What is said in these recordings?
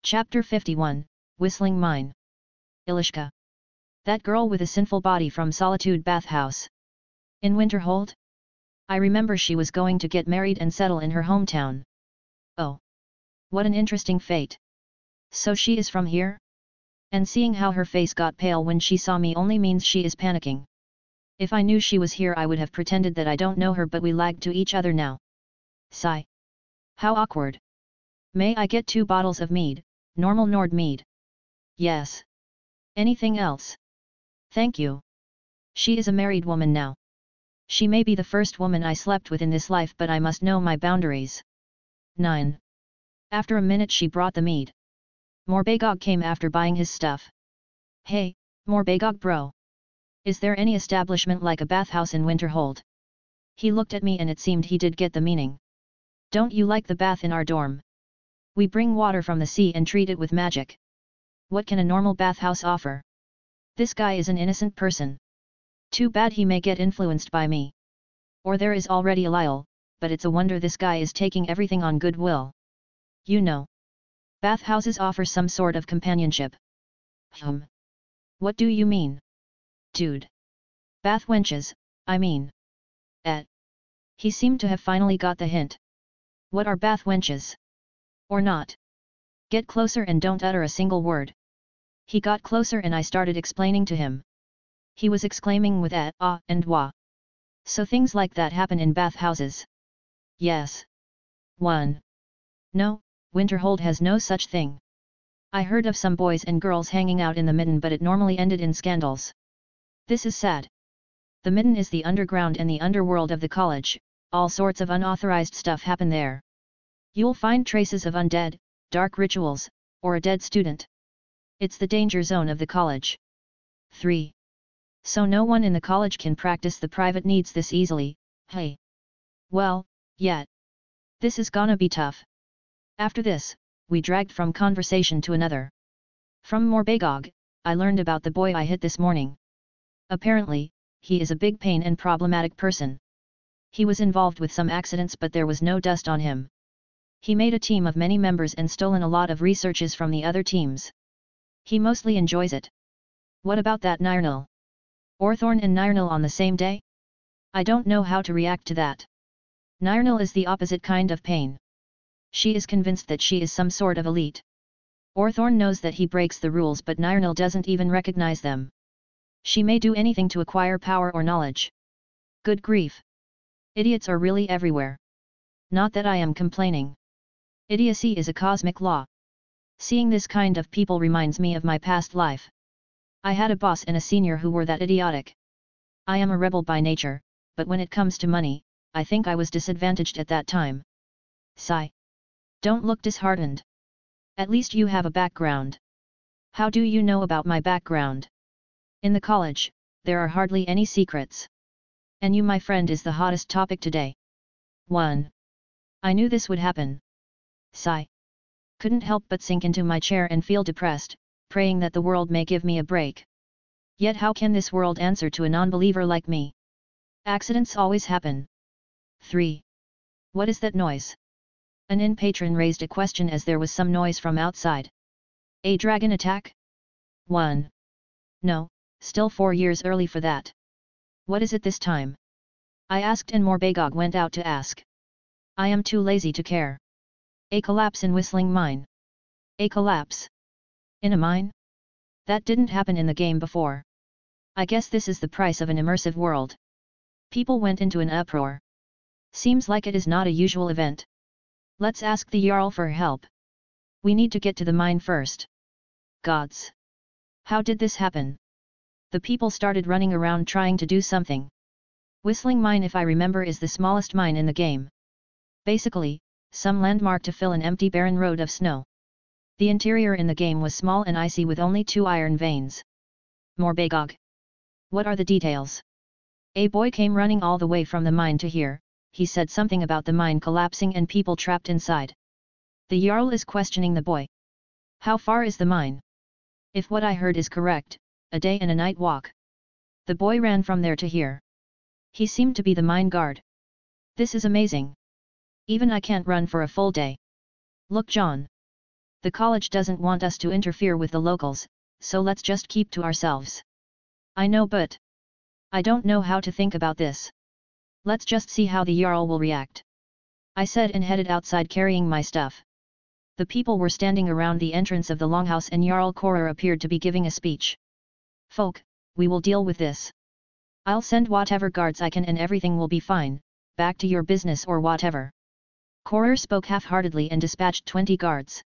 Chapter 51, Whistling Mine. Ilishka. That girl with a sinful body from Solitude Bathhouse. In Winterhold? I remember she was going to get married and settle in her hometown. Oh. What an interesting fate. So she is from here? And seeing how her face got pale when she saw me only means she is panicking. If I knew she was here I would have pretended that I don't know her, but we lagged to each other now. Sigh. How awkward. May I get 2 bottles of mead, normal Nord mead? Yes. Anything else? Thank you. She is a married woman now. She may be the first woman I slept with in this life, but I must know my boundaries. 9. After a minute she brought the mead. Morbagog came after buying his stuff. Hey, Morbagog bro. Is there any establishment like a bathhouse in Winterhold? He looked at me and it seemed he did get the meaning. Don't you like the bath in our dorm? We bring water from the sea and treat it with magic. What can a normal bathhouse offer? This guy is an innocent person. Too bad he may get influenced by me. Or there is already a Lyle, but it's a wonder this guy is taking everything on goodwill. You know. Bathhouses offer some sort of companionship. What do you mean? Dude. Bath wenches, I mean. He seemed to have finally got the hint. What are bath wenches? Or not? Get closer and don't utter a single word. He got closer and I started explaining to him. He was exclaiming with ah and wah. So things like that happen in bathhouses. Yes. 1. No, Winterhold has no such thing. I heard of some boys and girls hanging out in the midden, but it normally ended in scandals. This is sad. The midden is the underground and the underworld of the college, all sorts of unauthorized stuff happen there. You'll find traces of undead, dark rituals, or a dead student. It's the danger zone of the college. 3. So no one in the college can practice the private needs this easily, hey. Well, yet. This is gonna be tough. After this, we dragged from conversation to another. From Morbagog, I learned about the boy I hit this morning. Apparently, he is a big pain and problematic person. He was involved with some accidents but there was no dust on him. He made a team of many members and stolen a lot of researches from the other teams. He mostly enjoys it. What about that Nirnal? Orthorn and Nirnal on the same day? I don't know how to react to that. Nirnal is the opposite kind of pain. She is convinced that she is some sort of elite. Orthorn knows that he breaks the rules but Nirnal doesn't even recognize them. She may do anything to acquire power or knowledge. Good grief. Idiots are really everywhere. Not that I am complaining. Idiocy is a cosmic law. Seeing this kind of people reminds me of my past life. I had a boss and a senior who were that idiotic. I am a rebel by nature, but when it comes to money, I think I was disadvantaged at that time. Sigh. Don't look disheartened. At least you have a background. How do you know about my background? In the college, there are hardly any secrets. And you, my friend, is the hottest topic today. 1. I knew this would happen. Sigh. Couldn't help but sink into my chair and feel depressed, praying that the world may give me a break. Yet how can this world answer to a non-believer like me? Accidents always happen. 3. What is that noise? An inn patron raised a question as there was some noise from outside. A dragon attack? 1. No, still 4 years early for that. What is it this time? I asked and Morbagog went out to ask. I am too lazy to care. A collapse in Whistling Mine. A collapse? In a mine? That didn't happen in the game before. I guess this is the price of an immersive world. People went into an uproar. Seems like it is not a usual event. Let's ask the Jarl for help. We need to get to the mine first. Gods! How did this happen? The people started running around trying to do something. Whistling Mine, if I remember, is the smallest mine in the game. Basically, some landmark to fill an empty barren road of snow. The interior in the game was small and icy with only 2 iron veins. Morbagog. What are the details? A boy came running all the way from the mine to here. He said something about the mine collapsing and people trapped inside. The Jarl is questioning the boy. How far is the mine? If what I heard is correct, a day and a night walk. The boy ran from there to here. He seemed to be the mine guard. This is amazing. Even I can't run for a full day. Look, Jon. The college doesn't want us to interfere with the locals, so let's just keep to ourselves. I know, but I don't know how to think about this. Let's just see how the Jarl will react. I said and headed outside carrying my stuff. The people were standing around the entrance of the longhouse and Jarl Korrar appeared to be giving a speech. Folk, we will deal with this. I'll send whatever guards I can and everything will be fine, back to your business or whatever. Korrar spoke half-heartedly and dispatched 20 guards.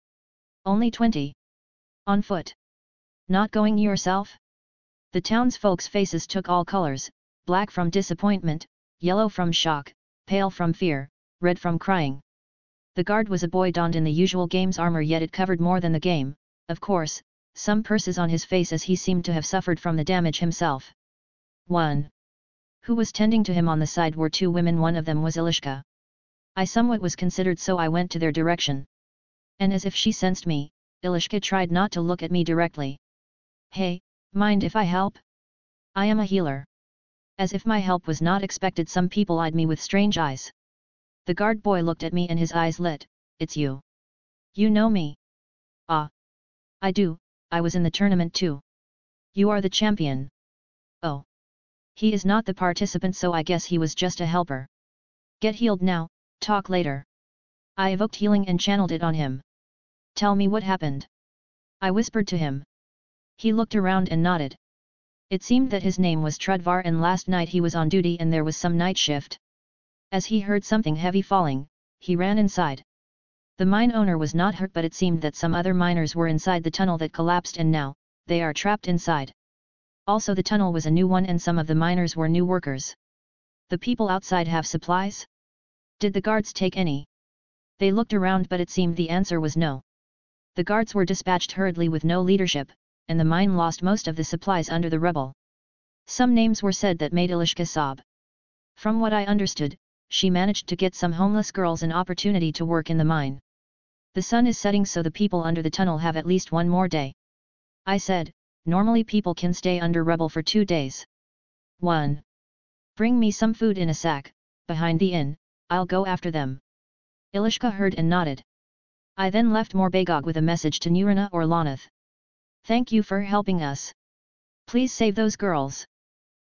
Only 20? On foot? Not going yourself? The townsfolk's faces took all colors, black from disappointment, yellow from shock, pale from fear, red from crying. The guard was a boy donned in the usual game's armor, yet it covered more than the game, of course, some purses on his face as he seemed to have suffered from the damage himself. One who was tending to him on the side were 2 women, one of them was Ilishka. I somewhat was considered, so I went to their direction. And as if she sensed me, Ilishka tried not to look at me directly. Hey, mind if I help? I am a healer. As if my help was not expected, some people eyed me with strange eyes. The guard boy looked at me and his eyes lit. It's you. You know me? Ah. I do, I was in the tournament too. You are the champion. Oh. He is not the participant, so I guess he was just a helper. Get healed now, talk later. I evoked healing and channeled it on him. Tell me what happened. I whispered to him. He looked around and nodded. It seemed that his name was Trudvar and last night he was on duty and there was some night shift. As he heard something heavy falling, he ran inside. The mine owner was not hurt, but it seemed that some other miners were inside the tunnel that collapsed and now, they are trapped inside. Also the tunnel was a new one and some of the miners were new workers. The people outside have supplies? Did the guards take any? They looked around, but it seemed the answer was no. The guards were dispatched hurriedly with no leadership, and the mine lost most of the supplies under the rubble. Some names were said that made Ilishka sob. From what I understood, she managed to get some homeless girls an opportunity to work in the mine. The sun is setting, so the people under the tunnel have at least one more day. I said, normally people can stay under rubble for 2 days. 1. Bring me some food in a sack, behind the inn, I'll go after them. Ilishka heard and nodded. I then left Morbagog with a message to Nurina or Lonath. Thank you for helping us. Please save those girls.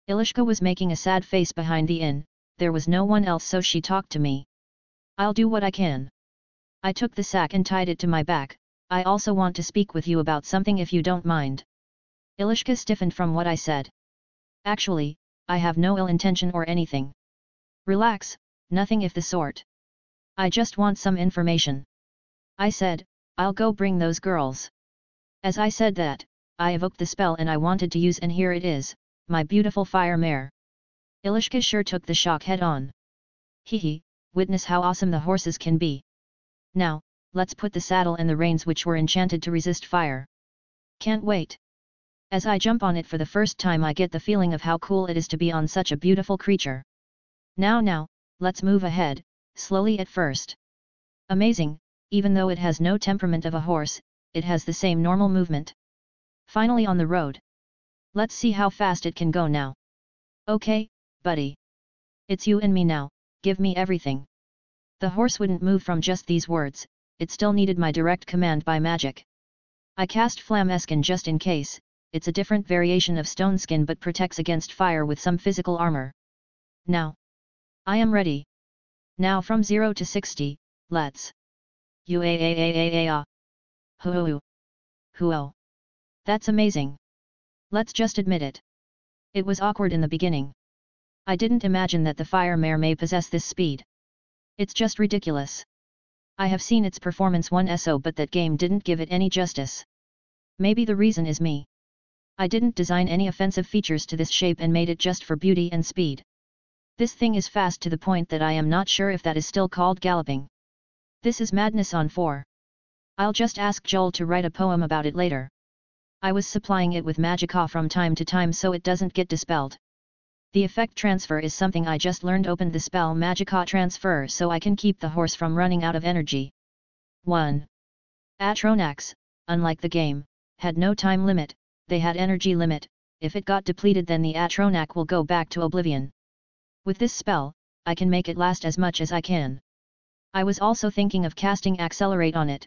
Ilishka was making a sad face behind the inn, there was no one else, so she talked to me. I'll do what I can. I took the sack and tied it to my back. I also want to speak with you about something if you don't mind. Ilishka stiffened from what I said. Actually, I have no ill intention or anything. Relax, nothing of the sort. I just want some information. I said, I'll go bring those girls. As I said that, I evoked the spell and I wanted to use, and here it is, my beautiful fire mare. Ilishka sure took the shock head on. Hee, witness how awesome the horses can be. Now, let's put the saddle and the reins, which were enchanted to resist fire. Can't wait. As I jump on it for the first time, I get the feeling of how cool it is to be on such a beautiful creature. Now, let's move ahead, slowly at first. Amazing, even though it has no temperament of a horse, it has the same normal movement. Finally on the road. Let's see how fast it can go now. Okay, buddy. It's you and me now, give me everything. The horse wouldn't move from just these words, it still needed my direct command by magic. I cast Flameskin just in case. It's a different variation of stone skin but protects against fire with some physical armor. Now. I am ready. Now from 0 to 60, let's. Hoo. That's amazing. Let's just admit it. It was awkward in the beginning. I didn't imagine that the fire mare may possess this speed. It's just ridiculous. I have seen its performance 1SO, but that game didn't give it any justice. Maybe the reason is me. I didn't design any offensive features to this shape and made it just for beauty and speed. This thing is fast to the point that I am not sure if that is still called galloping. This is madness on 4. I'll just ask Joel to write a poem about it later. I was supplying it with magicka from time to time so it doesn't get dispelled. The effect transfer is something I just learned. Opened the spell magicka transfer so I can keep the horse from running out of energy. 1. Atronachs, unlike the game, had no time limit. They had energy limit. If it got depleted, then the Atronach will go back to oblivion. With this spell, I can make it last as much as I can. I was also thinking of casting Accelerate on it,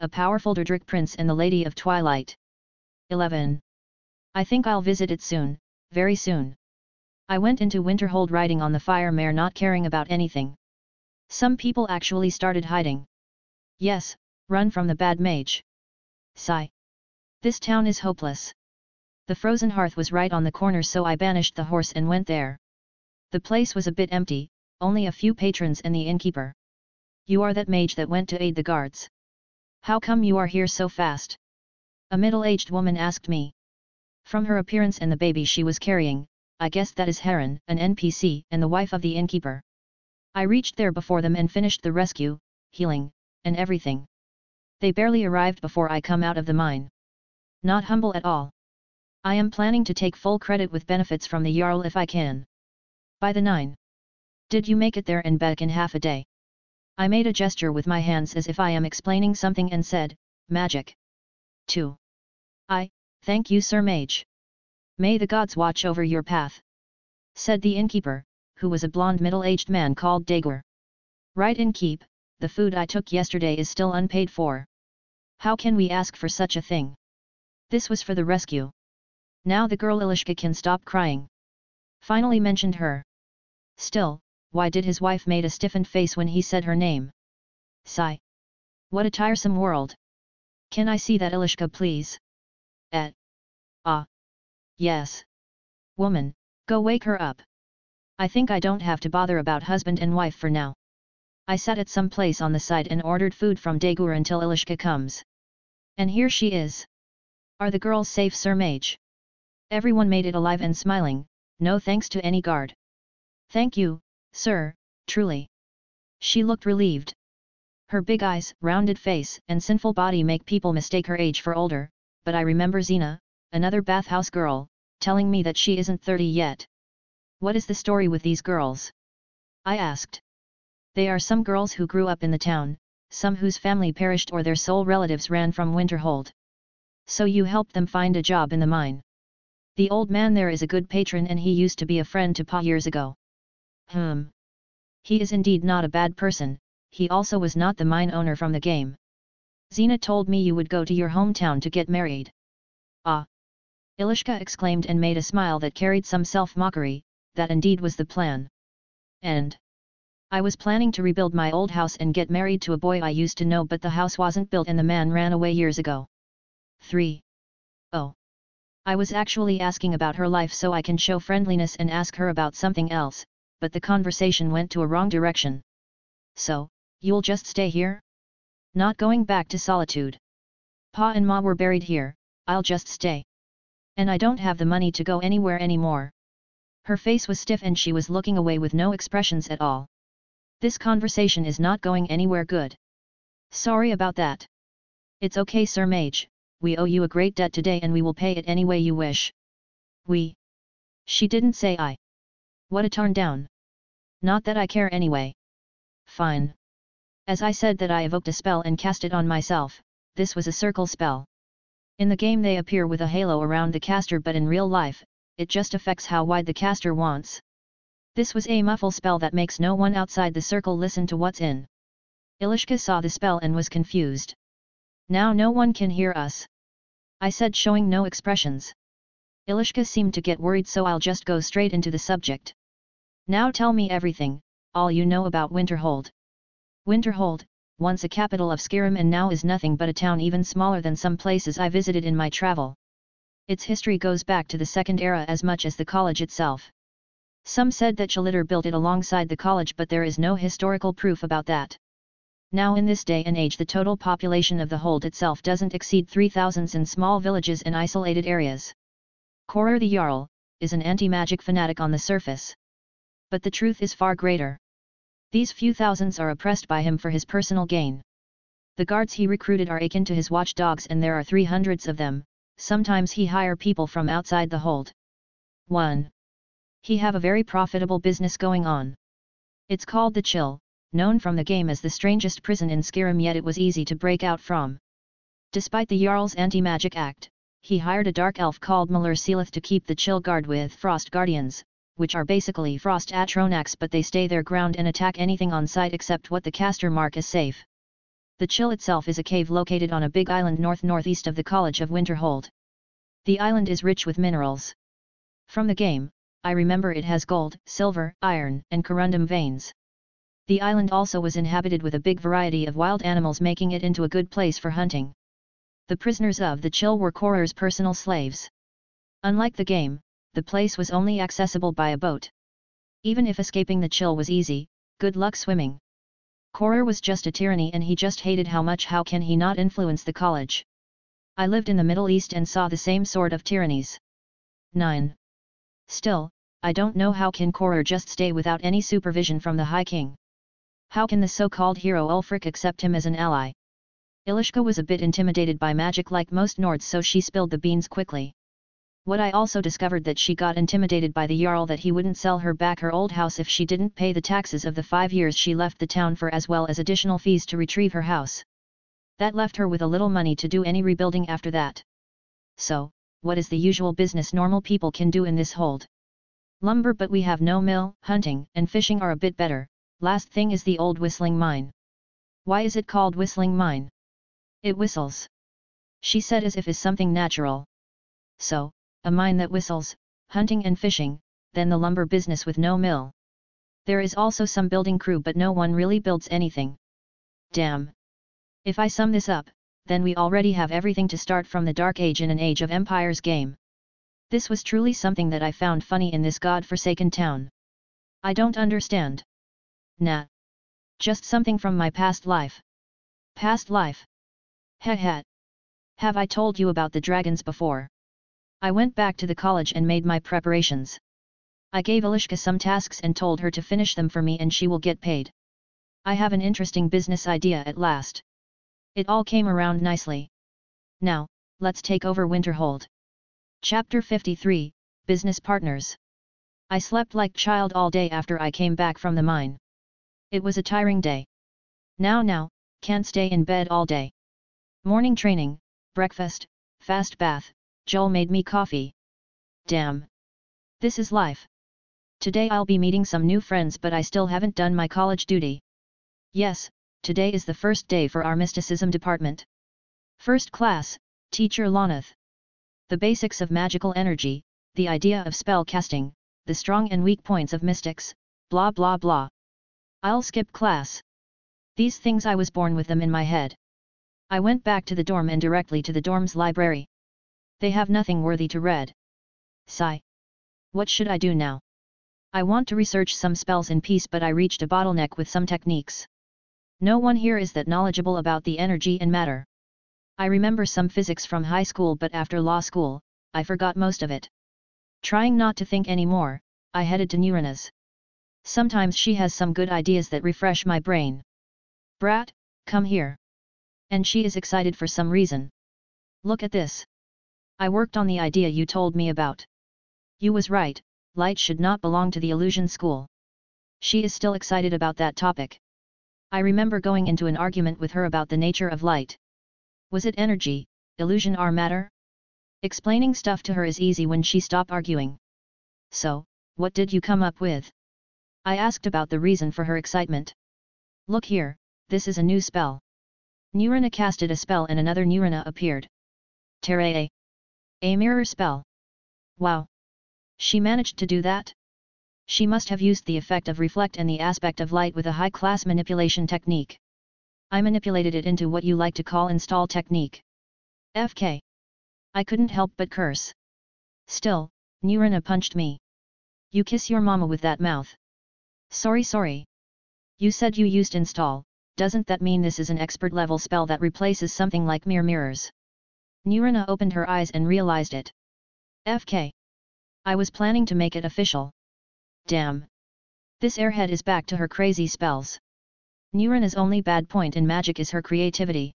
a powerful Dredrick prince and the Lady of Twilight. 11. I think I'll visit it soon, very soon. I went into Winterhold riding on the fire mare, not caring about anything. Some people actually started hiding. Yes, run from the bad mage. Sigh. This town is hopeless. The frozen hearth was right on the corner, so I banished the horse and went there. The place was a bit empty, only a few patrons and the innkeeper. You are that mage that went to aid the guards. How come you are here so fast? A middle-aged woman asked me. From her appearance and the baby she was carrying, I guessed that is Heron, an NPC and the wife of the innkeeper. I reached there before them and finished the rescue, healing, and everything. They barely arrived before I come out of the mine. Not humble at all. I am planning to take full credit with benefits from the Jarl if I can. By the 9. Did you make it there and back in half a day? I made a gesture with my hands as if I am explaining something and said, magic. 2. Thank you, Sir Mage. May the gods watch over your path, said the innkeeper, who was a blonde middle-aged man called Dagur. Right in keep, the food I took yesterday is still unpaid for. How can we ask for such a thing? This was for the rescue. Now the girl Ilishka can stop crying. Finally mentioned her. Still, why did his wife made a stiffened face when he said her name? Sigh. What a tiresome world. Can I see that Ilishka please? Yes. Woman, go wake her up. I think I don't have to bother about husband and wife for now. I sat at some place on the side and ordered food from Dagur until Ilishka comes. And here she is. Are the girls safe, Sir Mage? Everyone made it alive and smiling, no thanks to any guard. Thank you, sir, truly. She looked relieved. Her big eyes, rounded face, and sinful body make people mistake her age for older, but I remember Xena, another bathhouse girl, telling me that she isn't 30 yet. What is the story with these girls? I asked. They are some girls who grew up in the town, some whose family perished or their sole relatives ran from Winterhold. So you helped them find a job in the mine. The old man there is a good patron and he used to be a friend to Pa years ago. He is indeed not a bad person, he also was not the mine owner from the game. Xena told me you would go to your hometown to get married. Ah! Ilishka exclaimed and made a smile that carried some self-mockery, that indeed was the plan. And I was planning to rebuild my old house and get married to a boy I used to know, but the house wasn't built and the man ran away years ago. 3. Oh. I was actually asking about her life so I can show friendliness and ask her about something else, but the conversation went to a wrong direction. So, you'll just stay here? Not going back to Solitude. Pa and Ma were buried here, I'll just stay. And I don't have the money to go anywhere anymore. Her face was stiff and she was looking away with no expressions at all. This conversation is not going anywhere good. Sorry about that. It's okay, Sir Mage, we owe you a great debt today and we will pay it any way you wish. We. She didn't say I. What a turn down. Not that I care anyway. Fine. As I said that I evoked a spell and cast it on myself, this was a circle spell. In the game they appear with a halo around the caster, but in real life, it just affects how wide the caster wants. This was a muffle spell that makes no one outside the circle listen to what's in. Ilishka saw the spell and was confused. Now no one can hear us. I said, showing no expressions. Ilishka seemed to get worried, so I'll just go straight into the subject. Now tell me everything, all you know about Winterhold. Winterhold, once a capital of Skyrim and now is nothing but a town even smaller than some places I visited in my travel. Its history goes back to the Second Era as much as the college itself. Some said that Chalitter built it alongside the college, but there is no historical proof about that. Now in this day and age the total population of the hold itself doesn't exceed 3,000 in small villages and isolated areas. Koror the Jarl is an anti-magic fanatic on the surface. But the truth is far greater. These few thousands are oppressed by him for his personal gain. The guards he recruited are akin to his watchdogs and there are 300 of them, sometimes he hire people from outside the hold. 1. He have a very profitable business going on. It's called the Chill, known from the game as the strangest prison in Skyrim, yet it was easy to break out from. Despite the Jarl's anti-magic act, he hired a dark elf called Malur Sealith to keep the Chill guard with Frost Guardians, which are basically Frost Atronachs, but they stay their ground and attack anything on sight except what the caster mark as safe. The Chill itself is a cave located on a big island northeast of the College of Winterhold. The island is rich with minerals. From the game, I remember it has gold, silver, iron, and corundum veins. The island also was inhabited with a big variety of wild animals, making it into a good place for hunting. The prisoners of the Chill were Koror's personal slaves. Unlike the game, the place was only accessible by a boat. Even if escaping the Chill was easy, good luck swimming. Koror was just a tyranny, and he just hated how can he not influence the college. I lived in the Middle East and saw the same sort of tyrannies. 9. Still, I don't know how can Koror just stay without any supervision from the High King. How can the so-called hero Ulfric accept him as an ally? Ilishka was a bit intimidated by magic like most Nords, so she spilled the beans quickly. What I also discovered that she got intimidated by the Jarl, that he wouldn't sell her back her old house if she didn't pay the taxes of the 5 years she left the town for, as well as additional fees to retrieve her house. That left her with a little money to do any rebuilding after that. So, what is the usual business normal people can do in this hold? Lumber, but we have no mill. Hunting and fishing are a bit better. Last thing is the old whistling mine. Why is it called whistling mine? It whistles, she said, as if is something natural. So, a mine that whistles, hunting and fishing, then the lumber business with no mill. There is also some building crew, but no one really builds anything. Damn. If I sum this up, then we already have everything to start from the Dark Age in an Age of Empires game. This was truly something that I found funny in this god-forsaken town. I don't understand. Nah. Just something from my past life. Past life? Heh heh. Have I told you about the dragons before? I went back to the college and made my preparations. I gave Ilishka some tasks and told her to finish them for me, and she will get paid. I have an interesting business idea at last. It all came around nicely. Now, let's take over Winterhold. Chapter 53, Business Partners. I slept like child all day after I came back from the mine. It was a tiring day. Now, can't stay in bed all day. Morning training, breakfast, fast bath, Joel made me coffee. Damn. This is life. Today I'll be meeting some new friends, but I still haven't done my college duty. Yes, today is the first day for our mysticism department. First class, Teacher Lonath. The basics of magical energy, the idea of spell casting, the strong and weak points of mystics, blah blah blah. I'll skip class. These things I was born with them in my head. I went back to the dorm and directly to the dorm's library. They have nothing worthy to read. Sigh. What should I do now? I want to research some spells in peace, but I reached a bottleneck with some techniques. No one here is that knowledgeable about the energy and matter. I remember some physics from high school, but after law school, I forgot most of it. Trying not to think anymore, I headed to Nurina's. Sometimes she has some good ideas that refresh my brain. Brat, come here. And she is excited for some reason. Look at this. I worked on the idea you told me about. You was right, light should not belong to the illusion school. She is still excited about that topic. I remember going into an argument with her about the nature of light. Was it energy, illusion or matter? Explaining stuff to her is easy when she stopped arguing. So, what did you come up with? I asked about the reason for her excitement. Look here, this is a new spell. Nurina casted a spell and another Nurina appeared. Terrae. A mirror spell. Wow. She managed to do that? She must have used the effect of reflect and the aspect of light with a high-class manipulation technique. I manipulated it into what you like to call install technique. FK. I couldn't help but curse. Still, Nurina punched me. You kiss your mama with that mouth. Sorry. You said you used install, doesn't that mean this is an expert level spell that replaces something like mirrors? Nurina opened her eyes and realized it. FK. I was planning to make it official. Damn. This airhead is back to her crazy spells. Nurina's only bad point in magic is her creativity.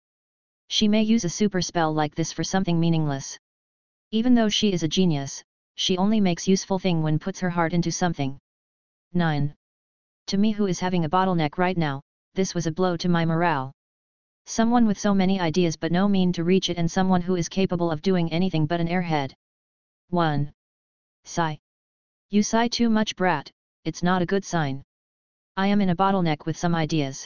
She may use a super spell like this for something meaningless. Even though she is a genius, she only makes useful thing when puts her heart into something. 9. To me, who is having a bottleneck right now, this was a blow to my morale. Someone with so many ideas but no mean to reach it, and someone who is capable of doing anything but an airhead. 1. Sigh. You sigh too much, brat, it's not a good sign. I am in a bottleneck with some ideas.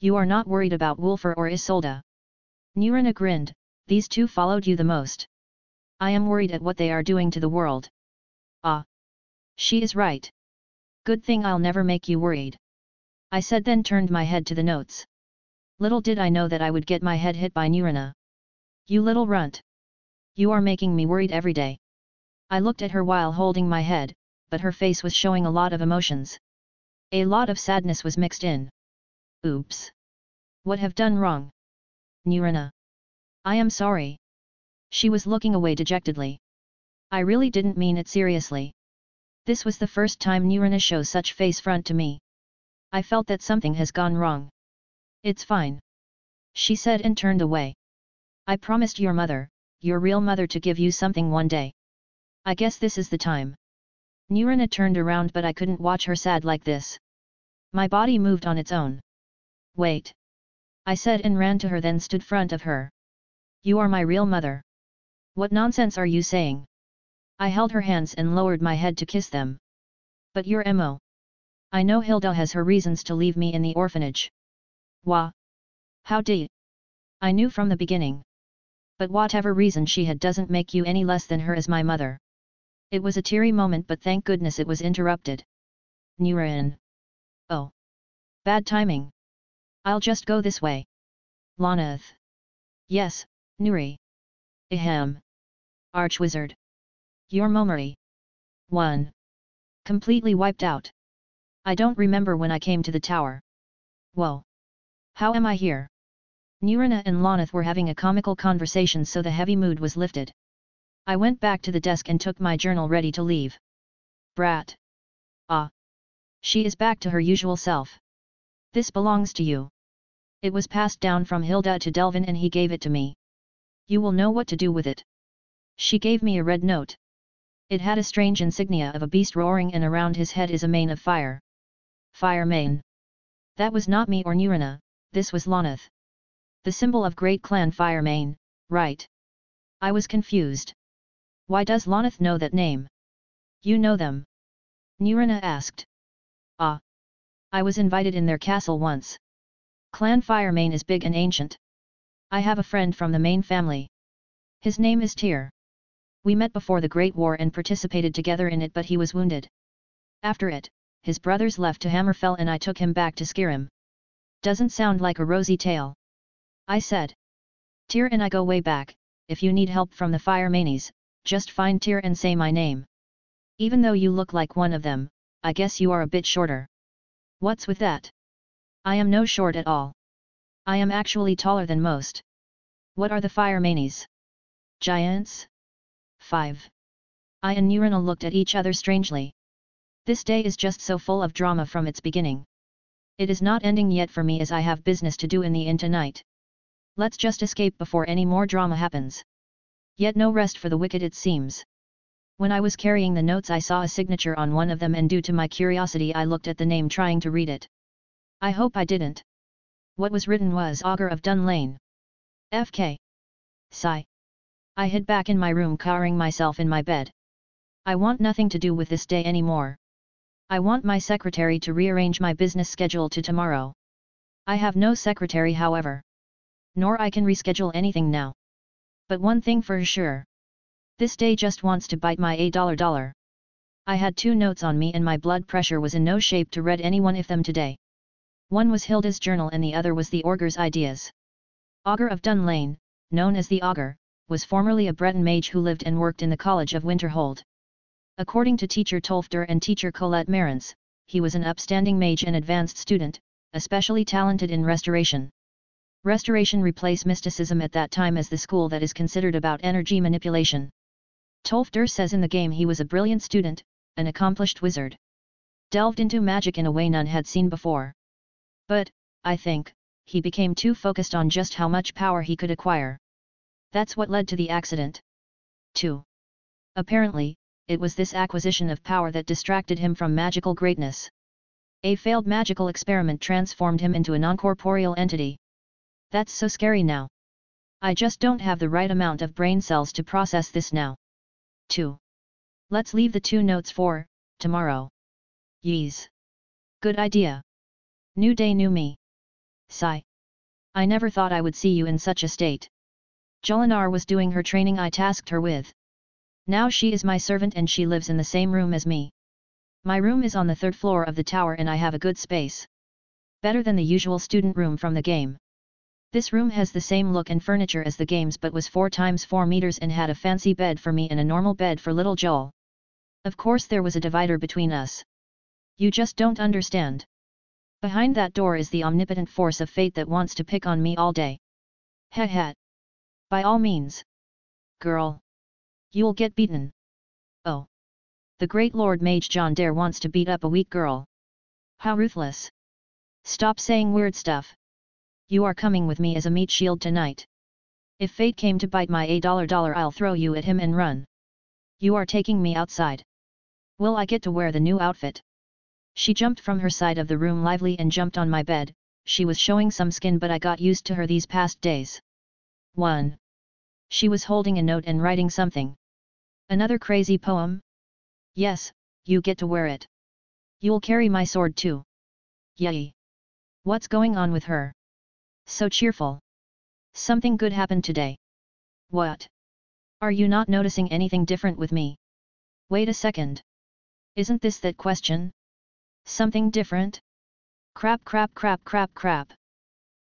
You are not worried about Wulfar or Isolde. Nurina grinned, these two followed you the most. I am worried at what they are doing to the world. Ah. She is right. Good thing I'll never make you worried. I said, then turned my head to the notes. Little did I know that I would get my head hit by Nurina. You little runt. You are making me worried every day. I looked at her while holding my head, but her face was showing a lot of emotions. A lot of sadness was mixed in. Oops. What have done wrong? Nurina. I am sorry. She was looking away dejectedly. I really didn't mean it seriously. This was the first time Nurina shows such face front to me. I felt that something has gone wrong. It's fine. She said and turned away. I promised your mother, your real mother, to give you something one day. I guess this is the time. Nurina turned around, but I couldn't watch her sad like this. My body moved on its own. Wait. I said and ran to her, then stood front of her. You are my real mother. What nonsense are you saying? I held her hands and lowered my head to kiss them. But your MO. I know Hilda has her reasons to leave me in the orphanage. Wah. How dare. I knew from the beginning. But whatever reason she had doesn't make you any less than her as my mother. It was a teary moment, but thank goodness it was interrupted. Nurina. Oh. Bad timing. I'll just go this way. Lonath. Yes, Nuri. Ahem. Archwizard. Your memory. 1. Completely wiped out. I don't remember when I came to the tower. Whoa. How am I here? Nurina and Lonath were having a comical conversation, so the heavy mood was lifted. I went back to the desk and took my journal, ready to leave. Brat. Ah. She is back to her usual self. This belongs to you. It was passed down from Hilda to Delvin and he gave it to me. You will know what to do with it. She gave me a red note. It had a strange insignia of a beast roaring, and around his head is a mane of fire. Fire mane. That was not me or Nurina, this was Lonath. The symbol of Great Clan Fire Mane, right? I was confused. Why does Lonath know that name? You know them? Nurina asked. Ah. I was invited in their castle once. Clan Fire Mane is big and ancient. I have a friend from the Mane family. His name is Tyr. We met before the Great War and participated together in it, but he was wounded. After it, his brothers left to Hammerfell and I took him back to Skyrim. Doesn't sound like a rosy tale. I said. Tyr and I go way back. If you need help from the Fire Manes, just find Tyr and say my name. Even though you look like one of them, I guess you are a bit shorter. What's with that? I am no short at all. I am actually taller than most. What are the Fire Manes? Giants? 5. I and Nurina looked at each other strangely. This day is just so full of drama from its beginning. It is not ending yet for me, as I have business to do in the inn tonight. Let's just escape before any more drama happens. Yet no rest for the wicked, it seems. When I was carrying the notes, I saw a signature on one of them, and due to my curiosity I looked at the name, trying to read it. I hope I didn't. What was written was Augur of Dun Lane. FK. Sigh. I hid back in my room, cowering myself in my bed. I want nothing to do with this day anymore. I want my secretary to rearrange my business schedule to tomorrow. I have no secretary, however. Nor I can reschedule anything now. But one thing for sure. This day just wants to bite my $1. I had 2 notes on me and my blood pressure was in no shape to read any one of them today. One was Hilda's journal and the other was the Augur's ideas. Augur of Dun Lane, known as the Augur, was formerly a Breton mage who lived and worked in the College of Winterhold. According to teacher Tolfter and teacher Colette Marans, he was an upstanding mage and advanced student, especially talented in restoration. Restoration replaced mysticism at that time as the school that is considered about energy manipulation. Tolfter says in the game he was a brilliant student, an accomplished wizard. Delved into magic in a way none had seen before. But, I think, he became too focused on just how much power he could acquire. That's what led to the accident. 2. Apparently, it was this acquisition of power that distracted him from magical greatness. A failed magical experiment transformed him into a non-corporeal entity. That's so scary now. I just don't have the right amount of brain cells to process this now. 2. Let's leave the 2 notes for tomorrow. Yees. Good idea. New day, new me. Sigh. I never thought I would see you in such a state. Jolinar was doing her training I tasked her with. Now she is my servant and she lives in the same room as me. My room is on the 3rd floor of the tower and I have a good space. Better than the usual student room from the game. This room has the same look and furniture as the games but was 4 times 4 meters and had a fancy bed for me and a normal bed for little Joel. Of course there was a divider between us. You just don't understand. Behind that door is the omnipotent force of fate that wants to pick on me all day. Heh. By all means. Girl. You'll get beaten. Oh. The great Lord Mage Jon Dare wants to beat up a weak girl. How ruthless. Stop saying weird stuff. You are coming with me as a meat shield tonight. If fate came to bite my $1 I'll throw you at him and run. You are taking me outside. Will I get to wear the new outfit? She jumped from her side of the room lively and jumped on my bed. She was showing some skin but I got used to her these past days. 1. She was holding a note and writing something. Another crazy poem? Yes, you get to wear it. You'll carry my sword too. Yay. What's going on with her? So cheerful. Something good happened today. What? Are you not noticing anything different with me? Wait a second. Isn't this that question? Something different? Crap.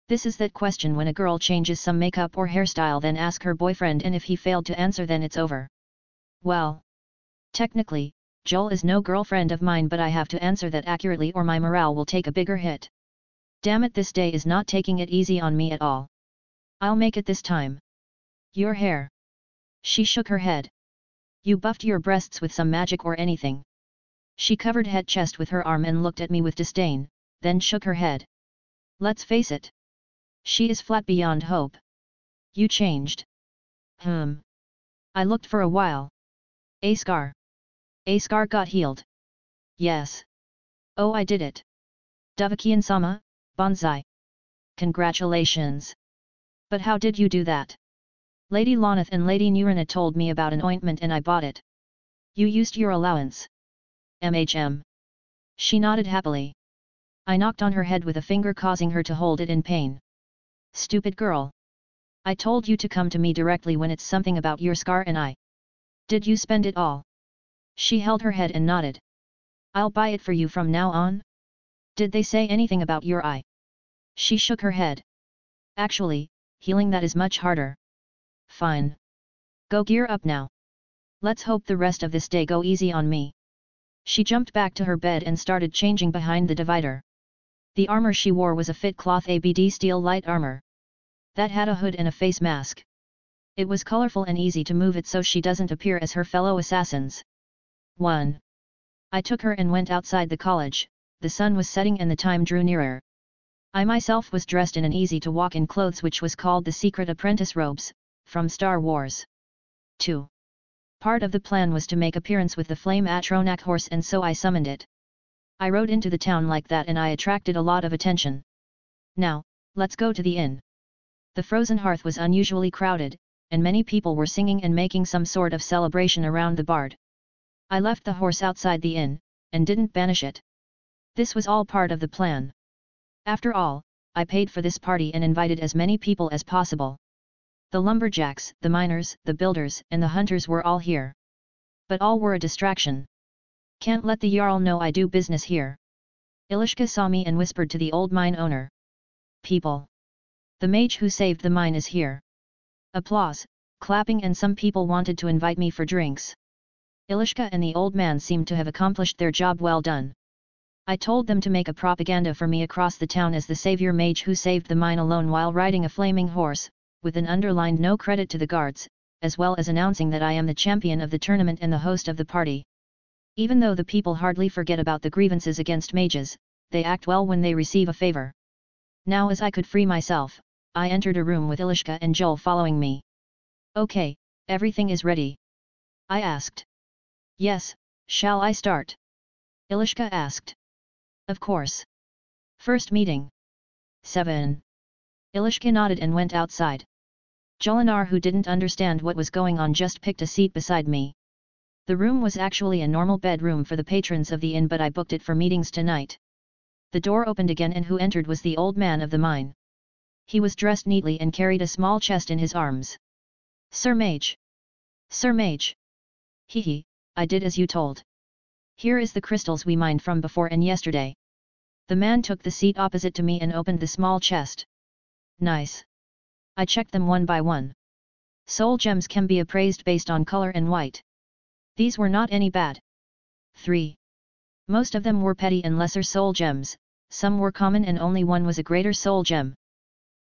This is that question when a girl changes some makeup or hairstyle then ask her boyfriend and if he failed to answer then it's over. Well. Technically, Joel is no girlfriend of mine but I have to answer that accurately or my morale will take a bigger hit. Damn it, this day is not taking it easy on me at all. I'll make it this time. Your hair. She shook her head. You buffed your breasts with some magic or anything? She covered head chest with her arm and looked at me with disdain, then shook her head. Let's face it. She is flat beyond hope. You changed. I looked for a while. A scar. A scar got healed. Yes. Oh, I did it. Davakian-sama, Bonsai. Congratulations. But how did you do that? Lady Lonath and Lady Nurina told me about an ointment and I bought it. You used your allowance. She nodded happily. I knocked on her head with a finger causing her to hold it in pain. Stupid girl. I told you to come to me directly when it's something about your scar and I. Did you spend it all? She held her head and nodded. I'll buy it for you from now on. Did they say anything about your eye? She shook her head. Actually, healing that is much harder. Fine. Go gear up now. Let's hope the rest of this day go easy on me. She jumped back to her bed and started changing behind the divider. The armor she wore was a fit cloth ABD steel light armor. That had a hood and a face mask. It was colorful and easy to move it so she doesn't appear as her fellow assassins. 1. I took her and went outside the college. The sun was setting and the time drew nearer. I myself was dressed in an easy-to-walk-in clothes which was called the Secret Apprentice robes, from Star Wars. 2. Part of the plan was to make appearance with the Flame Atronak horse and so I summoned it. I rode into the town like that and I attracted a lot of attention. Now, let's go to the inn. The frozen hearth was unusually crowded, and many people were singing and making some sort of celebration around the bard. I left the horse outside the inn, and didn't banish it. This was all part of the plan. After all, I paid for this party and invited as many people as possible. The lumberjacks, the miners, the builders, and the hunters were all here. But all were a distraction. Can't let the Jarl know I do business here. Ilishka saw me and whispered to the old mine owner. People. The mage who saved the mine is here. Applause, clapping, and some people wanted to invite me for drinks. Ilishka and the old man seemed to have accomplished their job well done. I told them to make a propaganda for me across the town as the savior mage who saved the mine alone while riding a flaming horse, with an underlined no credit to the guards, as well as announcing that I am the champion of the tournament and the host of the party. Even though the people hardly forget about the grievances against mages, they act well when they receive a favor. Now as I could free myself, I entered a room with Ilishka and Joel following me. Okay, everything is ready? I asked. Yes, shall I start? Ilishka asked. Of course. First meeting. 7. Ilishka nodded and went outside. Jolinar, who didn't understand what was going on, just picked a seat beside me. The room was actually a normal bedroom for the patrons of the inn, but I booked it for meetings tonight. The door opened again and who entered was the old man of the mine. He was dressed neatly and carried a small chest in his arms. Sir Mage! Sir Mage! Hee, I did as you told. Here is the crystals we mined from before and yesterday. The man took the seat opposite to me and opened the small chest. Nice. I checked them one by one. Soul gems can be appraised based on color and weight. These were not any bad. 3. Most of them were petty and lesser soul gems, some were common and only one was a greater soul gem.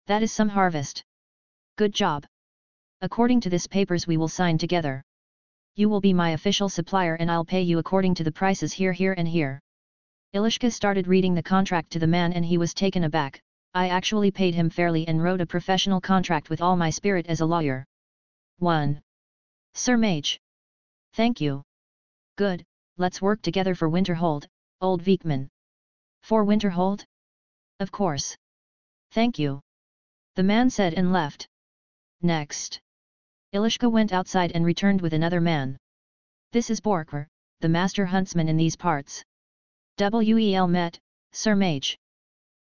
That is some harvest. Good job. According to this papers we will sign together. You will be my official supplier and I'll pay you according to the prices here and here. Ilishka started reading the contract to the man and he was taken aback. I actually paid him fairly and wrote a professional contract with all my spirit as a lawyer. 1. Sir Mage. Thank you. Good, let's work together for Winterhold, old Vikman. For Winterhold? Of course. Thank you. The man said and left. Next. Ilishka went outside and returned with another man. This is Borkvar, the master huntsman in these parts. Wel met, Sir Mage.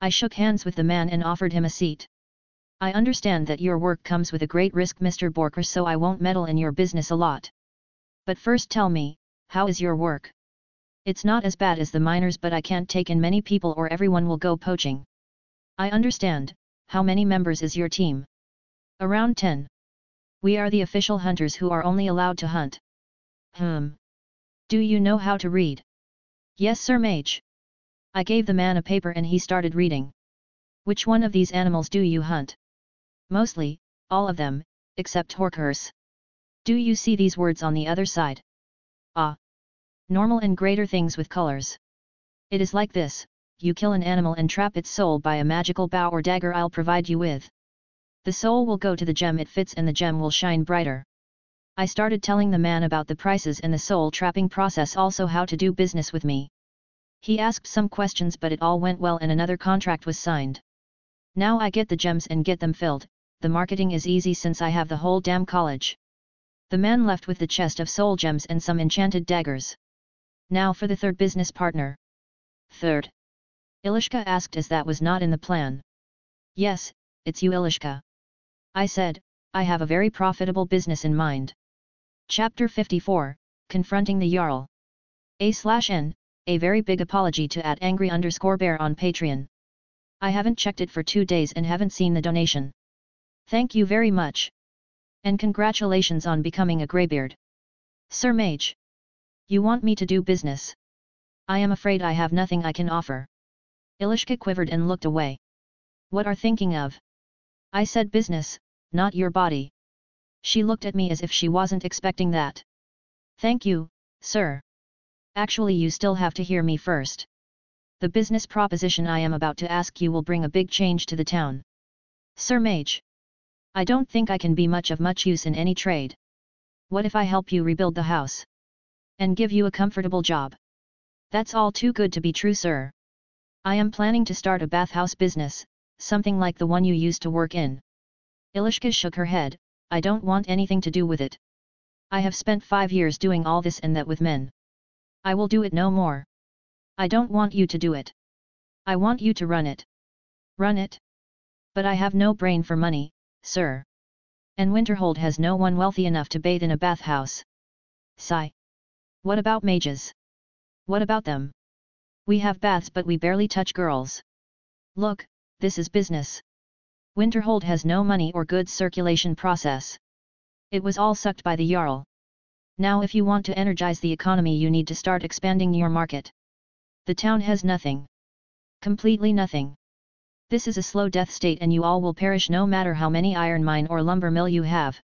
I shook hands with the man and offered him a seat. I understand that your work comes with a great risk, Mr. Borkvar, so I won't meddle in your business a lot. But first tell me, how is your work? It's not as bad as the miners, but I can't take in many people or everyone will go poaching. I understand. How many members is your team? Around 10. We are the official hunters who are only allowed to hunt. Do you know how to read? Yes, Sir Mage. I gave the man a paper and he started reading. Which one of these animals do you hunt? Mostly, all of them, except Horkers. Do you see these words on the other side? Ah. Normal and greater things with colors. It is like this, you kill an animal and trap its soul by a magical bow or dagger I'll provide you with. The soul will go to the gem it fits and the gem will shine brighter. I started telling the man about the prices and the soul trapping process, also how to do business with me. He asked some questions but it all went well and another contract was signed. Now I get the gems and get them filled, the marketing is easy since I have the whole damn college. The man left with the chest of soul gems and some enchanted daggers. Now for the third business partner. Third? Ilishka asked as that was not in the plan. Yes, it's you Ilishka. I said, I have a very profitable business in mind. Chapter 54, Confronting the Jarl. A/N, a very big apology to @angry_bear on Patreon. I haven't checked it for 2 days and haven't seen the donation. Thank you very much. And congratulations on becoming a greybeard. Sir Mage. You want me to do business? I am afraid I have nothing I can offer. Ilishka quivered and looked away. What are thinking of? I said business, not your body. She looked at me as if she wasn't expecting that. Thank you, sir. Actually you still have to hear me first. The business proposition I am about to ask you will bring a big change to the town. Sir Mage. I don't think I can be much use in any trade. What if I help you rebuild the house? And give you a comfortable job? That's all too good to be true, sir. I am planning to start a bathhouse business, something like the one you used to work in. Ilishka shook her head, I don't want anything to do with it. I have spent 5 years doing all this and that with men. I will do it no more. I don't want you to do it. I want you to run it. Run it? But I have no brain for money, sir. And Winterhold has no one wealthy enough to bathe in a bathhouse. Sigh. What about mages? What about them? We have baths but we barely touch girls. Look, this is business. Winterhold has no money or goods circulation process. It was all sucked by the Jarl. Now if you want to energize the economy you need to start expanding your market. The town has nothing. Completely nothing. This is a slow death state and you all will perish no matter how many iron mine or lumber mill you have.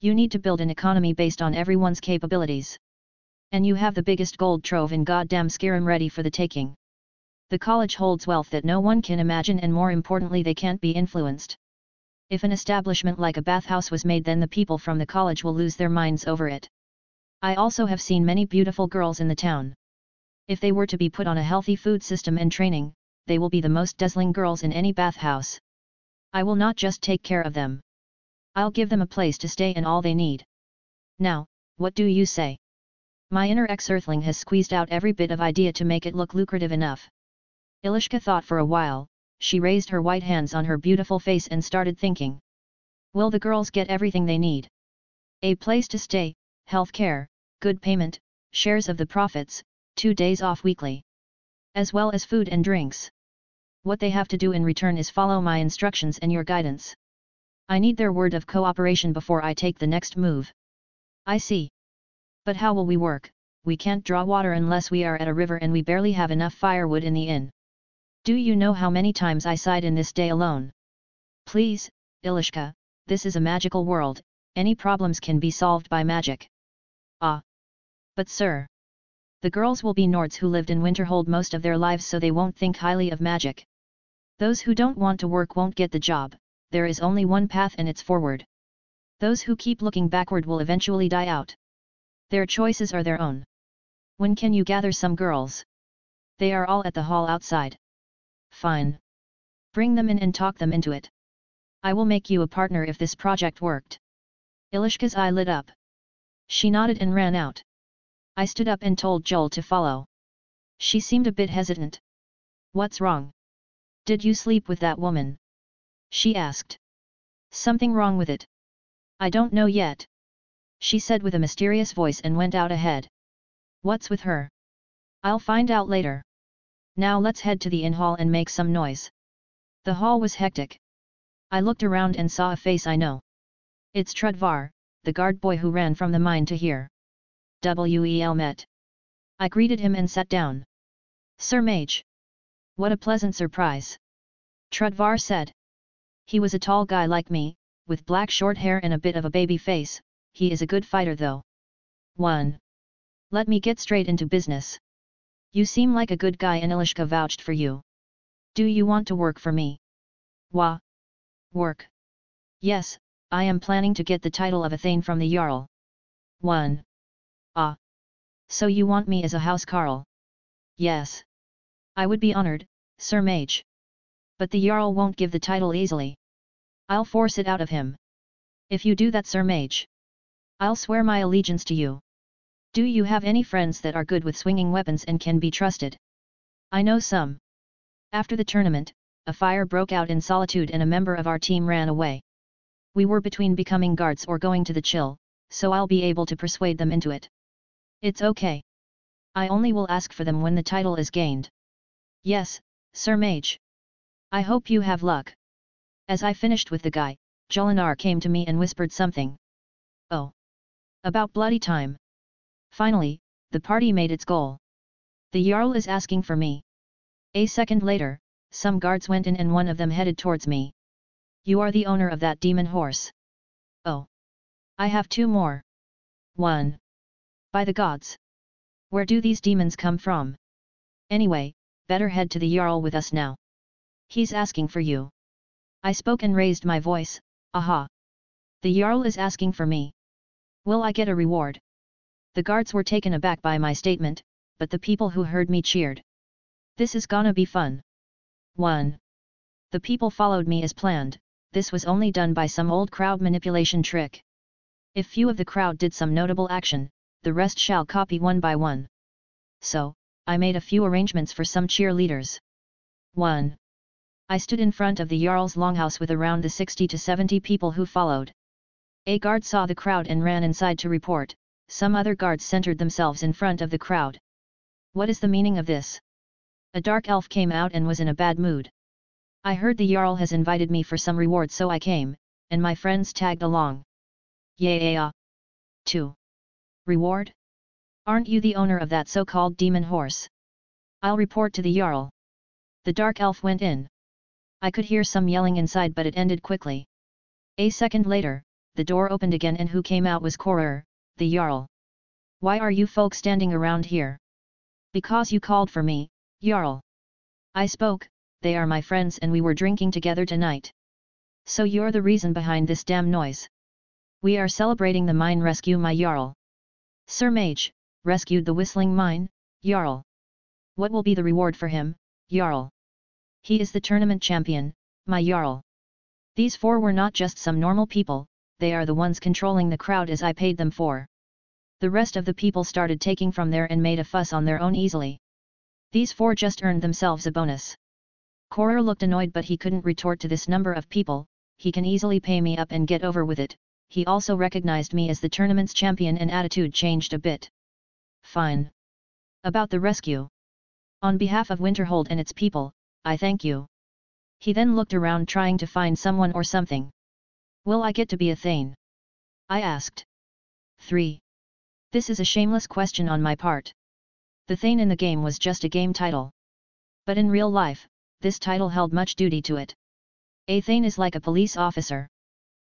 You need to build an economy based on everyone's capabilities. And you have the biggest gold trove in goddamn Skyrim ready for the taking. The college holds wealth that no one can imagine and more importantly they can't be influenced. If an establishment like a bathhouse was made then the people from the college will lose their minds over it. I also have seen many beautiful girls in the town. If they were to be put on a healthy food system and training, they will be the most dazzling girls in any bathhouse. I will not just take care of them. I'll give them a place to stay and all they need. Now, what do you say? My inner ex-earthling has squeezed out every bit of idea to make it look lucrative enough. Ilishka thought for a while, she raised her white hands on her beautiful face and started thinking. Will the girls get everything they need? A place to stay, health care, good payment, shares of the profits, 2 days off weekly. As well as food and drinks. What they have to do in return is follow my instructions and your guidance. I need their word of cooperation before I take the next move. I see. But how will we work? We can't draw water unless we are at a river and we barely have enough firewood in the inn. Do you know how many times I sighed in this day alone? Please, Ilishka, this is a magical world, any problems can be solved by magic. Ah. But sir. The girls will be Nords who lived in Winterhold most of their lives, so they won't think highly of magic. Those who don't want to work won't get the job, there is only one path and it's forward. Those who keep looking backward will eventually die out. Their choices are their own. When can you gather some girls? They are all at the hall outside. Fine. Bring them in and talk them into it. I will make you a partner if this project worked. Ilishka's eye lit up. She nodded and ran out. I stood up and told Joel to follow. She seemed a bit hesitant. What's wrong? Did you sleep with that woman? She asked. Something wrong with it? I don't know yet. She said with a mysterious voice and went out ahead. What's with her? I'll find out later. Now let's head to the inn hall and make some noise. The hall was hectic. I looked around and saw a face I know. It's Trudvar, the guard boy who ran from the mine to here. Wel met. I greeted him and sat down. Sir Mage. What a pleasant surprise. Trudvar said. He was a tall guy like me, with black short hair and a bit of a baby face. He is a good fighter though. 1. Let me get straight into business. You seem like a good guy and Ilishka vouched for you. Do you want to work for me? Wah. Work. Yes, I am planning to get the title of a Thane from the Jarl. 1. Ah. So you want me as a housecarl? Yes. I would be honored, Sir Mage. But the Jarl won't give the title easily. I'll force it out of him. If you do that, Sir Mage, I'll swear my allegiance to you. Do you have any friends that are good with swinging weapons and can be trusted? I know some. After the tournament, a fire broke out in Solitude and a member of our team ran away. We were between becoming guards or going to the chill, so I'll be able to persuade them into it. It's okay. I only will ask for them when the title is gained. Yes, Sir Mage. I hope you have luck. As I finished with the guy, Jolinar came to me and whispered something. Oh. About bloody time. Finally, the party made its goal. The Jarl is asking for me. A second later, some guards went in and one of them headed towards me. You are the owner of that demon horse. Oh. I have 2 more. 1. By the gods. Where do these demons come from? Anyway, better head to the Jarl with us now. He's asking for you. I spoke and raised my voice. Aha. The Jarl is asking for me. Will I get a reward? The guards were taken aback by my statement, but the people who heard me cheered. This is gonna be fun. 1. The people followed me as planned. This was only done by some old crowd manipulation trick. If few of the crowd did some notable action, the rest shall copy one by one. So, I made a few arrangements for some cheerleaders. 1. I stood in front of the Jarl's longhouse with around the 60 to 70 people who followed. A guard saw the crowd and ran inside to report. Some other guards centered themselves in front of the crowd. What is the meaning of this? A dark elf came out and was in a bad mood. I heard the Jarl has invited me for some reward, so I came, and my friends tagged along. Yeah. 2. Reward? Aren't you the owner of that so-called demon horse? I'll report to the Jarl. The dark elf went in. I could hear some yelling inside, but it ended quickly. A second later, the door opened again and who came out was Korur, the Jarl. Why are you folk standing around here? Because you called for me, Jarl. I spoke, they are my friends and we were drinking together tonight. So you're the reason behind this damn noise. We are celebrating the mine rescue, my Jarl. Sir Mage, rescued the whistling mine, Jarl. What will be the reward for him, Jarl? He is the tournament champion, my Jarl. These 4 were not just some normal people, they are the ones controlling the crowd as I paid them for. The rest of the people started taking from there and made a fuss on their own easily. These 4 just earned themselves a bonus. Korir looked annoyed, but he couldn't retort to this number of people. He can easily pay me up and get over with it. He also recognized me as the tournament's champion and attitude changed a bit. Fine. About the rescue. On behalf of Winterhold and its people, I thank you. He then looked around trying to find someone or something. Will I get to be a Thane? I asked. 3. This is a shameless question on my part. The Thane in the game was just a game title. But in real life, this title held much duty to it. A Thane is like a police officer.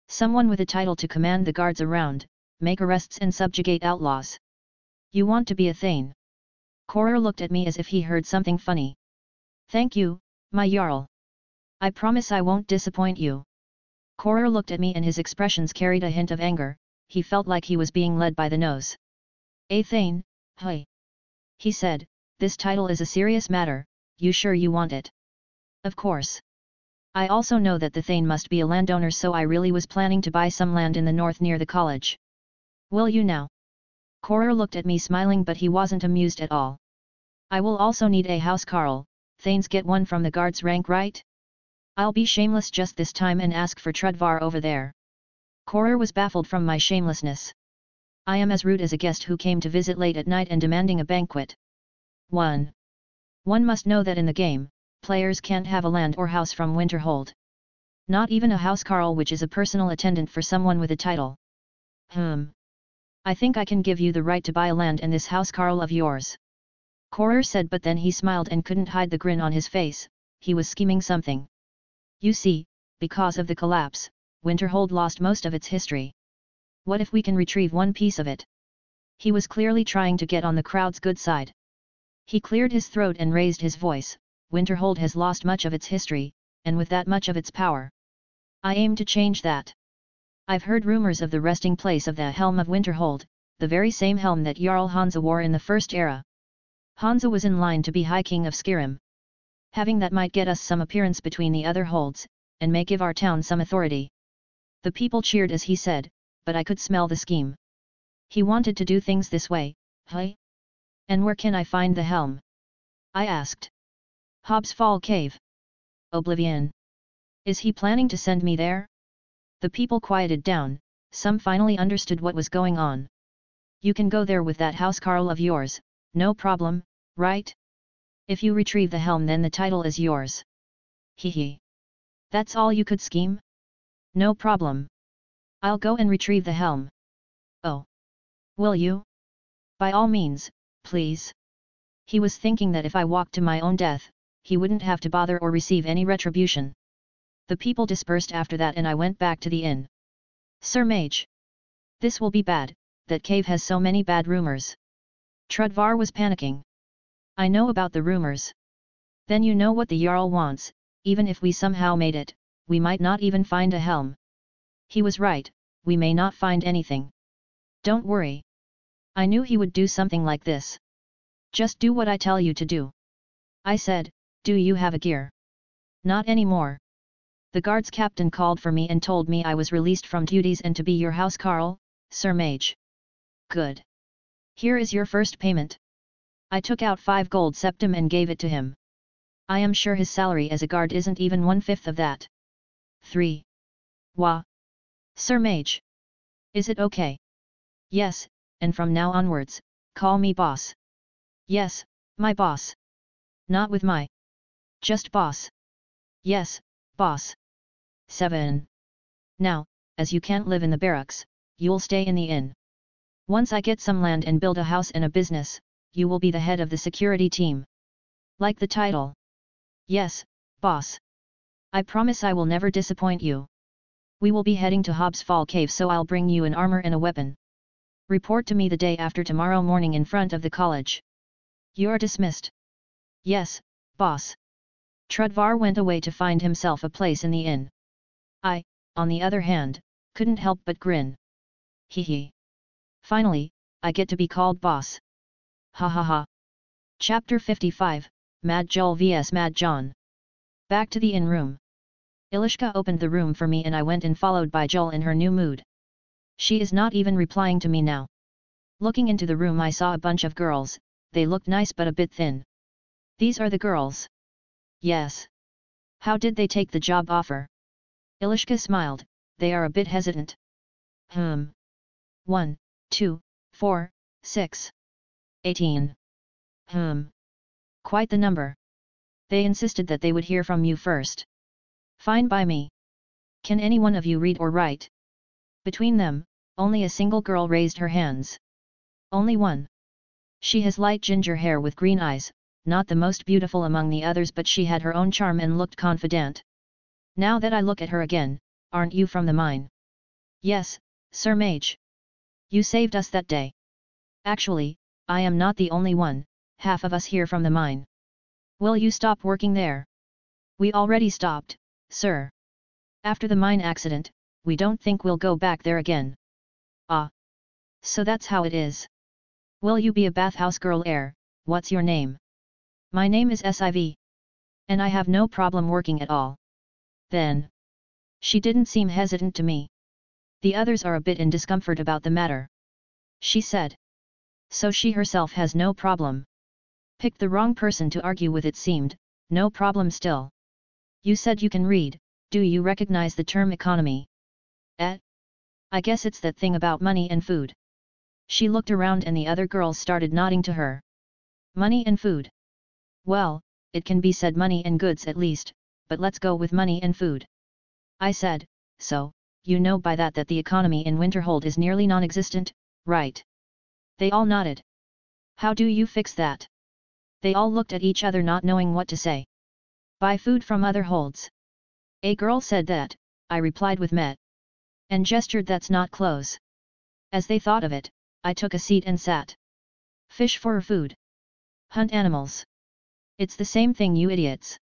Someone with a title to command the guards around, make arrests and subjugate outlaws. You want to be a Thane? Korir looked at me as if he heard something funny. Thank you, my Jarl. I promise I won't disappoint you. Korir looked at me and his expressions carried a hint of anger. He felt like he was being led by the nose. A Thane, hey. He said, this title is a serious matter, you sure you want it? Of course. I also know that the Thane must be a landowner, so I really was planning to buy some land in the north near the college. Will you now? Korir looked at me smiling, but he wasn't amused at all. I will also need a housecarl. Thanes get one from the guard's rank, right? I'll be shameless just this time and ask for Trudvar over there. Korir was baffled from my shamelessness. I am as rude as a guest who came to visit late at night and demanding a banquet. 1. One must know that in the game, players can't have a land or house from Winterhold. Not even a housecarl, which is a personal attendant for someone with a title. I think I can give you the right to buy a land and this housecarl of yours. Korir said, but then he smiled and couldn't hide the grin on his face. He was scheming something. You see, because of the collapse, Winterhold lost most of its history. What if we can retrieve one piece of it? He was clearly trying to get on the crowd's good side. He cleared his throat and raised his voice. Winterhold has lost much of its history, and with that much of its power. I aim to change that. I've heard rumors of the resting place of the Helm of Winterhold, the very same helm that Jarl Hansa wore in the First Era. Hansa was in line to be High King of Skyrim. Having that might get us some appearance between the other holds, and may give our town some authority. The people cheered as he said, but I could smell the scheme. He wanted to do things this way, hey? And where can I find the helm? I asked. Hobbs Fall Cave. Oblivion. Is he planning to send me there? The people quieted down, some finally understood what was going on. You can go there with that housecarl of yours, no problem, right? If you retrieve the helm, then the title is yours. Hee. That's all you could scheme? No problem. I'll go and retrieve the helm. Oh. Will you? By all means, please. He was thinking that if I walked to my own death, he wouldn't have to bother or receive any retribution. The people dispersed after that and I went back to the inn. Sir Mage. This will be bad, that cave has so many bad rumors. Trudvar was panicking. I know about the rumors. Then you know what the Jarl wants, even if we somehow made it, we might not even find a helm. He was right, we may not find anything. Don't worry. I knew he would do something like this. Just do what I tell you to do. I said, do you have a gear? Not anymore. The guards captain called for me and told me I was released from duties and to be your housecarl, Sir Mage. Good. Here is your first payment. I took out 5 gold septim and gave it to him. I am sure his salary as a guard isn't even 1/5 of that. 3. Wah. Sir Mage. Is it okay? Yes, and from now onwards, call me boss. Yes, my boss. Not with my. Just boss. Yes, boss. 7. Now, as you can't live in the barracks, you'll stay in the inn. Once I get some land and build a house and a business, you will be the head of the security team. Like the title? Yes, boss. I promise I will never disappoint you. We will be heading to Hobbs Fall Cave, so I'll bring you an armor and a weapon. Report to me the day after tomorrow morning in front of the college. You're dismissed. Yes, boss. Trudvar went away to find himself a place in the inn. I, on the other hand, couldn't help but grin. Hee. Finally, I get to be called boss. Ha ha ha. Chapter 55, Mad Joel vs Mad Jon. Back to the inn room. Ilishka opened the room for me and I went in, followed by Joel in her new mood. She is not even replying to me now. Looking into the room I saw a bunch of girls, they looked nice but a bit thin. These are the girls. Yes. How did they take the job offer? Ilishka smiled, they are a bit hesitant. 1, 2, 4, 6. 18. Quite the number. They insisted that they would hear from you first. Fine by me. Can any one of you read or write? Between them, only a single girl raised her hands. Only one. She has light ginger hair with green eyes, not the most beautiful among the others, but she had her own charm and looked confident. Now that I look at her again, aren't you from the mine? Yes, Sir Mage. You saved us that day. Actually, I am not the only one, half of us here from the mine. Will you stop working there? We already stopped, sir. After the mine accident, we don't think we'll go back there again. Ah. So that's how it is. Will you be a bathhouse girl heir? What's your name? My name is Siv. And I have no problem working at all. Then. She didn't seem hesitant to me. The others are a bit in discomfort about the matter. She said. So she herself has no problem. Picked the wrong person to argue with, it seemed, no problem still. You said you can read, do you recognize the term economy? I guess it's that thing about money and food. She looked around and the other girls started nodding to her. Money and food. Well, it can be said money and goods at least, but let's go with money and food. I said, so, you know by that the economy in Winterhold is nearly non-existent, right? They all nodded. How do you fix that? They all looked at each other not knowing what to say. Buy food from other holds. A girl said that, I replied with met. And gestured that's not close. As they thought of it, I took a seat and sat. Fish for food. Hunt animals. It's the same thing, you idiots.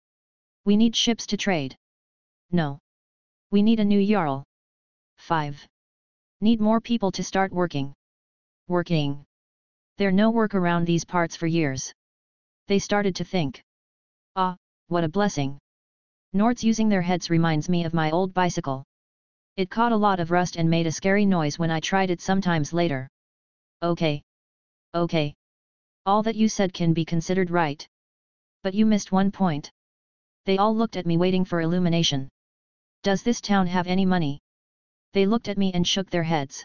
We need ships to trade. No. We need a new Jarl. 5. Need more people to start working. Working. There no work around these parts for years. They started to think. Ah, what a blessing. Nords using their heads reminds me of my old bicycle. It caught a lot of rust and made a scary noise when I tried it sometimes later. Okay. Okay. All that you said can be considered right. But you missed one point. They all looked at me waiting for illumination. Does this town have any money? They looked at me and shook their heads.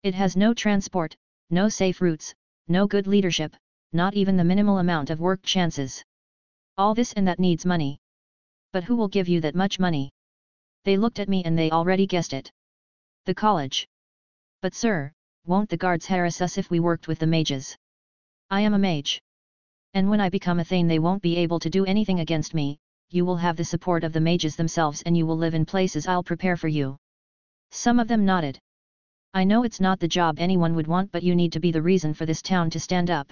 It has no transport, no safe routes, no good leadership, not even the minimal amount of work chances. All this and that needs money. But who will give you that much money? They looked at me and they already guessed it. The college. But sir, won't the guards harass us if we worked with the mages? I am a mage. And when I become a thane they won't be able to do anything against me, you will have the support of the mages themselves and you will live in places I'll prepare for you. Some of them nodded. I know it's not the job anyone would want, but you need to be the reason for this town to stand up.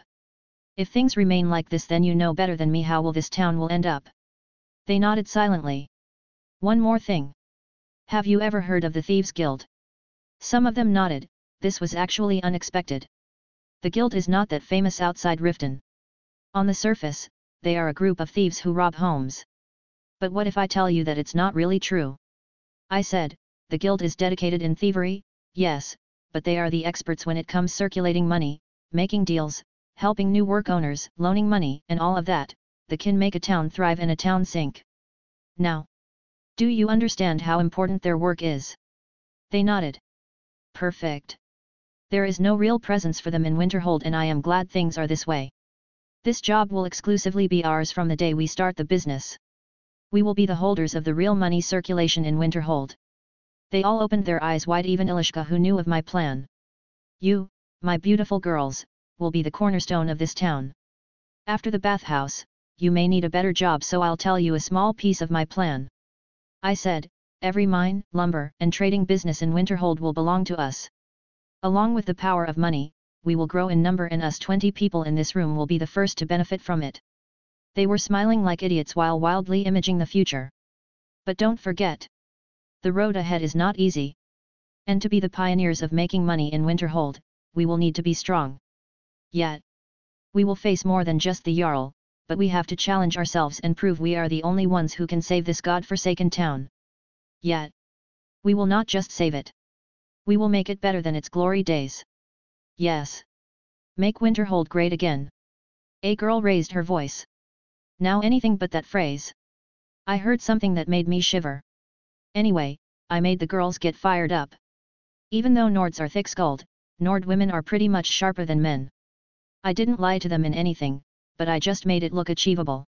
If things remain like this then you know better than me how will this town will end up. They nodded silently. One more thing. Have you ever heard of the Thieves' Guild? Some of them nodded, this was actually unexpected. The guild is not that famous outside Riften. On the surface, they are a group of thieves who rob homes. But what if I tell you that it's not really true? I said, the guild is dedicated in thievery, yes, but they are the experts when it comes circulating money, making deals, helping new work owners, loaning money, and all of that. They can make a town thrive and a town sink. Now, do you understand how important their work is? They nodded. Perfect. There is no real presence for them in Winterhold and I am glad things are this way. This job will exclusively be ours from the day we start the business. We will be the holders of the real money circulation in Winterhold. They all opened their eyes wide, even Ilishka, who knew of my plan. You, my beautiful girls, will be the cornerstone of this town. After the bathhouse, you may need a better job, so I'll tell you a small piece of my plan. I said, every mine, lumber, and trading business in Winterhold will belong to us. Along with the power of money, we will grow in number and us 20 people in this room will be the first to benefit from it. They were smiling like idiots while wildly imaging the future. But don't forget. The road ahead is not easy. And to be the pioneers of making money in Winterhold, we will need to be strong. Yet. We will face more than just the Jarl, but we have to challenge ourselves and prove we are the only ones who can save this god-forsaken town. Yet. We will not just save it. We will make it better than its glory days. Yes. Make Winterhold great again. A girl raised her voice. Now anything but that phrase. I heard something that made me shiver. Anyway, I made the girls get fired up. Even though Nords are thick-skulled, Nord women are pretty much sharper than men. I didn't lie to them in anything, but I just made it look achievable.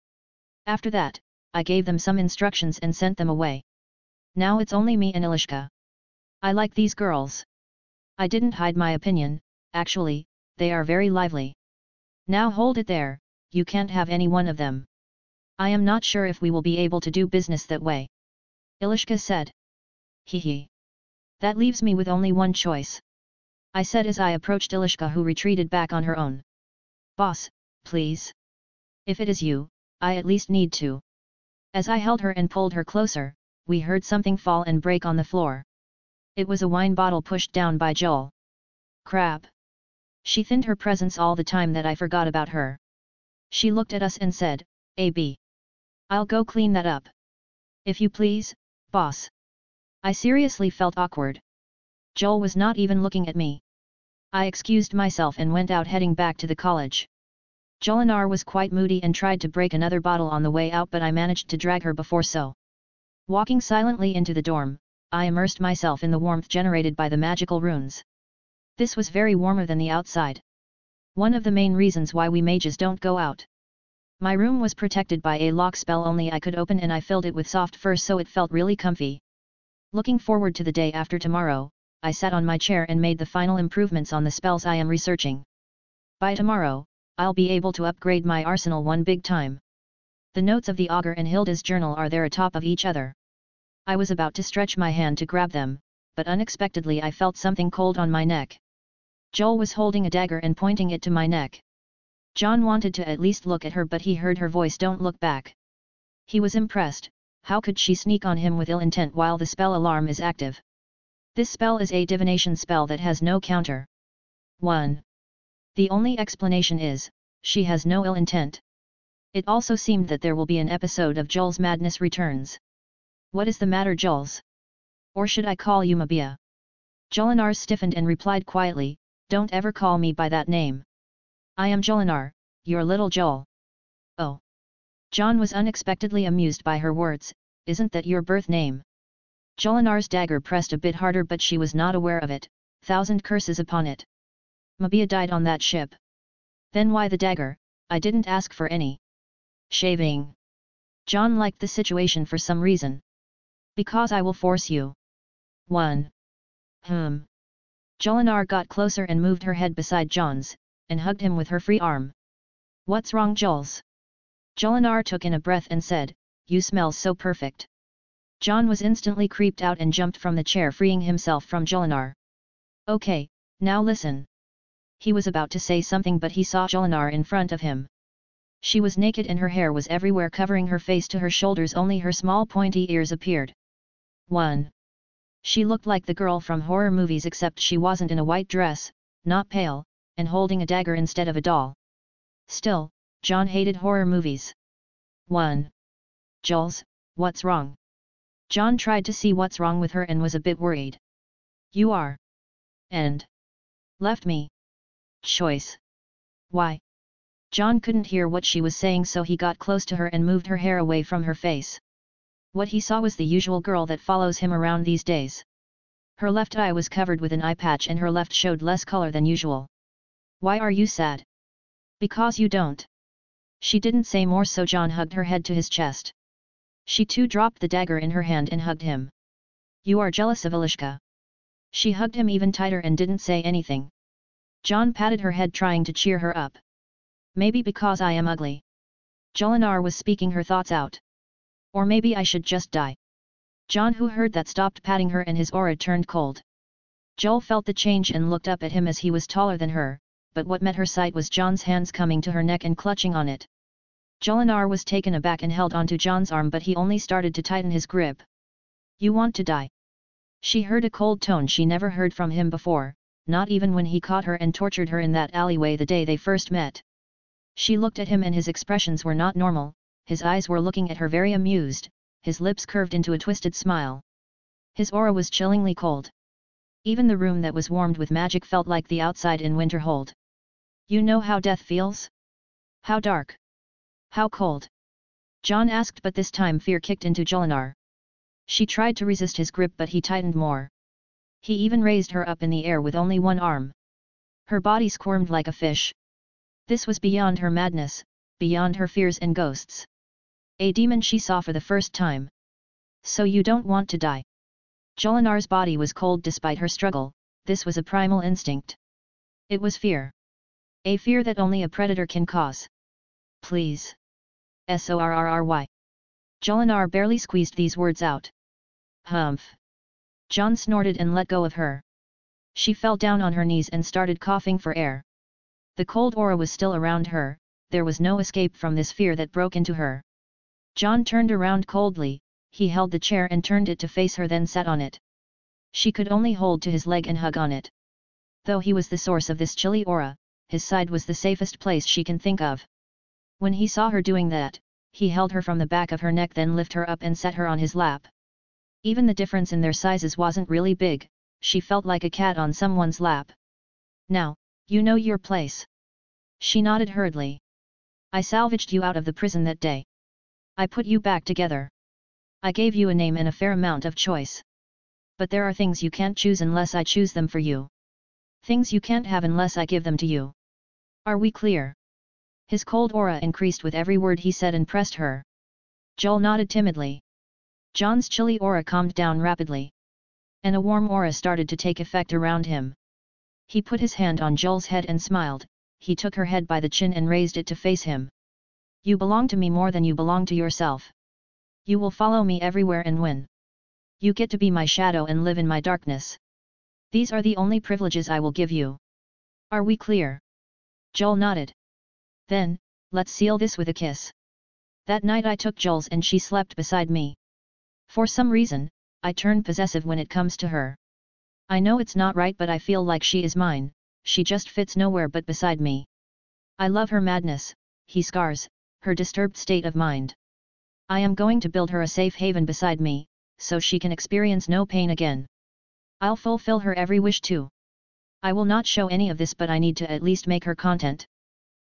After that, I gave them some instructions and sent them away. Now it's only me and Ilishka. I like these girls. I didn't hide my opinion, actually, they are very lively. Now hold it there, you can't have any one of them. I am not sure if we will be able to do business that way. Ilishka said. Hee. That leaves me with only one choice. I said as I approached Ilishka, who retreated back on her own. Boss, please. If it is you, I at least need to. As I held her and pulled her closer, we heard something fall and break on the floor. It was a wine bottle pushed down by Joel. Crap. She thinned her presence all the time that I forgot about her. She looked at us and said, "AB. I'll go clean that up." "If you please, boss." I seriously felt awkward. Joel was not even looking at me. I excused myself and went out, heading back to the college. Jolinar was quite moody and tried to break another bottle on the way out, but I managed to drag her before so. Walking silently into the dorm, I immersed myself in the warmth generated by the magical runes. This was very warmer than the outside. One of the main reasons why we mages don't go out. My room was protected by a lock spell only I could open, and I filled it with soft fur so it felt really comfy. Looking forward to the day after tomorrow, I sat on my chair and made the final improvements on the spells I am researching. By tomorrow, I'll be able to upgrade my arsenal one big time. The notes of the Augur and Hilda's journal are there atop of each other. I was about to stretch my hand to grab them, but unexpectedly I felt something cold on my neck. Joel was holding a dagger and pointing it to my neck. Jon wanted to at least look at her, but he heard her voice, "Don't look back." He was impressed. How could she sneak on him with ill intent while the spell alarm is active? This spell is a divination spell that has no counter. 1. The only explanation is, she has no ill intent. It also seemed that there will be an episode of Joel's Madness Returns. "What is the matter, Jules? Or should I call you Mabia?" Jolinar stiffened and replied quietly, "Don't ever call me by that name. I am Jolinar, your little Joel." "Oh." Jon was unexpectedly amused by her words. "Isn't that your birth name?" Jolinar's dagger pressed a bit harder, but she was not aware of it. Thousand curses upon it. Mabia died on that ship. Then why the dagger? I didn't ask for any. Shaving. Jon liked the situation for some reason. "Because I will force you." 1. Jolinar got closer and moved her head beside Jon's, and hugged him with her free arm. "What's wrong, Jules?" Jolinar took in a breath and said, "You smell so perfect." Jon was instantly creeped out and jumped from the chair, freeing himself from Jolinar. "Okay, now listen." He was about to say something, but he saw Jolinar in front of him. She was naked and her hair was everywhere, covering her face to her shoulders. Only her small pointy ears appeared. 1. She looked like the girl from horror movies, except she wasn't in a white dress, not pale, and holding a dagger instead of a doll. Still, Jon hated horror movies. 1. "Jules, what's wrong?" Jon tried to see what's wrong with her and was a bit worried. "You are. And left me. Choice. Why?" Jon couldn't hear what she was saying, so he got close to her and moved her hair away from her face. What he saw was the usual girl that follows him around these days. Her left eye was covered with an eye patch and her left showed less color than usual. "Why are you sad?" "Because you don't." She didn't say more, so Jon hugged her head to his chest. She too dropped the dagger in her hand and hugged him. "You are jealous of Ilishka." She hugged him even tighter and didn't say anything. Jon patted her head, trying to cheer her up. "Maybe because I am ugly." Jolinar was speaking her thoughts out. "Or maybe I should just die." Jon, who heard that, stopped patting her and his aura turned cold. Joel felt the change and looked up at him as he was taller than her, but what met her sight was Jon's hands coming to her neck and clutching on it. Jolinar was taken aback and held onto Jon's arm, but he only started to tighten his grip. "You want to die?" She heard a cold tone she never heard from him before, not even when he caught her and tortured her in that alleyway the day they first met. She looked at him and his expressions were not normal. His eyes were looking at her very amused, his lips curved into a twisted smile. His aura was chillingly cold. Even the room that was warmed with magic felt like the outside in Winterhold. "You know how death feels? How dark. How cold." Jon asked, but this time fear kicked into Jolinar. She tried to resist his grip, but he tightened more. He even raised her up in the air with only one arm. Her body squirmed like a fish. This was beyond her madness, beyond her fears and ghosts. A demon she saw for the first time. So you don't want to die? Jolinar's body was cold despite her struggle. This was a primal instinct. It was fear. A fear that only a predator can cause. Please. Sorry. Jolinar barely squeezed these words out. Humph. Jon snorted and let go of her. She fell down on her knees and started coughing for air. The cold aura was still around her, there was no escape from this fear that broke into her. Jon turned around coldly, he held the chair and turned it to face her, then sat on it. She could only hold to his leg and hug on it. Though he was the source of this chilly aura, his side was the safest place she can think of. When he saw her doing that, he held her from the back of her neck, then lifted her up and set her on his lap. Even the difference in their sizes wasn't really big, she felt like a cat on someone's lap. Now, you know your place. She nodded hurriedly. I salvaged you out of the prison that day. I put you back together. I gave you a name and a fair amount of choice. But there are things you can't choose unless I choose them for you. Things you can't have unless I give them to you. Are we clear? His cold aura increased with every word he said and pressed her. Joel nodded timidly. Jon's chilly aura calmed down rapidly. And a warm aura started to take effect around him. He put his hand on Joel's head and smiled, he took her head by the chin and raised it to face him. You belong to me more than you belong to yourself. You will follow me everywhere and win. You get to be my shadow and live in my darkness. These are the only privileges I will give you. Are we clear? Joel nodded. Then, let's seal this with a kiss. That night I took Joel's and she slept beside me. For some reason, I turn possessive when it comes to her. I know it's not right, but I feel like she is mine, she just fits nowhere but beside me. I love her madness, her scars, her disturbed state of mind. I am going to build her a safe haven beside me, so she can experience no pain again. I'll fulfill her every wish too. I will not show any of this, but I need to at least make her content.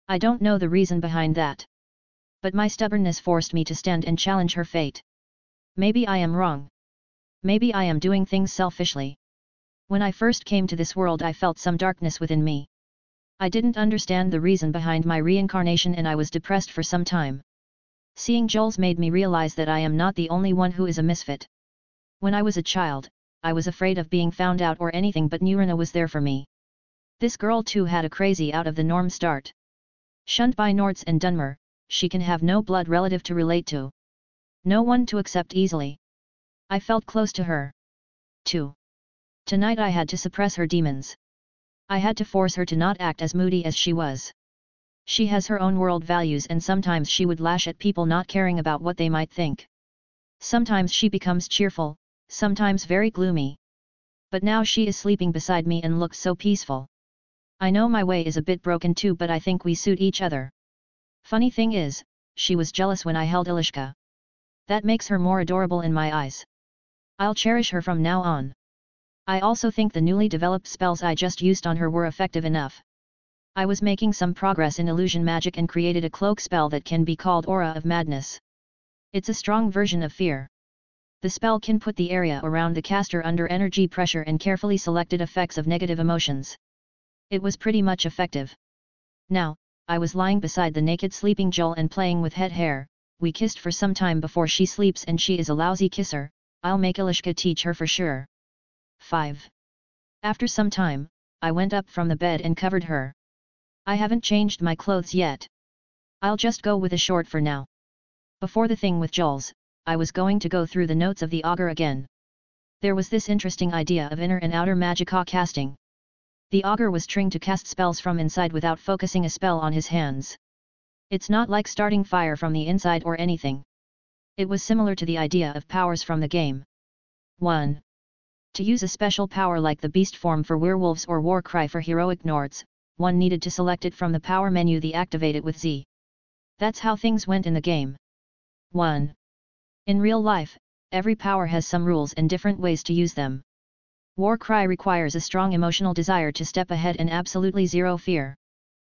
I don't know the reason behind that. But my stubbornness forced me to stand and challenge her fate. Maybe I am wrong. Maybe I am doing things selfishly. When I first came to this world I felt some darkness within me. I didn't understand the reason behind my reincarnation and I was depressed for some time. Seeing Joel's made me realize that I am not the only one who is a misfit. When I was a child, I was afraid of being found out or anything, but Nurina was there for me. This girl too had a crazy out of the norm start. Shunned by Nords and Dunmer, she can have no blood relative to relate to. No one to accept easily. I felt close to her. Too. Tonight I had to suppress her demons. I had to force her to not act as moody as she was. She has her own world values and sometimes she would lash at people not caring about what they might think. Sometimes she becomes cheerful, sometimes very gloomy. But now she is sleeping beside me and looks so peaceful. I know my way is a bit broken too, but I think we suit each other. Funny thing is, she was jealous when I held Ilishka. That makes her more adorable in my eyes. I'll cherish her from now on. I also think the newly developed spells I just used on her were effective enough. I was making some progress in illusion magic and created a cloak spell that can be called Aura of Madness. It's a strong version of fear. The spell can put the area around the caster under energy pressure and carefully selected effects of negative emotions. It was pretty much effective. Now, I was lying beside the naked sleeping Joel and playing with head hair. We kissed for some time before she sleeps and she is a lousy kisser, I'll make Ilishka teach her for sure. 5. After some time, I went up from the bed and covered her. I haven't changed my clothes yet. I'll just go with a short for now. Before the thing with Joel's, I was going to go through the notes of the augur again. There was this interesting idea of inner and outer magica casting. The augur was trained to cast spells from inside without focusing a spell on his hands. It's not like starting fire from the inside or anything. It was similar to the idea of powers from the game. 1. To use a special power like the beast form for werewolves or war cry for heroic Nords, one needed to select it from the power menu, the activate it with Z. That's how things went in the game. 1. In real life, every power has some rules and different ways to use them. War cry requires a strong emotional desire to step ahead and absolutely zero fear.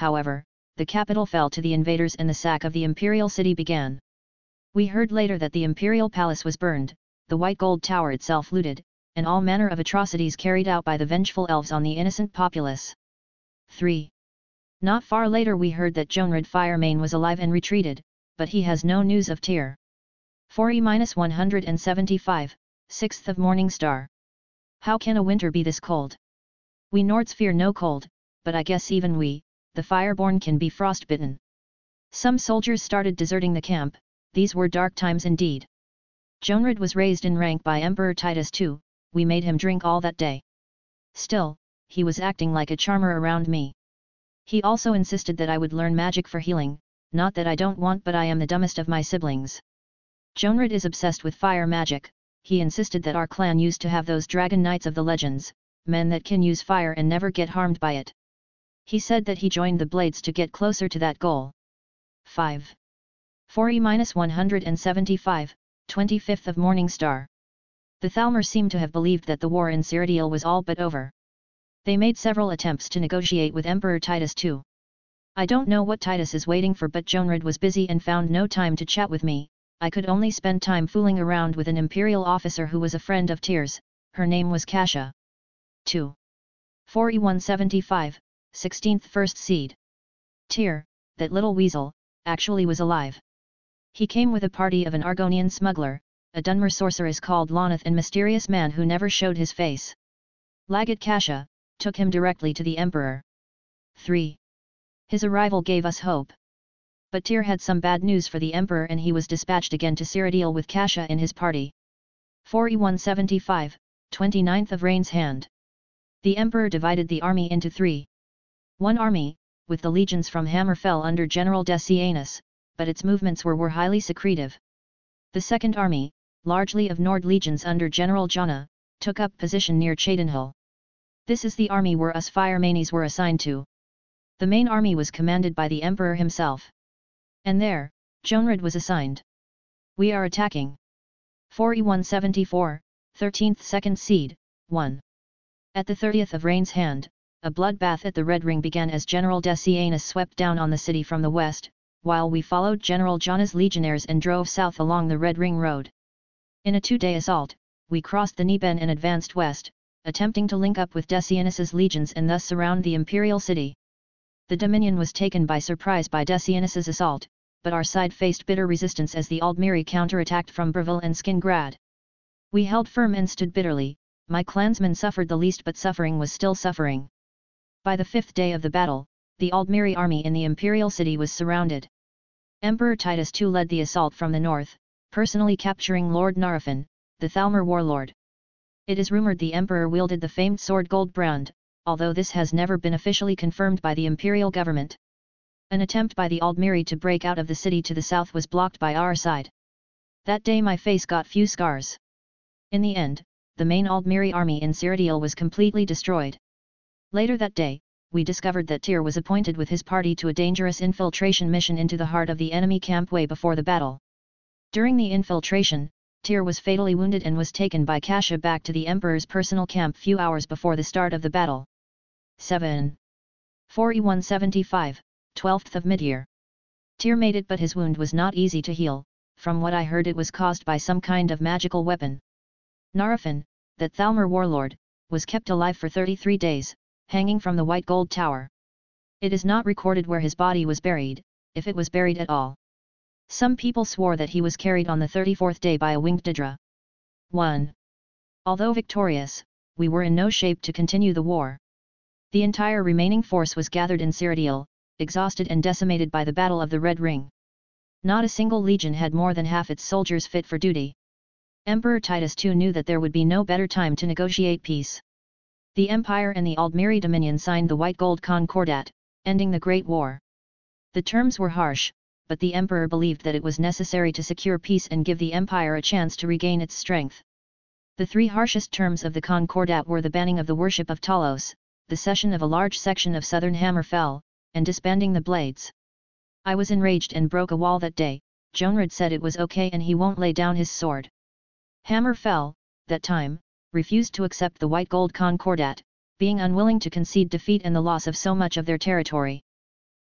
however, the capital fell to the invaders and the sack of the imperial city began. We heard later that the imperial palace was burned, the white gold tower itself looted, and all manner of atrocities carried out by the vengeful elves on the innocent populace. 3. Not far later we heard that Jonred Firemane was alive and retreated, but he has no news of Tyr. 4E-175, 6th of Morning Star. How can a winter be this cold? We Nords fear no cold, but I guess even we, the Fireborn, can be frostbitten. Some soldiers started deserting the camp. These were dark times indeed. Jonred was raised in rank by Emperor Titus II, we made him drink all that day. Still, he was acting like a charmer around me. He also insisted that I would learn magic for healing, not that I don't want, but I am the dumbest of my siblings. Jonred is obsessed with fire magic. He insisted that our clan used to have those dragon knights of the legends, men that can use fire and never get harmed by it. He said that he joined the Blades to get closer to that goal. 5. 4E-175, 25th of Morning Star. The Thalmor seemed to have believed that the war in Cyrodiil was all but over. They made several attempts to negotiate with Emperor Titus II. I don't know what Titus is waiting for, but Jonred was busy and found no time to chat with me. I could only spend time fooling around with an imperial officer who was a friend of Tyr's. Her name was Kasia. 2. 4E-175, 16th First Seed. Tyr, that little weasel, actually was alive. He came with a party of an Argonian smuggler, a Dunmer sorceress called Loneth, and mysterious man who never showed his face. Lagat Kasia took him directly to the Emperor. 3. His arrival gave us hope. But Tyr had some bad news for the Emperor, and he was dispatched again to Cyrodiil with Kasia in his party. 4E-175, 29th of Rain's Hand. The Emperor divided the army into 3. One army, with the legions from Hammerfell under General Decianus, but its movements were highly secretive. The second army, largely of Nord legions under General Jonna, took up position near Cheydinhall. This is the army where us Firemanes were assigned to. The main army was commanded by the Emperor himself. And there, Jonred was assigned. We are attacking. 4E-174, 13th 2nd Seed, 1. At the 30th of Rain's Hand, a bloodbath at the Red Ring began as General Decianus swept down on the city from the west, while we followed General Jonna's legionnaires and drove south along the Red Ring Road. In a 2-day assault, we crossed the Neben and advanced west, attempting to link up with Decianus's legions and thus surround the imperial city. The Dominion was taken by surprise by Decianus's assault, but our side faced bitter resistance as the Aldmiri counterattacked from Breville and Skingrad. We held firm and stood bitterly. My clansmen suffered the least, but suffering was still suffering. By the 5th day of the battle, the Aldmiri army in the imperial city was surrounded. Emperor Titus II led the assault from the north, personally capturing Lord Riften, the Thalmor warlord. It is rumored the emperor wielded the famed sword Goldbrand, although this has never been officially confirmed by the imperial government. An attempt by the Aldmiri to break out of the city to the south was blocked by our side. That day my face got few scars. In the end, the main Aldmiri army in Cyrodiil was completely destroyed. Later that day, we discovered that Tyr was appointed with his party to a dangerous infiltration mission into the heart of the enemy camp way before the battle. During the infiltration, Tyr was fatally wounded and was taken by Kasia back to the Emperor's personal camp few hours before the start of the battle. 7. 4E-175, 12th of Midyear. Tyr made it, but his wound was not easy to heal. From what I heard, it was caused by some kind of magical weapon. Riften, that Thalmor warlord, was kept alive for 33 days, hanging from the White Gold Tower. It is not recorded where his body was buried, if it was buried at all. Some people swore that he was carried on the 34th day by a winged Didra. 1. Although victorious, we were in no shape to continue the war. The entire remaining force was gathered in Cyrodiil, exhausted and decimated by the Battle of the Red Ring. Not a single legion had more than half its soldiers fit for duty. Emperor Titus II knew that there would be no better time to negotiate peace. The Empire and the Aldmiri Dominion signed the White Gold Concordat, ending the Great War. The terms were harsh, but the Emperor believed that it was necessary to secure peace and give the Empire a chance to regain its strength. The 3 harshest terms of the Concordat were the banning of the worship of Talos, the cession of a large section of southern Hammerfell, and disbanding the Blades. I was enraged and broke a wall that day. Jonred said it was okay and he won't lay down his sword. Hammerfell, that time, refused to accept the White Gold Concordat, being unwilling to concede defeat and the loss of so much of their territory.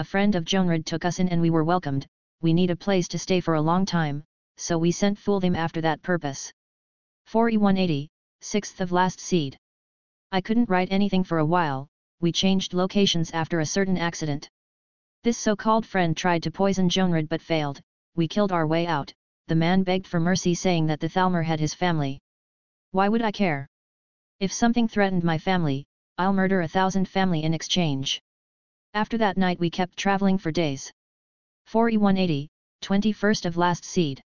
a friend of Jonred took us in and we were welcomed. We need a place to stay for a long time, so we sent Fulthim after that purpose. 4180, 6th of last seed. I couldn't write anything for a while, we changed locations after a certain accident. This so-called friend tried to poison Jonred but failed, we killed our way out. The man begged for mercy saying that the Thalmor had his family. Why would I care? If something threatened my family, I'll murder 1,000 family in exchange. After that night we kept traveling for days. 4180, 21st of last seed.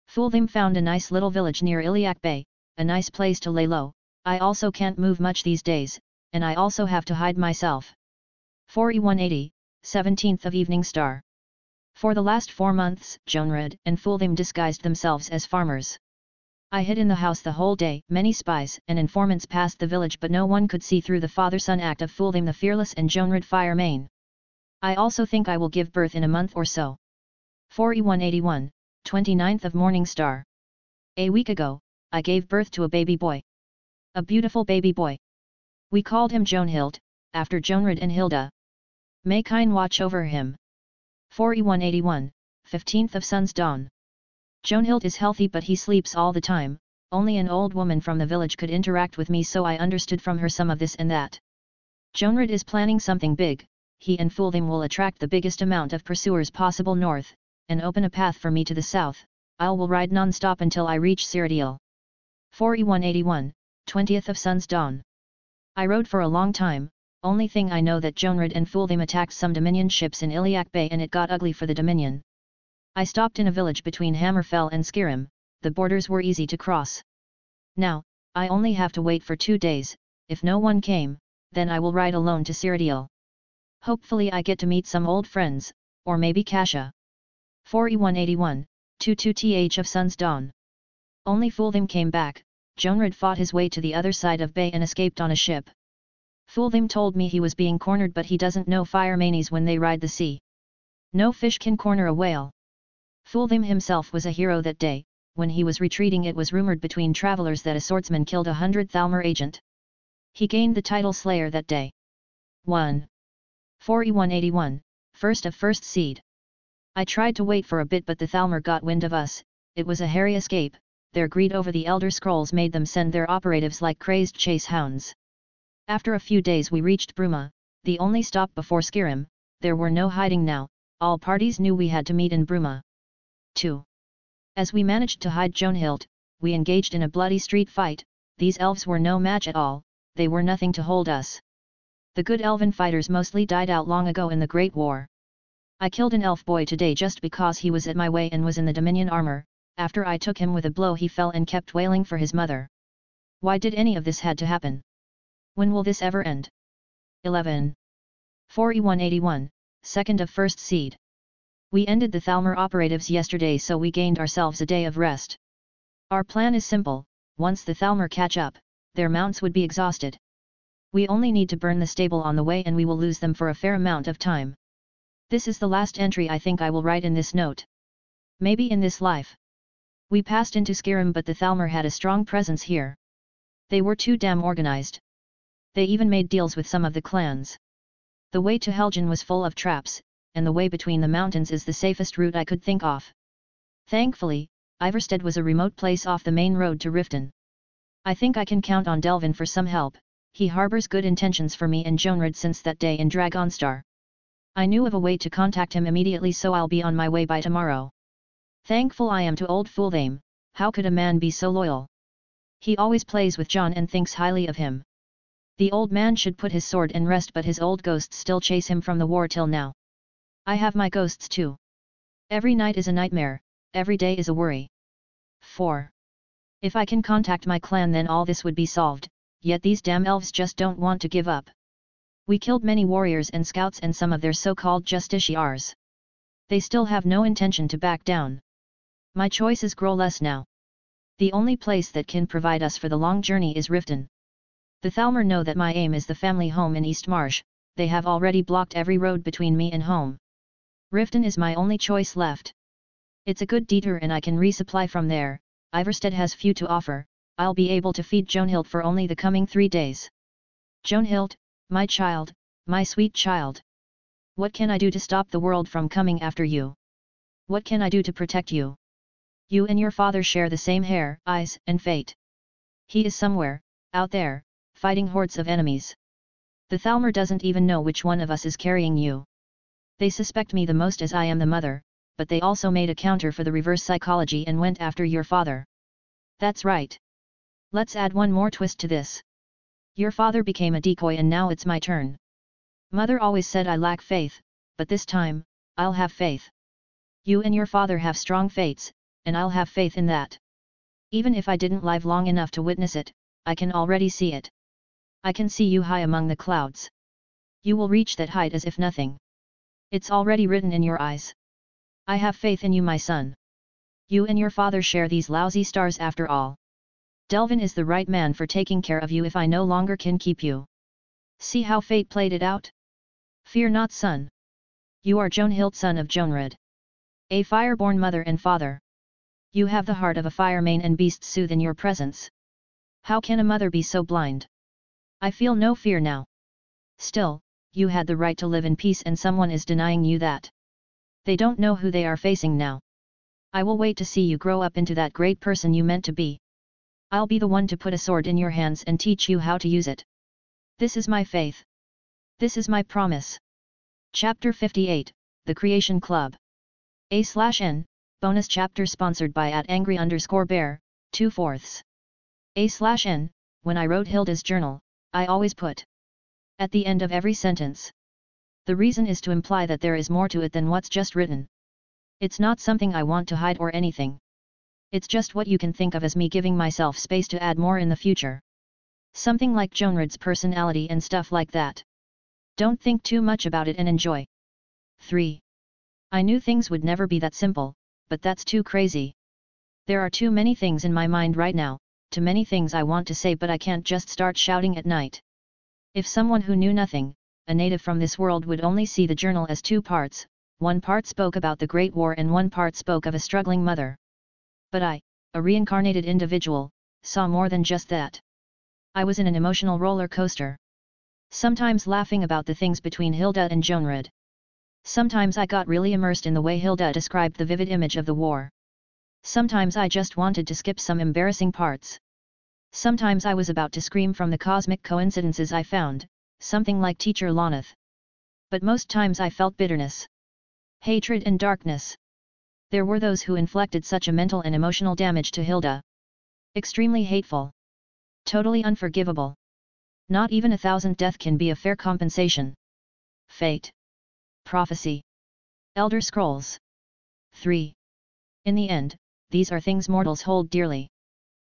Fulthim found a nice little village near Iliac Bay, a nice place to lay low. I also can't move much these days, and I also have to hide myself. 4180, 17th of Evening Star. For the last 4 months, Jonred and Fulthim disguised themselves as farmers. I hid in the house the whole day. Many spies and informants passed the village but no one could see through the father-son act of Fulthim the Fearless and Jonred Firemane. I also think I will give birth in a month or so. 4181, 29th of Morning Star. A week ago, I gave birth to a baby boy. A beautiful baby boy. We called him Jonhild, after Jonred and Hilda. May Kine watch over him. 4181, 15th of Sun's Dawn. Jonhild is healthy but he sleeps all the time. Only an old woman from the village could interact with me, so I understood from her some of this and that. Jonred is planning something big. He and Fulthim will attract the biggest amount of pursuers possible north, and open a path for me to the south. I will ride non-stop until I reach Cyrodiil. 4181, 20th of Sun's Dawn. I rode for a long time. Only thing I know that Jonred and Fulthim attacked some Dominion ships in Iliac Bay and it got ugly for the Dominion. I stopped in a village between Hammerfell and Skyrim. The borders were easy to cross. Now, I only have to wait for 2 days. If no one came, then I will ride alone to Cyrodiil. Hopefully I get to meet some old friends, or maybe Kasha. 4181, 22th of Sun's Dawn. Only Fulthim came back. Jonred fought his way to the other side of Bay and escaped on a ship. Fulthim told me he was being cornered but he doesn't know Firemanes when they ride the sea. No fish can corner a whale. Fulthim himself was a hero that day. When he was retreating it was rumored between travelers that a swordsman killed 100 Thalmor agent. He gained the title Slayer that day. 1. 4181, 1st of First Seed. I tried to wait for a bit but the Thalmor got wind of us. It was a hairy escape. Their greed over the Elder Scrolls made them send their operatives like crazed chase hounds. After a few days we reached Bruma, the only stop before Skyrim. There were no hiding now, all parties knew we had to meet in Bruma. 2. As we managed to hide Jonhild, we engaged in a bloody street fight. These elves were no match at all, they were nothing to hold us. The good elven fighters mostly died out long ago in the Great War. I killed an elf boy today just because he was at my way and was in the Dominion armor. After I took him with a blow he fell and kept wailing for his mother. Why did any of this had to happen? When will this ever end? 11. 4181, 2nd of First Seed. We ended the Thalmor operatives yesterday so we gained ourselves a day of rest. Our plan is simple, once the Thalmor catch up, their mounts would be exhausted. We only need to burn the stable on the way and we will lose them for a fair amount of time. This is the last entry I think I will write in this note. Maybe in this life. We passed into Skyrim but the Thalmor had a strong presence here. They were too damn organized. They even made deals with some of the clans. The way to Helgen was full of traps, and the way between the mountains is the safest route I could think of. Thankfully, Ivarstead was a remote place off the main road to Riften. I think I can count on Delvin for some help. He harbors good intentions for me and Jonred since that day in Dragonstar. I knew of a way to contact him immediately so I'll be on my way by tomorrow. Thankful I am to old Fulthim. How could a man be so loyal? He always plays with Jon and thinks highly of him. The old man should put his sword and rest but his old ghosts still chase him from the war till now. I have my ghosts too. Every night is a nightmare, every day is a worry. 4. If I can contact my clan then all this would be solved, yet these damn elves just don't want to give up. We killed many warriors and scouts and some of their so-called justiciars. They still have no intention to back down. My choices grow less now. The only place that can provide us for the long journey is Riften. The Thalmor know that my aim is the family home in East Marsh. They have already blocked every road between me and home. Riften is my only choice left. It's a good detour and I can resupply from there. Ivarstead has few to offer. I'll be able to feed Jonhild for only the coming 3 days. Jonhild, my child, my sweet child. What can I do to stop the world from coming after you? What can I do to protect you? You and your father share the same hair, eyes, and fate. He is somewhere, out there, fighting hordes of enemies. The Thalmor doesn't even know which one of us is carrying you. They suspect me the most as I am the mother, but they also made a counter for the reverse psychology and went after your father. That's right. Let's add one more twist to this. Your father became a decoy and now it's my turn. Mother always said I lack faith, but this time, I'll have faith. You and your father have strong fates, and I'll have faith in that. Even if I didn't live long enough to witness it, I can already see it. I can see you high among the clouds. You will reach that height as if nothing. It's already written in your eyes. I have faith in you, my son. You and your father share these lousy stars after all. Delvin is the right man for taking care of you if I no longer can keep you. See how fate played it out? Fear not, son. You are Jonhild, son of Jonred. A fireborn mother and father. You have the heart of a firemane and beasts soothe in your presence. How can a mother be so blind? I feel no fear now. Still, you had the right to live in peace and someone is denying you that. They don't know who they are facing now. I will wait to see you grow up into that great person you meant to be. I'll be the one to put a sword in your hands and teach you how to use it. This is my faith. This is my promise. Chapter 58, The Creation Club. A/N, bonus chapter sponsored by @angry_bear, 2/4. A/N, when I wrote Hilda's journal, I always put at the end of every sentence. The reason is to imply that there is more to it than what's just written. It's not something I want to hide or anything. It's just what you can think of as me giving myself space to add more in the future. Something like Jonred's personality and stuff like that. Don't think too much about it and enjoy. 3. I knew things would never be that simple, but that's too crazy. There are too many things in my mind right now, too many things I want to say, but I can't just start shouting at night. If someone who knew nothing, a native from this world, would only see the journal as two parts, one part spoke about the Great War and one part spoke of a struggling mother. But I, a reincarnated individual, saw more than just that. I was in an emotional roller coaster. Sometimes laughing about the things between Hilda and Jonred. Sometimes I got really immersed in the way Hilda described the vivid image of the war. Sometimes I just wanted to skip some embarrassing parts. Sometimes I was about to scream from the cosmic coincidences I found, something like Teacher Loneth. But most times I felt bitterness, hatred and darkness. There were those who inflicted such a mental and emotional damage to Hilda. Extremely hateful. Totally unforgivable. Not even 1,000 death can be a fair compensation. Fate. Prophecy. Elder Scrolls. 3. In the end, these are things mortals hold dearly.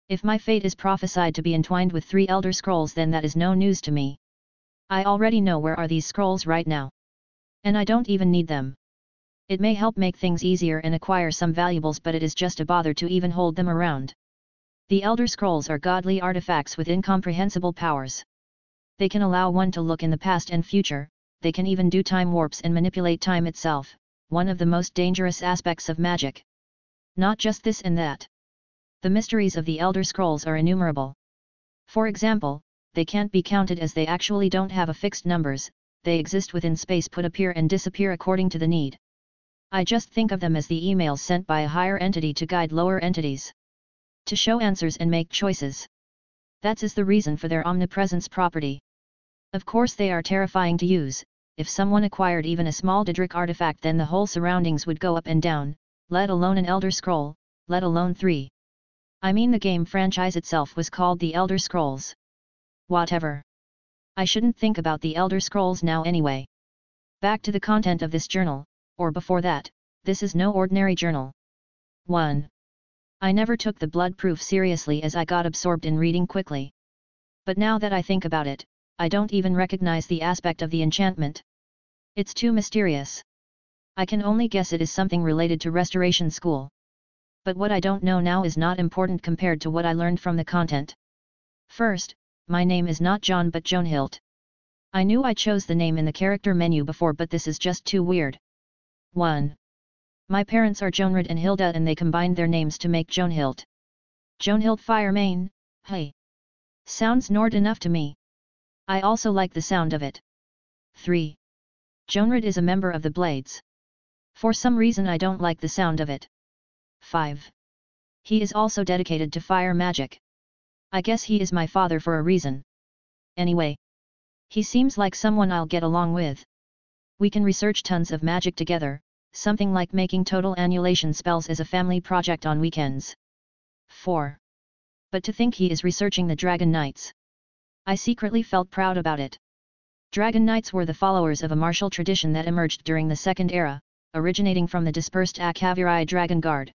If my fate is prophesied to be entwined with 3 Elder Scrolls, then that is no news to me. I already know where are these scrolls right now. And I don't even need them. It may help make things easier and acquire some valuables, but it is just a bother to even hold them around. The Elder Scrolls are godly artifacts with incomprehensible powers. They can allow one to look in the past and future, they can even do time warps and manipulate time itself, one of the most dangerous aspects of magic. Not just this and that. The mysteries of the Elder Scrolls are innumerable. For example, they can't be counted as they actually don't have a fixed numbers, they exist within space, put appear and disappear according to the need. I just think of them as the emails sent by a higher entity to guide lower entities. To show answers and make choices. That is the reason for their omnipresence property. Of course they are terrifying to use. If someone acquired even a small Daedric artifact, then the whole surroundings would go up and down, let alone an Elder Scroll, let alone 3. I mean, the game franchise itself was called The Elder Scrolls. Whatever. I shouldn't think about the Elder Scrolls now anyway. Back to the content of this journal, or before that, this is no ordinary journal. 1. I never took the blood proof seriously as I got absorbed in reading quickly. But now that I think about it, I don't even recognize the aspect of the enchantment. It's too mysterious. I can only guess it is something related to Restoration School. But what I don't know now is not important compared to what I learned from the content. First, my name is not Jon but Jonhild. I knew I chose the name in the character menu before, but this is just too weird. 1. My parents are Jonred and Hilda, and they combined their names to make Jonhild. Jonhild Firemane, hey. Sounds Nord enough to me. I also like the sound of it. 3. Jonred is a member of the Blades. For some reason I don't like the sound of it. 5. He is also dedicated to fire magic. I guess he is my father for a reason. Anyway. He seems like someone I'll get along with. We can research tons of magic together, something like making total annihilation spells as a family project on weekends. 4. But to think he is researching the Dragon Knights. I secretly felt proud about it. Dragon Knights were the followers of a martial tradition that emerged during the Second Era, originating from the dispersed Akaviri Dragon Guard.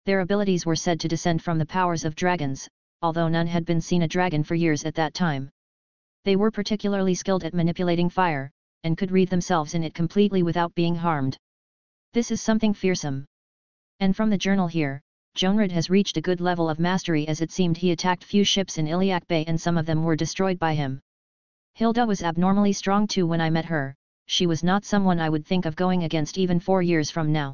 Their abilities were said to descend from the powers of dragons, although none had been seen a dragon for years at that time. They were particularly skilled at manipulating fire, and could read themselves in it completely without being harmed. This is something fearsome. And from the journal here, Jonred has reached a good level of mastery, as it seemed he attacked few ships in Iliac Bay and some of them were destroyed by him. Hilda was abnormally strong too when I met her. She was not someone I would think of going against even 4 years from now.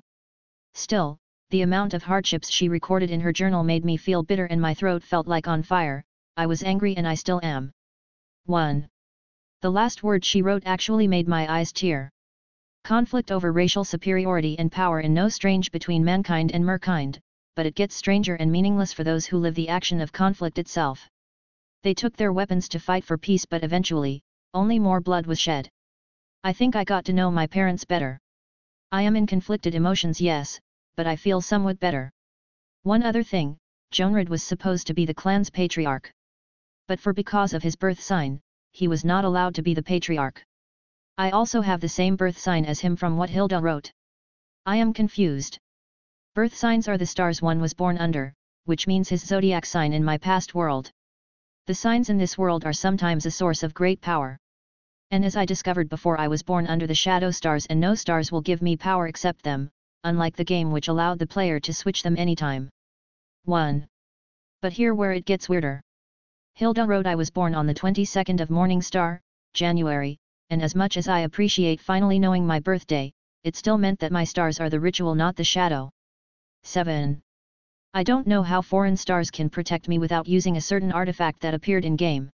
Still, the amount of hardships she recorded in her journal made me feel bitter and my throat felt like on fire. I was angry and I still am. 1. The last word she wrote actually made my eyes tear. Conflict over racial superiority and power is no strange between mankind and merkind, but it gets stranger and meaningless for those who live the action of conflict itself. They took their weapons to fight for peace, but eventually, only more blood was shed. I think I got to know my parents better. I am in conflicted emotions, yes, but I feel somewhat better. One other thing, Jonred was supposed to be the clan's patriarch. But because of his birth sign, he was not allowed to be the patriarch. I also have the same birth sign as him from what Hilda wrote. I am confused. Birth signs are the stars one was born under, which means his zodiac sign in my past world. The signs in this world are sometimes a source of great power. And as I discovered before, I was born under the shadow stars and no stars will give me power except them, unlike the game which allowed the player to switch them anytime. 1. But here where it gets weirder. Hilda wrote I was born on the 22nd of Morning Star, January, and as much as I appreciate finally knowing my birthday, it still meant that my stars are the ritual, not the shadow. 7. I don't know how foreign stars can protect me without using a certain artifact that appeared in game.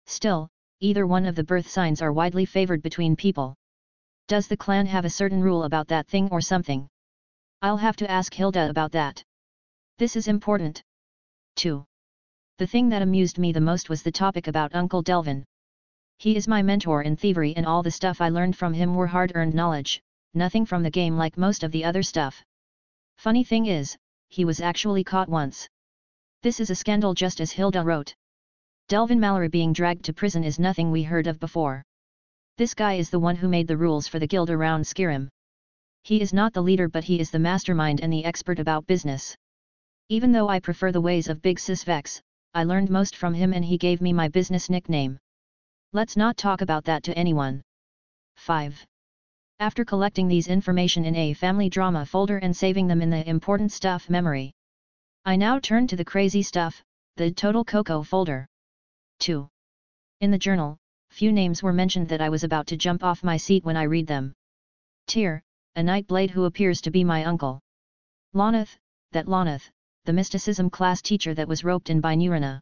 Still, either one of the birth signs are widely favored between people. Does the clan have a certain rule about that thing or something? I'll have to ask Hilda about that. This is important. 2. The thing that amused me the most was the topic about Uncle Delvin. He is my mentor in thievery and all the stuff I learned from him were hard-earned knowledge, nothing from the game like most of the other stuff. Funny thing is, he was actually caught once. This is a scandal, just as Hilda wrote. Delvin Mallory being dragged to prison is nothing we heard of before. This guy is the one who made the rules for the guild around Skyrim. He is not the leader, but he is the mastermind and the expert about business. Even though I prefer the ways of Big Sis Vex, I learned most from him and he gave me my business nickname. Let's not talk about that to anyone. 5. After collecting these information in a family drama folder and saving them in the important stuff memory, I now turn to the crazy stuff, the Total Coco folder. 2. In the journal, few names were mentioned that I was about to jump off my seat when I read them. Tyr, a Nightblade who appears to be my uncle. Lonath, the mysticism class teacher that was roped in by Nurina.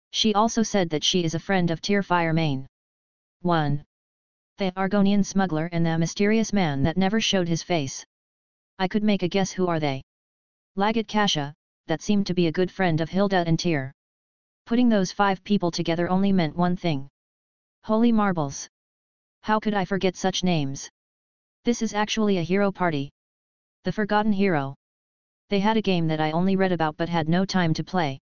She also said that she is a friend of Tyr Firemane. 1. The Argonian smuggler and the mysterious man that never showed his face. I could make a guess. Who are they? Lagat Kasha, that seemed to be a good friend of Hilda and Tyr. Putting those 5 people together only meant one thing. Holy marbles! How could I forget such names? This is actually a hero party. The Forgotten Hero. They had a game that I only read about but had no time to play.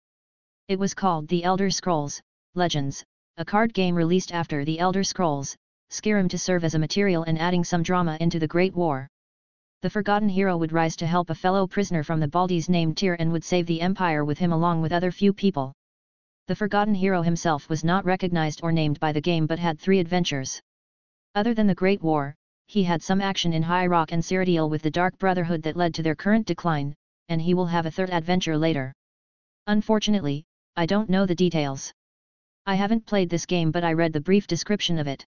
It was called The Elder Scrolls Legends, a card game released after The Elder Scrolls Skyrim to serve as a material and adding some drama into the Great War. The Forgotten Hero would rise to help a fellow prisoner from the Baldies named Tyr and would save the Empire with him along with other few people. The Forgotten Hero himself was not recognized or named by the game but had 3 adventures. Other than the Great War, he had some action in High Rock and Cyrodiil with the Dark Brotherhood that led to their current decline, and he will have a 3rd adventure later. Unfortunately, I don't know the details. I haven't played this game but I read the brief description of it.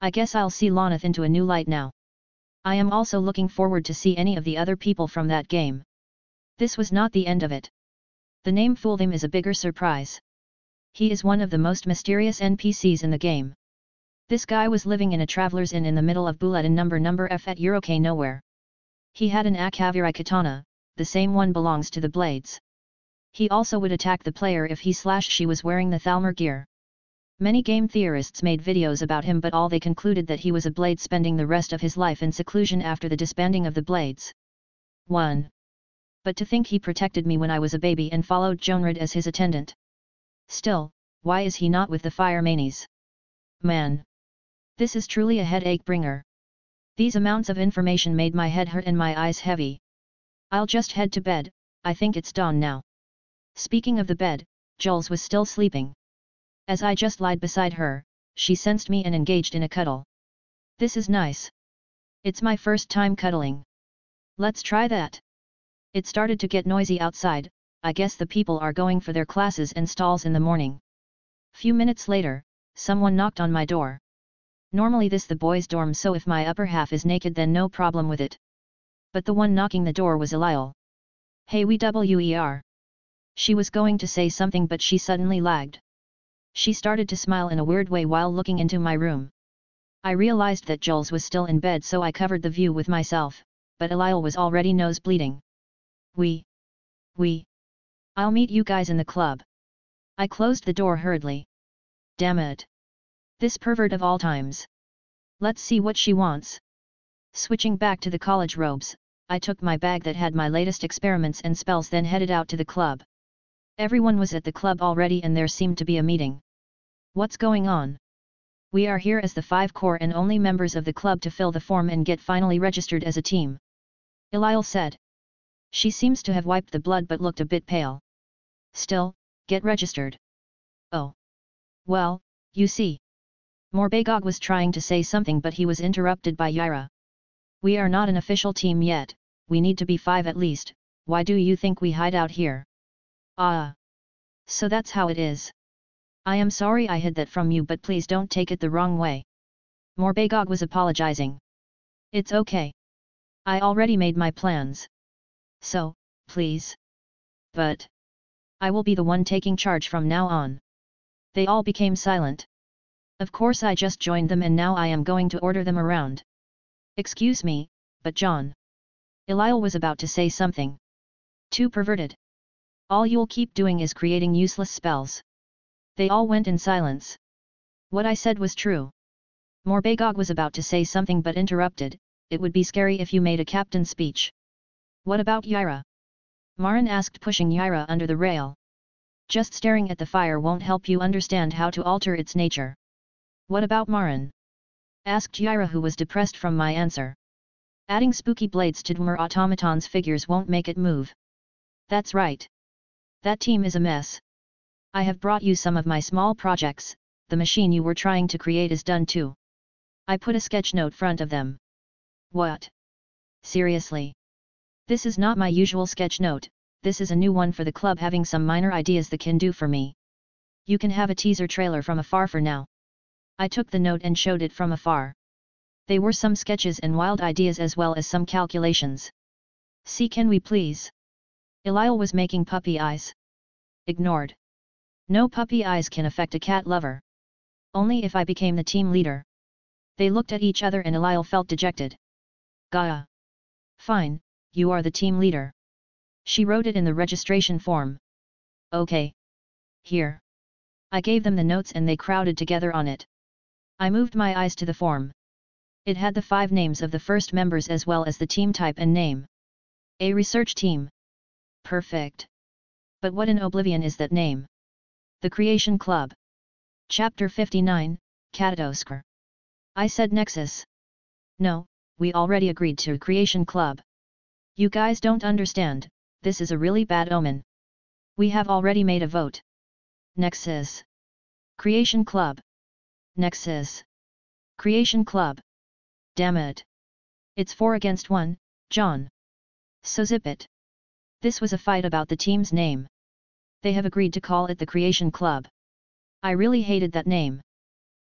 I guess I'll see Lonath into a new light now. I am also looking forward to see any of the other people from that game. This was not the end of it. The name Fulthim is a bigger surprise. He is one of the most mysterious NPCs in the game. This guy was living in a traveler's inn in the middle of Bulletin number F at Euroke nowhere. He had an Akaviri katana, the same one belongs to the blades. He also would attack the player if he/she was wearing the Thalmor gear. Many game theorists made videos about him, but all they concluded that he was a blade spending the rest of his life in seclusion after the disbanding of the blades. 1. But to think he protected me when I was a baby and followed Jonred as his attendant. Still, why is he not with the fire manies? Man! This is truly a headache bringer. These amounts of information made my head hurt and my eyes heavy. I'll just head to bed, I think it's dawn now. Speaking of the bed, Jules was still sleeping. As I just lied beside her, she sensed me and engaged in a cuddle. This is nice. It's my first time cuddling. Let's try that. It started to get noisy outside, I guess the people are going for their classes and stalls in the morning. Few minutes later, someone knocked on my door. Normally this the boys' dorm, so if my upper half is naked then no problem with it. But the one knocking the door was Eliel. Hey WER. She was going to say something but she suddenly lagged. She started to smile in a weird way while looking into my room. I realized that Jules was still in bed, so I covered the view with myself, but Eliel was already nose bleeding. I'll meet you guys in the club. I closed the door hurriedly. Damn it. This pervert of all times. Let's see what she wants. Switching back to the college robes, I took my bag that had my latest experiments and spells, then headed out to the club. Everyone was at the club already and there seemed to be a meeting. What's going on? We are here as the 5 core and only members of the club to fill the form and get finally registered as a team. Eliel said. She seems to have wiped the blood but looked a bit pale. Still, get registered. Oh. Well, you see. Morbagog was trying to say something but he was interrupted by Yaira. We are not an official team yet, we need to be 5 at least, why do you think we hide out here? Ah. So that's how it is. I am sorry I hid that from you, but please don't take it the wrong way. Morbagog was apologizing. It's okay. I already made my plans. So, please. But I will be the one taking charge from now on. They all became silent. Of course I just joined them and now I am going to order them around. Excuse me, but Jon. Eliel was about to say something. Too perverted. All you'll keep doing is creating useless spells. They all went in silence. What I said was true. Morbagog was about to say something but interrupted. It would be scary if you made a captain speech. What about Yaira? Marin asked, pushing Yaira under the rail. Just staring at the fire won't help you understand how to alter its nature. What about Marin? Asked Yaira, who was depressed from my answer. Adding spooky blades to Dwemer automaton's figures won't make it move. That's right. That team is a mess. I have brought you some of my small projects, the machine you were trying to create is done too. I put a sketch note front of them. What? Seriously? This is not my usual sketch note, this is a new one for the club, having some minor ideas that can do for me. You can have a teaser trailer from afar for now. I took the note and showed it from afar. They were some sketches and wild ideas as well as some calculations. See, can we please? Eliel was making puppy eyes. Ignored. No puppy eyes can affect a cat lover. Only if I became the team leader. They looked at each other and Eliel felt dejected. Gaia. Fine, you are the team leader. She wrote it in the registration form. Okay. Here. I gave them the notes and they crowded together on it. I moved my eyes to the form. It had the 5 names of the first members as well as the team type and name. A research team. Perfect. But what in oblivion is that name? The Creation Club. Chapter 59, Katadoskar. I said Nexus. No, we already agreed to Creation Club. You guys don't understand, this is a really bad omen. We have already made a vote. Nexus. Creation Club. Nexus. Creation Club. Damn it. It's 4 against 1, Jon. So zip it. This was a fight about the team's name. They have agreed to call it the Creation Club. I really hated that name.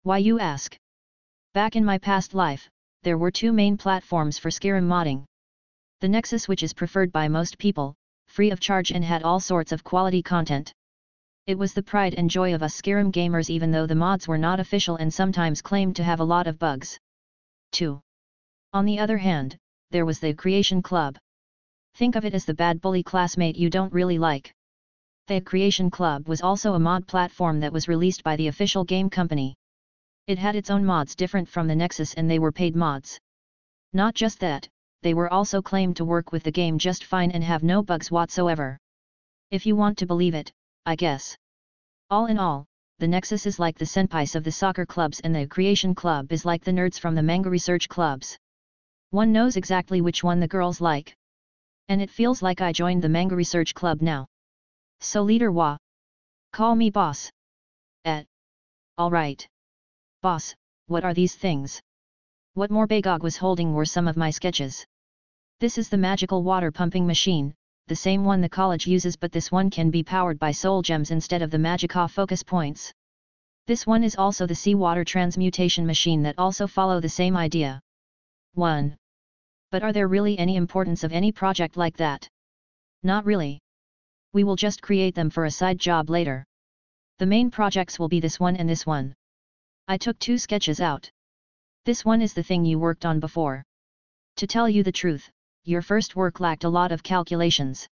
Why, you ask? Back in my past life, there were 2 main platforms for Skyrim modding. The Nexus, which is preferred by most people, free of charge and had all sorts of quality content. It was the pride and joy of us Skyrim gamers even though the mods were not official and sometimes claimed to have a lot of bugs. 2. On the other hand, there was the Creation Club. Think of it as the bad bully classmate you don't really like. The Creation Club was also a mod platform that was released by the official game company. It had its own mods different from the Nexus and they were paid mods. Not just that, they were also claimed to work with the game just fine and have no bugs whatsoever. If you want to believe it, I guess. All in all, the Nexus is like the senpais of the soccer clubs and the Creation Club is like the nerds from the manga research clubs. One knows exactly which one the girls like. And it feels like I joined the manga research club now. So leader wa. Call me boss. Alright. Boss, what are these things? What Morbagog was holding were some of my sketches. This is the magical water pumping machine, the same one the college uses, but this one can be powered by soul gems instead of the magica focus points. This one is also the seawater transmutation machine that also follow the same idea. 1. But are there really any importance of any project like that? Not really. We will just create them for a side job later. The main projects will be this one and this one. I took 2 sketches out. This one is the thing you worked on before. To tell you the truth, your first work lacked a lot of calculations.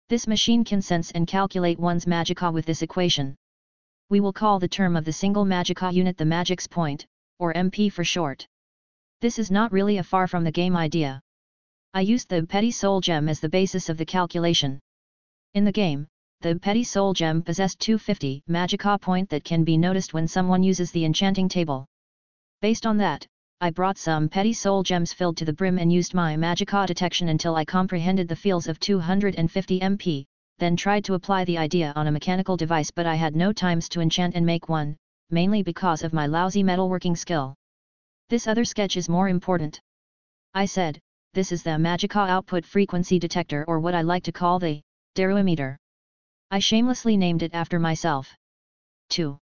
This machine can sense and calculate one's magica with this equation. We will call the term of the single magica unit the magic's point, or MP for short. This is not really a far from the game idea. I used the petty soul gem as the basis of the calculation. In the game, the petty soul gem possessed 250 magica point that can be noticed when someone uses the enchanting table. Based on that, I brought some petty soul gems filled to the brim and used my magica detection until I comprehended the fields of 250 MP, then tried to apply the idea on a mechanical device, but I had no times to enchant and make one, mainly because of my lousy metalworking skill. This other sketch is more important. I said, this is the magica output frequency detector, or what I like to call the Daruometer. I shamelessly named it after myself. 2.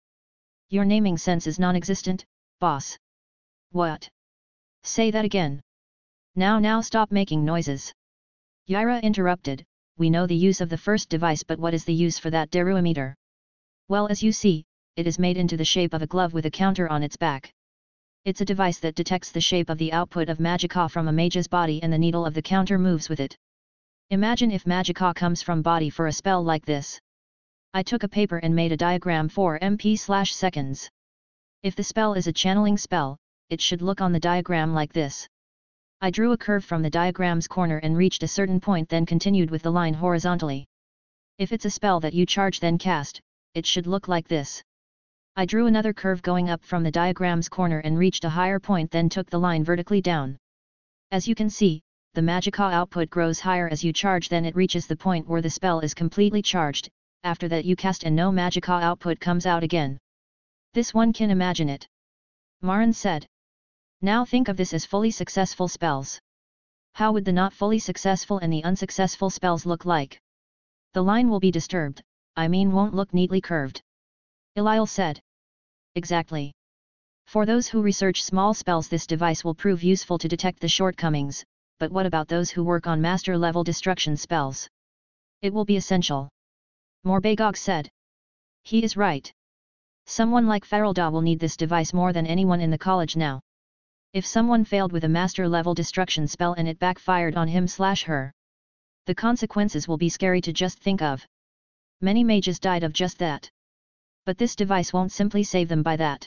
Your naming sense is non-existent, boss. What? Say that again. Now stop making noises. Yaira interrupted, we know the use of the first device, but what is the use for that Daruometer? Well, as you see, it is made into the shape of a glove with a counter on its back. It's a device that detects the shape of the output of magica from a mage's body and the needle of the counter moves with it. Imagine if magica comes from body for a spell like this. I took a paper and made a diagram for MP/seconds. If the spell is a channeling spell, it should look on the diagram like this. I drew a curve from the diagram's corner and reached a certain point, then continued with the line horizontally. If it's a spell that you charge then cast, it should look like this. I drew another curve going up from the diagram's corner and reached a higher point, then took the line vertically down. As you can see, the magica output grows higher as you charge, then it reaches the point where the spell is completely charged, after that you cast and no magica output comes out again. This one can imagine it. Marin said. Now think of this as fully successful spells. How would the not fully successful and the unsuccessful spells look like? The line will be disturbed, I mean won't look neatly curved. Ilil said. Exactly. For those who research small spells, this device will prove useful to detect the shortcomings, but what about those who work on master level destruction spells? It will be essential. Morbagog said. He is right. Someone like Faralda will need this device more than anyone in the college now. If someone failed with a master level destruction spell and it backfired on him/her, the consequences will be scary to just think of. Many mages died of just that. But this device won't simply save them by that.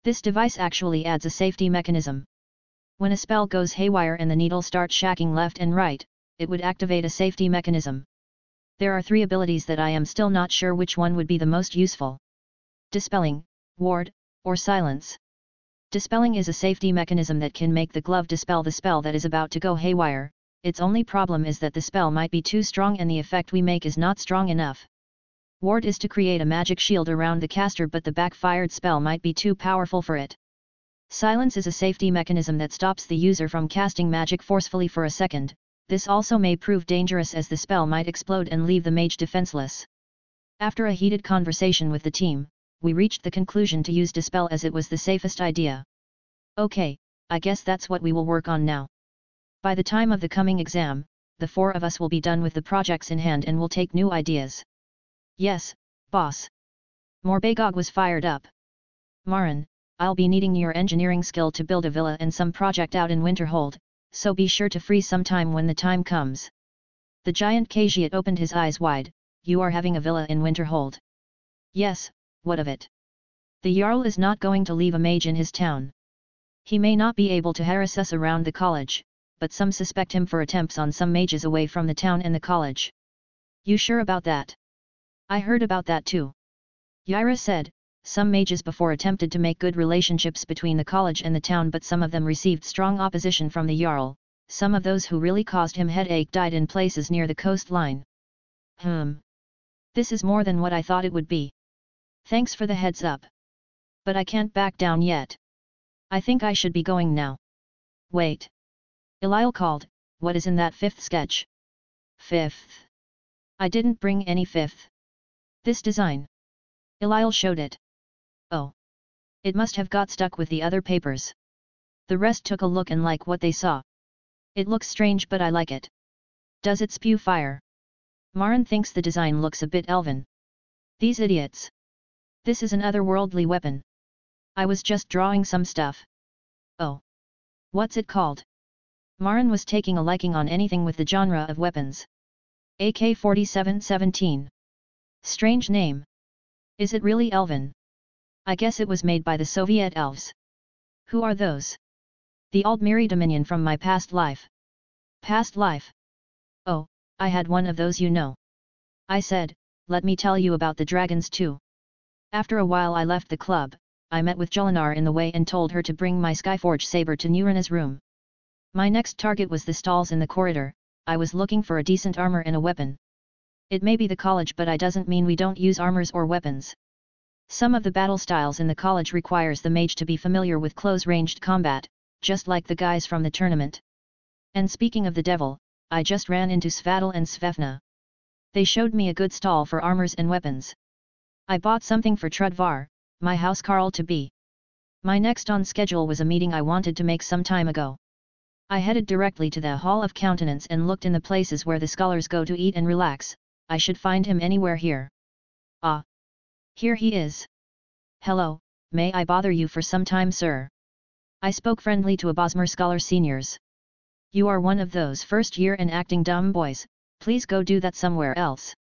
This device actually adds a safety mechanism. When a spell goes haywire and the needle starts shacking left and right, it would activate a safety mechanism. There are 3 abilities that I am still not sure which one would be the most useful. Dispelling, Ward, or Silence. Dispelling is a safety mechanism that can make the glove dispel the spell that is about to go haywire. Its only problem is that the spell might be too strong and the effect we make is not strong enough. Ward is to create a magic shield around the caster, but the backfired spell might be too powerful for it. Silence is a safety mechanism that stops the user from casting magic forcefully for a second. This also may prove dangerous as the spell might explode and leave the mage defenseless. After a heated conversation with the team, we reached the conclusion to use Dispel as it was the safest idea. Okay, I guess that's what we will work on now. By the time of the coming exam, the 4 of us will be done with the projects in hand and will take new ideas. Yes, Boss. Morbagog was fired up. Marin, I'll be needing your engineering skill to build a villa and some project out in Winterhold, so be sure to free some time when the time comes. The giant Khajiit opened his eyes wide. You are having a villa in Winterhold? Yes, what of it? The Jarl is not going to leave a mage in his town. He may not be able to harass us around the college, but some suspect him for attempts on some mages away from the town and the college. You sure about that? I heard about that too. Yaira said, some mages before attempted to make good relationships between the college and the town, but some of them received strong opposition from the Jarl. Some of those who really caused him headache died in places near the coastline. This is more than what I thought it would be. Thanks for the heads up. But I can't back down yet. I think I should be going now. Wait. Ilil called, what is in that fifth sketch? Fifth. I didn't bring any fifth. This design. Ilil showed it. Oh. It must have got stuck with the other papers. The rest took a look and like what they saw. It looks strange, but I like it. Does it spew fire? Marin thinks the design looks a bit elven. These idiots. This is an otherworldly weapon. I was just drawing some stuff. Oh. What's it called? Marin was taking a liking on anything with the genre of weapons. AK-47-17. Strange name. Is it really elven? I guess it was made by the Soviet elves. Who are those? The Aldmiri Dominion from my past life. Past life? Oh, I had one of those, you know. I said, let me tell you about the dragons too. After a while I left the club. I met with Jolinar in the way and told her to bring my Skyforge saber to Nurina's room. My next target was the stalls in the corridor. I was looking for a decent armor and a weapon. It may be the college, but I doesn't mean we don't use armors or weapons. Some of the battle styles in the college requires the mage to be familiar with close-ranged combat, just like the guys from the tournament. And speaking of the devil, I just ran into Svadil and Svefna. They showed me a good stall for armors and weapons. I bought something for Trudvar, my housecarl to be. My next on schedule was a meeting I wanted to make some time ago. I headed directly to the Hall of Countenance and looked in the places where the scholars go to eat and relax. I should find him anywhere here. Ah! Here he is. Hello, may I bother you for some time, sir? I spoke friendly to a Bosmer scholar seniors. You are one of those first year and acting dumb boys, please go do that somewhere else.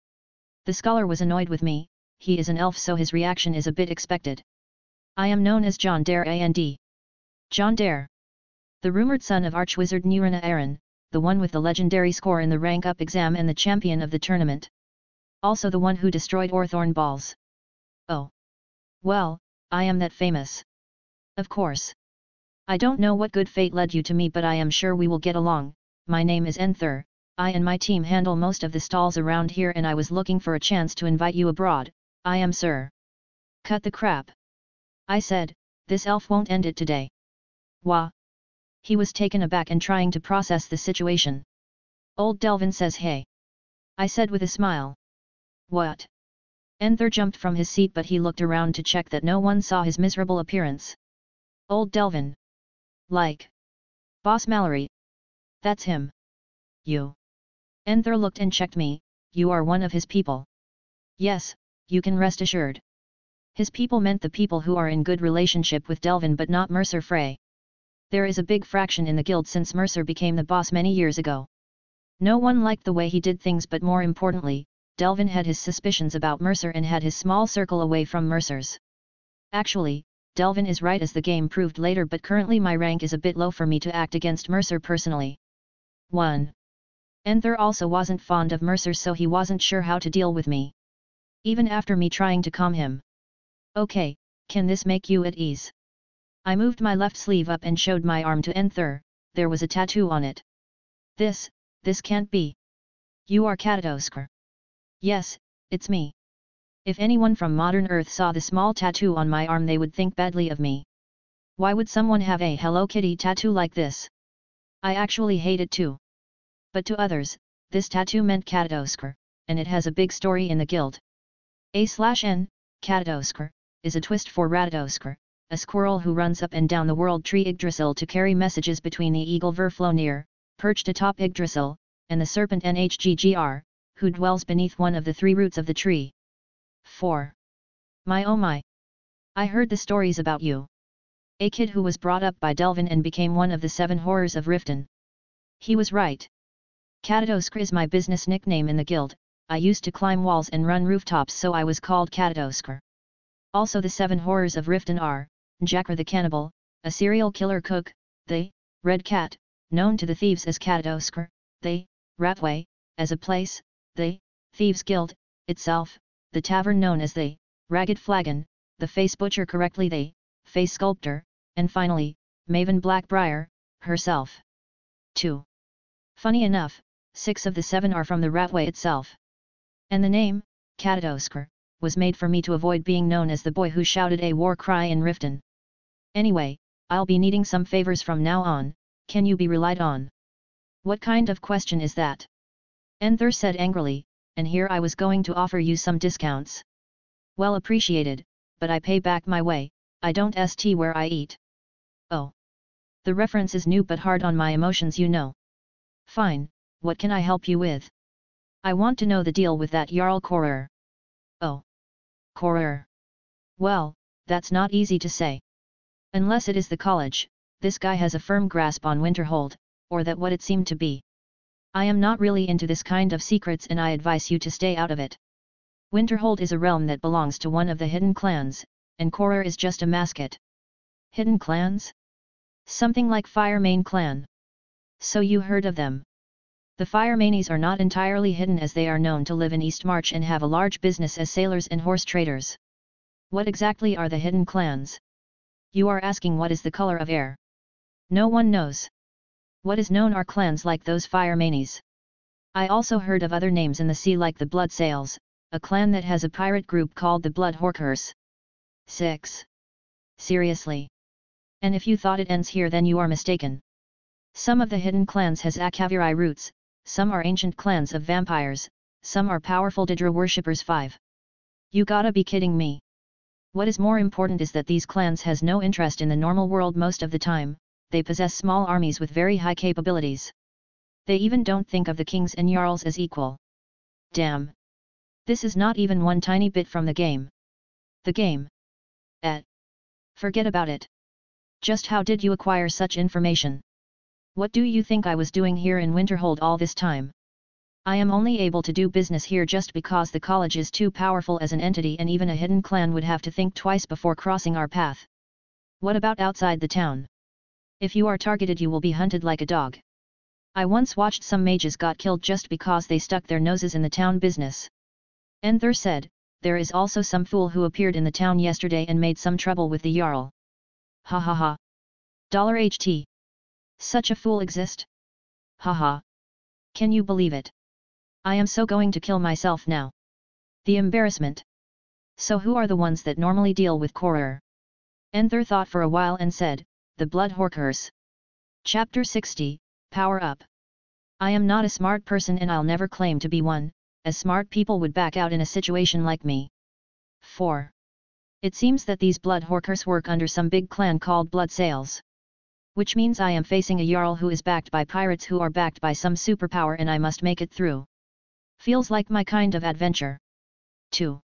The scholar was annoyed with me. He is an elf, so his reaction is a bit expected. I am known as Jon Dare and Jon Dare. The rumored son of Archwizard Nurina Aaron, the one with the legendary score in the rank-up exam and the champion of the tournament. Also the one who destroyed Orthorn balls. Oh. Well, I am that famous. Of course. I don't know what good fate led you to me, but I am sure we will get along. My name is Enther, I and my team handle most of the stalls around here, and I was looking for a chance to invite you abroad. I am sir. Cut the crap. I said, this elf won't end it today. Wah. He was taken aback and trying to process the situation. Old Delvin says hey. I said with a smile. What? Enther jumped from his seat, but he looked around to check that no one saw his miserable appearance. Old Delvin. Like. Boss Mallory. That's him. You. Enther looked and checked me. You are one of his people. Yes, you can rest assured. His people meant the people who are in good relationship with Delvin, but not Mercer Frey. There is a big fraction in the guild since Mercer became the boss many years ago. No one liked the way he did things, but more importantly, Delvin had his suspicions about Mercer and had his small circle away from Mercer's. Actually, Delvin is right, as the game proved later, but currently my rank is a bit low for me to act against Mercer personally. 1. Enther also wasn't fond of Mercer, so he wasn't sure how to deal with me. Even after me trying to calm him. Okay, can this make you at ease? I moved my left sleeve up and showed my arm to Enther. There was a tattoo on it. This can't be. You are Katadoskar. Yes, it's me. If anyone from modern Earth saw the small tattoo on my arm, they would think badly of me. Why would someone have a Hello Kitty tattoo like this? I actually hate it too. But to others, this tattoo meant Katadoskar, and it has a big story in the guild. A/N, Katadoskar, is a twist for Radadoskar, a squirrel who runs up and down the world tree Yggdrasil to carry messages between the eagle Verflonir, perched atop Yggdrasil, and the serpent Nhggr, who dwells beneath one of the three roots of the tree. 4. My oh my. I heard the stories about you. A kid who was brought up by Delvin and became one of the 7 horrors of Riften. He was right. Katadoskr is my business nickname in the guild. I used to climb walls and run rooftops, so I was called Katadoskr. Also the 7 horrors of Riften are, Jakr the cannibal, a serial killer cook, the Red Cat, known to the thieves as Katadoskr, the Ratway, as a place, the Thieves Guild, itself, the tavern known as the Ragged Flagon, the Face Butcher, correctly the Face Sculptor, and finally, Maven Blackbriar, herself. 2. Funny enough, 6 of the 7 are from the Ratway itself. And the name, Katadoskr, was made for me to avoid being known as the boy who shouted a war cry in Riften. Anyway, I'll be needing some favors from now on, can you be relied on? What kind of question is that? Enther said angrily, and here I was going to offer you some discounts. Well appreciated, but I pay back my way, I don't st where I eat. Oh. The reference is new but hard on my emotions, you know. Fine, what can I help you with? I want to know the deal with that Jarl Korrer. Oh. Korrer. Well, that's not easy to say. Unless it is the college, this guy has a firm grasp on Winterhold, or that what it seemed to be. I am not really into this kind of secrets and I advise you to stay out of it. Winterhold is a realm that belongs to one of the hidden clans, and Korrer is just a mascot. Hidden clans? Something like Firemane clan. So you heard of them. The Firemanes are not entirely hidden as they are known to live in Eastmarch and have a large business as sailors and horse traders. What exactly are the hidden clans? You are asking what is the color of air. No one knows. What is known are clans like those Firemanes. I also heard of other names in the sea like the Blood Sails, a clan that has a pirate group called the Blood Horkers. 6. Seriously. And if you thought it ends here then you are mistaken. Some of the hidden clans has Akaviri roots, some are ancient clans of vampires, some are powerful Daedra worshippers. 5. You gotta be kidding me. What is more important is that these clans has no interest in the normal world most of the time, they possess small armies with very high capabilities. They even don't think of the kings and jarls as equal. Damn. This is not even one tiny bit from the game. The game? Forget about it. Just how did you acquire such information? What do you think I was doing here in Winterhold all this time? I am only able to do business here just because the college is too powerful as an entity and even a hidden clan would have to think twice before crossing our path. What about outside the town? If you are targeted you will be hunted like a dog. I once watched some mages got killed just because they stuck their noses in the town business. Enther said, there is also some fool who appeared in the town yesterday and made some trouble with the Jarl. Ha ha ha. $HT. Such a fool exist? Haha. Can you believe it? I am so going to kill myself now. The embarrassment. So who are the ones that normally deal with Korrer? Enther thought for a while and said, the Blood Horkers. Chapter 60, Power Up. I am not a smart person and I'll never claim to be one, as smart people would back out in a situation like me. 4. It seems that these Blood Horkers work under some big clan called Blood Sails. Which means I am facing a Jarl who is backed by pirates who are backed by some superpower and I must make it through. Feels like my kind of adventure. 2.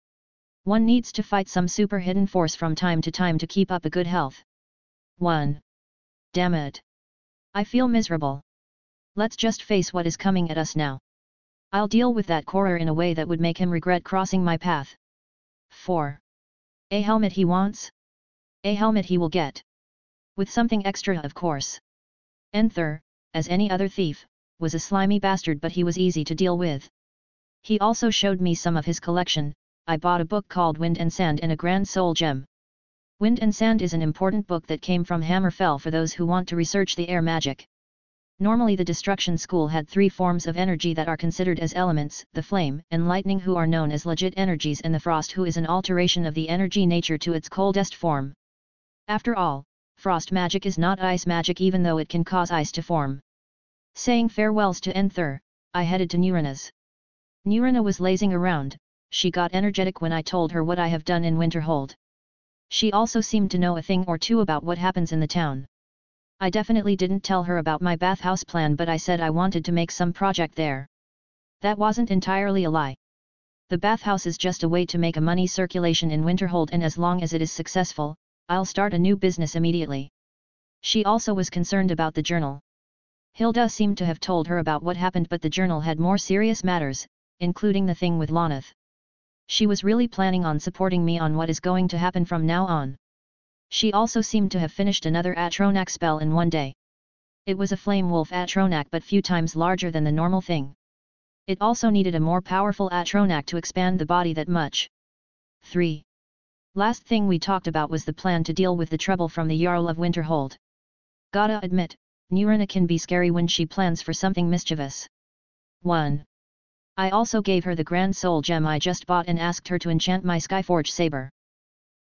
One needs to fight some super hidden force from time to time to keep up a good health. 1. Damn it. I feel miserable. Let's just face what is coming at us now. I'll deal with that Korrer in a way that would make him regret crossing my path. 4. A helmet he wants? A helmet he will get. With something extra of course. Enther, as any other thief, was a slimy bastard but he was easy to deal with. He also showed me some of his collection. I bought a book called Wind and Sand and a Grand Soul Gem. Wind and Sand is an important book that came from Hammerfell for those who want to research the air magic. Normally the Destruction School had 3 forms of energy that are considered as elements, the flame and lightning who are known as legit energies and the frost who is an alteration of the energy nature to its coldest form. After all, frost magic is not ice magic even though it can cause ice to form. Saying farewells to Enther, I headed to Nurina's. Nurina was lazing around, she got energetic when I told her what I have done in Winterhold. She also seemed to know a thing or two about what happens in the town. I definitely didn't tell her about my bathhouse plan but I said I wanted to make some project there. That wasn't entirely a lie. The bathhouse is just a way to make a money circulation in Winterhold, and as long as it is successful, I'll start a new business immediately. She also was concerned about the journal. Hilda seemed to have told her about what happened, but the journal had more serious matters, including the thing with Lonath. She was really planning on supporting me on what is going to happen from now on. She also seemed to have finished another Atronak spell in one day. It was a flame wolf Atronak, but few times larger than the normal thing. It also needed a more powerful Atronak to expand the body that much. 3. Last thing we talked about was the plan to deal with the trouble from the Jarl of Winterhold. Gotta admit, Nurina can be scary when she plans for something mischievous. 1. I also gave her the Grand Soul Gem I just bought and asked her to enchant my Skyforge saber.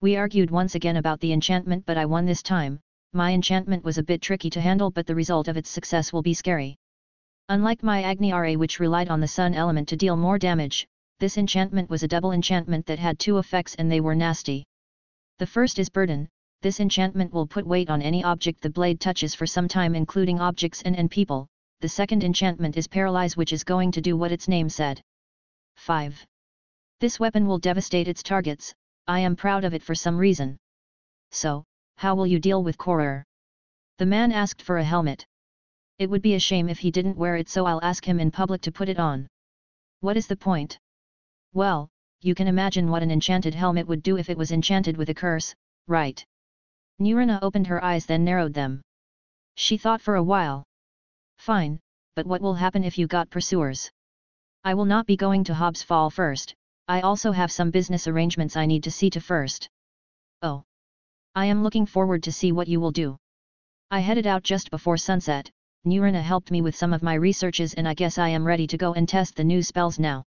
We argued once again about the enchantment, but I won this time. My enchantment was a bit tricky to handle, but the result of its success will be scary. Unlike my Agni Ra, which relied on the sun element to deal more damage, this enchantment was a double enchantment that had two effects, and they were nasty. The first is burden. This enchantment will put weight on any object the blade touches for some time, including objects and people. The second enchantment is paralyze, which is going to do what its name said. 5. This weapon will devastate its targets. I am proud of it for some reason. So, how will you deal with Korur? The man asked for a helmet. It would be a shame if he didn't wear it, so I'll ask him in public to put it on. What is the point? Well, you can imagine what an enchanted helmet would do if it was enchanted with a curse, right? Nurina opened her eyes, then narrowed them. She thought for a while. Fine, but what will happen if you got pursuers? I will not be going to Hobbs Fall first. I also have some business arrangements I need to see to first. Oh. I am looking forward to see what you will do. I headed out just before sunset. Nurina helped me with some of my researches, and I guess I am ready to go and test the new spells now.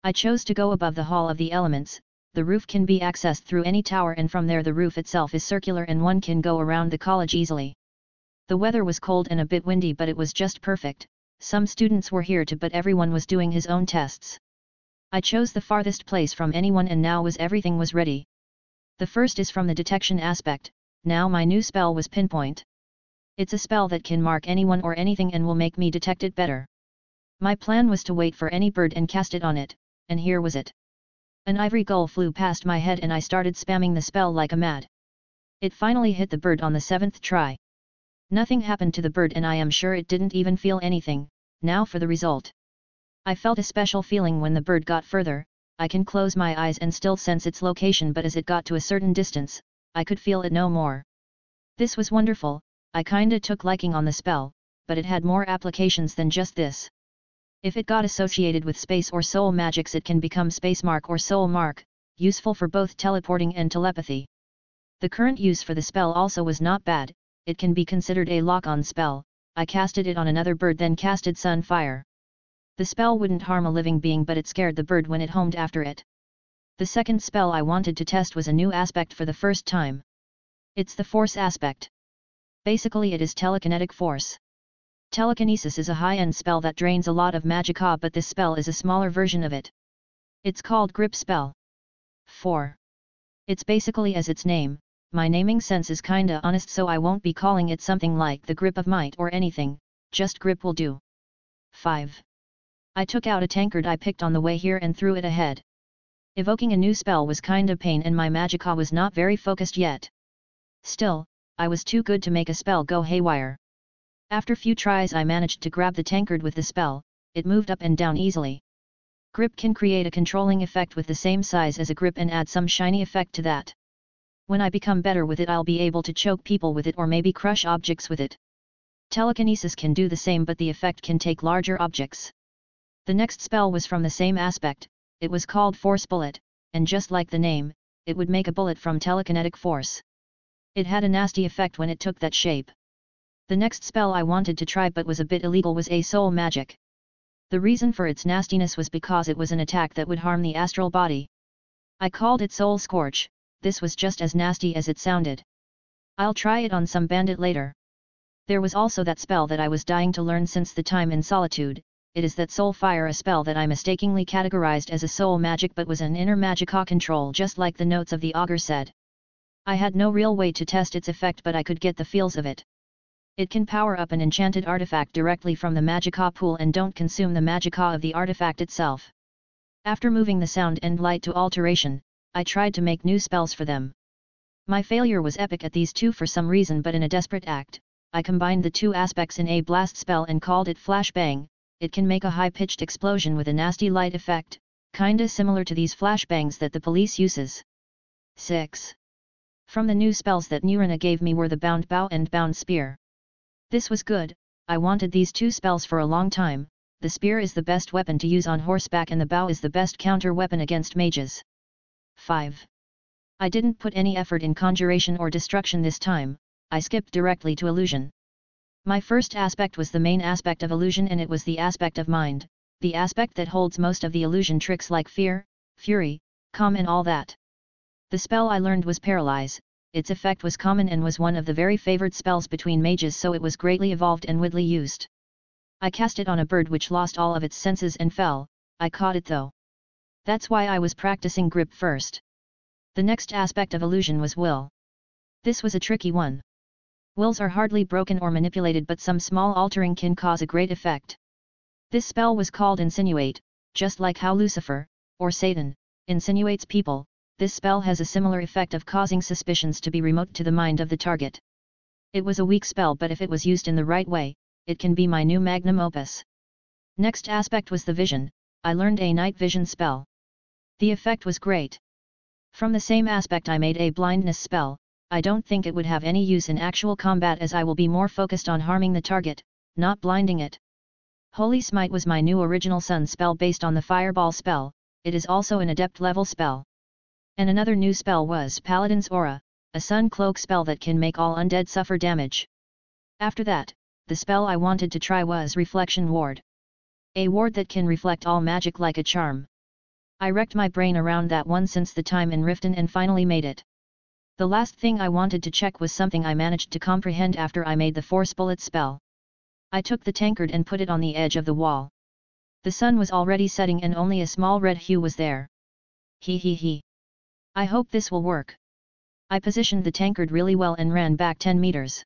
I chose to go above the Hall of the Elements. The roof can be accessed through any tower, and from there the roof itself is circular and one can go around the college easily. The weather was cold and a bit windy, but it was just perfect. Some students were here too, but everyone was doing his own tests. I chose the farthest place from anyone, and now everything was ready. The first is from the detection aspect. Now my new spell was Pinpoint. It's a spell that can mark anyone or anything and will make me detect it better. My plan was to wait for any bird and cast it on it, and here was it. An ivory gull flew past my head and I started spamming the spell like a mad. It finally hit the bird on the 7th try. Nothing happened to the bird, and I am sure it didn't even feel anything. Now for the result. I felt a special feeling when the bird got further. I can close my eyes and still sense its location, but as it got to a certain distance, I could feel it no more. This was wonderful. I kinda took liking on the spell, but it had more applications than just this. If it got associated with space or soul magics, it can become Space Mark or Soul Mark, useful for both teleporting and telepathy. The current use for the spell also was not bad. It can be considered a lock-on spell. I casted it on another bird, then casted Sun Fire. The spell wouldn't harm a living being, but it scared the bird when it homed after it. The second spell I wanted to test was a new aspect for the first time. It's the Force aspect. Basically it is telekinetic force. Telekinesis is a high-end spell that drains a lot of magicka, but this spell is a smaller version of it. It's called Grip Spell. 4. It's basically as its name. My naming sense is kinda honest, so I won't be calling it something like the Grip of Might or anything, just Grip will do. 5. I took out a tankard I picked on the way here and threw it ahead. Evoking a new spell was kinda pain, and my magicka was not very focused yet. Still, I was too good to make a spell go haywire. After few tries I managed to grab the tankard with the spell. It moved up and down easily. Grip can create a controlling effect with the same size as a grip and add some shiny effect to that. When I become better with it, I'll be able to choke people with it or maybe crush objects with it. Telekinesis can do the same, but the effect can take larger objects. The next spell was from the same aspect. It was called Force Bullet, and just like the name, it would make a bullet from telekinetic force. It had a nasty effect when it took that shape. The next spell I wanted to try but was a bit illegal was a soul magic. The reason for its nastiness was because it was an attack that would harm the astral body. I called it Soul Scorch. This was just as nasty as it sounded. I'll try it on some bandit later. There was also that spell that I was dying to learn since the time in Solitude. It is that Soul Fire, a spell that I mistakenly categorized as a soul magic but was an inner magicka control, just like the notes of the augur said. I had no real way to test its effect, but I could get the feels of it. It can power up an enchanted artifact directly from the magicka pool and don't consume the magicka of the artifact itself. After moving the sound and light to alteration, I tried to make new spells for them. My failure was epic at these two for some reason, but in a desperate act, I combined the two aspects in a blast spell and called it Flashbang. It can make a high-pitched explosion with a nasty light effect, kinda similar to these flashbangs that the police uses. 6. From the new spells that Nurina gave me were the Bound Bow and Bound Spear. This was good. I wanted these two spells for a long time. The spear is the best weapon to use on horseback and the bow is the best counter weapon against mages. 5. I didn't put any effort in conjuration or destruction this time, I skipped directly to illusion. My first aspect was the main aspect of illusion, and it was the aspect of mind, the aspect that holds most of the illusion tricks like fear, fury, calm and all that. The spell I learned was Paralyze. Its effect was common and was one of the very favored spells between mages, so it was greatly evolved and widely used. I cast it on a bird which lost all of its senses and fell. I caught it though. That's why I was practicing grip first. The next aspect of illusion was will. This was a tricky one. Wills are hardly broken or manipulated, but some small altering can cause a great effect. This spell was called Insinuate, just like how Lucifer, or Satan, insinuates people. This spell has a similar effect of causing suspicions to be remote to the mind of the target. It was a weak spell, but if it was used in the right way, it can be my new magnum opus. Next aspect was the vision. I learned a night vision spell. The effect was great. From the same aspect I made a blindness spell. I don't think it would have any use in actual combat, as I will be more focused on harming the target, not blinding it. Holy Smite was my new original sun spell based on the fireball spell. It is also an adept level spell. And another new spell was Paladin's Aura, a sun cloak spell that can make all undead suffer damage. After that, the spell I wanted to try was Reflection Ward. A ward that can reflect all magic like a charm. I wrecked my brain around that one since the time in Riften and finally made it. The last thing I wanted to check was something I managed to comprehend after I made the Force Bullet spell. I took the tankard and put it on the edge of the wall. The sun was already setting and only a small red hue was there. He. I hope this will work. I positioned the tankard really well and ran back 10 meters.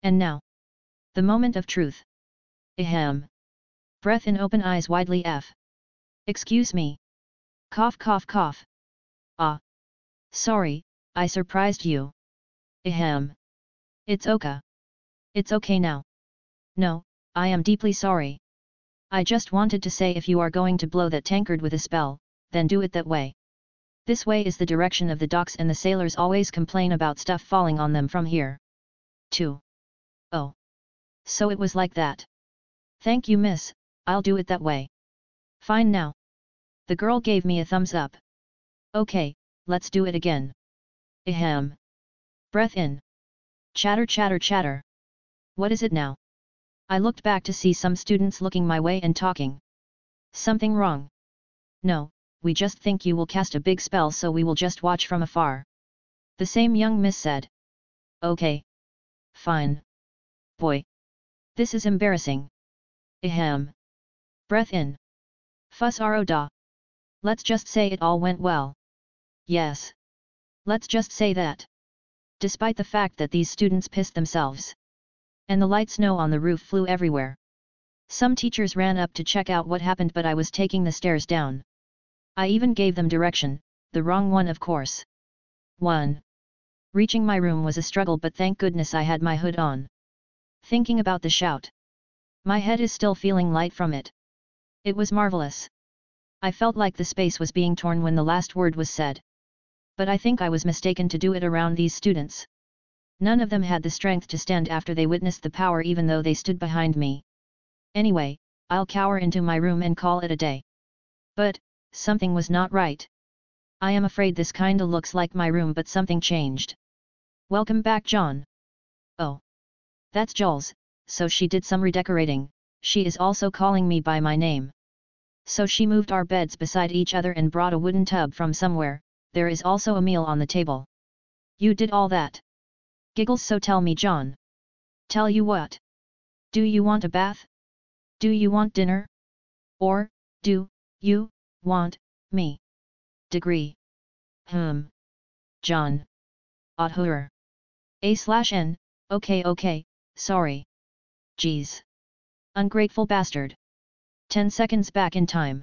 And now. The moment of truth. Ahem. Breath in, open eyes widely. F. Excuse me. Cough cough cough. Ah. Sorry, I surprised you. Ahem. It's okay. It's okay now. No, I am deeply sorry. I just wanted to say, if you are going to blow that tankard with a spell, then do it that way. This way is the direction of the docks and the sailors always complain about stuff falling on them from here. 2. Oh. So it was like that. Thank you, miss, I'll do it that way. Fine now. The girl gave me a thumbs up. Okay, let's do it again. Ahem. Breath in. Chatter chatter chatter. What is it now? I looked back to see some students looking my way and talking. Something wrong? No, we just think you will cast a big spell, so we will just watch from afar. The same young miss said. Okay. Fine. Boy. This is embarrassing. Ahem. Breath in. Fuss ro da. Let's just say it all went well. Yes. Let's just say that. Despite the fact that these students pissed themselves. And the light snow on the roof flew everywhere. Some teachers ran up to check out what happened, but I was taking the stairs down. I even gave them direction, the wrong one of course. 1. Reaching my room was a struggle, but thank goodness I had my hood on. Thinking about the shout. My head is still feeling light from it. It was marvelous. I felt like the space was being torn when the last word was said. But I think I was mistaken to do it around these students. None of them had the strength to stand after they witnessed the power, even though they stood behind me. Anyway, I'll cower into my room and call it a day. But, something was not right. I am afraid this kinda looks like my room, but something changed. Welcome back, Jon. Oh. That's Jules, so she did some redecorating. She is also calling me by my name. So she moved our beds beside each other and brought a wooden tub from somewhere. There is also a meal on the table. You did all that? Giggles. So tell me, Jon. Tell you what? Do you want a bath? Do you want dinner? Or, do you want me? Degree. Jon. Author. A/N, okay, sorry. Jeez. Ungrateful bastard. 10 seconds back in time.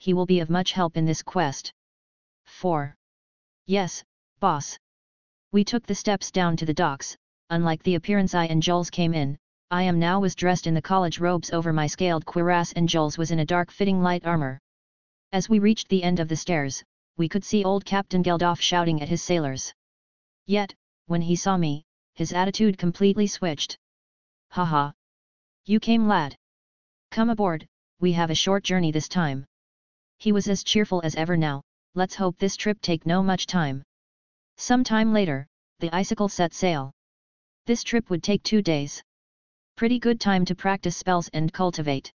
he will be of much help in this quest. 4. Yes, boss. We took the steps down to the docks. Unlike the appearance I and Jules came in, I am now was dressed in the college robes over my scaled cuirass and Jules was in a dark-fitting light armor. As we reached the end of the stairs, we could see old Captain Geldof shouting at his sailors. Yet, when he saw me, his attitude completely switched. Haha. You came, lad. Come aboard, we have a short journey this time. He was as cheerful as ever now. Let's hope this trip take no much time. Some time later, the Icicle set sail. This trip would take 2 days. Pretty good time to practice spells and cultivate.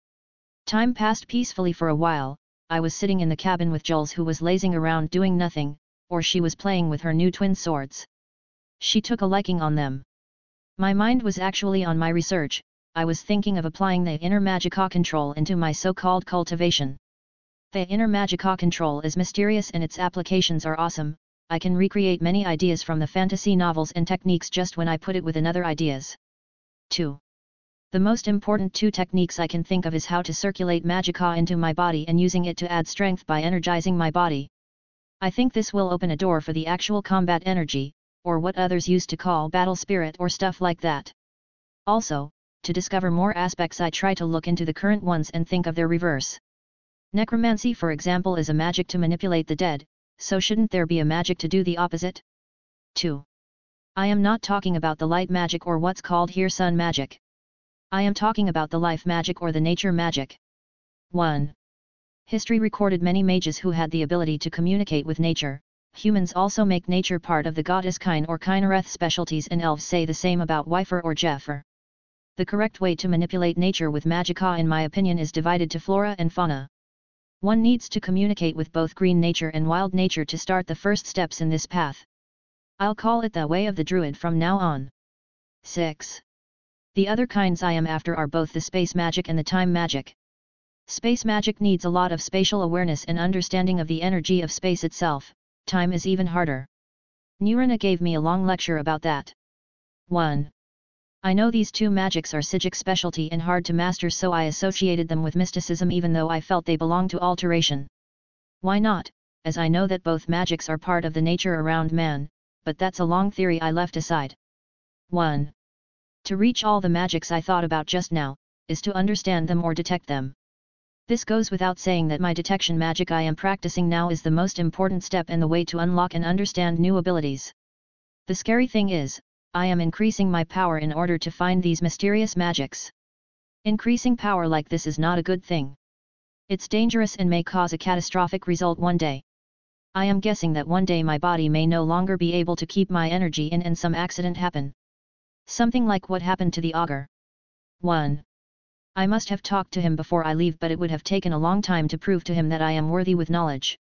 Time passed peacefully for a while. I was sitting in the cabin with Jules, who was lazing around doing nothing, or she was playing with her new twin swords. She took a liking on them. My mind was actually on my research. I was thinking of applying the inner magica control into my so-called cultivation. The inner magica control is mysterious and its applications are awesome. I can recreate many ideas from the fantasy novels and techniques just when I put it with another ideas. 2. The most important 2 techniques I can think of is how to circulate magica into my body and using it to add strength by energizing my body. I think this will open a door for the actual combat energy, or what others used to call battle spirit or stuff like that. Also, to discover more aspects I try to look into the current ones and think of their reverse. Necromancy, for example, is a magic to manipulate the dead, so shouldn't there be a magic to do the opposite? 2. I am not talking about the light magic or what's called here sun magic. I am talking about the life magic or the nature magic. 1. History recorded many mages who had the ability to communicate with nature. Humans also make nature part of the goddess Kine or Kinereth specialties, and elves say the same about Wyfer or Jeffer. The correct way to manipulate nature with magica, in my opinion, is divided to flora and fauna. One needs to communicate with both green nature and wild nature to start the first steps in this path. I'll call it the way of the druid from now on. 6. The other kinds I am after are both the space magic and the time magic. Space magic needs a lot of spatial awareness and understanding of the energy of space itself. Time is even harder. Nurina gave me a long lecture about that. 1. I know these 2 magics are Sidekick specialty and hard to master, so I associated them with mysticism even though I felt they belong to alteration. Why not, as I know that both magics are part of the nature around man, but that's a long theory I left aside. 1. To reach all the magics I thought about just now, is to understand them or detect them. This goes without saying that my detection magic I am practicing now is the most important step in the way to unlock and understand new abilities. The scary thing is, I am increasing my power in order to find these mysterious magics. Increasing power like this is not a good thing. It's dangerous and may cause a catastrophic result one day. I am guessing that one day my body may no longer be able to keep my energy in and some accident happen. Something like what happened to the augur. 1. I must have talked to him before I leave, but it would have taken a long time to prove to him that I am worthy with knowledge.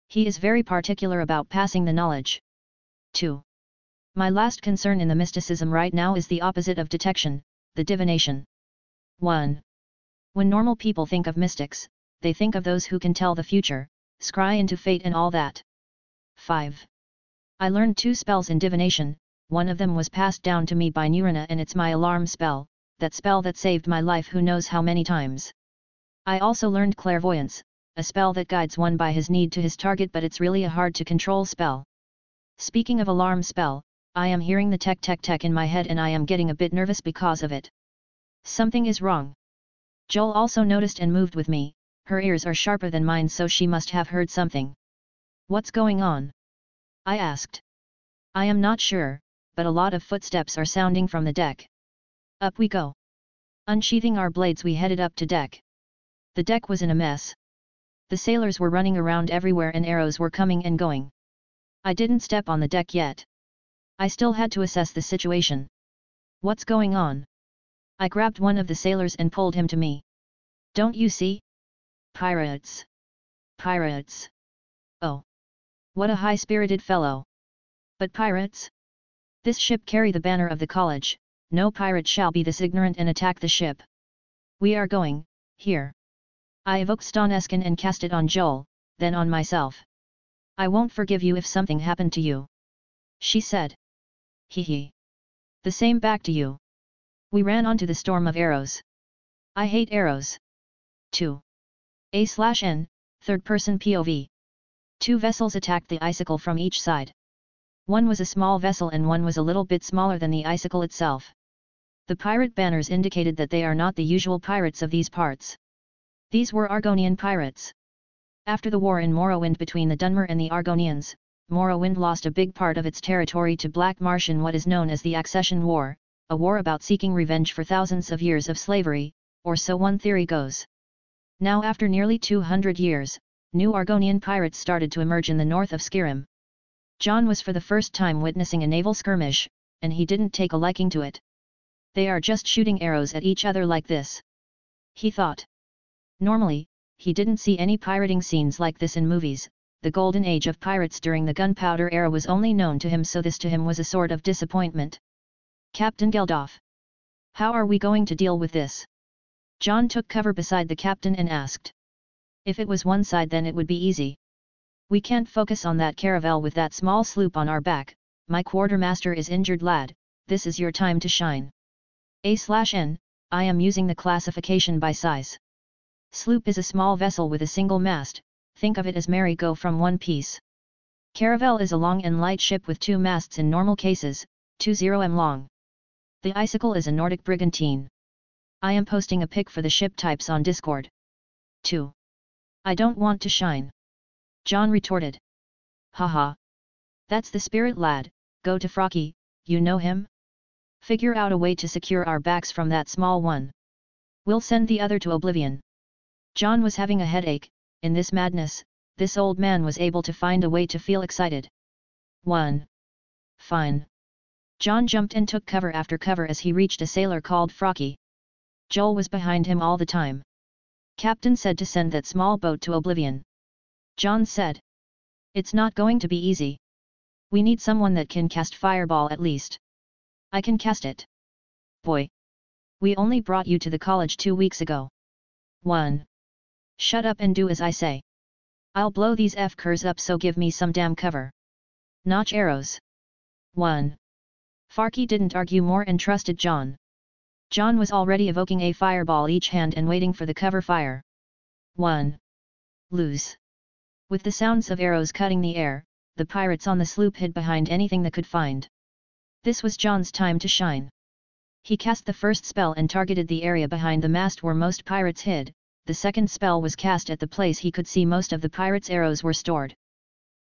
He is very particular about passing the knowledge. 2. My last concern in the mysticism right now is the opposite of detection, the divination. 1. When normal people think of mystics, they think of those who can tell the future, scry into fate and all that. 5. I learned 2 spells in divination. One of them was passed down to me by Nurina and it's my alarm spell, that spell that saved my life who knows how many times. I also learned clairvoyance, a spell that guides one by his need to his target, but it's really a hard to control spell. Speaking of alarm spell, I am hearing the tech tech tech in my head and I am getting a bit nervous because of it. Something is wrong. Joel also noticed and moved with me. Her ears are sharper than mine, so she must have heard something. What's going on? I asked. I am not sure, but a lot of footsteps are sounding from the deck. Up we go. Unsheathing our blades, we headed up to deck. The deck was in a mess. The sailors were running around everywhere and arrows were coming and going. I didn't step on the deck yet. I still had to assess the situation. What's going on? I grabbed one of the sailors and pulled him to me. Don't you see? Pirates! Pirates! Oh! What a high-spirited fellow! But pirates? This ship carry the banner of the college. No pirate shall be this ignorant and attack the ship. We are going, here. I evoked Stoneskin and cast it on Joel, then on myself. I won't forgive you if something happened to you. She said. Hee hee. The same back to you. We ran onto the storm of arrows. I hate arrows. 2. A/N, Third-person POV. Two vessels attacked the icicle from each side. One was a small vessel and one was a little bit smaller than the icicle itself. The pirate banners indicated that they are not the usual pirates of these parts. These were Argonian pirates. After the war in Morrowind between the Dunmer and the Argonians, Morrowind lost a big part of its territory to Black Marsh in what is known as the Accession War, a war about seeking revenge for thousands of years of slavery, or so one theory goes. Now after nearly 200 years, new Argonian pirates started to emerge in the north of Skyrim. Jon was for the first time witnessing a naval skirmish, and he didn't take a liking to it. They are just shooting arrows at each other like this, he thought. Normally, he didn't see any pirating scenes like this in movies. The golden age of pirates during the gunpowder era was only known to him, so this to him was a sort of disappointment. Captain Geldof. How are we going to deal with this? Jon took cover beside the captain and asked. If it was one side then it would be easy. We can't focus on that caravel with that small sloop on our back. My quartermaster is injured, lad. This is your time to shine. A/N, I am using the classification by size. Sloop is a small vessel with a single mast, think of it as merry-go from one piece. Caravel is a long and light ship with two masts in normal cases, 20 m long. The icicle is a Nordic brigantine. I am posting a pic for the ship types on Discord. 2. I don't want to shine. Jon retorted. Haha. That's the spirit, lad. Go to Frocky, you know him? Figure out a way to secure our backs from that small one. We'll send the other to oblivion. Jon was having a headache. In this madness, this old man was able to find a way to feel excited. 1. Fine. Jon jumped and took cover after cover as he reached a sailor called Frocky. Joel was behind him all the time. Captain said to send that small boat to oblivion. Jon said. It's not going to be easy. We need someone that can cast fireball at least. I can cast it. Boy. We only brought you to the college 2 weeks ago. 1. Shut up and do as I say. I'll blow these F-curs up, so give me some damn cover. Notch arrows. 1. Farky didn't argue more and trusted Jon. Jon was already evoking a fireball each hand and waiting for the cover fire. 1. Loose. With the sounds of arrows cutting the air, the pirates on the sloop hid behind anything they could find. This was Jon's time to shine. He cast the first spell and targeted the area behind the mast where most pirates hid. The second spell was cast at the place he could see most of the pirates' arrows were stored.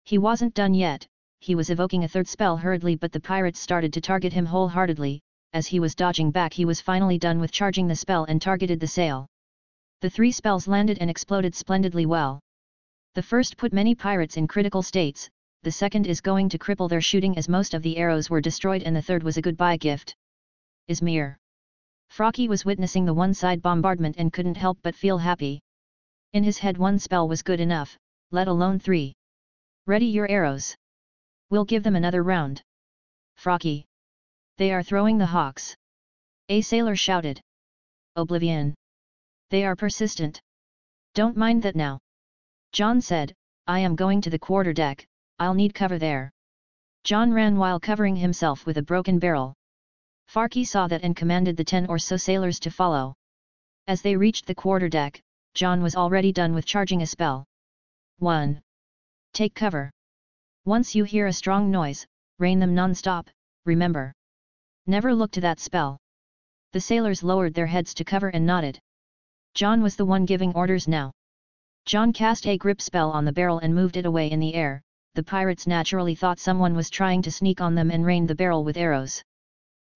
He wasn't done yet. He was evoking a third spell hurriedly, but the pirates started to target him wholeheartedly. As he was dodging back, he was finally done with charging the spell and targeted the sail. The 3 spells landed and exploded splendidly well. The first put many pirates in critical states, the second is going to cripple their shooting as most of the arrows were destroyed, and the third was a goodbye gift. Izmir. Frocky was witnessing the one-side bombardment and couldn't help but feel happy. In his head, 1 spell was good enough, let alone 3. Ready your arrows. We'll give them another round. Frocky. They are throwing the hawks. A sailor shouted. Oblivion. They are persistent. Don't mind that now. Jon said, I am going to the quarterdeck, I'll need cover there. Jon ran while covering himself with a broken barrel. Farky saw that and commanded the 10 or so sailors to follow. As they reached the quarterdeck, Jon was already done with charging a spell. 1. Take cover. Once you hear a strong noise, rain them non-stop, remember. Never look to that spell. The sailors lowered their heads to cover and nodded. Jon was the one giving orders now. Jon cast a grip spell on the barrel and moved it away in the air. The pirates naturally thought someone was trying to sneak on them and rained the barrel with arrows.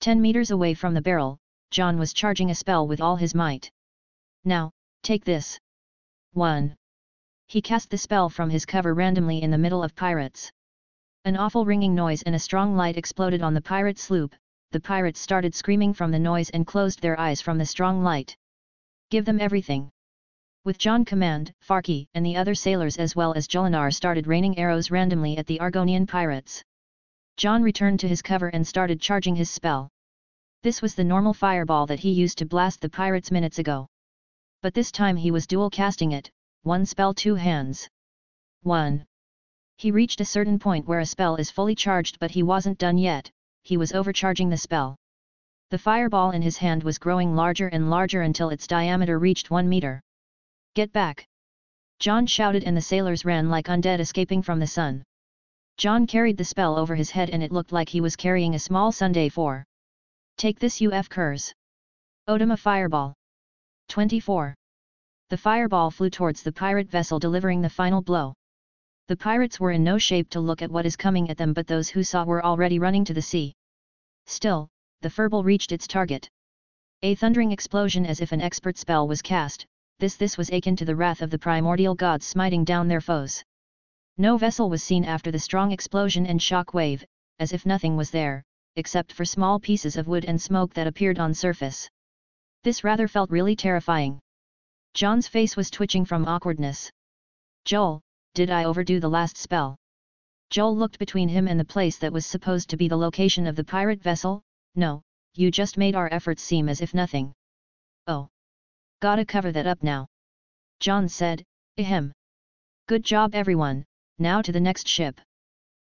10 meters away from the barrel, Jon was charging a spell with all his might. Now, take this. 1. He cast the spell from his cover randomly in the middle of pirates. An awful ringing noise and a strong light exploded on the pirate sloop. The pirates started screaming from the noise and closed their eyes from the strong light. Give them everything. With Jon command, Farky and the other sailors as well as Jolinar started raining arrows randomly at the Argonian pirates. Jon returned to his cover and started charging his spell. This was the normal fireball that he used to blast the pirates minutes ago. But this time he was dual casting it, 1 spell 2 hands. 1. He reached a certain point where a spell is fully charged, but he wasn't done yet, he was overcharging the spell. The fireball in his hand was growing larger and larger until its diameter reached 1 meter. Get back! Jon shouted and the sailors ran like undead escaping from the sun. Jon carried the spell over his head and it looked like he was carrying a small sundae for. Take this UF curs. Odom a fireball. 24. The fireball flew towards the pirate vessel delivering the final blow. The pirates were in no shape to look at what is coming at them, but those who saw were already running to the sea. Still, the furball reached its target. A thundering explosion as if an expert spell was cast, this was akin to the wrath of the primordial gods smiting down their foes. No vessel was seen after the strong explosion and shock wave, as if nothing was there, except for small pieces of wood and smoke that appeared on surface. This rather felt really terrifying. Jon's face was twitching from awkwardness. Joel, did I overdo the last spell? Joel looked between him and the place that was supposed to be the location of the pirate vessel. No, you just made our efforts seem as if nothing. Oh. Gotta cover that up now. Jon said, ahem. Good job everyone, now to the next ship.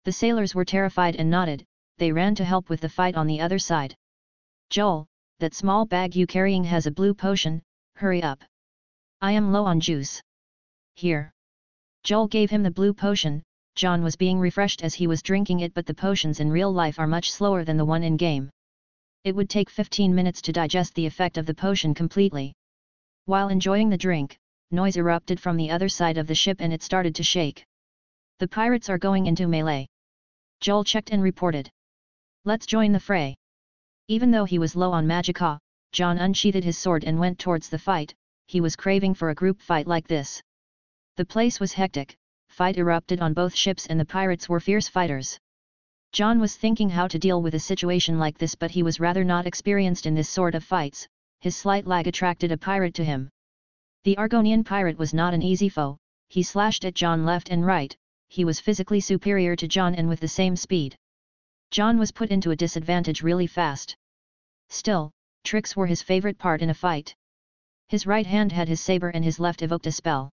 The sailors were terrified and nodded, they ran to help with the fight on the other side. Joel, that small bag you carrying has a blue potion, hurry up. I am low on juice. Here. Joel gave him the blue potion. Jon was being refreshed as he was drinking it, but the potions in real life are much slower than the one in game. It would take 15 minutes to digest the effect of the potion completely. While enjoying the drink, noise erupted from the other side of the ship and it started to shake. The pirates are going into melee. Joel checked and reported. Let's join the fray. Even though he was low on magicka, Jon unsheathed his sword and went towards the fight. He was craving for a group fight like this. The place was hectic, fight erupted on both ships and the pirates were fierce fighters. Jon was thinking how to deal with a situation like this, but he was rather not experienced in this sort of fights. His slight lag attracted a pirate to him. The Argonian pirate was not an easy foe, he slashed at Jon left and right, he was physically superior to Jon and with the same speed. Jon was put into a disadvantage really fast. Still, tricks were his favorite part in a fight. His right hand had his saber and his left evoked a spell.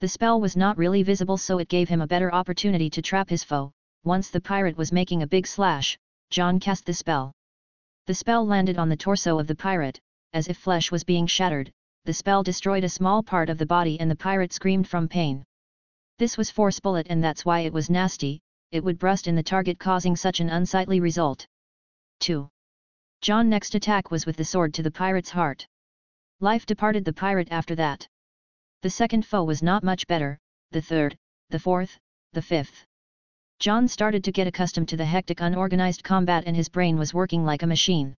The spell was not really visible, so it gave him a better opportunity to trap his foe. Once the pirate was making a big slash, Jon cast the spell. The spell landed on the torso of the pirate, as if flesh was being shattered. The spell destroyed a small part of the body and the pirate screamed from pain. This was force bullet and that's why it was nasty, it would burst in the target causing such an unsightly result. 2. Jon's next attack was with the sword to the pirate's heart. Life departed the pirate after that. The second foe was not much better, the third, the fourth, the fifth. Jon started to get accustomed to the hectic unorganized combat and his brain was working like a machine.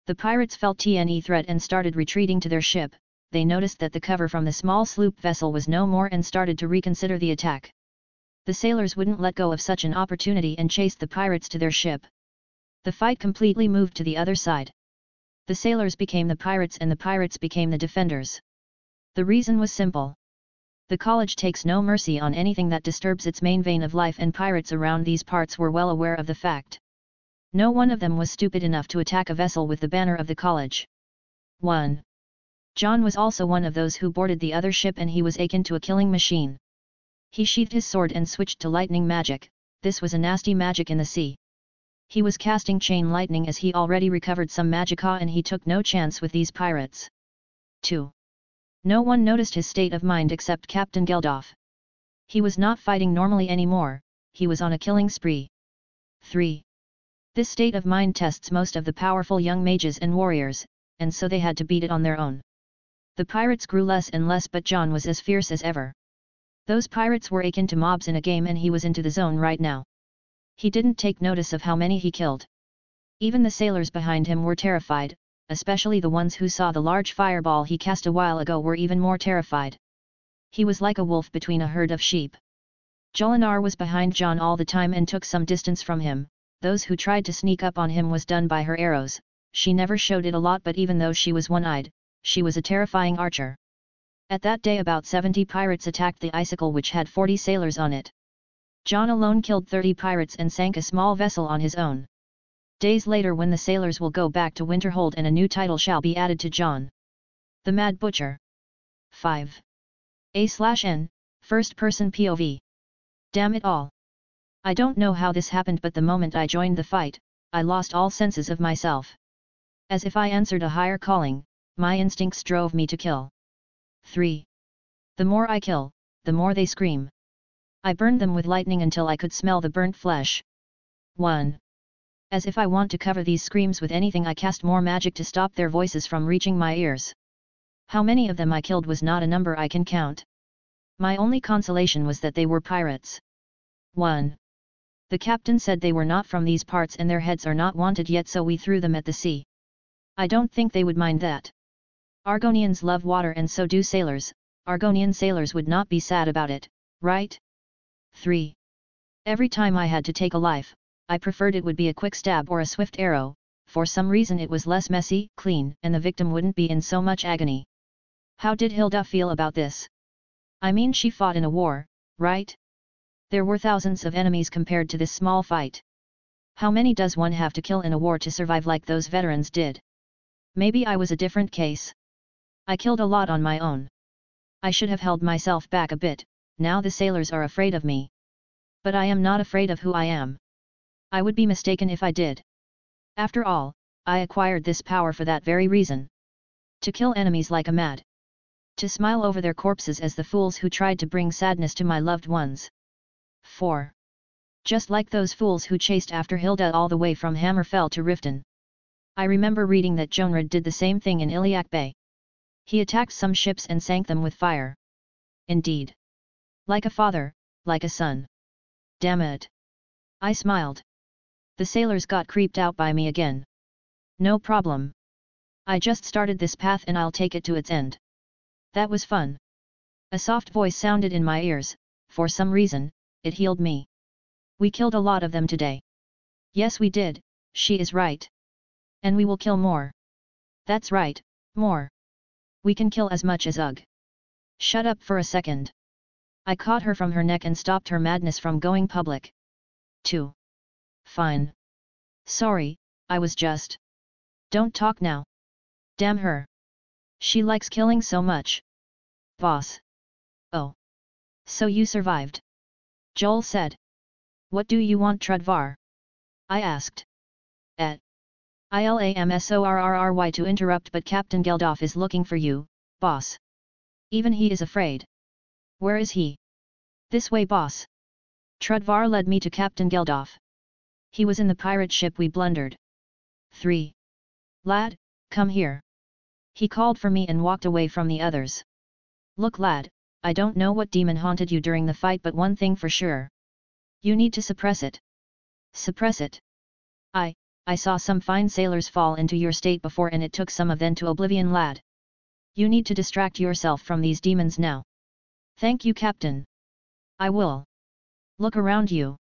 The pirates felt any threat and started retreating to their ship. They noticed that the cover from the small sloop vessel was no more and started to reconsider the attack. The sailors wouldn't let go of such an opportunity and chased the pirates to their ship. The fight completely moved to the other side. The sailors became the pirates and the pirates became the defenders. The reason was simple. The college takes no mercy on anything that disturbs its main vein of life, and pirates around these parts were well aware of the fact. No one of them was stupid enough to attack a vessel with the banner of the college. 1. Jon was also one of those who boarded the other ship and he was akin to a killing machine. He sheathed his sword and switched to lightning magic. This was a nasty magic in the sea. He was casting chain lightning as he already recovered some magicka and he took no chance with these pirates. 2. No one noticed his state of mind except Captain Geldof. He was not fighting normally anymore, he was on a killing spree. 3. This state of mind tests most of the powerful young mages and warriors, and so they had to beat it on their own. The pirates grew less and less, but Jon was as fierce as ever. Those pirates were akin to mobs in a game and he was into the zone right now. He didn't take notice of how many he killed. Even the sailors behind him were terrified, especially the ones who saw the large fireball he cast a while ago were even more terrified. He was like a wolf between a herd of sheep. Jolinar was behind Jon all the time and took some distance from him. Those who tried to sneak up on him was done by her arrows. She never showed it a lot, but even though she was one-eyed, she was a terrifying archer. At that day about 70 pirates attacked the icicle which had 40 sailors on it. Jon alone killed 30 pirates and sank a small vessel on his own. Days later, when the sailors will go back to Winterhold and a new title shall be added to Jon. The Mad Butcher. 5. A/N, First Person POV. Damn it all. I don't know how this happened, but the moment I joined the fight, I lost all senses of myself. As if I answered a higher calling, my instincts drove me to kill. 3. The more I kill, the more they scream. I burned them with lightning until I could smell the burnt flesh. 1. As if I want to cover these screams with anything, I cast more magic to stop their voices from reaching my ears. How many of them I killed was not a number I can count. My only consolation was that they were pirates. 1. The captain said they were not from these parts and their heads are not wanted yet, so we threw them at the sea. I don't think they would mind that. Argonians love water and so do sailors. Argonian sailors would not be sad about it, right? 3. Every time I had to take a life, I preferred it would be a quick stab or a swift arrow. For some reason it was less messy, clean, and the victim wouldn't be in so much agony. How did Hilda feel about this? I mean, she fought in a war, right? There were thousands of enemies compared to this small fight. How many does one have to kill in a war to survive like those veterans did? Maybe I was a different case. I killed a lot on my own. I should have held myself back a bit. Now the sailors are afraid of me. But I am not afraid of who I am. I would be mistaken if I did. After all, I acquired this power for that very reason. To kill enemies like a mad. To smile over their corpses as the fools who tried to bring sadness to my loved ones. 4. Just like those fools who chased after Hilda all the way from Hammerfell to Riften. I remember reading that Jonred did the same thing in Iliac Bay. He attacked some ships and sank them with fire. Indeed. Like a father, like a son. Damn it. I smiled. The sailors got creeped out by me again. No problem. I just started this path and I'll take it to its end. That was fun. A soft voice sounded in my ears. For some reason, it healed me. We killed a lot of them today. Yes, we did. She is right. And we will kill more. That's right, more. We can kill as much as Ugh. Shut up for a second. I caught her from her neck and stopped her madness from going public. 2. Fine. Sorry, I was just. Don't talk now. Damn her. She likes killing so much. Boss. Oh. So you survived. Joel said. What do you want, Trudvar? I asked. ILAMSORRRY to interrupt, but Captain Geldof is looking for you, boss. Even he is afraid. Where is he? This way, boss. Trudvar led me to Captain Geldof. He was in the pirate ship we blundered. 3. Lad, come here. He called for me and walked away from the others. Look, lad, I don't know what demon haunted you during the fight, but one thing for sure. You need to suppress it. Suppress it? I saw some fine sailors fall into your state before and it took some of them to oblivion, lad. You need to distract yourself from these demons now. Thank you, Captain. I will. Look around you.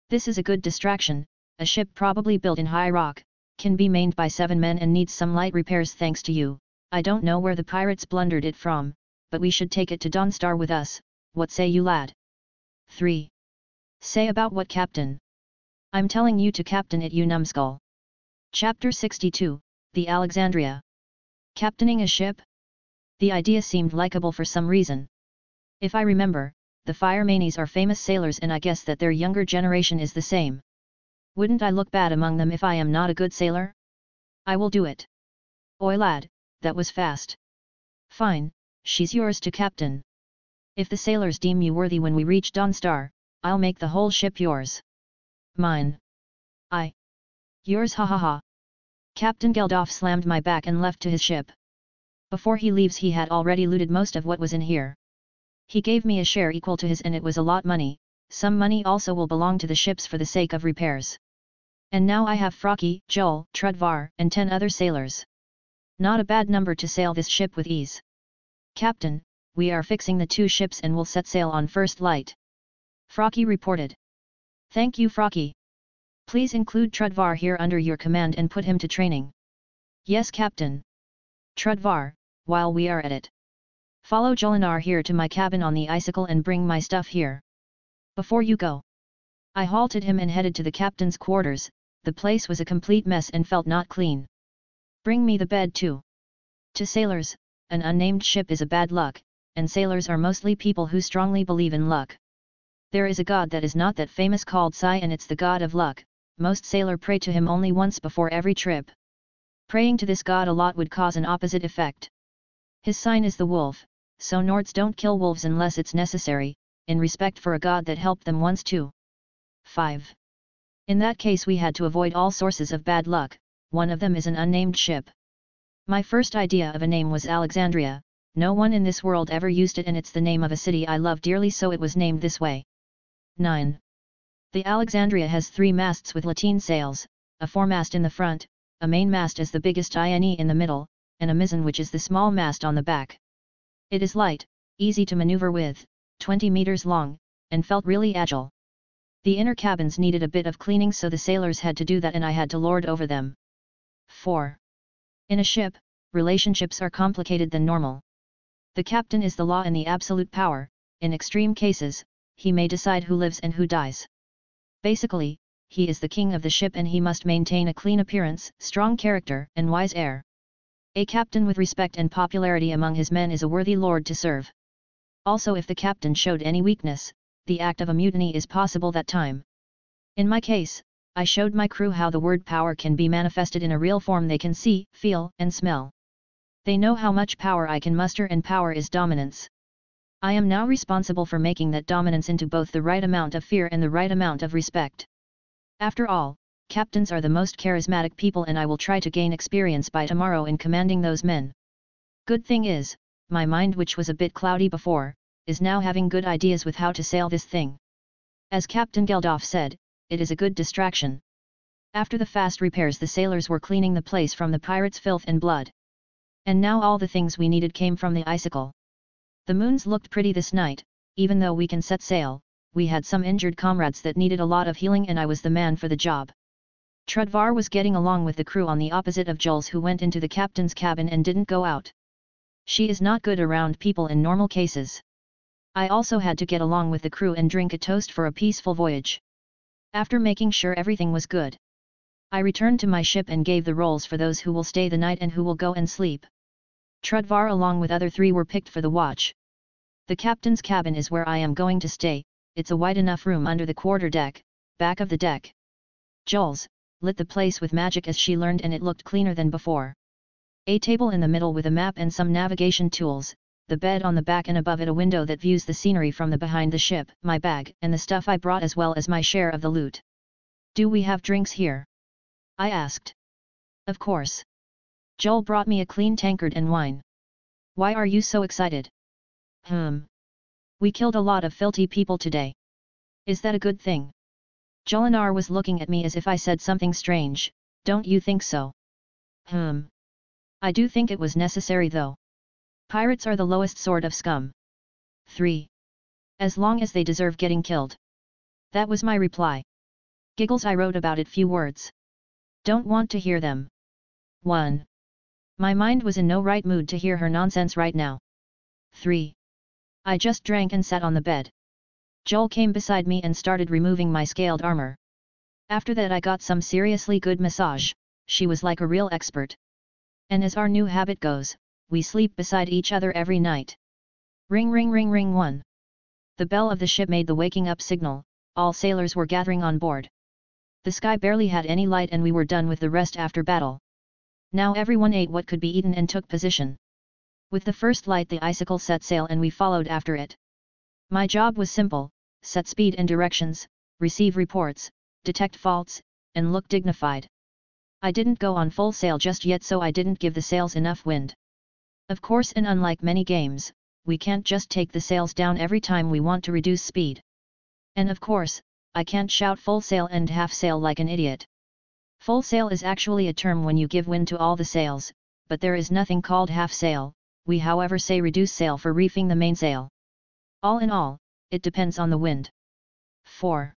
This is a good distraction. A ship probably built in high rock, can be manned by 7 men and needs some light repairs thanks to you. I don't know where the pirates blundered it from, but we should take it to Dawnstar with us. What say you, lad? 3. Say about what, Captain? I'm telling you to captain it, you numbskull. Chapter 62, The Alexandria. Captaining a ship? The idea seemed likable for some reason. If I remember, the Firemanes are famous sailors and I guess that their younger generation is the same. Wouldn't I look bad among them if I am not a good sailor? I will do it. Oi, lad, that was fast. Fine, she's yours to captain. If the sailors deem you worthy when we reach Dawnstar, I'll make the whole ship yours. Mine. Yours, ha ha ha. Captain Geldof slammed my back and left to his ship. Before he leaves, he had already looted most of what was in here. He gave me a share equal to his and it was a lot money. Some money also will belong to the ships for the sake of repairs. And now I have Frocky, Joel, Trudvar, and 10 other sailors. Not a bad number to sail this ship with ease. Captain, we are fixing the 2 ships and will set sail on first light. Frocky reported. Thank you, Frocky. Please include Trudvar here under your command and put him to training. Yes, Captain. Trudvar, while we are at it. Follow Jolinar here to my cabin on the icicle and bring my stuff here. Before you go. I halted him and headed to the captain's quarters. The place was a complete mess and felt not clean. Bring me the bed too. To sailors, an unnamed ship is a bad luck, and sailors are mostly people who strongly believe in luck. There is a god that is not that famous called Sai, and it's the god of luck. Most sailor pray to him only once before every trip. Praying to this god a lot would cause an opposite effect. His sign is the wolf, so Nords don't kill wolves unless it's necessary, in respect for a god that helped them once too. 5. In that case we had to avoid all sources of bad luck, one of them is an unnamed ship. My first idea of a name was Alexandria, no one in this world ever used it and it's the name of a city I love dearly so it was named this way. 9. The Alexandria has 3 masts with lateen sails, a foremast in the front, a main mast as the biggest INE in the middle, and a mizzen which is the small mast on the back. It is light, easy to maneuver with, 20 meters long, and felt really agile. The inner cabins needed a bit of cleaning so the sailors had to do that and I had to lord over them. 4. In a ship, relationships are complicated than normal. The captain is the law and the absolute power, in extreme cases, he may decide who lives and who dies. Basically, he is the king of the ship and he must maintain a clean appearance, strong character, and wise air. A captain with respect and popularity among his men is a worthy lord to serve. Also if the captain showed any weakness, the act of a mutiny is possible that time. In my case, I showed my crew how the word power can be manifested in a real form they can see, feel, and smell. They know how much power I can muster and power is dominance. I am now responsible for making that dominance into both the right amount of fear and the right amount of respect. After all, captains are the most charismatic people and I will try to gain experience by tomorrow in commanding those men. Good thing is, my mind which was a bit cloudy before, is now having good ideas with how to sail this thing. As Captain Geldof said, it is a good distraction. After the fast repairs the sailors were cleaning the place from the pirates' filth and blood. And now all the things we needed came from the icicle. The moons looked pretty this night, even though we can set sail, we had some injured comrades that needed a lot of healing and I was the man for the job. Trudvar was getting along with the crew on the opposite of Jules who went into the captain's cabin and didn't go out. She is not good around people in normal cases. I also had to get along with the crew and drink a toast for a peaceful voyage. After making sure everything was good, I returned to my ship and gave the rolls for those who will stay the night and who will go and sleep. Trudvar along with other 3 were picked for the watch. The captain's cabin is where I am going to stay, it's a wide enough room under the quarterdeck, back of the deck. Jules lit the place with magic as she learned and it looked cleaner than before. A table in the middle with a map and some navigation tools, the bed on the back and above it a window that views the scenery from the behind the ship, my bag and the stuff I brought as well as my share of the loot. Do we have drinks here? I asked. Of course. Joel brought me a clean tankard and wine. Why are you so excited? We killed a lot of filthy people today. Is that a good thing? Jolinar was looking at me as if I said something strange, don't you think so? I do think it was necessary though. Pirates are the lowest sort of scum. 3. As long as they deserve getting killed. That was my reply. Giggles I wrote about it few words. Don't want to hear them. 1. My mind was in no right mood to hear her nonsense right now. 3. I just drank and sat on the bed. Joel came beside me and started removing my scaled armor. After that I got some seriously good massage, she was like a real expert. And as our new habit goes, we sleep beside each other every night. Ring ring ring ring 1. The bell of the ship made the waking up signal, all sailors were gathering on board. The sky barely had any light and we were done with the rest after battle. Now everyone ate what could be eaten and took position. With the first light the icicle set sail and we followed after it. My job was simple, set speed and directions, receive reports, detect faults, and look dignified. I didn't go on full sail just yet so I didn't give the sails enough wind. Of course and unlike many games, we can't just take the sails down every time we want to reduce speed. And of course, I can't shout full sail and half sail like an idiot. Full sail is actually a term when you give wind to all the sails, but there is nothing called half sail, we however say reduce sail for reefing the mainsail. All in all, it depends on the wind. 4.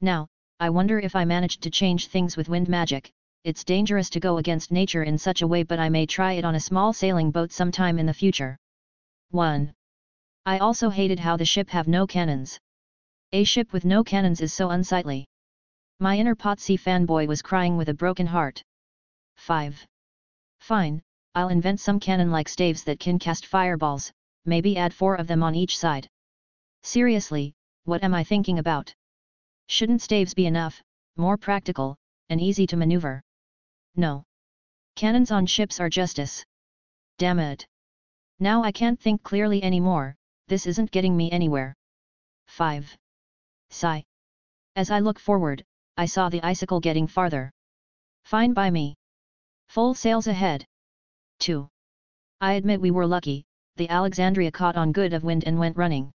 Now, I wonder if I managed to change things with wind magic. It's dangerous to go against nature in such a way but I may try it on a small sailing boat sometime in the future. 1. I also hated how the ship have no cannons. A ship with no cannons is so unsightly. My inner Potsy fanboy was crying with a broken heart. 5. Fine, I'll invent some cannon-like staves that can cast fireballs, maybe add 4 of them on each side. Seriously, what am I thinking about? Shouldn't staves be enough, more practical, and easy to maneuver? No. Cannons on ships are justice. Damn it. Now I can't think clearly anymore, this isn't getting me anywhere. 5. Sigh. As I look forward, I saw the icicle getting farther. Fine by me. Full sails ahead. 2. I admit we were lucky, the Alexandria caught on good of wind and went running.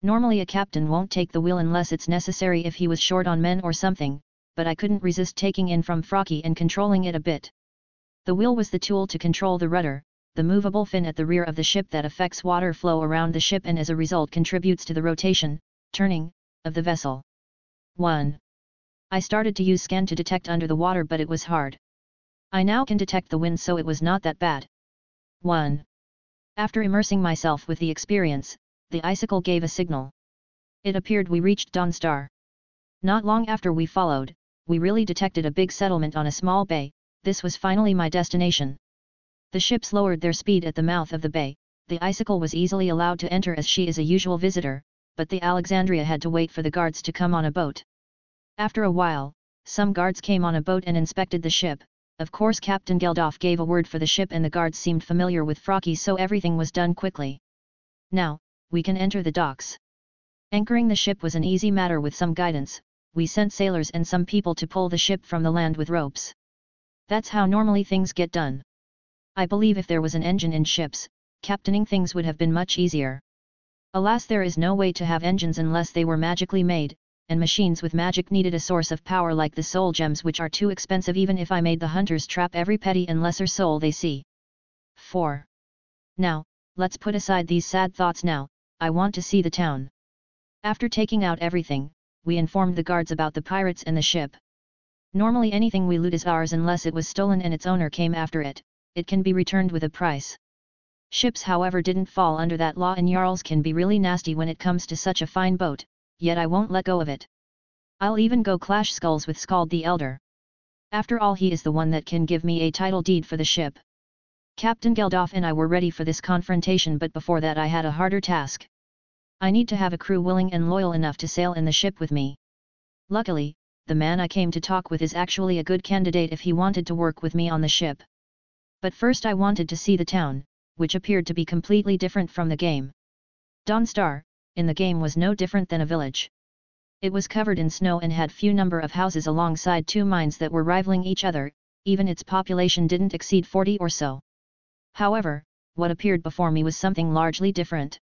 Normally a captain won't take the wheel unless it's necessary if he was short on men or something, but I couldn't resist taking in from Frocky and controlling it a bit. The wheel was the tool to control the rudder, the movable fin at the rear of the ship that affects water flow around the ship and as a result contributes to the rotation, turning, of the vessel. 1. I started to use scan to detect under the water but it was hard. I now can detect the wind so it was not that bad. 1. After immersing myself with the experience, the icicle gave a signal. It appeared we reached Dawnstar. Not long after we followed, we really detected a big settlement on a small bay. This was finally my destination. The ships lowered their speed at the mouth of the bay, the icicle was easily allowed to enter as she is a usual visitor, but the Alexandria had to wait for the guards to come on a boat. After a while, some guards came on a boat and inspected the ship. Of course Captain Geldof gave a word for the ship and the guards seemed familiar with Frocky so everything was done quickly. Now, we can enter the docks. Anchoring the ship was an easy matter with some guidance, we sent sailors and some people to pull the ship from the land with ropes. That's how normally things get done. I believe if there was an engine in ships, captaining things would have been much easier. Alas, there is no way to have engines unless they were magically made, and machines with magic needed a source of power like the soul gems which are too expensive even if I made the hunters trap every petty and lesser soul they see. 4. Now, let's put aside these sad thoughts now, I want to see the town. After taking out everything, we informed the guards about the pirates and the ship. Normally anything we loot is ours unless it was stolen and its owner came after it, it can be returned with a price. Ships however didn't fall under that law and Jarls can be really nasty when it comes to such a fine boat, yet I won't let go of it. I'll even go clash skulls with Skald the Elder. After all he is the one that can give me a title deed for the ship. Captain Geldof and I were ready for this confrontation but before that I had a harder task. I need to have a crew willing and loyal enough to sail in the ship with me. Luckily, the man I came to talk with is actually a good candidate if he wanted to work with me on the ship. But first I wanted to see the town, which appeared to be completely different from the game. Dawnstar, in the game was no different than a village. It was covered in snow and had few number of houses alongside two mines that were rivaling each other, even its population didn't exceed 40 or so. However, what appeared before me was something largely different.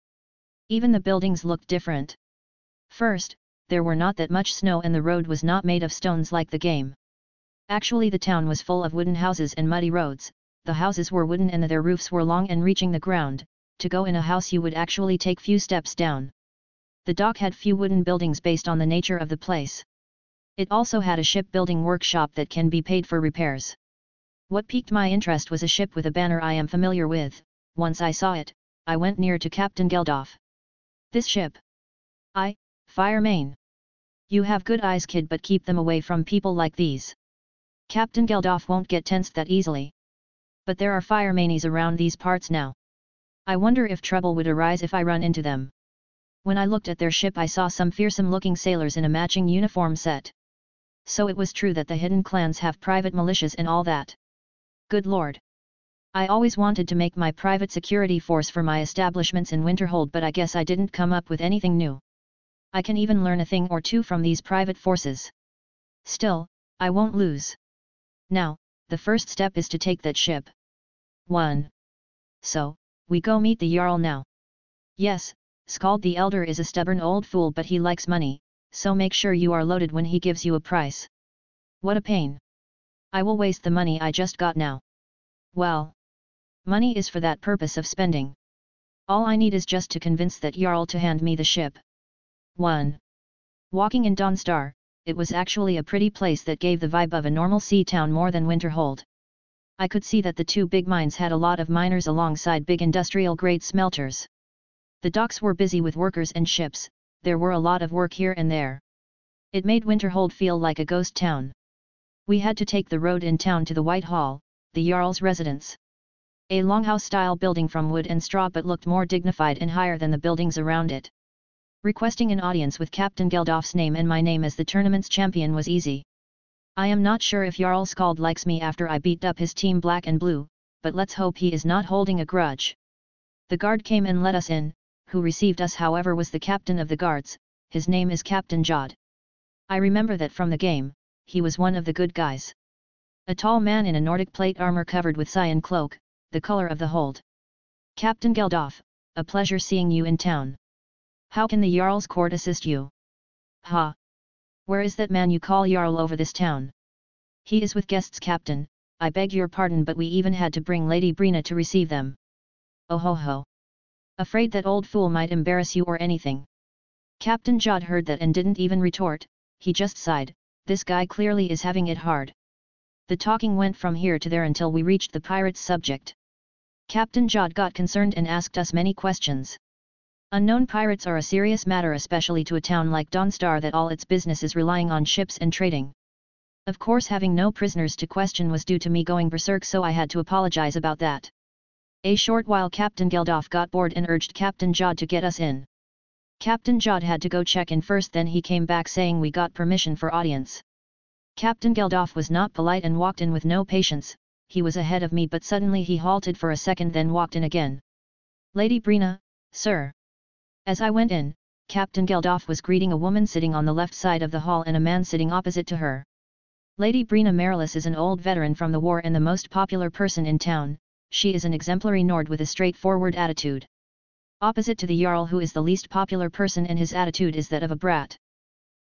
Even the buildings looked different. First, there were not that much snow and the road was not made of stones like the game. Actually the town was full of wooden houses and muddy roads, the houses were wooden and their roofs were long and reaching the ground, to go in a house you would actually take few steps down. The dock had few wooden buildings based on the nature of the place. It also had a shipbuilding workshop that can be paid for repairs. What piqued my interest was a ship with a banner I am familiar with. Once I saw it, I went near to Captain Geldof. This ship. Fire main. You have good eyes kid but keep them away from people like these. Captain Geldof won't get tensed that easily. But there are fire mainies around these parts now. I wonder if trouble would arise if I run into them. When I looked at their ship I saw some fearsome looking sailors in a matching uniform set. So it was true that the hidden clans have private militias and all that. Good lord. I always wanted to make my private security force for my establishments in Winterhold but I guess I didn't come up with anything new. I can even learn a thing or two from these private forces. Still, I won't lose. Now, the first step is to take that ship. 1. So, we go meet the Jarl now. Yes, Skald the Elder is a stubborn old fool but he likes money, so make sure you are loaded when he gives you a price. What a pain. I will waste the money I just got now. Well. Money is for that purpose of spending. All I need is just to convince that Jarl to hand me the ship. 1. Walking in Dawnstar, it was actually a pretty place that gave the vibe of a normal sea town more than Winterhold. I could see that the two big mines had a lot of miners alongside big industrial-grade smelters. The docks were busy with workers and ships, there were a lot of work here and there. It made Winterhold feel like a ghost town. We had to take the road in town to the White Hall, the Jarl's residence. A longhouse-style building from wood and straw but looked more dignified and higher than the buildings around it. Requesting an audience with Captain Geldof's name and my name as the tournament's champion was easy. I am not sure if Jarl Skald likes me after I beat up his team black and blue, but let's hope he is not holding a grudge. The guard came and let us in. Who received us however was the captain of the guards. His name is Captain Jod. I remember that from the game, he was one of the good guys. A tall man in a Nordic plate armor covered with cyan cloak, the color of the hold. Captain Geldof, a pleasure seeing you in town. How can the Jarl's court assist you? Ha! Where is that man you call Jarl over this town? He is with guests, Captain. I beg your pardon, but we even had to bring Lady Brina to receive them. Oh ho ho! Afraid that old fool might embarrass you or anything. Captain Jod heard that and didn't even retort, he just sighed, this guy clearly is having it hard. The talking went from here to there until we reached the pirates' subject. Captain Jod got concerned and asked us many questions. Unknown pirates are a serious matter, especially to a town like Dawnstar that all its business is relying on ships and trading. Of course, having no prisoners to question was due to me going berserk, so I had to apologize about that. A short while Captain Geldof got bored and urged Captain Jod to get us in. Captain Jod had to go check in first, then he came back saying we got permission for audience. Captain Geldof was not polite and walked in with no patience. He was ahead of me, but suddenly he halted for a second, then walked in again. Lady Brina, sir. As I went in, Captain Geldof was greeting a woman sitting on the left side of the hall and a man sitting opposite to her. Lady Brina Marilis is an old veteran from the war and the most popular person in town. She is an exemplary Nord with a straightforward attitude. Opposite to the Jarl, who is the least popular person, and his attitude is that of a brat.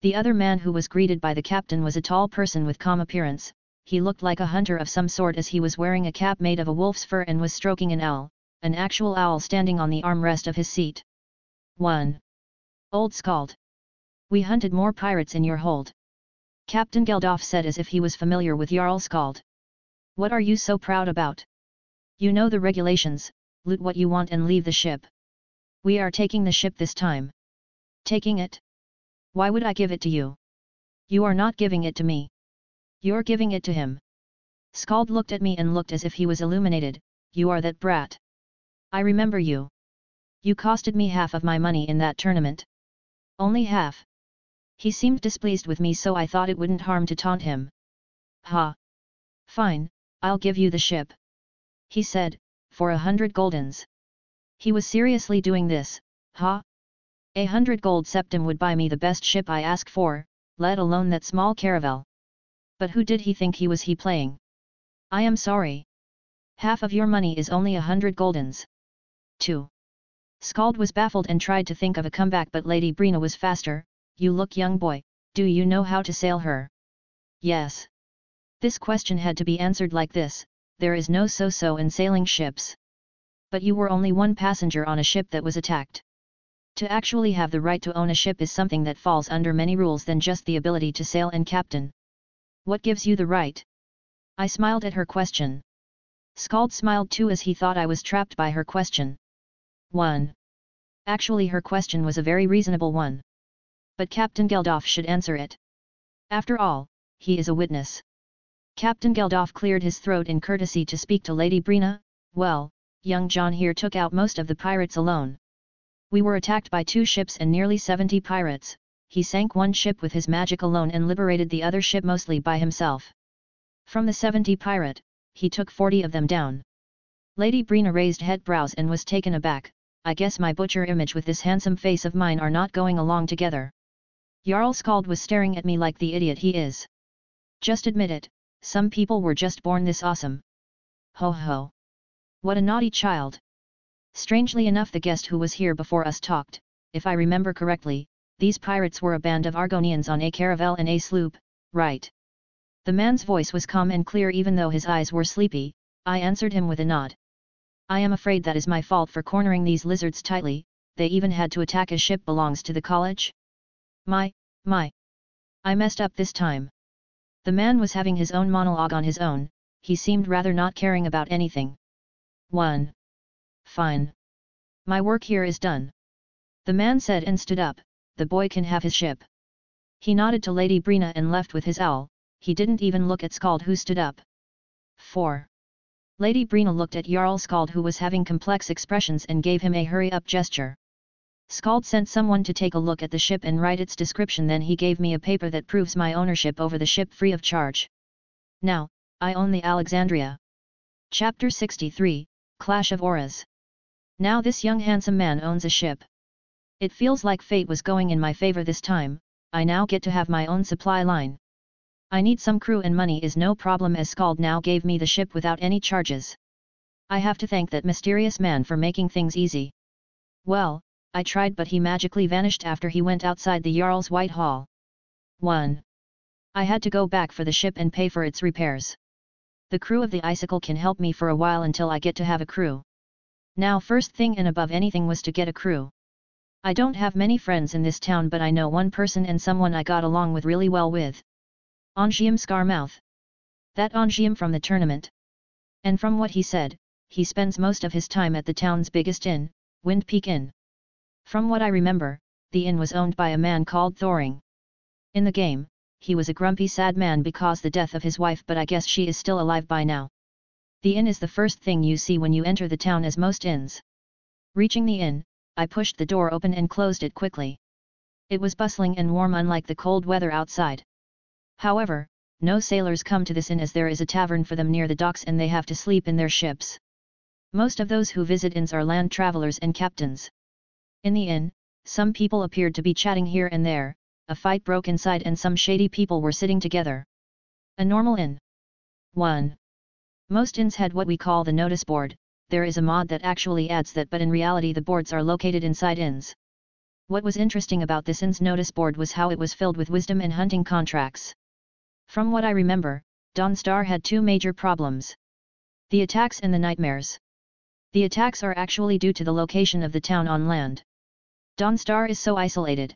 The other man who was greeted by the captain was a tall person with calm appearance. He looked like a hunter of some sort, as he was wearing a cap made of a wolf's fur and was stroking an actual owl standing on the armrest of his seat. 1. Old Skald. We hunted more pirates in your hold. Captain Geldof said, as if he was familiar with Jarl Skald. What are you so proud about? You know the regulations, loot what you want and leave the ship. We are taking the ship this time. Taking it? Why would I give it to you? You are not giving it to me. You're giving it to him. Skald looked at me and looked as if he was illuminated. You are that brat. I remember you. You costed me half of my money in that tournament. Only half. He seemed displeased with me, so I thought it wouldn't harm to taunt him. Ha! Fine, I'll give you the ship. He said, for 100 goldens. He was seriously doing this, ha? 100 gold septim would buy me the best ship I ask for, let alone that small caravel. But who did he think he was playing? I am sorry. Half of your money is only 100 goldens. 2. Skald was baffled and tried to think of a comeback, but Lady Brina was faster. You look young, boy, do you know how to sail her? Yes. This question had to be answered like this, there is no so-so in sailing ships. But you were only one passenger on a ship that was attacked. To actually have the right to own a ship is something that falls under many rules than just the ability to sail and captain. What gives you the right? I smiled at her question. Skald smiled too, as he thought I was trapped by her question. 1. Actually, her question was a very reasonable one. But Captain Geldof should answer it. After all, he is a witness. Captain Geldof cleared his throat in courtesy to speak to Lady Brina. Well, young Jon here took out most of the pirates alone. We were attacked by 2 ships and nearly 70 pirates. He sank one ship with his magic alone and liberated the other ship mostly by himself. From the 70 pirate, he took 40 of them down. Lady Brina raised head brows and was taken aback. I guess my butcher image with this handsome face of mine are not going along together. Jarl Skald was staring at me like the idiot he is. Just admit it, some people were just born this awesome. Ho ho. What a naughty child. Strangely enough, the guest who was here before us talked. If I remember correctly, these pirates were a band of Argonians on a caravel and a sloop, right? The man's voice was calm and clear even though his eyes were sleepy. I answered him with a nod. I am afraid that is my fault for cornering these lizards tightly. They even had to attack a ship belongs to the college. My. I messed up this time. The man was having his own monologue on his own. He seemed rather not caring about anything. 1. Fine. My work here is done. The man said and stood up. The boy can have his ship. He nodded to Lady Brina and left with his owl. He didn't even look at Skald, who stood up. 4. Lady Brina looked at Jarl Skald, who was having complex expressions, and gave him a hurry-up gesture. Skald sent someone to take a look at the ship and write its description, then he gave me a paper that proves my ownership over the ship free of charge. Now, I own the Alexandria. Chapter 63, Clash of Auras. Now this young handsome man owns a ship. It feels like fate was going in my favor this time. I now get to have my own supply line. I need some crew and money is no problem as Skald now gave me the ship without any charges. I have to thank that mysterious man for making things easy. Well, I tried but he magically vanished after he went outside the Jarl's White Hall. 1. I had to go back for the ship and pay for its repairs. The crew of the Icicle can help me for a while until I get to have a crew. Now first thing and above anything was to get a crew. I don't have many friends in this town but I know one person and someone I got along with really well with. Ongium Scarmouth. That Ongium from the tournament. And from what he said, he spends most of his time at the town's biggest inn, Wind Peak Inn. From what I remember, the inn was owned by a man called Thoring. In the game, he was a grumpy sad man because the death of his wife but I guess she is still alive by now. The inn is the first thing you see when you enter the town as most inns. Reaching the inn, I pushed the door open and closed it quickly. It was bustling and warm unlike the cold weather outside. However, no sailors come to this inn as there is a tavern for them near the docks and they have to sleep in their ships. Most of those who visit inns are land travelers and captains. In the inn, some people appeared to be chatting here and there, a fight broke inside and some shady people were sitting together. A normal inn. 1. Most inns had what we call the notice board. There is a mod that actually adds that but in reality the boards are located inside inns. What was interesting about this inn's notice board was how it was filled with wisdom and hunting contracts. From what I remember, Dawnstar had two major problems. The attacks and the nightmares. The attacks are actually due to the location of the town on land. Dawnstar is so isolated.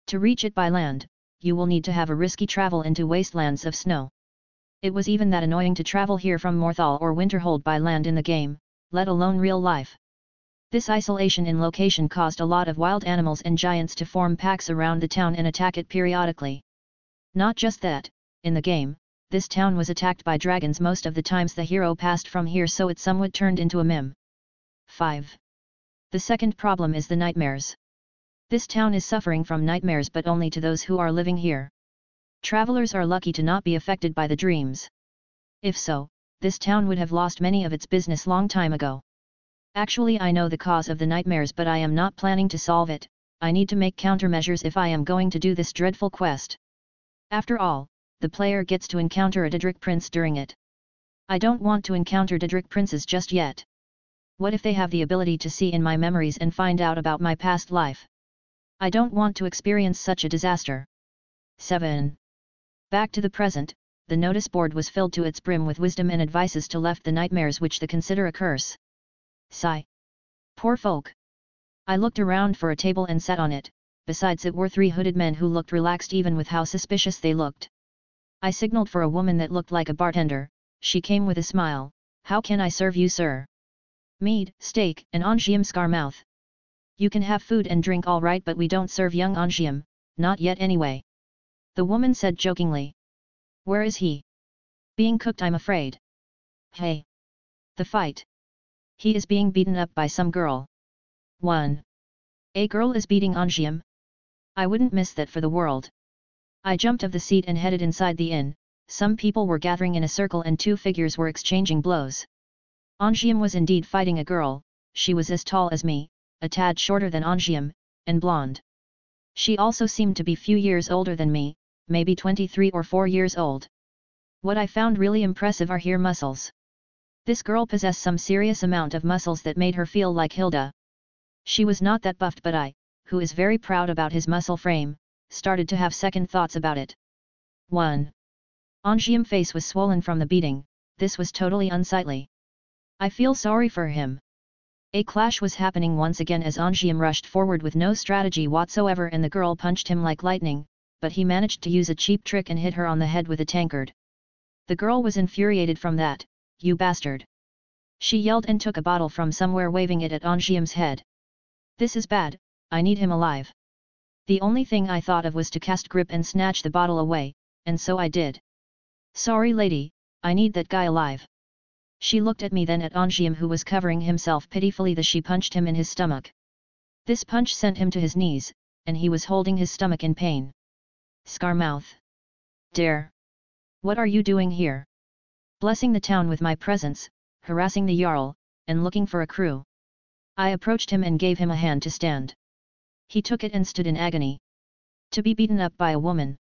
To reach it by land, you will need to have a risky travel into wastelands of snow. It was even that annoying to travel here from Morthal or Winterhold by land in the game, let alone real life. This isolation in location caused a lot of wild animals and giants to form packs around the town and attack it periodically. Not just that, in the game, this town was attacked by dragons most of the times the hero passed from here so it somewhat turned into a meme. 5. The second problem is the nightmares. This town is suffering from nightmares but only to those who are living here. Travelers are lucky to not be affected by the dreams. If so, this town would have lost many of its business long time ago. Actually I know the cause of the nightmares but I am not planning to solve it. I need to make countermeasures if I am going to do this dreadful quest. After all, the player gets to encounter a Daedric prince during it. I don't want to encounter Daedric princes just yet. What if they have the ability to see in my memories and find out about my past life? I don't want to experience such a disaster. 7. Back to the present, the notice board was filled to its brim with wisdom and advices to left the nightmares which they consider a curse. Sigh. Poor folk. I looked around for a table and sat on it, besides it were 3 hooded men who looked relaxed even with how suspicious they looked. I signaled for a woman that looked like a bartender. She came with a smile. How can I serve you, sir? Mead, steak, and Ongium Scarmouth. You can have food and drink all right but we don't serve young Ongium, not yet anyway. The woman said jokingly. Where is he? Being cooked I'm afraid. Hey. The fight. He is being beaten up by some girl. 1. A girl is beating Ongium? I wouldn't miss that for the world. I jumped off the seat and headed inside the inn. Some people were gathering in a circle and 2 figures were exchanging blows. Ongium was indeed fighting a girl. She was as tall as me, a tad shorter than Ongium, and blonde. She also seemed to be few years older than me, maybe 23 or 4 years old. What I found really impressive are her muscles. This girl possessed some serious amount of muscles that made her feel like Hilda. She was not that buffed but I, who is very proud about his muscle frame, started to have second thoughts about it. 1. Ongium's face was swollen from the beating. This was totally unsightly. I feel sorry for him. A clash was happening once again as Ongium rushed forward with no strategy whatsoever and the girl punched him like lightning, but he managed to use a cheap trick and hit her on the head with a tankard. The girl was infuriated from that. You bastard. She yelled and took a bottle from somewhere waving it at Ongium's head. This is bad, I need him alive. The only thing I thought of was to cast grip and snatch the bottle away, and so I did. Sorry lady, I need that guy alive. She looked at me then at Ongium who was covering himself pitifully as she punched him in his stomach. This punch sent him to his knees, and he was holding his stomach in pain. Scarmouth. Dare. What are you doing here? Blessing the town with my presence, harassing the Jarl, and looking for a crew. I approached him and gave him a hand to stand. He took it and stood in agony. To be beaten up by a woman.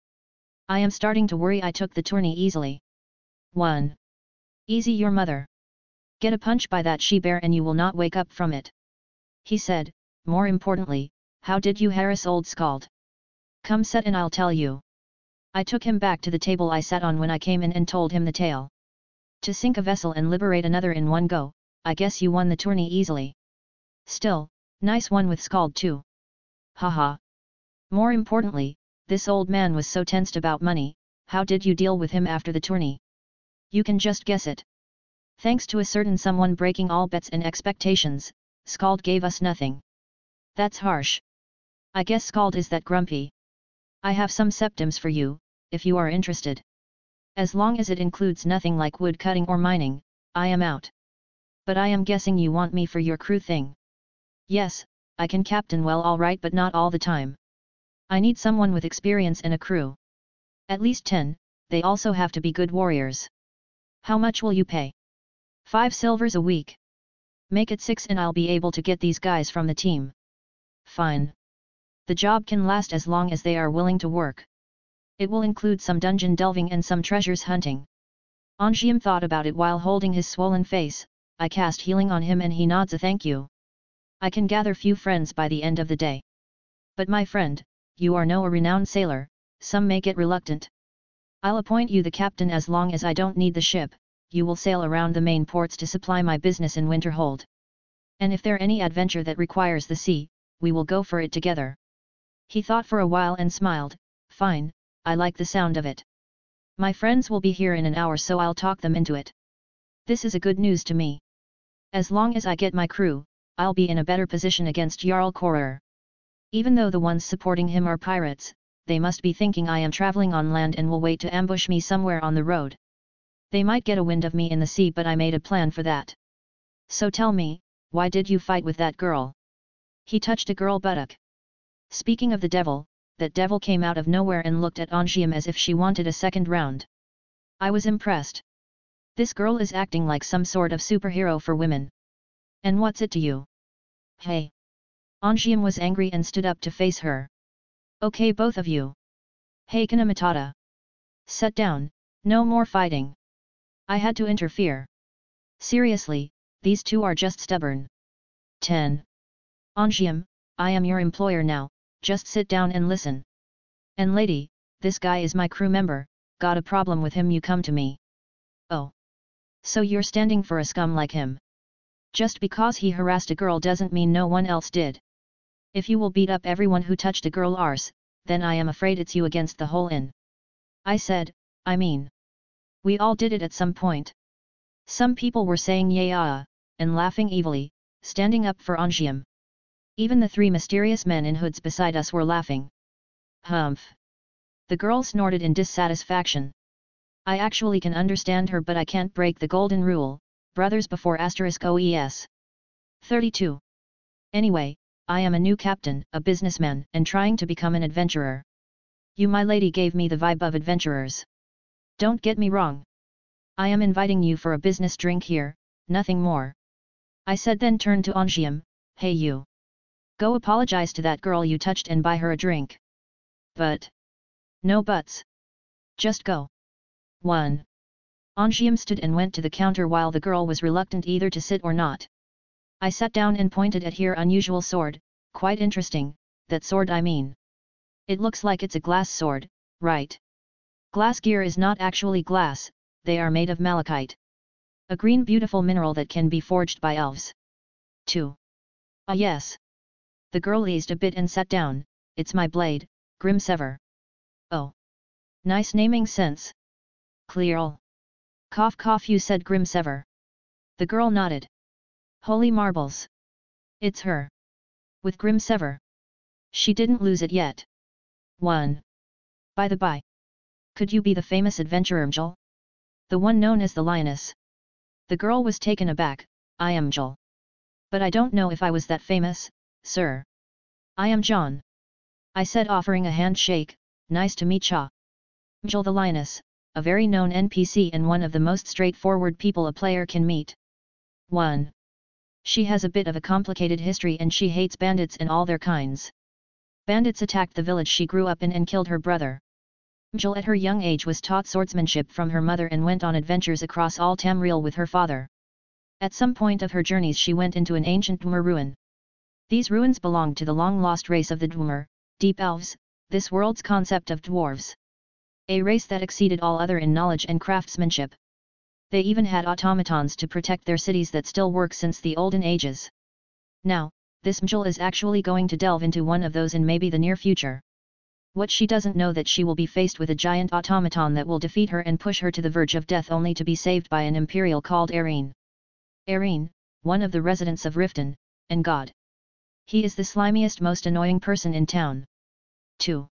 I am starting to worry. I took the tourney easily. 1. Easy your mother. Get a punch by that she-bear and you will not wake up from it. He said, more importantly, how did you harass old Skald? Come set and I'll tell you. I took him back to the table I sat on when I came in and told him the tale. To sink a vessel and liberate another in one go, I guess you won the tourney easily. Still, nice one with Skald too. Haha. More importantly, this old man was so tensed about money. How did you deal with him after the tourney? You can just guess it. Thanks to a certain someone breaking all bets and expectations, Skald gave us nothing. That's harsh. I guess Skald is that grumpy. I have some septims for you, if you are interested. As long as it includes nothing like wood cutting or mining, I am out. But I am guessing you want me for your crew thing. Yes, I can captain well alright but not all the time. I need someone with experience and a crew. At least 10, they also have to be good warriors. How much will you pay? 5 silvers a week. Make it 6 and I'll be able to get these guys from the team. Fine. The job can last as long as they are willing to work. It will include some dungeon delving and some treasures hunting. Anjiam thought about it while holding his swollen face. I cast healing on him and he nods a thank you. I can gather few friends by the end of the day. But my friend, you are no a renowned sailor, some may get reluctant. I'll appoint you the captain as long as I don't need the ship, you will sail around the main ports to supply my business in Winterhold. And if there any adventure that requires the sea, we will go for it together. He thought for a while and smiled, fine, I like the sound of it. My friends will be here in an hour so I'll talk them into it. This is a good news to me. As long as I get my crew, I'll be in a better position against Jarl Korrer. Even though the ones supporting him are pirates, they must be thinking I am traveling on land and will wait to ambush me somewhere on the road. They might get a wind of me in the sea but I made a plan for that. So tell me, why did you fight with that girl? He touched a girl buttock. Speaking of the devil, that devil came out of nowhere and looked at Anjiam as if she wanted a second round. I was impressed. This girl is acting like some sort of superhero for women. And what's it to you? Hey! Anjiam was angry and stood up to face her. Okay both of you. Hakuna Matata. Set down, no more fighting. I had to interfere. Seriously, these two are just stubborn. 10. Anjiam, I am your employer now, just sit down and listen. And lady, this guy is my crew member, got a problem with him you come to me. Oh. So you're standing for a scum like him. Just because he harassed a girl doesn't mean no one else did. If you will beat up everyone who touched a girl arse, then I am afraid it's you against the whole inn. I said, I mean. We all did it at some point. Some people were saying yeah, and laughing evilly, standing up for Anjiam. Even the 3 mysterious men in hoods beside us were laughing. Humph. The girl snorted in dissatisfaction. I actually can understand her but I can't break the golden rule, brothers before *OES. 32. Anyway, I am a new captain, a businessman, and trying to become an adventurer. You my lady gave me the vibe of adventurers. Don't get me wrong. I am inviting you for a business drink here, nothing more. I said then turned to Anjiam, hey you. Go apologize to that girl you touched and buy her a drink. But. No buts. Just go. 1. Anjiam stood and went to the counter while the girl was reluctant either to sit or not. I sat down and pointed at her unusual sword, quite interesting, that sword I mean. It looks like it's a glass sword, right? Glass gear is not actually glass, they are made of malachite. A green beautiful mineral that can be forged by elves. 2. Ah yes. The girl eased a bit and sat down, it's my blade, Grimsever. Oh. Nice naming sense. Clear. Cough cough you said Grimsever. The girl nodded. Holy marbles. It's her. With Grimsever. She didn't lose it yet. 1. By the by. Could you be the famous adventurer Mjol? The one known as the Lioness. The girl was taken aback, I am Mjol. But I don't know if I was that famous, sir. I am Jon. I said offering a handshake, nice to meet ya. Mjol the Lioness, a very known NPC and one of the most straightforward people a player can meet. 1. She has a bit of a complicated history and she hates bandits and all their kinds. Bandits attacked the village she grew up in and killed her brother. Jill at her young age was taught swordsmanship from her mother and went on adventures across all Tamriel with her father. At some point of her journeys she went into an ancient Dwemer ruin. These ruins belonged to the long-lost race of the Dwemer, deep elves, this world's concept of dwarves. A race that exceeded all other in knowledge and craftsmanship. They even had automatons to protect their cities that still work since the olden ages. Now, this Mjol is actually going to delve into one of those in maybe the near future. What she doesn't know that she will be faced with a giant automaton that will defeat her and push her to the verge of death only to be saved by an Imperial called Arene. Arene, one of the residents of Riften, and God. He is the slimiest most annoying person in town. 2.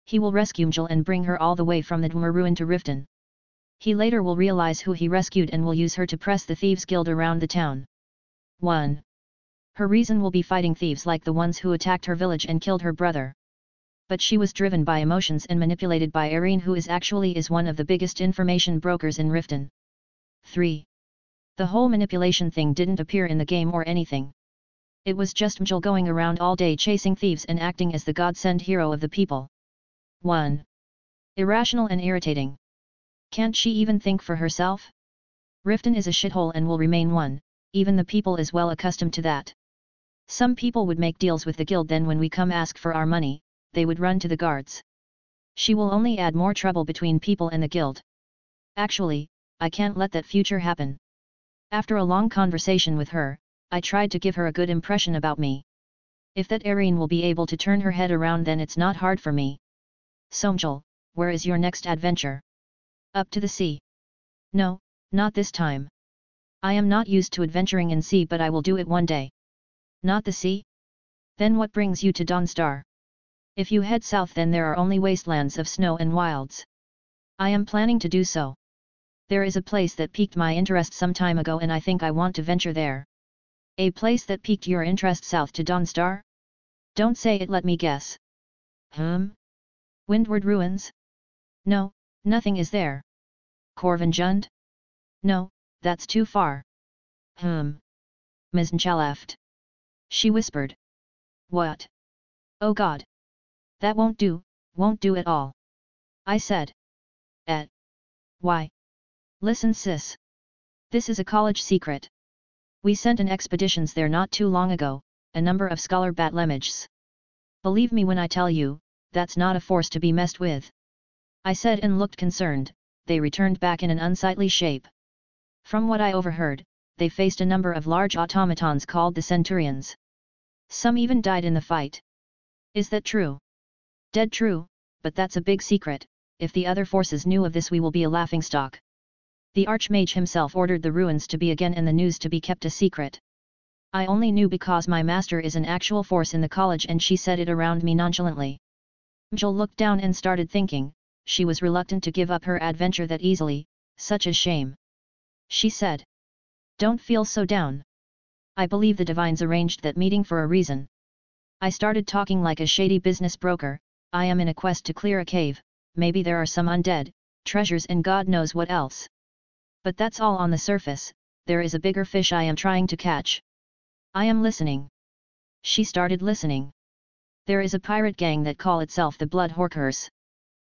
He will rescue Mjol and bring her all the way from the Dwemer ruin to Riften. He later will realize who he rescued and will use her to press the Thieves Guild around the town. 1. Her reason will be fighting thieves like the ones who attacked her village and killed her brother. But she was driven by emotions and manipulated by Arene, who is one of the biggest information brokers in Riften. 3. The whole manipulation thing didn't appear in the game or anything. It was just Mjol going around all day chasing thieves and acting as the godsend hero of the people. 1. Irrational and irritating. Can't she even think for herself? Riften is a shithole and will remain one, even the people is well accustomed to that. Some people would make deals with the guild, then when we come ask for our money, they would run to the guards. She will only add more trouble between people and the guild. Actually, I can't let that future happen. After a long conversation with her, I tried to give her a good impression about me. If that Arene will be able to turn her head around, then it's not hard for me. So Mjol, where is your next adventure? Up to the sea. No, not this time. I am not used to adventuring in sea, but I will do it one day. Not the sea? Then what brings you to Dawnstar? If you head south, then there are only wastelands of snow and wilds. I am planning to do so. There is a place that piqued my interest some time ago and I think I want to venture there. A place that piqued your interest south to Dawnstar? Don't say it, let me guess. Windward Ruins? No, nothing is there. Corvinjund? No, that's too far. Misnchaleft. She whispered. What? Oh God. That won't do at all. I said. Why? Listen sis. This is a college secret. We sent an expeditions there not too long ago, a number of scholar Batlemiges. Believe me when I tell you, that's not a force to be messed with. I said and looked concerned. They returned back in an unsightly shape. From what I overheard, they faced a number of large automatons called the Centurions. Some even died in the fight. Is that true? Dead true, but that's a big secret. If the other forces knew of this, we will be a laughingstock. The Archmage himself ordered the ruins to be again and the news to be kept a secret. I only knew because my master is an actual force in the college and she said it around me nonchalantly. Mjol looked down and started thinking. She was reluctant to give up her adventure that easily, such a shame. She said. Don't feel so down. I believe the divines arranged that meeting for a reason. I started talking like a shady business broker. I am in a quest to clear a cave, maybe there are some undead, treasures and God knows what else. But that's all on the surface, there is a bigger fish I am trying to catch. I am listening. She started listening. There is a pirate gang that call itself the Blood Horkers.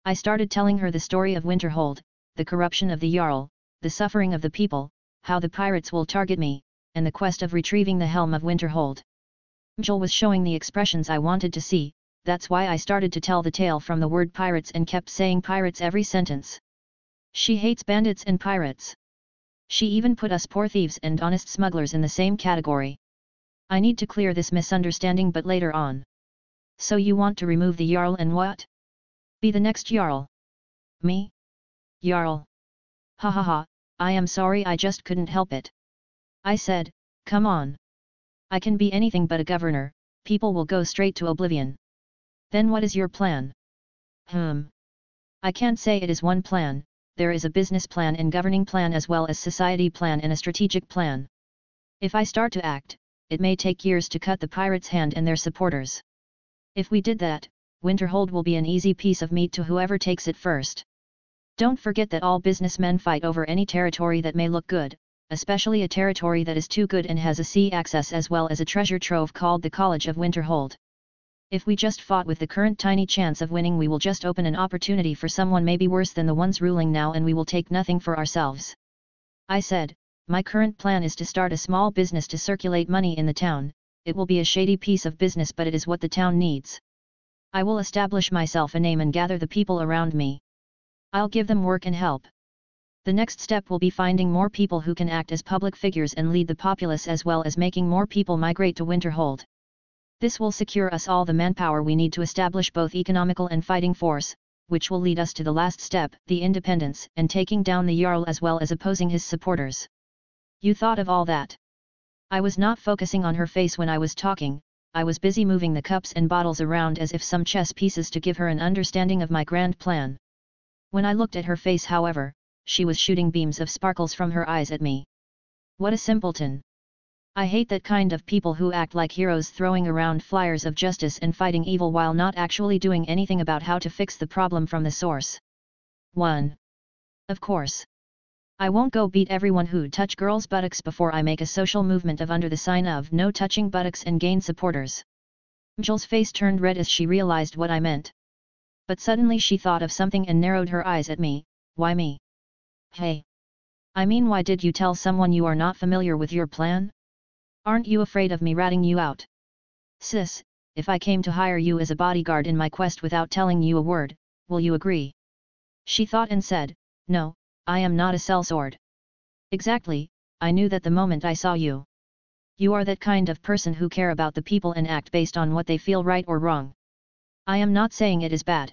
I started telling her the story of Winterhold, the corruption of the Jarl, the suffering of the people, how the pirates will target me, and the quest of retrieving the helm of Winterhold. Mjol was showing the expressions I wanted to see, that's why I started to tell the tale from the word pirates and kept saying pirates every sentence. She hates bandits and pirates. She even put us poor thieves and honest smugglers in the same category. I need to clear this misunderstanding, but later on. So you want to remove the Jarl and what? Be the next Jarl. Me? Jarl. Ha ha ha, I am sorry, I just couldn't help it. I said, come on. I can be anything but a governor, people will go straight to oblivion. Then what is your plan? I can't say it is one plan, there is a business plan and governing plan as well as society plan and a strategic plan. If I start to act, it may take years to cut the pirates' hand and their supporters. If we did that, Winterhold will be an easy piece of meat to whoever takes it first. Don't forget that all businessmen fight over any territory that may look good, especially a territory that is too good and has a sea access as well as a treasure trove called the College of Winterhold. If we just fought with the current tiny chance of winning, we will just open an opportunity for someone maybe worse than the ones ruling now, and we will take nothing for ourselves. I said, my current plan is to start a small business to circulate money in the town. It will be a shady piece of business, but it is what the town needs. I will establish myself a name and gather the people around me. I'll give them work and help. The next step will be finding more people who can act as public figures and lead the populace, as well as making more people migrate to Winterhold. This will secure us all the manpower we need to establish both economical and fighting force, which will lead us to the last step, the independence, and taking down the Jarl as well as opposing his supporters. You thought of all that? I was not focusing on her face when I was talking. I was busy moving the cups and bottles around as if some chess pieces to give her an understanding of my grand plan. When I looked at her face, however, she was shooting beams of sparkles from her eyes at me. What a simpleton! I hate that kind of people who act like heroes, throwing around flyers of justice and fighting evil while not actually doing anything about how to fix the problem from the source. 1. Of course. I won't go beat everyone who touch girls' buttocks before I make a social movement of under the sign of no touching buttocks and gain supporters. Jill's face turned red as she realized what I meant. But suddenly she thought of something and narrowed her eyes at me. Why me? Hey. I mean, why did you tell someone you are not familiar with your plan? Aren't you afraid of me ratting you out? Sis, if I came to hire you as a bodyguard in my quest without telling you a word, will you agree? She thought and said, no, I am not a sellsword. Exactly, I knew that the moment I saw you. You are that kind of person who care about the people and act based on what they feel right or wrong. I am not saying it is bad.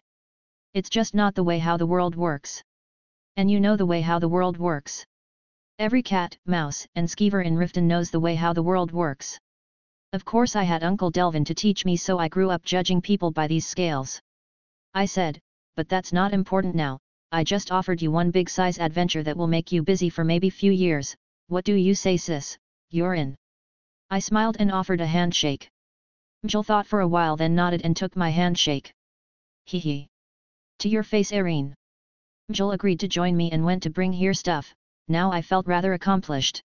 It's just not the way how the world works. And you know the way how the world works. Every cat, mouse, and skeever in Riften knows the way how the world works. Of course I had Uncle Delvin to teach me, so I grew up judging people by these scales. I said, but that's not important now. I just offered you one big size adventure that will make you busy for maybe few years. What do you say, sis? You're in. I smiled and offered a handshake. Jill thought for a while, then nodded and took my handshake. Hee hee. To your face, Irene. Jill agreed to join me and went to bring here stuff. Now I felt rather accomplished.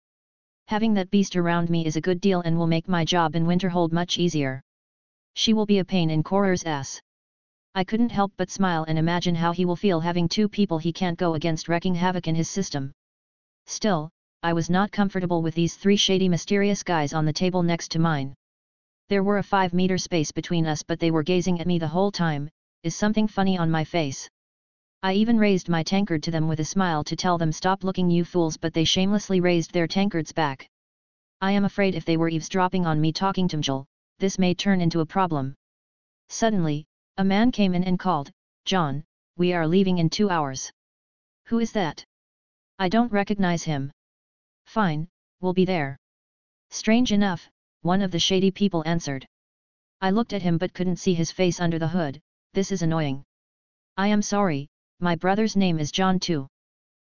Having that beast around me is a good deal and will make my job in Winterhold much easier. She will be a pain in Koror's ass. I couldn't help but smile and imagine how he will feel having two people he can't go against wreaking havoc in his system. Still, I was not comfortable with these three shady, mysterious guys on the table next to mine. There were a 5-meter space between us, but they were gazing at me the whole time. Is something funny on my face? I even raised my tankard to them with a smile to tell them stop looking, you fools, but they shamelessly raised their tankards back. I am afraid if they were eavesdropping on me talking to Mjol, this may turn into a problem. Suddenly, a man came in and called, John, we are leaving in 2 hours. Who is that? I don't recognize him. Fine, we'll be there. Strange enough, one of the shady people answered. I looked at him but couldn't see his face under the hood. This is annoying. I am sorry. My brother's name is John too.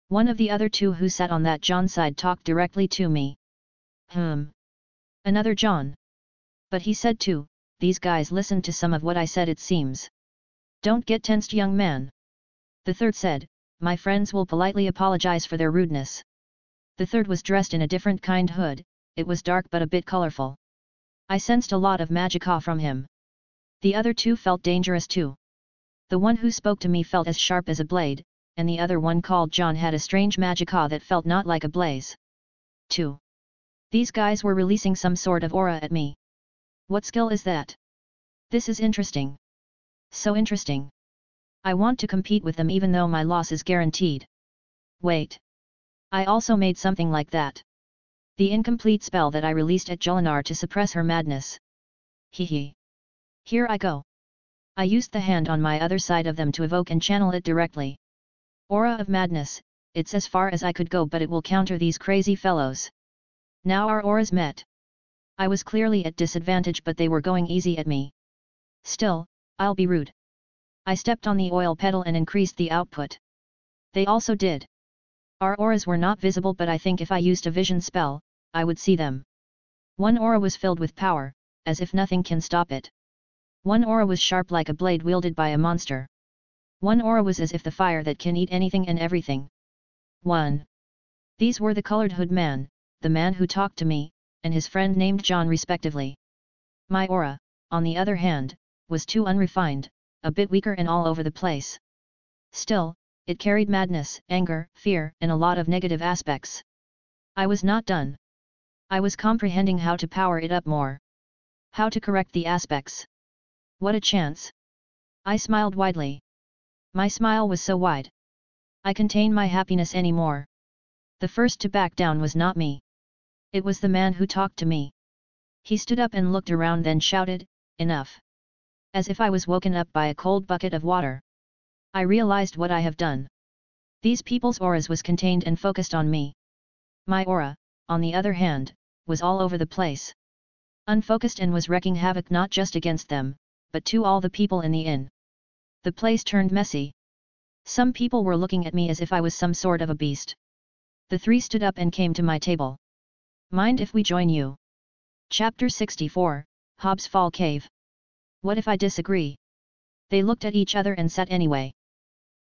One of the other two who sat on that John side talked directly to me. Another John. But he said too, these guys listened to some of what I said, it seems. Don't get tensed, young man. The third said, my friends will politely apologize for their rudeness. The third was dressed in a different kind hood, it was dark but a bit colorful. I sensed a lot of magicka from him. The other two felt dangerous too. The one who spoke to me felt as sharp as a blade, and the other one called John had a strange magicka that felt not like a blaze. 2. These guys were releasing some sort of aura at me. What skill is that? This is interesting. So interesting. I want to compete with them even though my loss is guaranteed. Wait. I also made something like that. The incomplete spell that I released at Jolinar to suppress her madness. Hee hee. Here I go. I used the hand on my other side of them to evoke and channel it directly. Aura of madness, it's as far as I could go, but it will counter these crazy fellows. Now our auras met. I was clearly at disadvantage, but they were going easy at me. Still, I'll be rude. I stepped on the oil pedal and increased the output. They also did. Our auras were not visible, but I think if I used a vision spell, I would see them. One aura was filled with power, as if nothing can stop it. One aura was sharp like a blade wielded by a monster. One aura was as if the fire that can eat anything and everything. 1. These were the colored hood man, the man who talked to me, and his friend named Jon respectively. My aura, on the other hand, was too unrefined, a bit weaker and all over the place. Still, it carried madness, anger, fear, and a lot of negative aspects. I was not done. I was comprehending how to power it up more. How to correct the aspects. What a chance! I smiled widely. My smile was so wide. I contained my happiness anymore. The first to back down was not me. It was the man who talked to me. He stood up and looked around, then shouted, "Enough!" As if I was woken up by a cold bucket of water. I realized what I have done. These people's auras was contained and focused on me. My aura, on the other hand, was all over the place. Unfocused and was wreaking havoc not just against them, but to all the people in the inn. The place turned messy. Some people were looking at me as if I was some sort of a beast. The three stood up and came to my table. "Mind if we join you?" Chapter 64, Hobbs Fall Cave. What if I disagree? They looked at each other and sat anyway.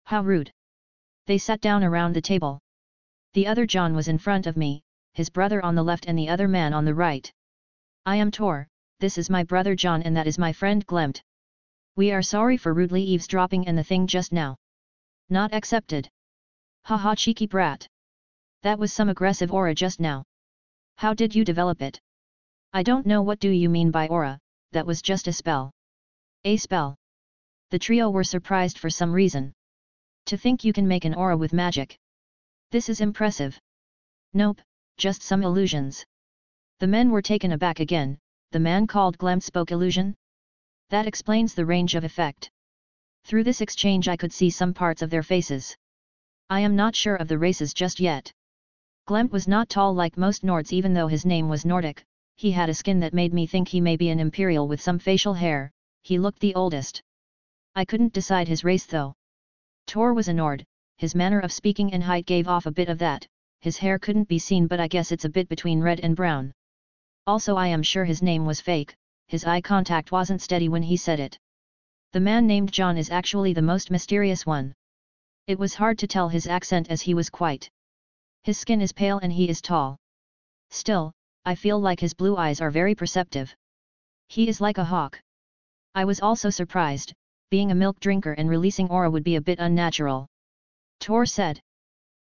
How rude. They sat down around the table. The other Jon was in front of me, his brother on the left and the other man on the right. "I am Tor, this is my brother Jon and that is my friend Glemt. We are sorry for rudely eavesdropping and the thing just now. Not accepted." "Haha, cheeky brat. That was some aggressive aura just now. How did you develop it?" "I don't know what do you mean by aura, that was just a spell." "A spell?" The trio were surprised for some reason. "To think you can make an aura with magic. This is impressive." "Nope, just some illusions." The men were taken aback again. The man called Glemt spoke illusion? That explains the range of effect. Through this exchange I could see some parts of their faces. I am not sure of the races just yet. Glemt was not tall like most Nords even though his name was Nordic. He had a skin that made me think he may be an Imperial with some facial hair. He looked the oldest. I couldn't decide his race though. Tor was a Nord, his manner of speaking and height gave off a bit of that. His hair couldn't be seen but I guess it's a bit between red and brown. Also I am sure his name was fake, his eye contact wasn't steady when he said it. The man named Jon is actually the most mysterious one. It was hard to tell his accent as he was quite. His skin is pale and he is tall. Still, I feel like his blue eyes are very perceptive. He is like a hawk. I was also surprised, being a milk drinker and releasing aura would be a bit unnatural. Tor said.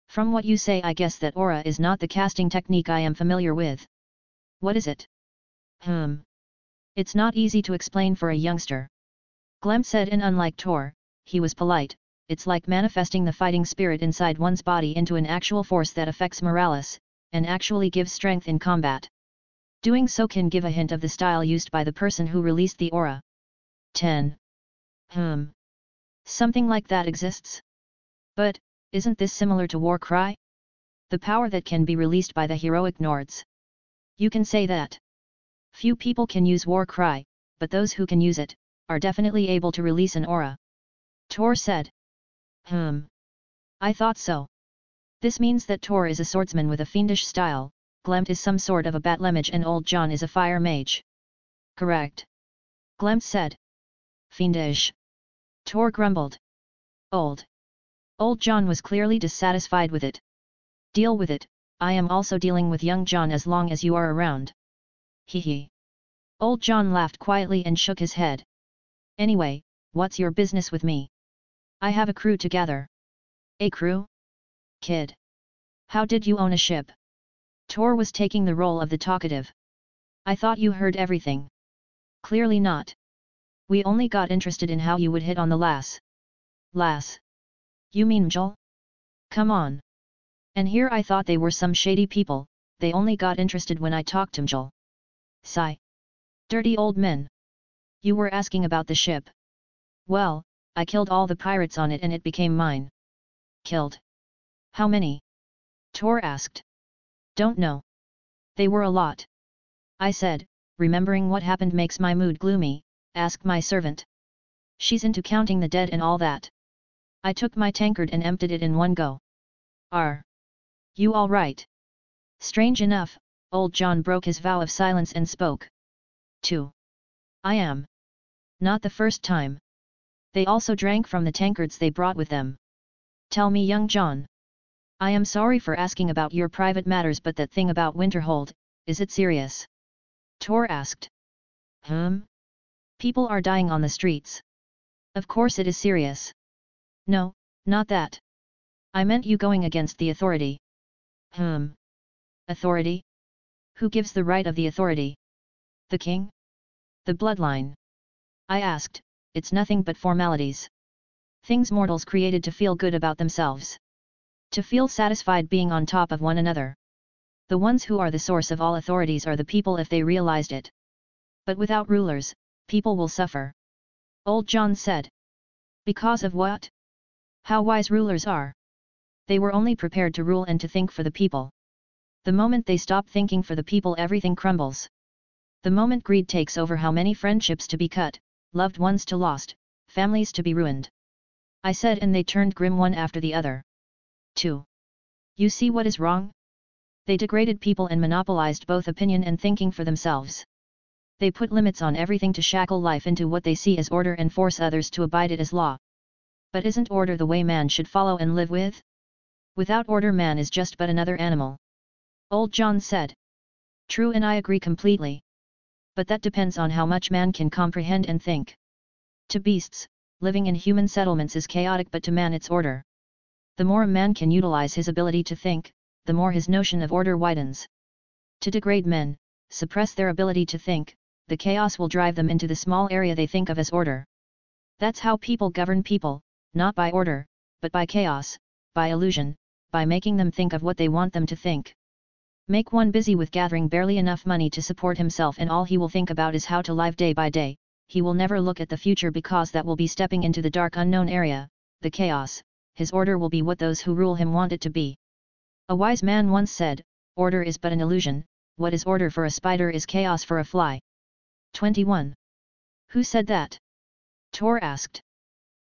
"From what you say I guess that aura is not the casting technique I am familiar with." "What is it?" It's not easy to explain for a youngster." Glemt said, and unlike Tor, he was polite. "It's like manifesting the fighting spirit inside one's body into an actual force that affects morales, and actually gives strength in combat. Doing so can give a hint of the style used by the person who released the aura." 10. Something like that exists? But, isn't this similar to War Cry? The power that can be released by the heroic Nords. You can say that. Few people can use War Cry, but those who can use it, are definitely able to release an aura. Tor said. I thought so. This means that Tor is a swordsman with a fiendish style, Glemt is some sort of a batlemage and old Jon is a fire mage. Correct. Glemt said. Fiendish. Tor grumbled. Old Jon was clearly dissatisfied with it. Deal with it, I am also dealing with young Jon as long as you are around. Hee. Old Jon laughed quietly and shook his head. Anyway, what's your business with me? I have a crew to gather. A crew? Kid. How did you own a ship? Tor was taking the role of the talkative. I thought you heard everything. Clearly not. We only got interested in how you would hit on the lass. Lass? You mean Mjol? Come on. And here I thought they were some shady people, they only got interested when I talked to Mjol. Sigh. Dirty old men. You were asking about the ship. Well, I killed all the pirates on it and it became mine. Killed? How many? Tor asked. Don't know. They were a lot. I said, remembering what happened makes my mood gloomy, ask my servant. She's into counting the dead and all that. I took my tankard and emptied it in one go. Are you all right? Strange enough, old Jon broke his vow of silence and spoke. 2. I am. Not the first time. They also drank from the tankards they brought with them. Tell me, young Jon. I am sorry for asking about your private matters, but that thing about Winterhold, is it serious? Tor asked. People are dying on the streets. Of course it is serious. No, not that. I meant you going against the authority. Authority? Who gives the right of the authority? The king? The bloodline? I asked. It's nothing but formalities. Things mortals created to feel good about themselves. To feel satisfied being on top of one another. The ones who are the source of all authorities are the people if they realized it. But without rulers, people will suffer. Old Jon said. Because of what? How wise rulers are. They were only prepared to rule and to think for the people. The moment they stop thinking for the people, everything crumbles. The moment greed takes over, how many friendships to be cut, loved ones to lost, families to be ruined. I said, and they turned grim one after the other. 2. You see what is wrong? They degraded people and monopolized both opinion and thinking for themselves. They put limits on everything to shackle life into what they see as order and force others to abide it as law. But isn't order the way man should follow and live with? Without order, man is just but another animal. Old Jon said. True, and I agree completely. But that depends on how much man can comprehend and think. To beasts, living in human settlements is chaotic, but to man it's order. The more a man can utilize his ability to think, the more his notion of order widens. To degrade men, suppress their ability to think, the chaos will drive them into the small area they think of as order. That's how people govern people, not by order, but by chaos, by illusion, by making them think of what they want them to think. Make one busy with gathering barely enough money to support himself, and all he will think about is how to live day by day. He will never look at the future, because that will be stepping into the dark unknown area, the chaos. His order will be what those who rule him want it to be. A wise man once said, order is but an illusion. What is order for a spider is chaos for a fly. 21. Who said that? Tor asked.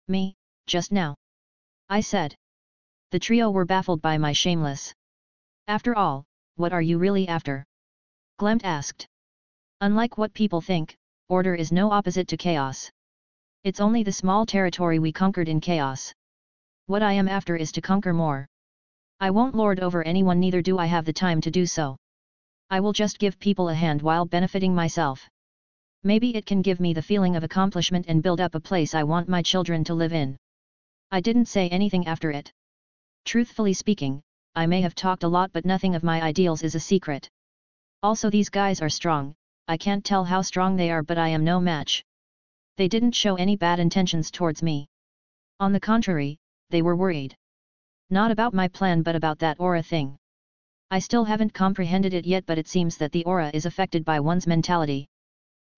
Me, just now. I said. The trio were baffled by my shameless. After all, what are you really after? Glemt asked. Unlike what people think, order is no opposite to chaos. It's only the small territory we conquered in chaos. What I am after is to conquer more. I won't lord over anyone, neither do I have the time to do so. I will just give people a hand while benefiting myself. Maybe it can give me the feeling of accomplishment and build up a place I want my children to live in. I didn't say anything after it. Truthfully speaking, I may have talked a lot, but nothing of my ideals is a secret. Also, these guys are strong. I can't tell how strong they are, but I am no match. They didn't show any bad intentions towards me. On the contrary, they were worried. Not about my plan, but about that aura thing. I still haven't comprehended it yet, but it seems that the aura is affected by one's mentality.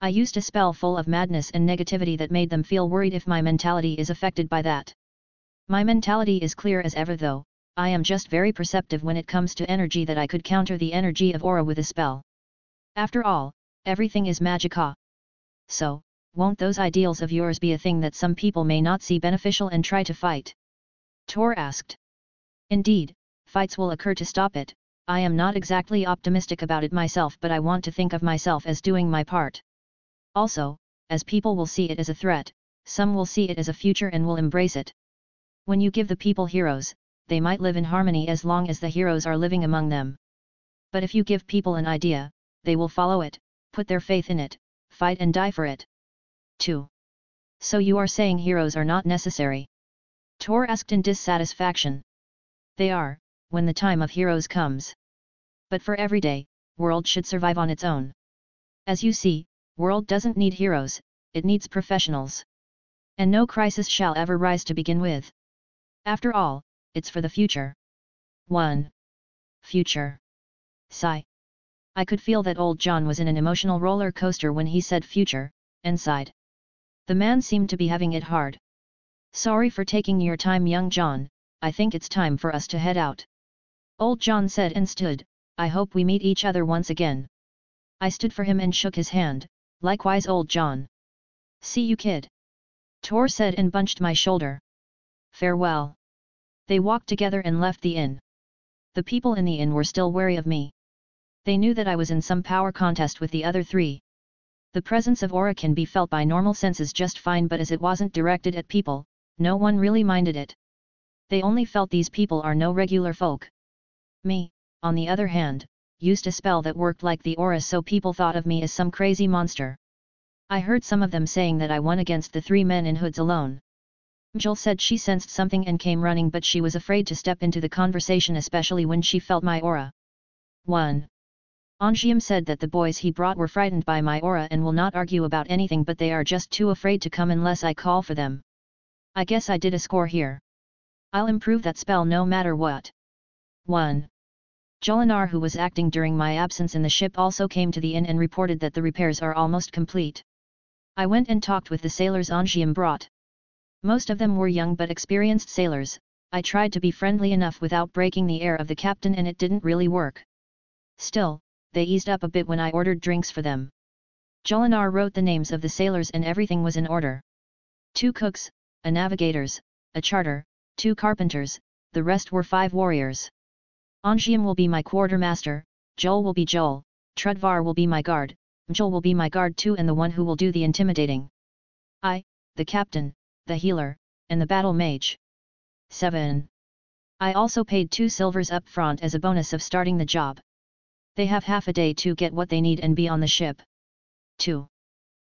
I used a spell full of madness and negativity that made them feel worried if my mentality is affected by that. My mentality is clear as ever, though. I am just very perceptive when it comes to energy, that I could counter the energy of aura with a spell. After all, everything is magica. So, won't those ideals of yours be a thing that some people may not see beneficial and try to fight? Tor asked. Indeed, fights will occur to stop it. I am not exactly optimistic about it myself, but I want to think of myself as doing my part. Also, as people will see it as a threat, some will see it as a future and will embrace it. When you give the people heroes, they might live in harmony as long as the heroes are living among them. But if you give people an idea, they will follow it, put their faith in it, fight and die for it. 2. So you are saying heroes are not necessary? Tor asked in dissatisfaction. They are, when the time of heroes comes. But for every day, world should survive on its own. As you see, world doesn't need heroes, it needs professionals. And no crisis shall ever rise to begin with. After all, it's for the future. 1. Future. Sigh. I could feel that old Jon was in an emotional roller coaster when he said future, and sighed. The man seemed to be having it hard. Sorry for taking your time, young Jon. I think it's time for us to head out. Old Jon said and stood. I hope we meet each other once again. I stood for him and shook his hand. Likewise, old Jon. See you, kid. Tor said and bunched my shoulder. Farewell. They walked together and left the inn. The people in the inn were still wary of me. They knew that I was in some power contest with the other three. The presence of aura can be felt by normal senses just fine, but as it wasn't directed at people, no one really minded it. They only felt these people are no regular folk. Me, on the other hand, used a spell that worked like the aura, so people thought of me as some crazy monster. I heard some of them saying that I won against the 3 men in hoods alone. Jill said she sensed something and came running, but she was afraid to step into the conversation, especially when she felt my aura. 1. Anjiam said that the boys he brought were frightened by my aura and will not argue about anything, but they are just too afraid to come unless I call for them. I guess I did a score here. I'll improve that spell no matter what. 1. Jolinar, who was acting during my absence in the ship, also came to the inn and reported that the repairs are almost complete. I went and talked with the sailors Anjiam brought. Most of them were young but experienced sailors. I tried to be friendly enough without breaking the air of the captain, and it didn't really work. Still, they eased up a bit when I ordered drinks for them. Jolinar wrote the names of the sailors and everything was in order. 2 cooks, a navigators, a charter, 2 carpenters, the rest were 5 warriors. Anjiam will be my quartermaster, Joel will be Joel, Trudvar will be my guard, Joel will be my guard too, and the one who will do the intimidating. I, the captain, the healer, and the battle mage. 7. I also paid 2 silvers up front as a bonus of starting the job. They have half a day to get what they need and be on the ship. 2.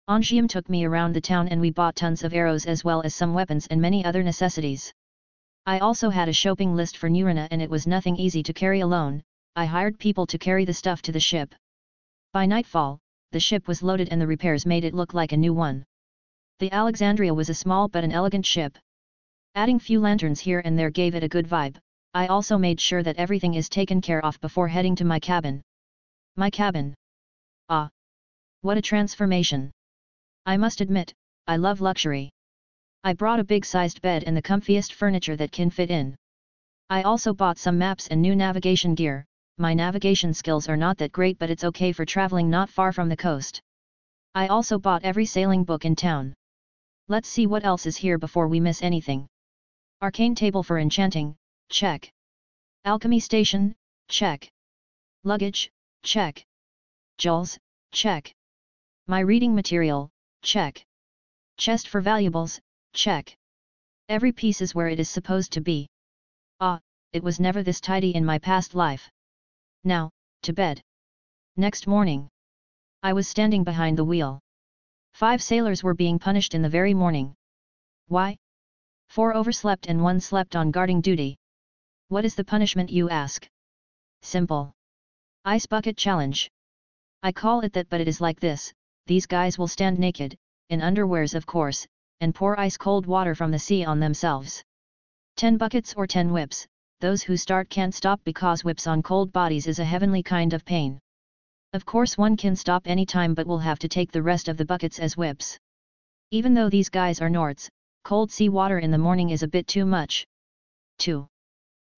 Anjiam took me around the town and we bought tons of arrows as well as some weapons and many other necessities. I also had a shopping list for Nurina, and it was nothing easy to carry alone. I hired people to carry the stuff to the ship. By nightfall, the ship was loaded and the repairs made it look like a new one. The Alexandria was a small but an elegant ship. Adding few lanterns here and there gave it a good vibe. I also made sure that everything is taken care of before heading to my cabin. My cabin. Ah! What a transformation! I must admit, I love luxury. I brought a big-sized bed and the comfiest furniture that can fit in. I also bought some maps and new navigation gear. My navigation skills are not that great, but it's okay for traveling not far from the coast. I also bought every sailing book in town. Let's see what else is here before we miss anything. Arcane table for enchanting, check. Alchemy station, check. Luggage, check. Jewels, check. My reading material, check. Chest for valuables, check. Every piece is where it is supposed to be. Ah, it was never this tidy in my past life. Now, to bed. Next morning. I was standing behind the wheel. 5 sailors were being punished in the very morning. Why? 4 overslept and 1 slept on guarding duty. What is the punishment, you ask? Simple. Ice bucket challenge. I call it that, but it is like this: these guys will stand naked, in underwears of course, and pour ice-cold water from the sea on themselves. 10 buckets or 10 whips. Those who start can't stop, because whips on cold bodies is a heavenly kind of pain. Of course one can stop any time, but will have to take the rest of the buckets as whips. Even though these guys are Nords, cold sea water in the morning is a bit too much. 2.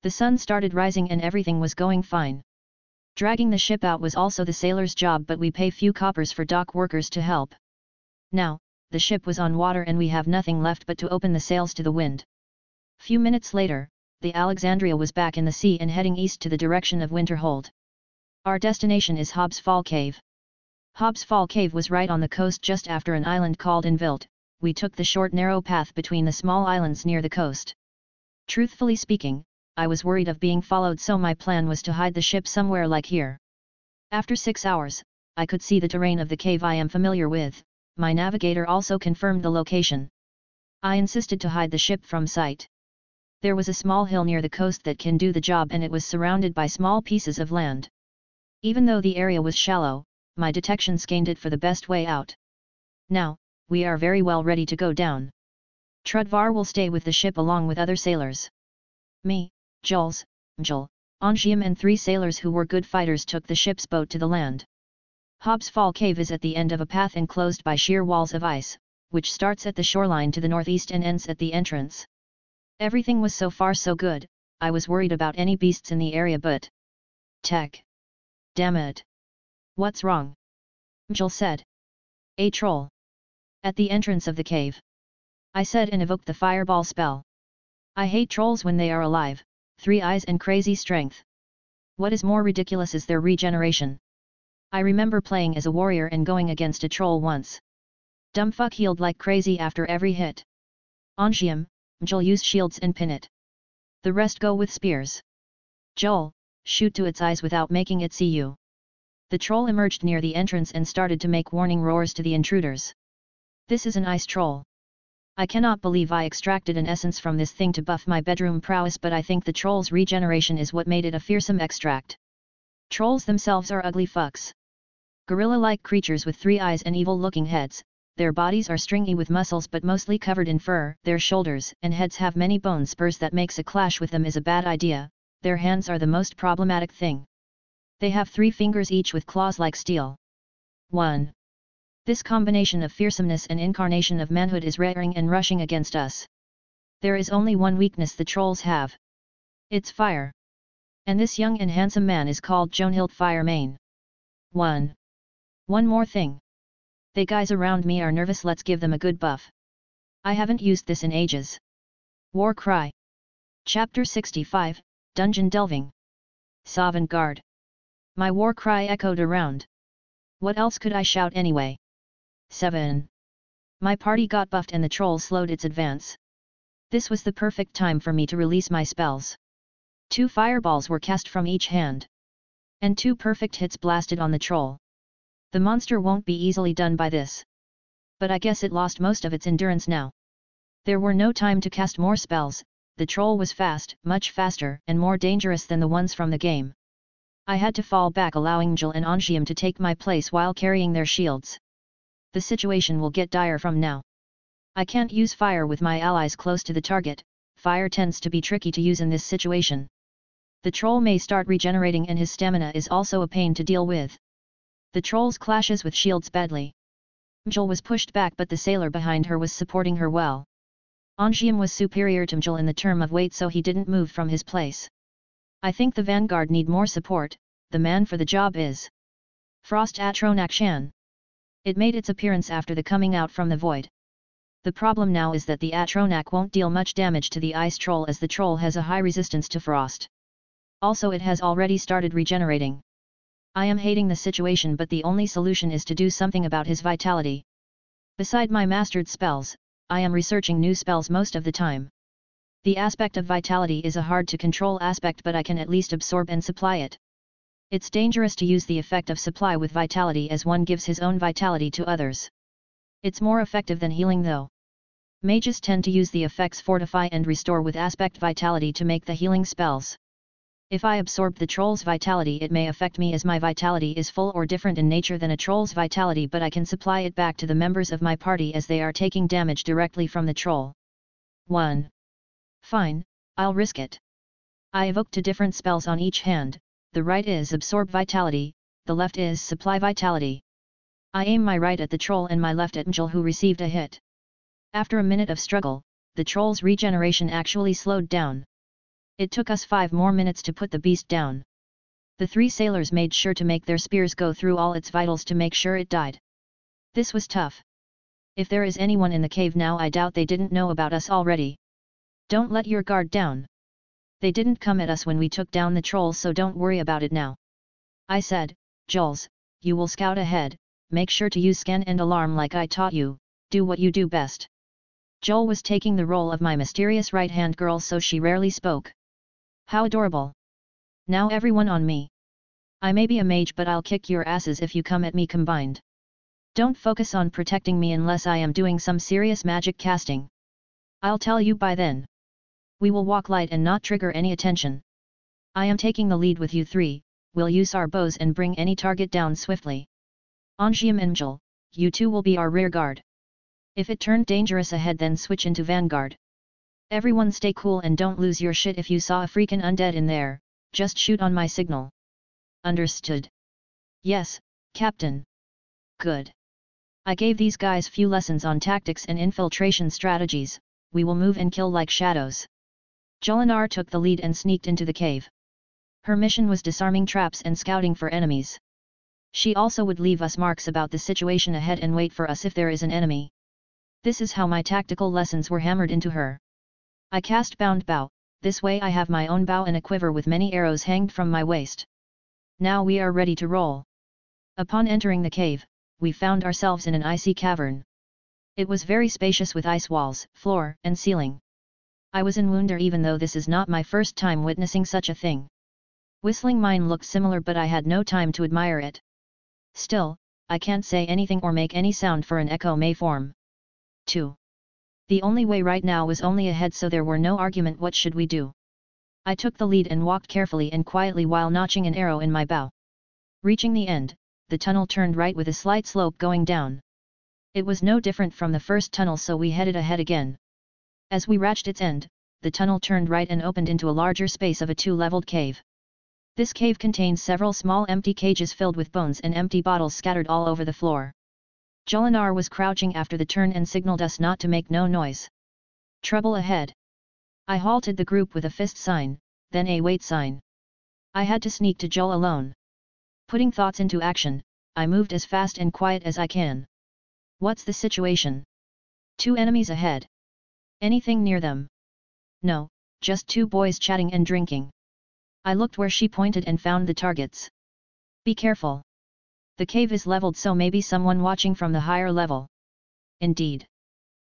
The sun started rising and everything was going fine. Dragging the ship out was also the sailor's job, but we pay few coppers for dock workers to help. Now, the ship was on water and we have nothing left but to open the sails to the wind. Few minutes later, the Alexandria was back in the sea and heading east to the direction of Winterhold. Our destination is Hobbs Fall Cave. Hobbs Fall Cave was right on the coast just after an island called Invilt. We took the short narrow path between the small islands near the coast. Truthfully speaking, I was worried of being followed, so my plan was to hide the ship somewhere like here. After 6 hours, I could see the terrain of the cave I am familiar with. My navigator also confirmed the location. I insisted to hide the ship from sight. There was a small hill near the coast that can do the job, and it was surrounded by small pieces of land. Even though the area was shallow, my detection scanned it for the best way out. Now, we are very well ready to go down. Trudvar will stay with the ship along with other sailors. Me, Jules, Joel, Anjiam and 3 sailors who were good fighters took the ship's boat to the land. Hobbs Fall Cave is at the end of a path enclosed by sheer walls of ice, which starts at the shoreline to the northeast and ends at the entrance. Everything was so far so good. I was worried about any beasts in the area, but... Tech! Damn it! What's wrong? Joel said. A troll. At the entrance of the cave. I said and evoked the fireball spell. I hate trolls when they are alive, 3 eyes and crazy strength. What is more ridiculous is their regeneration. I remember playing as a warrior and going against a troll once. Dumbfuck healed like crazy after every hit. Anjiam, Joel used shields and pin it. The rest go with spears. Joel, shoot to its eyes without making it see you. The troll emerged near the entrance and started to make warning roars to the intruders. This is an ice troll. I cannot believe I extracted an essence from this thing to buff my bedroom prowess, but I think the troll's regeneration is what made it a fearsome extract. Trolls themselves are ugly fucks. Gorilla-like creatures with 3 eyes and evil-looking heads, their bodies are stringy with muscles but mostly covered in fur, their shoulders and heads have many bone spurs that makes a clash with them is a bad idea, their hands are the most problematic thing. They have 3 fingers each with claws like steel. 1. This combination of fearsomeness and incarnation of manhood is raring and rushing against us. There is only one weakness the trolls have. It's fire. And this young and handsome man is called Jonhild Firemane. 1. One more thing. They guys around me are nervous, let's give them a good buff. I haven't used this in ages. War Cry. Chapter 65, Dungeon Delving. Sovngarde. My war cry echoed around. What else could I shout anyway? 7. My party got buffed and the troll slowed its advance. This was the perfect time for me to release my spells. 2 fireballs were cast from each hand. And 2 perfect hits blasted on the troll. The monster won't be easily done by this. But I guess it lost most of its endurance now. There were no time to cast more spells, the troll was fast, much faster, and more dangerous than the ones from the game. I had to fall back, allowing Mjol and Angium to take my place while carrying their shields. The situation will get dire from now. I can't use fire with my allies close to the target, fire tends to be tricky to use in this situation. The troll may start regenerating and his stamina is also a pain to deal with. The trolls clashes with shields badly. Mjol was pushed back but the sailor behind her was supporting her well. Angium was superior to Mjol in the term of weight so he didn't move from his place. I think the vanguard need more support, the man for the job is Frost Atronakshan. It made its appearance after the coming out from the void. The problem now is that the Atronak won't deal much damage to the ice troll as the troll has a high resistance to frost. Also it has already started regenerating. I am hating the situation but the only solution is to do something about his vitality. Beside my mastered spells, I am researching new spells most of the time. The aspect of vitality is a hard to control aspect but I can at least absorb and supply it. It's dangerous to use the effect of supply with vitality as one gives his own vitality to others. It's more effective than healing though. Mages tend to use the effects fortify and restore with aspect vitality to make the healing spells. If I absorb the troll's vitality it may affect me as my vitality is full or different in nature than a troll's vitality but I can supply it back to the members of my party as they are taking damage directly from the troll. 1. Fine, I'll risk it. I evoke 2 different spells on each hand, the right is absorb vitality, the left is supply vitality. I aim my right at the troll and my left at Mjol who received a hit. After a minute of struggle, the troll's regeneration actually slowed down. It took us 5 more minutes to put the beast down. The 3 sailors made sure to make their spears go through all its vitals to make sure it died. This was tough. If there is anyone in the cave now I doubt they didn't know about us already. Don't let your guard down. They didn't come at us when we took down the trolls so don't worry about it now. I said, Jules, you will scout ahead, make sure to use scan and alarm like I taught you, do what you do best. Joel was taking the role of my mysterious right-hand girl so she rarely spoke. How adorable. Now everyone on me. I may be a mage but I'll kick your asses if you come at me combined. Don't focus on protecting me unless I am doing some serious magic casting. I'll tell you by then. We will walk light and not trigger any attention. I am taking the lead with you 3, we'll use our bows and bring any target down swiftly. Angium and Mjol, you 2 will be our rear guard. If it turned dangerous ahead then switch into vanguard. Everyone stay cool and don't lose your shit if you saw a freaking undead in there, just shoot on my signal. Understood? Yes, Captain. Good. I gave these guys few lessons on tactics and infiltration strategies, we will move and kill like shadows. Jolinar took the lead and sneaked into the cave. Her mission was disarming traps and scouting for enemies. She also would leave us marks about the situation ahead and wait for us if there is an enemy. This is how my tactical lessons were hammered into her. I cast Bound Bow, this way I have my own bow and a quiver with many arrows hanged from my waist. Now we are ready to roll. Upon entering the cave, we found ourselves in an icy cavern. It was very spacious with ice walls, floor, and ceiling. I was in wonder even though this is not my first time witnessing such a thing. Whistling mine looked similar but I had no time to admire it. Still, I can't say anything or make any sound for an echo may form. 2. The only way right now was only ahead so there were no argument what should we do. I took the lead and walked carefully and quietly while notching an arrow in my bow. Reaching the end, the tunnel turned right with a slight slope going down. It was no different from the first tunnel so we headed ahead again. As we reached its end, the tunnel turned right and opened into a larger space of a two-leveled cave. This cave contains several small empty cages filled with bones and empty bottles scattered all over the floor. Jolinar was crouching after the turn and signaled us not to make no noise. Trouble ahead. I halted the group with a fist sign, then a wait sign. I had to sneak to Joel alone. Putting thoughts into action, I moved as fast and quiet as I can. What's the situation? 2 enemies ahead. Anything near them? No, just 2 boys chatting and drinking. I looked where she pointed and found the targets. Be careful. The cave is leveled so maybe someone watching from the higher level. Indeed.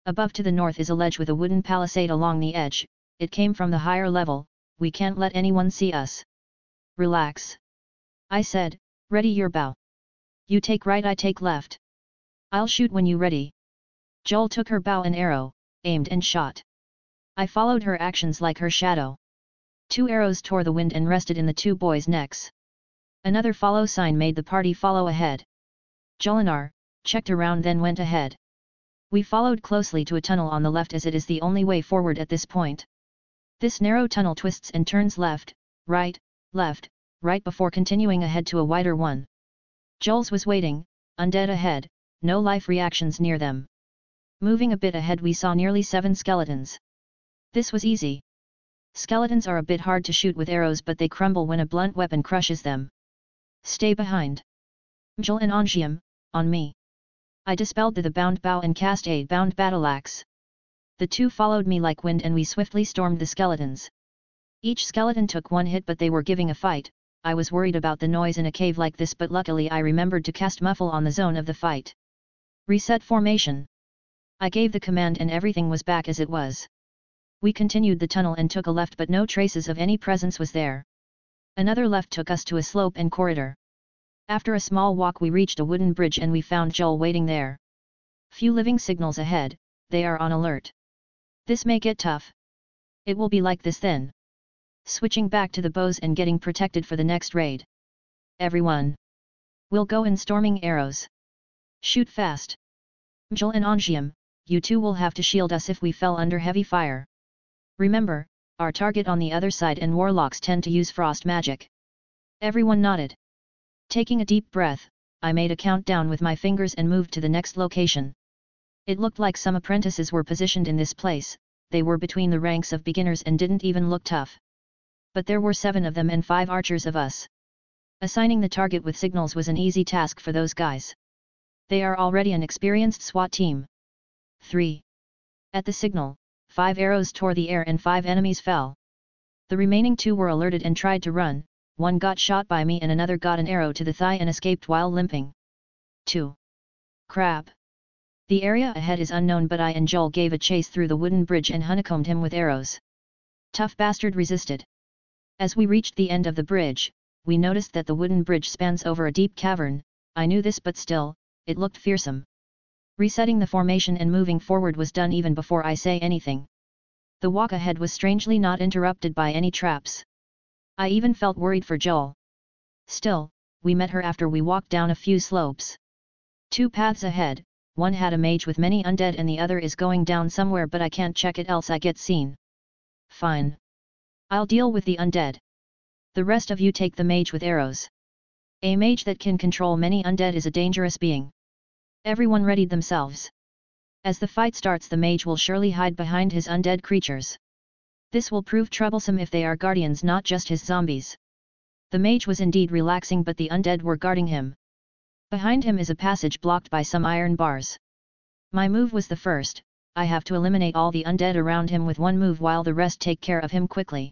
Above to the north is a ledge with a wooden palisade along the edge, it came from the higher level, we can't let anyone see us. Relax. I said, ready your bow. You take right I take left. I'll shoot when you ready. Joel took her bow and arrow, aimed and shot. I followed her actions like her shadow. 2 arrows tore the wind and rested in the 2 boys' necks. Another follow sign made the party follow ahead. Jolinar checked around then went ahead. We followed closely to a tunnel on the left as it is the only way forward at this point. This narrow tunnel twists and turns left, right before continuing ahead to a wider one. Joel's was waiting, undead ahead, no life reactions near them. Moving a bit ahead we saw nearly 7 skeletons. This was easy. Skeletons are a bit hard to shoot with arrows but they crumble when a blunt weapon crushes them. Stay behind. Joel and Angium, on me. I dispelled the bound bow and cast a bound battle axe. The 2 followed me like wind and we swiftly stormed the skeletons. Each skeleton took 1 hit but they were giving a fight. I was worried about the noise in a cave like this but luckily I remembered to cast muffle on the zone of the fight. Reset formation. I gave the command and everything was back as it was. We continued the tunnel and took a left but no traces of any presence was there. Another left took us to a slope and corridor. After a small walk we reached a wooden bridge and we found Joel waiting there. Few living signals ahead, they are on alert. This may get tough. It will be like this then. Switching back to the bows and getting protected for the next raid. Everyone. We'll go in storming arrows. Shoot fast. Joel and Angium, you 2 will have to shield us if we fell under heavy fire. Remember, our target on the other side and warlocks tend to use frost magic. Everyone nodded. Taking a deep breath, I made a countdown with my fingers and moved to the next location. It looked like some apprentices were positioned in this place, they were between the ranks of beginners and didn't even look tough. But there were 7 of them and 5 archers of us. Assigning the target with signals was an easy task for those guys. They are already an experienced SWAT team. 3. At the signal, 5 arrows tore the air and 5 enemies fell. The remaining 2 were alerted and tried to run, 1 got shot by me and another got an arrow to the thigh and escaped while limping. 2. Crap. The area ahead is unknown but I and Joel gave a chase through the wooden bridge and honeycombed him with arrows. Tough bastard resisted. As we reached the end of the bridge, we noticed that the wooden bridge spans over a deep cavern. I knew this but still, it looked fearsome. Resetting the formation and moving forward was done even before I say anything. The walk ahead was strangely not interrupted by any traps. I even felt worried for Joel. Still, we met her after we walked down a few slopes. 2 paths ahead, one had a mage with many undead and the other is going down somewhere but I can't check it else I get seen. Fine. I'll deal with the undead. The rest of you take the mage with arrows. A mage that can control many undead is a dangerous being. Everyone readied themselves. As the fight starts the mage will surely hide behind his undead creatures. This will prove troublesome if they are guardians not just his zombies. The mage was indeed relaxing but the undead were guarding him. Behind him is a passage blocked by some iron bars. My move was the first, I have to eliminate all the undead around him with one move while the rest take care of him quickly.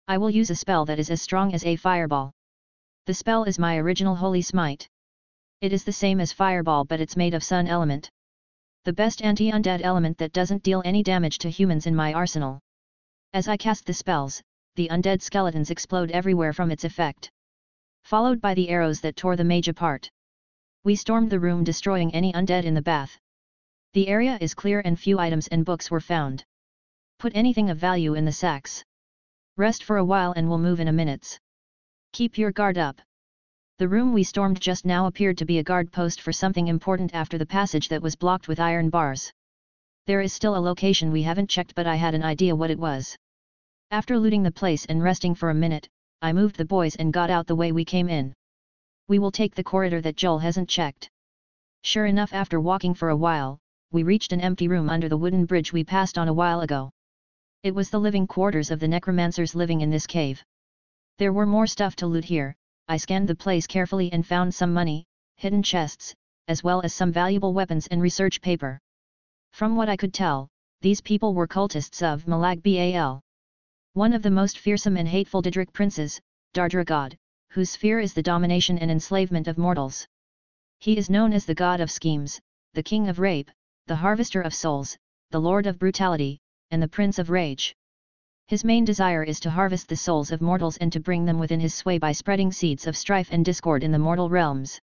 I will use a spell that is as strong as a fireball. The spell is my original Holy Smite. It is the same as fireball but it's made of sun element. The best anti-undead element that doesn't deal any damage to humans in my arsenal. As I cast the spells, the undead skeletons explode everywhere from its effect, followed by the arrows that tore the mage apart. We stormed the room, destroying any undead in the bath. The area is clear and few items and books were found. Put anything of value in the sacks. Rest for a while and we'll move in a minute. Keep your guard up. The room we stormed just now appeared to be a guard post for something important after the passage that was blocked with iron bars. There is still a location we haven't checked, but I had an idea what it was. After looting the place and resting for a minute, I moved the boys and got out the way we came in. We will take the corridor that Joel hasn't checked. Sure enough, after walking for a while, we reached an empty room under the wooden bridge we passed on a while ago. It was the living quarters of the necromancers living in this cave. There were more stuff to loot here. I scanned the place carefully and found some money, hidden chests, as well as some valuable weapons and research paper. From what I could tell, these people were cultists of Malag Bal, one of the most fearsome and hateful Daedric princes, Dardra god, whose sphere is the domination and enslavement of mortals. He is known as the god of schemes, the king of rape, the harvester of souls, the lord of brutality, and the prince of rage. His main desire is to harvest the souls of mortals and to bring them within his sway by spreading seeds of strife and discord in the mortal realms.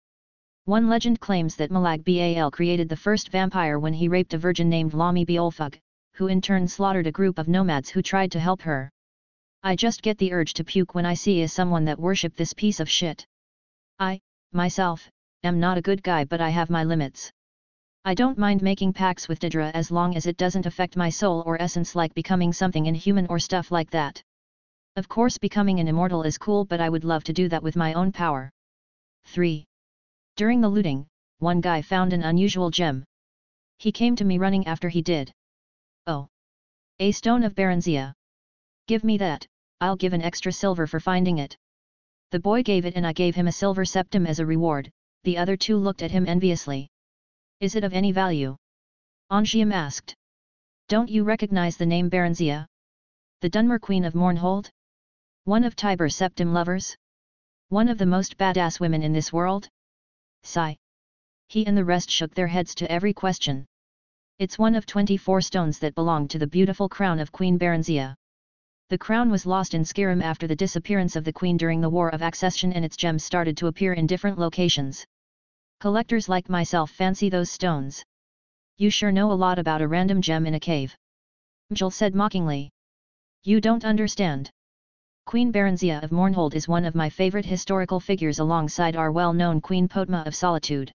One legend claims that Malag Bal created the first vampire when he raped a virgin named Lami Beolfug, who in turn slaughtered a group of nomads who tried to help her. I just get the urge to puke when I see someone that worship this piece of shit. I, myself, am not a good guy, but I have my limits. I don't mind making pacts with Daedra as long as it doesn't affect my soul or essence, like becoming something inhuman or stuff like that. Of course becoming an immortal is cool, but I would love to do that with my own power. 3. During the looting, one guy found an unusual gem. He came to me running after he did. Oh! A stone of Baronzia. Give me that, I'll give an extra silver for finding it. The boy gave it and I gave him a silver septim as a reward. The other two looked at him enviously. Is it of any value? Angium asked. Don't you recognize the name Baronzia? The Dunmer Queen of Mournhold? One of Tiber's septim lovers? One of the most badass women in this world? Sigh. He and the rest shook their heads to every question. It's one of 24 stones that belonged to the beautiful crown of Queen Baronzia. The crown was lost in Skyrim after the disappearance of the queen during the War of Accession, and its gems started to appear in different locations. Collectors like myself fancy those stones. You sure know a lot about a random gem in a cave. Joel said mockingly. You don't understand. Queen Baronzia of Mournhold is one of my favorite historical figures alongside our well-known Queen Potma of Solitude.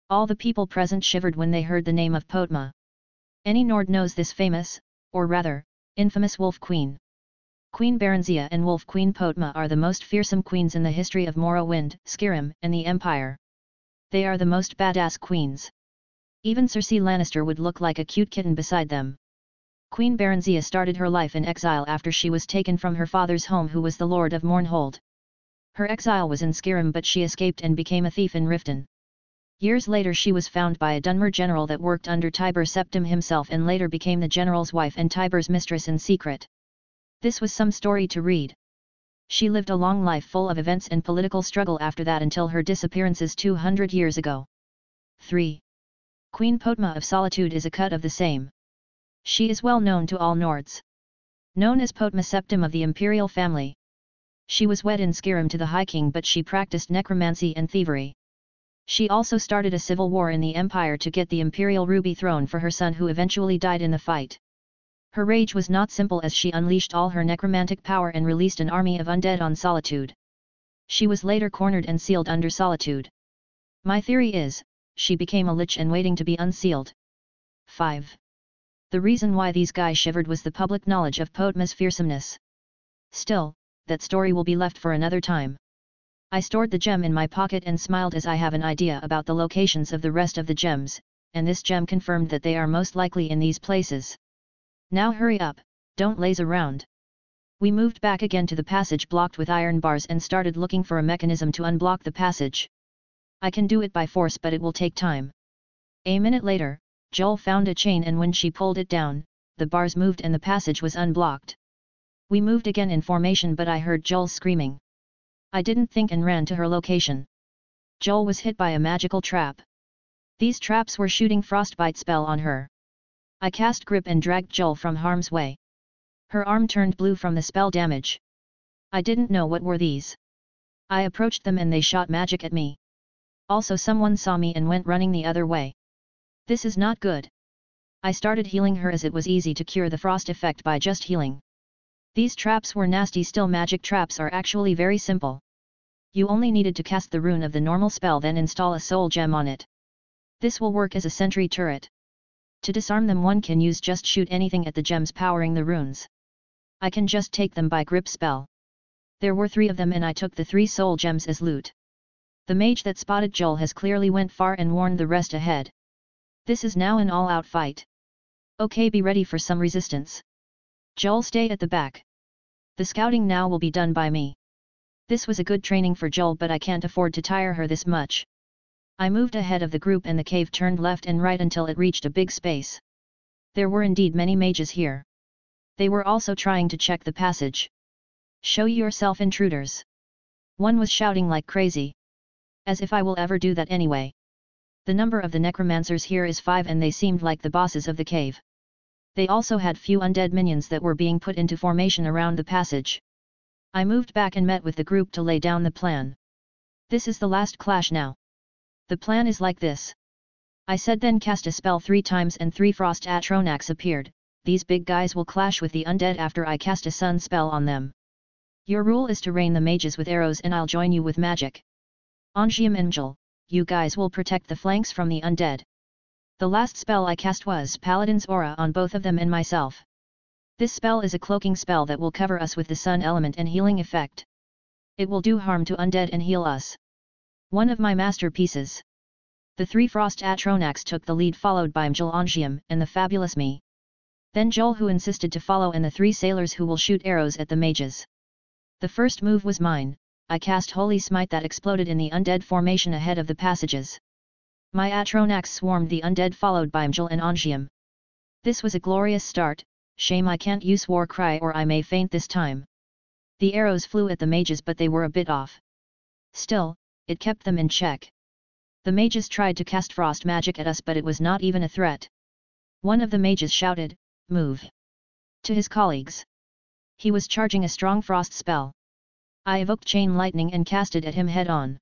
All the people present shivered when they heard the name of Potma. Any Nord knows this famous, or rather, infamous Wolf Queen. Queen Baronzia and Wolf Queen Potma are the most fearsome queens in the history of Morrowind, Skyrim, and the Empire. They are the most badass queens. Even Cersei Lannister would look like a cute kitten beside them. Queen Baronzia started her life in exile after she was taken from her father's home, who was the Lord of Mournhold. Her exile was in Skyrim, but she escaped and became a thief in Riften. Years later she was found by a Dunmer general that worked under Tiber Septim himself and later became the general's wife and Tiber's mistress in secret. This was some story to read. She lived a long life full of events and political struggle after that until her disappearances 200 years ago. 3. Queen Potma of Solitude is a cut of the same. She is well known to all Nords. Known as Potma Septim of the imperial family. She was wed in Skyrim to the High King, but she practiced necromancy and thievery. She also started a civil war in the Empire to get the imperial ruby throne for her son, who eventually died in the fight. Her rage was not simple, as she unleashed all her necromantic power and released an army of undead on Solitude. She was later cornered and sealed under Solitude. My theory is, she became a lich and waiting to be unsealed. 5. The reason why these guys shivered was the public knowledge of Potma's fearsomeness. Still, that story will be left for another time. I stored the gem in my pocket and smiled as I have an idea about the locations of the rest of the gems, and this gem confirmed that they are most likely in these places. Now hurry up, don't laze around. We moved back again to the passage blocked with iron bars and started looking for a mechanism to unblock the passage. I can do it by force, but it will take time. A minute later, Joel found a chain, and when she pulled it down, the bars moved and the passage was unblocked. We moved again in formation, but I heard Joel screaming. I didn't think and ran to her location. Joel was hit by a magical trap. These traps were shooting frostbite spell on her. I cast grip and dragged Joel from harm's way. Her arm turned blue from the spell damage. I didn't know what were these. I approached them and they shot magic at me. Also someone saw me and went running the other way. This is not good. I started healing her as it was easy to cure the frost effect by just healing. These traps were nasty. Still, magic traps are actually very simple. You only needed to cast the rune of the normal spell, then install a soul gem on it. This will work as a sentry turret. To disarm them, one can use just shoot anything at the gems powering the runes. I can just take them by grip spell. There were 3 of them and I took the 3 soul gems as loot. The mage that spotted Joel has clearly went far and warned the rest ahead. This is now an all-out fight. Okay, be ready for some resistance. Joel, stay at the back. The scouting now will be done by me. This was a good training for Joel, but I can't afford to tire her this much. I moved ahead of the group and the cave turned left and right until it reached a big space. There were indeed many mages here. They were also trying to check the passage. Show yourself, intruders. One was shouting like crazy. As if I will ever do that anyway. The number of the necromancers here is 5 and they seemed like the bosses of the cave. They also had few undead minions that were being put into formation around the passage. I moved back and met with the group to lay down the plan. This is the last clash now. The plan is like this. I said, then cast a spell 3 times and 3 frost atronax appeared. These big guys will clash with the undead after I cast a sun spell on them. Your rule is to rain the mages with arrows and I'll join you with magic. Angium and Mjol, you guys will protect the flanks from the undead. The last spell I cast was Paladin's Aura on both of them and myself. This spell is a cloaking spell that will cover us with the sun element and healing effect. It will do harm to undead and heal us. One of my masterpieces. The 3 frost atronax took the lead, followed by Mjol, Angium, and the fabulous me. Then Joel, who insisted to follow, and the 3 sailors who will shoot arrows at the mages. The first move was mine. I cast Holy Smite that exploded in the undead formation ahead of the passages. My atronax swarmed the undead, followed by Mjol and Angium. This was a glorious start. Shame I can't use War Cry or I may faint this time. The arrows flew at the mages but they were a bit off. Still, it kept them in check. The mages tried to cast frost magic at us but it was not even a threat. One of the mages shouted, "Move!" to his colleagues. He was charging a strong frost spell. I evoked Chain Lightning and cast it at him head on.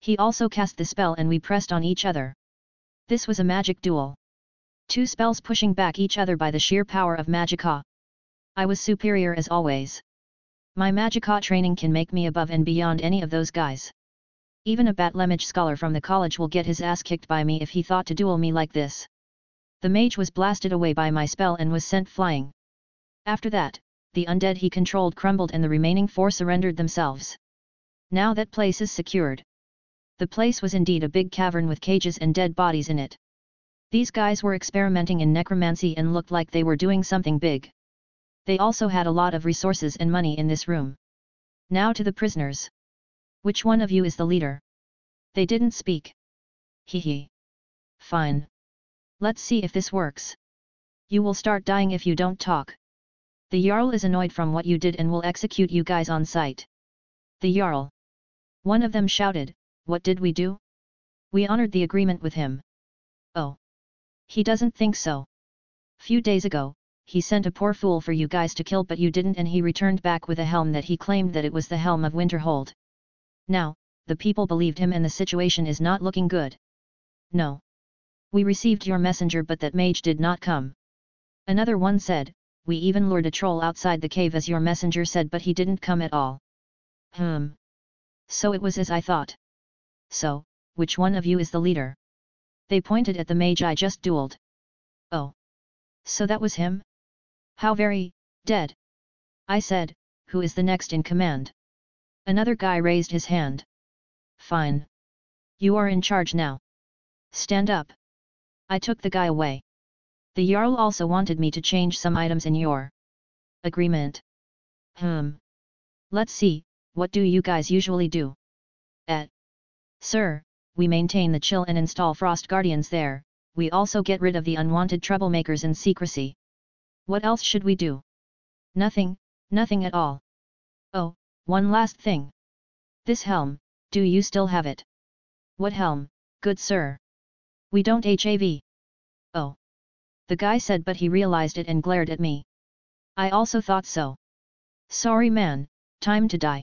He also cast the spell and we pressed on each other. This was a magic duel. 2 spells pushing back each other by the sheer power of Magicka. I was superior as always. My Magicka training can make me above and beyond any of those guys. Even a Batlemage scholar from the college will get his ass kicked by me if he thought to duel me like this. The mage was blasted away by my spell and was sent flying. After that, the undead he controlled crumbled and the remaining 4 surrendered themselves. Now that place is secured. The place was indeed a big cavern with cages and dead bodies in it. These guys were experimenting in necromancy and looked like they were doing something big. They also had a lot of resources and money in this room. Now to the prisoners. Which one of you is the leader? They didn't speak. Hee. Fine. Let's see if this works. You will start dying if you don't talk. The Jarl is annoyed from what you did and will execute you guys on sight. The Jarl. One of them shouted, "What did we do? We honored the agreement with him." Oh. He doesn't think so. Few days ago, he sent a poor fool for you guys to kill but you didn't and he returned back with a helm that he claimed that it was the helm of Winterhold. Now, the people believed him and the situation is not looking good. No. We received your messenger but that mage did not come. Another one said, "We even lured a troll outside the cave as your messenger said but he didn't come at all." So it was as I thought. So, which one of you is the leader? They pointed at the mage I just dueled. Oh. So that was him? How very, dead. I said, "Who is the next in command?" Another guy raised his hand. Fine. You are in charge now. Stand up. I took the guy away. The Jarl also wanted me to change some items in your agreement. Let's see, what do you guys usually do? Sir, we maintain the chill and install frost guardians there, we also get rid of the unwanted troublemakers in secrecy. What else should we do? Nothing at all. Oh, one last thing. This helm, do you still have it? What helm, good sir? We don't have. Oh. The guy said but he realized it and glared at me. I also thought so. Sorry man, time to die.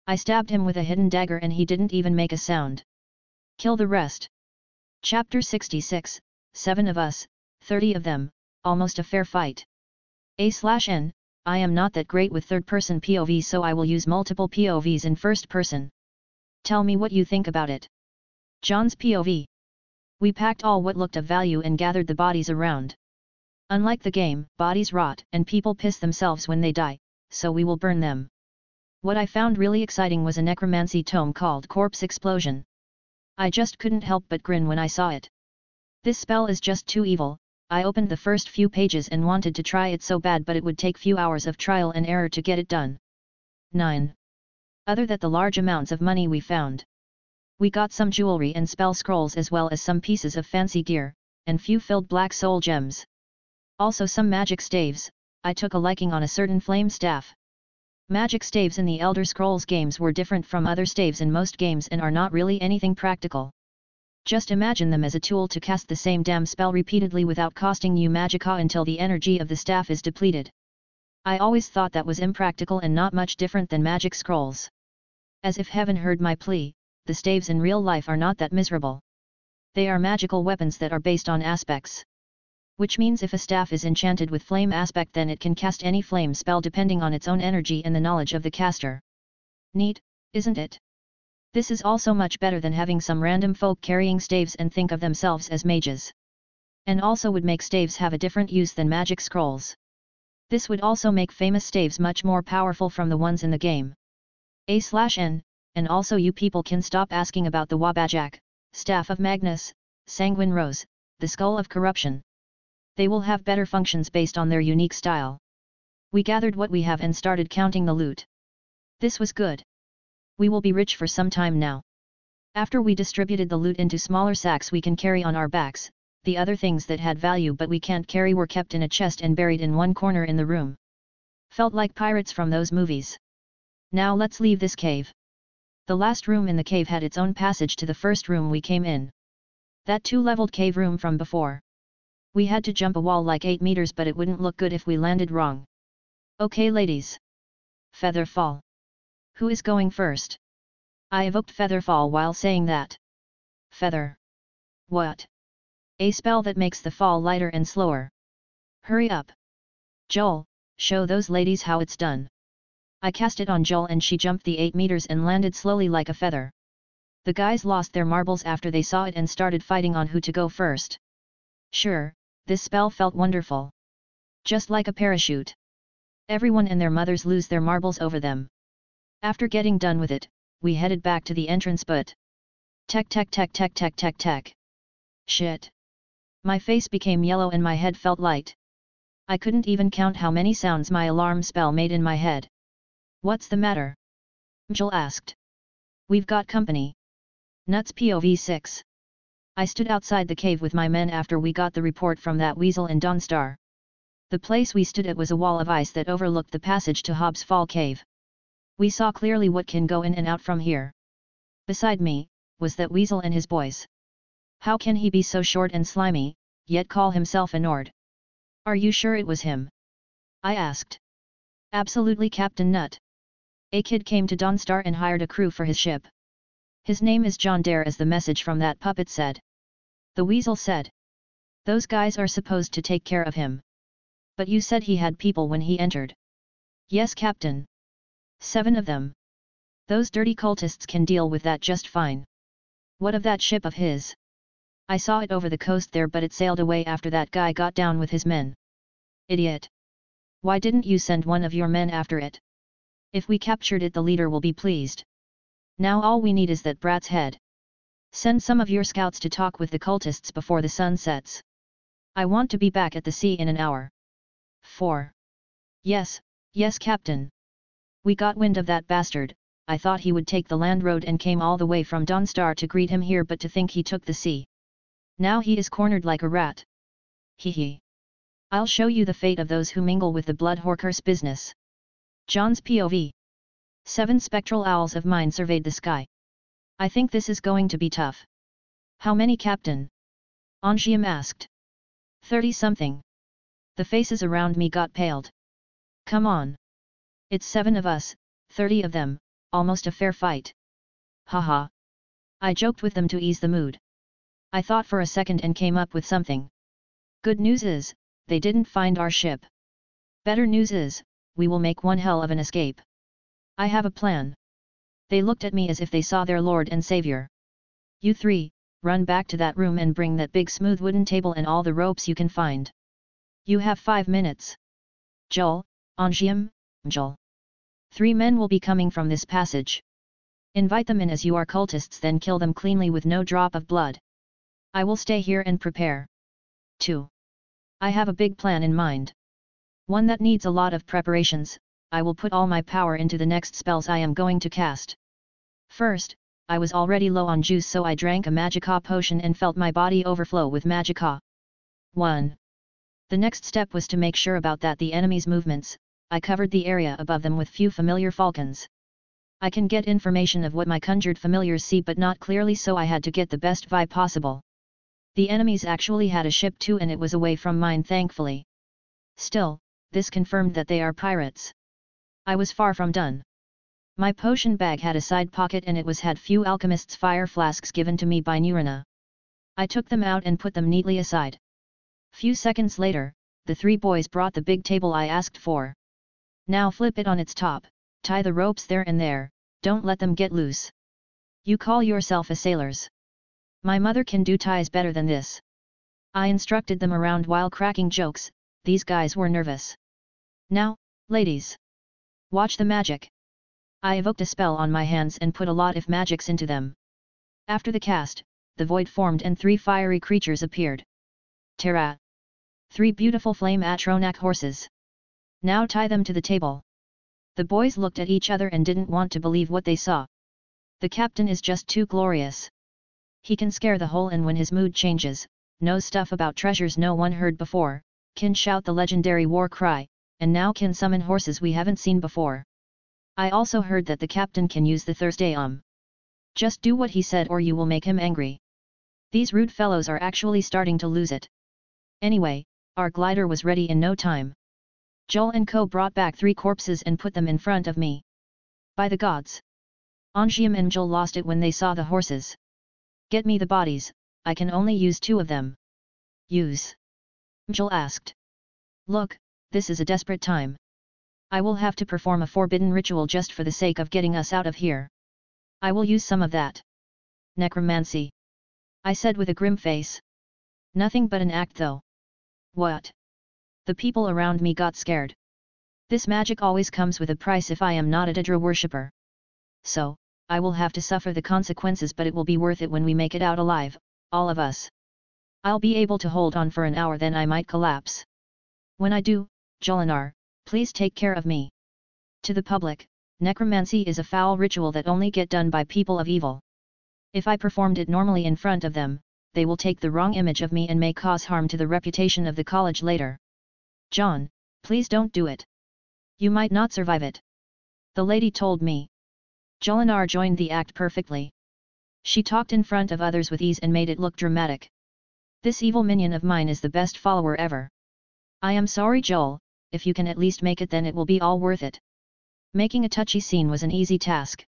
I stabbed him with a hidden dagger and he didn't even make a sound. Kill the rest. Chapter 66, 7 of us, 30 of them, almost a fair fight. A/N, I am not that great with third-person POV, so I will use multiple POVs in first person. Tell me what you think about it. Jon's POV. We packed all what looked of value and gathered the bodies around. Unlike the game, bodies rot and people piss themselves when they die, so we will burn them. What I found really exciting was a necromancy tome called Corpse Explosion. I just couldn't help but grin when I saw it. This spell is just too evil. I opened the first few pages and wanted to try it so bad, but it would take few hours of trial and error to get it done. 9. Other than the large amounts of money we found, we got some jewelry and spell scrolls as well as some pieces of fancy gear, and few filled black soul gems. Also some magic staves. I took a liking on a certain flame staff. Magic staves in the Elder Scrolls games were different from other staves in most games and are not really anything practical. Just imagine them as a tool to cast the same damn spell repeatedly without costing you magicka until the energy of the staff is depleted. I always thought that was impractical and not much different than magic scrolls. As if heaven heard my plea, the staves in real life are not that miserable. They are magical weapons that are based on aspects. Which means if a staff is enchanted with flame aspect, then it can cast any flame spell depending on its own energy and the knowledge of the caster. Neat, isn't it? This is also much better than having some random folk carrying staves and think of themselves as mages. And also would make staves have a different use than magic scrolls. This would also make famous staves much more powerful from the ones in the game. A/N, and also you people can stop asking about the Wabajak, Staff of Magnus, Sanguine Rose, the Skull of Corruption. They will have better functions based on their unique style. We gathered what we have and started counting the loot. This was good. We will be rich for some time now. After we distributed the loot into smaller sacks we can carry on our backs, the other things that had value but we can't carry were kept in a chest and buried in one corner in the room. Felt like pirates from those movies. Now let's leave this cave. The last room in the cave had its own passage to the first room we came in. That two-leveled cave room from before. We had to jump a wall like 8 meters, but it wouldn't look good if we landed wrong. Okay ladies. Featherfall. Who is going first? I evoked Featherfall while saying that. Feather. What? A spell that makes the fall lighter and slower. Hurry up. Joel, show those ladies how it's done. I cast it on Joel and she jumped the 8 meters and landed slowly like a feather. The guys lost their marbles after they saw it and started fighting on who to go first. Sure, this spell felt wonderful. Just like a parachute. Everyone and their mothers lose their marbles over them. After getting done with it, we headed back to the entrance, but... Tech. Shit. My face became yellow and my head felt light. I couldn't even count how many sounds my alarm spell made in my head. What's the matter? Joel asked. We've got company. Nuts POV 6. I stood outside the cave with my men after we got the report from that weasel in Dawnstar. The place we stood at was a wall of ice that overlooked the passage to Hobbs Fall Cave. We saw clearly what can go in and out from here. Beside me, was that weasel and his boys. How can he be so short and slimy, yet call himself a Nord? Are you sure it was him? I asked. Absolutely, Captain Nut. A kid came to Dawnstar and hired a crew for his ship. His name is Jon Dare, as the message from that puppet said. The weasel said. Those guys are supposed to take care of him. But you said he had people when he entered. Yes, Captain. 7 of them. Those dirty cultists can deal with that just fine. What of that ship of his? I saw it over the coast there, but it sailed away after that guy got down with his men. Idiot. Why didn't you send one of your men after it? If we captured it, the leader will be pleased. Now all we need is that brat's head. Send some of your scouts to talk with the cultists before the sun sets. I want to be back at the sea in an hour. 4. Yes, Captain. We got wind of that bastard. I thought he would take the land road and came all the way from Dawnstar to greet him here, but to think he took the sea. Now he is cornered like a rat. Hee. I'll show you the fate of those who mingle with the blood horcrux business. Jon's POV. 7 spectral owls of mine surveyed the sky. I think this is going to be tough. How many, Captain? Angium asked. 30-something. The faces around me got paled. Come on. It's 7 of us, 30 of them, almost a fair fight. Haha. I joked with them to ease the mood. I thought for a second and came up with something. Good news is, they didn't find our ship. Better news is, we will make one hell of an escape. I have a plan. They looked at me as if they saw their lord and savior. You 3, run back to that room and bring that big smooth wooden table and all the ropes you can find. You have 5 minutes. Joel, Angium, Joel. 3 men will be coming from this passage. Invite them in as you are cultists, then kill them cleanly with no drop of blood. I will stay here and prepare. 2. I have a big plan in mind. One that needs a lot of preparations. I will put all my power into the next spells I am going to cast. First, I was already low on juice, so I drank a Magicka potion and felt my body overflow with Magicka. 1. The next step was to make sure about the enemy's movements. I covered the area above them with few familiar falcons. I can get information of what my conjured familiars see, but not clearly, so I had to get the best vibe possible. The enemies actually had a ship too, and it was away from mine, thankfully. Still, this confirmed that they are pirates. I was far from done. My potion bag had a side pocket, and it had few alchemist's fire flasks given to me by Nurina. I took them out and put them neatly aside. Few seconds later, the 3 boys brought the big table I asked for. Now flip it on its top, tie the ropes there and there, don't let them get loose. You call yourself a sailors. My mother can do ties better than this. I instructed them around while cracking jokes. These guys were nervous. Now, ladies. Watch the magic. I evoked a spell on my hands and put a lot of magics into them. After the cast, the void formed and 3 fiery creatures appeared. Terra. 3 beautiful flame Atronak horses. Now tie them to the table. The boys looked at each other and didn't want to believe what they saw. The captain is just too glorious. He can scare the whole, and when his mood changes, knows stuff about treasures no one heard before, can shout the legendary war cry, and now can summon horses we haven't seen before. I also heard that the captain can use the Thursday Just do what he said or you will make him angry. These rude fellows are actually starting to lose it. Anyway, our glider was ready in no time. Joel and Co brought back 3 corpses and put them in front of me. By the gods! Angium and Joel lost it when they saw the horses. Get me the bodies, I can only use 2 of them. Use? Joel asked. Look, this is a desperate time. I will have to perform a forbidden ritual just for the sake of getting us out of here. I will use some of that necromancy, I said with a grim face. Nothing but an act though. What? The people around me got scared. This magic always comes with a price if I am not a Daedra worshipper. So, I will have to suffer the consequences, but it will be worth it when we make it out alive, all of us. I'll be able to hold on for an hour, then I might collapse. When I do, Jolinar, please take care of me. To the public, necromancy is a foul ritual that only get done by people of evil. If I performed it normally in front of them, they will take the wrong image of me and may cause harm to the reputation of the college later. John, please don't do it. You might not survive it. The lady told me. Jolinar joined the act perfectly. She talked in front of others with ease and made it look dramatic. This evil minion of mine is the best follower ever. I am sorry, Joel, if you can at least make it, then it will be all worth it. Making a touchy scene was an easy task.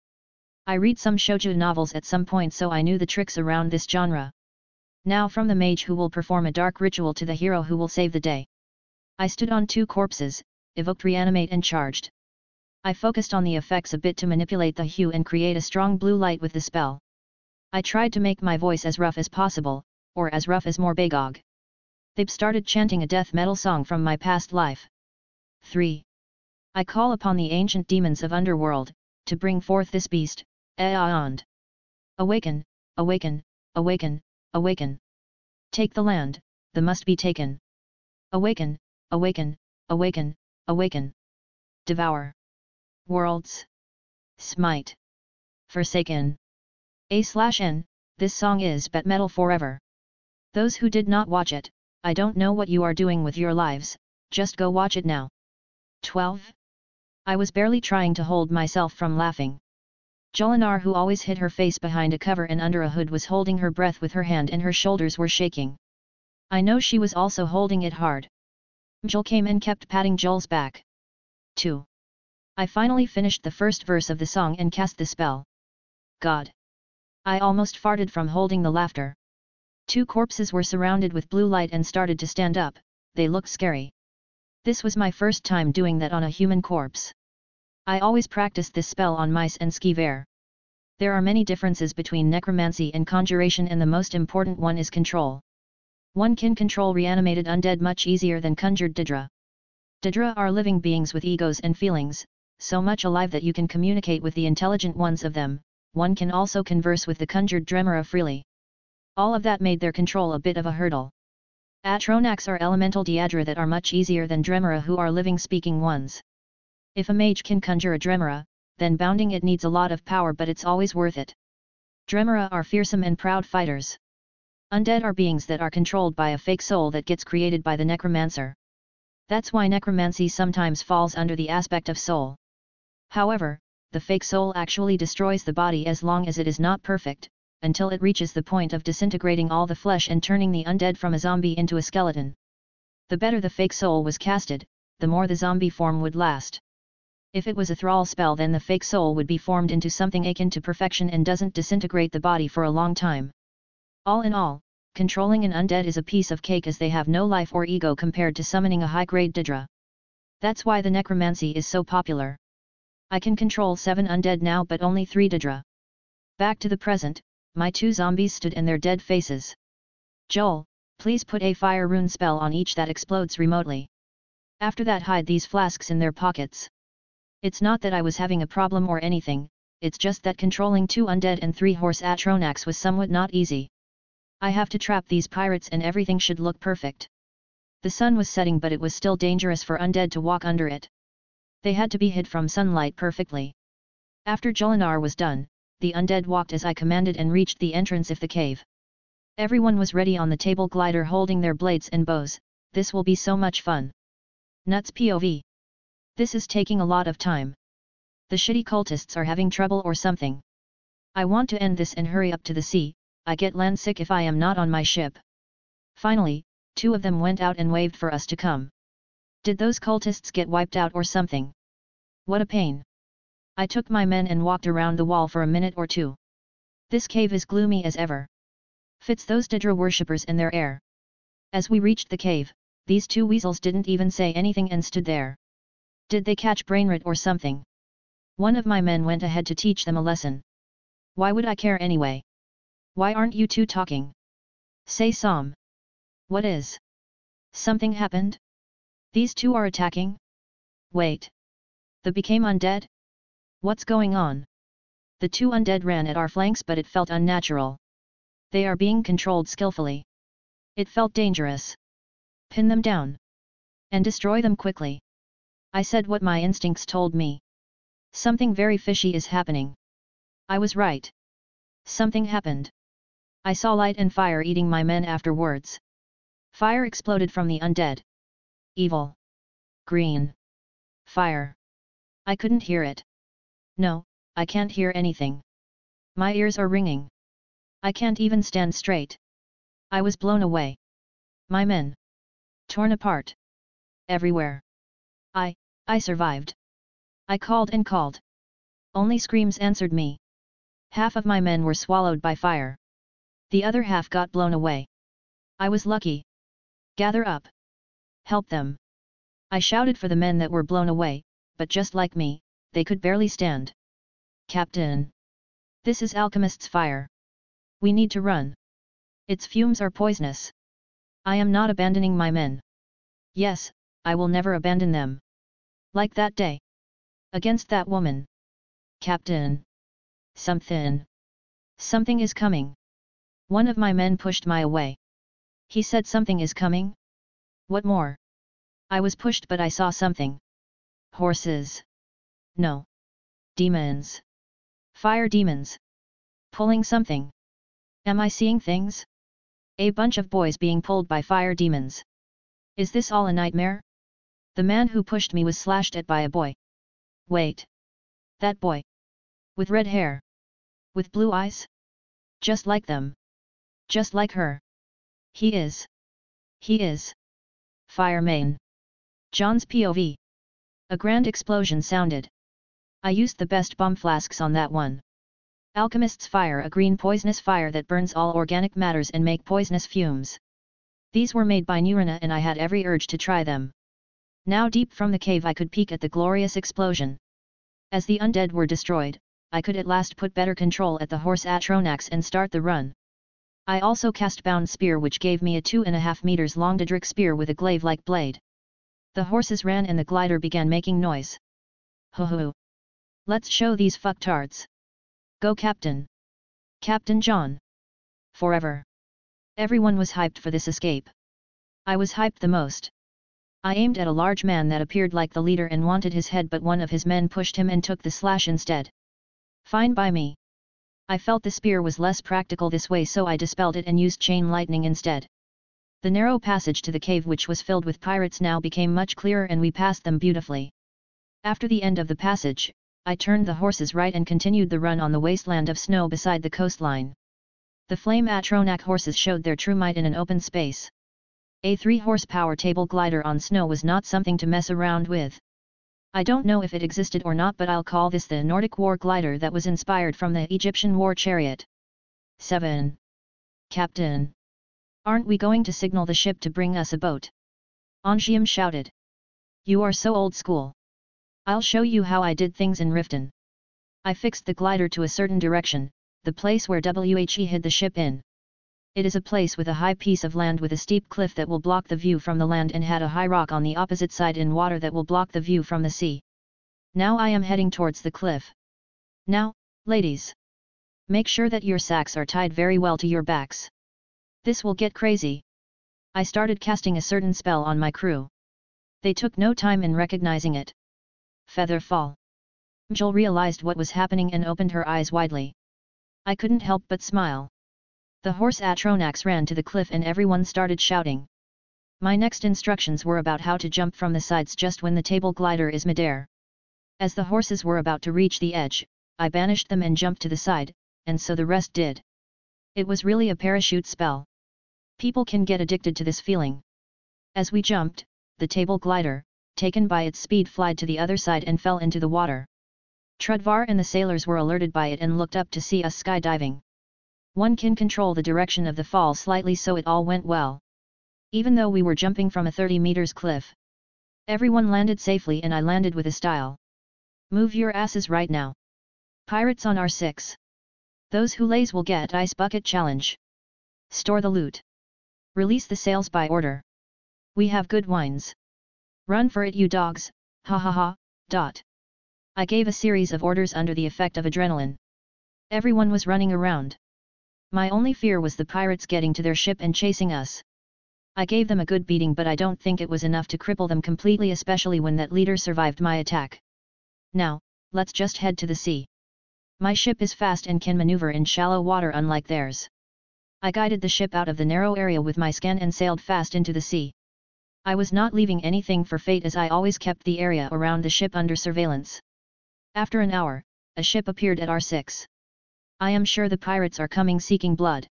I read some shoujo novels at some point, so I knew the tricks around this genre. Now from the mage who will perform a dark ritual to the hero who will save the day. I stood on 2 corpses, evoked reanimate and charged. I focused on the effects a bit to manipulate the hue and create a strong blue light with the spell. I tried to make my voice as rough as possible, or as rough as Morbagog. They started chanting a death metal song from my past life. 3. I call upon the ancient demons of underworld, to bring forth this beast, Aeond. Awaken, awaken, awaken, awaken. Take the land, the must be taken. Awaken, awaken, awaken, awaken. Devour worlds. Smite. Forsaken. A/N, this song is bet metal forever. Those who did not watch it, I don't know what you are doing with your lives, just go watch it now. 12. I was barely trying to hold myself from laughing. Jolinar, who always hid her face behind a cover and under a hood, was holding her breath with her hand and her shoulders were shaking. I know she was also holding it hard. Joel came and kept patting Joel's back. 2. I finally finished the first verse of the song and cast the spell. God! I almost farted from holding the laughter. 2 corpses were surrounded with blue light and started to stand up, they looked scary. This was my first time doing that on a human corpse. I always practiced this spell on mice and skeever. There are many differences between necromancy and conjuration, and the most important one is control. One can control reanimated undead much easier than conjured Daedra. Daedra are living beings with egos and feelings, so much alive that you can communicate with the intelligent ones of them. One can also converse with the conjured Dremora freely. All of that made their control a bit of a hurdle. Atronax are elemental Daedra that are much easier than Dremora, who are living speaking ones. If a mage can conjure a Dremora, then bounding it needs a lot of power, but it's always worth it. Dremora are fearsome and proud fighters. Undead are beings that are controlled by a fake soul that gets created by the necromancer. That's why necromancy sometimes falls under the aspect of soul. However, the fake soul actually destroys the body as long as it is not perfect, until it reaches the point of disintegrating all the flesh and turning the undead from a zombie into a skeleton. The better the fake soul was casted, the more the zombie form would last. If it was a thrall spell, then the fake soul would be formed into something akin to perfection and doesn't disintegrate the body for a long time. All in all, controlling an undead is a piece of cake, as they have no life or ego compared to summoning a high-grade Daedra. That's why the necromancy is so popular. I can control 7 undead now, but only 3 Daedra. Back to the present, my 2 zombies stood in their dead faces. Joel, please put a fire rune spell on each that explodes remotely. After that, hide these flasks in their pockets. It's not that I was having a problem or anything, it's just that controlling 2 undead and 3 horse Atronax was somewhat not easy. I have to trap these pirates and everything should look perfect. The sun was setting, but it was still dangerous for undead to walk under it. They had to be hid from sunlight perfectly. After Jolinar was done, the undead walked as I commanded and reached the entrance of the cave. Everyone was ready on the table glider, holding their blades and bows. This will be so much fun. Nuts POV. This is taking a lot of time. The shitty cultists are having trouble or something. I want to end this and hurry up to the sea. I get landsick if I am not on my ship. Finally, 2 of them went out and waved for us to come. Did those cultists get wiped out or something? What a pain. I took my men and walked around the wall for a minute or 2. This cave is gloomy as ever. Fits those Daedra worshippers and their air. As we reached the cave, these 2 weasels didn't even say anything and stood there. Did they catch brainrot or something? One of my men went ahead to teach them a lesson. Why would I care anyway? Why aren't you 2 talking? Say some. What is? Something happened? These 2 are attacking? Wait. They became undead? What's going on? The 2 undead ran at our flanks, but it felt unnatural. They are being controlled skillfully. It felt dangerous. Pin them down. And destroy them quickly. I said what my instincts told me. Something very fishy is happening. I was right. Something happened. I saw light and fire eating my men afterwards. Fire exploded from the undead. Evil. Green. Fire. I couldn't hear it. No, I can't hear anything. My ears are ringing. I can't even stand straight. I was blown away. My men. Torn apart. Everywhere. I survived. I called and called. Only screams answered me. Half of my men were swallowed by fire. The other half got blown away. I was lucky. Gather up. Help them. I shouted for the men that were blown away, but just like me, they could barely stand. Captain. This is alchemist's fire. We need to run. Its fumes are poisonous. I am not abandoning my men. Yes, I will never abandon them. Like that day. Against that woman. Captain. Something is coming. One of my men pushed me away. He said something is coming? What more? I was pushed, but I saw something. Horses. No. Demons. Fire demons. Pulling something. Am I seeing things? A bunch of boys being pulled by fire demons. Is this all a nightmare? The man who pushed me was slashed at by a boy. Wait. That boy. With red hair. With blue eyes? Just like them. Just like her. He is. Fire main. Jon's POV. A grand explosion sounded. I used the best bomb flasks on that one. Alchemists fire a green poisonous fire that burns all organic matters and make poisonous fumes. These were made by Nurina and I had every urge to try them. Now deep from the cave I could peek at the glorious explosion. As the undead were destroyed, I could at last put better control at the horse Atronax and start the run. I also cast Bound Spear which gave me a 2.5 meters long Daedric spear with a glaive-like blade. The horses ran and the glider began making noise. Ho ho! Let's show these fucktards! Go Captain! Captain Jon! Forever! Everyone was hyped for this escape. I was hyped the most. I aimed at a large man that appeared like the leader and wanted his head, but one of his men pushed him and took the slash instead. Fine by me. I felt the spear was less practical this way, so I dispelled it and used chain lightning instead. The narrow passage to the cave, which was filled with pirates, now became much clearer and we passed them beautifully. After the end of the passage, I turned the horses right and continued the run on the wasteland of snow beside the coastline. The flame Atronac horses showed their true might in an open space. A 3-horsepower table glider on snow was not something to mess around with. I don't know if it existed or not, but I'll call this the Nordic war glider that was inspired from the Egyptian war chariot. 7. Captain! Aren't we going to signal the ship to bring us a boat? Angium shouted. You are so old school. I'll show you how I did things in Riften. I fixed the glider to a certain direction, the place where WHE hid the ship in. It is a place with a high piece of land with a steep cliff that will block the view from the land and had a high rock on the opposite side in water that will block the view from the sea. Now I am heading towards the cliff. Now, ladies. Make sure that your sacks are tied very well to your backs. This will get crazy. I started casting a certain spell on my crew. They took no time in recognizing it. Feather fall. Jill realized what was happening and opened her eyes widely. I couldn't help but smile. The horse Atronax ran to the cliff and everyone started shouting. My next instructions were about how to jump from the sides just when the table glider is midair. As the horses were about to reach the edge, I banished them and jumped to the side, and so the rest did. It was really a parachute spell. People can get addicted to this feeling. As we jumped, the table glider, taken by its speed, flied to the other side and fell into the water. Trudvar and the sailors were alerted by it and looked up to see us skydiving. One can control the direction of the fall slightly, so it all went well. Even though we were jumping from a 30 meters cliff. Everyone landed safely and I landed with a style. Move your asses right now. Pirates on R6. Those who lays will get ice bucket challenge. Store the loot. Release the sails by order. We have good wines. Run for it, you dogs, ha ha ha, dot. I gave a series of orders under the effect of adrenaline. Everyone was running around. My only fear was the pirates getting to their ship and chasing us. I gave them a good beating, but I don't think it was enough to cripple them completely, especially when that leader survived my attack. Now, let's just head to the sea. My ship is fast and can maneuver in shallow water unlike theirs. I guided the ship out of the narrow area with my scan and sailed fast into the sea. I was not leaving anything for fate, as I always kept the area around the ship under surveillance. After an hour, a ship appeared at R6. I am sure the pirates are coming seeking blood.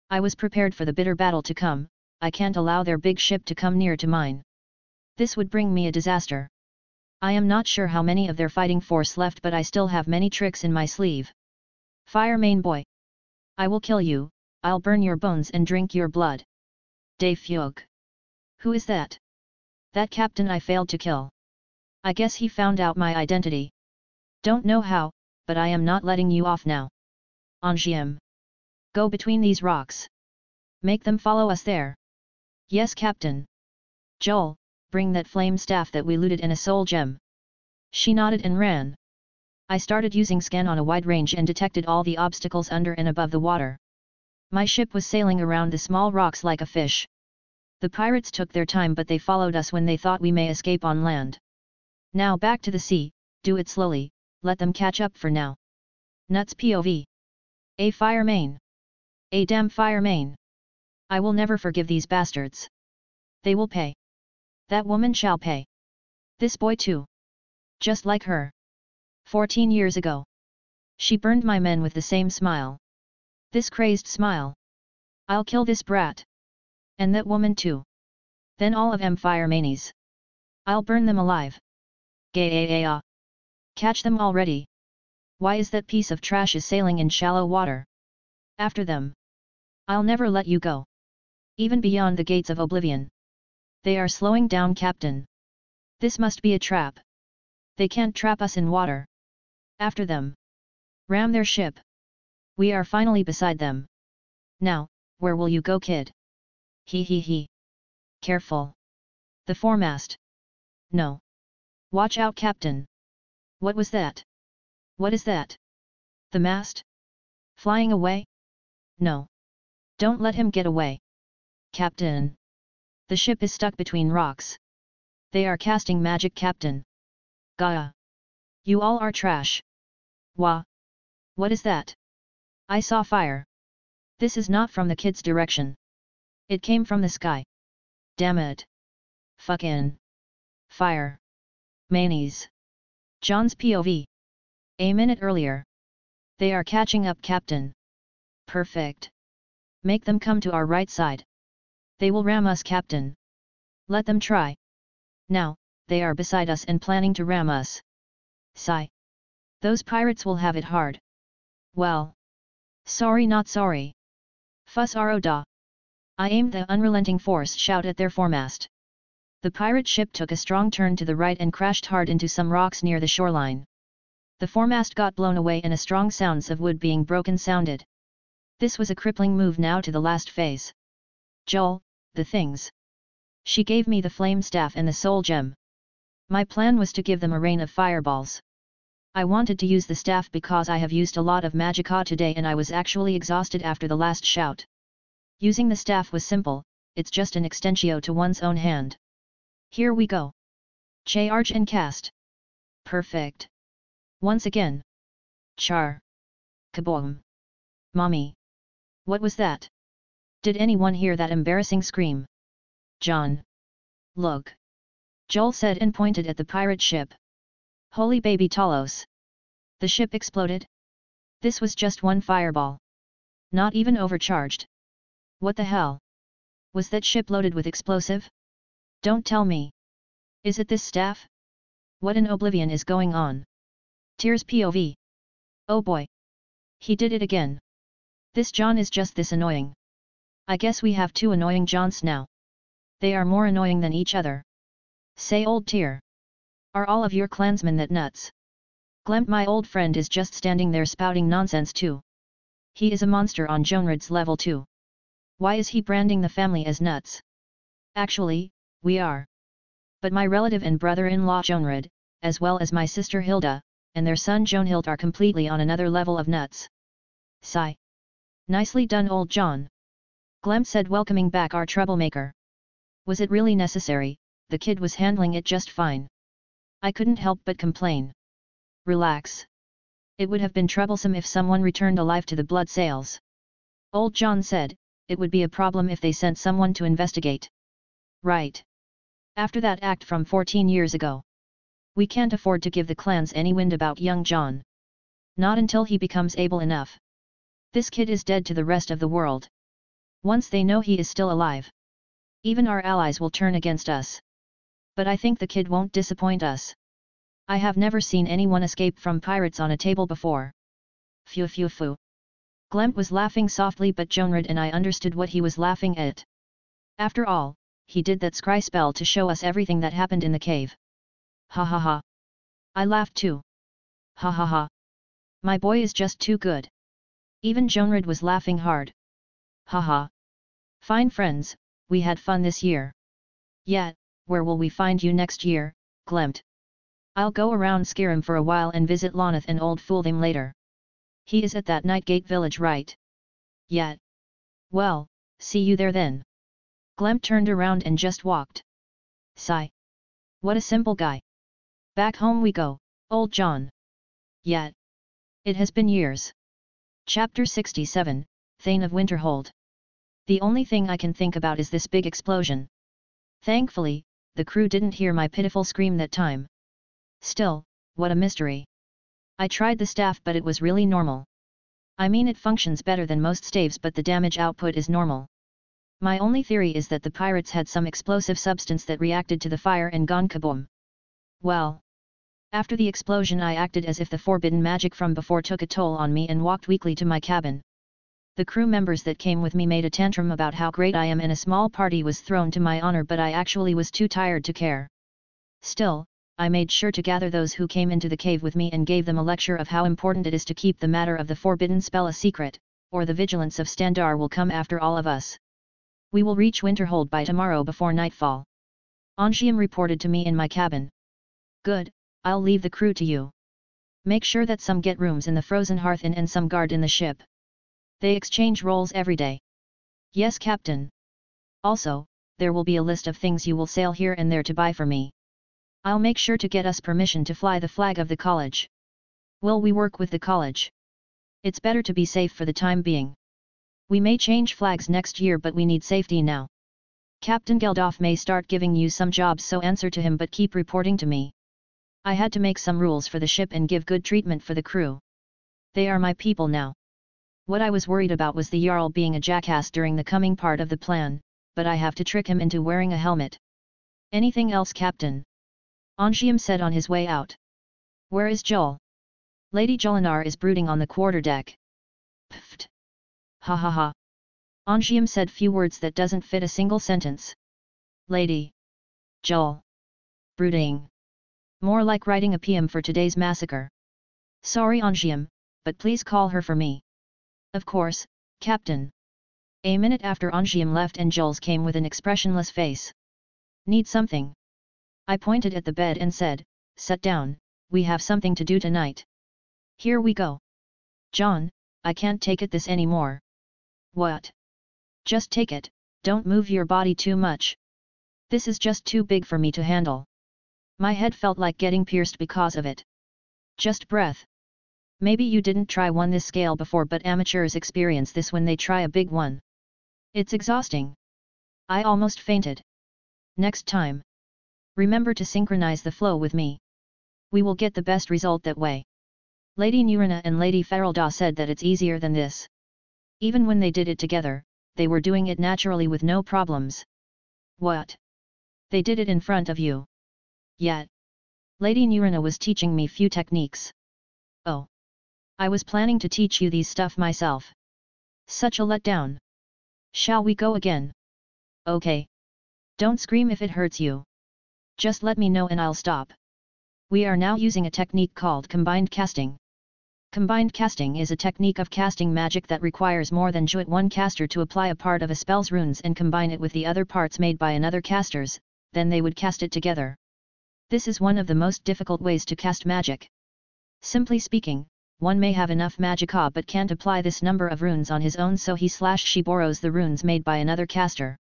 I was prepared for the bitter battle to come. I can't allow their big ship to come near to mine. This would bring me a disaster. I am not sure how many of their fighting force left, but I still have many tricks in my sleeve. Fire main boy. I will kill you, I'll burn your bones and drink your blood. Dave Fugue. Who is that? That captain I failed to kill. I guess he found out my identity. Don't know how, but I am not letting you off now. Angium. Go between these rocks. Make them follow us there. Yes, Captain. Joel, bring that flame staff that we looted and a soul gem. She nodded and ran. I started using scan on a wide range and detected all the obstacles under and above the water. My ship was sailing around the small rocks like a fish. The pirates took their time, but they followed us when they thought we may escape on land. Now back to the sea, do it slowly, let them catch up for now. Nuts POV. A fire main. A damn fire main. I will never forgive these bastards. They will pay. That woman shall pay. This boy too. Just like her. 14 years ago. She burned my men with the same smile. This crazed smile. I'll kill this brat. And that woman too. Then all of fire manies. I'll burn them alive. Gaya. Catch them already. Why is that piece of trash is sailing in shallow water? After them. I'll never let you go. Even beyond the gates of oblivion. They are slowing down, Captain. This must be a trap. They can't trap us in water. After them. Ram their ship. We are finally beside them. Now, where will you go, kid? He. Careful. The foremast. No. Watch out, Captain. What was that? What is that? The mast? Flying away? No. Don't let him get away. Captain. The ship is stuck between rocks. They are casting magic, Captain. Gaia. You all are trash. Wah. What is that? I saw fire. This is not from the kid's direction. It came from the sky. Damn it. Fuckin'. Fire. Mayonnaise. Jon's POV. A minute earlier. They are catching up, Captain. Perfect. Make them come to our right side. They will ram us, Captain. Let them try. Now, they are beside us and planning to ram us. Sigh. Those pirates will have it hard. Well. Sorry not sorry. Fuss ro da. I aimed the unrelenting force shout at their foremast. The pirate ship took a strong turn to the right and crashed hard into some rocks near the shoreline. The foremast got blown away and a strong sounds of wood being broken sounded. This was a crippling move now to the last phase. Joel, the things. She gave me the flame staff and the soul gem. My plan was to give them a rain of fireballs. I wanted to use the staff because I have used a lot of magicka today and I was actually exhausted after the last shout. Using the staff was simple, it's just an extensio to one's own hand. Here we go. Charge and cast. Perfect. Once again. Char. Kaboom. Mommy. What was that? Did anyone hear that embarrassing scream? Jon. Look. Joel said and pointed at the pirate ship. Holy baby Talos. The ship exploded? This was just one fireball. Not even overcharged. What the hell? Was that ship loaded with explosive? Don't tell me. Is it this staff? What in oblivion is going on? Tears POV. Oh boy. He did it again. This Jon is just this annoying. I guess we have two annoying Jons now. They are more annoying than each other. Say old Tyr. Are all of your clansmen that nuts? Glemp, my old friend, is just standing there spouting nonsense too. He is a monster on Jonred's level too. Why is he branding the family as nuts? Actually, we are. But my relative and brother-in-law Jonred, as well as my sister Hilda, and their son Jonhild are completely on another level of nuts. Sigh. Nicely done, old Jon. Glemp said, welcoming back our troublemaker. Was it really necessary? The kid was handling it just fine. I couldn't help but complain. Relax. It would have been troublesome if someone returned alive to the blood sales. Old Jon said, it would be a problem if they sent someone to investigate. Right. After that act from 14 years ago. We can't afford to give the clans any wind about young Jon. Not until he becomes able enough. This kid is dead to the rest of the world. Once they know he is still alive. Even our allies will turn against us. But I think the kid won't disappoint us. I have never seen anyone escape from pirates on a table before. Phew phew phew. Glemp was laughing softly, but Jonred and I understood what he was laughing at. After all, he did that scry spell to show us everything that happened in the cave. Ha ha ha. I laughed too. Ha ha ha. My boy is just too good. Even Jonred was laughing hard. Ha ha. Fine friends, we had fun this year. Yet, where will we find you next year, Glempt? I'll go around Skyrim for a while and visit Loneth and old Fooltham later. He is at that Nightgate village, right? Yet. Well, see you there then. Glempt turned around and just walked. Sigh. What a simple guy. Back home we go, old Jon. Yet. It has been years. Chapter 67, Thane of Winterhold. The only thing I can think about is this big explosion. Thankfully, the crew didn't hear my pitiful scream that time. Still, what a mystery. I tried the staff, but it was really normal. I mean, it functions better than most staves, but the damage output is normal. My only theory is that the pirates had some explosive substance that reacted to the fire and gone kaboom. Well. After the explosion I acted as if the forbidden magic from before took a toll on me and walked weakly to my cabin. The crew members that came with me made a tantrum about how great I am and a small party was thrown to my honor, but I actually was too tired to care. Still, I made sure to gather those who came into the cave with me and gave them a lecture of how important it is to keep the matter of the forbidden spell a secret, or the vigilance of Standar will come after all of us. We will reach Winterhold by tomorrow before nightfall. Angium reported to me in my cabin. Good, I'll leave the crew to you. Make sure that some get rooms in the Frozen Hearth Inn and some guard in the ship. They exchange roles every day. Yes, Captain. Also, there will be a list of things you will sail here and there to buy for me. I'll make sure to get us permission to fly the flag of the college. Will we work with the college? It's better to be safe for the time being. We may change flags next year, but we need safety now. Captain Geldof may start giving you some jobs, so answer to him but keep reporting to me. I had to make some rules for the ship and give good treatment for the crew. They are my people now. What I was worried about was the Jarl being a jackass during the coming part of the plan, but I have to trick him into wearing a helmet. Anything else, Captain? Angium said on his way out. Where is Joel? Lady Jolinar is brooding on the quarterdeck. Pfft. Ha ha ha. Angium said few words that doesn't fit a single sentence. Lady Joel. Brooding. More like writing a PM for today's massacre. Sorry, Angium, but please call her for me. Of course, Captain. A minute after Angium left and Jules came with an expressionless face. Need something? I pointed at the bed and said, sit down, we have something to do tonight. Here we go. John, I can't take it this anymore. What? Just take it, don't move your body too much. This is just too big for me to handle. My head felt like getting pierced because of it. Just breath. Maybe you didn't try one this scale before, but amateurs experience this when they try a big one. It's exhausting. I almost fainted. Next time. Remember to synchronize the flow with me. We will get the best result that way. Lady Nurina and Lady Ferelda said that it's easier than this. Even when they did it together, they were doing it naturally with no problems. What? They did it in front of you. Yet. Lady Nurina was teaching me few techniques. Oh. I was planning to teach you these stuff myself. Such a letdown. Shall we go again? Okay. Don't scream if it hurts you. Just let me know and I'll stop. We are now using a technique called combined casting. Combined casting is a technique of casting magic that requires more than just one caster to apply a part of a spell's runes and combine it with the other parts made by another caster's, then they would cast it together. This is one of the most difficult ways to cast magic. Simply speaking, one may have enough magicka but can't apply this number of runes on his own, so he/she borrows the runes made by another caster.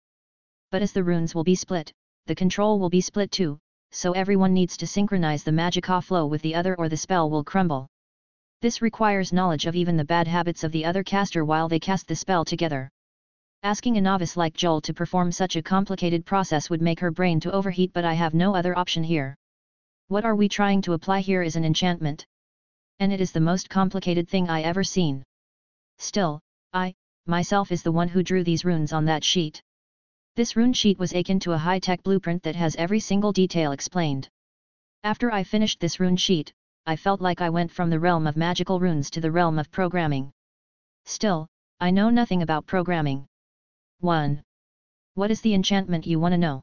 But as the runes will be split, the control will be split too, so everyone needs to synchronize the magicka flow with the other or the spell will crumble. This requires knowledge of even the bad habits of the other caster while they cast the spell together. Asking a novice like Joel to perform such a complicated process would make her brain to overheat, but I have no other option here. What are we trying to apply here is an enchantment. And it is the most complicated thing I ever seen. Still, I, myself is the one who drew these runes on that sheet. This rune sheet was akin to a high-tech blueprint that has every single detail explained. After I finished this rune sheet, I felt like I went from the realm of magical runes to the realm of programming. Still, I know nothing about programming. 1. What is the enchantment, you want to know?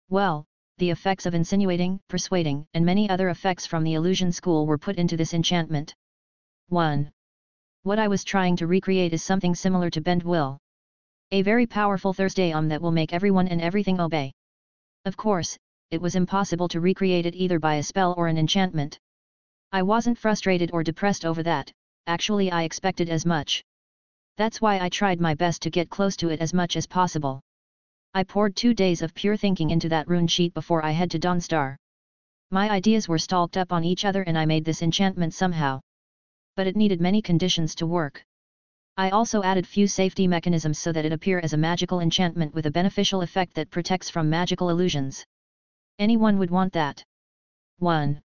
Well, the effects of insinuating, persuading, and many other effects from the illusion school were put into this enchantment. 1. What I was trying to recreate is something similar to bend will. A very powerful Thursday that will make everyone and everything obey. Of course, it was impossible to recreate it either by a spell or an enchantment. I wasn't frustrated or depressed over that, actually I expected as much. That's why I tried my best to get close to it as much as possible. I poured 2 days of pure thinking into that rune sheet before I head to Dawnstar. My ideas were stalked up on each other and I made this enchantment somehow. But it needed many conditions to work. I also added few safety mechanisms so that it appear as a magical enchantment with a beneficial effect that protects from magical illusions. Anyone would want that. 1.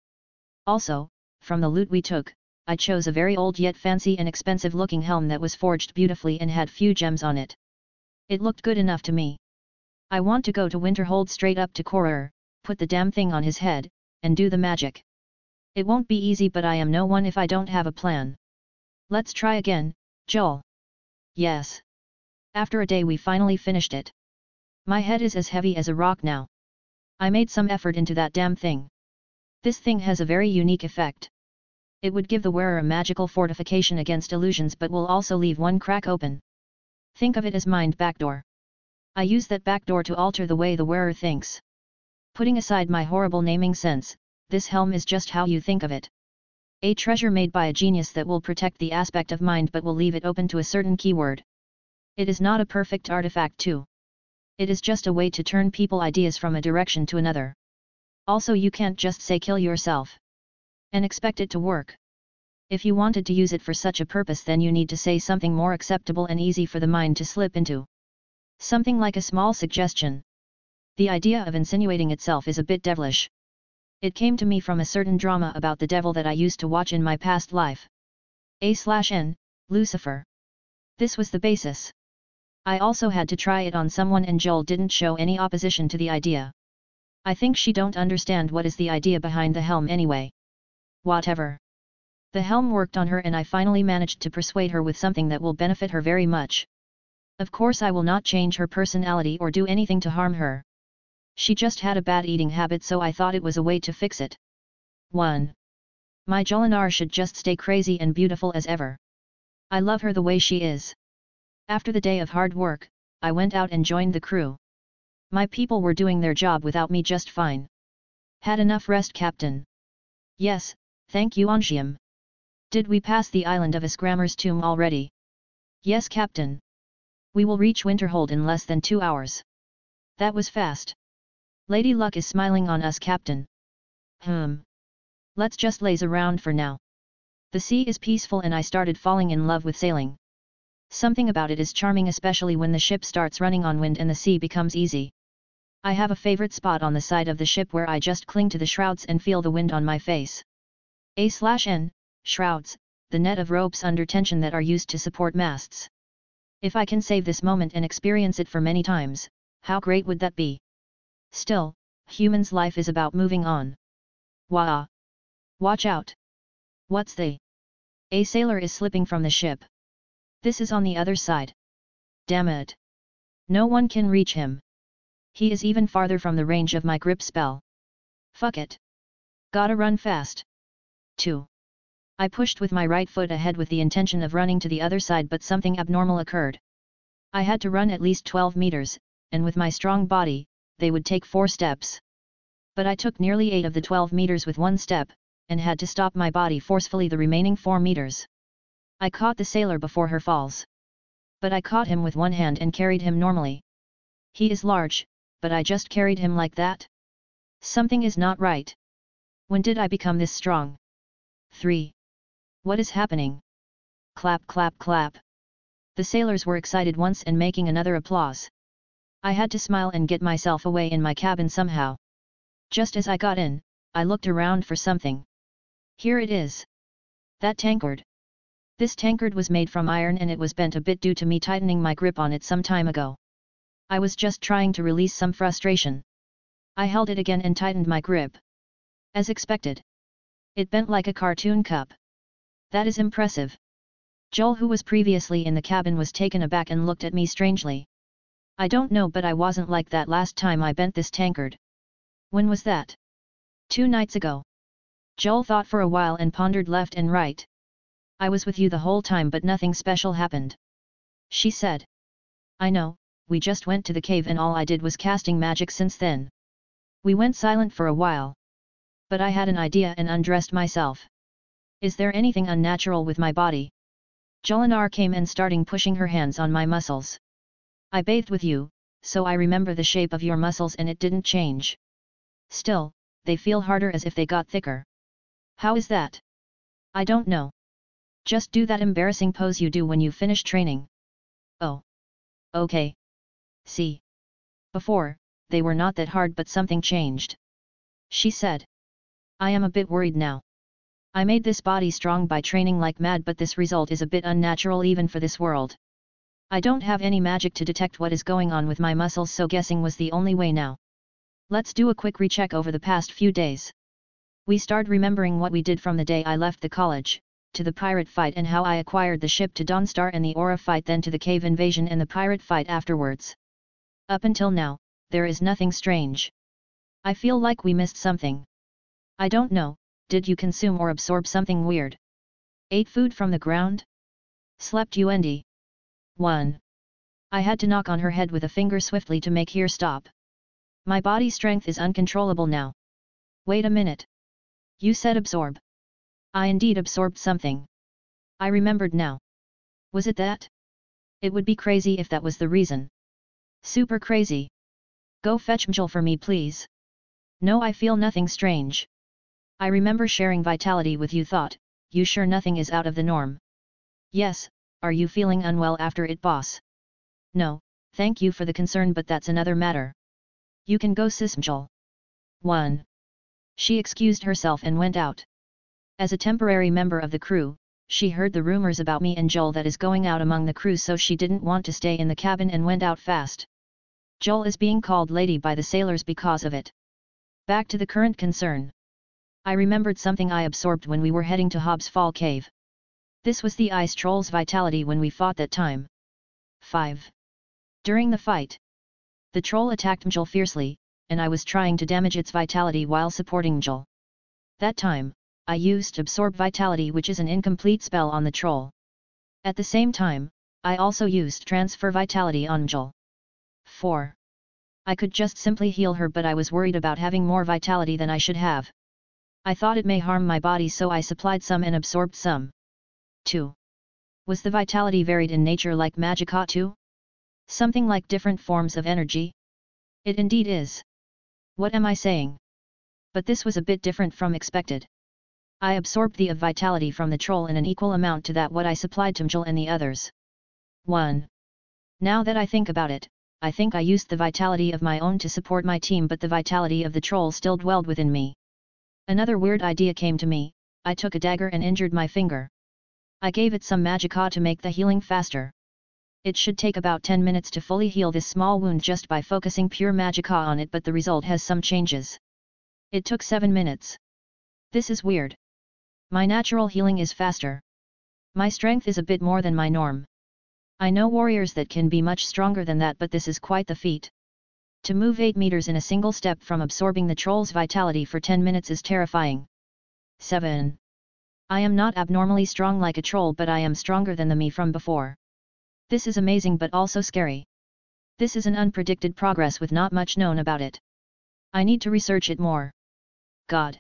Also, from the loot we took, I chose a very old yet fancy and expensive looking helm that was forged beautifully and had few gems on it. It looked good enough to me. I want to go to Winterhold straight up to Korur, put the damn thing on his head, and do the magic. It won't be easy, but I am no one if I don't have a plan. Let's try again, Joel. Yes. After a day we finally finished it. My head is as heavy as a rock now. I made some effort into that damn thing. This thing has a very unique effect. It would give the wearer a magical fortification against illusions but will also leave one crack open. Think of it as mind backdoor. I use that backdoor to alter the way the wearer thinks. Putting aside my horrible naming sense, this helm is just how you think of it. A treasure made by a genius that will protect the aspect of mind but will leave it open to a certain keyword. It is not a perfect artifact too. It is just a way to turn people ideas from a direction to another. Also, you can't just say kill yourself and expect it to work. If you wanted to use it for such a purpose, then you need to say something more acceptable and easy for the mind to slip into. Something like a small suggestion. The idea of insinuating itself is a bit devilish. It came to me from a certain drama about the devil that I used to watch in my past life. A/N, Lucifer. This was the basis. I also had to try it on someone and Joel didn't show any opposition to the idea. I think she don't understand what is the idea behind the helm anyway. Whatever. The helm worked on her and I finally managed to persuade her with something that will benefit her very much. Of course I will not change her personality or do anything to harm her. She just had a bad eating habit, so I thought it was a way to fix it. 1. My Jolinar should just stay crazy and beautiful as ever. I love her the way she is. After the day of hard work, I went out and joined the crew. My people were doing their job without me just fine. Had enough rest, Captain? Yes, thank you, Ongium. Did we pass the island of Isgrammer's tomb already? Yes, Captain. We will reach Winterhold in less than 2 hours. That was fast. Lady Luck is smiling on us, Captain. Let's just laze around for now. The sea is peaceful and I started falling in love with sailing. Something about it is charming, especially when the ship starts running on wind and the sea becomes easy. I have a favorite spot on the side of the ship where I just cling to the shrouds and feel the wind on my face. A/N, shrouds, the net of ropes under tension that are used to support masts. If I can save this moment and experience it for many times, how great would that be? Still, human's life is about moving on. Wah! Watch out! What's the? A sailor is slipping from the ship. This is on the other side. Damn it! No one can reach him. He is even farther from the range of my grip spell. Fuck it. Gotta run fast. 2. I pushed with my right foot ahead with the intention of running to the other side, but something abnormal occurred. I had to run at least 12 meters, and with my strong body, they would take 4 steps. But I took nearly 8 of the 12 meters with 1 step, and had to stop my body forcefully the remaining 4 meters. I caught the sailor before her falls. But I caught him with one hand and carried him normally. He is large, but I just carried him like that? Something is not right. When did I become this strong? 3. What is happening? Clap, clap, clap. The sailors were excited once and making another applause. I had to smile and get myself away in my cabin somehow. Just as I got in, I looked around for something. Here it is. That tankard. This tankard was made from iron and it was bent a bit due to me tightening my grip on it some time ago. I was just trying to release some frustration. I held it again and tightened my grip. As expected. It bent like a cartoon cup. That is impressive. Joel, who was previously in the cabin, was taken aback and looked at me strangely. I don't know, but I wasn't like that last time I bent this tankard. When was that? 2 nights ago. Joel thought for a while and pondered left and right. I was with you the whole time, but nothing special happened. She said. I know, we just went to the cave and all I did was casting magic since then. We went silent for a while. But I had an idea and undressed myself. Is there anything unnatural with my body? Jolinar came and starting pushing her hands on my muscles. I bathed with you, so I remember the shape of your muscles and it didn't change. Still, they feel harder, as if they got thicker. How is that? I don't know. Just do that embarrassing pose you do when you finish training. Oh. Okay. See. Before, they were not that hard, but something changed. She said. I am a bit worried now. I made this body strong by training like mad, but this result is a bit unnatural even for this world. I don't have any magic to detect what is going on with my muscles, so guessing was the only way now. Let's do a quick recheck over the past few days. We started remembering what we did from the day I left the college, to the pirate fight and how I acquired the ship to Dawnstar and the Aura fight, then to the cave invasion and the pirate fight afterwards. Up until now, there is nothing strange. I feel like we missed something. I don't know, did you consume or absorb something weird? Ate food from the ground? Slept you Andy? 1. I had to knock on her head with a finger swiftly to make her stop. My body strength is uncontrollable now. Wait a minute. You said absorb. I indeed absorbed something. I remembered now. Was it that? It would be crazy if that was the reason. Super crazy. Go fetch Mjol for me please. No, I feel nothing strange. I remember sharing vitality with you. Thought, you sure nothing is out of the norm? Yes, are you feeling unwell after it boss? No, thank you for the concern but that's another matter. You can go sis Mjol. 1. She excused herself and went out. As a temporary member of the crew, she heard the rumors about me and Joel that is going out among the crew, so she didn't want to stay in the cabin and went out fast. Joel is being called lady by the sailors because of it. Back to the current concern. I remembered something I absorbed when we were heading to Hobbs Fall Cave. This was the ice troll's vitality when we fought that time. 5. During the fight, the troll attacked Mjol fiercely, and I was trying to damage its vitality while supporting Mjol. That time, I used Absorb Vitality, which is an incomplete spell on the troll. At the same time, I also used Transfer Vitality on Mjol. 4. I could just simply heal her, but I was worried about having more vitality than I should have. I thought it may harm my body, so I supplied some and absorbed some. 2. Was the vitality varied in nature like Magicka too? Something like different forms of energy? It indeed is. What am I saying? But this was a bit different from expected. I absorbed the of vitality from the troll in an equal amount to that what I supplied to Mjol and the others. 1. Now that I think about it, I think I used the vitality of my own to support my team, but the vitality of the troll still dwelled within me. Another weird idea came to me. I took a dagger and injured my finger. I gave it some Magicka to make the healing faster. It should take about 10 minutes to fully heal this small wound just by focusing pure Magicka on it, but the result has some changes. It took 7 minutes. This is weird. My natural healing is faster. My strength is a bit more than my norm. I know warriors that can be much stronger than that, but this is quite the feat. To move 8 meters in a single step from absorbing the troll's vitality for 10 minutes is terrifying. 7. I am not abnormally strong like a troll, but I am stronger than the me from before. This is amazing but also scary. This is an unpredicted progress with not much known about it. I need to research it more. God.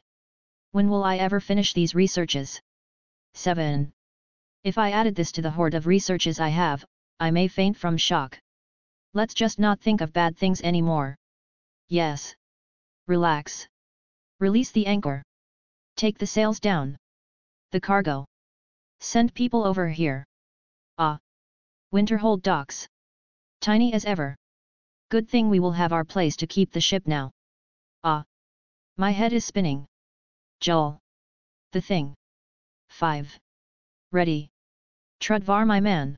When will I ever finish these researches? 7. If I added this to the horde of researches I have, I may faint from shock. Let's just not think of bad things anymore. Yes. Relax. Release the anchor. Take the sails down. The cargo. Send people over here. Ah. Winterhold docks. Tiny as ever. Good thing we will have our place to keep the ship now. Ah. My head is spinning. Joel. The thing. 5. Ready. Trudvar my man.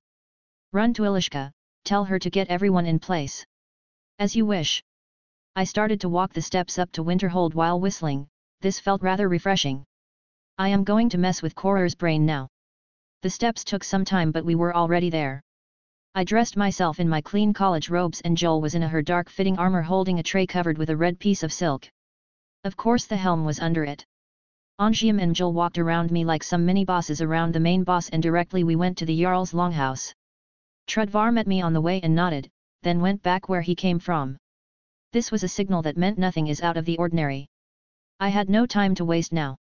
Run to Ilishka, tell her to get everyone in place. As you wish. I started to walk the steps up to Winterhold while whistling. This felt rather refreshing. I am going to mess with Koror's brain now. The steps took some time, but we were already there. I dressed myself in my clean college robes and Joel was in her dark-fitting armor holding a tray covered with a red piece of silk. Of course the helm was under it. Anjiam and Joel walked around me like some mini-bosses around the main boss, and directly we went to the Jarl's longhouse. Trudvar met me on the way and nodded, then went back where he came from. This was a signal that meant nothing is out of the ordinary. I had no time to waste now.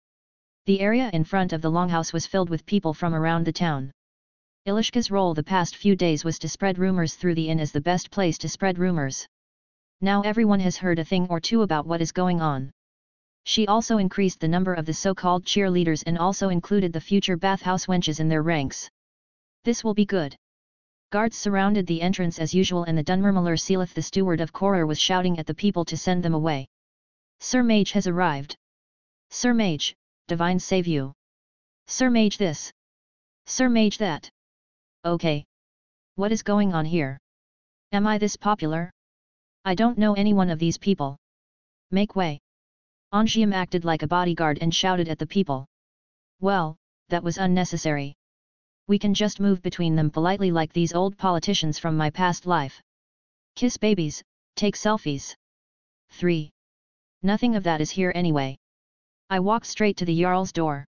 The area in front of the longhouse was filled with people from around the town. Ilishka's role the past few days was to spread rumors through the inn as the best place to spread rumors. Now everyone has heard a thing or two about what is going on. She also increased the number of the so-called cheerleaders and also included the future bathhouse wenches in their ranks. This will be good. Guards surrounded the entrance as usual, and the Dunmermuller Seelith, the steward of Koror, was shouting at the people to send them away. Sir Mage has arrived. Sir Mage, divine save you. Sir Mage this. Sir Mage that. Okay. What is going on here? Am I this popular? I don't know any one of these people. Make way. Anjiam acted like a bodyguard and shouted at the people. Well, that was unnecessary. We can just move between them politely like these old politicians from my past life. Kiss babies, take selfies. 3. Nothing of that is here anyway. I walked straight to the Jarl's door.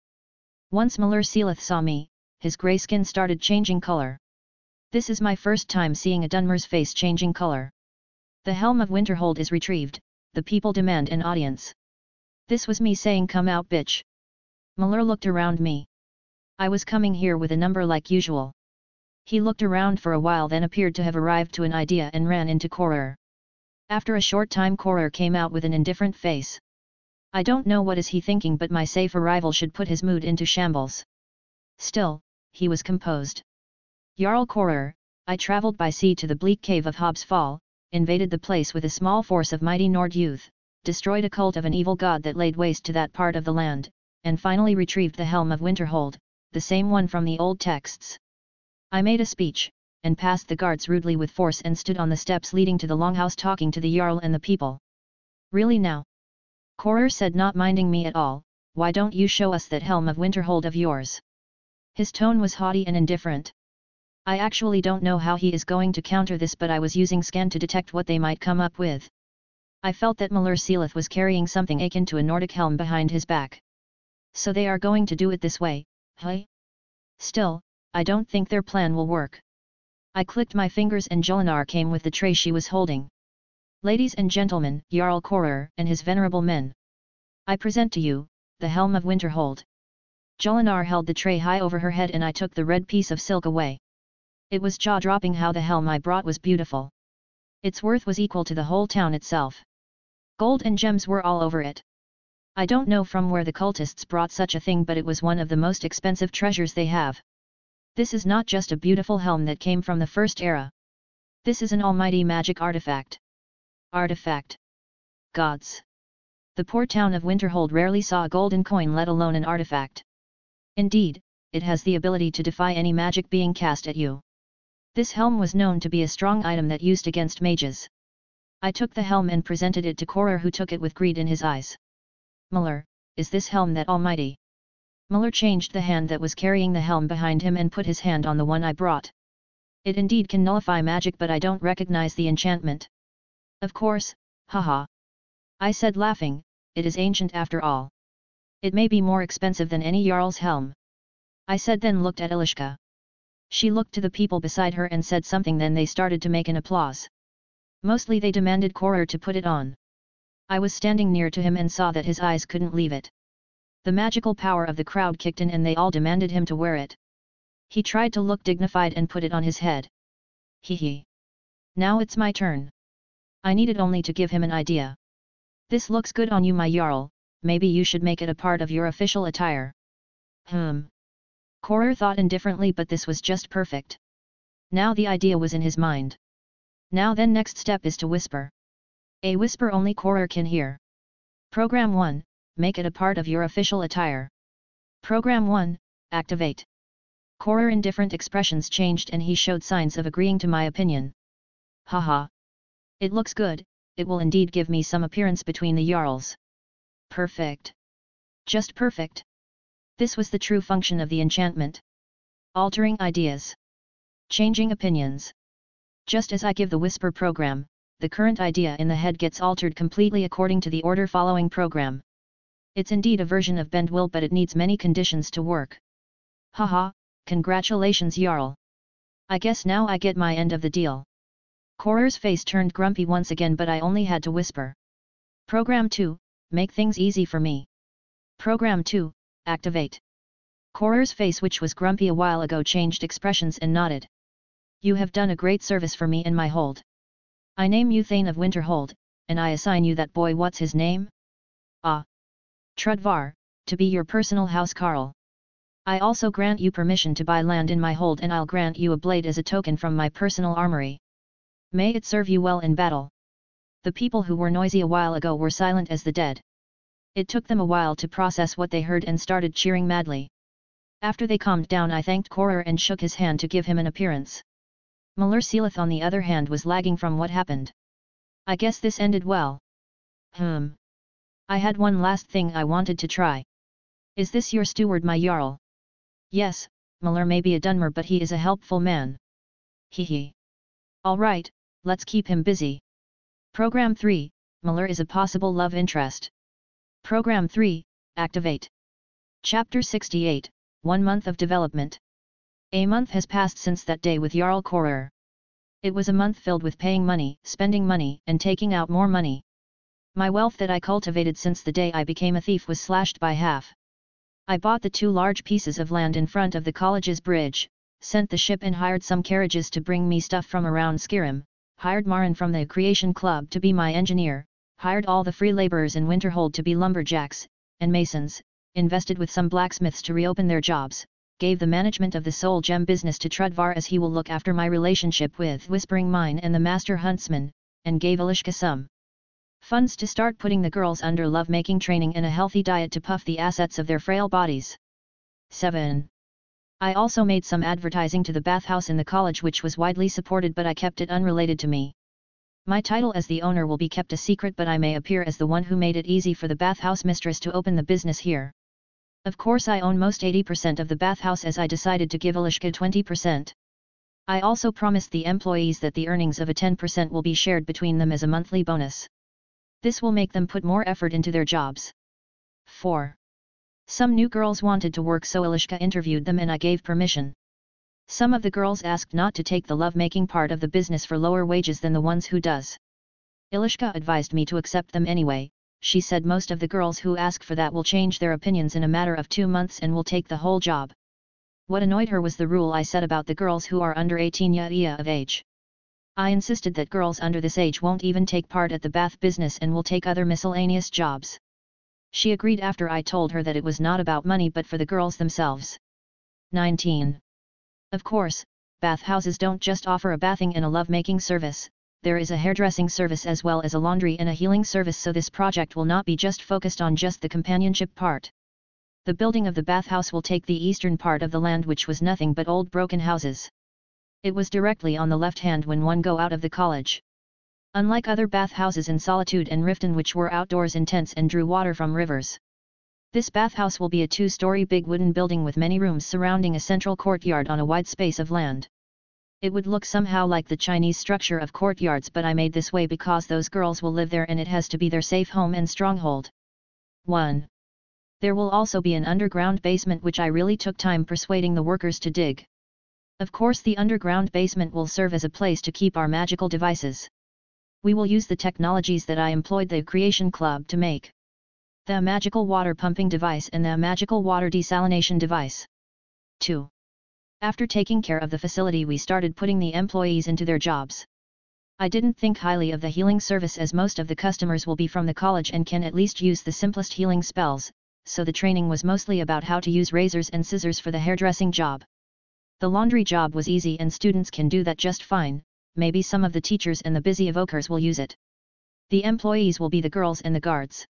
Once Malur Sealith saw me, his grey skin started changing color. This is my first time seeing a Dunmer's face changing color. The helm of Winterhold is retrieved, the people demand an audience. This was me saying come out bitch. Malur looked around me. I was coming here with a number like usual. He looked around for a while then appeared to have arrived to an idea and ran into Korur. After a short time Korur came out with an indifferent face. I don't know what is he thinking but my safe arrival should put his mood into shambles. Still, he was composed. Jarl Korur, I travelled by sea to the bleak cave of Hobbs Fall, invaded the place with a small force of mighty Nord youth, destroyed a cult of an evil god that laid waste to that part of the land, and finally retrieved the helm of Winterhold, the same one from the old texts. I made a speech, and passed the guards rudely with force and stood on the steps leading to the longhouse talking to the Jarl and the people. Really now? Korur said not minding me at all, why don't you show us that helm of Winterhold of yours? His tone was haughty and indifferent. I actually don't know how he is going to counter this but I was using scan to detect what they might come up with. I felt that Malur Sealith was carrying something akin to a Nordic helm behind his back. So they are going to do it this way, huh? Still, I don't think their plan will work. I clicked my fingers and Jolinar came with the tray she was holding. Ladies and gentlemen, Jarl Korur and his venerable men. I present to you, the helm of Winterhold. Jolinar held the tray high over her head and I took the red piece of silk away. It was jaw-dropping how the helm I brought was beautiful. Its worth was equal to the whole town itself. Gold and gems were all over it. I don't know from where the cultists brought such a thing but it was one of the most expensive treasures they have. This is not just a beautiful helm that came from the first era. This is an almighty magic artifact. Artifact. Gods. The poor town of Winterhold rarely saw a golden coin let alone an artifact. Indeed, it has the ability to defy any magic being cast at you. This helm was known to be a strong item that used against mages. I took the helm and presented it to Korur who took it with greed in his eyes. Malur, is this helm that almighty? Malur changed the hand that was carrying the helm behind him and put his hand on the one I brought. It indeed can nullify magic but I don't recognize the enchantment. Of course, haha. I said laughing, it is ancient after all. It may be more expensive than any Jarl's helm. I said then looked at Ilishka. She looked to the people beside her and said something then they started to make an applause. Mostly they demanded Korur to put it on. I was standing near to him and saw that his eyes couldn't leave it. The magical power of the crowd kicked in and they all demanded him to wear it. He tried to look dignified and put it on his head. Hee. Now it's my turn. I needed only to give him an idea. This looks good on you my Jarl, maybe you should make it a part of your official attire. Korur thought indifferently but this was just perfect. Now the idea was in his mind. Now then next step is to whisper. A whisper only Korur can hear. Program 1, make it a part of your official attire. Program 1, activate. Korur indifferent expressions changed and he showed signs of agreeing to my opinion. Haha. It looks good, it will indeed give me some appearance between the Jarls. Perfect. Just perfect. This was the true function of the enchantment. Altering ideas. Changing opinions. Just as I give the whisper program, the current idea in the head gets altered completely according to the order following program. It's indeed a version of bend will but it needs many conditions to work. Haha, congratulations Jarl. I guess now I get my end of the deal. Korur's face turned grumpy once again but I only had to whisper. Program 2, make things easy for me. Program 2, activate. Korur's face which was grumpy a while ago changed expressions and nodded. You have done a great service for me and my hold. I name you Thane of Winterhold, and I assign you that boy what's his name? Trudvar, to be your personal housecarl. I also grant you permission to buy land in my hold and I'll grant you a blade as a token from my personal armory. May it serve you well in battle. The people who were noisy a while ago were silent as the dead. It took them a while to process what they heard and started cheering madly. After they calmed down I thanked Korur and shook his hand to give him an appearance. Malur Sealith on the other hand was lagging from what happened. I guess this ended well. I had one last thing I wanted to try. Is this your steward, my Jarl? Yes, Muller may be a Dunmer but he is a helpful man. Hee. Alright, let's keep him busy. Program 3, Muller is a possible love interest. Program 3, activate. Chapter 68, 1 month of development. A month has passed since that day with Jarl Korrer. It was a month filled with paying money, spending money, and taking out more money. My wealth that I cultivated since the day I became a thief was slashed by half. I bought the 2 large pieces of land in front of the college's bridge, sent the ship and hired some carriages to bring me stuff from around Skyrim, hired Marin from the Creation Club to be my engineer, hired all the free laborers in Winterhold to be lumberjacks, and masons, invested with some blacksmiths to reopen their jobs, gave the management of the Soul Gem business to Trudvar as he will look after my relationship with Whispering Mine and the Master Huntsman, and gave Ilishka some funds to start putting the girls under lovemaking training and a healthy diet to puff the assets of their frail bodies. 7. I also made some advertising to the bathhouse in the college which was widely supported but I kept it unrelated to me. My title as the owner will be kept a secret but I may appear as the one who made it easy for the bathhouse mistress to open the business here. Of course I own most 80% of the bathhouse as I decided to give Ilishka 20%. I also promised the employees that the earnings of a 10% will be shared between them as a monthly bonus. This will make them put more effort into their jobs. 4. Some new girls wanted to work so Ilishka interviewed them and I gave permission. Some of the girls asked not to take the lovemaking part of the business for lower wages than the ones who does. Ilishka advised me to accept them anyway. She said most of the girls who ask for that will change their opinions in a matter of 2 months and will take the whole job. What annoyed her was the rule I said about the girls who are under 18 years of age. I insisted that girls under this age won't even take part at the bath business and will take other miscellaneous jobs. She agreed after I told her that it was not about money but for the girls themselves. 19. Of course, bathhouses don't just offer a bathing and a lovemaking service, there is a hairdressing service as well as a laundry and a healing service so this project will not be just focused on just the companionship part. The building of the bathhouse will take the eastern part of the land which was nothing but old broken houses. It was directly on the left hand when one go out of the college. Unlike other bathhouses in Solitude and Riften which were outdoors in tents and drew water from rivers. This bathhouse will be a 2-story big wooden building with many rooms surrounding a central courtyard on a wide space of land. It would look somehow like the Chinese structure of courtyards but I made this way because those girls will live there and it has to be their safe home and stronghold. 1. There will also be an underground basement which I really took time persuading the workers to dig. Of course the underground basement will serve as a place to keep our magical devices. We will use the technologies that I employed the Creation Club to make. The magical water pumping device and the magical water desalination device. 2. After taking care of the facility we started putting the employees into their jobs. I didn't think highly of the healing service as most of the customers will be from the college and can at least use the simplest healing spells, so the training was mostly about how to use razors and scissors for the hairdressing job. The laundry job was easy and students can do that just fine, maybe some of the teachers and the busy evokers will use it. The employees will be the girls and the guards.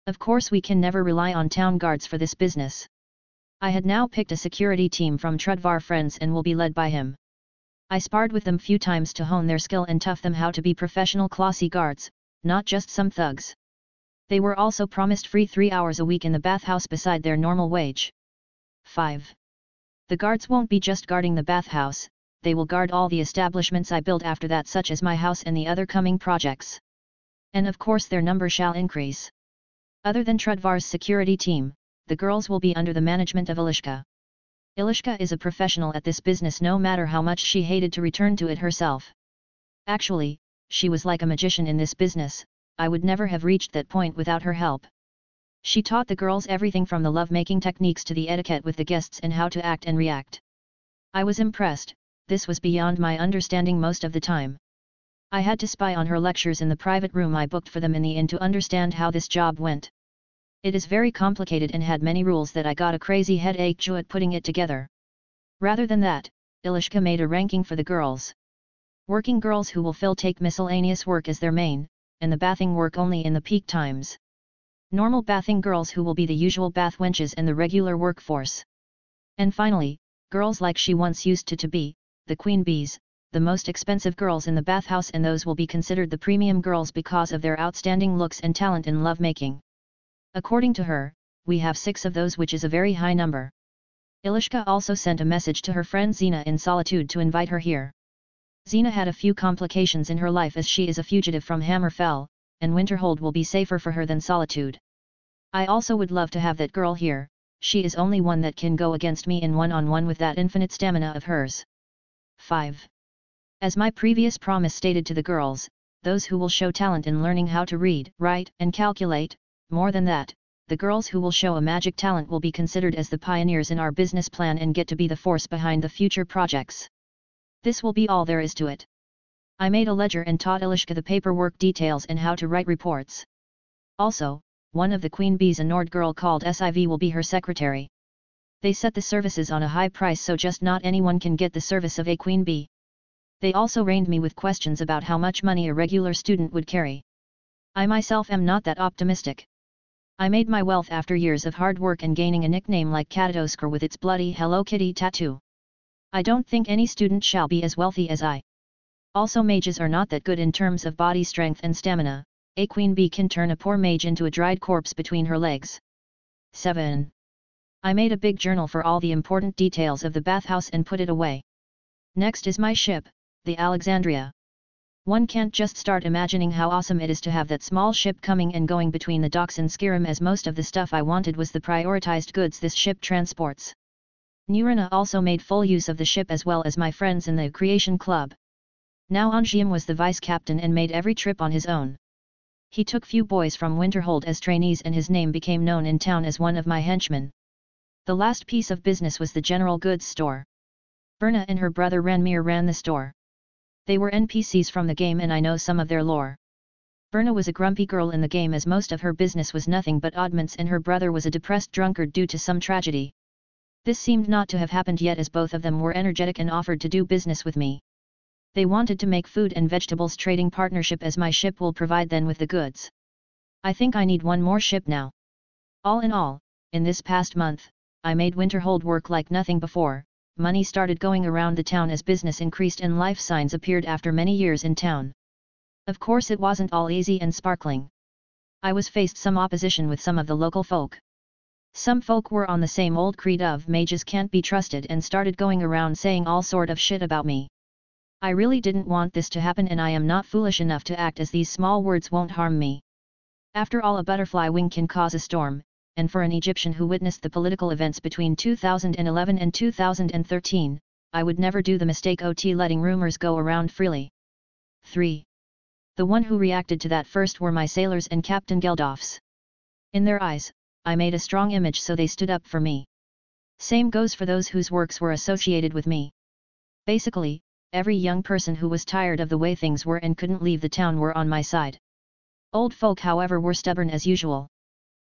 Of course we can never rely on town guards for this business. I had now picked a security team from Trudvar friends and will be led by him. I sparred with them few times to hone their skill and tough them how to be professional classy guards, not just some thugs. They were also promised free 3 hours a week in the bathhouse beside their normal wage. 5. The guards won't be just guarding the bathhouse, they will guard all the establishments I build after that such as my house and the other coming projects. And of course their number shall increase. Other than Trudvar's security team, the girls will be under the management of Ilishka. Ilishka is a professional at this business no matter how much she hated to return to it herself. Actually, she was like a magician in this business, I would never have reached that point without her help. She taught the girls everything from the love-making techniques to the etiquette with the guests and how to act and react. I was impressed, this was beyond my understanding most of the time. I had to spy on her lectures in the private room I booked for them in the inn to understand how this job went. It is very complicated and had many rules that I got a crazy headache at putting it together. Rather than that, Ilishka made a ranking for the girls. Working girls who will take miscellaneous work as their main, and the bathing work only in the peak times. Normal bathing girls who will be the usual bath wenches and the regular workforce. And finally, girls like she once used to be, the queen bees, the most expensive girls in the bathhouse and those will be considered the premium girls because of their outstanding looks and talent in lovemaking. According to her, we have 6 of those, which is a very high number. Ilishka also sent a message to her friend Xena in Solitude to invite her here. Xena had a few complications in her life as she is a fugitive from Hammerfell, and Winterhold will be safer for her than Solitude. I also would love to have that girl here, she is only one that can go against me in one-on-one with that infinite stamina of hers. 5. As my previous promise stated to the girls, those who will show talent in learning how to read, write, and calculate, more than that, the girls who will show a magic talent will be considered as the pioneers in our business plan and get to be the force behind the future projects. This will be all there is to it. I made a ledger and taught Ilishka the paperwork details and how to write reports. Also, one of the queen bees, a Nord girl called Siv, will be her secretary. They set the services on a high price, so just not anyone can get the service of a queen bee. They also rained me with questions about how much money a regular student would carry. I myself am not that optimistic. I made my wealth after years of hard work and gaining a nickname like Katadoskar with its bloody Hello Kitty tattoo. I don't think any student shall be as wealthy as I. Also, mages are not that good in terms of body strength and stamina. A queen bee can turn a poor mage into a dried corpse between her legs. 7. I made a big journal for all the important details of the bathhouse and put it away. Next is my ship, the Alexandria. One can't just start imagining how awesome it is to have that small ship coming and going between the docks in Skyrim, as most of the stuff I wanted was the prioritized goods this ship transports. Nurina also made full use of the ship, as well as my friends in the Creation Club. Now Angium was the vice captain and made every trip on his own. He took few boys from Winterhold as trainees and his name became known in town as one of my henchmen. The last piece of business was the general goods store. Berna and her brother Ranmir ran the store. They were NPCs from the game and I know some of their lore. Berna was a grumpy girl in the game, as most of her business was nothing but oddments, and her brother was a depressed drunkard due to some tragedy. This seemed not to have happened yet, as both of them were energetic and offered to do business with me. They wanted to make food and vegetables trading partnership, as my ship will provide them with the goods. I think I need one more ship now. All in all, in this past month, I made Winterhold work like nothing before. Money started going around the town as business increased and life signs appeared after many years in town. Of course, it wasn't all easy and sparkling. I was faced some opposition with some of the local folk. Some folk were on the same old creed of mages can't be trusted and started going around saying all sort of shit about me. I really didn't want this to happen, and I am not foolish enough to act as these small words won't harm me. After all, a butterfly wing can cause a storm, and for an Egyptian who witnessed the political events between 2011 and 2013, I would never do the mistake of letting rumors go around freely. 3. The one who reacted to that first were my sailors and Captain Geldofs. In their eyes, I made a strong image, so they stood up for me. Same goes for those whose works were associated with me. Basically, every young person who was tired of the way things were and couldn't leave the town were on my side. Old folk, however, were stubborn as usual.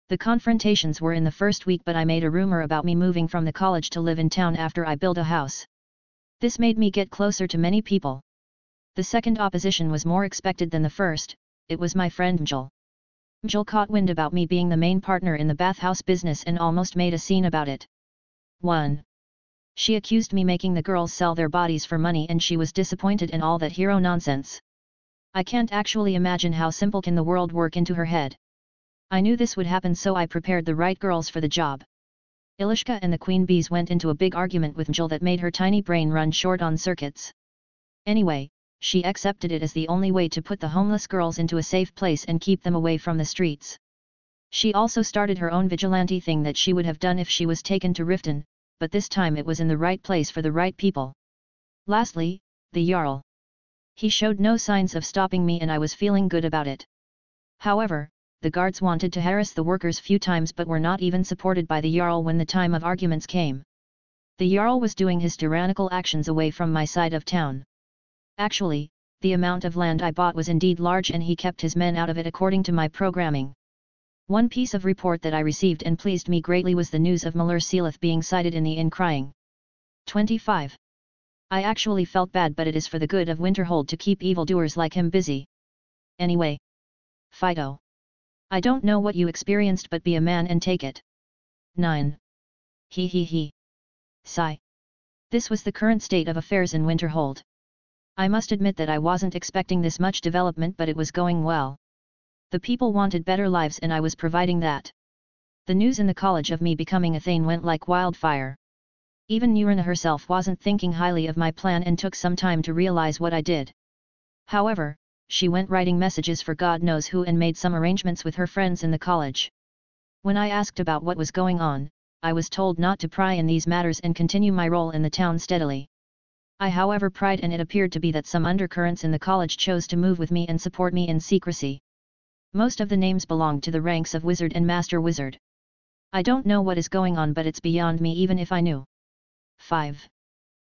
The confrontations were in the first week, but I made a rumor about me moving from the college to live in town after I built a house. This made me get closer to many people. The second opposition was more expected than the first. It was my friend Mjol. Mjol caught wind about me being the main partner in the bathhouse business and almost made a scene about it. 1. She accused me making the girls sell their bodies for money, and she was disappointed in all that hero nonsense. I can't actually imagine how simple can the world work into her head. I knew this would happen, so I prepared the right girls for the job. Ilishka and the queen bees went into a big argument with Mjol that made her tiny brain run short on circuits. Anyway, she accepted it as the only way to put the homeless girls into a safe place and keep them away from the streets. She also started her own vigilante thing that she would have done if she was taken to Riften, but this time it was in the right place for the right people. Lastly, the Jarl. He showed no signs of stopping me and I was feeling good about it. However, the guards wanted to harass the workers few times but were not even supported by the Jarl when the time of arguments came. The Jarl was doing his tyrannical actions away from my side of town. Actually, the amount of land I bought was indeed large and he kept his men out of it according to my programming. One piece of report that I received and pleased me greatly was the news of Malur Sealith being sighted in the inn crying. 25. I actually felt bad, but it is for the good of Winterhold to keep evildoers like him busy. Anyway. Fido. I don't know what you experienced, but be a man and take it. 9. He. Sigh. This was the current state of affairs in Winterhold. I must admit that I wasn't expecting this much development, but it was going well. The people wanted better lives and I was providing that. The news in the college of me becoming a Thane went like wildfire. Even Nurina herself wasn't thinking highly of my plan and took some time to realize what I did. However, she went writing messages for God knows who and made some arrangements with her friends in the college. When I asked about what was going on, I was told not to pry in these matters and continue my role in the town steadily. I however pried, and it appeared to be that some undercurrents in the college chose to move with me and support me in secrecy. Most of the names belonged to the ranks of Wizard and Master Wizard. I don't know what is going on, but it's beyond me even if I knew. 5.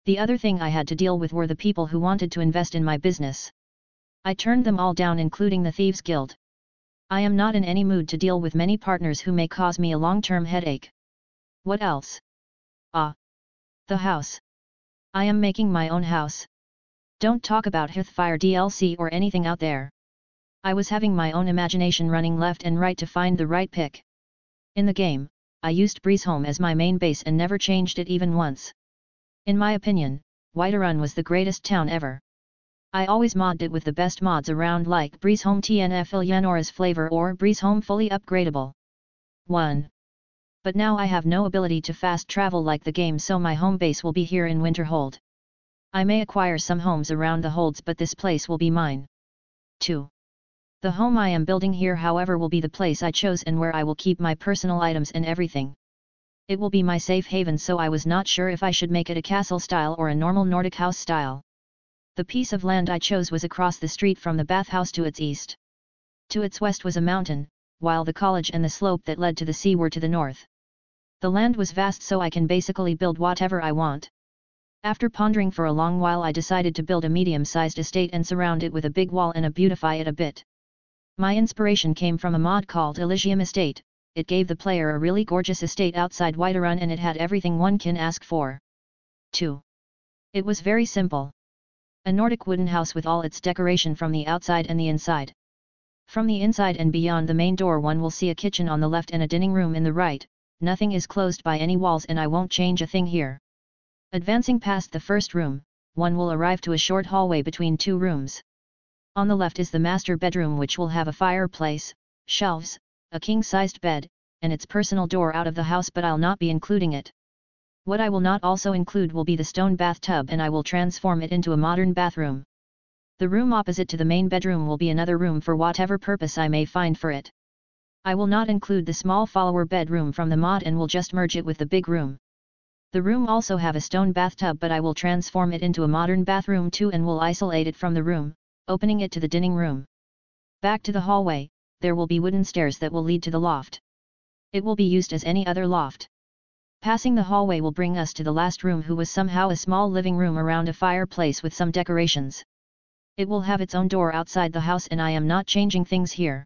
The other thing I had to deal with were the people who wanted to invest in my business. I turned them all down, including the Thieves' Guild. I am not in any mood to deal with many partners who may cause me a long-term headache. What else? The house. I am making my own house. Don't talk about Hearthfire DLC or anything out there. I was having my own imagination running left and right to find the right pick. In the game, I used Breezeholm as my main base and never changed it even once. In my opinion, Whiterun was the greatest town ever. I always modded it with the best mods around like Breezeholm TNF Illianora's Flavor or Breezeholm Fully Upgradable. 1. But now I have no ability to fast travel like the game, so my home base will be here in Winterhold. I may acquire some homes around the holds, but this place will be mine. 2. The home I am building here however will be the place I chose and where I will keep my personal items and everything. It will be my safe haven, so I was not sure if I should make it a castle style or a normal Nordic house style. The piece of land I chose was across the street from the bathhouse to its east. To its west was a mountain, while the college and the slope that led to the sea were to the north. The land was vast, so I can basically build whatever I want. After pondering for a long while, I decided to build a medium-sized estate and surround it with a big wall and beautify it a bit. My inspiration came from a mod called Elysium Estate. It gave the player a really gorgeous estate outside Whiterun and it had everything one can ask for. 2. It was very simple. A Nordic wooden house with all its decoration from the outside and the inside. From the inside and beyond the main door one will see a kitchen on the left and a dining room in the right. Nothing is closed by any walls and I won't change a thing here. Advancing past the first room, one will arrive to a short hallway between two rooms. On the left is the master bedroom, which will have a fireplace, shelves, a king-sized bed, and its personal door out of the house, but I'll not be including it. What I will not also include will be the stone bathtub, and I will transform it into a modern bathroom. The room opposite to the main bedroom will be another room for whatever purpose I may find for it. I will not include the small follower bedroom from the mod and will just merge it with the big room. The room also have a stone bathtub, but I will transform it into a modern bathroom too and will isolate it from the room, opening it to the dining room. Back to the hallway, there will be wooden stairs that will lead to the loft. It will be used as any other loft. Passing the hallway will bring us to the last room, who was somehow a small living room around a fireplace with some decorations. It will have its own door outside the house and I am not changing things here.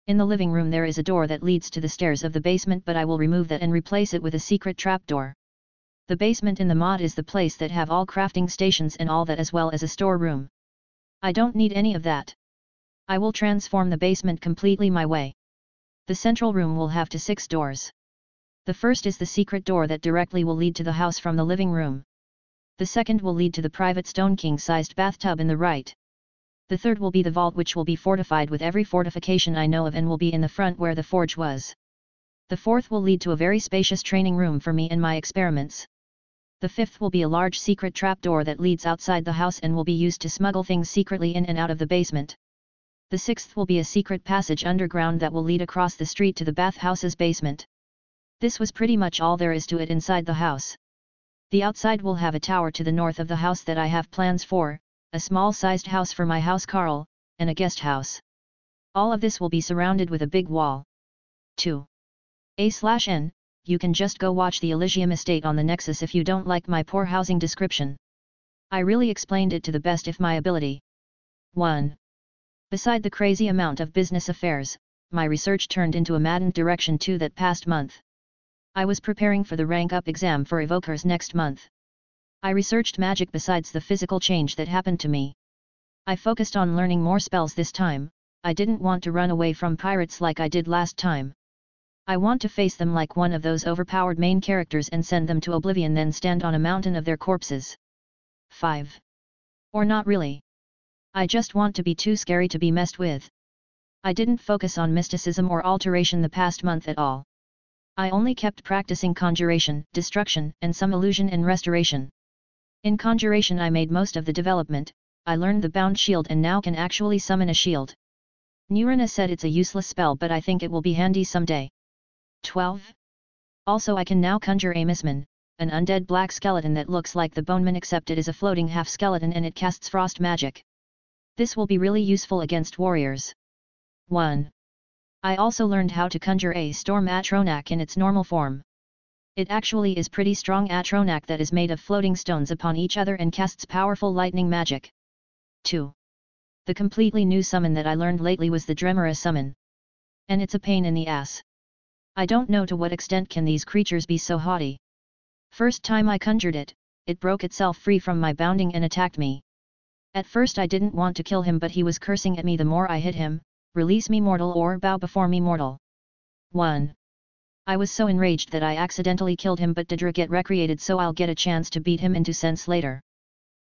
In the living room there is a door that leads to the stairs of the basement, but I will remove that and replace it with a secret trapdoor. The basement in the mod is the place that have all crafting stations and all that, as well as a storeroom. I don't need any of that. I will transform the basement completely my way. The central room will have 6 doors. The first is the secret door that directly will lead to the house from the living room. The second will lead to the private stone king-sized bathtub in the right. The third will be the vault, which will be fortified with every fortification I know of and will be in the front where the forge was. The fourth will lead to a very spacious training room for me and my experiments. The fifth will be a large secret trapdoor that leads outside the house and will be used to smuggle things secretly in and out of the basement. The sixth will be a secret passage underground that will lead across the street to the bathhouse's basement. This was pretty much all there is to it inside the house. The outside will have a tower to the north of the house that I have plans for, a small-sized house for my house Carl, and a guest house. All of this will be surrounded with a big wall. 2. A/N, you can just go watch the Elysium Estate on the Nexus if you don't like my poor housing description. I really explained it to the best of my ability. 1. Beside the crazy amount of business affairs, my research turned into a maddened direction too that past month. I was preparing for the rank-up exam for Evokers next month. I researched magic besides the physical change that happened to me. I focused on learning more spells this time. I didn't want to run away from pirates like I did last time. I want to face them like one of those overpowered main characters and send them to oblivion, then stand on a mountain of their corpses. 5. Or not really. I just want to be too scary to be messed with. I didn't focus on mysticism or alteration the past month at all. I only kept practicing conjuration, destruction, and some illusion and restoration. In conjuration I made most of the development, I learned the bound shield and now can actually summon a shield. Nurina said it's a useless spell but I think it will be handy someday. 12. Also I can now conjure a Misman, an undead black skeleton that looks like the Boneman except it is a floating half-skeleton and it casts frost magic. This will be really useful against warriors. 1. I also learned how to conjure a storm Atronak in its normal form. It actually is pretty strong Atronak that is made of floating stones upon each other and casts powerful lightning magic. 2. The completely new summon that I learned lately was the Dremora summon. And it's a pain in the ass. I don't know to what extent can these creatures be so haughty. First time I conjured it, it broke itself free from my bounding and attacked me. At first I didn't want to kill him but he was cursing at me the more I hit him, release me mortal or bow before me mortal. 1. I was so enraged that I accidentally killed him but Didra get recreated so I'll get a chance to beat him into sense later.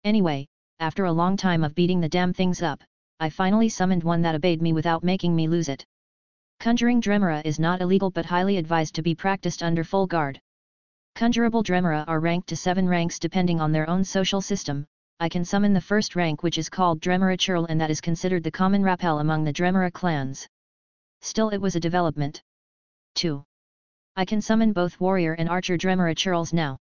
Anyway, after a long time of beating the damn things up, I finally summoned one that obeyed me without making me lose it. Conjuring Dremora is not illegal but highly advised to be practiced under full guard. Conjurable Dremora are ranked to 7 ranks depending on their own social system. I can summon the first rank which is called Dremora Churl and that is considered the common rappel among the Dremora clans. Still it was a development. 2. I can summon both warrior and archer Dremora Churls now.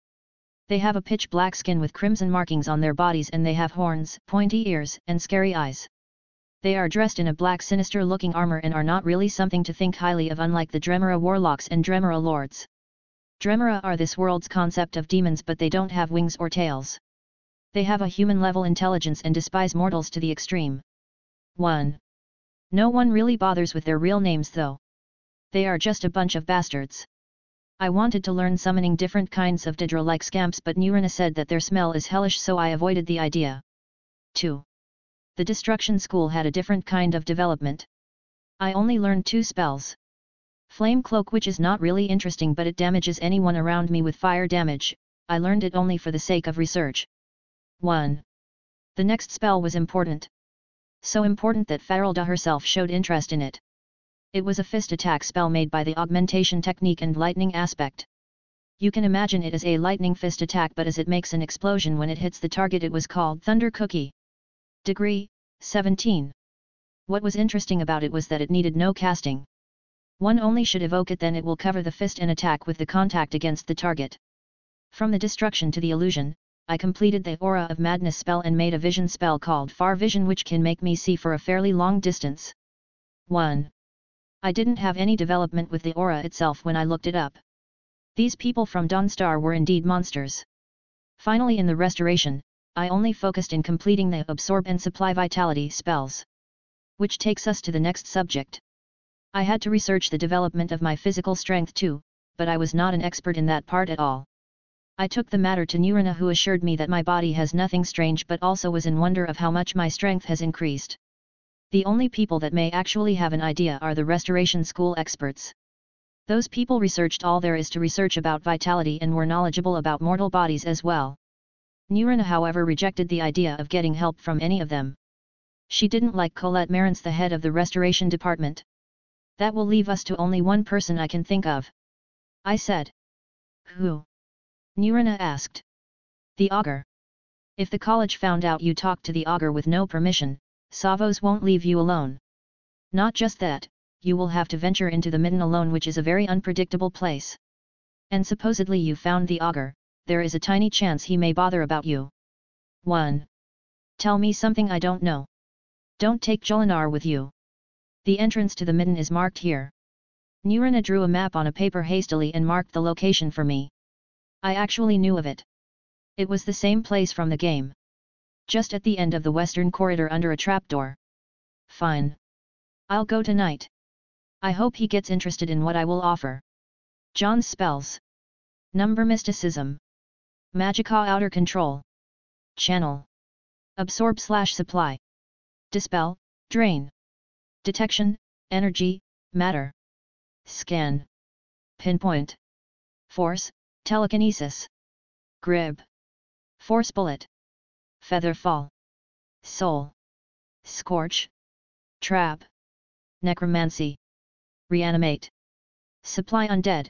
They have a pitch black skin with crimson markings on their bodies and they have horns, pointy ears, and scary eyes. They are dressed in a black sinister looking armor and are not really something to think highly of unlike the Dremora warlocks and Dremora lords. Dremora are this world's concept of demons but they don't have wings or tails. They have a human-level intelligence and despise mortals to the extreme. 1. No one really bothers with their real names though. They are just a bunch of bastards. I wanted to learn summoning different kinds of Didra like scamps but Nurina said that their smell is hellish so I avoided the idea. 2. The Destruction School had a different kind of development. I only learned 2 spells. Flame Cloak which is not really interesting but it damages anyone around me with fire damage, I learned it only for the sake of research. 1. The next spell was important. So important that Faralda herself showed interest in it. It was a fist attack spell made by the augmentation technique and lightning aspect. You can imagine it as a lightning fist attack but as it makes an explosion when it hits the target it was called Thunder Cookie. Degree, 17. What was interesting about it was that it needed no casting. One only should evoke it then it will cover the fist and attack with the contact against the target. From the destruction to the illusion, I completed the Aura of Madness spell and made a vision spell called Far Vision which can make me see for a fairly long distance. 1. I didn't have any development with the aura itself when I looked it up. These people from Dawnstar were indeed monsters. Finally in the restoration, I only focused in completing the Absorb and Supply Vitality spells. Which takes us to the next subject. I had to research the development of my physical strength too, but I was not an expert in that part at all. I took the matter to Nurina who assured me that my body has nothing strange but also was in wonder of how much my strength has increased. The only people that may actually have an idea are the Restoration School experts. Those people researched all there is to research about vitality and were knowledgeable about mortal bodies as well. Nurina however rejected the idea of getting help from any of them. She didn't like Colette Marantz the head of the Restoration Department. That will leave us to only one person I can think of. I said. Who? Nurina asked. The Augur. If the college found out you talked to the Augur with no permission, Savos won't leave you alone. Not just that, you will have to venture into the Midden alone which is a very unpredictable place. And supposedly you found the Augur, there is a tiny chance he may bother about you. 1. Tell me something I don't know. Don't take Jolinar with you. The entrance to the Midden is marked here. Nurina drew a map on a paper hastily and marked the location for me. I actually knew of it. It was the same place from the game. Just at the end of the western corridor under a trapdoor. Fine. I'll go tonight. I hope he gets interested in what I will offer. Jon's spells. Number Mysticism. Magicka Outer Control. Channel. Absorb/Supply. Dispel, Drain. Detection, Energy, Matter. Scan. Pinpoint. Force, Telekinesis. Grip. Force Bullet. Feather Fall. Soul. Scorch. Trap. Necromancy. Reanimate. Supply Undead.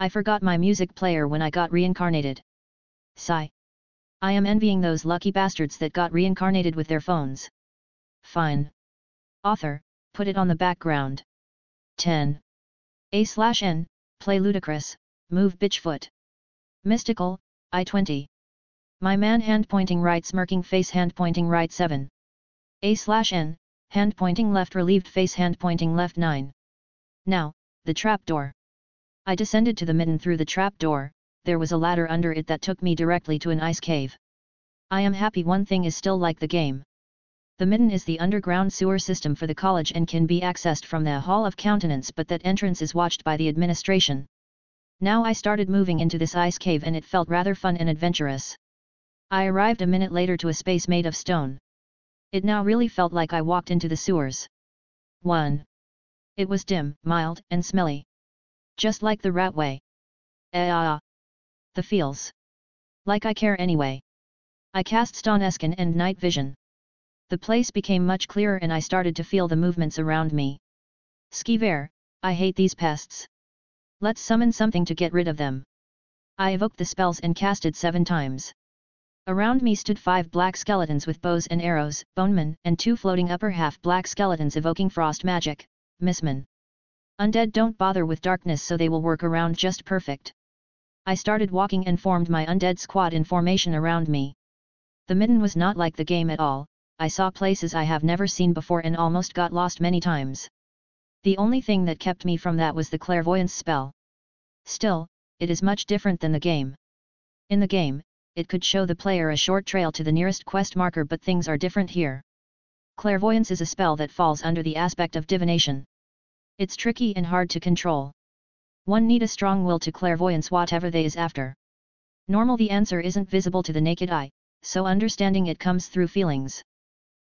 I forgot my music player when I got reincarnated. Sigh. I am envying those lucky bastards that got reincarnated with their phones. Fine. Author, put it on the background. 10. A/N, play ludicrous, move bitchfoot. Mystical, I-20. My man hand pointing right smirking face hand pointing right 7. A/N, hand pointing left relieved face hand pointing left 9. Now, the trap door. I descended to the midden through the trap door, there was a ladder under it that took me directly to an ice cave. I am happy one thing is still like the game. The midden is the underground sewer system for the college and can be accessed from the Hall of Countenance, but that entrance is watched by the administration. Now I started moving into this ice cave and it felt rather fun and adventurous. I arrived a minute later to a space made of stone. It now really felt like I walked into the sewers. 1. It was dim, mild, and smelly. Just like the Ratway. The feels. Like I care anyway. I cast Stoneskin and night vision. The place became much clearer and I started to feel the movements around me. Skiver, I hate these pests. Let's summon something to get rid of them. I evoked the spells and casted 7 times. Around me stood 5 black skeletons with bows and arrows, bonemen, and 2 floating upper half black skeletons evoking frost magic, mistmen. Undead don't bother with darkness, so they will work around just perfect. I started walking and formed my undead squad in formation around me. The midden was not like the game at all. I saw places I have never seen before and almost got lost many times. The only thing that kept me from that was the clairvoyance spell. Still, it is much different than the game. In the game, it could show the player a short trail to the nearest quest marker, but things are different here. Clairvoyance is a spell that falls under the aspect of divination. It's tricky and hard to control. One need a strong will to clairvoyance whatever they is after. Normal the answer isn't visible to the naked eye, so understanding it comes through feelings.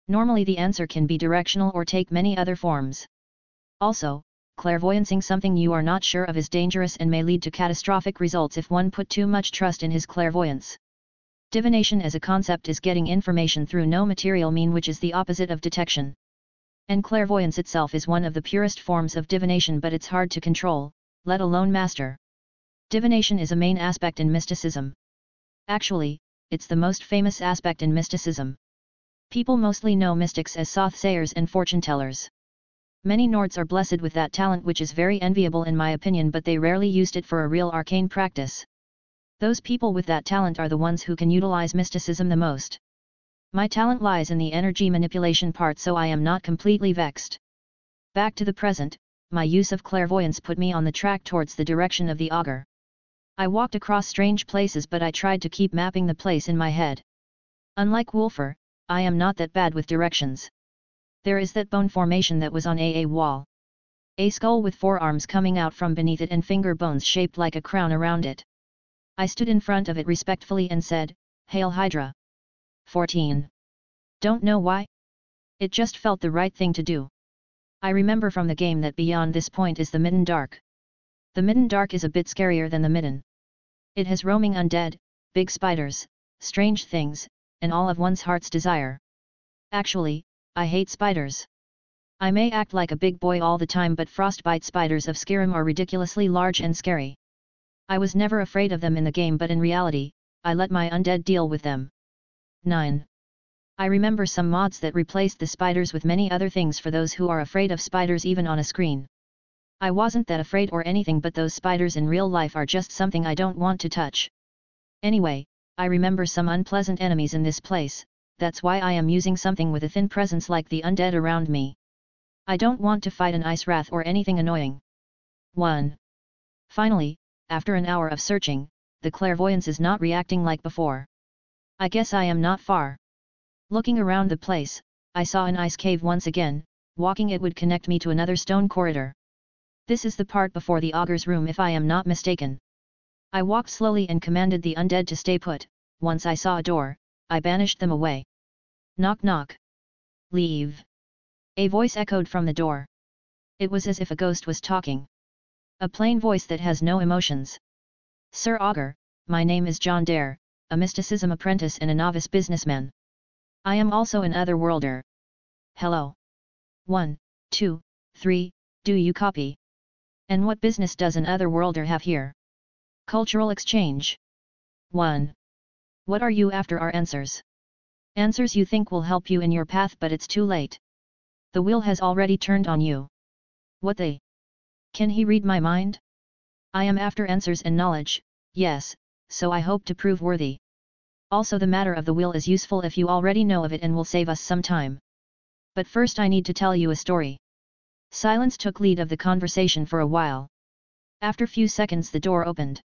Normally the answer can be directional or take many other forms. Also, clairvoyancing something you are not sure of is dangerous and may lead to catastrophic results if one put too much trust in his clairvoyance. Divination as a concept is getting information through no material mean, which is the opposite of detection. And clairvoyance itself is one of the purest forms of divination, but it's hard to control, let alone master. Divination is a main aspect in mysticism. Actually, it's the most famous aspect in mysticism. People mostly know mystics as soothsayers and fortune-tellers. Many Nords are blessed with that talent, which is very enviable in my opinion, but they rarely used it for a real arcane practice. Those people with that talent are the ones who can utilize mysticism the most. My talent lies in the energy manipulation part, so I am not completely vexed. Back to the present, my use of clairvoyance put me on the track towards the direction of the augur. I walked across strange places, but I tried to keep mapping the place in my head. Unlike Wolfer, I am not that bad with directions. There is that bone formation that was on a wall. A skull with 4 arms coming out from beneath it and finger bones shaped like a crown around it. I stood in front of it respectfully and said, "Hail Hydra." 14. Don't know why. It just felt the right thing to do. I remember from the game that beyond this point is the Midden Dark. The Midden Dark is a bit scarier than the Midden. It has roaming undead, big spiders, strange things, and all of one's heart's desire. Actually, I hate spiders. I may act like a big boy all the time, but frostbite spiders of Skyrim are ridiculously large and scary. I was never afraid of them in the game, but in reality, I let my undead deal with them. 9. I remember some mods that replaced the spiders with many other things for those who are afraid of spiders even on a screen. I wasn't that afraid or anything, but those spiders in real life are just something I don't want to touch. Anyway, I remember some unpleasant enemies in this place, that's why I am using something with a thin presence like the undead around me. I don't want to fight an ice wrath or anything annoying. 1. Finally, after an hour of searching, the clairvoyance is not reacting like before. I guess I am not far. Looking around the place, I saw an ice cave once again. Walking it would connect me to another stone corridor. This is the part before the augur's room if I am not mistaken. I walked slowly and commanded the undead to stay put. Once I saw a door, I banished them away. Knock knock. Leave. A voice echoed from the door. It was as if a ghost was talking. A plain voice that has no emotions. Sir Augur, my name is Jon Dare, a mysticism apprentice and a novice businessman. I am also an otherworlder. Hello. 1, 2, 3, do you copy? And what business does an otherworlder have here? Cultural exchange. 1. What are you after? Our answers. Answers you think will help you in your path, but it's too late. The wheel has already turned on you. What they? Can he read my mind? I am after answers and knowledge, yes, so I hope to prove worthy. Also the matter of the wheel is useful if you already know of it and will save us some time. But first I need to tell you a story. Silence took lead of the conversation for a while. After few seconds the door opened.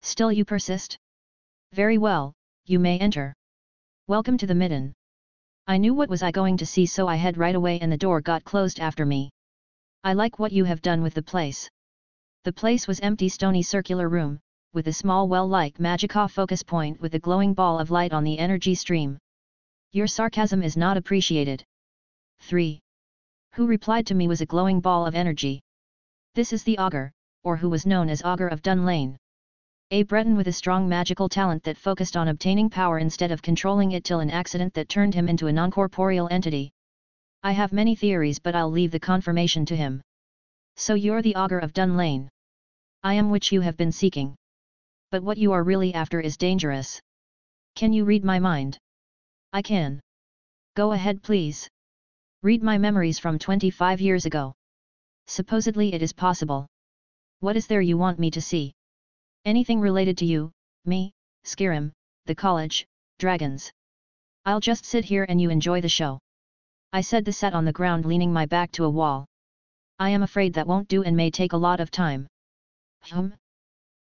Still you persist? Very well, you may enter. Welcome to the midden. I knew what was I going to see, so I head right away and the door got closed after me. I like what you have done with the place. The place was empty, stony circular room, with a small well-like magica focus point with a glowing ball of light on the energy stream. Your sarcasm is not appreciated. 3. Who replied to me was a glowing ball of energy. This is the Augur, or who was known as Augur of Dun Lane. A Breton with a strong magical talent that focused on obtaining power instead of controlling it till an accident that turned him into a non-corporeal entity. I have many theories, but I'll leave the confirmation to him. So you're the Augur of Dun Lane. I am which you have been seeking. But what you are really after is dangerous. Can you read my mind? I can. Go ahead please. Read my memories from 25 years ago. Supposedly it is possible. What is there you want me to see? Anything related to you, me, Skyrim, the college, dragons. I'll just sit here and you enjoy the show. I said this, sat on the ground leaning my back to a wall. I am afraid that won't do and may take a lot of time.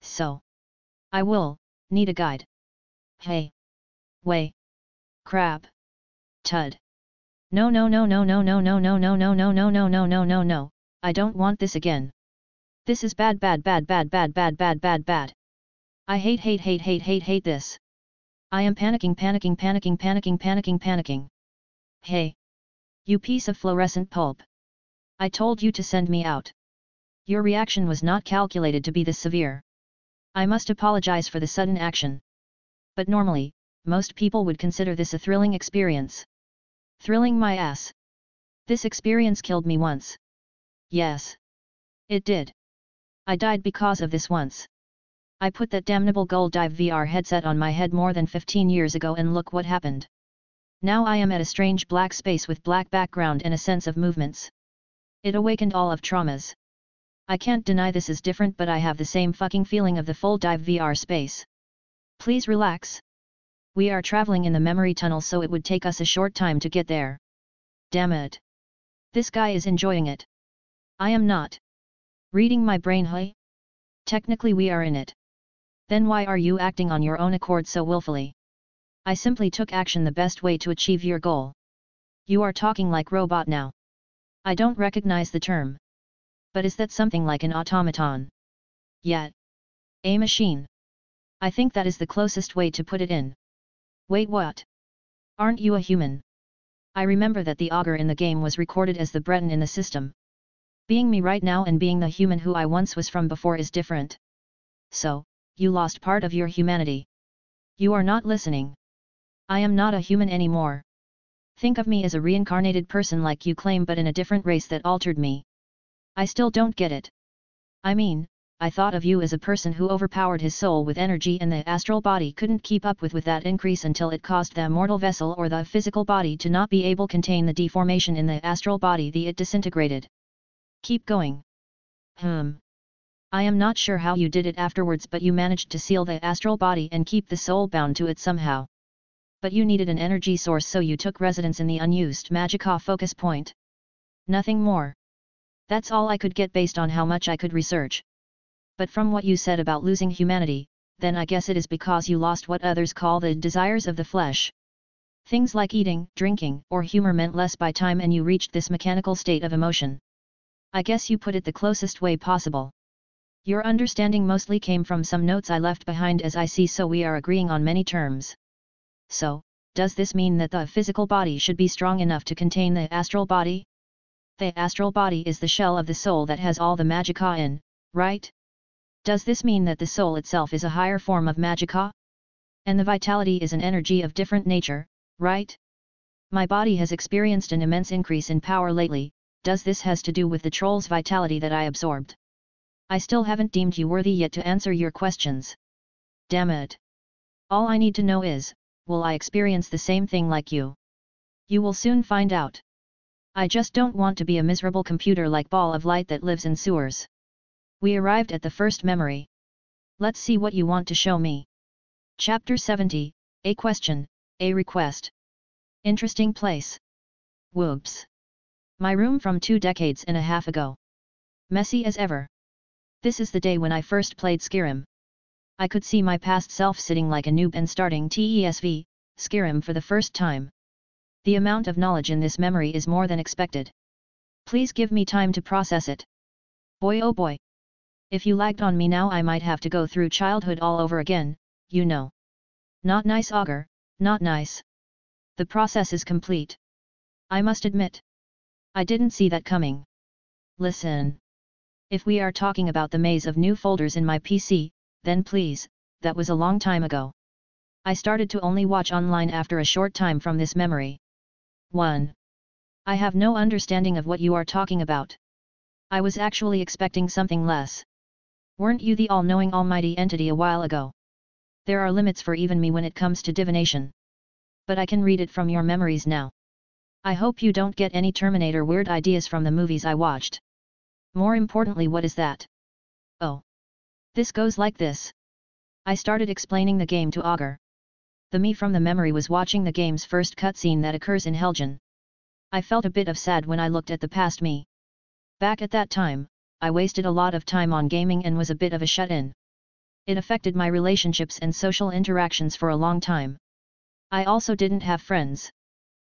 So. I will, need a guide. Hey. Way. Crab. Tud. No no no no no no no no no no no no no no no no no, I don't want this again. This is bad bad bad bad bad bad bad bad bad. I hate this. I am panicking panicking panicking panicking panicking panicking. Hey. You piece of fluorescent pulp. I told you to send me out. Your reaction was not calculated to be this severe. I must apologize for the sudden action. But normally, most people would consider this a thrilling experience. Thrilling my ass. This experience killed me once. Yes. It did. I died because of this once. I put that damnable Gold Dive VR headset on my head more than 15 years ago and look what happened. Now I am at a strange black space with black background and a sense of movements. It awakened all of traumas. I can't deny this is different, but I have the same fucking feeling of the full dive VR space. Please relax. We are traveling in the memory tunnel, so it would take us a short time to get there. Damn it. This guy is enjoying it. I am not. Reading my brain, hey? Technically we are in it. Then why are you acting on your own accord so willfully? I simply took action, the best way to achieve your goal. You are talking like robot now. I don't recognize the term. But is that something like an automaton? Yet. A machine. I think that is the closest way to put it in. Wait, what? Aren't you a human? I remember that the Augur in the game was recorded as the Breton in the system. Being me right now and being the human who I once was from before is different. So, you lost part of your humanity. You are not listening. I am not a human anymore. Think of me as a reincarnated person like you claim, but in a different race that altered me. I still don't get it. I mean, I thought of you as a person who overpowered his soul with energy and the astral body couldn't keep up with that increase until it caused the mortal vessel or the physical body to not be able to contain the deformation in the astral body, it disintegrated. Keep going. I am not sure how you did it afterwards, but you managed to seal the astral body and keep the soul bound to it somehow. But you needed an energy source, so you took residence in the unused magica focus point. Nothing more. That's all I could get based on how much I could research. But from what you said about losing humanity, then I guess it is because you lost what others call the desires of the flesh. Things like eating, drinking, or humor meant less by time, and you reached this mechanical state of emotion. I guess you put it the closest way possible. Your understanding mostly came from some notes I left behind, as I see, so we are agreeing on many terms. So, does this mean that the physical body should be strong enough to contain the astral body? The astral body is the shell of the soul that has all the magica in, right? Does this mean that the soul itself is a higher form of magica? And the vitality is an energy of different nature, right? My body has experienced an immense increase in power lately. Does this has to do with the troll's vitality that I absorbed? I still haven't deemed you worthy yet to answer your questions. Damn it. All I need to know is, will I experience the same thing like you? You will soon find out. I just don't want to be a miserable computer-like ball of light that lives in sewers. We arrived at the first memory. Let's see what you want to show me. Chapter 70, A Question, A Request. Interesting place. Whoops. My room from 2 decades and a half ago. Messy as ever. This is the day when I first played Skyrim. I could see my past self sitting like a noob and starting TESV, Skyrim for the first time. The amount of knowledge in this memory is more than expected. Please give me time to process it. Boy oh boy. If you lagged on me now I might have to go through childhood all over again, you know. Not nice Augur, not nice. The process is complete. I must admit. I didn't see that coming. Listen. If we are talking about the maze of new folders in my PC, then please, that was a long time ago. I started to only watch online after a short time from this memory. 1. I have no understanding of what you are talking about. I was actually expecting something less. Weren't you the all-knowing almighty entity a while ago? There are limits for even me when it comes to divination. But I can read it from your memories now. I hope you don't get any Terminator weird ideas from the movies I watched. More importantly, what is that? Oh. This goes like this. I started explaining the game to Augur. The me from the memory was watching the game's first cutscene that occurs in Helgen. I felt a bit of sad when I looked at the past me. Back at that time, I wasted a lot of time on gaming and was a bit of a shut-in. It affected my relationships and social interactions for a long time. I also didn't have friends.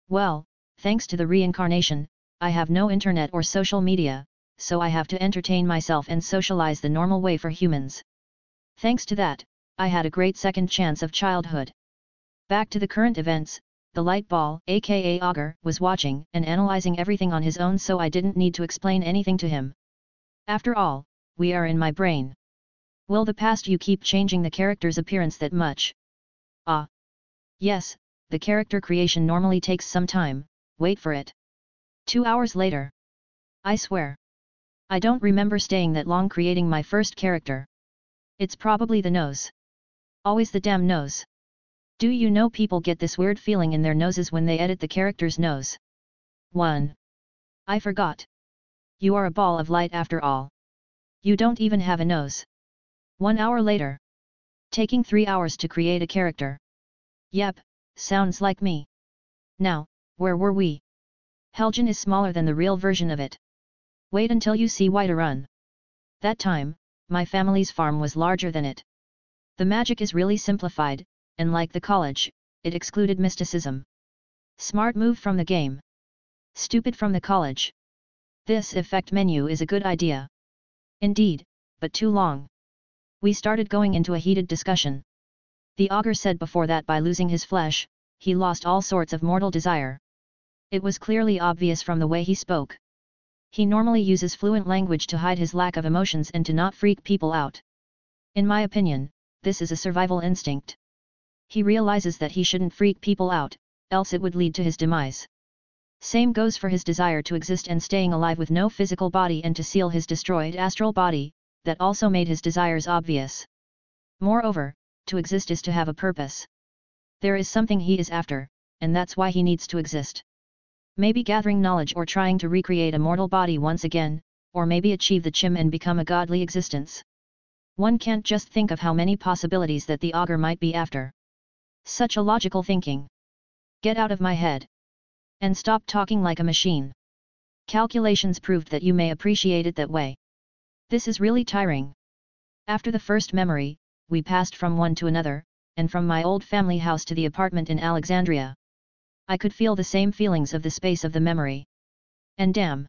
Well, thanks to the reincarnation, I have no internet or social media, so I have to entertain myself and socialize the normal way for humans. Thanks to that, I had a great second chance of childhood. Back to the current events, the light ball, aka Augur, was watching and analyzing everything on his own, so I didn't need to explain anything to him. After all, we are in my brain. Will the past you keep changing the character's appearance that much? Ah. Yes, the character creation normally takes some time, wait for it. 2 hours later. I swear. I don't remember staying that long creating my first character. It's probably the nose. Always the damn nose. Do you know people get this weird feeling in their noses when they edit the character's nose? 1. I forgot. You are a ball of light after all. You don't even have a nose. 1 hour later. Taking 3 hours to create a character. Yep, sounds like me. Now, where were we? Helgen is smaller than the real version of it. Wait until you see Whiterun. That time, my family's farm was larger than it. The magic is really simplified, and like the college, it excluded mysticism. Smart move from the game. Stupid from the college. This effect menu is a good idea. Indeed, but too long. We started going into a heated discussion. The Augur said before that by losing his flesh, he lost all sorts of mortal desire. It was clearly obvious from the way he spoke. He normally uses fluent language to hide his lack of emotions and to not freak people out. In my opinion, this is a survival instinct. He realizes that he shouldn't freak people out, else it would lead to his demise. Same goes for his desire to exist and staying alive with no physical body and to seal his destroyed astral body, that also made his desires obvious. Moreover, to exist is to have a purpose. There is something he is after, and that's why he needs to exist. Maybe gathering knowledge or trying to recreate a mortal body once again, or maybe achieve the chim and become a godly existence. One can't just think of how many possibilities that the Augur might be after. Such a logical thinking. Get out of my head. And stop talking like a machine. Calculations proved that you may appreciate it that way. This is really tiring. After the first memory, we passed from one to another, and from my old family house to the apartment in Alexandria. I could feel the same feelings of the space of the memory. And damn!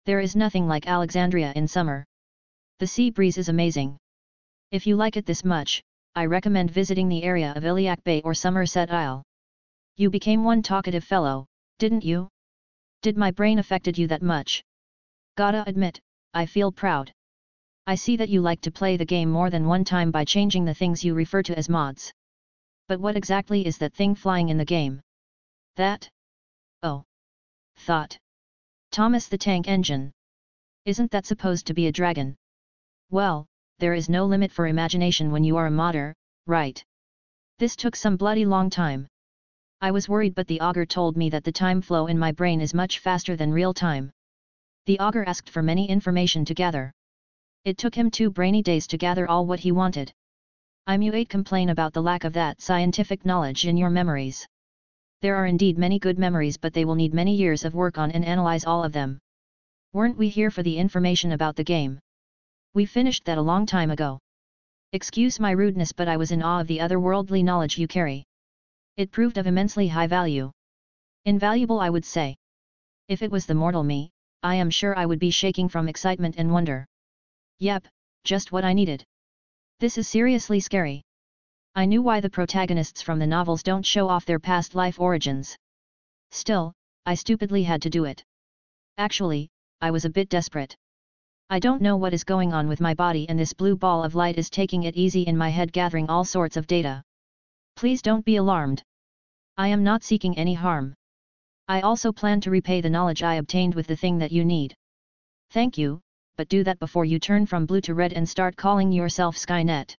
There is nothing like Alexandria in summer. The sea breeze is amazing. If you like it this much, I recommend visiting the area of Iliac Bay or Somerset Isle. You became one talkative fellow, didn't you? Did my brain affected you that much? Gotta admit, I feel proud. I see that you like to play the game more than one time by changing the things you refer to as mods. But what exactly is that thing flying in the game? That? Oh. Thought. Thomas the Tank Engine. Isn't that supposed to be a dragon? Well, there is no limit for imagination when you are a modder, right? This took some bloody long time. I was worried, but the augur told me that the time flow in my brain is much faster than real time. The augur asked for many information to gather. It took him 2 brainy days to gather all what he wanted. I muate complain about the lack of that scientific knowledge in your memories. There are indeed many good memories, but they will need many years of work on and analyze all of them. Weren't we here for the information about the game? We finished that a long time ago. Excuse my rudeness, but I was in awe of the otherworldly knowledge you carry. It proved of immensely high value. Invaluable, I would say. If it was the mortal me, I am sure I would be shaking from excitement and wonder. Yep, just what I needed. This is seriously scary. I knew why the protagonists from the novels don't show off their past life origins. Still, I stupidly had to do it. Actually, I was a bit desperate. I don't know what is going on with my body, and this blue ball of light is taking it easy in my head, gathering all sorts of data. Please don't be alarmed. I am not seeking any harm. I also plan to repay the knowledge I obtained with the thing that you need. Thank you, but do that before you turn from blue to red and start calling yourself Skynet.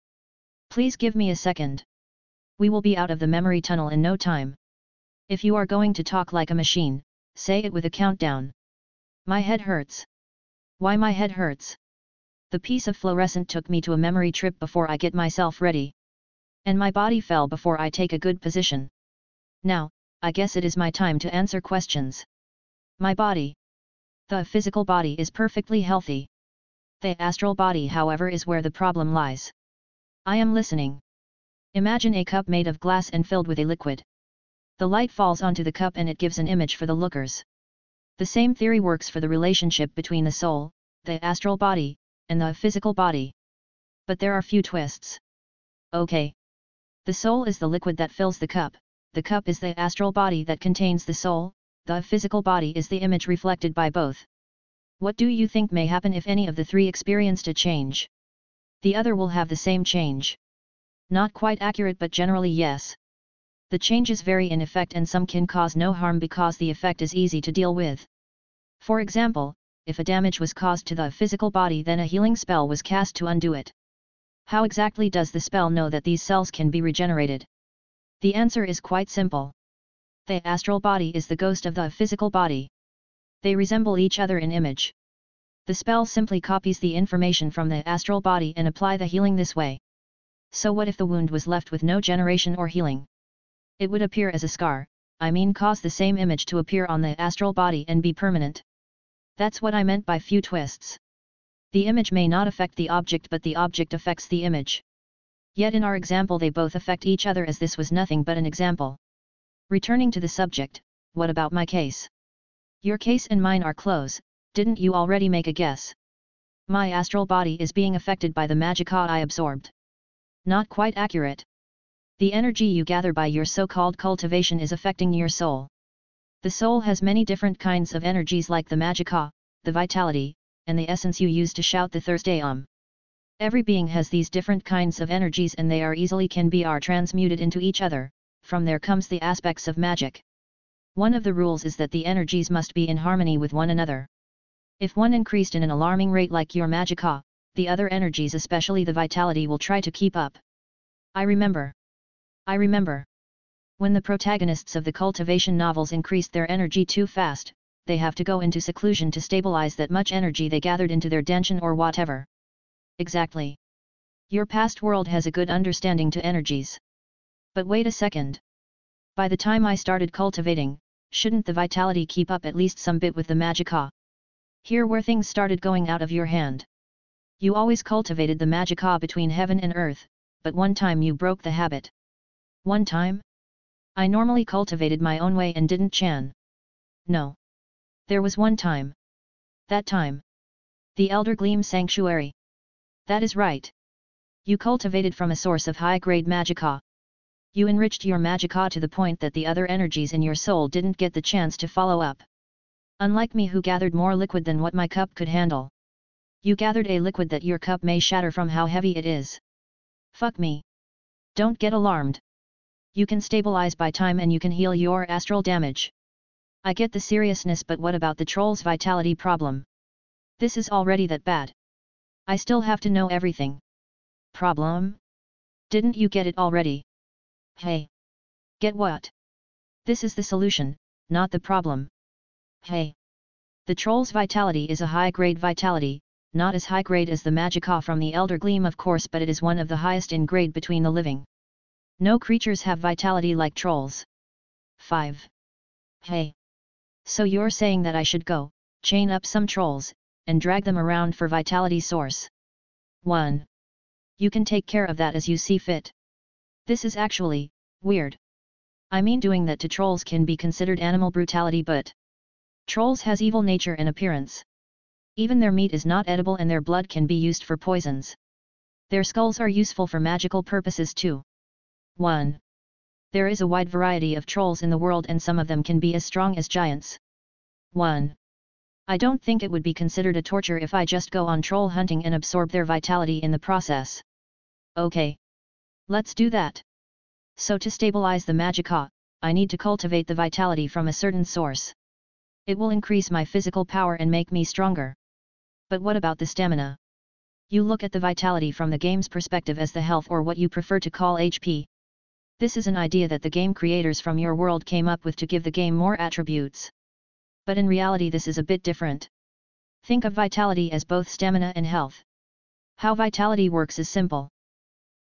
Please give me a second. We will be out of the memory tunnel in no time. If you are going to talk like a machine, say it with a countdown. My head hurts. Why my head hurts? The piece of fluorescent took me to a memory trip before I get myself ready. And my body fell before I take a good position. Now, I guess it is my time to answer questions. My body. The physical body is perfectly healthy. The astral body, however, is where the problem lies. I am listening. Imagine a cup made of glass and filled with a liquid. The light falls onto the cup and it gives an image for the lookers. The same theory works for the relationship between the soul, the astral body, and the physical body. But there are few twists. Okay. The soul is the liquid that fills the cup is the astral body that contains the soul, the physical body is the image reflected by both. What do you think may happen if any of the three experienced a change? The other will have the same change. Not quite accurate, but generally yes. The changes vary in effect, and some can cause no harm because the effect is easy to deal with. For example, if a damage was caused to the physical body, then a healing spell was cast to undo it. How exactly does the spell know that these cells can be regenerated? The answer is quite simple. The astral body is the ghost of the physical body. They resemble each other in image. The spell simply copies the information from the astral body and apply the healing this way. So what if the wound was left with no generation or healing? It would appear as a scar, cause the same image to appear on the astral body and be permanent. That's what I meant by few twists. The image may not affect the object, but the object affects the image. Yet in our example they both affect each other, as this was nothing but an example. Returning to the subject, what about my case? Your case and mine are close, didn't you already make a guess? My astral body is being affected by the magicka I absorbed. Not quite accurate. The energy you gather by your so-called cultivation is affecting your soul. The soul has many different kinds of energies, like the magicka, the vitality, and the essence you use to shout the Thursday Every being has these different kinds of energies, and they can be transmuted into each other. From there comes the aspects of magic. One of the rules is that the energies must be in harmony with one another. If one increased in an alarming rate like your magicka, the other energies, especially the vitality, will try to keep up. I remember. When the protagonists of the cultivation novels increased their energy too fast, they have to go into seclusion to stabilize that much energy they gathered into their denshin or whatever. Exactly. Your past world has a good understanding to energies. But wait a second. By the time I started cultivating, shouldn't the vitality keep up at least some bit with the magicka? Here where things started going out of your hand. You always cultivated the magicka between heaven and earth, but one time you broke the habit. One time? I normally cultivated my own way and didn't chan. No. There was one time. That time. The Elder Gleam Sanctuary. That is right. You cultivated from a source of high-grade magicka. You enriched your magicka to the point that the other energies in your soul didn't get the chance to follow up. Unlike me, who gathered more liquid than what my cup could handle. You gathered a liquid that your cup may shatter from how heavy it is. Fuck me. Don't get alarmed. You can stabilize by time and you can heal your astral damage. I get the seriousness, but what about the troll's vitality problem? This is already that bad. I still have to know everything. Problem? Didn't you get it already? Hey. Get what? This is the solution, not the problem. Hey. The troll's vitality is a high-grade vitality, not as high-grade as the magicka from the Elder Gleam of course, but it is one of the highest in grade between the living. No creatures have vitality like trolls. 5. Hey. So you're saying that I should go, chain up some trolls, and drag them around for vitality source. 1. You can take care of that as you see fit. This is actually weird. I mean, doing that to trolls can be considered animal brutality, but trolls has evil nature and appearance. Even their meat is not edible and their blood can be used for poisons. Their skulls are useful for magical purposes too. 1. There is a wide variety of trolls in the world and some of them can be as strong as giants. 1. I don't think it would be considered a torture if I just go on troll hunting and absorb their vitality in the process. Okay. Let's do that. So to stabilize the magicka, I need to cultivate the vitality from a certain source. It will increase my physical power and make me stronger. But what about the stamina? You look at the vitality from the game's perspective as the health, or what you prefer to call HP. This is an idea that the game creators from your world came up with to give the game more attributes. But in reality this is a bit different. Think of vitality as both stamina and health. How vitality works is simple.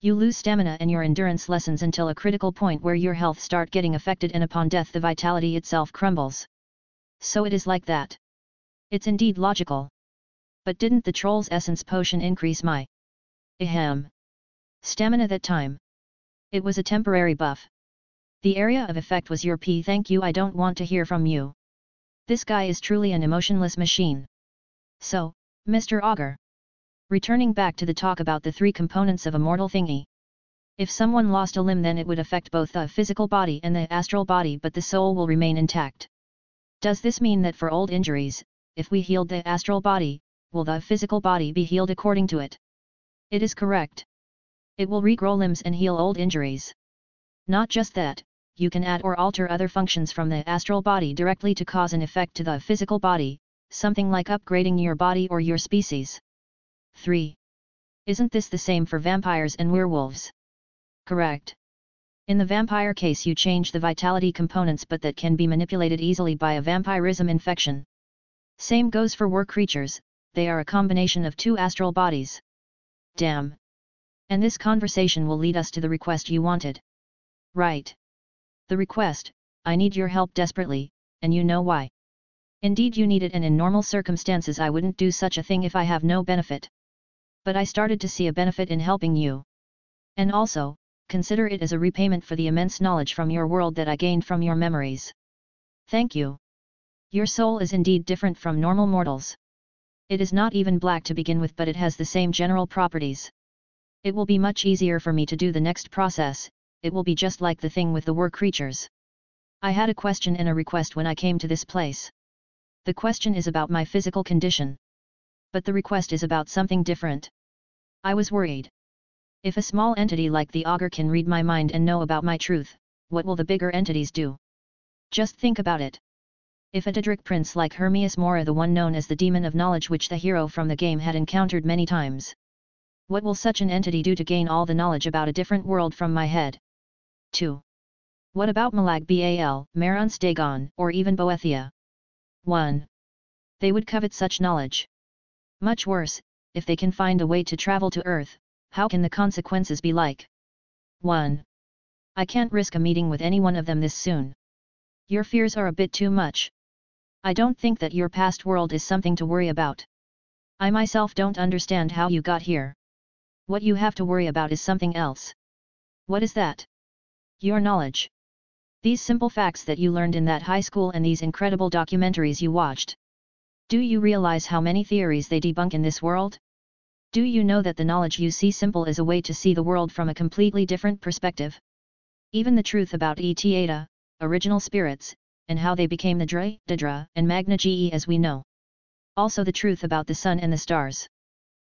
You lose stamina and your endurance lessens until a critical point where your health start getting affected, and upon death the vitality itself crumbles. So it is like that. It's indeed logical. But didn't the troll's essence potion increase my stamina that time? It was a temporary buff. The area of effect was your P. Thank you, I don't want to hear from you. This guy is truly an emotionless machine. So, Mr. Augur. Returning back to the talk about the 3 components of a mortal thingy. If someone lost a limb, then it would affect both the physical body and the astral body, but the soul will remain intact. Does this mean that for old injuries, if we healed the astral body, will the physical body be healed according to it? It is correct. It will regrow limbs and heal old injuries. Not just that, you can add or alter other functions from the astral body directly to cause an effect to the physical body, something like upgrading your body or your species. 3. Isn't this the same for vampires and werewolves? Correct. In the vampire case you change the vitality components, but that can be manipulated easily by a vampirism infection. Same goes for war creatures, they are a combination of 2 astral bodies. Damn. And this conversation will lead us to the request you wanted. Right. The request, I need your help desperately, and you know why. Indeed you need it, and in normal circumstances I wouldn't do such a thing if I have no benefit. But I started to see a benefit in helping you. And also, consider it as a repayment for the immense knowledge from your world that I gained from your memories. Thank you. Your soul is indeed different from normal mortals. It is not even black to begin with, but it has the same general properties. It will be much easier for me to do the next process, it will be just like the thing with the war creatures. I had a question and a request when I came to this place. The question is about my physical condition. But the request is about something different. I was worried. If a small entity like the Augur can read my mind and know about my truth, what will the bigger entities do? Just think about it. If a Daedric prince like Hermias Mora, the one known as the Demon of Knowledge which the hero from the game had encountered many times, what will such an entity do to gain all the knowledge about a different world from my head? 2. What about Malag Bal, Maruns Dagon, or even Boethia? 1. They would covet such knowledge. Much worse, if they can find a way to travel to Earth, how can the consequences be like? 1. I can't risk a meeting with any one of them this soon. Your fears are a bit too much. I don't think that your past world is something to worry about. I myself don't understand how you got here. What you have to worry about is something else. What is that? Your knowledge. These simple facts that you learned in that high school and these incredible documentaries you watched. Do you realize how many theories they debunk in this world? Do you know that the knowledge you see simple is a way to see the world from a completely different perspective? Even the truth about Eta, original spirits, and how they became the Daedra and Magna Ge as we know. Also the truth about the sun and the stars.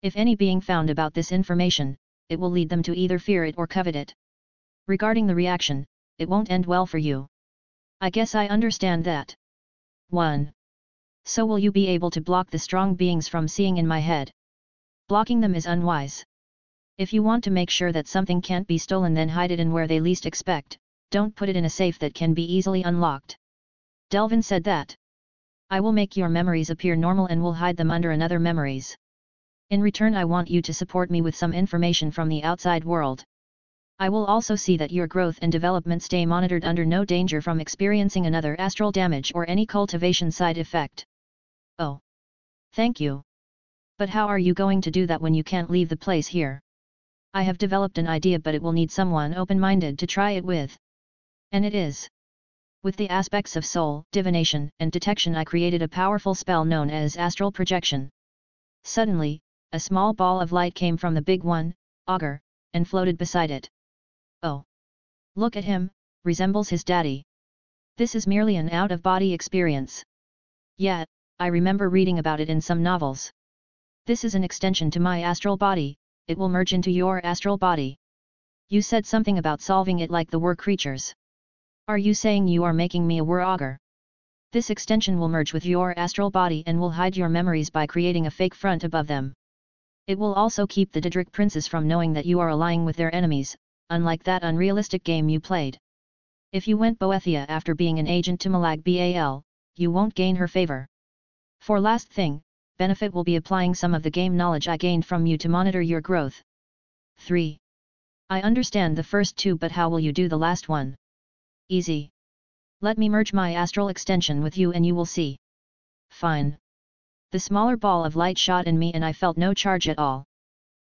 If any being found about this information, it will lead them to either fear it or covet it. Regarding the reaction, it won't end well for you. I guess I understand that. 1. So will you be able to block the strong beings from seeing in my head? Blocking them is unwise. If you want to make sure that something can't be stolen, then hide it in where they least expect, don't put it in a safe that can be easily unlocked. Delvin said that. I will make your memories appear normal and will hide them under another memories. In return, I want you to support me with some information from the outside world. I will also see that your growth and development stay monitored under no danger from experiencing another astral damage or any cultivation side effect. Oh. Thank you. But how are you going to do that when you can't leave the place here? I have developed an idea, but it will need someone open-minded to try it with. And it is. With the aspects of soul, divination, and detection, I created a powerful spell known as astral projection. Suddenly, a small ball of light came from the big one, Augur, and floated beside it. Oh. Look at him, resembles his daddy. This is merely an out-of-body experience. Yet, I remember reading about it in some novels. This is an extension to my astral body, it will merge into your astral body. You said something about solving it like the were creatures. Are you saying you are making me a were augur? This extension will merge with your astral body and will hide your memories by creating a fake front above them. It will also keep the Daedric princes from knowing that you are allying with their enemies, unlike that unrealistic game you played. If you went Boethia after being an agent to Malag Bal, you won't gain her favor. For last thing, benefit will be applying some of the game knowledge I gained from you to monitor your growth. 3. I understand the first two, but how will you do the last one? Easy. Let me merge my astral extension with you and you will see. Fine. The smaller ball of light shot in me and I felt no charge at all.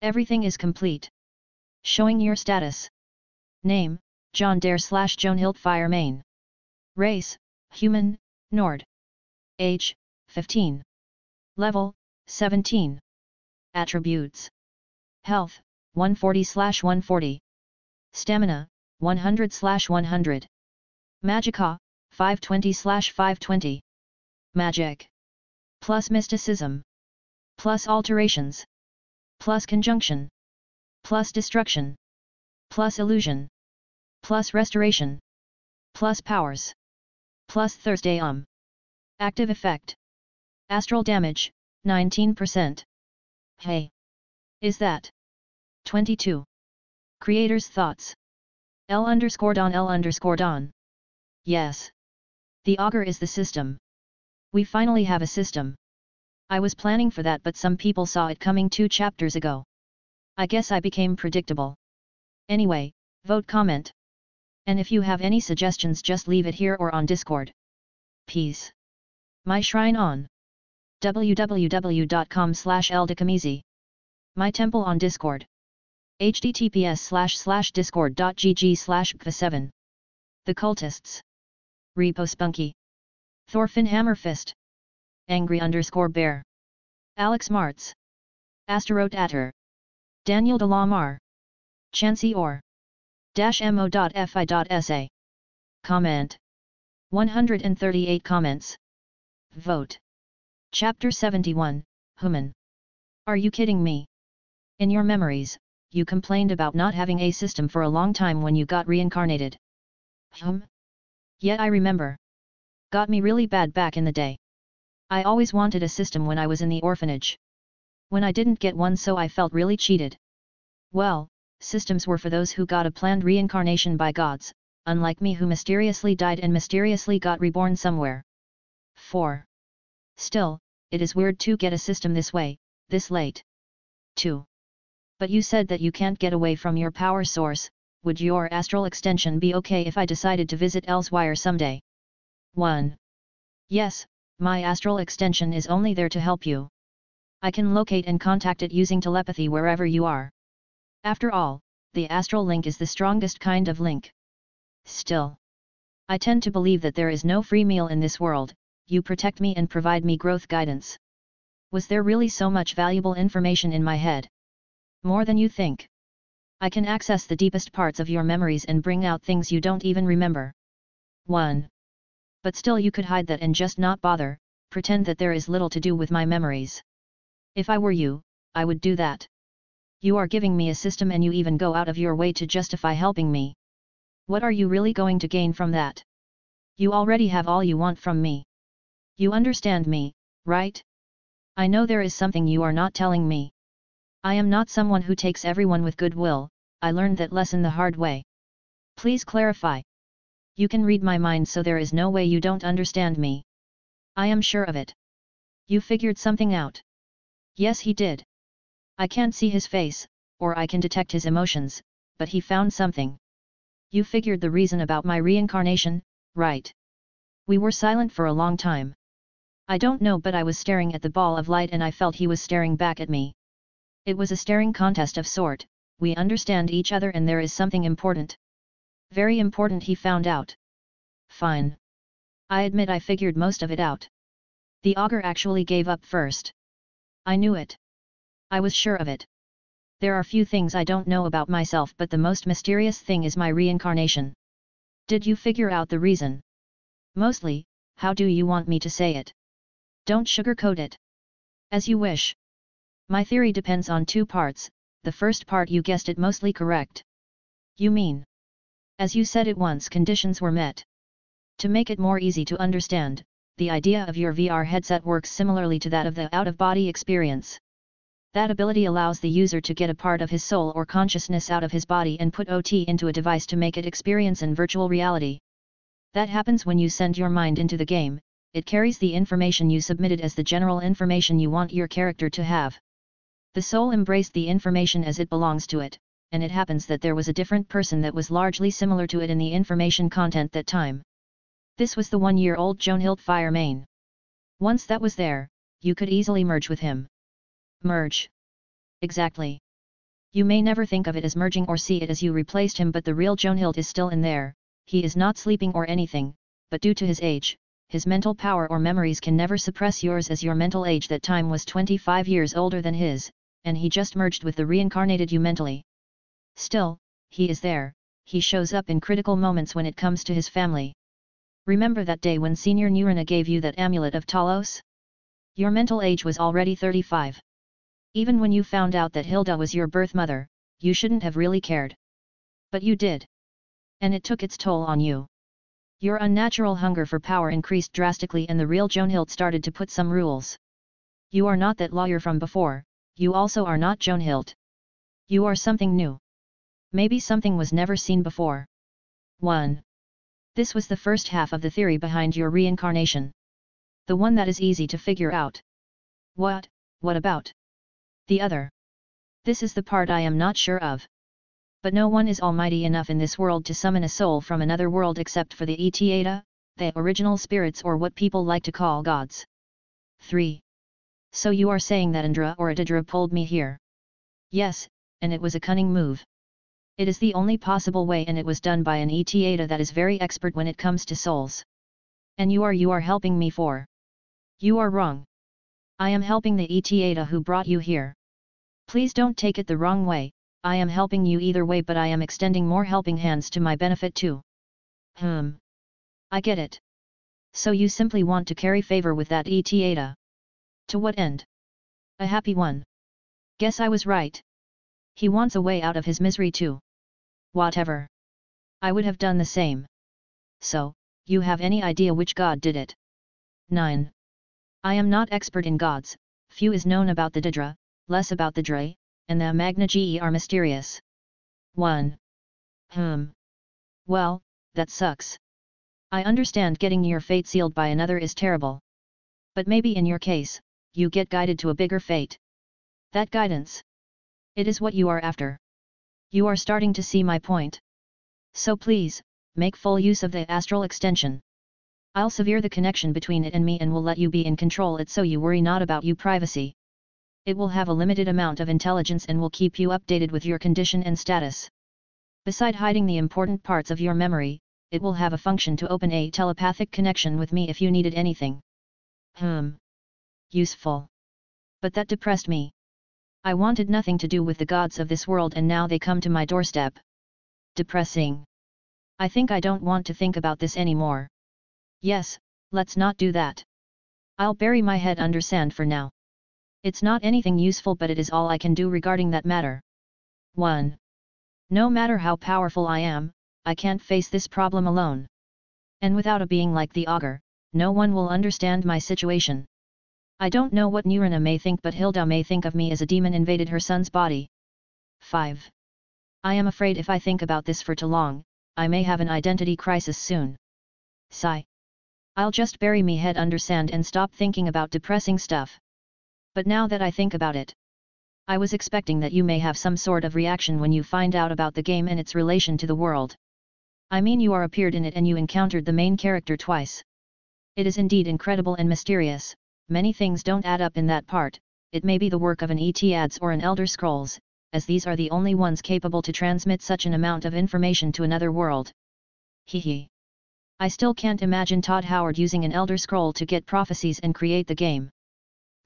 Everything is complete. Showing your status. Name, Jon Dare / Jon Hiltfire Main. Race, Human, Nord. Age, 15. Level, 17. Attributes. Health, 140/140. Stamina, 100/100. Magicka, 520/520. Magic. Plus mysticism. Plus alterations. Plus conjunction. Plus destruction. Plus illusion. Plus restoration. Plus powers. Plus Thursday Active effect. Astral damage, 19%. Hey. Is that? 22. Creator's thoughts. L_Don. Yes. The augur is the system. We finally have a system. I was planning for that, but some people saw it coming 2 chapters ago. I guess I became predictable. Anyway, vote, comment. And if you have any suggestions, just leave it here or on Discord. Peace. My shrine on www.com/eldicamese. My temple on Discord. https://discord.gg/gva7. The cultists. Repo Spunky. Thorfinn Hammerfist. Angry_bear. Alex Martz. Astaroth Atter. Daniel de Lamar. Chansey Orr. -mo.fi.sa. Comment. 138 comments. Vote. Chapter 71, Human. Are you kidding me? In your memories, you complained about not having a system for a long time when you got reincarnated. Yet I remember. Got me really bad back in the day. I always wanted a system when I was in the orphanage. When I didn't get one, so I felt really cheated. Well, systems were for those who got a planned reincarnation by gods, unlike me who mysteriously died and mysteriously got reborn somewhere. 4. Still, it is weird to get a system this way, this late. 2. But you said that you can't get away from your power source. Would your astral extension be okay if I decided to visit Elsewhere someday? 1. Yes, my astral extension is only there to help you. I can locate and contact it using telepathy wherever you are. After all, the astral link is the strongest kind of link. Still, I tend to believe that there is no free meal in this world. You protect me and provide me growth guidance. Was there really so much valuable information in my head? More than you think. I can access the deepest parts of your memories and bring out things you don't even remember. 1. But still you could hide that and just not bother, pretend that there is little to do with my memories. If I were you, I would do that. You are giving me a system and you even go out of your way to justify helping me. What are you really going to gain from that? You already have all you want from me. You understand me, right? I know there is something you are not telling me. I am not someone who takes everyone with goodwill, I learned that lesson the hard way. Please clarify. You can read my mind, so there is no way you don't understand me. I am sure of it. You figured something out. Yes, he did. I can't see his face, or I can detect his emotions, but he found something. You figured the reason about my reincarnation, right? We were silent for a long time. I don't know, but I was staring at the ball of light and I felt he was staring back at me. It was a staring contest of sort. We understand each other and there is something important. Very important, he found out. Fine. I admit I figured most of it out. The augur actually gave up first. I knew it. I was sure of it. There are few things I don't know about myself, but the most mysterious thing is my reincarnation. Did you figure out the reason? Mostly. How do you want me to say it? Don't sugarcoat it. As you wish. My theory depends on two parts. The first part you guessed it, mostly correct. You mean? As you said it once, conditions were met. To make it more easy to understand, the idea of your VR headset works similarly to that of the out-of-body experience. That ability allows the user to get a part of his soul or consciousness out of his body and put OT into a device to make it experience in virtual reality. That happens when you send your mind into the game. It carries the information you submitted as the general information you want your character to have. The soul embraced the information as it belongs to it, and it happens that there was a different person that was largely similar to it in the information content that time. This was the 1-year-old Jon Dare main. Once that was there, you could easily merge with him. Merge. Exactly. You may never think of it as merging or see it as you replaced him, but the real Jon Dare is still in there. He is not sleeping or anything, but due to his age, his mental power or memories can never suppress yours, as your mental age that time was 25 years older than his, and he just merged with the reincarnated you mentally. Still, he is there. He shows up in critical moments when it comes to his family. Remember that day when Senior Nurina gave you that amulet of Talos? Your mental age was already 35. Even when you found out that Hilda was your birth mother, you shouldn't have really cared. But you did. And it took its toll on you. Your unnatural hunger for power increased drastically and the real Jon Dare started to put some rules. You are not that lawyer from before, you also are not Jon Dare. You are something new. Maybe something was never seen before. 1. This was the first half of the theory behind your reincarnation. The one that is easy to figure out. What about the other? This is the part I am not sure of. But no one is almighty enough in this world to summon a soul from another world except for the Etiada, the original spirits, or what people like to call gods. 3. So you are saying that Indra or Adidra pulled me here? Yes, and it was a cunning move. It is the only possible way, and it was done by an Etiada that is very expert when it comes to souls. And you are helping me for? You are wrong. I am helping the Etiada who brought you here. Please don't take it the wrong way. I am helping you either way, but I am extending more helping hands to my benefit too. I get it. So you simply want to carry favor with that Etiada. To what end? A happy one. Guess I was right. He wants a way out of his misery too. Whatever. I would have done the same. So, you have any idea which god did it? 9. I am not expert in gods, few is known about the Didra, less about the Dre, and the Magna Ge are mysterious. 1. Well, that sucks. I understand getting your fate sealed by another is terrible. But maybe in your case, you get guided to a bigger fate. That guidance. It is what you are after. You are starting to see my point. So please, make full use of the astral extension. I'll sever the connection between it and me and will let you be in control it, so you worry not about your privacy. It will have a limited amount of intelligence and will keep you updated with your condition and status. Beside hiding the important parts of your memory, it will have a function to open a telepathic connection with me if you needed anything. Useful. But that depressed me. I wanted nothing to do with the gods of this world and now they come to my doorstep. Depressing. I think I don't want to think about this anymore. Yes, let's not do that. I'll bury my head under sand for now. It's not anything useful, but it is all I can do regarding that matter. 1. No matter how powerful I am, I can't face this problem alone. And without a being like the augur, no one will understand my situation. I don't know what Nurina may think, but Hilda may think of me as a demon invaded her son's body. 5. I am afraid if I think about this for too long, I may have an identity crisis soon. Sigh. I'll just bury me head under sand and stop thinking about depressing stuff. But now that I think about it, I was expecting that you may have some sort of reaction when you find out about the game and its relation to the world. I mean, you are appeared in it and you encountered the main character twice. It is indeed incredible and mysterious. Many things don't add up in that part. It may be the work of an ET-ADS or an Elder Scrolls, as these are the only ones capable to transmit such an amount of information to another world. Hehe. I still can't imagine Todd Howard using an Elder Scroll to get prophecies and create the game.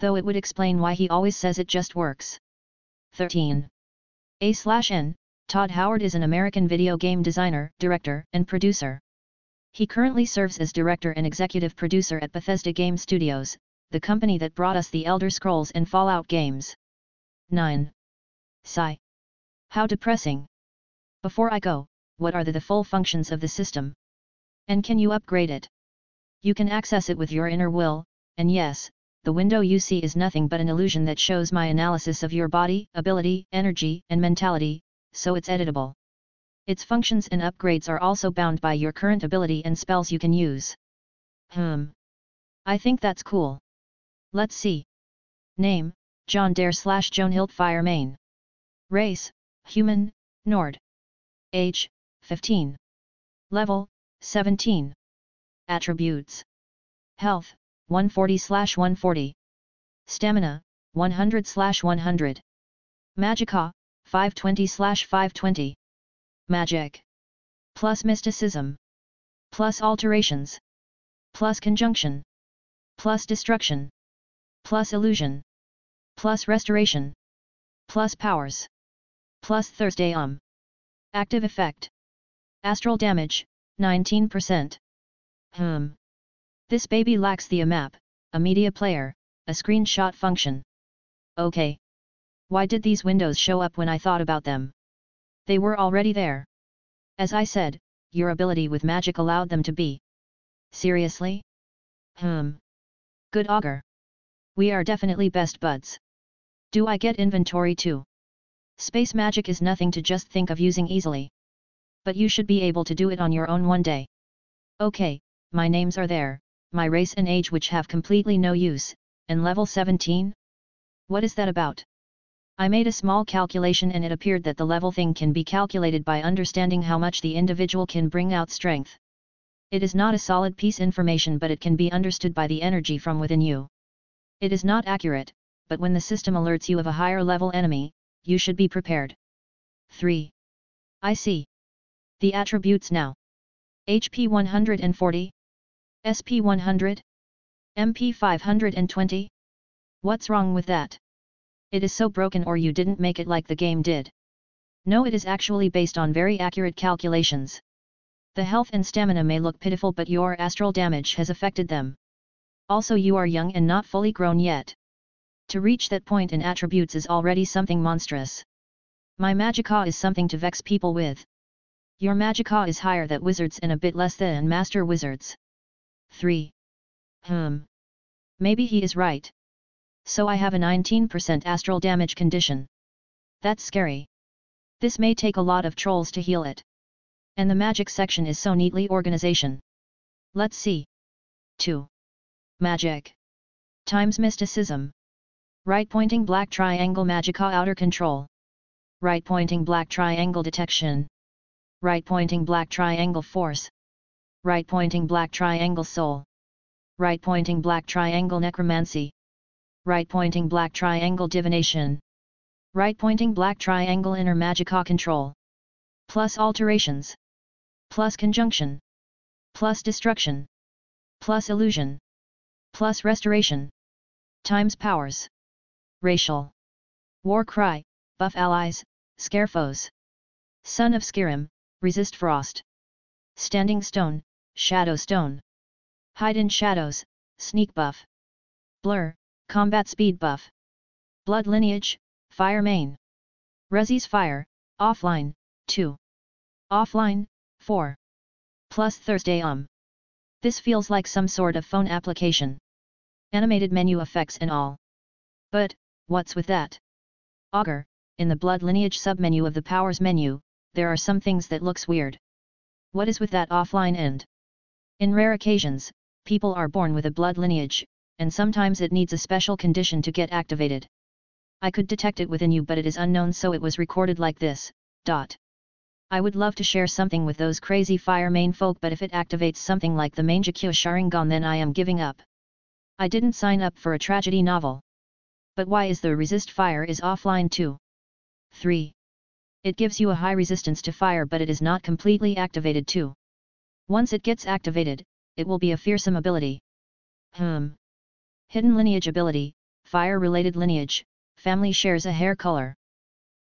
Though it would explain why he always says it just works. 13. A/N, Todd Howard is an American video game designer, director, and producer. He currently serves as director and executive producer at Bethesda Game Studios, the company that brought us the Elder Scrolls and Fallout games. 9. Sigh. How depressing. Before I go, what are the full functions of the system? And can you upgrade it? You can access it with your inner will, and yes, the window you see is nothing but an illusion that shows my analysis of your body, ability, energy, and mentality, so it's editable. Its functions and upgrades are also bound by your current ability and spells you can use. I think that's cool. Let's see. Name, Jon Dare / Joan Hildfire Main. Race, Human, Nord. Age, 15. Level, 17. Attributes. Health, 140/140. Stamina, 100/100. Magicka, 520/520. Magic. Plus mysticism. Plus alterations. Plus conjunction. Plus destruction. Plus illusion. Plus restoration. Plus powers. Plus Thursday Active effect. Astral damage, 19%. This baby lacks the map, a media player, a screenshot function. Okay. Why did these windows show up when I thought about them? They were already there. As I said, your ability with magic allowed them to be. Seriously? Good augur. We are definitely best buds. Do I get inventory too? Space magic is nothing to just think of using easily. But you should be able to do it on your own one day. Okay, my names are there, my race and age which have completely no use, and level 17? What is that about? I made a small calculation and it appeared that the level thing can be calculated by understanding how much the individual can bring out strength. It is not a solid piece information, but it can be understood by the energy from within you. It is not accurate, but when the system alerts you of a higher level enemy, you should be prepared. 3. I see. The attributes now. HP 140? SP 100? MP 520? What's wrong with that? It is so broken, or you didn't make it like the game did. No, it is actually based on very accurate calculations. The health and stamina may look pitiful, but your astral damage has affected them. Also, you are young and not fully grown yet. To reach that point in attributes is already something monstrous. My magicka is something to vex people with. Your magicka is higher than wizards and a bit less than master wizards. 3. Maybe he is right. So I have a 19% astral damage condition. That's scary. This may take a lot of trolls to heal it. And the magic section is so neatly organization. Let's see. 2. Magic. Times mysticism. Right pointing black triangle magicka outer control. Right pointing black triangle detection. Right pointing black triangle force. Right pointing black triangle soul. Right pointing black triangle necromancy. Right pointing black triangle divination. Right pointing black triangle inner magicka control. Plus alterations. Plus conjunction. Plus destruction. Plus illusion. Plus restoration. Times powers. Racial. War cry, buff allies, scare foes. Son of Skyrim, resist frost. Standing stone, shadow stone. Hide in shadows, sneak buff. Blur, combat speed buff. Blood lineage, fire main. Resi's fire, offline, 2. Offline, 4. Plus Thursday This feels like some sort of phone application. Animated menu effects and all. But, what's with that? Augur, in the blood lineage submenu of the powers menu, there are some things that looks weird. What is with that offline end? In rare occasions, people are born with a blood lineage, and sometimes it needs a special condition to get activated. I could detect it within you, but it is unknown, so it was recorded like this. I would love to share something with those crazy fire main folk, but if it activates something like the Mangekyo Sharingan, then I am giving up. I didn't sign up for a tragedy novel. But why is the resist fire is offline too? 3. It gives you a high resistance to fire, but it is not completely activated too. Once it gets activated, it will be a fearsome ability. Hidden lineage ability, fire-related lineage, family shares a hair color.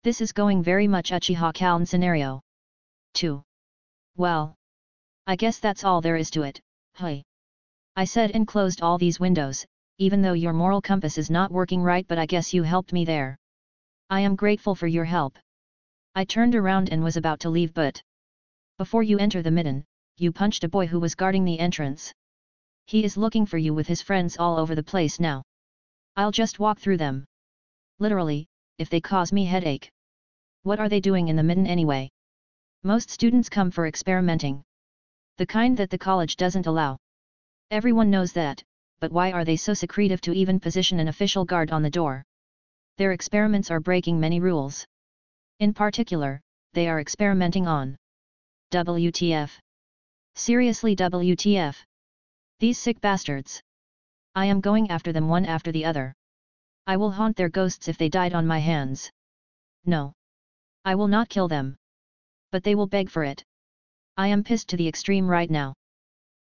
This is going very much Uchiha Kaln scenario. 2. Well, I guess that's all there is to it. Hey. I said and closed all these windows, even though your moral compass is not working right, but I guess you helped me there. I am grateful for your help. I turned around and was about to leave, but before you enter the midden, you punched a boy who was guarding the entrance. He is looking for you with his friends all over the place now. I'll just walk through them. Literally, if they cause me headache. What are they doing in the midden anyway? Most students come for experimenting. The kind that the college doesn't allow. Everyone knows that, but why are they so secretive to even position an official guard on the door? Their experiments are breaking many rules. In particular, they are experimenting on WTF. Seriously, WTF. These sick bastards. I am going after them one after the other. I will haunt their ghosts if they died on my hands. No. I will not kill them. But they will beg for it. I am pissed to the extreme right now.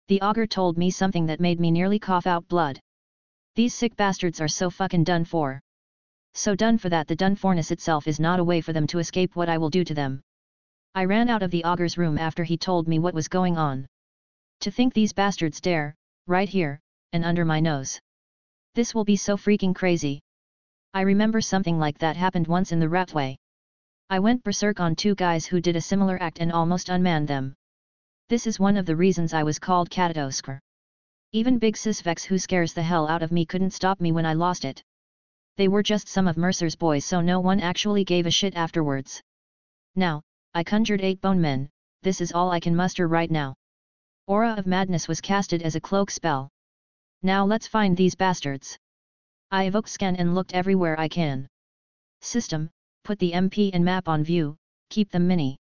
The augur told me something that made me nearly cough out blood. These sick bastards are so fucking done for. So done for that the done forness itself is not a way for them to escape what I will do to them. I ran out of the augur's room after he told me what was going on. To think these bastards dare, right here, and under my nose. This will be so freaking crazy. I remember something like that happened once in the Raptway. I went berserk on 2 guys who did a similar act and almost unmanned them. This is one of the reasons I was called Katatoskr. Even Big Sisvex, who scares the hell out of me, couldn't stop me when I lost it. They were just some of Mercer's boys, so no one actually gave a shit afterwards. Now, I conjured 8 bone men, this is all I can muster right now. Aura of Madness was casted as a cloak spell. Now let's find these bastards. I evoked scan and looked everywhere I can. System, put the MP and map on view, keep them mini.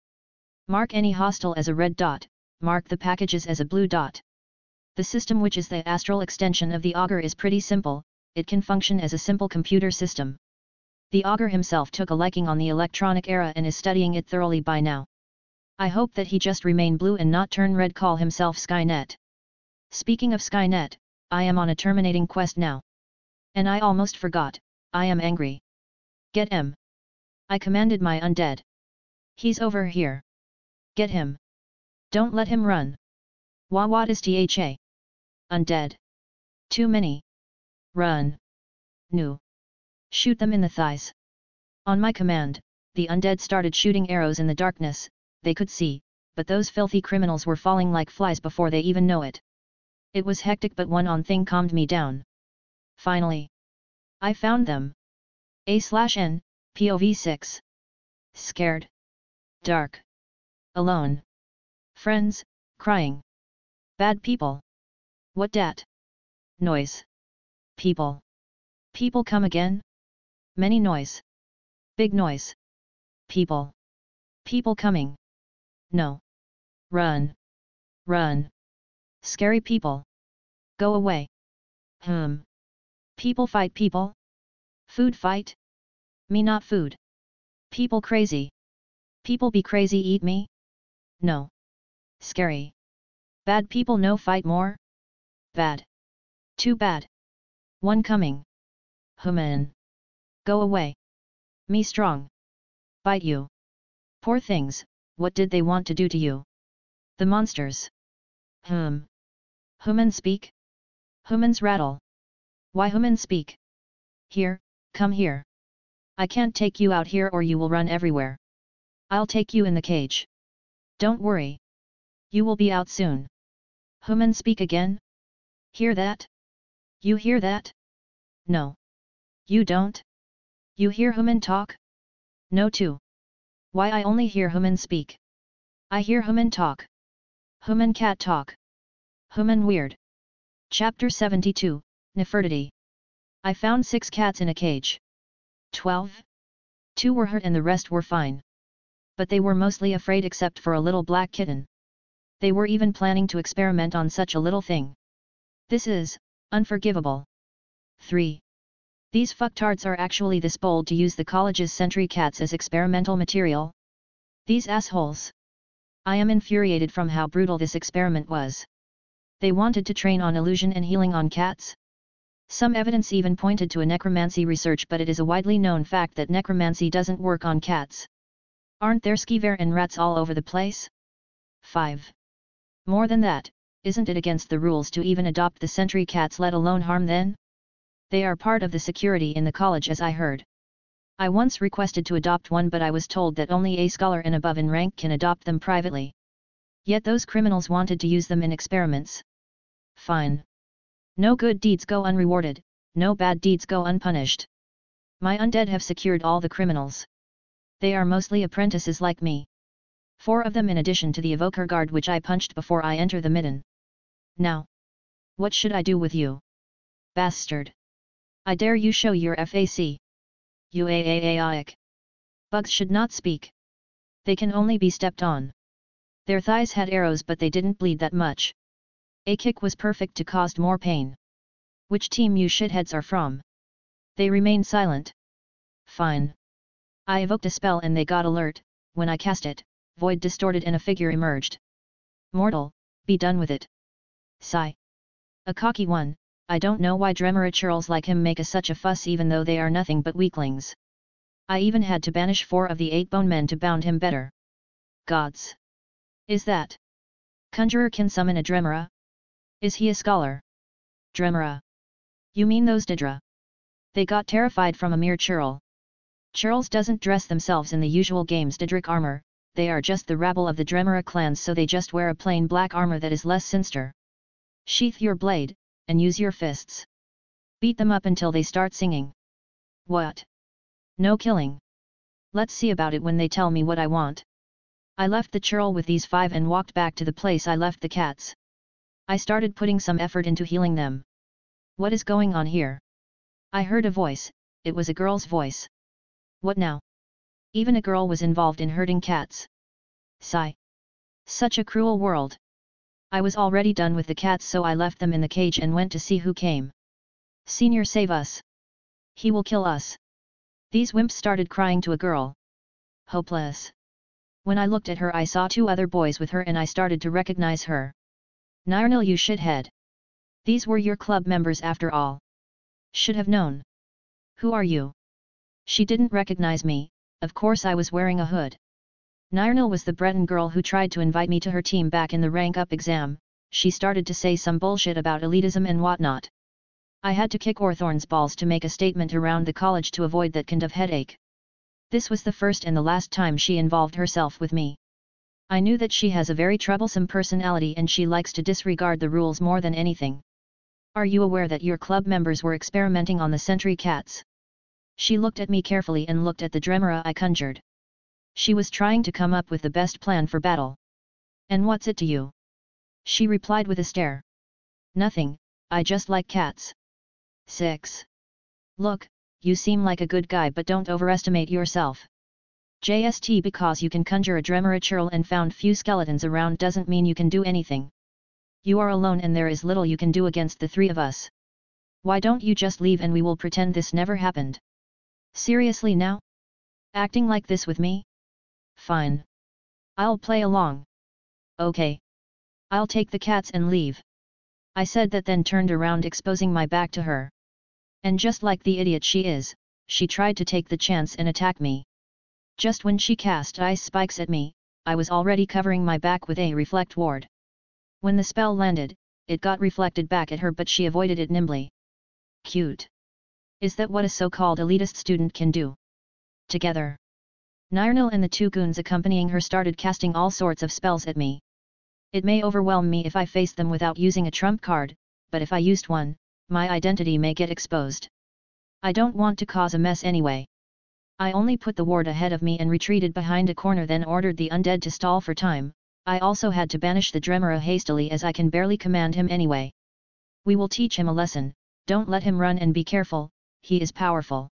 Mark any hostile as a red dot, mark the packages as a blue dot. The system, which is the astral extension of the augur, is pretty simple, it can function as a simple computer system. The augur himself took a liking on the electronic era and is studying it thoroughly by now. I hope that he just remain blue and not turn red, call himself Skynet. Speaking of Skynet, I am on a terminating quest now. And I almost forgot, I am angry. Get him. I commanded my undead. He's over here. Get him. Don't let him run. What is THA? Undead. Too many. Run. No. Shoot them in the thighs. On my command, the undead started shooting arrows in the darkness. They could see, but those filthy criminals were falling like flies before they even know it. It was hectic, but one thing calmed me down. Finally. I found them. A/N, POV 6. Scared. Dark. Alone. Friends, crying. Bad people. What dat? Noise. People. People come again? Many noise. Big noise. People. People coming. No. Run. Run. Scary people. Go away. People fight people? Food fight? Me not food. People crazy. People be crazy eat me? No. Scary. Bad people no fight more? Bad. Too bad. One coming. Human. Go away. Me strong. Bite you. Poor things, what did they want to do to you? The monsters. Humans speak? Humans rattle. Why humans speak? Here, come here. I can't take you out here or you will run everywhere. I'll take you in the cage. Don't worry. You will be out soon. Humans speak again? Hear that? You hear that? No. You don't? You hear human talk? No too. Why I only hear human speak? I hear human talk. Human cat talk. Human weird. Chapter 72, Nefertiti. I found 6 cats in a cage. 12. 2 were hurt and the rest were fine. But they were mostly afraid except for a little black kitten. They were even planning to experiment on such a little thing. This is unforgivable. 3. These fucktards are actually this bold to use the college's sentry cats as experimental material? These assholes. I am infuriated from how brutal this experiment was. They wanted to train on illusion and healing on cats? Some evidence even pointed to a necromancy research, but it is a widely known fact that necromancy doesn't work on cats. Aren't there skeever and rats all over the place? 5. More than that, isn't it against the rules to even adopt the sentry cats, let alone harm them? They are part of the security in the college, as I heard. I once requested to adopt one, but I was told that only a scholar and above in rank can adopt them privately. Yet those criminals wanted to use them in experiments. Fine. No good deeds go unrewarded, no bad deeds go unpunished. My undead have secured all the criminals. They are mostly apprentices like me. 4 of them in addition to the evoker guard which I punched before I enter the midden. Now. What should I do with you? Bastard. I dare you show your FAC. Uaaaic. Bugs should not speak. They can only be stepped on. Their thighs had arrows but they didn't bleed that much. A kick was perfect to cause more pain. Which team you shitheads are from? They remained silent. Fine. I evoked a spell and they got alert. When I cast it, void distorted and a figure emerged. Mortal, be done with it. Sigh. A cocky one. I don't know why Dremora churls like him make such a fuss even though they are nothing but weaklings. I even had to banish 4 of the 8 bone men to bound him better. Gods. Is that? Conjurer can summon a Dremora? Is he a scholar? Dremora. You mean those Didra? They got terrified from a mere churl. Churls doesn't dress themselves in the usual game's Didric armor, they are just the rabble of the Dremora clans, so they just wear a plain black armor that is less sinister. Sheath your blade, and use your fists. Beat them up until they start singing. What? No killing. Let's see about it when they tell me what I want. I left the churl with these 5 and walked back to the place I left the cats. I started putting some effort into healing them. What is going on here? I heard a voice, it was a girl's voice. What now? Even a girl was involved in hurting cats. Sigh. Such a cruel world. I was already done with the cats, so I left them in the cage and went to see who came. Senior, save us. He will kill us. These wimps started crying to a girl. Hopeless. When I looked at her I saw 2 other boys with her and I started to recognize her. Nirnil, you shithead. These were your club members after all. Should have known. Who are you? She didn't recognize me, of course I was wearing a hood. Nirnil was the Breton girl who tried to invite me to her team back in the rank up exam. She started to say some bullshit about elitism and whatnot. I had to kick Orthorn's balls to make a statement around the college to avoid that kind of headache. This was the first and the last time she involved herself with me. I knew that she has a very troublesome personality and she likes to disregard the rules more than anything. Are you aware that your club members were experimenting on the sentry cats? She looked at me carefully and looked at the Dremora I conjured. She was trying to come up with the best plan for battle. And what's it to you? She replied with a stare. Nothing, I just like cats. 6. Look, you seem like a good guy but don't overestimate yourself. JST, because you can conjure a Dremora churl and found few skeletons around doesn't mean you can do anything. You are alone and there is little you can do against the 3 of us. Why don't you just leave and we will pretend this never happened? Seriously now? Acting like this with me? Fine. I'll play along. Okay. I'll take the cats and leave. I said that, then turned around exposing my back to her. And just like the idiot she is, she tried to take the chance and attack me. Just when she cast ice spikes at me, I was already covering my back with a reflect ward. When the spell landed, it got reflected back at her but she avoided it nimbly. Cute. Is that what a so-called elitist student can do? Together. Nirnil and the 2 goons accompanying her started casting all sorts of spells at me. It may overwhelm me if I face them without using a trump card, but if I used one, my identity may get exposed. I don't want to cause a mess anyway. I only put the ward ahead of me and retreated behind a corner, then ordered the undead to stall for time. I also had to banish the Dremora hastily as I can barely command him anyway. We will teach him a lesson, don't let him run and be careful, he is powerful.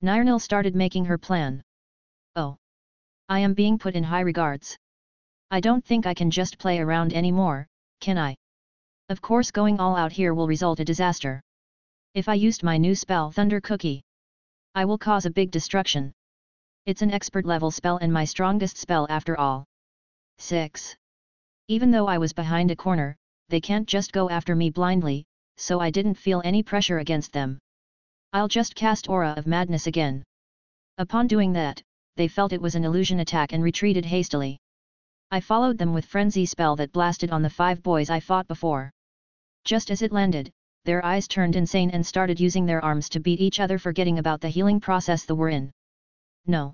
Nirnil started making her plan. Oh. I am being put in high regards. I don't think I can just play around anymore, can I? Of course going all out here will result a disaster. If I used my new spell Thunder Cookie, I will cause a big destruction. It's an expert level spell and my strongest spell after all. 6. Even though I was behind a corner, they can't just go after me blindly, so I didn't feel any pressure against them. I'll just cast Aura of Madness again. Upon doing that, they felt it was an illusion attack and retreated hastily. I followed them with Frenzy spell that blasted on the 5 boys I fought before. Just as it landed, their eyes turned insane and started using their arms to beat each other, forgetting about the healing process they were in. No.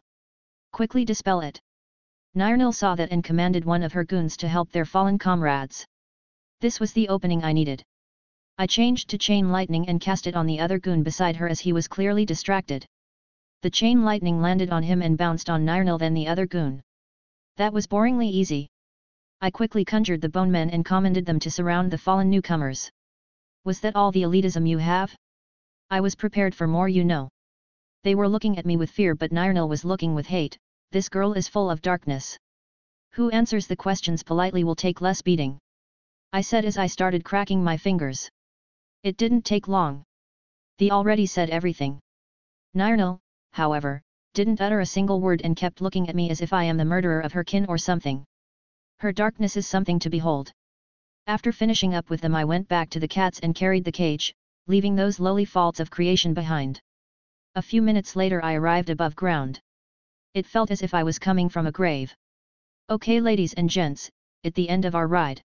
Quickly dispel it. Nirnil saw that and commanded one of her goons to help their fallen comrades. This was the opening I needed. I changed to Chain Lightning and cast it on the other goon beside her as he was clearly distracted. The Chain Lightning landed on him and bounced on Nirnil, then the other goon. That was boringly easy. I quickly conjured the bone men and commanded them to surround the fallen newcomers. Was that all the elitism you have? I was prepared for more, you know. They were looking at me with fear, but Nirnil was looking with hate. This girl is full of darkness. Who answers the questions politely will take less beating, I said as I started cracking my fingers. It didn't take long. They already said everything. Nirnil, however, didn't utter a single word and kept looking at me as if I am the murderer of her kin or something. Her darkness is something to behold. After finishing up with them, I went back to the cats and carried the cage, leaving those lowly faults of creation behind. A few minutes later I arrived above ground. It felt as if I was coming from a grave. Okay, ladies and gents, at the end of our ride.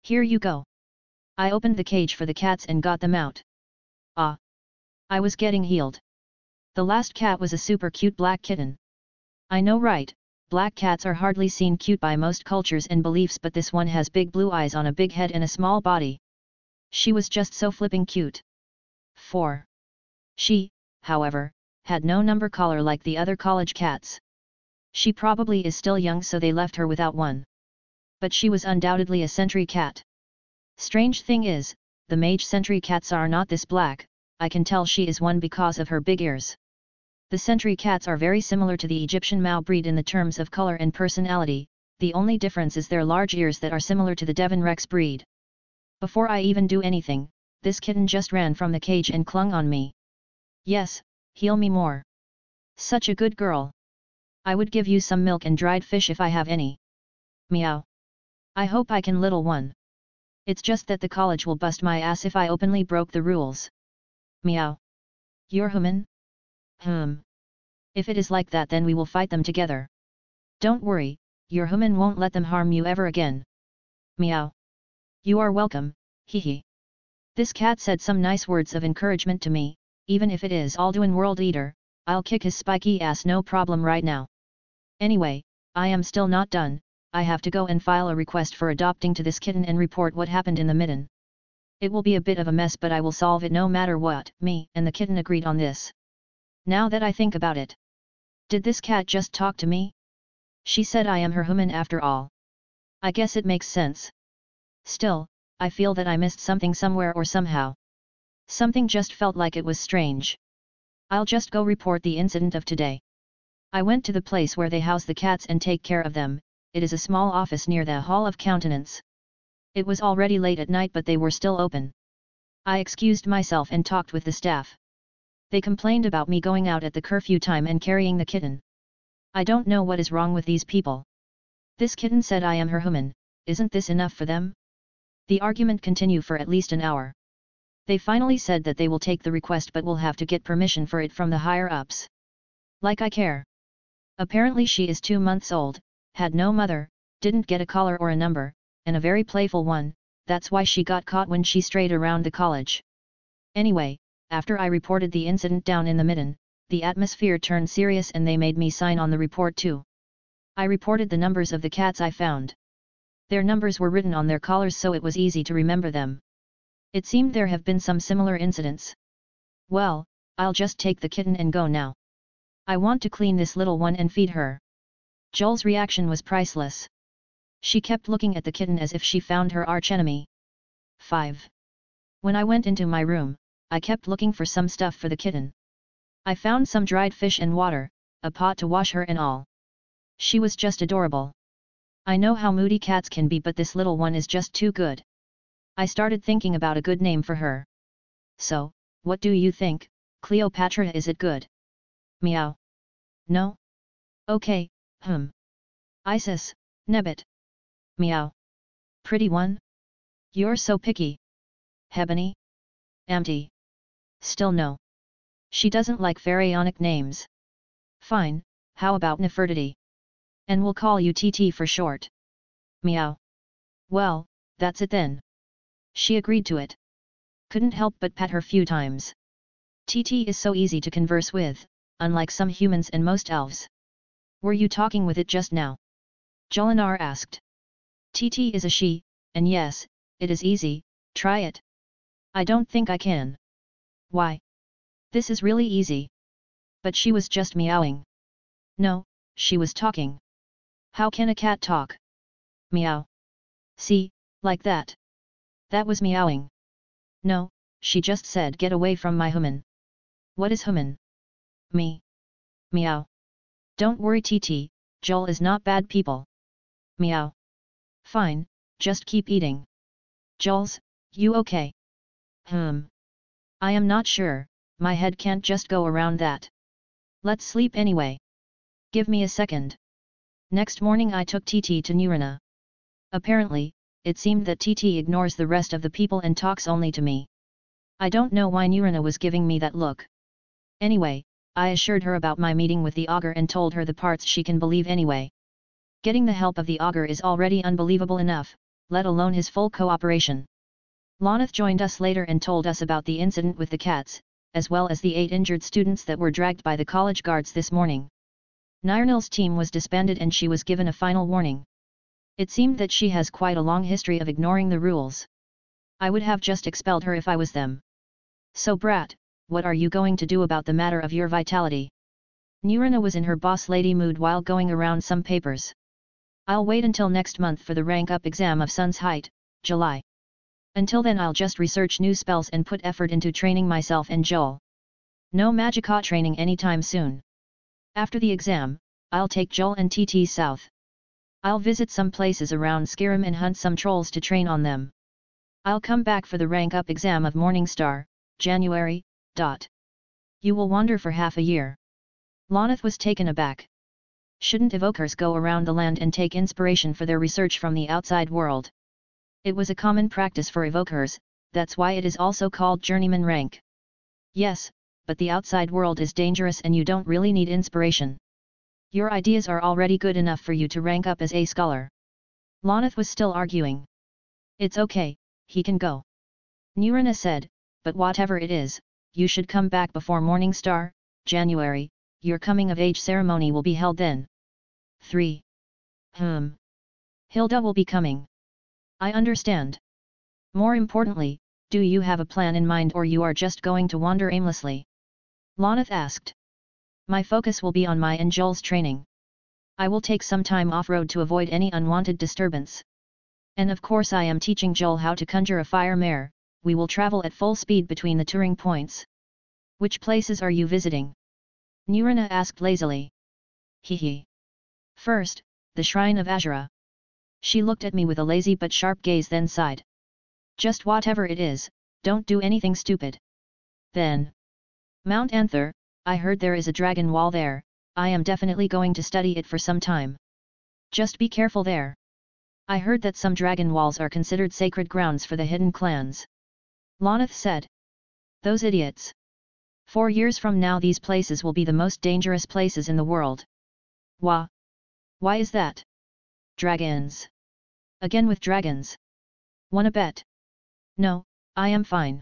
Here you go. I opened the cage for the cats and got them out. Ah! I was getting healed. The last cat was a super cute black kitten. I know, right? Black cats are hardly seen cute by most cultures and beliefs, but this one has big blue eyes on a big head and a small body. She was just so flipping cute. 4. She, however, had no number collar like the other college cats. She probably is still young, so they left her without one. But she was undoubtedly a sentry cat. Strange thing is, the mage sentry cats are not this black. I can tell she is one because of her big ears. The sentry cats are very similar to the Egyptian Mao breed in the terms of color and personality, the only difference is their large ears that are similar to the Devon Rex breed. Before I even do anything, this kitten just ran from the cage and clung on me. Yes, heal me more. Such a good girl. I would give you some milk and dried fish if I have any. Meow. I hope I can, little one. It's just that the college will bust my ass if I openly broke the rules. Meow. You're human? If it is like that, then we will fight them together. Don't worry, your human won't let them harm you ever again. Meow. You are welcome, hee. This cat said some nice words of encouragement to me. Even if it is Alduin World Eater, I'll kick his spiky ass no problem right now. Anyway, I am still not done. I have to go and file a request for adopting to this kitten and report what happened in the midden. It will be a bit of a mess, but I will solve it no matter what. Me and the kitten agreed on this. Now that I think about it. Did this cat just talk to me? She said I am her human after all. I guess it makes sense. Still, I feel that I missed something somewhere or somehow. Something just felt like it was strange. I'll just go report the incident of today. I went to the place where they house the cats and take care of them. It is a small office near the Hall of Countenance. It was already late at night, but they were still open. I excused myself and talked with the staff. They complained about me going out at the curfew time and carrying the kitten. I don't know what is wrong with these people. This kitten said I am her human. Isn't this enough for them? The argument continued for at least an hour. They finally said that they will take the request but will have to get permission for it from the higher-ups. Like I care. Apparently she is 2 months old, had no mother, didn't get a collar or a number, and a very playful one. That's why she got caught when she strayed around the college. Anyway, after I reported the incident down in the midden, the atmosphere turned serious and they made me sign on the report too. I reported the numbers of the cats I found. Their numbers were written on their collars, so it was easy to remember them. It seemed there have been some similar incidents. Well, I'll just take the kitten and go now. I want to clean this little one and feed her. Joel's reaction was priceless. She kept looking at the kitten as if she found her archenemy. 5. When I went into my room, I kept looking for some stuff for the kitten. I found some dried fish and water, a pot to wash her and all. She was just adorable. I know how moody cats can be, but this little one is just too good. I started thinking about a good name for her. So, what do you think, Cleopatra? Is it good? Meow. No? Okay, Isis, Nebbit. Meow. Pretty one? You're so picky. Hebony? Empty. Still no. She doesn't like pharaonic names. Fine, how about Nefertiti? And we'll call you TT for short. Meow. Well, that's it then. She agreed to it. Couldn't help but pet her few times. TT is so easy to converse with, unlike some humans and most elves. Were you talking with it just now? Jolinar asked. TT is a she, and yes, it is easy, try it. I don't think I can. Why? This is really easy. But she was just meowing. No, she was talking. How can a cat talk? Meow. See, like that. That was meowing. No, she just said get away from my human. What is human? Me. Meow. Don't worry TT, Joel is not bad people. Meow. Fine, just keep eating. Jules, you okay? I am not sure, my head can't just go around that. Let's sleep anyway. Give me a second. Next morning I took TT to Nurina. Apparently, it seemed that TT ignores the rest of the people and talks only to me. I don't know why Nurina was giving me that look. Anyway, I assured her about my meeting with the ogre and told her the parts she can believe anyway. Getting the help of the ogre is already unbelievable enough, let alone his full cooperation. Loneth joined us later and told us about the incident with the cats, as well as the 8 injured students that were dragged by the college guards this morning. Nirnil's team was disbanded and she was given a final warning. It seemed that she has quite a long history of ignoring the rules. I would have just expelled her if I was them. So Brat, what are you going to do about the matter of your vitality? Nurina was in her boss lady mood while going around some papers. I'll wait until next month for the rank up exam of Sun's Height, July. Until then I'll just research new spells and put effort into training myself and Joel. No Magicka training anytime soon. After the exam, I'll take Joel and TT south. I'll visit some places around Skyrim and hunt some trolls to train on them. I'll come back for the rank up exam of Morningstar, January. You will wander for half a year. Loneth was taken aback. Shouldn't evokers go around the land and take inspiration for their research from the outside world? It was a common practice for evokers, that's why it is also called journeyman rank. Yes, but the outside world is dangerous and you don't really need inspiration. Your ideas are already good enough for you to rank up as a scholar. Loneth was still arguing. It's okay, he can go. Nurina said, but whatever it is, you should come back before Morningstar, January. Your coming of age ceremony will be held then. 3. Hilda will be coming. I understand. More importantly, do you have a plan in mind or you are just going to wander aimlessly? Loneth asked. My focus will be on my and Joel's training. I will take some time off-road to avoid any unwanted disturbance. And of course I am teaching Joel how to conjure a fire mare. We will travel at full speed between the touring points. Which places are you visiting? Nurina asked lazily. Hee. First, the Shrine of Azura. She looked at me with a lazy but sharp gaze then sighed. Just whatever it is, don't do anything stupid. Then. Mount Anther, I heard there is a dragon wall there, I am definitely going to study it for some time. Just be careful there. I heard that some dragon walls are considered sacred grounds for the hidden clans. Loneth said. Those idiots. 4 years from now these places will be the most dangerous places in the world. Why is that? Dragons. Again with dragons. Wanna bet? No, I am fine.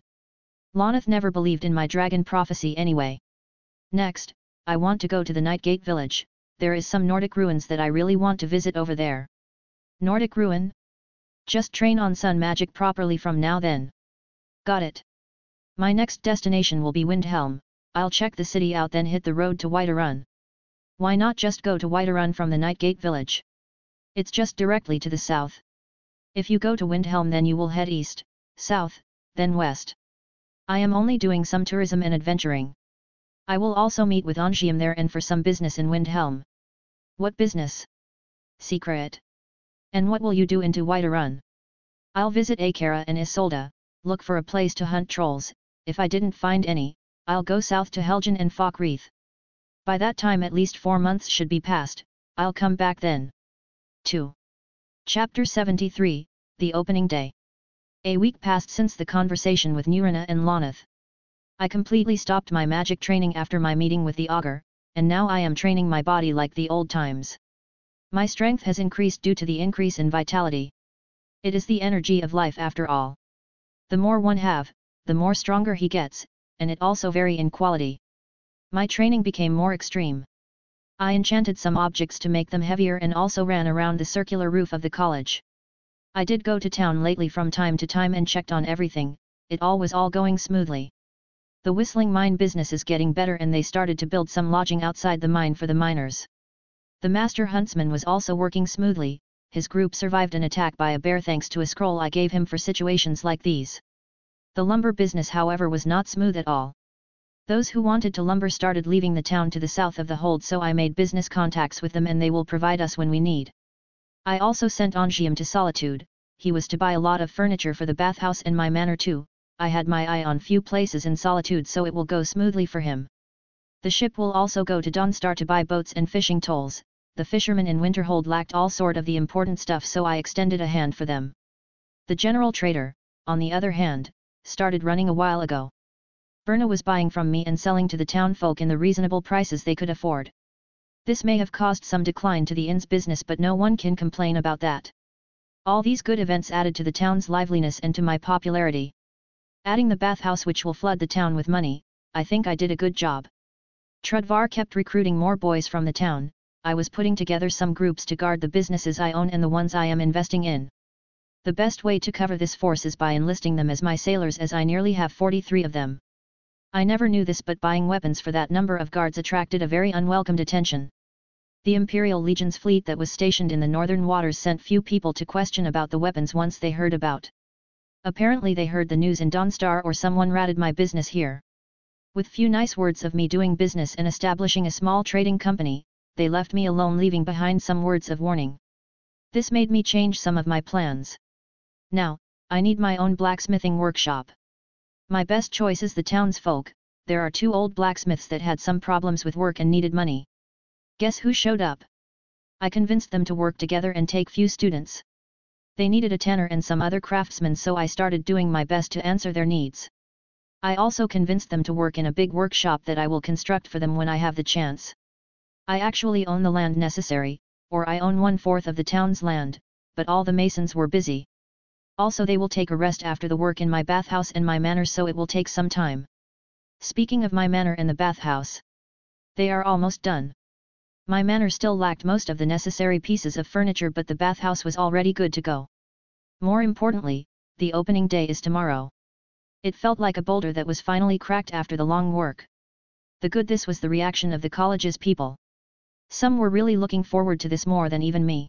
Loneth never believed in my dragon prophecy anyway. Next, I want to go to the Nightgate village, there is some Nordic ruins that I really want to visit over there. Nordic ruin? Just train on sun magic properly from now then. Got it. My next destination will be Windhelm. I'll check the city out then hit the road to Whiterun. Why not just go to Whiterun from the Nightgate village? It's just directly to the south. If you go to Windhelm then you will head east, south, then west. I am only doing some tourism and adventuring. I will also meet with Angium there and for some business in Windhelm. What business? Secret. And what will you do into Whiterun? I'll visit Akara and Isolde, look for a place to hunt trolls. If I didn't find any, I'll go south to Helgen and Falkreath. By that time at least 4 months should be passed, I'll come back then. 2. Chapter 73, The Opening Day. A week passed since the conversation with Nurina and Lonath. I completely stopped my magic training after my meeting with the augur, and now I am training my body like the old times. My strength has increased due to the increase in vitality. It is the energy of life after all. The more one have, the more stronger he gets, and it also vary in quality. My training became more extreme. I enchanted some objects to make them heavier and also ran around the circular roof of the college. I did go to town lately from time to time and checked on everything, it all was going smoothly. The whistling mine business is getting better and they started to build some lodging outside the mine for the miners. The master huntsman was also working smoothly, his group survived an attack by a bear thanks to a scroll I gave him for situations like these. The lumber business however was not smooth at all. Those who wanted to lumber started leaving the town to the south of the hold so I made business contacts with them and they will provide us when we need. I also sent Angium to Solitude, he was to buy a lot of furniture for the bathhouse and my manor too. I had my eye on few places in Solitude so it will go smoothly for him. The ship will also go to Dawnstar to buy boats and fishing tolls. The fishermen in Winterhold lacked all sort of the important stuff so I extended a hand for them. The general trader, on the other hand, started running a while ago. Berna was buying from me and selling to the town folk in the reasonable prices they could afford. This may have caused some decline to the inn's business but no one can complain about that. All these good events added to the town's liveliness and to my popularity. Adding the bathhouse which will flood the town with money, I think I did a good job. Trudvar kept recruiting more boys from the town. I was putting together some groups to guard the businesses I own and the ones I am investing in. The best way to cover this force is by enlisting them as my sailors as I nearly have 43 of them. I never knew this but buying weapons for that number of guards attracted a very unwelcomed attention. The Imperial Legion's fleet that was stationed in the northern waters sent few people to question about the weapons once they heard about. Apparently they heard the news in Dawnstar or someone ratted my business here. With few nice words of me doing business and establishing a small trading company, they left me alone leaving behind some words of warning. This made me change some of my plans. Now, I need my own blacksmithing workshop. My best choice is the townsfolk. There are 2 old blacksmiths that had some problems with work and needed money. Guess who showed up? I convinced them to work together and take few students. They needed a tanner and some other craftsmen so I started doing my best to answer their needs. I also convinced them to work in a big workshop that I will construct for them when I have the chance. I actually own the land necessary, or I own 1/4 of the town's land, but all the masons were busy. Also they will take a rest after the work in my bathhouse and my manor so it will take some time. Speaking of my manor and the bathhouse. They are almost done. My manor still lacked most of the necessary pieces of furniture but the bathhouse was already good to go. More importantly, the opening day is tomorrow. It felt like a boulder that was finally cracked after the long work. This was the reaction of the college's people. Some were really looking forward to this more than even me.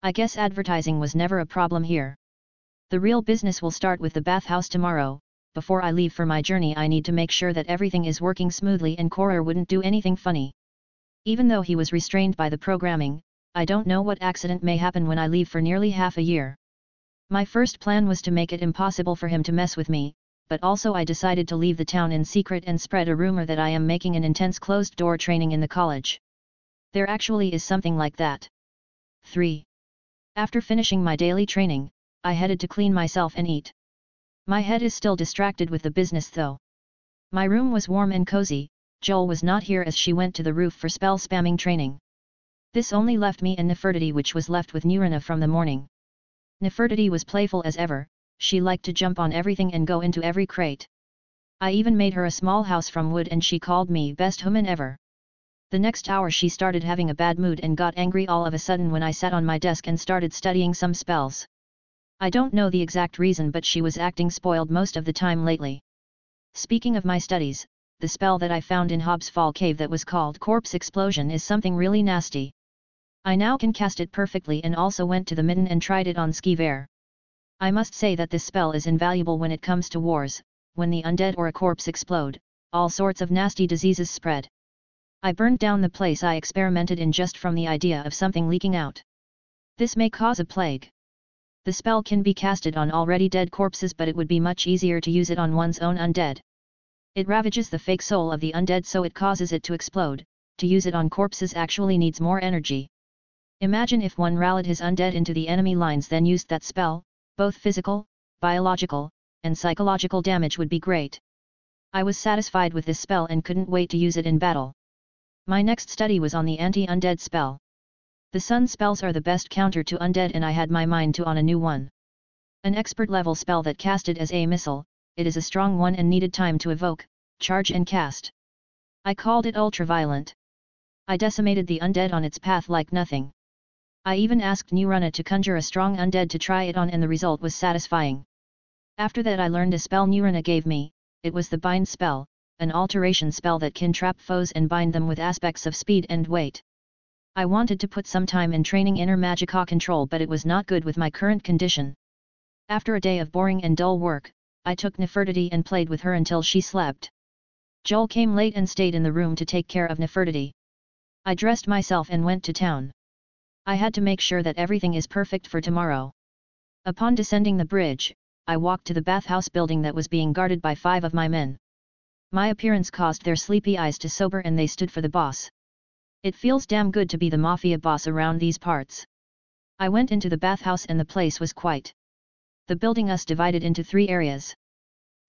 I guess advertising was never a problem here. The real business will start with the bathhouse tomorrow. Before I leave for my journey I need to make sure that everything is working smoothly and Korir wouldn't do anything funny. Even though he was restrained by the programming, I don't know what accident may happen when I leave for nearly half a year. My first plan was to make it impossible for him to mess with me, but also I decided to leave the town in secret and spread a rumor that I am making an intense closed-door training in the college. There actually is something like that. 3. After finishing my daily training, I headed to clean myself and eat. My head is still distracted with the business though. My room was warm and cozy. Joel was not here as she went to the roof for spell spamming training. This only left me and Nefertiti which was left with Nurina from the morning. Nefertiti was playful as ever, she liked to jump on everything and go into every crate. I even made her a small house from wood and she called me best human ever. The next hour she started having a bad mood and got angry all of a sudden when I sat on my desk and started studying some spells. I don't know the exact reason, but she was acting spoiled most of the time lately. Speaking of my studies, the spell that I found in Hobbs Fall Cave that was called Corpse Explosion is something really nasty. I now can cast it perfectly and also went to the midden and tried it on Skiver. I must say that this spell is invaluable when it comes to wars. When the undead or a corpse explode, all sorts of nasty diseases spread. I burned down the place I experimented in just from the idea of something leaking out. This may cause a plague. The spell can be casted on already dead corpses, but it would be much easier to use it on one's own undead. It ravages the fake soul of the undead, so it causes it to explode. To use it on corpses actually needs more energy. Imagine if one rallied his undead into the enemy lines then used that spell, both physical, biological, and psychological damage would be great. I was satisfied with this spell and couldn't wait to use it in battle. My next study was on the anti-undead spell. The sun spells are the best counter to undead, and I had my mind to on a new one. An expert level spell that casted as a missile. It is a strong one and needed time to evoke, charge and cast. I called it ultraviolent. I decimated the undead on its path like nothing. I even asked Nuruna to conjure a strong undead to try it on, and the result was satisfying. After that I learned a spell Nuruna gave me. It was the bind spell, an alteration spell that can trap foes and bind them with aspects of speed and weight. I wanted to put some time in training inner magica control, but it was not good with my current condition. After a day of boring and dull work, I took Nefertiti and played with her until she slept. Joel came late and stayed in the room to take care of Nefertiti. I dressed myself and went to town. I had to make sure that everything is perfect for tomorrow. Upon descending the bridge, I walked to the bathhouse building that was being guarded by 5 of my men. My appearance caused their sleepy eyes to sober and they stood for the boss. It feels damn good to be the mafia boss around these parts. I went into the bathhouse and the place was quiet. The building was divided into 3 areas.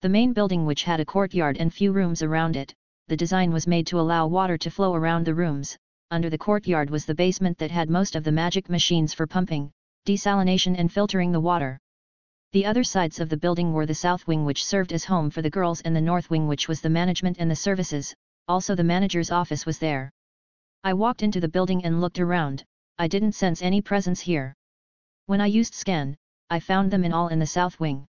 The main building, which had a courtyard and few rooms around it, the design was made to allow water to flow around the rooms. Under the courtyard was the basement that had most of the magic machines for pumping, desalination and filtering the water. The other sides of the building were the south wing, which served as home for the girls, and the north wing, which was the management and the services. Also the manager's office was there. I walked into the building and looked around. I didn't sense any presence here. When I used scan, I found them all in the south wing.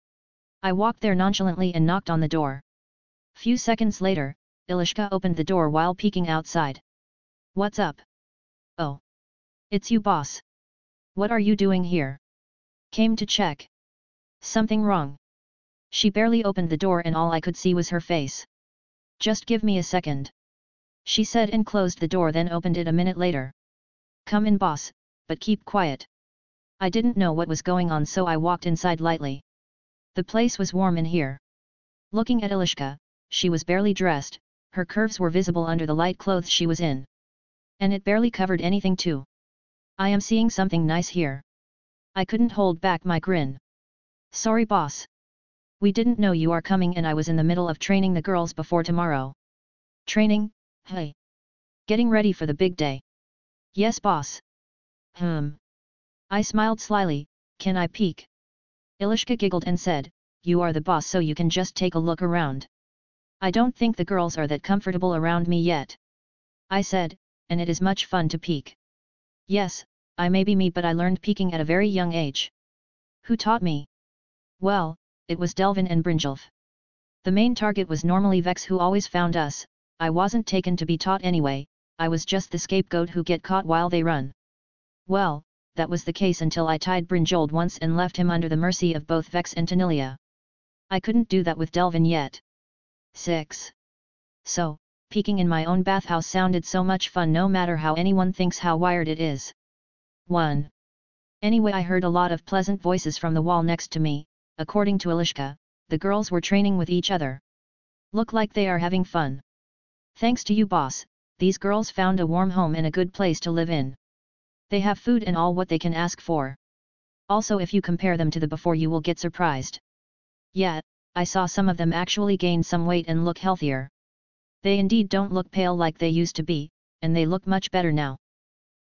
I walked there nonchalantly and knocked on the door. Few seconds later, Ilishka opened the door while peeking outside. "What's up?" "Oh. It's you, boss. What are you doing here?" "Came to check." "Something wrong?" She barely opened the door and all I could see was her face. "Just give me a second," she said and closed the door, then opened it a minute later. "Come in, boss, but keep quiet." I didn't know what was going on, so I walked inside lightly. The place was warm in here. Looking at Ilishka, she was barely dressed, her curves were visible under the light clothes she was in. And it barely covered anything too. "I am seeing something nice here." I couldn't hold back my grin. "Sorry, boss. We didn't know you are coming and I was in the middle of training the girls before tomorrow." "Training? Hey. Getting ready for the big day." "Yes, boss." I smiled slyly. "Can I peek?" Ilishka giggled and said, "You are the boss, so you can just take a look around." "I don't think the girls are that comfortable around me yet," I said, "and it is much fun to peek." "Yes, I may be me, but I learned peeking at a very young age." "Who taught me?" "Well, it was Delvin and Brynjolf. The main target was normally Vex, who always found us. I wasn't taken to be taught anyway, I was just the scapegoat who get caught while they run." "Well, that was the case until I tied Brynjolf once and left him under the mercy of both Vex and Tanilia. I couldn't do that with Delvin yet." 6. So, peeking in my own bathhouse sounded so much fun, no matter how anyone thinks how wired it is. 1. Anyway, I heard a lot of pleasant voices from the wall next to me. According to Ilishka, the girls were training with each other. Look like they are having fun. "Thanks to you, boss, these girls found a warm home and a good place to live in. They have food and all what they can ask for. Also, if you compare them to the before, you will get surprised. Yeah, I saw some of them actually gain some weight and look healthier. They indeed don't look pale like they used to be, and they look much better now."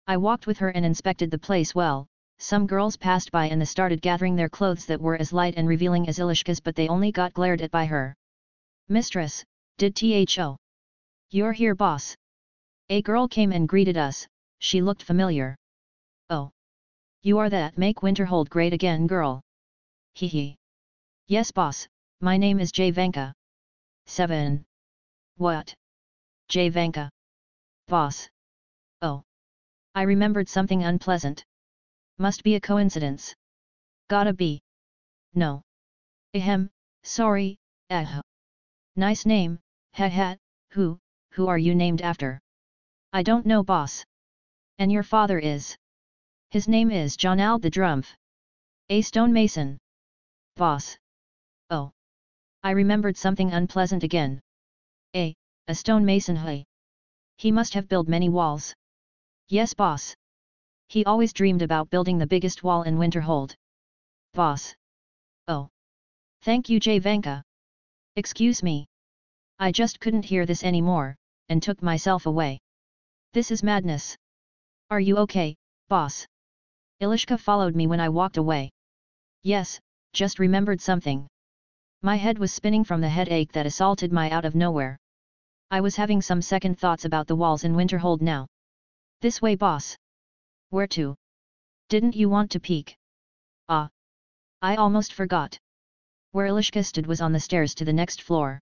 I walked with her and inspected the place well. Some girls passed by and they started gathering their clothes that were as light and revealing as Ilishka's, but they only got glared at by her. "Mistress, did THO? You're here, boss." A girl came and greeted us. She looked familiar. "Oh. You are that Make Winterhold Great Again girl." Hehe. Yes boss, my name is Javanka. 7. What? Javanka. Boss. Oh. I remembered something unpleasant. Must be a coincidence. Gotta be. No. Ahem, sorry, Nice name, heh. Who are you named after? I don't know boss. And your father is? His name is Jon the Drumpf. A stonemason. Boss. Oh. I remembered something unpleasant again. A stonemason hey. He must have built many walls. Yes boss. He always dreamed about building the biggest wall in Winterhold. Boss. Oh. Thank you Javanka. Excuse me. I just couldn't hear this anymore, and took myself away. This is madness. Are you okay, boss? Ilishka followed me when I walked away. Yes, just remembered something. My head was spinning from the headache that assaulted my out of nowhere. I was having some second thoughts about the walls in Winterhold now. This way boss. Where to? Didn't you want to peek? Ah. I almost forgot. Where Ilishka stood was on the stairs to the next floor.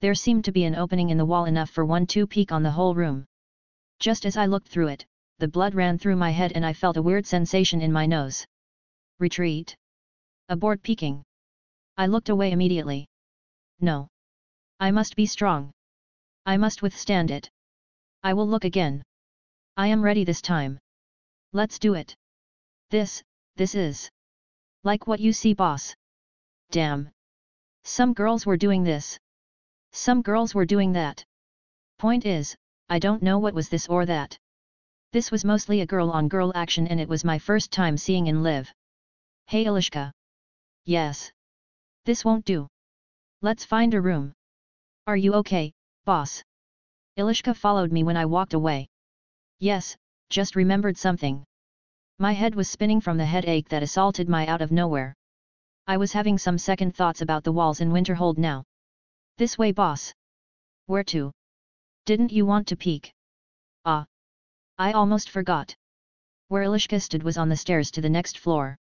There seemed to be an opening in the wall enough for one to peek on the whole room. Just as I looked through it, the blood ran through my head and I felt a weird sensation in my nose. Retreat. Abort peeking. I looked away immediately. No. I must be strong. I must withstand it. I will look again. I am ready this time. Let's do it. This is like what you see boss. Damn. Some girls were doing this. Some girls were doing that. Point is, I don't know what was this or that. This was mostly a girl-on-girl action and it was my first time seeing in live. Hey Ilishka. Yes. This won't do. Let's find a room. Are you okay, boss? Ilishka followed me when I walked away. Yes, just remembered something. My head was spinning from the headache that assaulted my out of nowhere. I was having some second thoughts about the walls in Winterhold now. This way boss. Where to? Didn't you want to peek? Ah. I almost forgot. Where Ilishka stood was on the stairs to the next floor.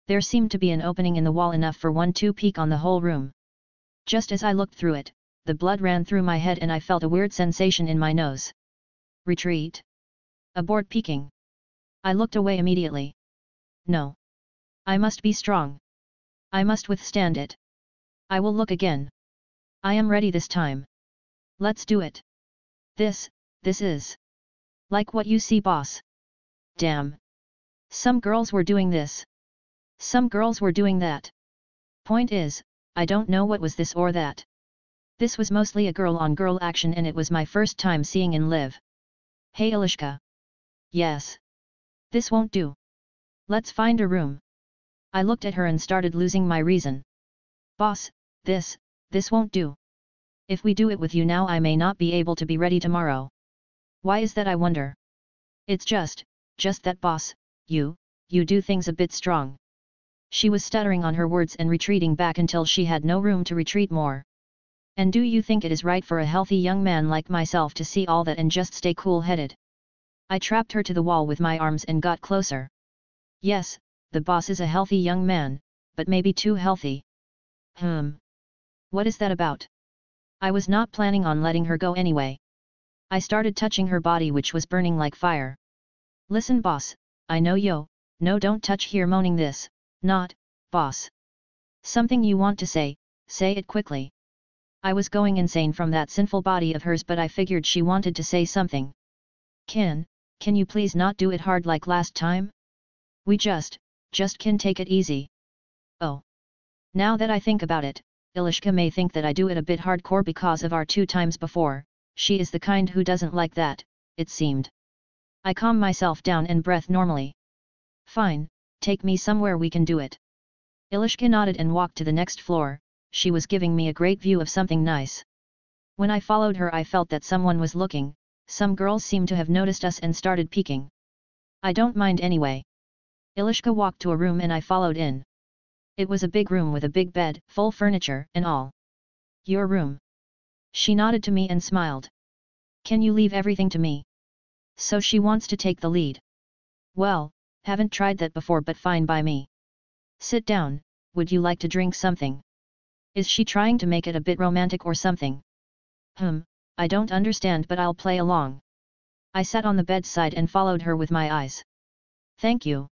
There seemed to be an opening in the wall enough for one to peek on the whole room. Just as I looked through it, the blood ran through my head and I felt a weird sensation in my nose. Retreat. Abort peeking. I looked away immediately. No. I must be strong. I must withstand it. I will look again. I am ready this time. Let's do it. This is like what you see boss. Damn. Some girls were doing this. Some girls were doing that. Point is, I don't know what was this or that. This was mostly a girl-on-girl action and it was my first time seeing in live. Hey Ilishka. Yes. This won't do. Let's find a room. I looked at her and started losing my reason. Boss, this won't do. If we do it with you now I may not be able to be ready tomorrow. Why is that I wonder? It's just that boss, you do things a bit strong. She was stuttering on her words and retreating back until she had no room to retreat more. And do you think it is right for a healthy young man like myself to see all that and just stay cool-headed? I trapped her to the wall with my arms and got closer. Yes, the boss is a healthy young man, but maybe too healthy. What is that about? I was not planning on letting her go anyway. I started touching her body which was burning like fire. Listen boss, I know no don't touch here moaning this, not, boss. Something you want to say it quickly. I was going insane from that sinful body of hers but I figured she wanted to say something. Can you please not do it hard like last time? We just can take it easy. Oh. Now that I think about it, Ilishka may think that I do it a bit hardcore because of our 2 times before, she is the kind who doesn't like that, it seemed. I calm myself down and breath normally. Fine, take me somewhere we can do it. Ilishka nodded and walked to the next floor, she was giving me a great view of something nice. When I followed her I felt that someone was looking, some girls seemed to have noticed us and started peeking. I don't mind anyway. Ilishka walked to a room and I followed in. It was a big room with a big bed, full furniture and all. Your room. She nodded to me and smiled. Can you leave everything to me? So she wants to take the lead. Well, haven't tried that before but fine by me. Sit down, would you like to drink something? Is she trying to make it a bit romantic or something? I don't understand, but I'll play along. I sat on the bedside and followed her with my eyes. Thank you.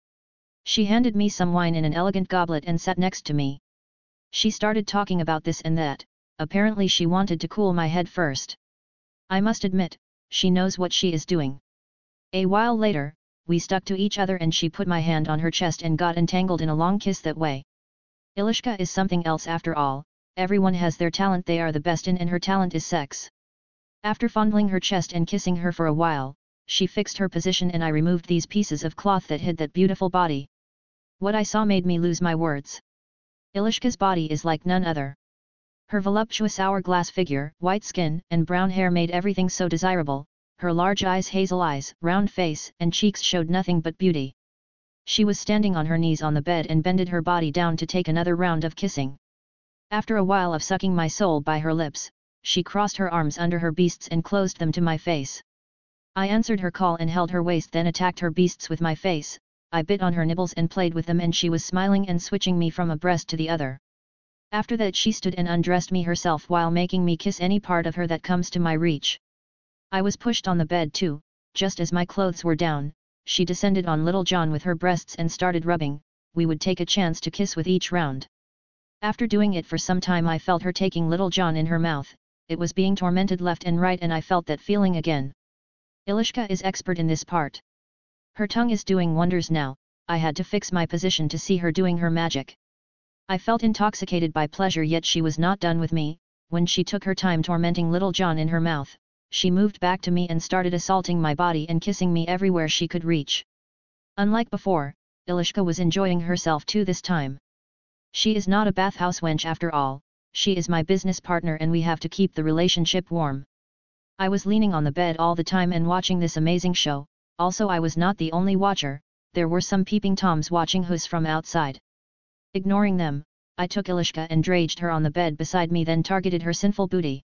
She handed me some wine in an elegant goblet and sat next to me. She started talking about this and that, apparently she wanted to cool my head first. I must admit, she knows what she is doing. A while later, we stuck to each other and she put my hand on her chest and got entangled in a long kiss that way. Ilishka is something else after all, everyone has their talent they are the best in and her talent is sex. After fondling her chest and kissing her for a while, she fixed her position and I removed these pieces of cloth that hid that beautiful body. What I saw made me lose my words. Ilishka's body is like none other. Her voluptuous hourglass figure, white skin, and brown hair made everything so desirable, her large eyes, hazel eyes, round face, and cheeks showed nothing but beauty. She was standing on her knees on the bed and bended her body down to take another round of kissing. After a while of sucking my soul by her lips, she crossed her arms under her beasts and closed them to my face. I answered her call and held her waist, then attacked her beasts with my face. I bit on her nibbles and played with them and she was smiling and switching me from a breast to the other. After that she stood and undressed me herself while making me kiss any part of her that comes to my reach. I was pushed on the bed too, just as my clothes were down, she descended on little Jon with her breasts and started rubbing. We would take a chance to kiss with each round. After doing it for some time I felt her taking little Jon in her mouth, it was being tormented left and right and I felt that feeling again. Ilishka is expert in this part. Her tongue is doing wonders now, I had to fix my position to see her doing her magic. I felt intoxicated by pleasure yet she was not done with me. When she took her time tormenting little Jon in her mouth, she moved back to me and started assaulting my body and kissing me everywhere she could reach. Unlike before, Ilishka was enjoying herself too this time. She is not a bathhouse wench after all, she is my business partner and we have to keep the relationship warm. I was leaning on the bed all the time and watching this amazing show, also I was not the only watcher, there were some peeping toms watching us from outside. Ignoring them, I took Ilishka and draged her on the bed beside me then targeted her sinful booty.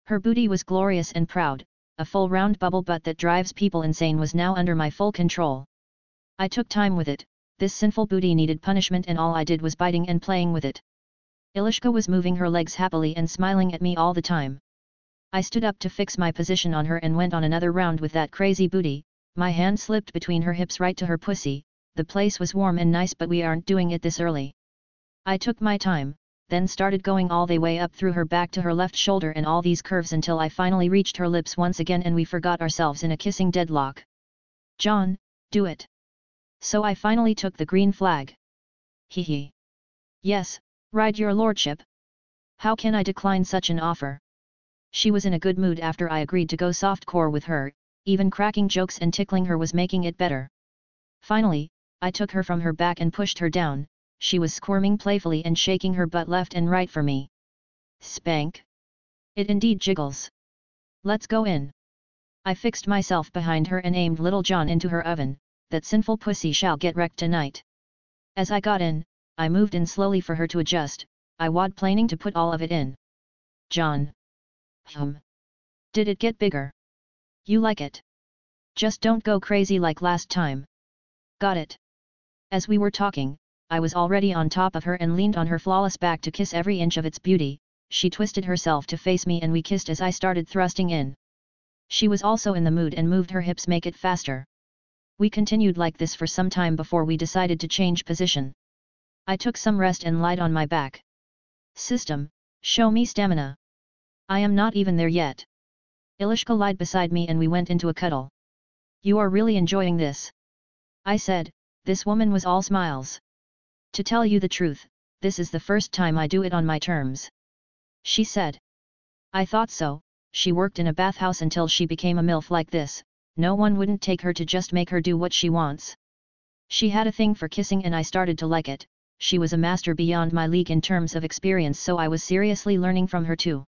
Her booty was glorious and proud, a full round bubble butt that drives people insane was now under my full control. I took time with it, this sinful booty needed punishment and all I did was biting and playing with it. Ilishka was moving her legs happily and smiling at me all the time. I stood up to fix my position on her and went on another round with that crazy booty, my hand slipped between her hips right to her pussy, the place was warm and nice but we aren't doing it this early. I took my time, then started going all the way up through her back to her left shoulder and all these curves until I finally reached her lips once again and we forgot ourselves in a kissing deadlock. Jon, do it. So I finally took the green flag. Hee hee. Yes, right your lordship. How can I decline such an offer? She was in a good mood after I agreed to go softcore with her, even cracking jokes and tickling her was making it better. Finally, I took her from her back and pushed her down, she was squirming playfully and shaking her butt left and right for me. Spank. It indeed jiggles. Let's go in. I fixed myself behind her and aimed little Jon into her oven, that sinful pussy shall get wrecked tonight. As I got in, I moved in slowly for her to adjust, I wad planning to put all of it in. Jon. Did it get bigger? You like it? Just don't go crazy like last time. Got it. As we were talking, I was already on top of her and leaned on her flawless back to kiss every inch of its beauty. She twisted herself to face me and we kissed as I started thrusting in. She was also in the mood and moved her hips make it faster. We continued like this for some time before we decided to change position. I took some rest and lied on my back. System, show me stamina. I am not even there yet. Ilishka lied beside me and we went into a cuddle. You are really enjoying this? I said, this woman was all smiles. To tell you the truth, this is the first time I do it on my terms. She said. I thought so, she worked in a bathhouse until she became a MILF like this, no one wouldn't take her to just make her do what she wants. She had a thing for kissing and I started to like it, she was a master beyond my league in terms of experience so I was seriously learning from her too.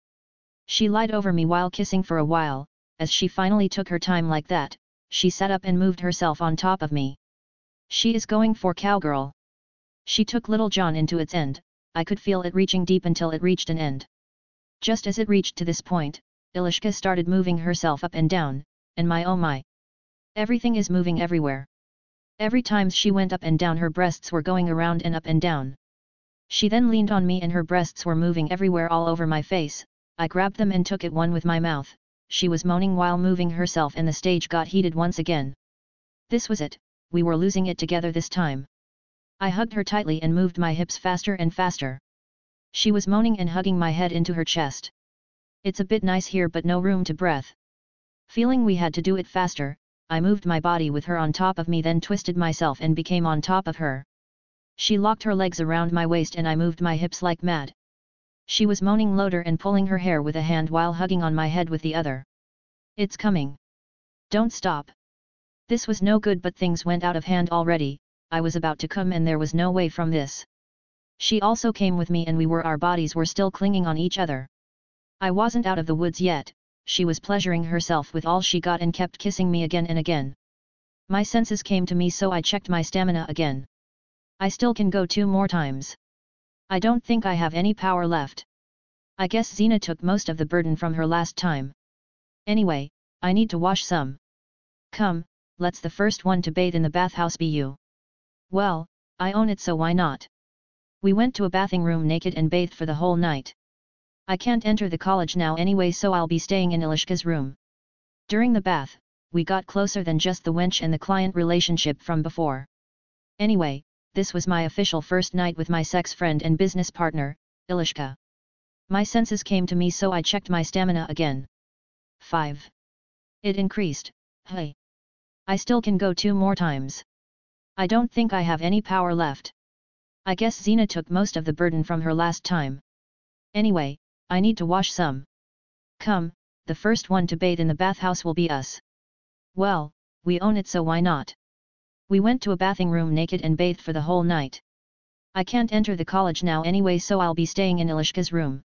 She lied over me while kissing for a while, as she finally took her time like that, she sat up and moved herself on top of me. She is going for cowgirl. She took little Jon into its end, I could feel it reaching deep until it reached an end. Just as it reached to this point, Ilishka started moving herself up and down, and my oh my. Everything is moving everywhere. Every time she went up and down her breasts were going around and up and down. She then leaned on me and her breasts were moving everywhere all over my face. I grabbed them and took it one with my mouth. She was moaning while moving herself and the stage got heated once again. This was it, we were losing it together this time. I hugged her tightly and moved my hips faster and faster. She was moaning and hugging my head into her chest. It's a bit nice here but no room to breathe. Feeling we had to do it faster, I moved my body with her on top of me, then twisted myself and became on top of her. She locked her legs around my waist and I moved my hips like mad. She was moaning louder and pulling her hair with a hand while hugging on my head with the other. It's coming. Don't stop. This was no good, but things went out of hand already. I was about to come and there was no way from this. She also came with me and our bodies were still clinging on each other. I wasn't out of the woods yet. She was pleasuring herself with all she got and kept kissing me again and again. My senses came to me, so I checked my stamina again. I still can go 2 more times. I don't think I have any power left. I guess Xena took most of the burden from her last time. Anyway, I need to wash some. Come, let's the first one to bathe in the bathhouse be you. Well, I own it, so why not? We went to a bathing room naked and bathed for the whole night. I can't enter the college now anyway, so I'll be staying in Ilishka's room. During the bath, we got closer than just the wench and the client relationship from before. Anyway, this was my official first night with my sex friend and business partner, Ilishka. My senses came to me, so I checked my stamina again. 5. It increased. Hey. I still can go 2 more times. I don't think I have any power left. I guess Xena took most of the burden from her last time. Anyway, I need to wash some. Come, the first one to bathe in the bathhouse will be us. Well, we own it, so why not? We went to a bathing room naked and bathed for the whole night. I can't enter the college now anyway, so I'll be staying in Ilishka's room.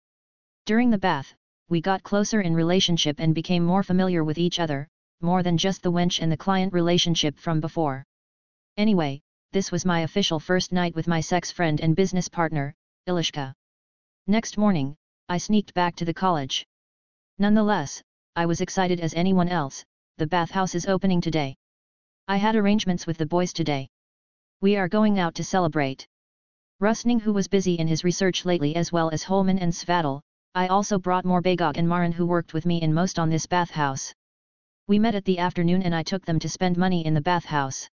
During the bath, we got closer in relationship and became more familiar with each other, more than just the wench and the client relationship from before. Anyway, this was my official first night with my sex friend and business partner, Ilishka. Next morning, I sneaked back to the college. Nonetheless, I was excited as anyone else. The bathhouse is opening today. I had arrangements with the boys today. We are going out to celebrate. Rusning, who was busy in his research lately, as well as Holman and Svadil. I also brought more Bagog and Marin, who worked with me in most on this bathhouse. We met at the afternoon and I took them to spend money in the bathhouse.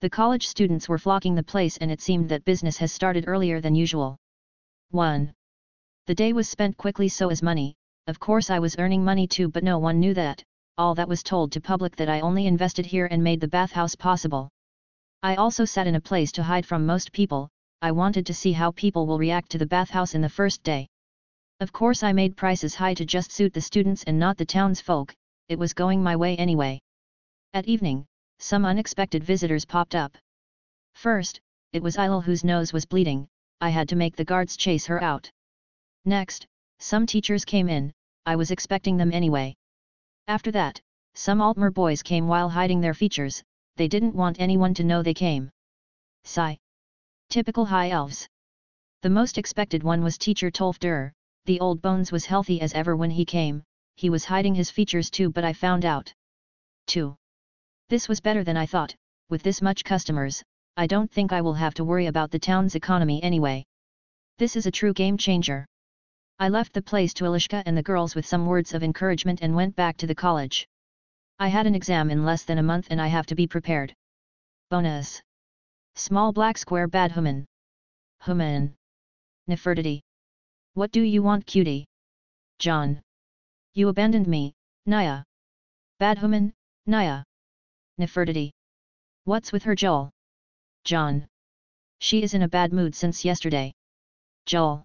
The college students were flocking the place and it seemed that business has started earlier than usual. 1. The day was spent quickly, so as money. Of course I was earning money too, but no one knew that. All that was told to public that I only invested here and made the bathhouse possible. I also sat in a place to hide from most people. I wanted to see how people will react to the bathhouse in the first day. Of course I made prices high to just suit the students and not the townsfolk. It was going my way anyway. At evening, some unexpected visitors popped up. First, it was Ilil, whose nose was bleeding. I had to make the guards chase her out. Next, some teachers came in. I was expecting them anyway. After that, some Altmer boys came while hiding their features. They didn't want anyone to know they came. Sigh. Typical high elves. The most expected one was teacher Tolfdur. The old bones was healthy as ever when he came. He was hiding his features too, but I found out. 2. This was better than I thought. With this much customers, I don't think I will have to worry about the town's economy anyway. This is a true game changer. I left the place to Ilishka and the girls with some words of encouragement and went back to the college. I had an exam in less than a month and I have to be prepared. Bonus. Small black square bad human. Human. Nefertiti. What do you want, cutie? Jon. You abandoned me, Naya. Bad human, Naya. Nefertiti. What's with her, Joel? Jon. She is in a bad mood since yesterday. Joel.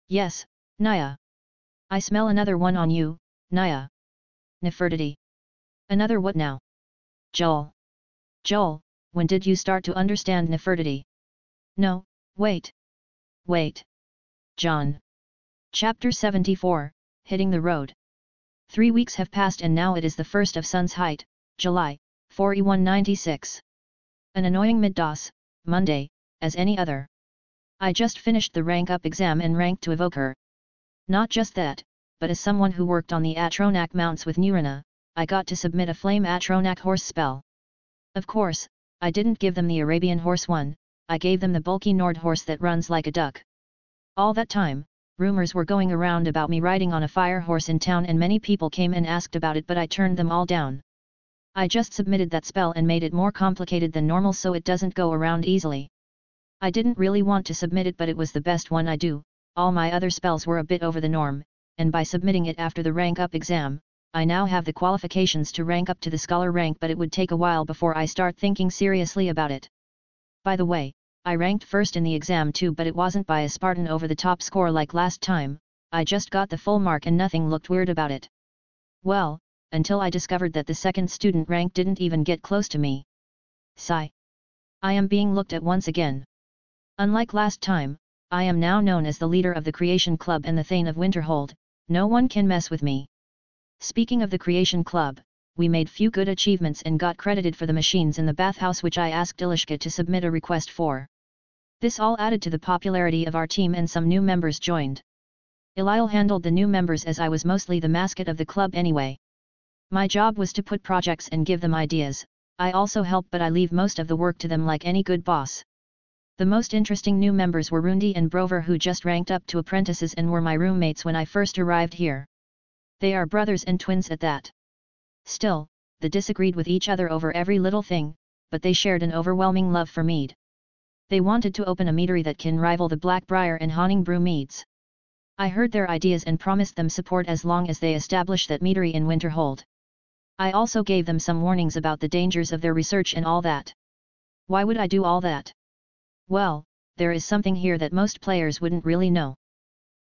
Yes, Naya. I smell another one on you, Naya. Nefertiti. Another what now? Joel. Joel, when did you start to understand Nefertiti? No, wait. Wait. Jon. Chapter 74, Hitting the Road. 3 weeks have passed and now it is the 1st of Sun's Height, July, 4196. An annoying mid-DOS, Monday, as any other. I just finished the rank-up exam and ranked to Evoker. Not just that, but as someone who worked on the Atronak mounts with Nurina, I got to submit a Flame Atronak horse spell. Of course, I didn't give them the Arabian horse one, I gave them the bulky Nord horse that runs like a duck. All that time, rumors were going around about me riding on a fire horse in town, and many people came and asked about it, but I turned them all down. I just submitted that spell and made it more complicated than normal so it doesn't go around easily. I didn't really want to submit it, but it was the best one I do. All my other spells were a bit over the norm, and by submitting it after the rank up exam, I now have the qualifications to rank up to the scholar rank, but it would take a while before I start thinking seriously about it. By the way, I ranked first in the exam too, but it wasn't by a Spartan over the top score like last time. I just got the full mark and nothing looked weird about it. Well, until I discovered that the second student rank didn't even get close to me. Sigh. I am being looked at once again. Unlike last time, I am now known as the leader of the Creation Club and the Thane of Winterhold. No one can mess with me. Speaking of the Creation Club, we made few good achievements and got credited for the machines in the bathhouse, which I asked Ilishka to submit a request for. This all added to the popularity of our team, and some new members joined. Ilil handled the new members as I was mostly the mascot of the club anyway. My job was to put projects and give them ideas. I also help, but I leave most of the work to them like any good boss. The most interesting new members were Rundi and Brover, who just ranked up to apprentices and were my roommates when I first arrived here. They are brothers and twins at that. Still, they disagreed with each other over every little thing, but they shared an overwhelming love for mead. They wanted to open a meadery that can rival the Blackbriar and Honning Brew meads. I heard their ideas and promised them support as long as they establish that meadery in Winterhold. I also gave them some warnings about the dangers of their research and all that. Why would I do all that? Well, there is something here that most players wouldn't really know.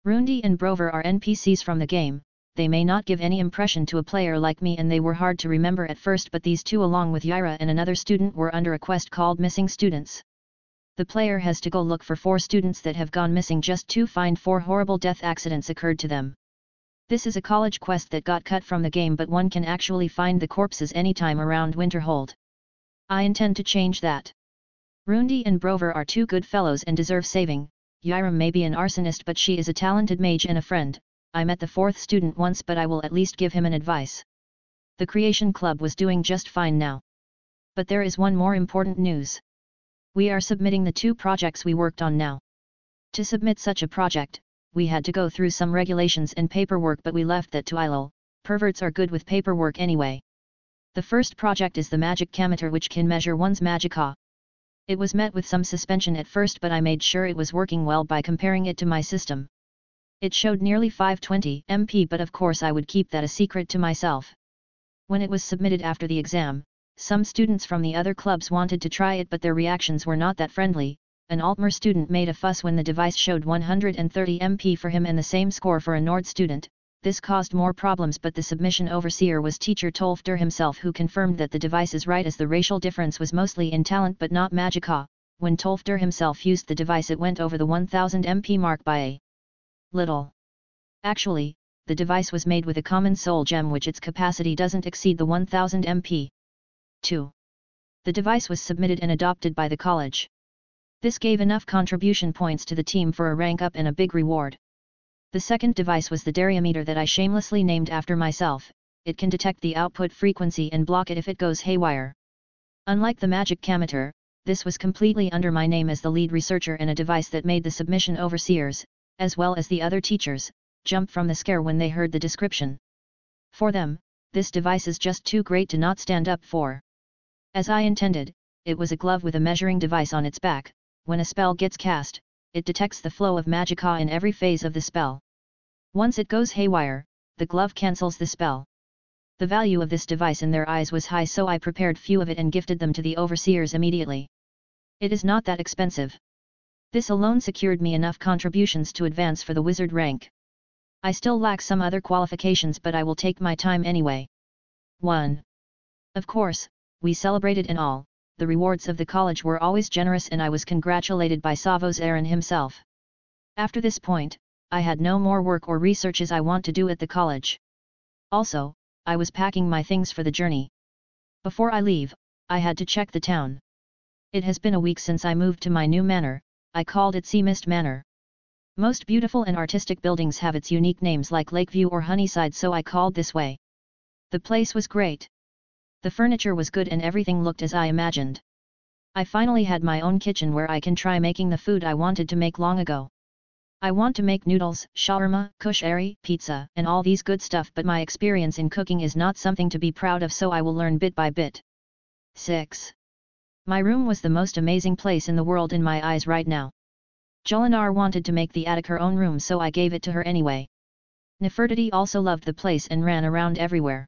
Rundi and Brover are NPCs from the game. They may not give any impression to a player like me, and they were hard to remember at first, but these two along with Yaira and another student were under a quest called Missing Students. The player has to go look for 4 students that have gone missing just to find 4 horrible death accidents occurred to them. This is a college quest that got cut from the game, but one can actually find the corpses anytime around Winterhold. I intend to change that. Rundi and Brover are 2 good fellows and deserve saving. Yaira may be an arsonist, but she is a talented mage and a friend. I met the 4th student once, but I will at least give him an advice. The Creation Club was doing just fine now. But there is one more important news. We are submitting the 2 projects we worked on now. To submit such a project, we had to go through some regulations and paperwork, but we left that to Ilil. Perverts are good with paperwork anyway. The first project is the magic cammeter, which can measure one's magicka. It was met with some suspension at first, but I made sure it was working well by comparing it to my system. It showed nearly 520 MP, but of course I would keep that a secret to myself. When it was submitted after the exam, some students from the other clubs wanted to try it, but their reactions were not that friendly. An Altmer student made a fuss when the device showed 130 MP for him and the same score for a Nord student. This caused more problems, but the submission overseer was teacher Tolfder himself, who confirmed that the device is right, as the racial difference was mostly in talent but not magicka. When Tolfder himself used the device, it went over the 1000 MP mark by a little. Actually, the device was made with a common soul gem, which its capacity doesn't exceed the 1000 MP. 2. The device was submitted and adopted by the college. This gave enough contribution points to the team for a rank up and a big reward. The second device was the Dariometer that I shamelessly named after myself. It can detect the output frequency and block it if it goes haywire. Unlike the magic cammeter, this was completely under my name as the lead researcher, and a device that made the submission overseers, as well as the other teachers, jump from the scare when they heard the description. For them, this device is just too great to not stand up for. As I intended, it was a glove with a measuring device on its back. When a spell gets cast, it detects the flow of magicka in every phase of the spell. Once it goes haywire, the glove cancels the spell. The value of this device in their eyes was high, so I prepared few of it and gifted them to the overseers immediately. It is not that expensive. This alone secured me enough contributions to advance for the wizard rank. I still lack some other qualifications, but I will take my time anyway. 1. Of course, we celebrated and all. The rewards of the college were always generous, and I was congratulated by Savos Aaron himself. After this point, I had no more work or researches I want to do at the college. Also, I was packing my things for the journey. Before I leave, I had to check the town. It has been a week since I moved to my new manor. I called it Sea Mist Manor. Most beautiful and artistic buildings have its unique names like Lakeview or Honeyside, so I called this way. The place was great. The furniture was good and everything looked as I imagined. I finally had my own kitchen where I can try making the food I wanted to make long ago. I want to make noodles, shawarma, kushari, pizza, and all these good stuff, but my experience in cooking is not something to be proud of, so I will learn bit by bit. 6. My room was the most amazing place in the world in my eyes right now. Jolinar wanted to make the attic her own room, so I gave it to her anyway. Nefertiti also loved the place and ran around everywhere.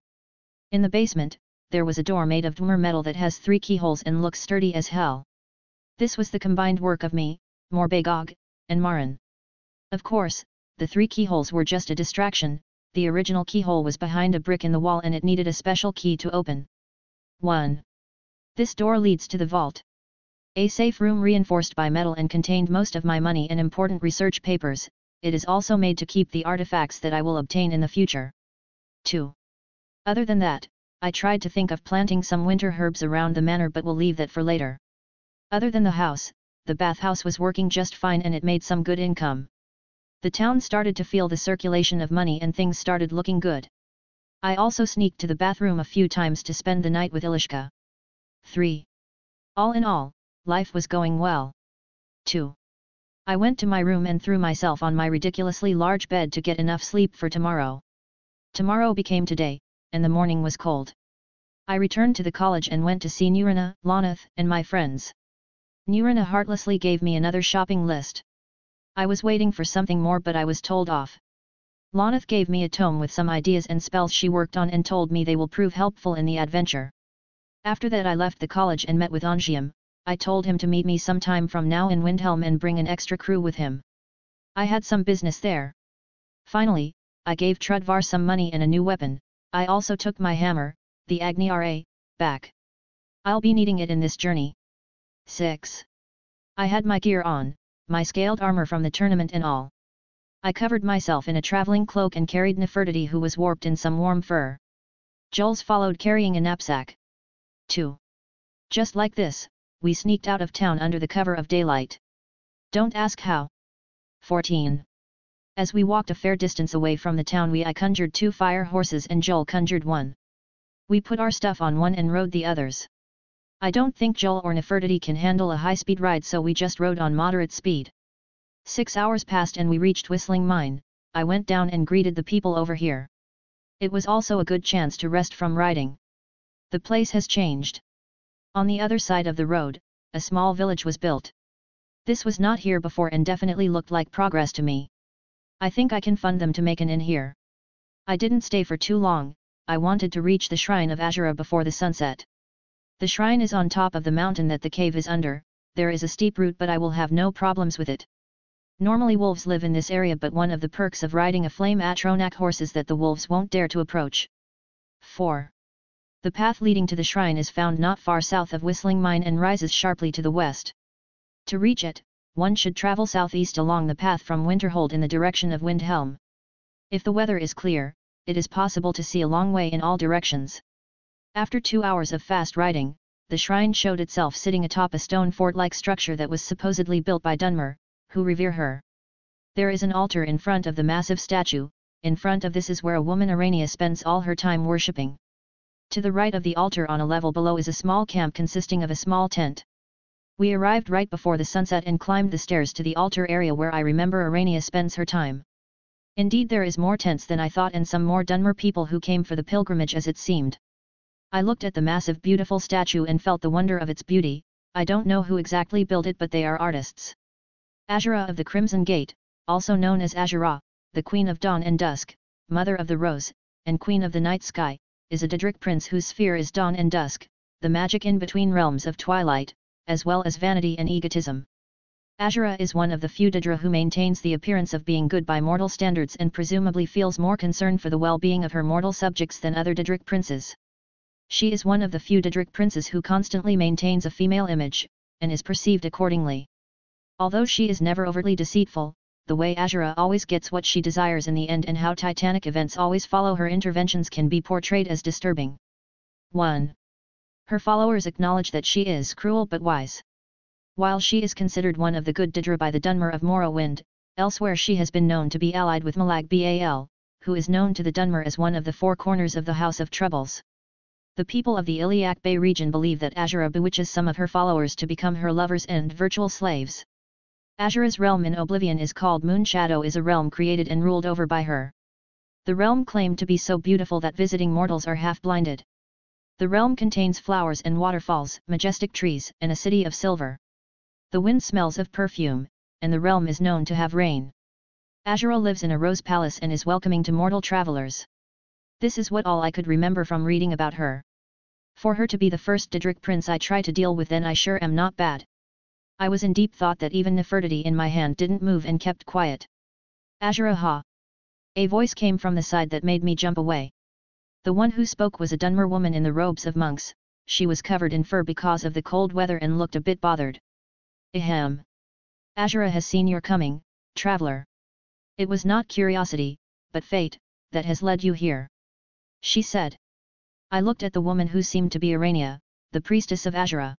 In the basement, there was a door made of Dwemer metal that has 3 keyholes and looks sturdy as hell. This was the combined work of me, Morbagog, and Marin. Of course, the 3 keyholes were just a distraction. The original keyhole was behind a brick in the wall and it needed a special key to open. 1. This door leads to the vault. A safe room reinforced by metal and contained most of my money and important research papers. It is also made to keep the artifacts that I will obtain in the future. 2. Other than that, I tried to think of planting some winter herbs around the manor, but will leave that for later. Other than the house, the bathhouse was working just fine and it made some good income. The town started to feel the circulation of money and things started looking good. I also sneaked to the bathroom a few times to spend the night with Ilishka. 3. All in all, life was going well. 2. I went to my room and threw myself on my ridiculously large bed to get enough sleep for tomorrow. Tomorrow became today, and the morning was cold. I returned to the college and went to see Nurina, Lonath, and my friends. Nurina heartlessly gave me another shopping list. I was waiting for something more, but I was told off. Lonath gave me a tome with some ideas and spells she worked on and told me they will prove helpful in the adventure. After that I left the college and met with Angium. I told him to meet me sometime from now in Windhelm and bring an extra crew with him. I had some business there. Finally, I gave Trudvar some money and a new weapon. I also took my hammer, the Agni Ra, back. I'll be needing it in this journey. 6. I had my gear on, my scaled armor from the tournament and all. I covered myself in a traveling cloak and carried Nefertiti, who was warped in some warm fur. Jules followed carrying a knapsack. 2. Just like this, we sneaked out of town under the cover of daylight. Don't ask how. 14. As we walked a fair distance away from the town, I conjured 2 fire horses and Joel conjured 1. We put our stuff on one and rode the others. I don't think Joel or Nefertiti can handle a high-speed ride, so we just rode on moderate speed. 6 hours passed and we reached Whistling Mine. I went down and greeted the people over here. It was also a good chance to rest from riding. The place has changed. On the other side of the road, a small village was built. This was not here before and definitely looked like progress to me. I think I can fund them to make an inn here. I didn't stay for too long. I wanted to reach the shrine of Azura before the sunset. The shrine is on top of the mountain that the cave is under. There is a steep route, but I will have no problems with it. Normally wolves live in this area, but one of the perks of riding a flame Atronak horse is that the wolves won't dare to approach. 4. The path leading to the shrine is found not far south of Whistling Mine and rises sharply to the west. To reach it, one should travel southeast along the path from Winterhold in the direction of Windhelm. If the weather is clear, it is possible to see a long way in all directions. After 2 hours of fast riding, the shrine showed itself sitting atop a stone fort-like structure that was supposedly built by Dunmer, who revere her. There is an altar in front of the massive statue. In front of this is where a woman Arania spends all her time worshipping. To the right of the altar on a level below is a small camp consisting of a small tent. We arrived right before the sunset and climbed the stairs to the altar area where I remember Arania spends her time. Indeed, there is more tents than I thought and some more Dunmer people who came for the pilgrimage as it seemed. I looked at the massive beautiful statue and felt the wonder of its beauty. I don't know who exactly built it, but they are artists. Azura of the Crimson Gate, also known as Azura, the Queen of Dawn and Dusk, Mother of the Rose, and Queen of the Night Sky, is a Daedric prince whose sphere is dawn and dusk, the magic in between realms of twilight, as well as vanity and egotism. Azura is one of the few Daedra who maintains the appearance of being good by mortal standards and presumably feels more concern for the well-being of her mortal subjects than other Daedric princes. She is one of the few Daedric princes who constantly maintains a female image, and is perceived accordingly. Although she is never overtly deceitful, the way Azura always gets what she desires in the end and how titanic events always follow her interventions can be portrayed as disturbing. 1. Her followers acknowledge that she is cruel but wise. While she is considered one of the good Daedra by the Dunmer of Morrowind, elsewhere she has been known to be allied with Malag Bal, who is known to the Dunmer as one of the 4 corners of the House of Troubles. The people of the Iliac Bay region believe that Azura bewitches some of her followers to become her lovers and virtual slaves. Azura's realm in Oblivion is called Moonshadow, is a realm created and ruled over by her. The realm claimed to be so beautiful that visiting mortals are half blinded. The realm contains flowers and waterfalls, majestic trees, and a city of silver. The wind smells of perfume, and the realm is known to have rain. Azura lives in a rose palace and is welcoming to mortal travelers. This is what all I could remember from reading about her. For her to be the first Daedric prince I try to deal with, then I sure am not bad. I was in deep thought that even Nefertiti in my hand didn't move and kept quiet. Azura, ha! A voice came from the side that made me jump away. The one who spoke was a Dunmer woman in the robes of monks. She was covered in fur because of the cold weather and looked a bit bothered. Ahem! Azura has seen your coming, traveler. It was not curiosity, but fate, that has led you here, she said. I looked at the woman who seemed to be Arania, the priestess of Azura.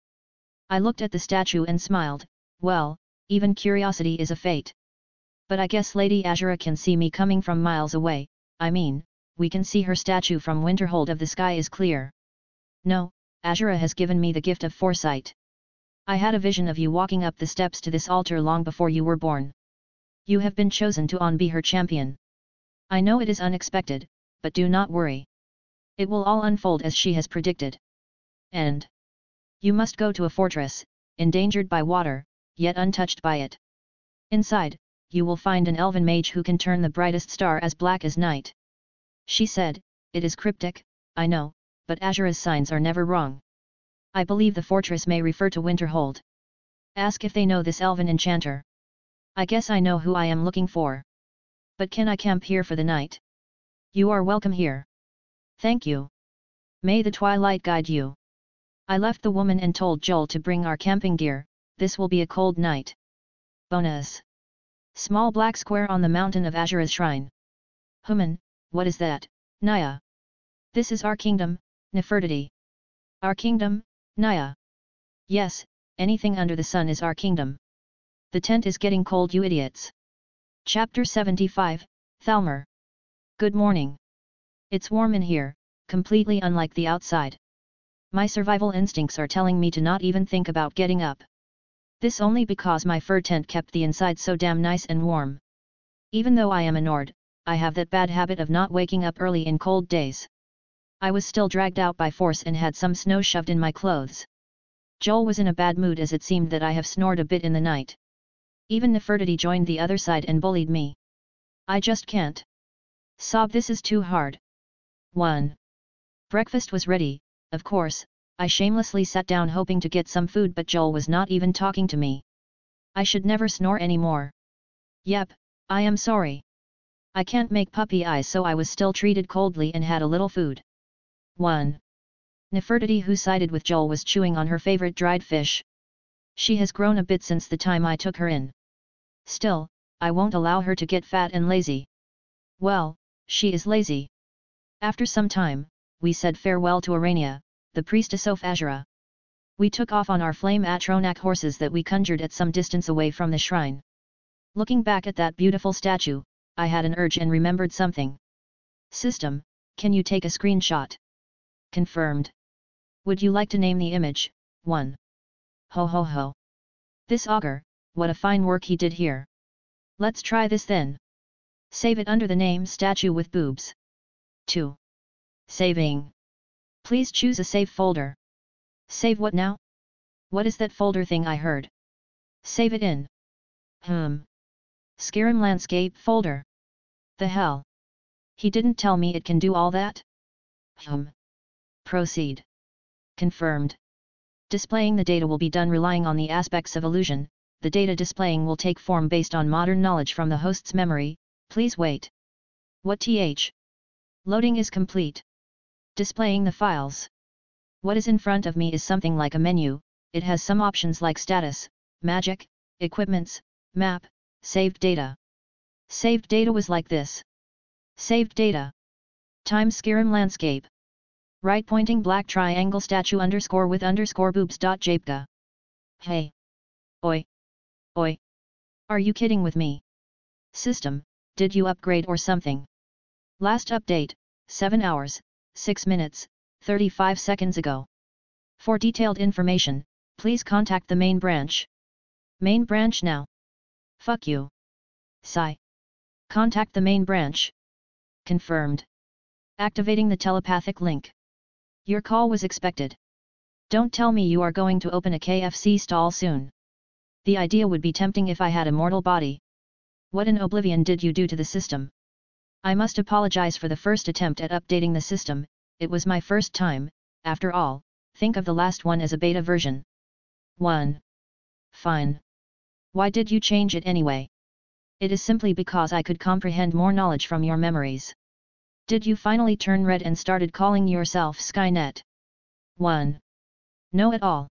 I looked at the statue and smiled. Well, even curiosity is a fate. But I guess Lady Azura can see me coming from miles away. I mean, we can see her statue from Winterhold if the sky is clear. No, Azura has given me the gift of foresight. I had a vision of you walking up the steps to this altar long before you were born. You have been chosen to be her champion. I know it is unexpected, but do not worry. It will all unfold as she has predicted. And you must go to a fortress, endangered by water, yet untouched by it. Inside, you will find an elven mage who can turn the brightest star as black as night. She said, it is cryptic, I know, but Azura's signs are never wrong. I believe the fortress may refer to Winterhold. Ask if they know this elven enchanter. I guess I know who I am looking for. But can I camp here for the night? You are welcome here. Thank you. May the twilight guide you. I left the woman and told Joel to bring our camping gear. This will be a cold night. Bonus. Small black square on the mountain of Azura's shrine. Human, what is that, Naya? This is our kingdom, Nefertiti. Our kingdom, Naya. Yes, anything under the sun is our kingdom. The tent is getting cold, you idiots. Chapter 75, Thalmor. Good morning. It's warm in here, completely unlike the outside. My survival instincts are telling me to not even think about getting up. This only because my fur tent kept the inside so damn nice and warm. Even though I am a Nord, I have that bad habit of not waking up early in cold days. I was still dragged out by force and had some snow shoved in my clothes. Joel was in a bad mood as it seemed that I have snored a bit in the night. Even Nefertiti joined the other side and bullied me. I just can't. Sob, this is too hard. 1. Breakfast was ready, of course. I shamelessly sat down hoping to get some food, but Joel was not even talking to me. I should never snore anymore. Yep, I am sorry. I can't make puppy eyes, so I was still treated coldly and had a little food. 1. Nefertiti, who sided with Joel, was chewing on her favorite dried fish. She has grown a bit since the time I took her in. Still, I won't allow her to get fat and lazy. Well, she is lazy. After some time, we said farewell to Arania, the priestess of Azura. We took off on our flame Atronak horses that we conjured at some distance away from the shrine. Looking back at that beautiful statue, I had an urge and remembered something. System, can you take a screenshot? Confirmed. Would you like to name the image? 1. Ho ho ho. This augur, what a fine work he did here. Let's try this then. Save it under the name statue with boobs. 2. Saving. Please choose a save folder. Save what now? What is that folder thing I heard? Save it in. Skyrim landscape folder. The hell? He didn't tell me it can do all that? Proceed. Confirmed. Displaying the data will be done relying on the aspects of illusion. The data displaying will take form based on modern knowledge from the host's memory. Please wait. What th? Loading is complete. Displaying the files. What is in front of me is something like a menu. It has some options like status, magic, equipments, map, saved data. Saved data was like this. Saved data. Time Skyrim landscape. Right pointing black triangle statue underscore with underscore boobs.jpg. Hey. Oi. Oi. Are you kidding with me? System, did you upgrade or something? Last update, 7 hours, 6 minutes, 35 seconds ago. For detailed information, please contact the main branch. Main branch now. Fuck you. Sigh. Contact the main branch. Confirmed. Activating the telepathic link. Your call was expected. Don't tell me you are going to open a KFC stall soon. The idea would be tempting if I had a mortal body. What in oblivion did you do to the system? I must apologize for the first attempt at updating the system, it was my first time, after all, think of the last one as a beta version. 1. Fine. Why did you change it anyway? It is simply because I could comprehend more knowledge from your memories. Did you finally turn red and started calling yourself Skynet? 1. No at all.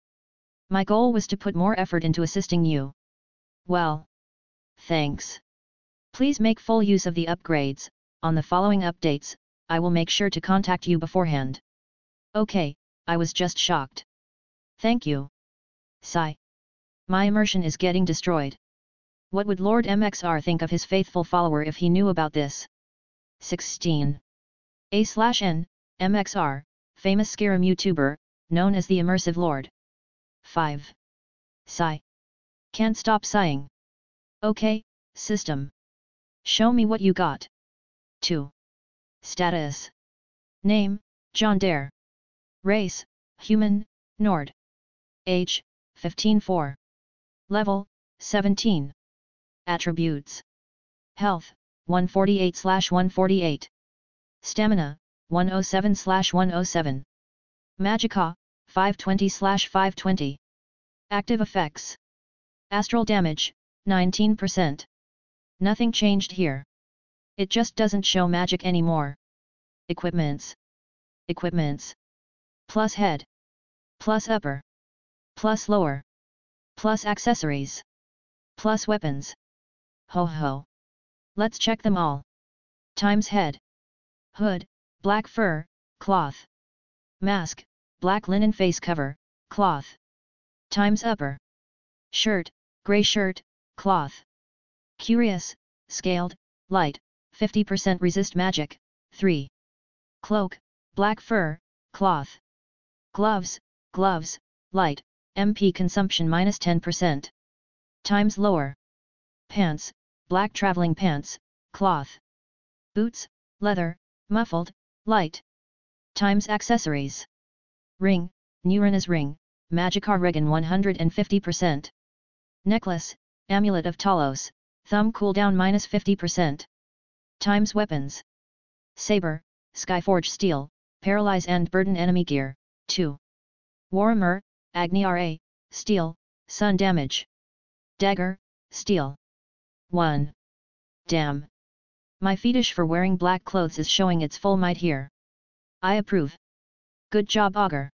My goal was to put more effort into assisting you. Well. Thanks. Please make full use of the upgrades, on the following updates, I will make sure to contact you beforehand. Okay, I was just shocked. Thank you. Sigh. My immersion is getting destroyed. What would Lord MXR think of his faithful follower if he knew about this? 16. A/N, MXR, famous Skyrim YouTuber, known as the Immersive Lord. 5. Sigh. Can't stop sighing. Okay, system. Show me what you got. 2. Status. Name, Jon Dare. Race, Human, Nord. Age, 15-4. Level, 17. Attributes. Health, 148/148. Stamina, 107/107. Magicka, 520/520. Active effects. Astral damage, 19%. Nothing changed here. It just doesn't show magic anymore. Equipments. Equipments. Plus head. Plus upper. Plus lower. Plus accessories. Plus weapons. Ho ho. Let's check them all. Times head. Hood, black fur, cloth. Mask, black linen face cover, cloth. Times upper. Shirt, grey shirt, cloth. Curious, scaled, light, 50% resist magic, 3. Cloak, black fur, cloth. Gloves, gloves, light, MP consumption -10%. Times lower. Pants, black traveling pants, cloth. Boots, leather, muffled, light. Times accessories. Ring, Neurona's ring, Magicka Regan 150%. Necklace, Amulet of Talos, thumb cooldown -50%. Times weapons. Saber, Skyforge steel, paralyze and burden enemy gear, 2. Warhammer, Agni Ra, steel, sun damage. Dagger, steel. 1. Damn. My fetish for wearing black clothes is showing its full might here. I approve. Good job, Augur.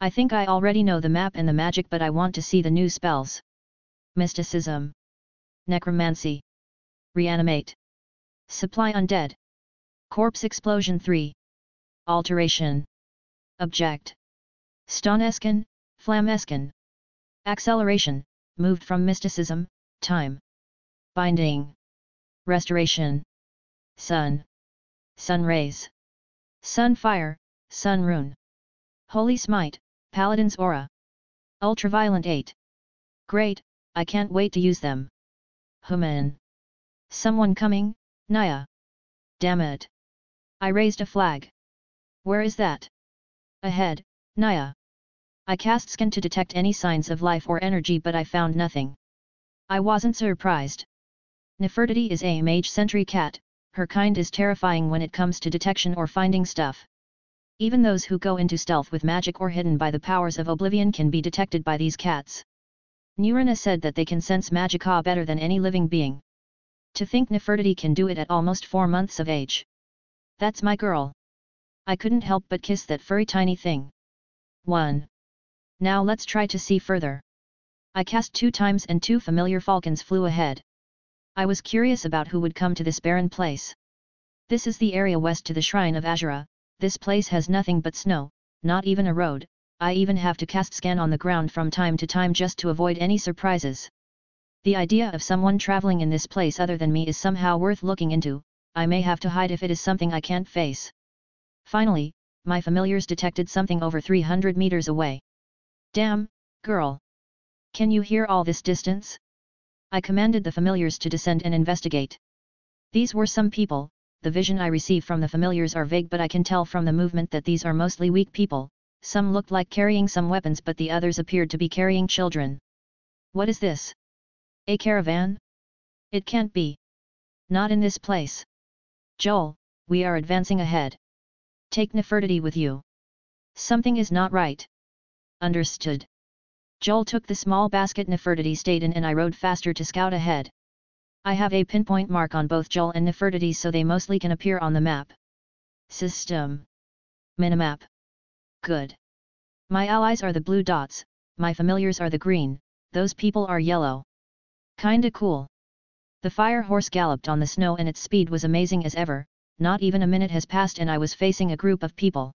I think I already know the map and the magic, but I want to see the new spells. Mysticism. Necromancy. Reanimate. Supply undead. Corpse explosion 3. Alteration. Object. Stun-esken, Flam-esken. Acceleration, moved from mysticism, time. Binding. Restoration. Sun. Sun rays. Sun fire, sun rune. Holy smite, paladin's aura. Ultraviolent 8. Great, I can't wait to use them. Human. Someone coming, Naya. Damn it. I raised a flag. Where is that? Ahead, Naya. I cast scan to detect any signs of life or energy, but I found nothing. I wasn't surprised. Nefertiti is a mage sentry cat, her kind is terrifying when it comes to detection or finding stuff. Even those who go into stealth with magic or hidden by the powers of oblivion can be detected by these cats. Neurona said that they can sense magicka better than any living being. To think Nefertiti can do it at almost 4 months of age. That's my girl. I couldn't help but kiss that furry tiny thing. 1. Now let's try to see further. I cast 2 times and 2 familiar falcons flew ahead. I was curious about who would come to this barren place. This is the area west to the Shrine of Azura. This place has nothing but snow, not even a road. I even have to cast scan on the ground from time to time just to avoid any surprises. The idea of someone traveling in this place other than me is somehow worth looking into. I may have to hide if it is something I can't face. Finally, my familiars detected something over 300 meters away. Damn, girl. Can you hear all this distance? I commanded the familiars to descend and investigate. These were some people. The vision I receive from the familiars are vague, but I can tell from the movement that these are mostly weak people. Some looked like carrying some weapons, but the others appeared to be carrying children. What is this? A caravan? It can't be. Not in this place. Joel, we are advancing ahead. Take Nefertiti with you. Something is not right. Understood. Joel took the small basket Nefertiti stayed in, and I rode faster to scout ahead. I have a pinpoint mark on both Joel and Nefertiti, so they mostly can appear on the map. System. Minimap. Good. My allies are the blue dots, my familiars are the green, those people are yellow. Kinda cool. The fire horse galloped on the snow and its speed was amazing as ever. Not even a minute has passed and I was facing a group of people.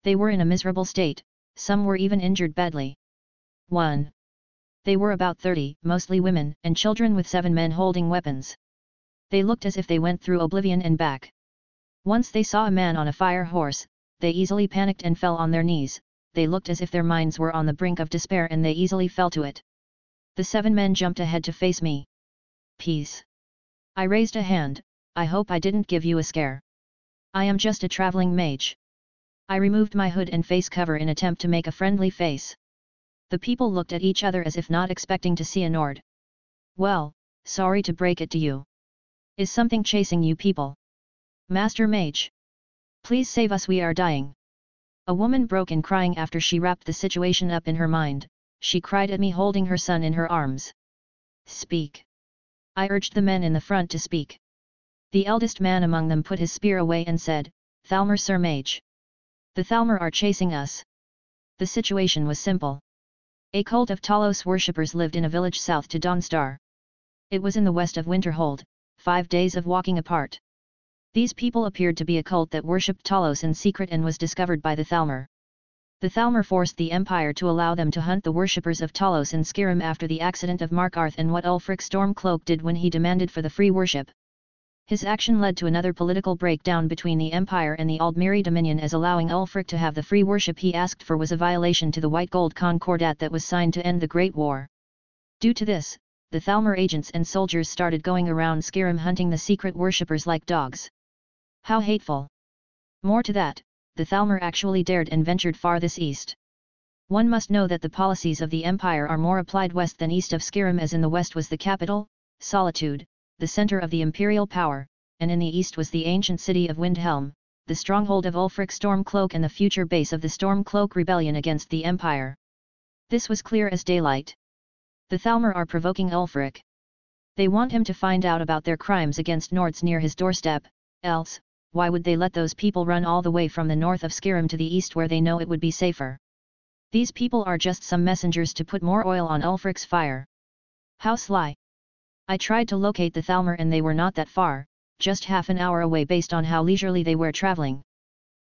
They were in a miserable state, some were even injured badly. 1. They were about 30, mostly women and children, with 7 men holding weapons. They looked as if they went through oblivion and back. Once they saw a man on a fire horse, they easily panicked and fell on their knees. They looked as if their minds were on the brink of despair and they easily fell to it. The 7 men jumped ahead to face me. Peace. I raised a hand. I hope I didn't give you a scare. I am just a traveling mage. I removed my hood and face cover in attempt to make a friendly face. The people looked at each other as if not expecting to see a Nord. Well, sorry to break it to you. Is something chasing you people? Master Mage. Please save us, we are dying. A woman broke in crying after she wrapped the situation up in her mind. She cried at me holding her son in her arms. Speak. I urged the men in the front to speak. The eldest man among them put his spear away and said, Thalmor, Sir Mage. The Thalmor are chasing us. The situation was simple. A cult of Talos worshippers lived in a village south to Dawnstar. It was in the west of Winterhold, 5 days of walking apart. These people appeared to be a cult that worshipped Talos in secret and was discovered by the Thalmor. The Thalmor forced the Empire to allow them to hunt the worshippers of Talos in Skyrim after the accident of Markarth and what Ulfric Stormcloak did when he demanded for the free worship. His action led to another political breakdown between the Empire and the Aldmeri Dominion, as allowing Ulfric to have the free worship he asked for was a violation to the White Gold Concordat that was signed to end the Great War. Due to this, the Thalmor agents and soldiers started going around Skyrim hunting the secret worshippers like dogs. How hateful! More to that, the Thalmor actually dared and ventured far this east. One must know that the policies of the Empire are more applied west than east of Skyrim, as in the west was the capital, Solitude, the center of the imperial power, and in the east was the ancient city of Windhelm, the stronghold of Ulfric Stormcloak and the future base of the Stormcloak rebellion against the Empire. This was clear as daylight. The Thalmor are provoking Ulfric. They want him to find out about their crimes against Nords near his doorstep, else, why would they let those people run all the way from the north of Skyrim to the east where they know it would be safer? These people are just some messengers to put more oil on Ulfric's fire. How sly! I tried to locate the Thalmor and they were not that far, just half an hour away based on how leisurely they were traveling.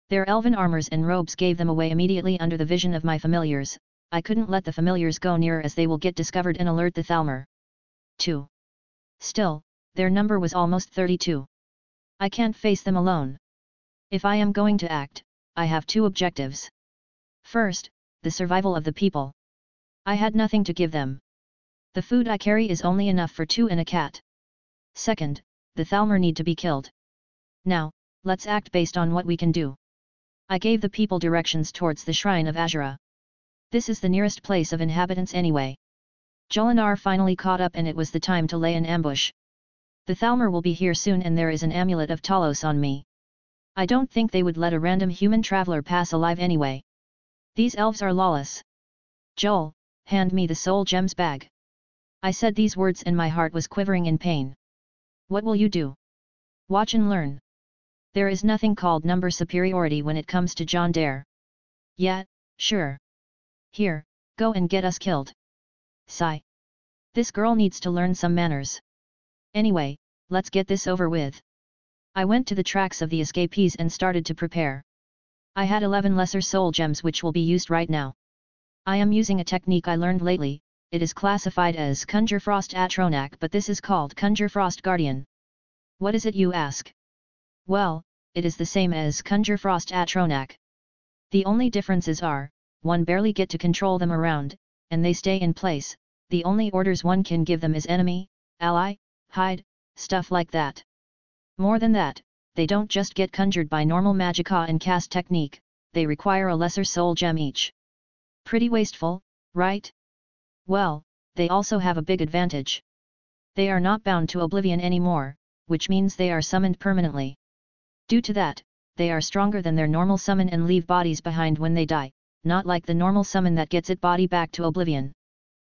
Their elven armors and robes gave them away immediately under the vision of my familiars. I couldn't let the familiars go near as they will get discovered and alert the Thalmor. 2. Still, their number was almost 32. I can't face them alone. If I am going to act, I have 2 objectives. First, the survival of the people. I had nothing to give them. The food I carry is only enough for 2 and a cat. Second, the Thalmor need to be killed. Now, let's act based on what we can do. I gave the people directions towards the shrine of Azura. This is the nearest place of inhabitants anyway. Jolinar finally caught up and it was the time to lay an ambush. The Thalmor will be here soon and there is an amulet of Talos on me. I don't think they would let a random human traveler pass alive anyway. These elves are lawless. Joel, hand me the soul gems bag. I said these words and my heart was quivering in pain. What will you do? Watch and learn. There is nothing called number superiority when it comes to Jon Dare. Yeah, sure. Here, go and get us killed. Sigh. This girl needs to learn some manners. Anyway, let's get this over with. I went to the tracks of the escapees and started to prepare. I had 11 lesser soul gems which will be used right now. I am using a technique I learned lately. It is classified as Conjure Frost Atronak, but this is called Conjure Frost Guardian. What is it, you ask? Well, it is the same as Conjure Frost Atronak. The only differences are, one barely get to control them around, and they stay in place, the only orders one can give them is enemy, ally, hide, stuff like that. More than that, they don't just get conjured by normal magicka and cast technique, they require a lesser soul gem each. Pretty wasteful, right? Well, they also have a big advantage. They are not bound to oblivion anymore, which means they are summoned permanently. Due to that, they are stronger than their normal summon and leave bodies behind when they die, not like the normal summon that gets its body back to oblivion.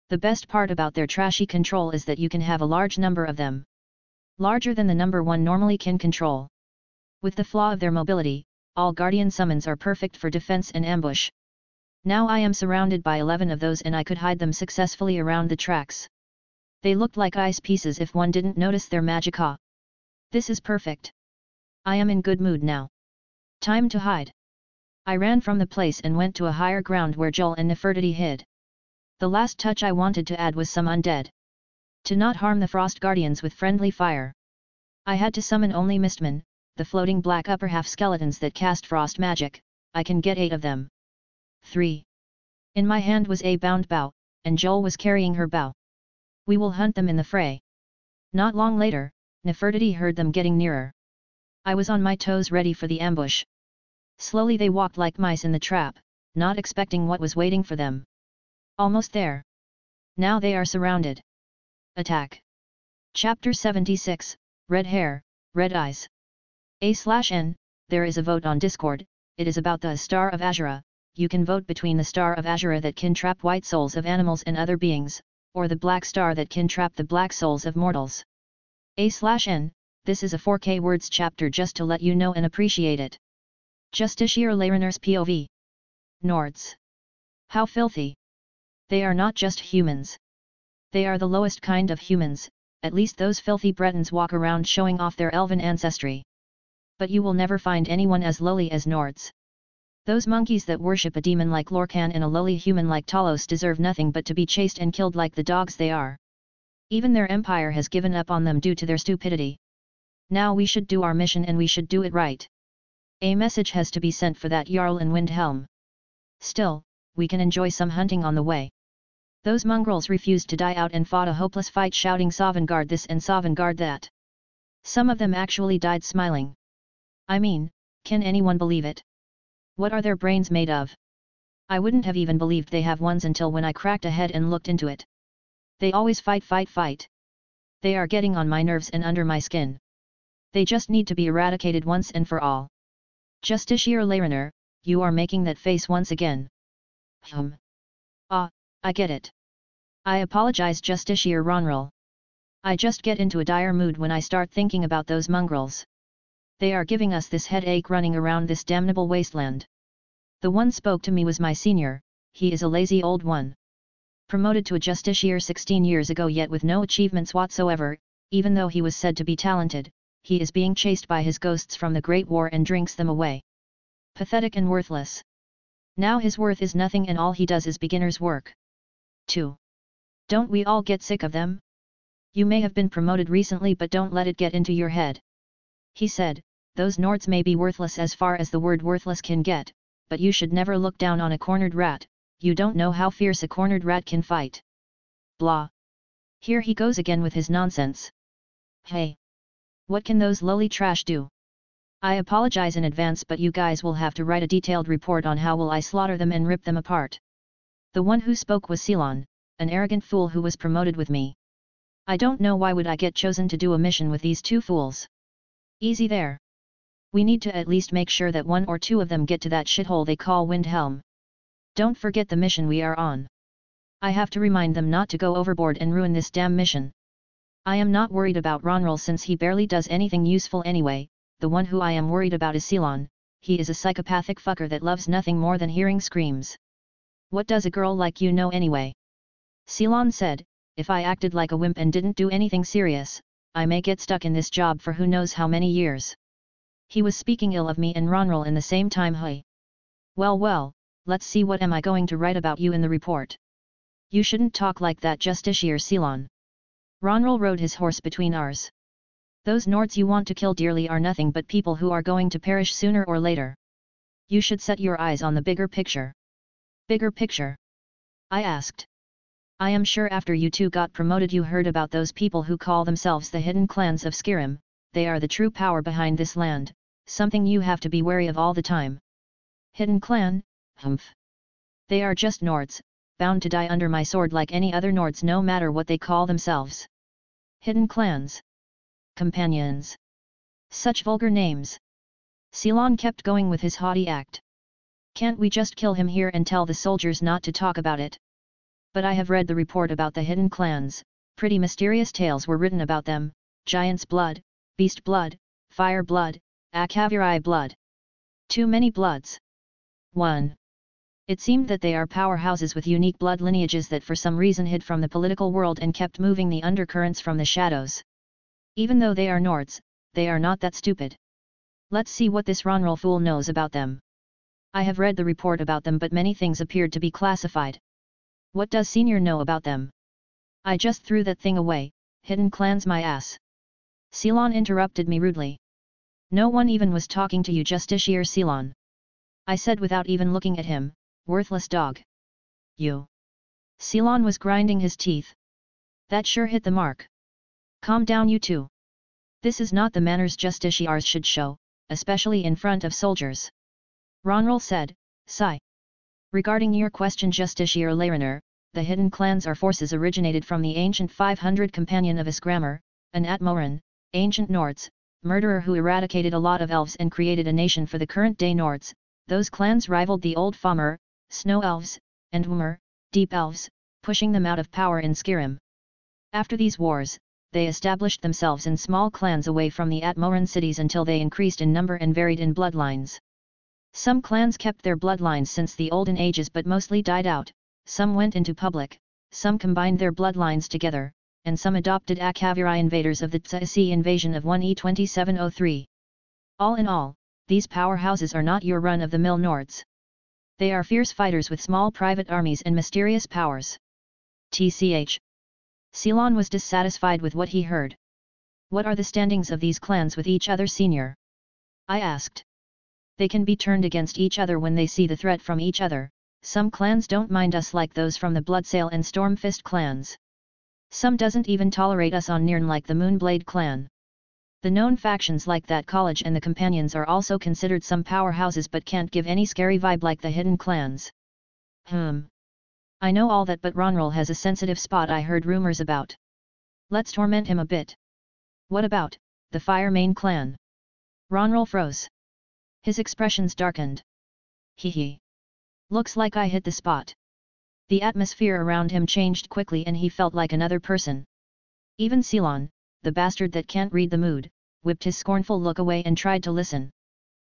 The best part about their trashy control is that you can have a large number of them. Larger than the number one normally can control. With the flaw of their mobility, all guardian summons are perfect for defense and ambush. Now I am surrounded by 11 of those and I could hide them successfully around the tracks. They looked like ice pieces if one didn't notice their magicka. This is perfect. I am in good mood now. Time to hide. I ran from the place and went to a higher ground where Joel and Nefertiti hid. The last touch I wanted to add was some undead. To not harm the frost guardians with friendly fire. I had to summon only mistmen, the floating black upper half skeletons that cast frost magic. I can get 8 of them. 3. In my hand was a bound bow, and Joel was carrying her bow. We will hunt them in the fray. Not long later, Nefertiti heard them getting nearer. I was on my toes ready for the ambush. Slowly they walked like mice in the trap, not expecting what was waiting for them. Almost there. Now they are surrounded. Attack. Chapter 76, Red Hair, Red Eyes. A/N, there is a vote on Discord, it is about the Star of Azura. You can vote between the Star of Azura that can trap white souls of animals and other beings, or the Black Star that can trap the black souls of mortals. A/N, this is a 4K words chapter just to let you know and appreciate it. Justiciar Lariner's POV. Nords. How filthy. They are not just humans. They are the lowest kind of humans, at least those filthy Bretons walk around showing off their elven ancestry. But you will never find anyone as lowly as Nords. Those monkeys that worship a demon like Lorcan and a lowly human like Talos deserve nothing but to be chased and killed like the dogs they are. Even their empire has given up on them due to their stupidity. Now we should do our mission and we should do it right. A message has to be sent for that Jarl in Windhelm. Still, we can enjoy some hunting on the way. Those mongrels refused to die out and fought a hopeless fight shouting Sovngarde this and Sovngarde that. Some of them actually died smiling. I mean, can anyone believe it? What are their brains made of? I wouldn't have even believed they have ones until when I cracked a head and looked into it. They always fight. They are getting on my nerves and under my skin. They just need to be eradicated once and for all. Justiciar Lariner, you are making that face once again. I get it. I apologize Justiciar Ronral. I just get into a dire mood when I start thinking about those mongrels. They are giving us this headache running around this damnable wasteland. The one spoke to me was my senior, he is a lazy old one. Promoted to a Justiciar 16 years ago yet with no achievements whatsoever, even though he was said to be talented, he is being chased by his ghosts from the Great War and drinks them away. Pathetic and worthless. Now his worth is nothing and all he does is beginner's work. 2. Don't we all get sick of them? You may have been promoted recently but don't let it get into your head. He said, those Nords may be worthless as far as the word worthless can get, but you should never look down on a cornered rat, you don't know how fierce a cornered rat can fight. Blah. Here he goes again with his nonsense. Hey. What can those lowly trash do? I apologize in advance but you guys will have to write a detailed report on how will I slaughter them and rip them apart. The one who spoke was Ceylon, an arrogant fool who was promoted with me. I don't know why would I get chosen to do a mission with these two fools. Easy there. We need to at least make sure that 1 or 2 of them get to that shithole they call Windhelm. Don't forget the mission we are on. I have to remind them not to go overboard and ruin this damn mission. I am not worried about Ronral since he barely does anything useful anyway, the one who I am worried about is Ceylon, he is a psychopathic fucker that loves nothing more than hearing screams. What does a girl like you know anyway? Ceylon said, if I acted like a wimp and didn't do anything serious, I may get stuck in this job for who knows how many years. He was speaking ill of me and Ronral in the same time. Hey. Well, let's see what am I going to write about you in the report. You shouldn't talk like that Justiciar Ceylon. Ronral rode his horse between ours. Those Nords you want to kill dearly are nothing but people who are going to perish sooner or later. You should set your eyes on the bigger picture. Bigger picture? I asked. I am sure after you two got promoted you heard about those people who call themselves the hidden clans of Skyrim. They are the true power behind this land, something you have to be wary of all the time. Hidden clan? Humph. They are just Nords, bound to die under my sword like any other Nords no matter what they call themselves. Hidden clans. Companions. Such vulgar names. Ceylon kept going with his haughty act. Can't we just kill him here and tell the soldiers not to talk about it? But I have read the report about the hidden clans, pretty mysterious tales were written about them, giant's blood, beast blood, fire blood, Akaviri blood. Too many bloods. 1. It seemed that they are powerhouses with unique blood lineages that for some reason hid from the political world and kept moving the undercurrents from the shadows. Even though they are Nords, they are not that stupid. Let's see what this Honorhall fool knows about them. I have read the report about them but many things appeared to be classified. What does Senior know about them? I just threw that thing away, hidden clans my ass. Ceylon interrupted me rudely. No one even was talking to you Justiciar Ceylon. I said without even looking at him, worthless dog. You. Ceylon was grinding his teeth. That sure hit the mark. Calm down you two. This is not the manners Justiciars should show, especially in front of soldiers. Honorhall said, sigh. Regarding your question Justiciar Larenar, the hidden clans are forces originated from the ancient 500 companion of Isgramor, an Atmoran, ancient Nords, murderer who eradicated a lot of elves and created a nation for the current-day Nords. Those clans rivaled the old Famur, Snow Elves, and Wumr, Deep Elves, pushing them out of power in Skyrim. After these wars, they established themselves in small clans away from the Atmoran cities until they increased in number and varied in bloodlines. Some clans kept their bloodlines since the olden ages but mostly died out, some went into public, some combined their bloodlines together, and some adopted Akaviri invaders of the Tsaisi invasion of 1E2703. All in all, these powerhouses are not your run-of-the-mill Nords. They are fierce fighters with small private armies and mysterious powers. TCH. Ceylon was dissatisfied with what he heard. What are the standings of these clans with each other Senior? I asked. They can be turned against each other when they see the threat from each other. Some clans don't mind us like those from the Bloodsail and Stormfist clans. Some doesn't even tolerate us on Nirn like the Moonblade clan. The known factions like that college and the companions are also considered some powerhouses but can't give any scary vibe like the hidden clans. I know all that but Honorhall has a sensitive spot I heard rumors about. Let's torment him a bit. What about the Firemane clan? Honorhall froze. His expressions darkened. Hee. Looks like I hit the spot. The atmosphere around him changed quickly and he felt like another person. Even Ceylon, the bastard that can't read the mood, whipped his scornful look away and tried to listen.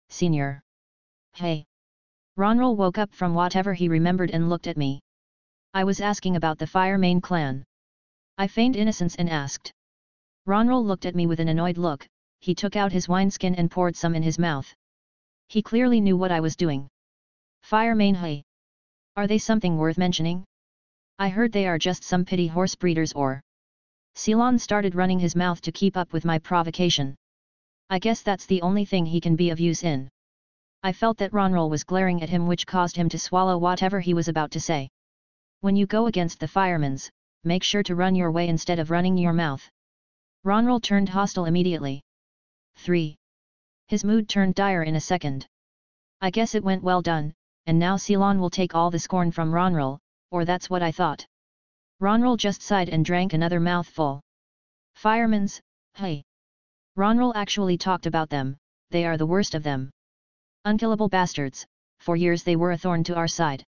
Senior. Hey. Honorhall woke up from whatever he remembered and looked at me. I was asking about the Firemane clan. I feigned innocence and asked. Honorhall looked at me with an annoyed look. He took out his wineskin and poured some in his mouth. He clearly knew what I was doing. Firemane hey. Are they something worth mentioning? I heard they are just some pity horse breeders or... Ceylon started running his mouth to keep up with my provocation. I guess that's the only thing he can be of use in. I felt that Honorhall was glaring at him which caused him to swallow whatever he was about to say. When you go against the firemans, make sure to run your way instead of running your mouth. Honorhall turned hostile immediately. 3. His mood turned dire in a second. I guess it went well done, and now Ceylon will take all the scorn from Honorhall, or that's what I thought. Honorhall just sighed and drank another mouthful. Firemans, hey. Honorhall actually talked about them, they are the worst of them. Unkillable bastards, for years they were a thorn to our side.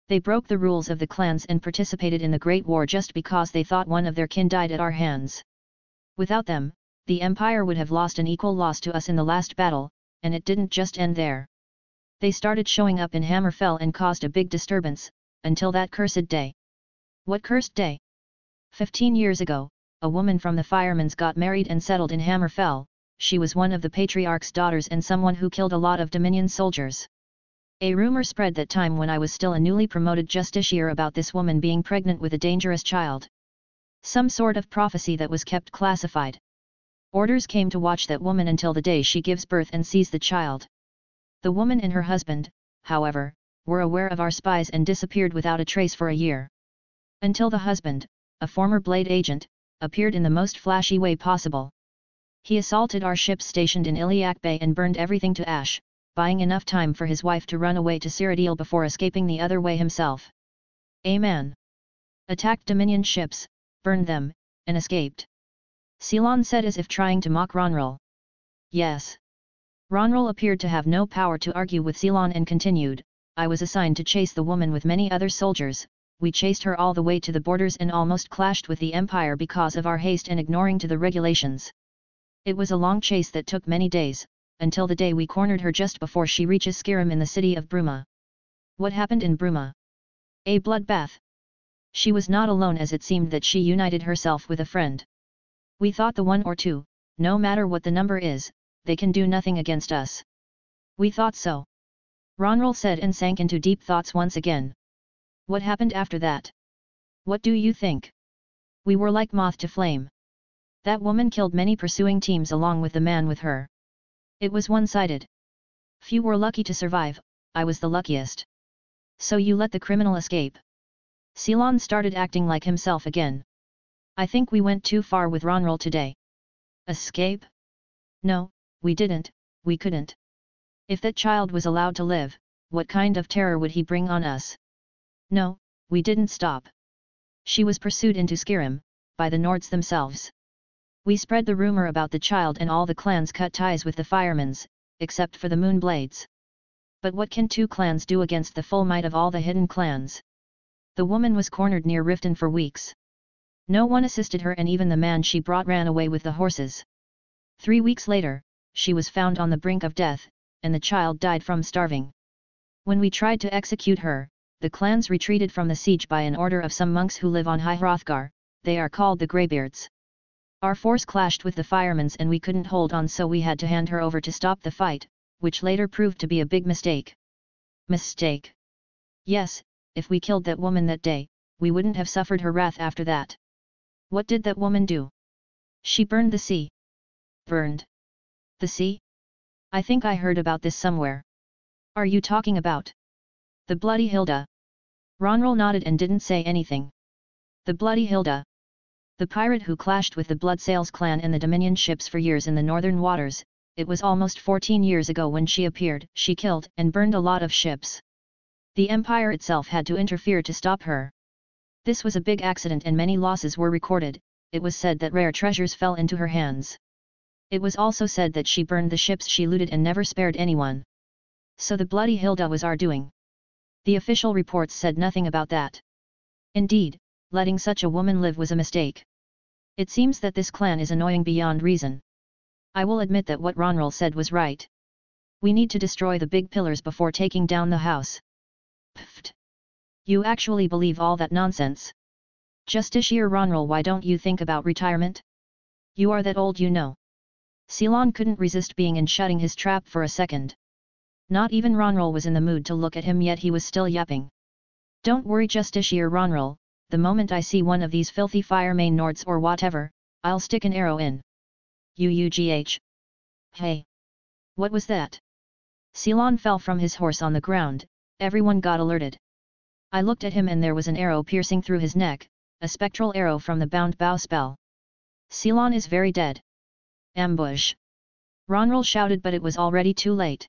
They broke the rules of the clans and participated in the Great War just because they thought one of their kin died at our hands. Without them, the Empire would have lost an equal loss to us in the last battle, and it didn't just end there. They started showing up in Hammerfell and caused a big disturbance, until that cursed day. What cursed day? 15 years ago, a woman from the Firemans got married and settled in Hammerfell. She was one of the Patriarch's daughters and someone who killed a lot of Dominion soldiers. A rumor spread that time when I was still a newly promoted justiciar about this woman being pregnant with a dangerous child. Some sort of prophecy that was kept classified. Orders came to watch that woman until the day she gives birth and sees the child. The woman and her husband, however, were aware of our spies and disappeared without a trace for a year. Until the husband, a former Blade agent, appeared in the most flashy way possible. He assaulted our ships stationed in Iliac Bay and burned everything to ash, buying enough time for his wife to run away to Cyrodiil before escaping the other way himself. A man attacked Dominion ships, burned them, and escaped. Ceylon said as if trying to mock Ronral. Yes. Ronral appeared to have no power to argue with Ceylon and continued, I was assigned to chase the woman with many other soldiers, we chased her all the way to the borders and almost clashed with the Empire because of our haste and ignoring to the regulations. It was a long chase that took many days, until the day we cornered her just before she reaches Skyrim in the city of Bruma. What happened in Bruma? A bloodbath. She was not alone as it seemed that she united herself with a friend. We thought the 1 or 2, no matter what the number is, they can do nothing against us. We thought so. Ronral said and sank into deep thoughts once again. What happened after that? What do you think? We were like moth to flame. That woman killed many pursuing teams along with the man with her. It was one-sided. Few were lucky to survive, I was the luckiest. So you let the criminal escape. Ceylon started acting like himself again. I think we went too far with Ronral today. Escape? No, we didn't, we couldn't. If that child was allowed to live, what kind of terror would he bring on us? No, we didn't stop. She was pursued into Skyrim, by the Nords themselves. We spread the rumor about the child and all the clans cut ties with the Firemans, except for the Moonblades. But what can 2 clans do against the full might of all the hidden clans? The woman was cornered near Riften for weeks. No one assisted her and even the man she brought ran away with the horses. 3 weeks later, she was found on the brink of death, and the child died from starving. When we tried to execute her, the clans retreated from the siege by an order of some monks who live on High Hrothgar, they are called the Greybeards. Our force clashed with the Firemans and we couldn't hold on, so we had to hand her over to stop the fight, which later proved to be a big mistake. Mistake? Yes, if we killed that woman that day, we wouldn't have suffered her wrath after that. What did that woman do? She burned the sea. Burned? The sea? I think I heard about this somewhere. Are you talking about the Bloody Hilda? Ronral nodded and didn't say anything. The Bloody Hilda. The pirate who clashed with the Bloodsails clan and the Dominion ships for years in the northern waters, it was almost 14 years ago when she appeared. She killed and burned a lot of ships. The Empire itself had to interfere to stop her. This was a big accident and many losses were recorded. It was said that rare treasures fell into her hands. It was also said that she burned the ships she looted and never spared anyone. So the Bloody Hilda was our doing. The official reports said nothing about that. Indeed, letting such a woman live was a mistake. It seems that this clan is annoying beyond reason. I will admit that what Ronral said was right. We need to destroy the big pillars before taking down the house. Pfft. You actually believe all that nonsense? Justiciar Ronral, why don't you think about retirement? You are that old, you know. Ceylon couldn't resist being in shutting his trap for a second. Not even Ronral was in the mood to look at him, yet he was still yapping. Don't worry, Justiciar Ronral, the moment I see one of these filthy Firemane Nords or whatever, I'll stick an arrow in. UUGH. Hey! What was that? Ceylon fell from his horse on the ground, everyone got alerted. I looked at him and there was an arrow piercing through his neck, a spectral arrow from the Bound Bow spell. Ceylon is very dead. Ambush! Ronral shouted, but it was already too late.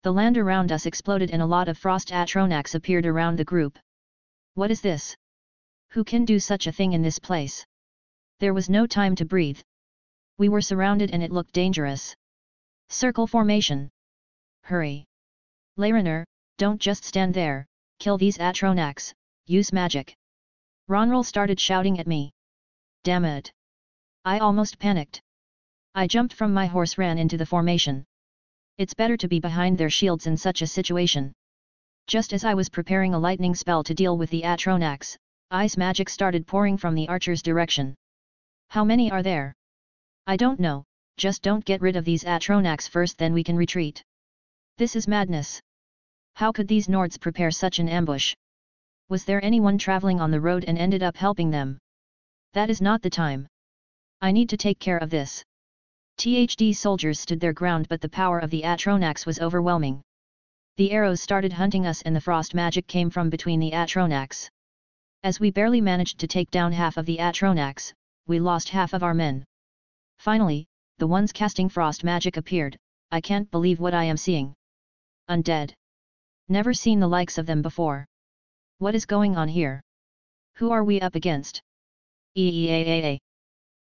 The land around us exploded and a lot of frost Atronachs appeared around the group. What is this? Who can do such a thing in this place? There was no time to breathe. We were surrounded and it looked dangerous. Circle formation. Hurry! Larenar, don't just stand there, kill these Atronachs, use magic. Ronral started shouting at me. Damn it! I almost panicked. I jumped from my horse, ran into the formation. It's better to be behind their shields in such a situation. Just as I was preparing a lightning spell to deal with the Atronachs, ice magic started pouring from the archer's direction. How many are there? I don't know, just don't get rid of these Atronachs first, then we can retreat. This is madness. How could these Nords prepare such an ambush? Was there anyone traveling on the road and ended up helping them? That is not the time. I need to take care of this. THD soldiers stood their ground, but the power of the Atronachs was overwhelming. The arrows started hunting us and the frost magic came from between the Atronachs. As we barely managed to take down half of the Atronax, we lost half of our men. Finally, the ones casting frost magic appeared. I can't believe what I am seeing. Undead. Never seen the likes of them before. What is going on here? Who are we up against? Eeeeeee.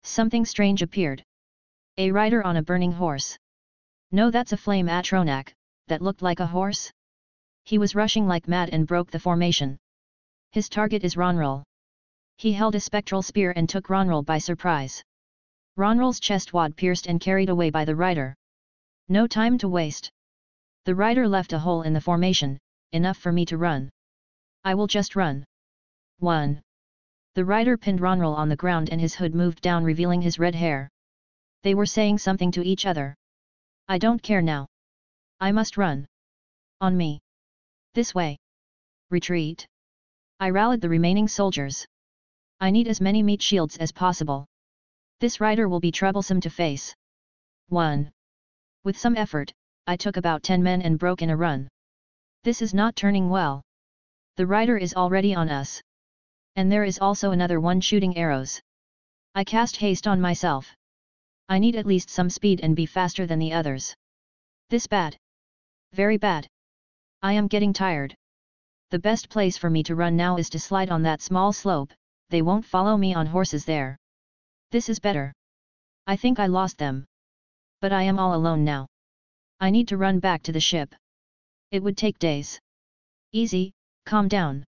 Something strange appeared. A rider on a burning horse. No, that's a flame Atronac, that looked like a horse? He was rushing like mad and broke the formation. His target is Ronroll. He held a spectral spear and took Ronroll by surprise. Ronroll's chest wad pierced and carried away by the rider. No time to waste. The rider left a hole in the formation, enough for me to run. I will just run. 1. The rider pinned Ronroll on the ground and his hood moved down, revealing his red hair. They were saying something to each other. I don't care now. I must run. On me. This way. Retreat. I rallied the remaining soldiers. I need as many meat shields as possible. This rider will be troublesome to face. 1. With some effort, I took about 10 men and broke in a run. This is not turning well. The rider is already on us. And there is also another one shooting arrows. I cast haste on myself. I need at least some speed and be faster than the others. This bad. Very bad. I am getting tired. The best place for me to run now is to slide on that small slope. They won't follow me on horses there. This is better. I think I lost them. But I am all alone now. I need to run back to the ship. It would take days. Easy, calm down.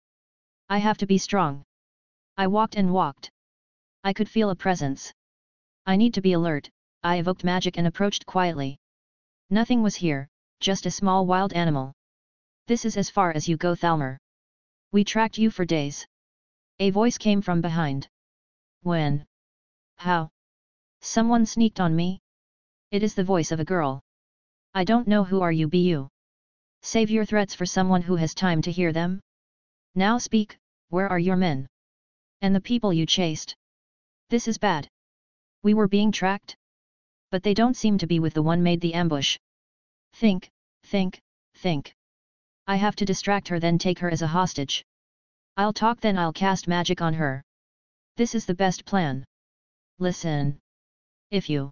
I have to be strong. I walked and walked. I could feel a presence. I need to be alert. I evoked magic and approached quietly. Nothing was here, just a small wild animal. This is as far as you go, Thalmor. We tracked you for days. A voice came from behind. When? How? Someone sneaked on me? It is the voice of a girl. I don't know who are you, be you. Save your threats for someone who has time to hear them. Now speak, where are your men? And the people you chased? This is bad. We were being tracked? But they don't seem to be with the one made the ambush. Think. I have to distract her, then take her as a hostage. I'll talk, then I'll cast magic on her. This is the best plan. Listen. If you...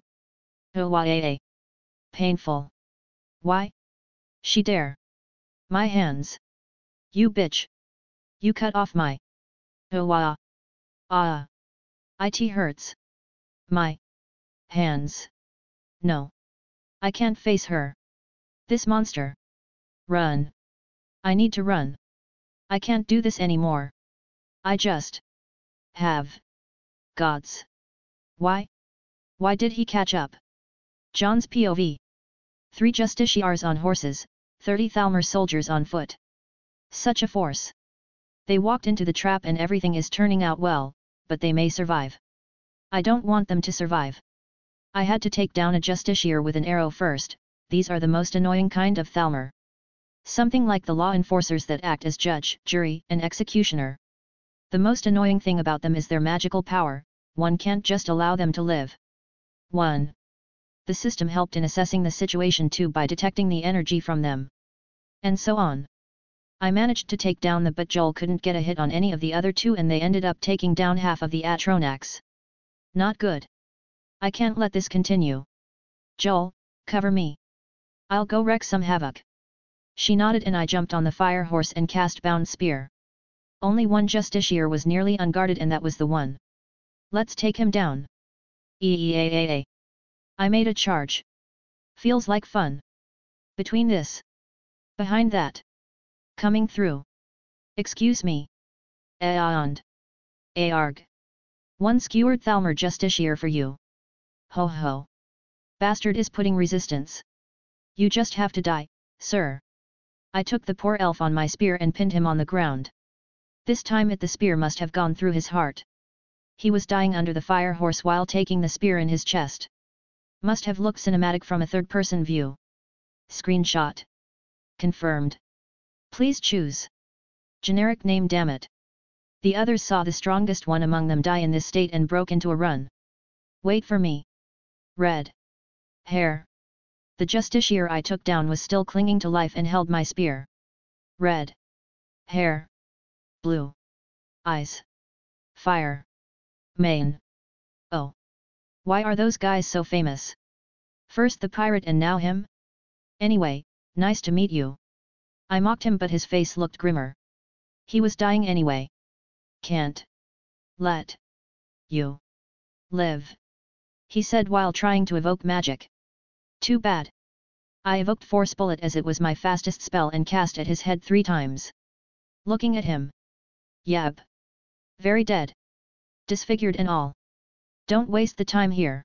Oh, painful. Why? She dare. My hands. You bitch. You cut off my... Oh, it hurts. My... hands. No. I can't face her. This monster. Run. I need to run. I can't do this anymore. I just... have... gods. Why? Why did he catch up? Jon's POV. 3 justiciars on horses, 30 Thalmor soldiers on foot. Such a force. They walked into the trap and everything is turning out well, but they may survive. I don't want them to survive. I had to take down a justiciar with an arrow first. These are the most annoying kind of Thalmor. Something like the law enforcers that act as judge, jury, and executioner. The most annoying thing about them is their magical power. One can't just allow them to live. 1. The system helped in assessing the situation too by detecting the energy from them. And so on. I managed to take down but Joel couldn't get a hit on any of the other 2 and they ended up taking down half of the Atronax. Not good. I can't let this continue. Joel, cover me. I'll go wreak some havoc. She nodded and I jumped on the fire horse and cast Bound Spear. Only one justiciar was nearly unguarded and that was the one. Let's take him down. Eeeeee. I made a charge. Feels like fun. Between this. Behind that. Coming through. Excuse me. And. Arg. One skewered Thalmor justiciar for you. Ho ho. Bastard is putting resistance. You just have to die, sir. I took the poor elf on my spear and pinned him on the ground. This time the spear must have gone through his heart. He was dying under the fire horse while taking the spear in his chest. Must have looked cinematic from a third-person view. Screenshot. Confirmed. Please choose. Generic name, damn it. The others saw the strongest one among them die in this state and broke into a run. Wait for me. Red. Hair. The justiciar I took down was still clinging to life and held my spear. Red. Hair. Blue. Eyes. Fire. Mane. Oh. Why are those guys so famous? First the pirate and now him? Anyway, nice to meet you. I mocked him but his face looked grimmer. He was dying anyway. Can't let you live, he said while trying to evoke magic. Too bad. I evoked Force Bullet as it was my fastest spell and cast at his head 3 times. Looking at him. Yab. Very dead. Disfigured and all. Don't waste the time here.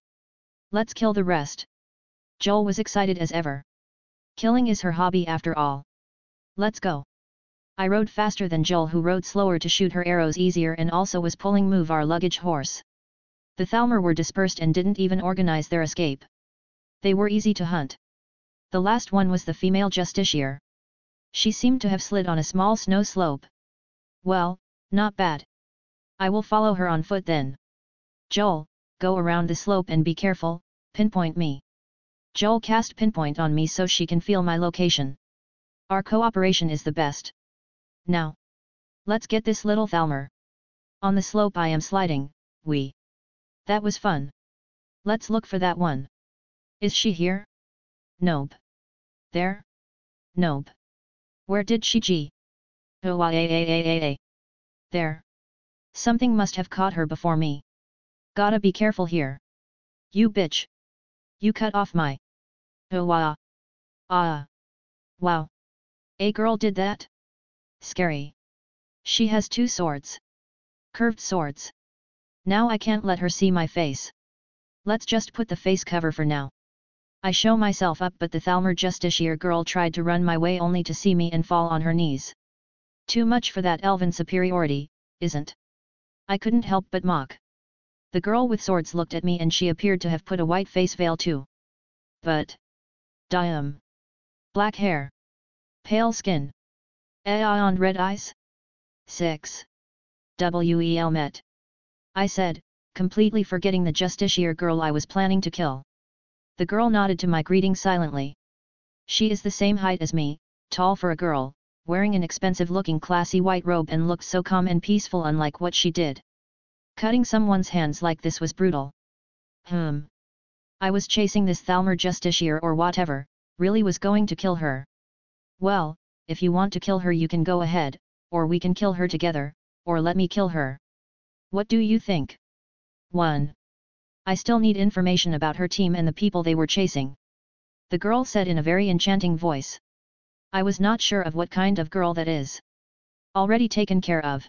Let's kill the rest. Joel was excited as ever. Killing is her hobby after all. Let's go. I rode faster than Joel, who rode slower to shoot her arrows easier and also was pulling Move, our luggage horse. The Thalmor were dispersed and didn't even organize their escape. They were easy to hunt. The last one was the female justiciar. She seemed to have slid on a small snow slope. Well, not bad. I will follow her on foot then. Joel, go around the slope and be careful, pinpoint me. Joel cast pinpoint on me so she can feel my location. Our cooperation is the best. Now. Let's get this little Thalmor. On the slope I am sliding, That was fun. Let's look for that one. Is she here? Nope. There? Nope. Where did she go? Oh, there. Something must have caught her before me. Gotta be careful here. You bitch. You cut off my. Oh wow. Wow. A girl did that? Scary. She has 2 swords. Curved swords. Now I can't let her see my face. Let's just put the face cover for now. I show myself up but the Thalmor justiciar girl tried to run my way only to see me and fall on her knees. Too much for that elven superiority, isn't? I couldn't help but mock. The girl with swords looked at me and she appeared to have put a white face veil too. But. Damn. Black hair. Pale skin. And red eyes? 6. Well met. I said, completely forgetting the justiciar girl I was planning to kill. The girl nodded to my greeting silently. She is the same height as me, tall for a girl, wearing an expensive-looking classy white robe and looked so calm and peaceful, unlike what she did. Cutting someone's hands like this was brutal. I was chasing this Thalmor justiciar or whatever, really was going to kill her. Well, if you want to kill her you can go ahead, or we can kill her together, or let me kill her. What do you think? 1. I still need information about her team and the people they were chasing. The girl said in a very enchanting voice. I was not sure of what kind of girl that is. Already taken care of.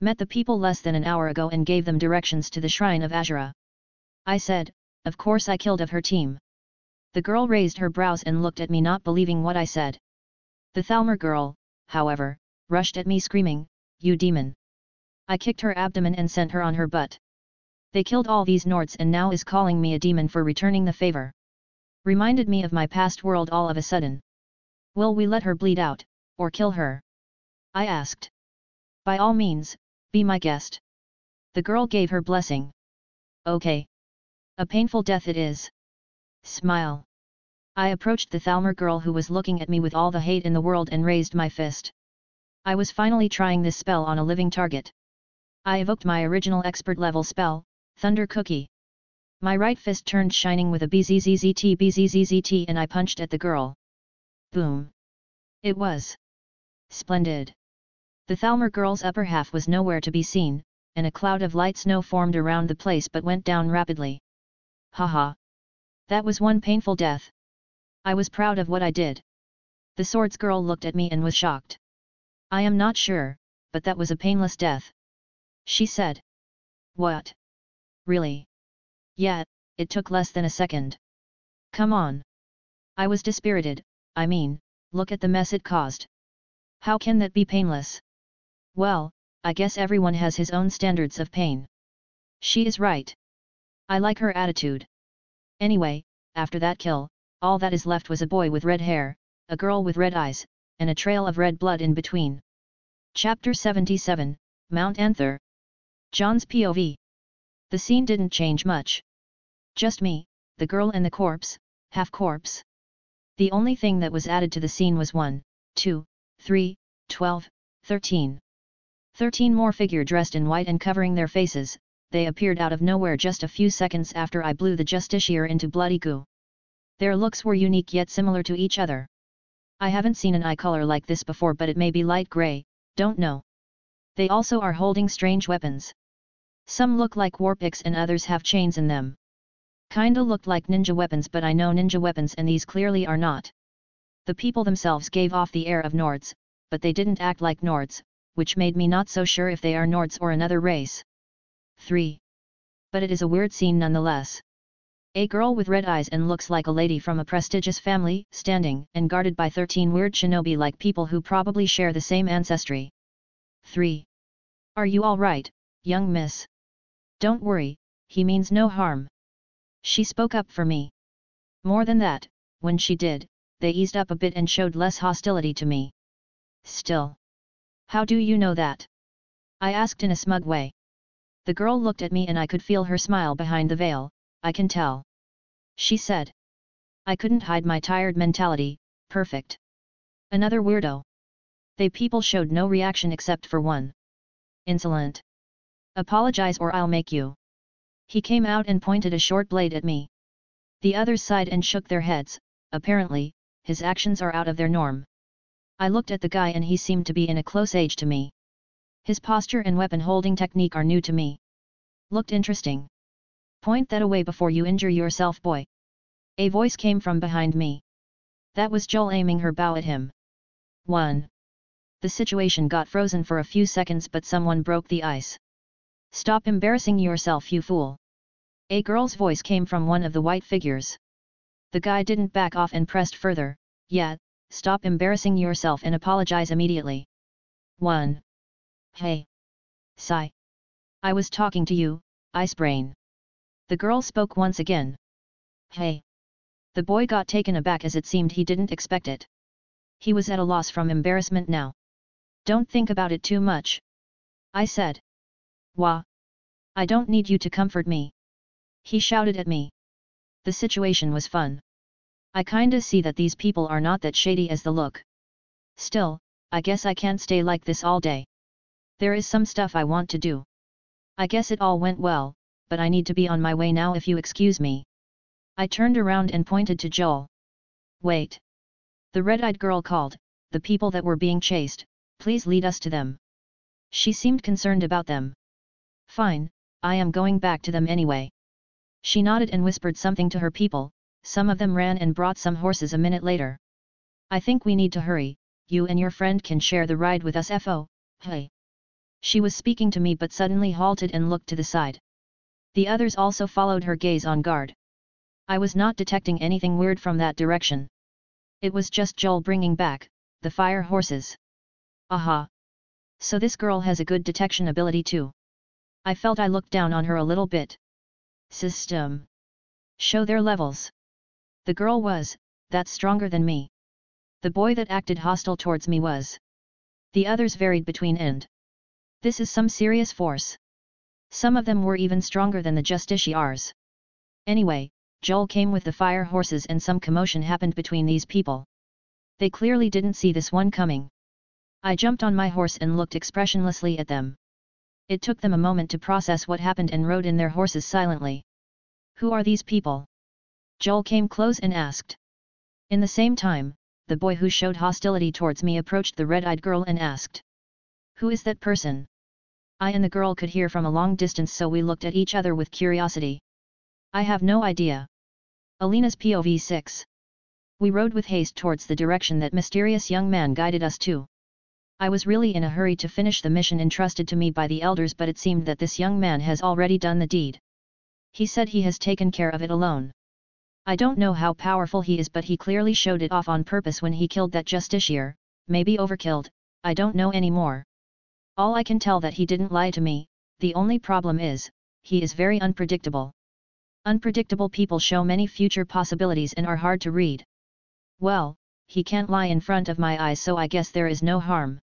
Met the people less than an hour ago and gave them directions to the shrine of Azura. I said, of course I killed of her team. The girl raised her brows and looked at me, not believing what I said. The Thalmor girl, however, rushed at me screaming, you demon. I kicked her abdomen and sent her on her butt. They killed all these Nords and now is calling me a demon for returning the favor. Reminded me of my past world all of a sudden. Will we let her bleed out, or kill her? I asked. By all means, be my guest. The girl gave her blessing. Okay. A painful death it is. Smile. I approached the Thalmor girl who was looking at me with all the hate in the world and raised my fist. I was finally trying this spell on a living target. I evoked my original expert level spell, Thunder Cookie. My right fist turned shining with a bzzzt and I punched at the girl. Boom. It was splendid. The Thalmor girl's upper half was nowhere to be seen, and a cloud of light snow formed around the place but went down rapidly. Haha. That was one painful death. I was proud of what I did. The swords girl looked at me and was shocked. I am not sure, but that was a painless death. She said. What? Really? Yeah, it took less than a second. Come on. I was dispirited, I mean, look at the mess it caused. How can that be painless? Well, I guess everyone has his own standards of pain. She is right. I like her attitude. Anyway, after that kill, all that is left was a boy with red hair, a girl with red eyes, and a trail of red blood in between. Chapter 77, Mount Anther. Jon's POV. The scene didn't change much. Just me, the girl and the corpse, half corpse. The only thing that was added to the scene was 1, 2, 3, 12, 13. 13 more figure dressed in white and covering their faces, they appeared out of nowhere just a few seconds after I blew the justiciar into bloody goo. Their looks were unique yet similar to each other. I haven't seen an eye color like this before, but it may be light grey, don't know. They also are holding strange weapons. Some look like war picks and others have chains in them. Kinda looked like ninja weapons, but I know ninja weapons and these clearly are not. The people themselves gave off the air of Nords, but they didn't act like Nords, which made me not so sure if they are Nords or another race. 3. But it is a weird scene nonetheless. A girl with red eyes and looks like a lady from a prestigious family, standing and guarded by 13 weird shinobi-like people who probably share the same ancestry. 3. Are you alright, young miss? Don't worry, he means no harm. She spoke up for me. More than that, when she did, they eased up a bit and showed less hostility to me. Still. How do you know that? I asked in a smug way. The girl looked at me and I could feel her smile behind the veil. I can tell. She said. I couldn't hide my tired mentality, perfect. Another weirdo. They people showed no reaction except for one. Insolent. Apologize or I'll make you. He came out and pointed a short blade at me. The others sighed and shook their heads, apparently, his actions are out of their norm. I looked at the guy and he seemed to be in a close age to me. His posture and weapon holding technique are new to me. Looked interesting. Point that away before you injure yourself, boy. A voice came from behind me. That was Joel aiming her bow at him. 1. The situation got frozen for a few seconds, but someone broke the ice. Stop embarrassing yourself, you fool. A girl's voice came from one of the white figures. The guy didn't back off and pressed further. Yeah, stop embarrassing yourself and apologize immediately. 1. Hey. Sigh. I was talking to you, ice brain. The girl spoke once again. Hey. The boy got taken aback as it seemed he didn't expect it. He was at a loss from embarrassment now. Don't think about it too much. I said. Wah. I don't need you to comfort me. He shouted at me. The situation was fun. I kinda see that these people are not that shady as they look. Still, I guess I can't stay like this all day. There is some stuff I want to do. I guess it all went well, but I need to be on my way now if you excuse me. I turned around and pointed to Joel. Wait. The red-eyed girl called, the people that were being chased, please lead us to them. She seemed concerned about them. Fine, I am going back to them anyway. She nodded and whispered something to her people, some of them ran and brought some horses a minute later. I think we need to hurry, you and your friend can share the ride with us hey. She was speaking to me but suddenly halted and looked to the side. The others also followed her gaze on guard. I was not detecting anything weird from that direction. It was just Joel bringing back the fire horses. Aha! So this girl has a good detection ability too. I felt I looked down on her a little bit. System. Show their levels. The girl was, that's stronger than me. The boy that acted hostile towards me was. The others varied between and. This is some serious force. Some of them were even stronger than the justiciars. Anyway, Joel came with the fire horses and some commotion happened between these people. They clearly didn't see this one coming. I jumped on my horse and looked expressionlessly at them. It took them a moment to process what happened and rode in their horses silently. Who are these people? Joel came close and asked. In the same time, the boy who showed hostility towards me approached the red-eyed girl and asked. Who is that person? I and the girl could hear from a long distance, so we looked at each other with curiosity. I have no idea. Alina's POV 6. We rode with haste towards the direction that mysterious young man guided us to. I was really in a hurry to finish the mission entrusted to me by the elders, but it seemed that this young man has already done the deed. He said he has taken care of it alone. I don't know how powerful he is, but he clearly showed it off on purpose when he killed that justiciar, maybe overkilled, I don't know anymore. All I can tell that he didn't lie to me. The only problem is, he is very unpredictable. Unpredictable people show many future possibilities and are hard to read. Well, he can't lie in front of my eyes, so I guess there is no harm.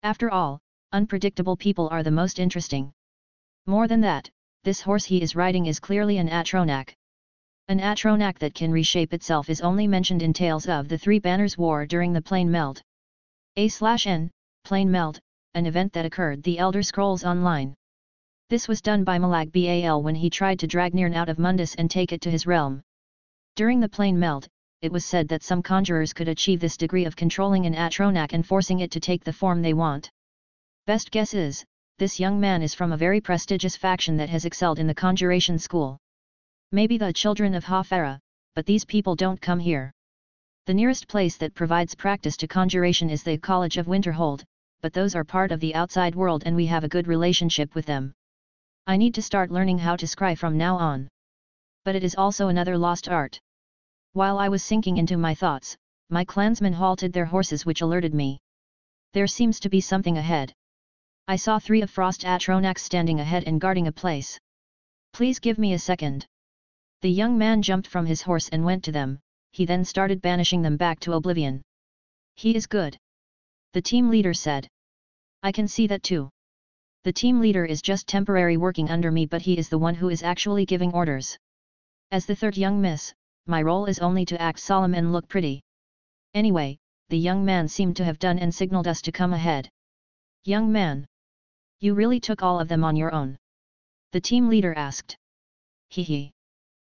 After all, unpredictable people are the most interesting. More than that, this horse he is riding is clearly an Atronak. An Atronak that can reshape itself is only mentioned in Tales of the Three Banners War during the Plane Melt. A/N, Plane Melt, an event that occurred the Elder Scrolls Online. This was done by Malag Bal when he tried to drag Nirn out of Mundus and take it to his realm. During the plane melt, it was said that some conjurers could achieve this degree of controlling an Atronach and forcing it to take the form they want. Best guess is, this young man is from a very prestigious faction that has excelled in the conjuration school. Maybe the children of Hafera, but these people don't come here. The nearest place that provides practice to conjuration is the College of Winterhold, but those are part of the outside world and we have a good relationship with them. I need to start learning how to scry from now on. But it is also another lost art. While I was sinking into my thoughts, my clansmen halted their horses, which alerted me. There seems to be something ahead. I saw 3 of Frost Atronachs standing ahead and guarding a place. Please give me a second. The young man jumped from his horse and went to them, he then started banishing them back to oblivion. He is good. The team leader said. I can see that too. The team leader is just temporary working under me, but he is the one who is actually giving orders. As the third young miss, my role is only to act solemn and look pretty. Anyway, the young man seemed to have done and signaled us to come ahead. Young man. You really took all of them on your own? The team leader asked. Hee.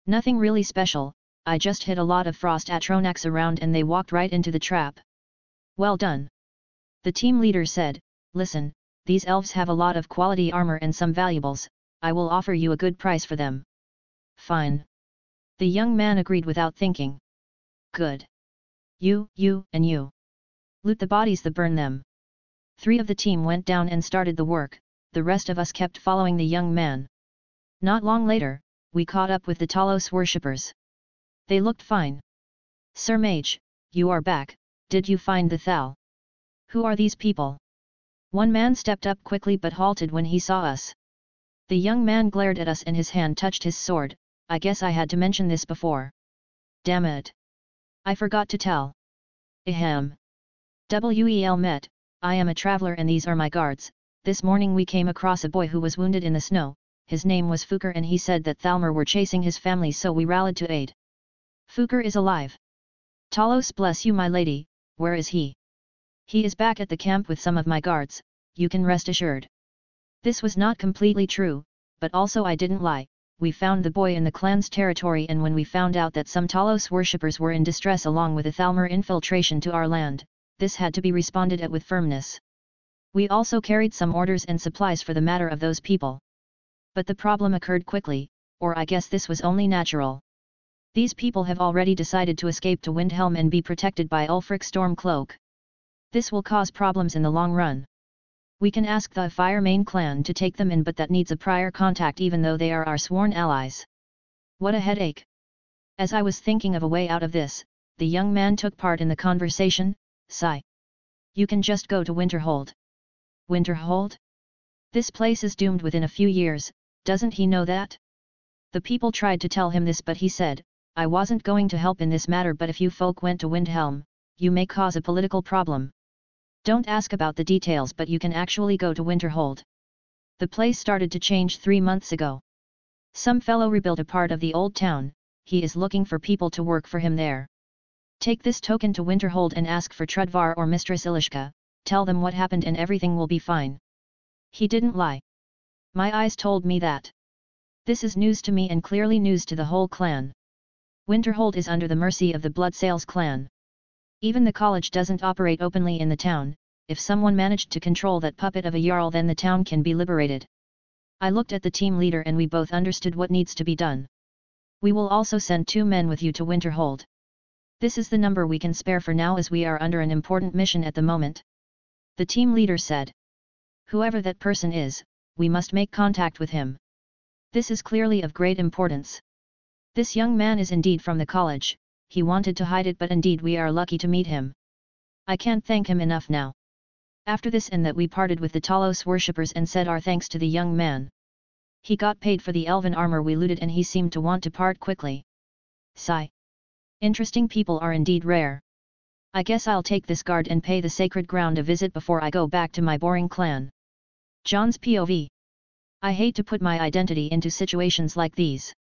Nothing really special, I just hit a lot of Frost Atronachs around and they walked right into the trap. Well done. The team leader said, listen, these elves have a lot of quality armor and some valuables, I will offer you a good price for them. Fine. The young man agreed without thinking. Good. You, and you. Loot the bodies, burn them. 3 of the team went down and started the work, the rest of us kept following the young man. Not long later, we caught up with the Talos worshippers. They looked fine. Sir Mage, you are back, did you find the Thal? Who are these people? One man stepped up quickly but halted when he saw us. The young man glared at us and his hand touched his sword. I guess I had to mention this before. Damn it. I forgot to tell. Ahem. Wel met, I am a traveler and these are my guards. This morning we came across a boy who was wounded in the snow, his name was Fuker and he said that Thalmor were chasing his family, so we rallied to aid. Fuker is alive. Talos bless you my lady, where is he? He is back at the camp with some of my guards, you can rest assured. This was not completely true, but also I didn't lie. We found the boy in the clan's territory, and when we found out that some Talos worshippers were in distress along with a Thalmor infiltration to our land, this had to be responded at with firmness. We also carried some orders and supplies for the matter of those people. But the problem occurred quickly, or I guess this was only natural. These people have already decided to escape to Windhelm and be protected by Ulfric Stormcloak. This will cause problems in the long run. We can ask the Firemane clan to take them in, but that needs a prior contact even though they are our sworn allies. What a headache. As I was thinking of a way out of this, the young man took part in the conversation. Sigh. You can just go to Winterhold. Winterhold? This place is doomed within a few years, doesn't he know that? The people tried to tell him this, but he said, I wasn't going to help in this matter, but if you folk went to Windhelm, you may cause a political problem. Don't ask about the details, but you can actually go to Winterhold. The place started to change 3 months ago. Some fellow rebuilt a part of the old town, he is looking for people to work for him there. Take this token to Winterhold and ask for Trudvar or Mistress Ilishka, tell them what happened and everything will be fine. He didn't lie. My eyes told me that. This is news to me and clearly news to the whole clan. Winterhold is under the mercy of the Bloodsails clan. Even the college doesn't operate openly in the town. If someone managed to control that puppet of a Jarl, then the town can be liberated. I looked at the team leader and we both understood what needs to be done. We will also send 2 men with you to Winterhold. This is the number we can spare for now as we are under an important mission at the moment. The team leader said. Whoever that person is, we must make contact with him. This is clearly of great importance. This young man is indeed from the college, he wanted to hide it, but indeed we are lucky to meet him. I can't thank him enough now. After this and that we parted with the Talos worshippers and said our thanks to the young man. He got paid for the elven armor we looted and he seemed to want to part quickly. Sigh. Interesting people are indeed rare. I guess I'll take this guard and pay the sacred ground a visit before I go back to my boring clan. Jon's POV. I hate to put my identity into situations like these.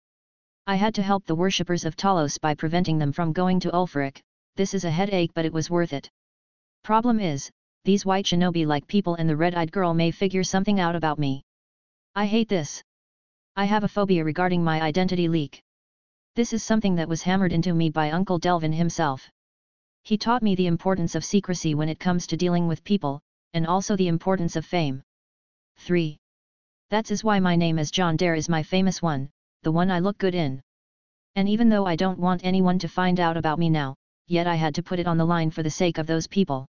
I had to help the worshippers of Talos by preventing them from going to Ulfric. This is a headache, but it was worth it. Problem is, these white shinobi-like people and the red-eyed girl may figure something out about me. I hate this. I have a phobia regarding my identity leak. This is something that was hammered into me by Uncle Delvin himself. He taught me the importance of secrecy when it comes to dealing with people, and also the importance of fame. 3. That is why my name as Jon Dare is my famous one, the one I look good in. And even though I don't want anyone to find out about me now, yet I had to put it on the line for the sake of those people.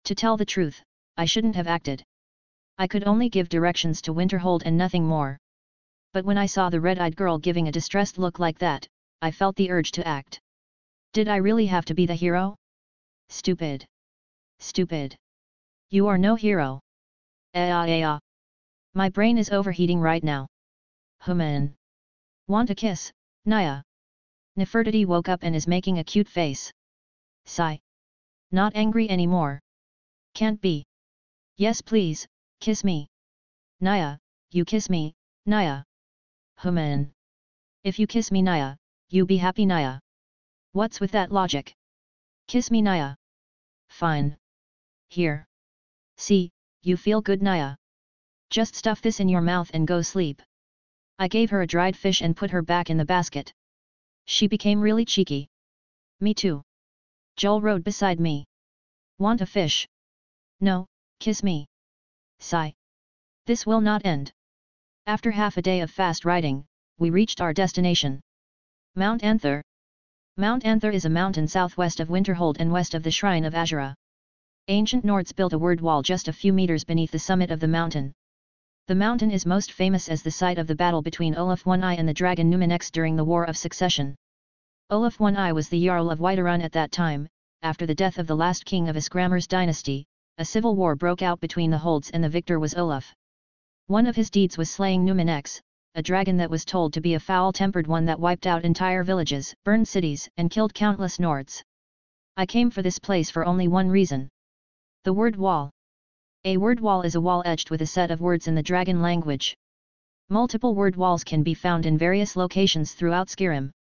To tell the truth, I shouldn't have acted. I could only give directions to Winterhold and nothing more. But when I saw the red-eyed girl giving a distressed look like that, I felt the urge to act. Did I really have to be the hero? Stupid. Stupid. You are no hero. My brain is overheating right now. Human. Want a kiss, Naya? Nefertiti woke up and is making a cute face. Sigh. Not angry anymore. Can't be. Yes please, kiss me. Naya, you kiss me, Naya. Human. If you kiss me Naya, you be happy Naya. What's with that logic? Kiss me Naya. Fine. Here. See, you feel good Naya. Just stuff this in your mouth and go sleep. I gave her a dried fish and put her back in the basket. She became really cheeky. Me too. Joel rode beside me. Want a fish? No, kiss me. Sigh. This will not end. After half a day of fast riding, we reached our destination. Mount Anther. Mount Anther is a mountain southwest of Winterhold and west of the Shrine of Azura. Ancient Nords built a word wall just a few meters beneath the summit of the mountain. The mountain is most famous as the site of the battle between Olaf I and the dragon Numinex during the War of Succession. Olaf I was the Jarl of Whiterun at that time. After the death of the last king of Isgramr's dynasty, a civil war broke out between the holds and the victor was Olaf. One of his deeds was slaying Numinex, a dragon that was told to be a foul-tempered one that wiped out entire villages, burned cities, and killed countless Nords. I came for this place for only one reason. The word wall. A word wall is a wall etched with a set of words in the dragon language. Multiple word walls can be found in various locations throughout Skyrim.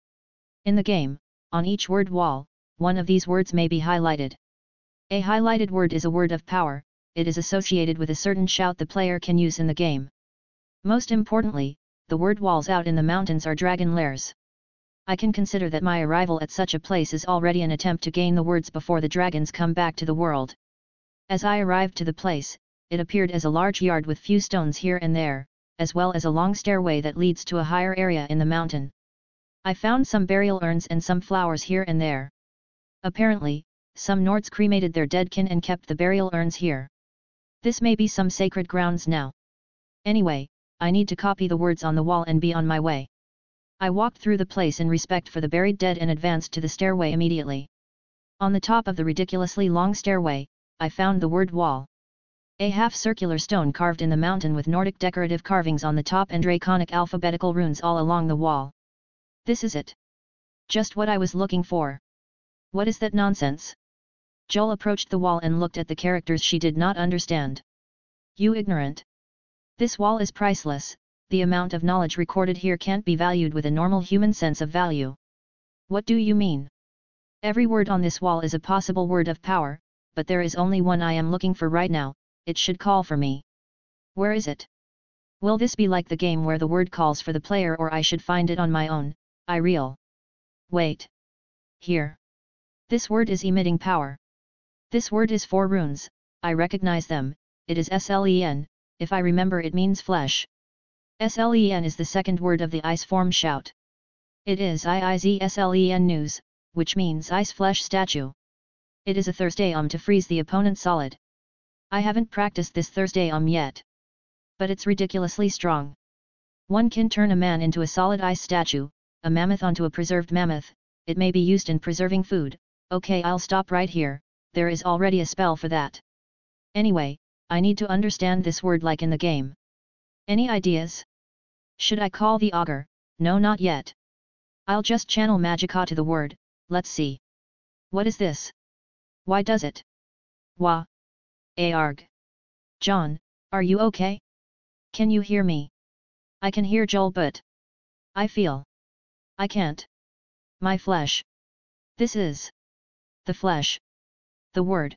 In the game, on each word wall, one of these words may be highlighted. A highlighted word is a word of power. It is associated with a certain shout the player can use in the game. Most importantly, the word walls out in the mountains are dragon lairs. I can consider that my arrival at such a place is already an attempt to gain the words before the dragons come back to the world. As I arrived to the place, it appeared as a large yard with few stones here and there, as well as a long stairway that leads to a higher area in the mountain. I found some burial urns and some flowers here and there. Apparently, some Nords cremated their dead kin and kept the burial urns here. This may be some sacred grounds now. Anyway, I need to copy the words on the wall and be on my way. I walked through the place in respect for the buried dead and advanced to the stairway immediately. On the top of the ridiculously long stairway, I found the word wall. A half-circular stone carved in the mountain with Nordic decorative carvings on the top and draconic alphabetical runes all along the wall. This is it. Just what I was looking for. What is that nonsense? Joel approached the wall and looked at the characters she did not understand. You ignorant. This wall is priceless, the amount of knowledge recorded here can't be valued with a normal human sense of value. What do you mean? Every word on this wall is a possible word of power, but there is only one I am looking for right now. It should call for me. Where is it? Will this be like the game where the word calls for the player or I should find it on my own? Wait. Here. This word is emitting power. This word is 4 runes, I recognize them, it is Slen, if I remember it means flesh. Slen is the second word of the ice form shout. It is IIZSLEN news, which means ice flesh statue. It is a Thursday to freeze the opponent solid. I haven't practiced this Thursday yet. But it's ridiculously strong. One can turn a man into a solid ice statue, a mammoth onto a preserved mammoth. It may be used in preserving food. Okay, I'll stop right here, there is already a spell for that. Anyway, I need to understand this word like in the game. Any ideas? Should I call the augur? No, not yet. I'll just channel magicka to the word, let's see. What is this? Why does it? Wah. Arg. John, are you okay? Can you hear me? I can hear Joel but I feel I can't. My flesh. This is the flesh. The word.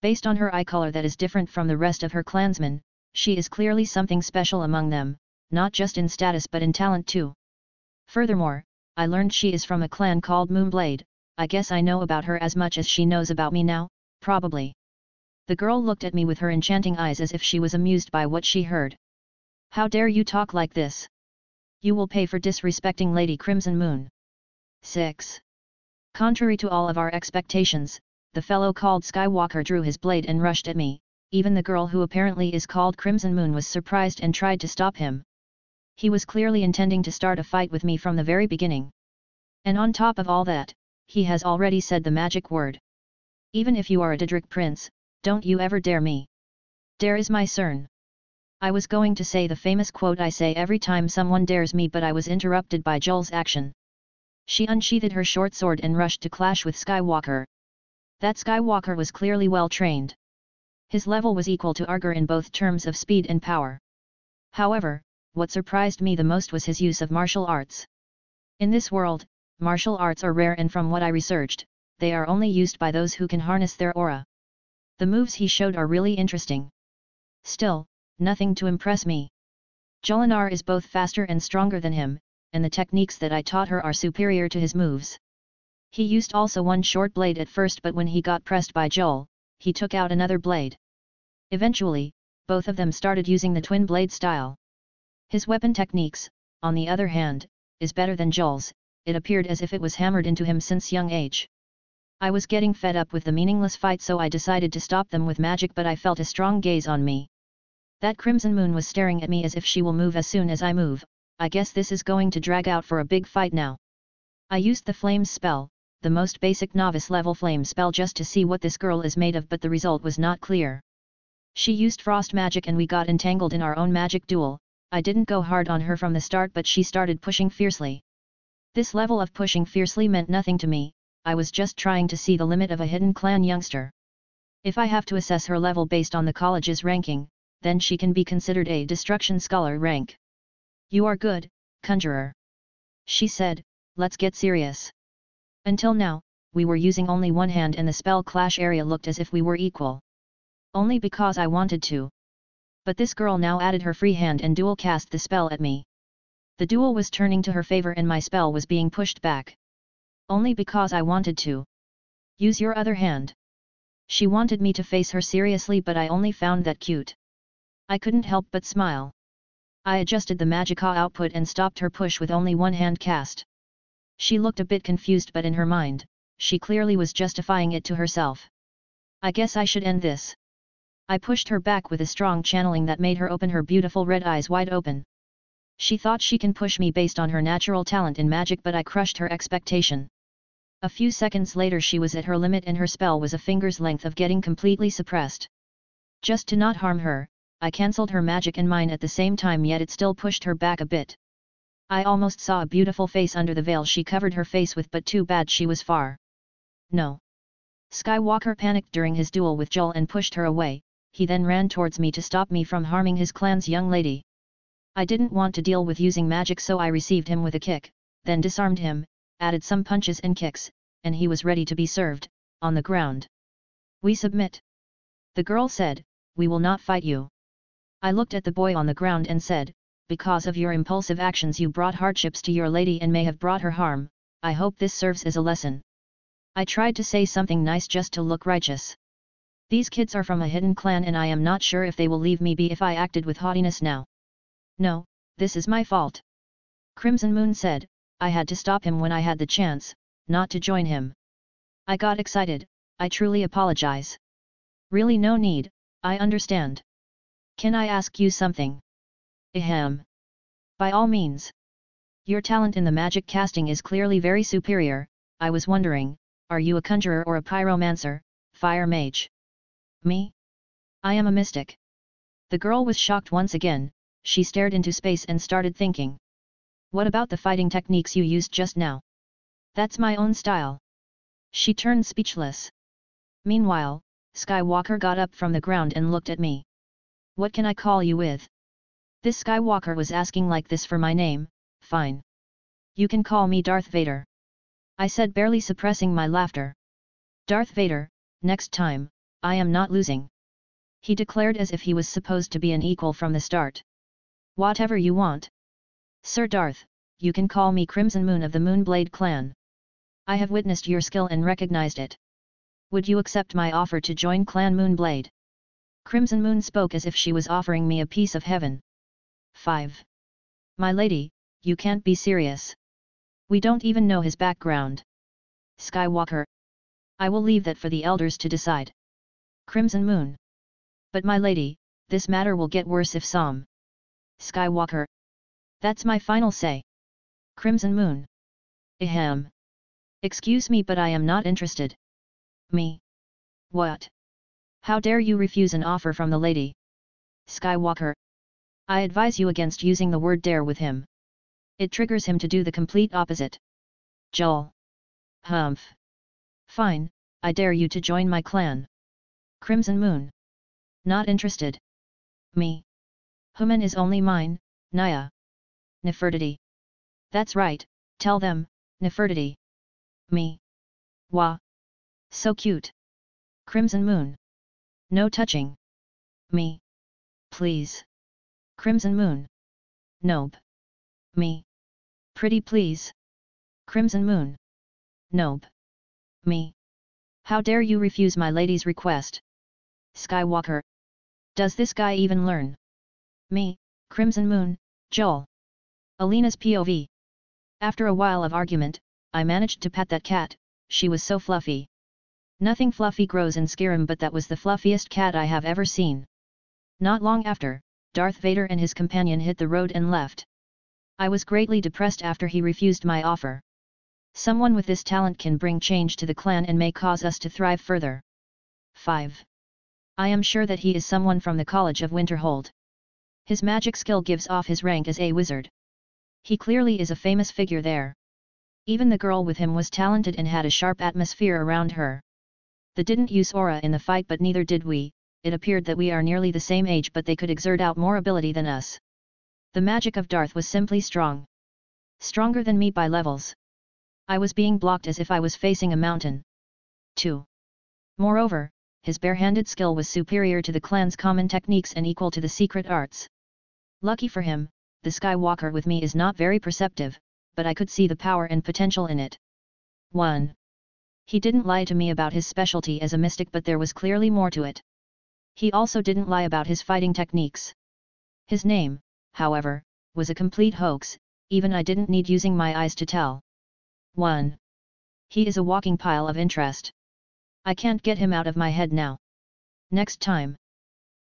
Based on her eye color that is different from the rest of her clansmen, she is clearly something special among them, not just in status but in talent too. Furthermore, I learned she is from a clan called Moonblade. I guess I know about her as much as she knows about me now, probably. The girl looked at me with her enchanting eyes as if she was amused by what she heard. How dare you talk like this? You will pay for disrespecting Lady Crimson Moon. 6. Contrary to all of our expectations, the fellow called Skywalker drew his blade and rushed at me. Even the girl who apparently is called Crimson Moon was surprised and tried to stop him. He was clearly intending to start a fight with me from the very beginning. And on top of all that, he has already said the magic word. Even if you are a Daedric prince, don't you ever dare me. Dare is my cern. I was going to say the famous quote I say every time someone dares me, but I was interrupted by Joel's action. She unsheathed her short sword and rushed to clash with Skywalker. That Skywalker was clearly well trained. His level was equal to Arger in both terms of speed and power. However, what surprised me the most was his use of martial arts. In this world, martial arts are rare, and from what I researched, they are only used by those who can harness their aura. The moves he showed are really interesting. Still, nothing to impress me. Jolinar is both faster and stronger than him, and the techniques that I taught her are superior to his moves. He used also one short blade at first, but when he got pressed by Joel, he took out another blade. Eventually, both of them started using the twin blade style. His weapon techniques, on the other hand, is better than Joel's. It appeared as if it was hammered into him since young age. I was getting fed up with the meaningless fight, so I decided to stop them with magic, but I felt a strong gaze on me. That Crimson Moon was staring at me as if she will move as soon as I move. I guess this is going to drag out for a big fight now. I used the Flames spell, the most basic novice level flame spell, just to see what this girl is made of, but the result was not clear. She used frost magic and we got entangled in our own magic duel. I didn't go hard on her from the start, but she started pushing fiercely. This level of pushing fiercely meant nothing to me. I was just trying to see the limit of a hidden clan youngster. If I have to assess her level based on the college's ranking, then she can be considered a Destruction Scholar rank. You are good, Conjurer. She said, let's get serious. Until now, we were using only one hand and the spell clash area looked as if we were equal. Only because I wanted to. But this girl now added her free hand and dual cast the spell at me. The duel was turning to her favor and my spell was being pushed back. Only because I wanted to. Use your other hand. She wanted me to face her seriously, but I only found that cute. I couldn't help but smile. I adjusted the magicka output and stopped her push with only one hand cast. She looked a bit confused, but in her mind, she clearly was justifying it to herself. I guess I should end this. I pushed her back with a strong channeling that made her open her beautiful red eyes wide open. She thought she can push me based on her natural talent in magic, but I crushed her expectation. A few seconds later she was at her limit and her spell was a finger's length of getting completely suppressed. Just to not harm her, I cancelled her magic and mine at the same time, yet it still pushed her back a bit. I almost saw a beautiful face under the veil she covered her face with, but too bad she was far. No. Skywalker panicked during his duel with Joel and pushed her away. He then ran towards me to stop me from harming his clan's young lady. I didn't want to deal with using magic, so I received him with a kick, then disarmed him, added some punches and kicks, and he was ready to be served, on the ground. We submit. The girl said, we will not fight you. I looked at the boy on the ground and said, because of your impulsive actions you brought hardships to your lady and may have brought her harm. I hope this serves as a lesson. I tried to say something nice just to look righteous. These kids are from a hidden clan and I am not sure if they will leave me be if I acted with haughtiness now. No, this is my fault. Crimson Moon said, I had to stop him when I had the chance, not to join him. I got excited. I truly apologize. Really no need, I understand. Can I ask you something? Ahem. By all means. Your talent in the magic casting is clearly very superior. I was wondering, are you a conjurer or a pyromancer, fire mage? Me? I am a mystic. The girl was shocked once again. She stared into space and started thinking. What about the fighting techniques you used just now? That's my own style. She turned speechless. Meanwhile, Skywalker got up from the ground and looked at me. What can I call you with? This Skywalker was asking like this for my name. Fine. You can call me Darth Vader. I said, barely suppressing my laughter. Darth Vader, next time, I am not losing. He declared as if he was supposed to be an equal from the start. Whatever you want. Sir Darth, you can call me Crimson Moon of the Moonblade clan. I have witnessed your skill and recognized it. Would you accept my offer to join Clan Moonblade? Crimson Moon spoke as if she was offering me a piece of heaven. 5. My lady, you can't be serious. We don't even know his background. Skywalker. I will leave that for the elders to decide. Crimson Moon. But my lady, this matter will get worse if Sam. Skywalker. That's my final say. Crimson Moon. Ahem. Excuse me, but I am not interested. Me. What? How dare you refuse an offer from the lady? Skywalker. I advise you against using the word dare with him. It triggers him to do the complete opposite. Joel. Humph. Fine, I dare you to join my clan. Crimson Moon. Not interested. Me. Human is only mine, Naya. Nefertiti. That's right, tell them, Nefertiti. Me. Wah. So cute. Crimson Moon. No touching. Me. Please. Crimson Moon. Nope. Me. Pretty please. Crimson Moon. Nope. Me. How dare you refuse my lady's request? Skywalker. Does this guy even learn? Me, Crimson Moon, Joel. Alina's POV. After a while of argument, I managed to pat that cat, she was so fluffy. Nothing fluffy grows in Skyrim, but that was the fluffiest cat I have ever seen. Not long after, Darth Vader and his companion hit the road and left. I was greatly depressed after he refused my offer. Someone with this talent can bring change to the clan and may cause us to thrive further. 5. I am sure that he is someone from the College of Winterhold. His magic skill gives off his rank as a wizard. He clearly is a famous figure there. Even the girl with him was talented and had a sharp atmosphere around her. They didn't use aura in the fight, but neither did we. It appeared that we are nearly the same age, but they could exert out more ability than us. The magic of Darth was simply strong. Stronger than me by levels. I was being blocked as if I was facing a mountain. 2. Moreover, his bare-handed skill was superior to the clan's common techniques and equal to the secret arts. Lucky for him, the Skywalker with me is not very perceptive, but I could see the power and potential in it. 1. He didn't lie to me about his specialty as a mystic, but there was clearly more to it. He also didn't lie about his fighting techniques. His name, however, was a complete hoax, even I didn't need using my eyes to tell. 1. He is a walking pile of interest. I can't get him out of my head now. Next time.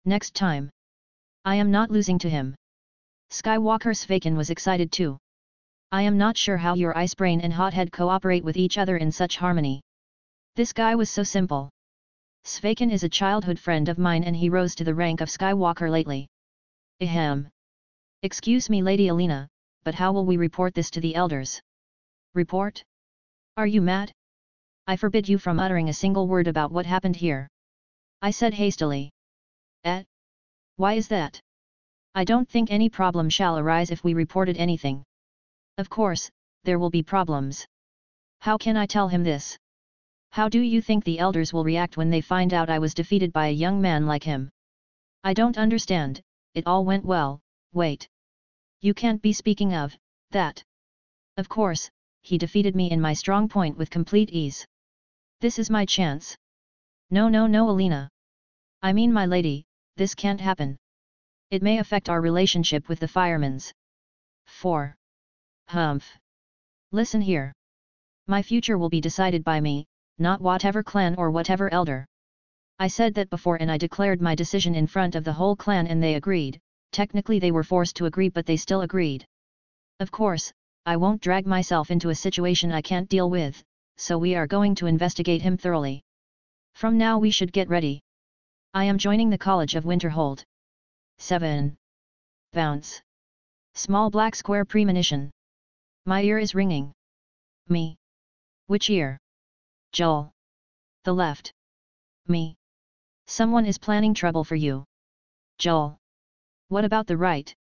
Next time. I am not losing to him. Skywalker Svakin was excited too. I am not sure how your ice brain and hothead cooperate with each other in such harmony. This guy was so simple. Svakin is a childhood friend of mine and he rose to the rank of Skywalker lately. Ahem. Excuse me, Lady Alina, but how will we report this to the elders? Report? Are you mad? I forbid you from uttering a single word about what happened here. I said hastily. Why is that? I don't think any problem shall arise if we reported anything. Of course, there will be problems. How can I tell him this? How do you think the elders will react when they find out I was defeated by a young man like him? I don't understand. It all went well. Wait. You can't be speaking of that. Of course, he defeated me in my strong point with complete ease. This is my chance. No, Alina. I mean, my lady, this can't happen. It may affect our relationship with the Firemans. 4. Humph. Listen here. My future will be decided by me, not whatever clan or whatever elder. I said that before and I declared my decision in front of the whole clan and they agreed. Technically they were forced to agree, but they still agreed. Of course, I won't drag myself into a situation I can't deal with, so we are going to investigate him thoroughly. From now we should get ready. I am joining the College of Winterhold. 7. Bounce. Small black square premonition. My ear is ringing. Me. Which ear? Joel. The left. Me. Someone is planning trouble for you. Joel. What about the right?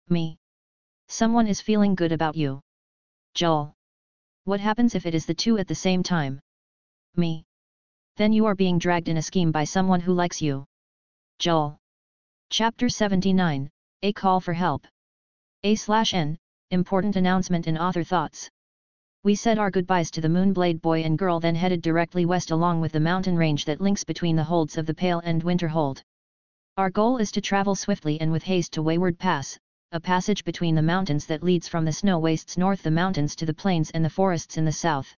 Me. Someone is feeling good about you. Joel. What happens if it is the two at the same time? Me. Then you are being dragged in a scheme by someone who likes you. Joel. Chapter 79, A Call for Help. A/N, Important Announcement in Author Thoughts. We said our goodbyes to the Moonblade boy and girl, then headed directly west along with the mountain range that links between the holds of the Pale and Winterhold. Our goal is to travel swiftly and with haste to Wayward Pass, a passage between the mountains that leads from the snow wastes north, the mountains to the plains and the forests in the south.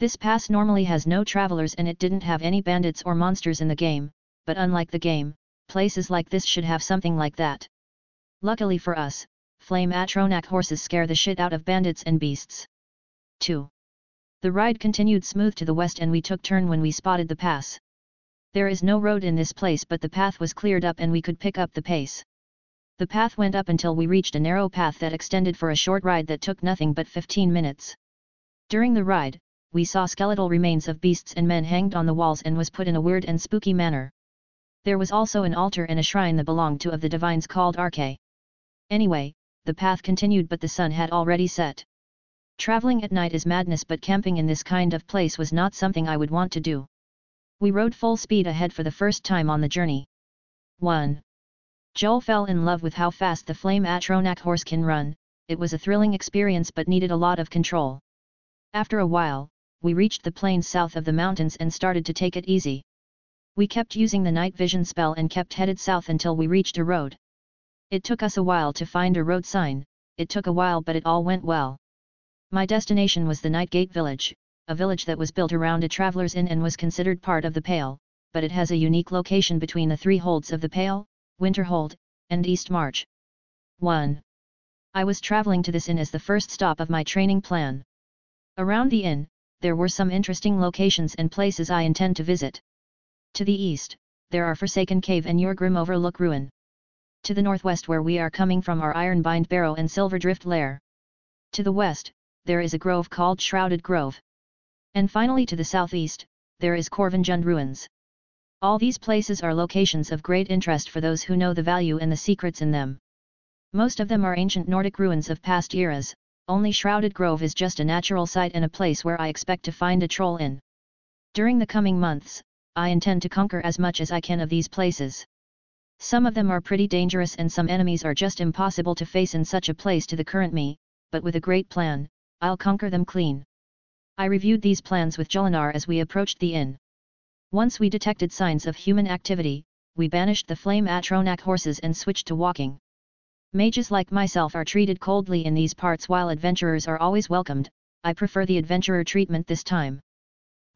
This pass normally has no travelers and it didn't have any bandits or monsters in the game, but unlike the game, places like this should have something like that. Luckily for us, flame Atronak horses scare the shit out of bandits and beasts. 2. The ride continued smooth to the west and we took turn when we spotted the pass. There is no road in this place, but the path was cleared up and we could pick up the pace. The path went up until we reached a narrow path that extended for a short ride that took nothing but 15 minutes. During the ride, we saw skeletal remains of beasts and men hanged on the walls and was put in a weird and spooky manner. There was also an altar and a shrine that belonged to of the divines called Arche. Anyway, the path continued but the sun had already set. Traveling at night is madness, but camping in this kind of place was not something I would want to do. We rode full speed ahead for the first time on the journey. 1. Joel fell in love with how fast the flame Atronak horse can run. It was a thrilling experience but needed a lot of control. After a while, we reached the plains south of the mountains and started to take it easy. We kept using the night vision spell and kept headed south until we reached a road. It took us a while to find a road sign, it took a while but it all went well. My destination was the Nightgate village, a village that was built around a traveler's inn and was considered part of the Pale, but it has a unique location between the three holds of the Pale, Winterhold, and East March. 1. I was traveling to this inn as the first stop of my training plan. Around the inn, there were some interesting locations and places I intend to visit. To the east, there are Forsaken Cave and Yorgrim Overlook Ruin. To the northwest where we are coming from are Ironbind Barrow and Silverdrift Lair. To the west, there is a grove called Shrouded Grove. And finally to the southeast, there is Corvinjund Ruins. All these places are locations of great interest for those who know the value and the secrets in them. Most of them are ancient Nordic ruins of past eras, only Shrouded Grove is just a natural site and a place where I expect to find a troll in. During the coming months, I intend to conquer as much as I can of these places. Some of them are pretty dangerous and some enemies are just impossible to face in such a place to the current me, but with a great plan, I'll conquer them clean. I reviewed these plans with Jolinar as we approached the inn. Once we detected signs of human activity, we banished the flame Atronak horses and switched to walking. Mages like myself are treated coldly in these parts while adventurers are always welcomed. I prefer the adventurer treatment this time.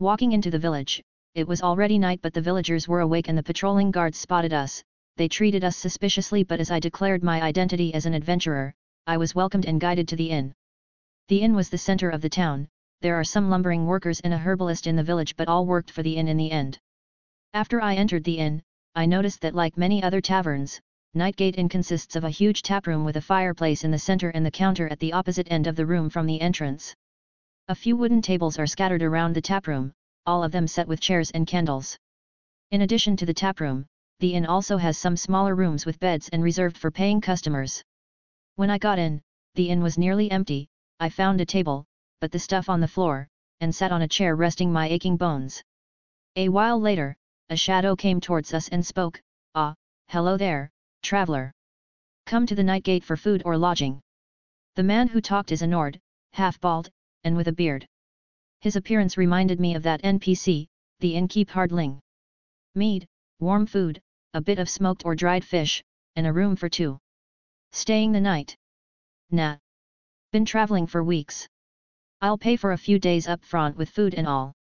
Walking into the village, it was already night but the villagers were awake and the patrolling guards spotted us. They treated us suspiciously but as I declared my identity as an adventurer, I was welcomed and guided to the inn. The inn was the center of the town. There are some lumbering workers and a herbalist in the village but all worked for the inn in the end. After I entered the inn, I noticed that like many other taverns, Nightgate Inn consists of a huge taproom with a fireplace in the center and the counter at the opposite end of the room from the entrance. A few wooden tables are scattered around the taproom, all of them set with chairs and candles. In addition to the taproom, the inn also has some smaller rooms with beds and reserved for paying customers. When I got in, the inn was nearly empty. I found a table, but the stuff on the floor, and sat on a chair resting my aching bones. A while later, a shadow came towards us and spoke, "Ah, hello there, traveler. Come to the Nightgate for food or lodging." The man who talked is a Nord, half-bald, and with a beard. His appearance reminded me of that NPC, the innkeep Hardling. Mead, warm food, a bit of smoked or dried fish, and a room for two. Staying the night? Nah. Been traveling for weeks. I'll pay for a few days up front with food and all.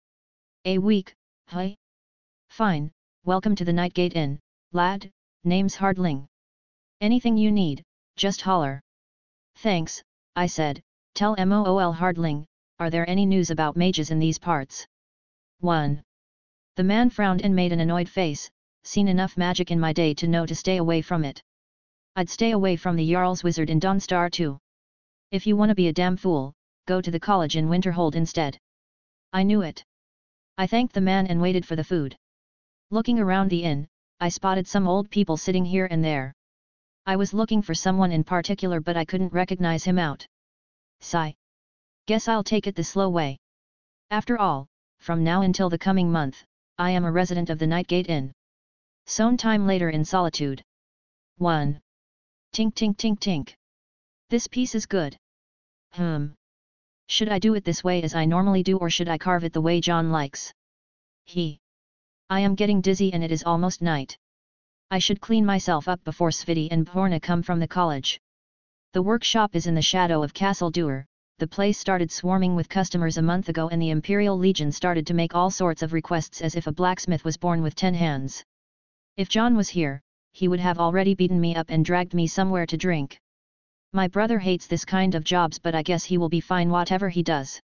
A week, huh? Fine, welcome to the Nightgate Inn, lad, name's Hardling. Anything you need, just holler. Thanks, I said. Tell Mol Hardling, are there any news about mages in these parts? 1. The man frowned and made an annoyed face. Seen enough magic in my day to know to stay away from it. I'd stay away from the Jarl's wizard in Dawnstar too. If you wanna be a damn fool, go to the college in Winterhold instead. I knew it. I thanked the man and waited for the food. Looking around the inn, I spotted some old people sitting here and there. I was looking for someone in particular but I couldn't recognize him out. Sigh. Guess I'll take it the slow way. After all, from now until the coming month, I am a resident of the Nightgate Inn. Some time later in solitude. 1. Tink tink tink tink. This piece is good. Should I do it this way as I normally do, or should I carve it the way Jon likes? I am getting dizzy and it is almost night. I should clean myself up before Sviti and Bjorna come from the college. The workshop is in the shadow of Castle Duer. The place started swarming with customers a month ago, and the Imperial Legion started to make all sorts of requests as if a blacksmith was born with 10 hands. If Jon was here, he would have already beaten me up and dragged me somewhere to drink. My brother hates this kind of jobs, but I guess he will be fine whatever he does.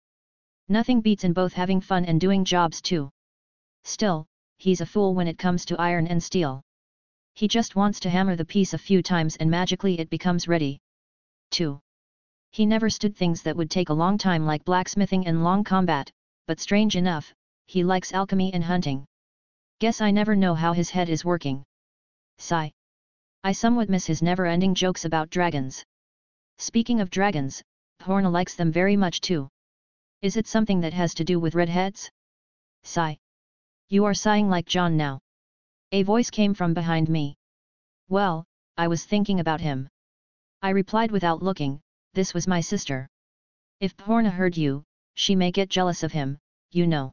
Nothing beats in both having fun and doing jobs too. Still, he's a fool when it comes to iron and steel. He just wants to hammer the piece a few times and magically it becomes ready. 2. He never stood things that would take a long time like blacksmithing and long combat, but strange enough, he likes alchemy and hunting. Guess I never know how his head is working. Sigh. I somewhat miss his never-ending jokes about dragons. Speaking of dragons, Bjorna likes them very much too. Is it something that has to do with redheads? Sigh. You are sighing like Jon now. A voice came from behind me. Well, I was thinking about him. I replied without looking, this was my sister. If Bjorna heard you, she may get jealous of him, you know.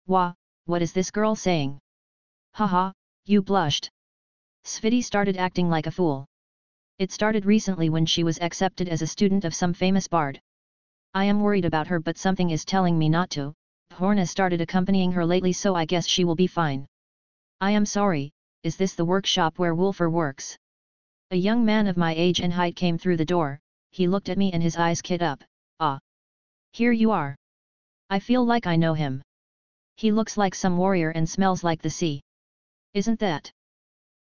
Wah, what is this girl saying? Haha, you blushed. Sviti started acting like a fool. It started recently when she was accepted as a student of some famous bard. I am worried about her, but something is telling me not to. Bjorna started accompanying her lately, so I guess she will be fine. I am sorry, is this the workshop where Wolfer works? A young man of my age and height came through the door. He looked at me and his eyes lit up. Ah! Here you are. I feel like I know him. He looks like some warrior and smells like the sea. Isn't that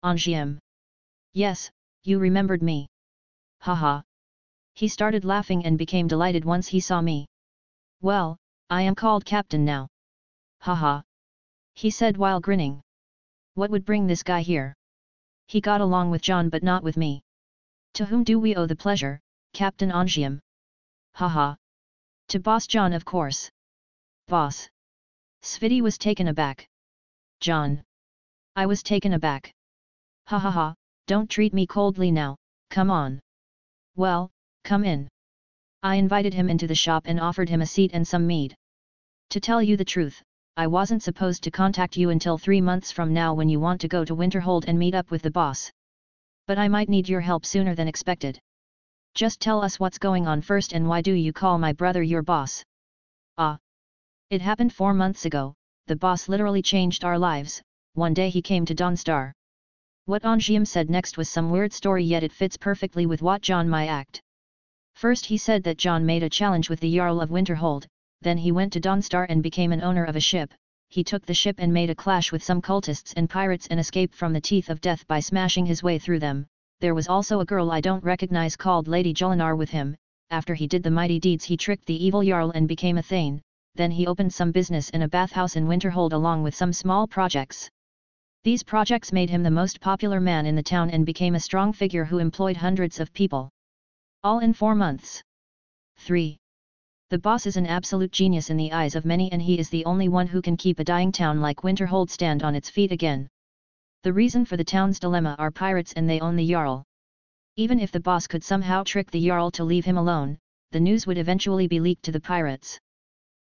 Anjiem? Yes, you remembered me. Haha. He started laughing and became delighted once he saw me. Well, I am called Captain now. Haha. He said while grinning. What would bring this guy here? He got along with Jon but not with me. To whom do we owe the pleasure, Captain Anjiem? Haha. To Boss Jon, of course. Boss. Sviti was taken aback. Jon. I was taken aback. Ha ha ha, don't treat me coldly now, come on. Well, come in. I invited him into the shop and offered him a seat and some mead. To tell you the truth, I wasn't supposed to contact you until 3 months from now when you want to go to Winterhold and meet up with the boss. But I might need your help sooner than expected. Just tell us what's going on first, and why do you call my brother your boss? Ah. It happened 4 months ago. The boss literally changed our lives. One day he came to Dawnstar. What Anjiem said next was some weird story, yet it fits perfectly with what Jon might act. First he said that Jon made a challenge with the Jarl of Winterhold, then he went to Dawnstar and became an owner of a ship. He took the ship and made a clash with some cultists and pirates and escaped from the teeth of death by smashing his way through them. There was also a girl I don't recognize called Lady Jolinar with him. After he did the mighty deeds he tricked the evil Jarl and became a Thane. Then he opened some business in a bathhouse in Winterhold along with some small projects. These projects made him the most popular man in the town and became a strong figure who employed hundreds of people. All in 4 months. 3. The boss is an absolute genius in the eyes of many, and he is the only one who can keep a dying town like Winterhold stand on its feet again. The reason for the town's dilemma are pirates, and they own the Jarl. Even if the boss could somehow trick the Jarl to leave him alone, the news would eventually be leaked to the pirates.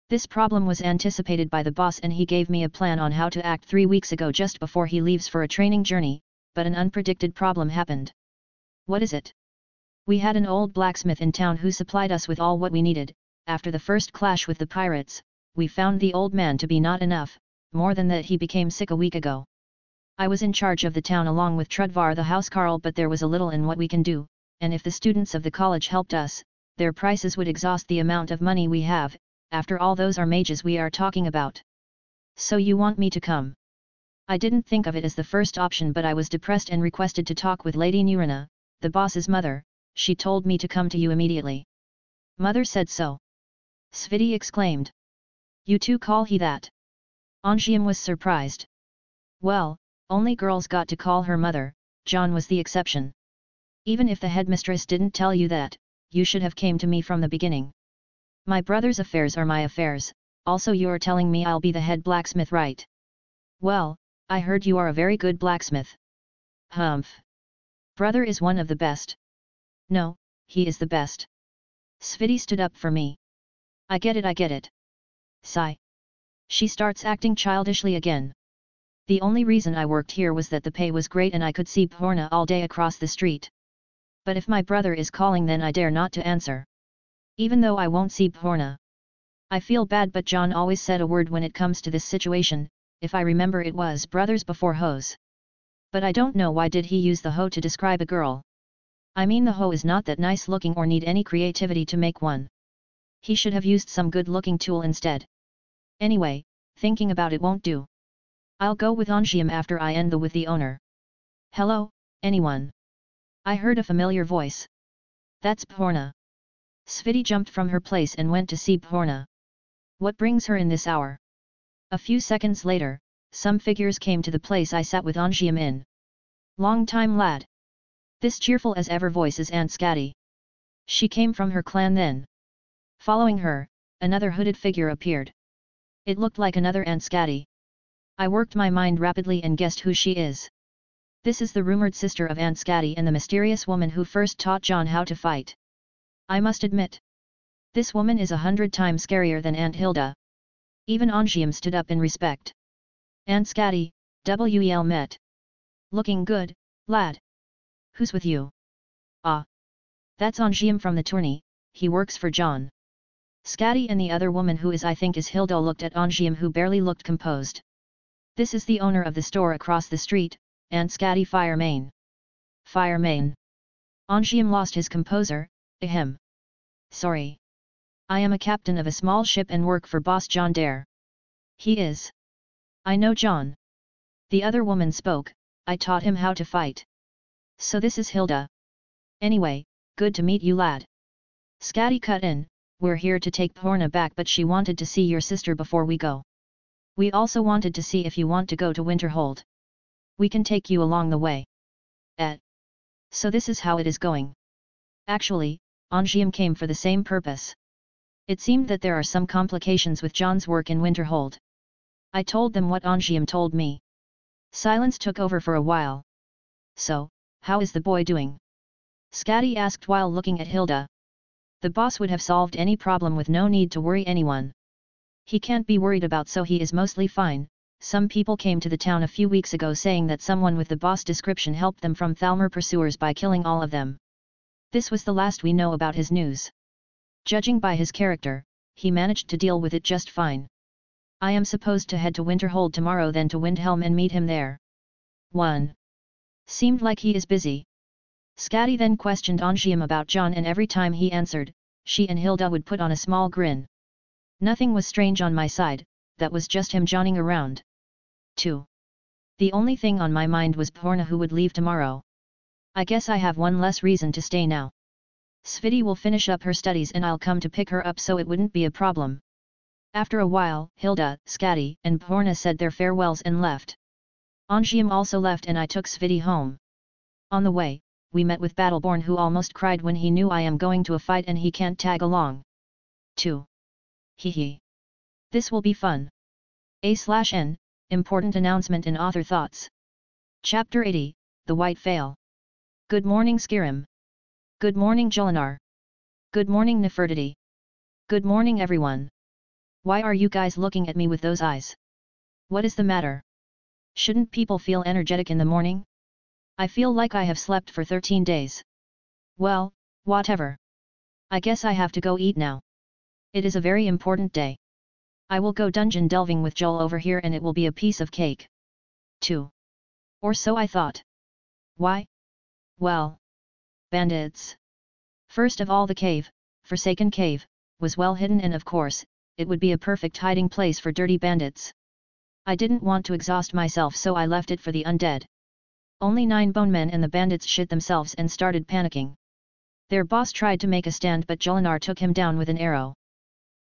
This problem was anticipated by the boss, and he gave me a plan on how to act 3 weeks ago just before he leaves for a training journey, but an unpredicted problem happened. What is it? We had an old blacksmith in town who supplied us with all what we needed. After the first clash with the pirates, we found the old man to be not enough. More than that, he became sick a week ago. I was in charge of the town along with Trudvar the housecarl, but there was a little in what we can do, and if the students of the college helped us, their prices would exhaust the amount of money we have. After all, those are mages we are talking about. So you want me to come? I didn't think of it as the first option, but I was depressed and requested to talk with Lady Nurina, the boss's mother. She told me to come to you immediately. Mother said so. Sviti exclaimed. You too call he that? Anjiem was surprised. Well, only girls got to call her mother. Jon was the exception. Even if the headmistress didn't tell you that, you should have came to me from the beginning. My brother's affairs are my affairs. Also, you're telling me I'll be the head blacksmith, right? Well, I heard you are a very good blacksmith. Humph. Brother is one of the best. No, he is the best. Sviti stood up for me. I get it. Sigh. She starts acting childishly again. The only reason I worked here was that the pay was great and I could see Purna all day across the street. But if my brother is calling, then I dare not to answer. Even though I won't see Purna. I feel bad, but Jon always said a word when it comes to this situation. If I remember, it was brothers before hoes. But I don't know why did he use the hoe to describe a girl. I mean, the hoe is not that nice looking or need any creativity to make one. He should have used some good looking tool instead. Anyway, thinking about it won't do. I'll go with Angium after I end with the owner. Hello, anyone? I heard a familiar voice. That's Purna. Sviti jumped from her place and went to see Purna. What brings her in this hour? A few seconds later, some figures came to the place I sat with Angium in. Long time, lad. This cheerful as ever voice is Aunt Scatty. She came from her clan then. Following her, another hooded figure appeared. It looked like another Aunt Scatty. I worked my mind rapidly and guessed who she is. This is the rumored sister of Aunt Scatty and the mysterious woman who first taught Jon how to fight. I must admit. This woman is 100 times scarier than Aunt Hilda. Even Angium stood up in respect. Aunt Scatty, WEL met. Looking good, lad. Who's with you? Ah. That's Angium from the tourney, he works for Jon. Scatty and the other woman who is I think is Hilda looked at Angium, who barely looked composed. This is the owner of the store across the street, Aunt Scatty Firemain. Firemain. Angium lost his composure. Ahem. Sorry. I am a captain of a small ship and work for boss Jon Dare. He is. I know Jon. The other woman spoke. I taught him how to fight. So this is Hilda. Anyway, good to meet you, lad. Scatty cut in. We're here to take Purna back, but she wanted to see your sister before we go. We also wanted to see if you want to go to Winterhold. We can take you along the way. So this is how it is going. Actually, Angium came for the same purpose. It seemed that there are some complications with Jon's work in Winterhold. I told them what Angium told me. Silence took over for a while. So, how is the boy doing? Scatty asked while looking at Hilda. The boss would have solved any problem with no need to worry anyone. He can't be worried about, so he is mostly fine. Some people came to the town a few weeks ago saying that someone with the boss description helped them from Thalmor pursuers by killing all of them. This was the last we know about his news. Judging by his character, he managed to deal with it just fine. I am supposed to head to Winterhold tomorrow, then to Windhelm and meet him there. 1. Seemed like he is busy. Scatty then questioned Angium about Jon, and every time he answered, she and Hilda would put on a small grin. Nothing was strange on my side, that was just him joning around. 2. The only thing on my mind was Purna, who would leave tomorrow. I guess I have one less reason to stay now. Sviti will finish up her studies and I'll come to pick her up, so it wouldn't be a problem. After a while, Hilda, Scatty, and Purna said their farewells and left. Angium also left and I took Sviti home. On the way, we met with Battleborn, who almost cried when he knew I am going to a fight and he can't tag along. 2. Hehe. This will be fun. A/N, important announcement in author thoughts. Chapter 80, The White Veil. Good morning, Skyrim. Good morning, Jolinar. Good morning, Nefertiti. Good morning, everyone. Why are you guys looking at me with those eyes? What is the matter? Shouldn't people feel energetic in the morning? I feel like I have slept for 13 days. Well, whatever. I guess I have to go eat now. It is a very important day. I will go dungeon delving with Joel over here and it will be a piece of cake. 2. Or so I thought. Why? Well. Bandits. First of all, the cave, Forsaken Cave, was well hidden and of course, it would be a perfect hiding place for dirty bandits. I didn't want to exhaust myself, so I left it for the undead. Only 9 bone men and the bandits shit themselves and started panicking. Their boss tried to make a stand, but Jolinar took him down with an arrow.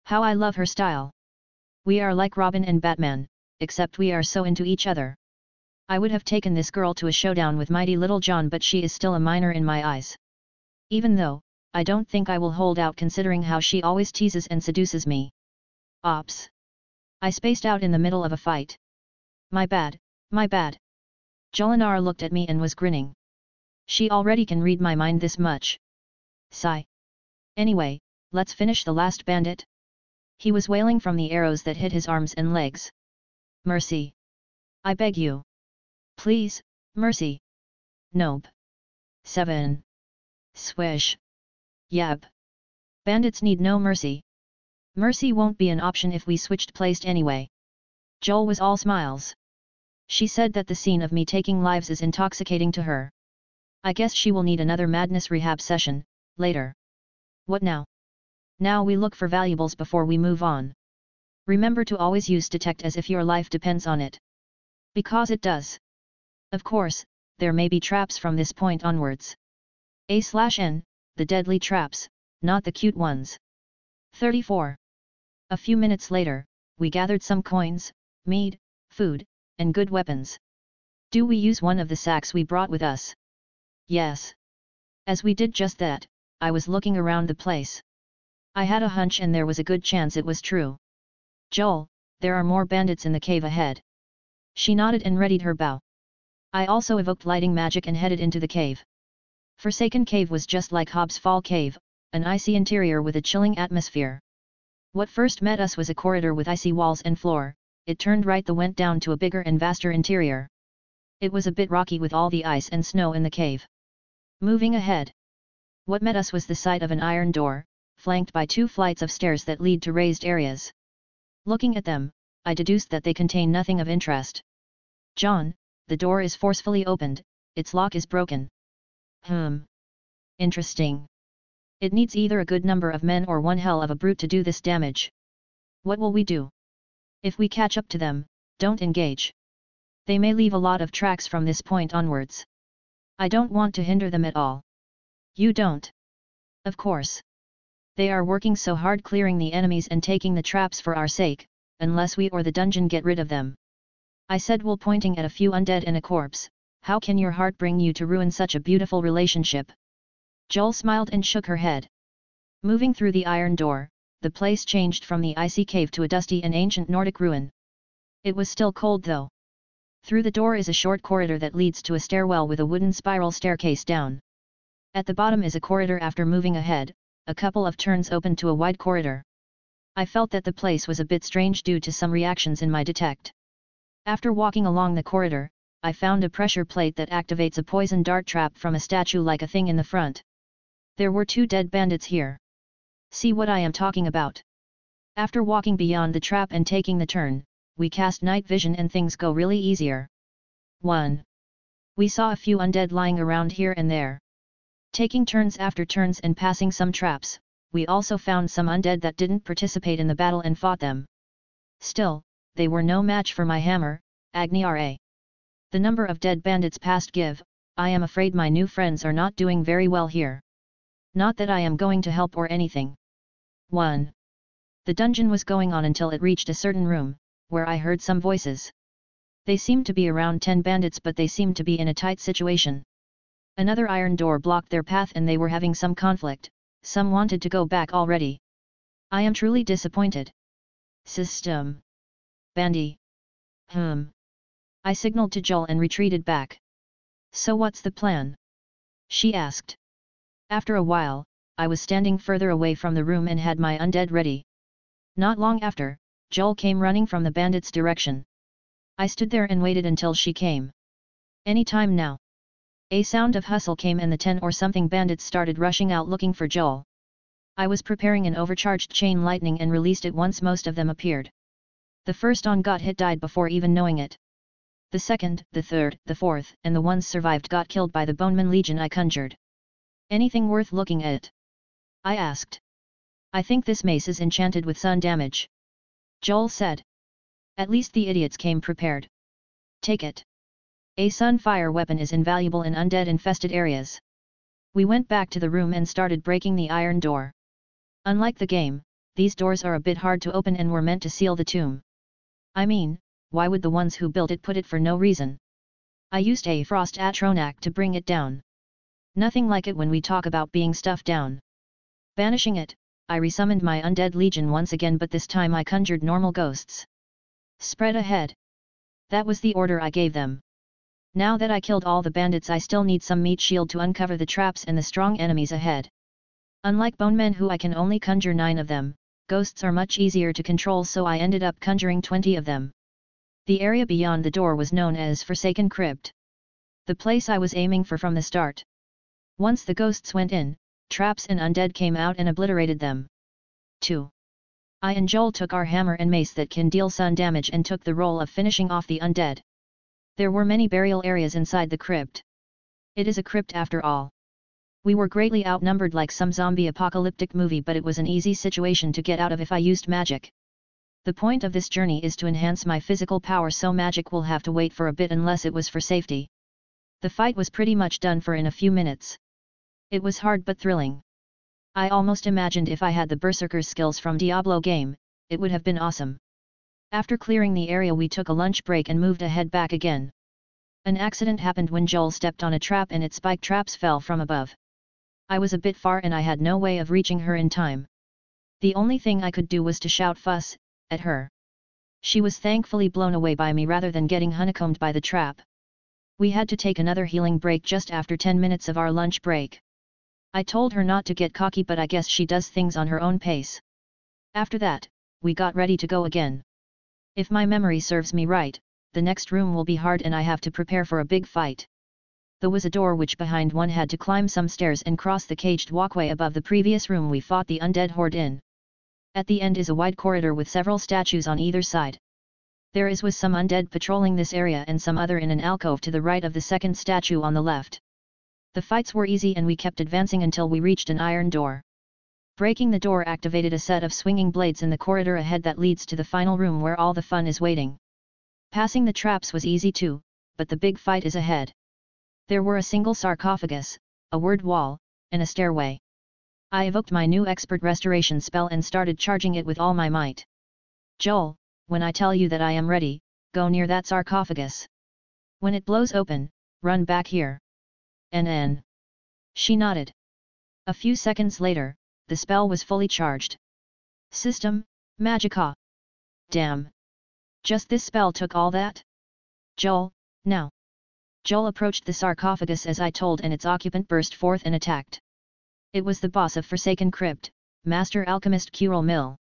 How I love her style. We are like Robin and Batman, except we are so into each other. I would have taken this girl to a showdown with mighty little Jon, but she is still a minor in my eyes. Even though, I don't think I will hold out, considering how she always teases and seduces me. Ops. I spaced out in the middle of a fight. My bad, my bad. Jolinar looked at me and was grinning. She already can read my mind this much. Sigh. Anyway, let's finish the last bandit. He was wailing from the arrows that hit his arms and legs. Mercy. I beg you. Please, mercy. Nope. 7. Swish. Yep. Bandits need no mercy. Mercy won't be an option if we switched placed anyway. Joel was all smiles. She said that the scene of me taking lives is intoxicating to her. I guess she will need another madness rehab session, later. What now? Now we look for valuables before we move on. Remember to always use detect as if your life depends on it. Because it does. Of course, there may be traps from this point onwards. A/N, the deadly traps, not the cute ones. 34. A few minutes later, we gathered some coins, mead, food, and good weapons. Do we use one of the sacks we brought with us? Yes. As we did just that, I was looking around the place. I had a hunch and there was a good chance it was true. Joel, there are more bandits in the cave ahead. She nodded and readied her bow. I also evoked lighting magic and headed into the cave. Forsaken Cave was just like Hobbs Fall Cave, an icy interior with a chilling atmosphere. What first met us was a corridor with icy walls and floor. It turned right and went down to a bigger and vaster interior. It was a bit rocky with all the ice and snow in the cave. Moving ahead. What met us was the sight of an iron door, flanked by 2 flights of stairs that lead to raised areas. Looking at them, I deduced that they contain nothing of interest. John, the door is forcefully opened, its lock is broken. Interesting. It needs either a good number of men or one hell of a brute to do this damage. What will we do? If we catch up to them, don't engage. They may leave a lot of tracks from this point onwards. I don't want to hinder them at all. You don't? Of course. They are working so hard clearing the enemies and taking the traps for our sake, unless we or the dungeon get rid of them. I said while pointing at a few undead and a corpse. How can your heart bring you to ruin such a beautiful relationship? Joel smiled and shook her head. Moving through the iron door, the place changed from the icy cave to a dusty and ancient Nordic ruin. It was still cold though. Through the door is a short corridor that leads to a stairwell with a wooden spiral staircase down. At the bottom is a corridor. After moving ahead, a couple of turns opened to a wide corridor. I felt that the place was a bit strange due to some reactions in my detect. After walking along the corridor, I found a pressure plate that activates a poison dart trap from a statue-like a thing in the front. There were 2 dead bandits here. See what I am talking about? After walking beyond the trap and taking the turn, we cast night vision and things go really easier. 1. We saw a few undead lying around here and there. Taking turns after turns and passing some traps, we also found some undead that didn't participate in the battle and fought them. Still, they were no match for my hammer, Agni Ra. The number of dead bandits past give, I am afraid my new friends are not doing very well here. Not that I am going to help or anything. 1. The dungeon was going on until it reached a certain room, where I heard some voices. They seemed to be around 10 bandits, but they seemed to be in a tight situation. Another iron door blocked their path and they were having some conflict. Some wanted to go back already. I am truly disappointed. System. Bandy. I signaled to Joel and retreated back. So what's the plan? She asked. After a while, I was standing further away from the room and had my undead ready. Not long after, Joel came running from the bandits' direction. I stood there and waited until she came. Any time now. A sound of hustle came and the 10 or something bandits started rushing out looking for Joel. I was preparing an overcharged chain lightning and released it once most of them appeared. The first on got hit died before even knowing it. The second, the third, the fourth, and the ones survived got killed by the Boneman Legion I conjured. Anything worth looking at? I asked. I think this mace is enchanted with sun damage. Joel said. At least the idiots came prepared. Take it. A sunfire weapon is invaluable in undead-infested areas. We went back to the room and started breaking the iron door. Unlike the game, these doors are a bit hard to open and were meant to seal the tomb. I mean, why would the ones who built it put it for no reason? I used a frost atronak to bring it down. Nothing like it when we talk about being stuffed down. Banishing it, I resummoned my undead legion once again, but this time I conjured normal ghosts. Spread ahead. That was the order I gave them. Now that I killed all the bandits, I still need some meat shield to uncover the traps and the strong enemies ahead. Unlike bone men who I can only conjure 9 of them, ghosts are much easier to control, so I ended up conjuring 20 of them. The area beyond the door was known as Forsaken Crypt. The place I was aiming for from the start. Once the ghosts went in, traps and undead came out and obliterated them. 2. I and Joel took our hammer and mace that can deal sun damage and took the role of finishing off the undead. There were many burial areas inside the crypt. It is a crypt after all. We were greatly outnumbered like some zombie apocalyptic movie, but it was an easy situation to get out of if I used magic. The point of this journey is to enhance my physical power, so magic will have to wait for a bit unless it was for safety. The fight was pretty much done for in a few minutes. It was hard but thrilling. I almost imagined if I had the Berserker's skills from Diablo game, it would have been awesome. After clearing the area, we took a lunch break and moved ahead back again. An accident happened when Joel stepped on a trap and its spike traps fell from above. I was a bit far and I had no way of reaching her in time. The only thing I could do was to shout fuss at her. She was thankfully blown away by me rather than getting honeycombed by the trap. We had to take another healing break just after 10 minutes of our lunch break. I told her not to get cocky, but I guess she does things on her own pace. After that, we got ready to go again. If my memory serves me right, the next room will be hard and I have to prepare for a big fight. There was a door which behind one had to climb some stairs and cross the caged walkway above the previous room we fought the undead horde in. At the end is a wide corridor with several statues on either side. There was some undead patrolling this area and some other in an alcove to the right of the second statue on the left. The fights were easy and we kept advancing until we reached an iron door. Breaking the door activated a set of swinging blades in the corridor ahead that leads to the final room where all the fun is waiting. Passing the traps was easy too, but the big fight is ahead. There were a single sarcophagus, a word wall, and a stairway. I evoked my new expert restoration spell and started charging it with all my might. Joel, when I tell you that I am ready, go near that sarcophagus. When it blows open, run back here. NN. She nodded. A few seconds later, the spell was fully charged. System, Magica. Damn. Just this spell took all that? Joel, now. Joel approached the sarcophagus as I told and its occupant burst forth and attacked. It was the boss of Forsaken Crypt, Master Alchemist Curel Mill.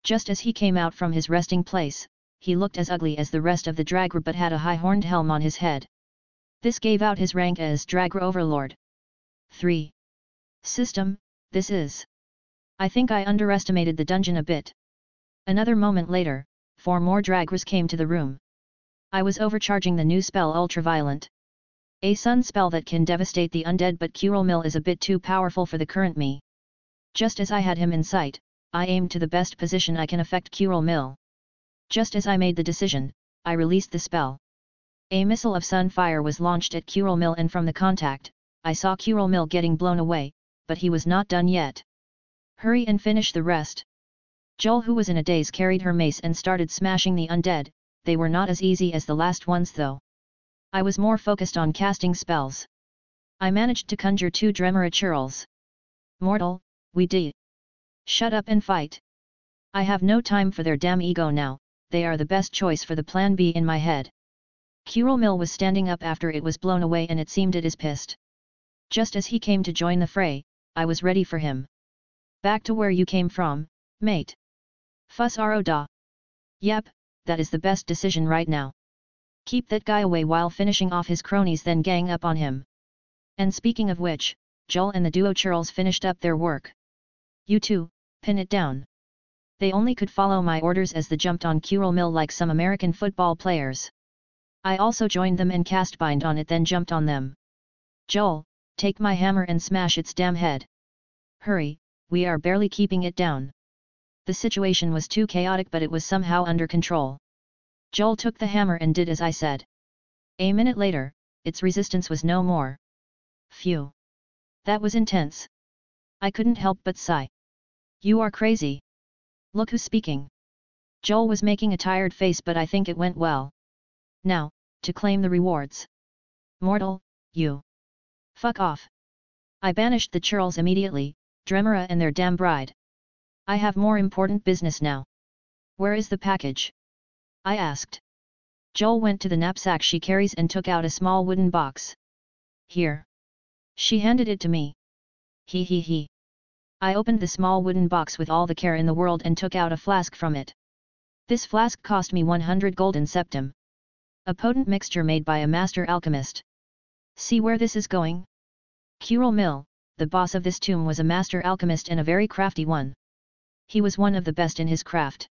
Just as he came out from his resting place, he looked as ugly as the rest of the Dragra but had a high-horned helm on his head. This gave out his rank as Dragra Overlord. 3. System, this is. I think I underestimated the dungeon a bit. Another moment later, 4 more Dragras came to the room. I was overcharging the new spell Ultraviolent. A sun spell that can devastate the undead, but Curel Mill is a bit too powerful for the current me. Just as I had him in sight, I aimed to the best position I can affect Curel Mill. Just as I made the decision, I released the spell. A missile of sunfire was launched at Curel Mill and from the contact, I saw Curel Mill getting blown away, but he was not done yet. Hurry and finish the rest. Joel, who was in a daze, carried her mace and started smashing the undead. They were not as easy as the last ones though. I was more focused on casting spells. I managed to conjure 2 Dremora churls. Mortal, we did. Shut up and fight. I have no time for their damn ego now, they are the best choice for the plan B in my head. Curel Mill was standing up after it was blown away and it seemed it is pissed. Just as he came to join the fray, I was ready for him. Back to where you came from, mate. Fuss ro da. Yep, that is the best decision right now. Keep that guy away while finishing off his cronies, then gang up on him. And speaking of which, Joel and the duo churls finished up their work. You two, pin it down. They only could follow my orders as they jumped on Curel Mill like some American football players. I also joined them and cast bind on it, then jumped on them. Joel, take my hammer and smash its damn head. Hurry, we are barely keeping it down. The situation was too chaotic, but it was somehow under control. Joel took the hammer and did as I said. A minute later, its resistance was no more. Phew. That was intense. I couldn't help but sigh. You are crazy. Look who's speaking. Joel was making a tired face, but I think it went well. Now, to claim the rewards. Mortal, you. Fuck off. I banished the churls immediately, Dremora and their damn bride. I have more important business now. Where is the package? I asked. Joel went to the knapsack she carries and took out a small wooden box. Here. She handed it to me. He. I opened the small wooden box with all the care in the world and took out a flask from it. This flask cost me 100 golden septim. A potent mixture made by a master alchemist. See where this is going? Curel Mill, the boss of this tomb, was a master alchemist and a very crafty one. He was one of the best in his craft.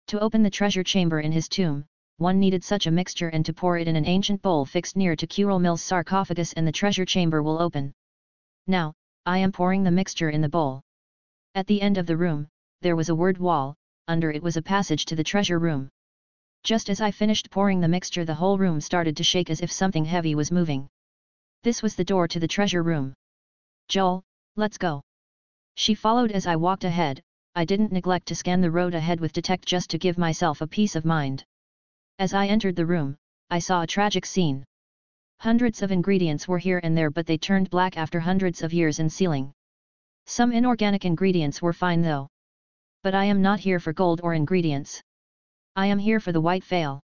To open the treasure chamber in his tomb, one needed such a mixture, and to pour it in an ancient bowl fixed near to Curel Mill's sarcophagus, and the treasure chamber will open. Now, I am pouring the mixture in the bowl. At the end of the room, there was a word wall, under it was a passage to the treasure room. Just as I finished pouring the mixture, the whole room started to shake as if something heavy was moving. This was the door to the treasure room. Joel, let's go. She followed as I walked ahead. I didn't neglect to scan the road ahead with Detect just to give myself a peace of mind. As I entered the room, I saw a tragic scene. Hundreds of ingredients were here and there, but they turned black after hundreds of years in sealing. Some inorganic ingredients were fine though. But I am not here for gold or ingredients. I am here for the White Veil.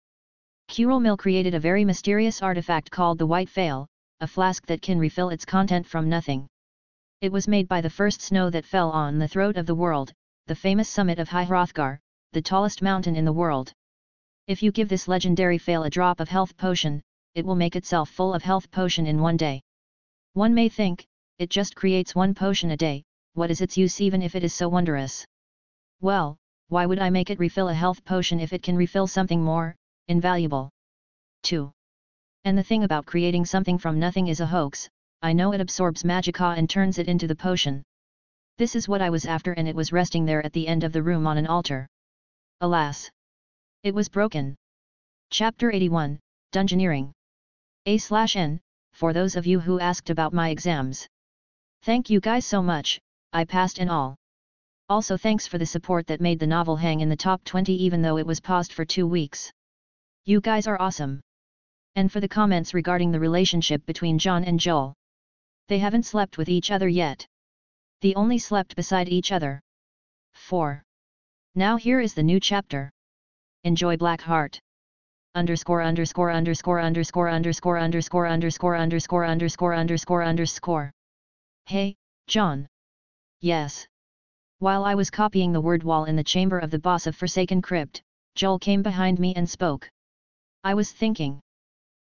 Curel Mill created a very mysterious artifact called the White Veil, a flask that can refill its content from nothing. It was made by the first snow that fell on the throat of the world, the famous summit of High Hrothgar, the tallest mountain in the world. If you give this legendary veil a drop of health potion, it will make itself full of health potion in one day. One may think, it just creates one potion a day, what is its use even if it is so wondrous? Well, why would I make it refill a health potion if it can refill something more invaluable? 2. And the thing about creating something from nothing is a hoax. I know it absorbs magicka and turns it into the potion. This is what I was after, and it was resting there at the end of the room on an altar. Alas! It was broken. Chapter 81, Dungeoneering. A/N, for those of you who asked about my exams. Thank you guys so much, I passed in all. Also thanks for the support that made the novel hang in the top 20 even though it was paused for 2 weeks. You guys are awesome. And for the comments regarding the relationship between Jon and Joel. They haven't slept with each other yet. They only slept beside each other. 4. Now here is the new chapter. Enjoy Blackheart. Underscore. Hey, Jon. Yes. While I was copying the word wall in the chamber of the boss of Forsaken Crypt, Joel came behind me and spoke. I was thinking.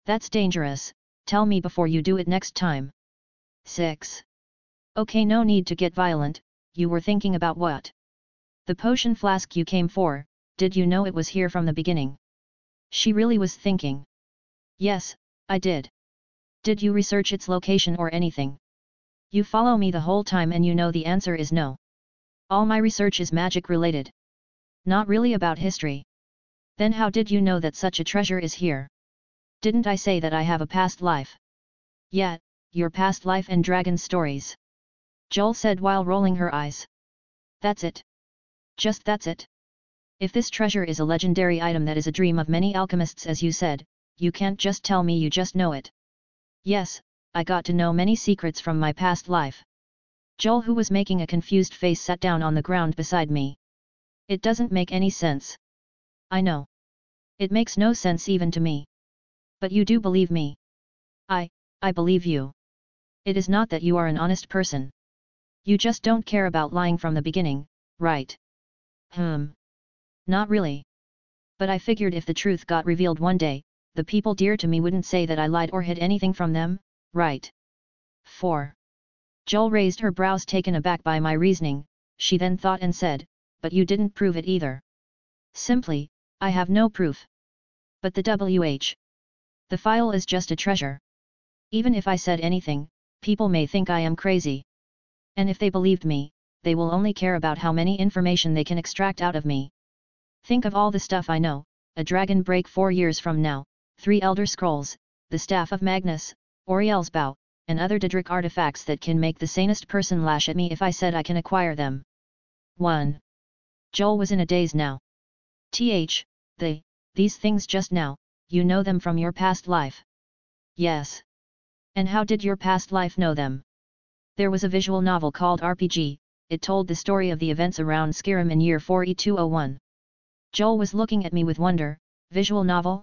That's dangerous, tell me before you do it next time. 6. Okay, no need to get violent, you were thinking about what? The potion flask you came for, did you know it was here from the beginning? She really was thinking. Yes, I did. Did you research its location or anything? You follow me the whole time and you know the answer is no. All my research is magic related. Not really about history. Then how did you know that such a treasure is here? Didn't I say that I have a past life? Yeah, your past life and dragon stories. Joel said while rolling her eyes. That's it. Just that's it. If this treasure is a legendary item that is a dream of many alchemists as you said, you can't just tell me you just know it. Yes, I got to know many secrets from my past life. Joel, who was making a confused face, sat down on the ground beside me. It doesn't make any sense. I know. It makes no sense even to me. But you do believe me. I believe you. It is not that you are an honest person. You just don't care about lying from the beginning, right? Not really. But I figured if the truth got revealed one day, the people dear to me wouldn't say that I lied or hid anything from them, right? 4. Joel raised her brows, taken aback by my reasoning. She then thought and said, but you didn't prove it either. Simply, I have no proof. But the the file is just a treasure. Even if I said anything, people may think I am crazy. And if they believed me, they will only care about how many information they can extract out of me. Think of all the stuff I know, a dragon break 4 years from now, 3 Elder Scrolls, the Staff of Magnus, Oriel's Bow, and other Daedric artifacts that can make the sanest person lash at me if I said I can acquire them. 1. Joel was in a daze now. These things just now, you know them from your past life. Yes. And how did your past life know them? There was a visual novel called RPG, it told the story of the events around Skyrim in year 4E201. Joel was looking at me with wonder. Visual novel?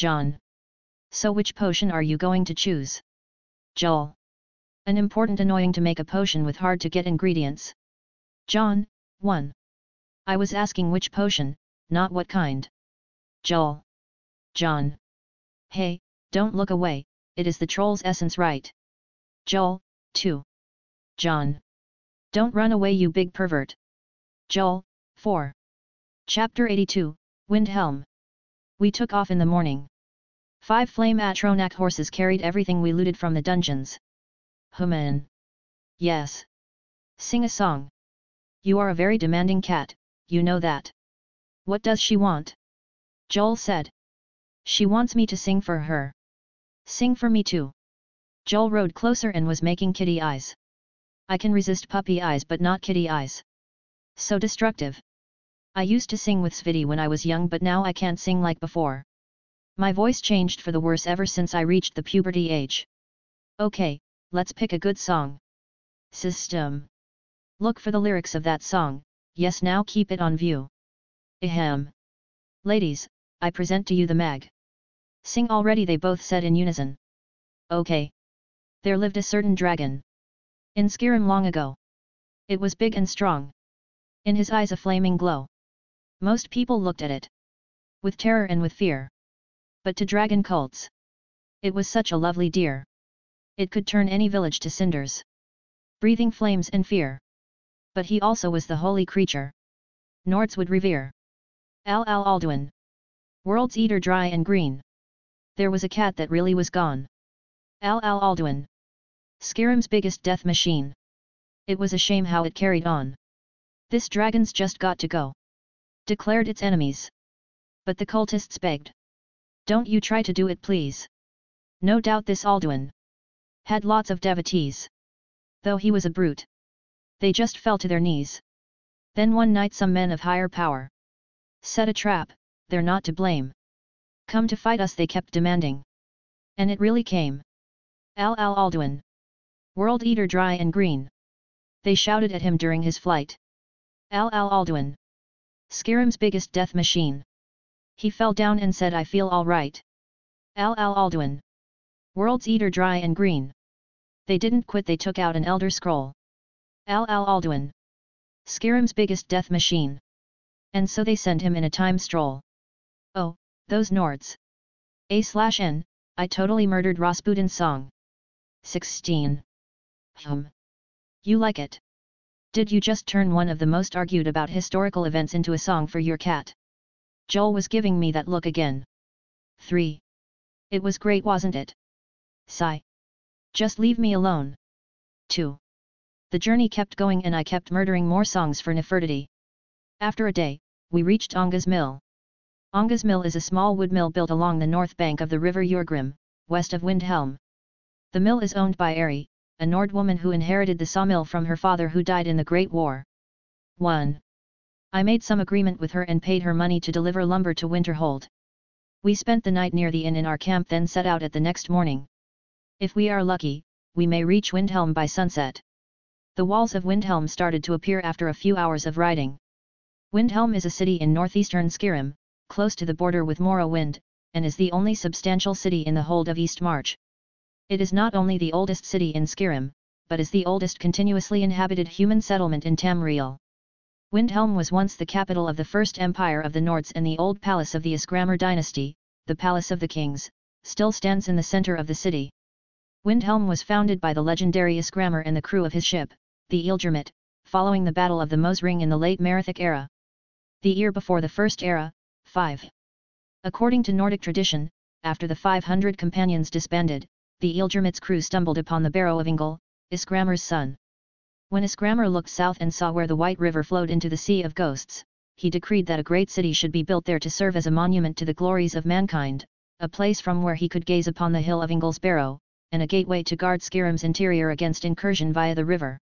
Jon. So which potion are you going to choose? Joel. An important annoying to make a potion with hard to get ingredients. Jon. 1. I was asking which potion, not what kind. Joel. Jon. Hey, don't look away, it is the troll's essence, right? Joel. 2. Jon. Don't run away, you big pervert. Joel. 4. Chapter 82, Windhelm. We took off in the morning. 5 flame Atronak horses carried everything we looted from the dungeons. Human. Yes. Sing a song. You are a very demanding cat, you know that. What does she want? Joel said. She wants me to sing for her. Sing for me too. Joel rode closer and was making kitty eyes. I can resist puppy eyes but not kitty eyes. So destructive. I used to sing with Sviti when I was young, but now I can't sing like before. My voice changed for the worse ever since I reached the puberty age. Okay, let's pick a good song. System. Look for the lyrics of that song, yes, now keep it on view. Ahem. Ladies, I present to you the mag. Sing already, they both said in unison. Okay. There lived a certain dragon. In Skyrim long ago. It was big and strong. In his eyes a flaming glow. Most people looked at it. With terror and with fear. But to dragon cults. It was such a lovely deer. It could turn any village to cinders. Breathing flames and fear. But he also was the holy creature. Nords would revere. Alduin. World's eater dry and green. There was a cat that really was gone. Alduin. Skyrim's biggest death machine. It was a shame how it carried on. This dragon's just got to go. Declared its enemies. But the cultists begged. Don't you try to do it, please. No doubt this Alduin had lots of devotees. Though he was a brute. They just fell to their knees. Then one night some men of higher power set a trap, they're not to blame. Come to fight us, they kept demanding. And it really came. Alduin. World eater dry and green. They shouted at him during his flight. Alduin. Skyrim's biggest death machine. He fell down and said, I feel all right. Alduin. World's eater dry and green. They didn't quit, they took out an elder scroll. Alduin. Skyrim's biggest death machine. And so they sent him in a time stroll. Oh, those Nords. A/N, I totally murdered Rasputin's song. 16. You like it? Did you just turn one of the most argued about historical events into a song for your cat? Joel was giving me that look again. 3. It was great, wasn't it? Sigh. Just leave me alone. 2. The journey kept going and I kept murdering more songs for Nefertiti. After a day, we reached Onga's Mill. Onga's Mill is a small wood mill built along the north bank of the river Jurgrim, west of Windhelm. The mill is owned by Eri, a Nord woman who inherited the sawmill from her father who died in the Great War. 1. I made some agreement with her and paid her money to deliver lumber to Winterhold. We spent the night near the inn in our camp, then set out at the next morning. If we are lucky, we may reach Windhelm by sunset. The walls of Windhelm started to appear after a few hours of riding. Windhelm is a city in northeastern Skyrim, close to the border with Morrowind, and is the only substantial city in the hold of Eastmarch. It is not only the oldest city in Skyrim, but is the oldest continuously inhabited human settlement in Tamriel. Windhelm was once the capital of the First Empire of the Nords, and the old palace of the Ysgramor dynasty, the Palace of the Kings, still stands in the center of the city. Windhelm was founded by the legendary Ysgramor and the crew of his ship, the Ealdormit, following the Battle of the Mosring in the late Merithic era. The year before the First Era, 5. According to Nordic tradition, after the 500 companions disbanded, the Ealdormit's crew stumbled upon the barrow of Ingol, Ysgramor's son. When Ysgramor looked south and saw where the White River flowed into the Sea of Ghosts, he decreed that a great city should be built there to serve as a monument to the glories of mankind, a place from where he could gaze upon the hill of Ingol's barrow, and a gateway to guard Skyrim's interior against incursion via the river.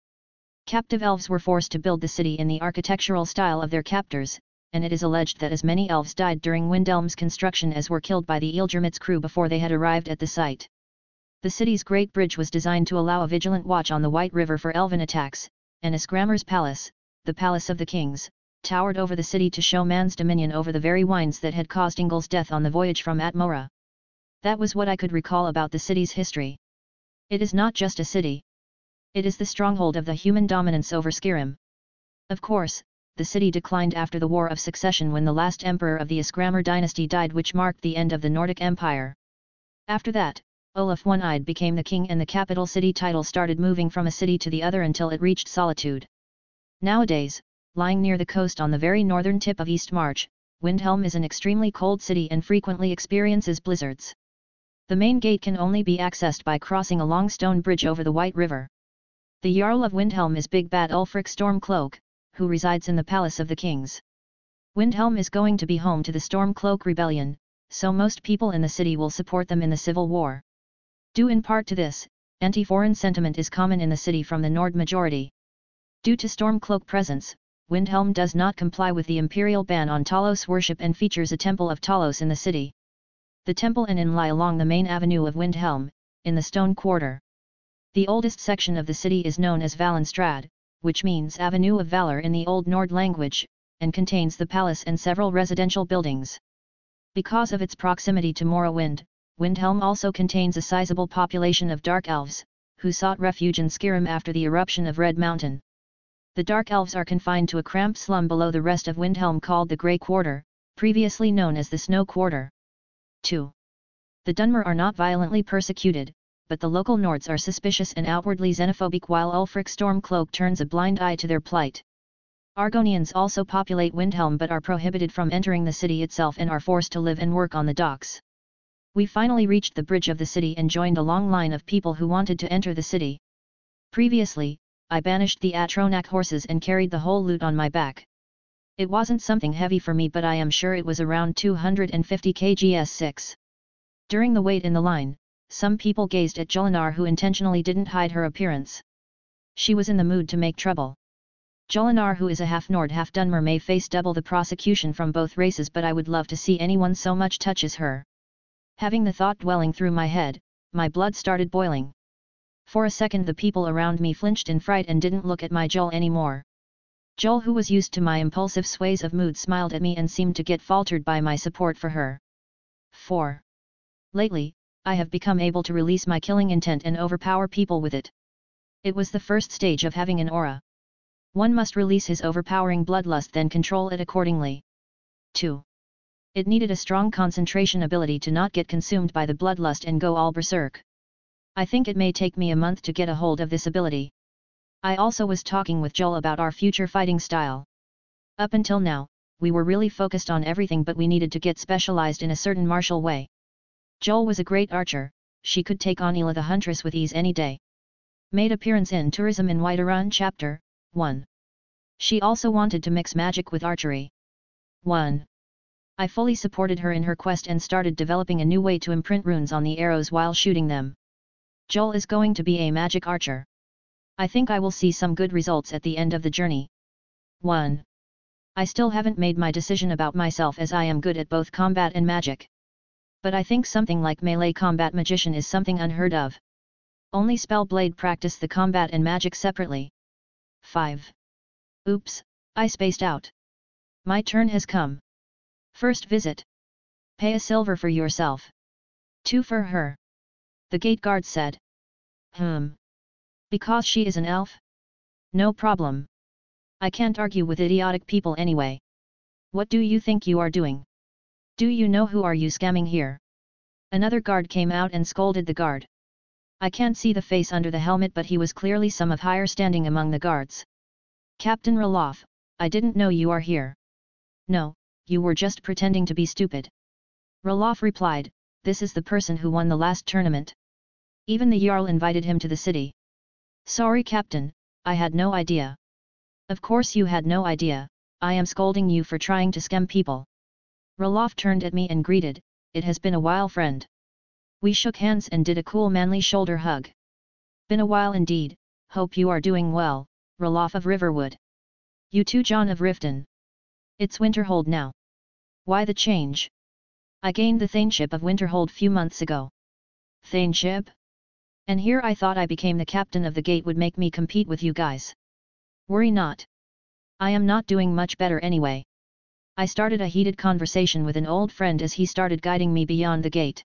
Captive elves were forced to build the city in the architectural style of their captors, and it is alleged that as many elves died during Windhelm's construction as were killed by the Ealdormit's crew before they had arrived at the site. The city's Great Bridge was designed to allow a vigilant watch on the White River for elven attacks, and Ysgramor's palace, the Palace of the Kings, towered over the city to show man's dominion over the very winds that had caused Ingol's death on the voyage from Atmora. That was what I could recall about the city's history. It is not just a city. It is the stronghold of the human dominance over Skyrim. Of course, the city declined after the War of Succession when the last emperor of the Asgrammer dynasty died, which marked the end of the Nordic Empire. After that, Olaf One-Eyed became the king and the capital city title started moving from a city to the other until it reached Solitude. Nowadays, lying near the coast on the very northern tip of East March, Windhelm is an extremely cold city and frequently experiences blizzards. The main gate can only be accessed by crossing a long stone bridge over the White River. The Jarl of Windhelm is Big Bad Ulfric Stormcloak, who resides in the Palace of the Kings. Windhelm is going to be home to the Stormcloak Rebellion, so most people in the city will support them in the civil war. Due in part to this, anti-foreign sentiment is common in the city from the Nord majority. Due to Stormcloak presence, Windhelm does not comply with the imperial ban on Talos worship and features a temple of Talos in the city. The temple and inn lie along the main avenue of Windhelm, in the Stone Quarter. The oldest section of the city is known as Valenstrad, which means Avenue of Valor in the Old Nord language, and contains the palace and several residential buildings. Because of its proximity to Morrowind, Windhelm also contains a sizable population of Dark Elves, who sought refuge in Skyrim after the eruption of Red Mountain. The Dark Elves are confined to a cramped slum below the rest of Windhelm called the Grey Quarter, previously known as the Snow Quarter. 2. The Dunmer are not violently persecuted, but the local Nords are suspicious and outwardly xenophobic while Ulfric Stormcloak turns a blind eye to their plight. Argonians also populate Windhelm but are prohibited from entering the city itself and are forced to live and work on the docks. We finally reached the bridge of the city and joined a long line of people who wanted to enter the city. Previously, I banished the Atronak horses and carried the whole loot on my back. It wasn't something heavy for me, but I am sure it was around 250 kgs. During the wait in the line, some people gazed at Jolinar, who intentionally didn't hide her appearance. She was in the mood to make trouble. Jolinar, who is a half-Nord half-Dunmer, may face double the prosecution from both races, but I would love to see anyone so much touches her. Having the thought dwelling through my head, my blood started boiling. For a second the people around me flinched in fright and didn't look at my Joel anymore. Joel, who was used to my impulsive sways of mood, smiled at me and seemed to get faltered by my support for her. 4. Lately, I have become able to release my killing intent and overpower people with it. It was the first stage of having an aura. One must release his overpowering bloodlust, then control it accordingly. 2. It needed a strong concentration ability to not get consumed by the bloodlust and go all berserk. I think it may take me a month to get a hold of this ability. I also was talking with Joel about our future fighting style. Up until now, we were really focused on everything, but we needed to get specialized in a certain martial way. Joel was a great archer, she could take on Ela the Huntress with ease any day. Made appearance in Tourism in Whiterun Chapter 1. She also wanted to mix magic with archery. 1. I fully supported her in her quest and started developing a new way to imprint runes on the arrows while shooting them. Joel is going to be a magic archer. I think I will see some good results at the end of the journey. 1. I still haven't made my decision about myself, as I am good at both combat and magic. But I think something like melee combat magician is something unheard of. Only Spellblade practice the combat and magic separately. 5. Oops, I spaced out. My turn has come. First visit. Pay a silver for yourself. 2 for her. The gate guard said. Because she is an elf? No problem. I can't argue with idiotic people anyway. What do you think you are doing? Do you know who are you scamming here? Another guard came out and scolded the guard. I can't see the face under the helmet, but he was clearly some of higher standing among the guards. Captain Ralof, I didn't know you are here. No, you were just pretending to be stupid. Ralof replied, this is the person who won the last tournament. Even the Jarl invited him to the city. Sorry Captain, I had no idea. Of course you had no idea, I am scolding you for trying to scam people. Ralof turned at me and greeted, it has been a while friend. We shook hands and did a cool manly shoulder hug. Been a while indeed, hope you are doing well, Ralof of Riverwood. You too, Jon of Riften. It's Winterhold now. Why the change? I gained the Thainship of Winterhold few months ago. Thainship? And here I thought I became the captain of the gate would make me compete with you guys. Worry not. I am not doing much better anyway. I started a heated conversation with an old friend as he started guiding me beyond the gate.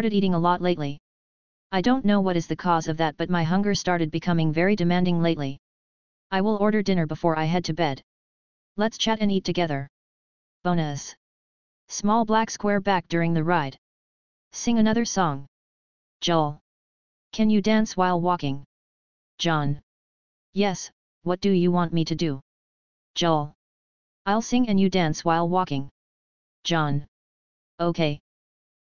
started eating a lot lately. I don't know what is the cause of that, but my hunger started becoming very demanding lately. I will order dinner before I head to bed. Let's chat and eat together. Bonus. Small black square back during the ride. Sing another song. Joel. Can you dance while walking? Jon. Yes, what do you want me to do? Joel. I'll sing and you dance while walking. Jon. Okay.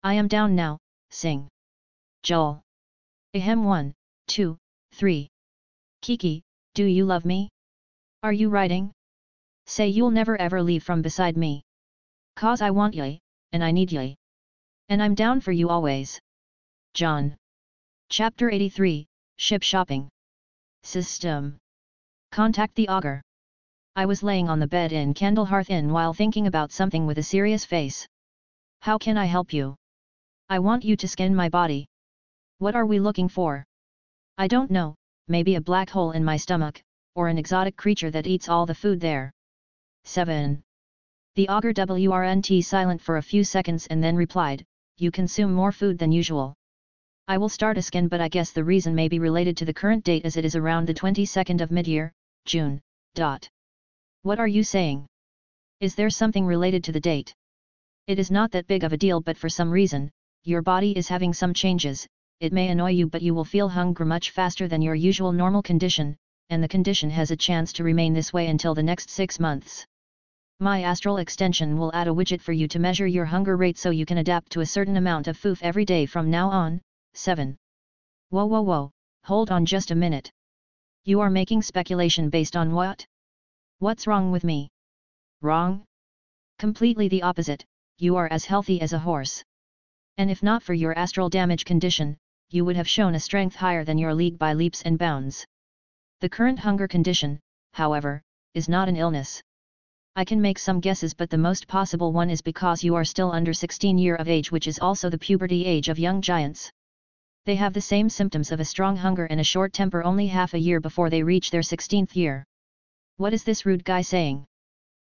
I am down now, sing. Joel. Ahem 1, 2, 3. Kiki, do you love me? Are you riding? Say you'll never ever leave from beside me. 'Cause I want ye, and I need ye. And I'm down for you always. Jon. Chapter 83, Ship Shopping. System. Contact the Augur. I was laying on the bed in Candlehearth Inn while thinking about something with a serious face. How can I help you? I want you to scan my body. What are we looking for? I don't know, maybe a black hole in my stomach, or an exotic creature that eats all the food there. 7. The Augur WRNT silent for a few seconds and then replied, you consume more food than usual. I will start a scan, but I guess the reason may be related to the current date as it is around the 22nd of mid-year, June. What are you saying? Is there something related to the date? It is not that big of a deal, but for some reason, your body is having some changes. It may annoy you, but you will feel hunger much faster than your usual normal condition, and the condition has a chance to remain this way until the next 6 months. My astral extension will add a widget for you to measure your hunger rate so you can adapt to a certain amount of food every day from now on. 7. Whoa, hold on just a minute. You are making speculation based on what? What's wrong with me? Wrong? Completely the opposite, you are as healthy as a horse. And if not for your astral damage condition, you would have shown a strength higher than your league by leaps and bounds. The current hunger condition, however, is not an illness. I can make some guesses, but the most possible one is because you are still under 16 years of age, which is also the puberty age of young giants. They have the same symptoms of a strong hunger and a short temper only half a year before they reach their 16th year. What is this rude guy saying?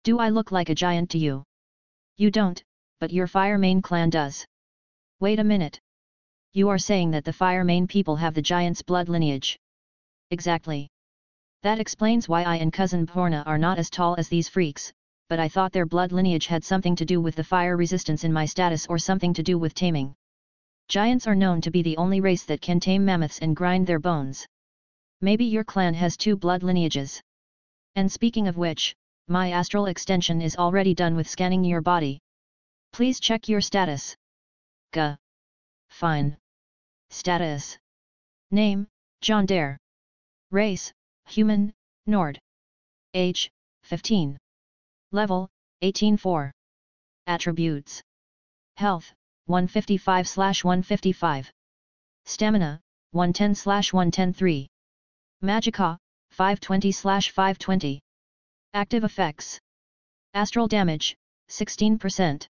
Do I look like a giant to you? You don't, but your Fire Mane clan does. Wait a minute. You are saying that the Fire Mane people have the giant's blood lineage. Exactly. That explains why I and cousin Porna are not as tall as these freaks, but I thought their blood lineage had something to do with the fire resistance in my status or something to do with taming. Giants are known to be the only race that can tame mammoths and grind their bones. Maybe your clan has 2 blood lineages. And speaking of which, my astral extension is already done with scanning your body. Please check your status. Gah. Fine. Status. Name, Jon Dare. Race, Human, Nord. Age, 15. Level, 18-4. Attributes. Health, 155/155. Stamina, 110/110-3. Magicka, 520/520. Active effects. Astral damage, 16%.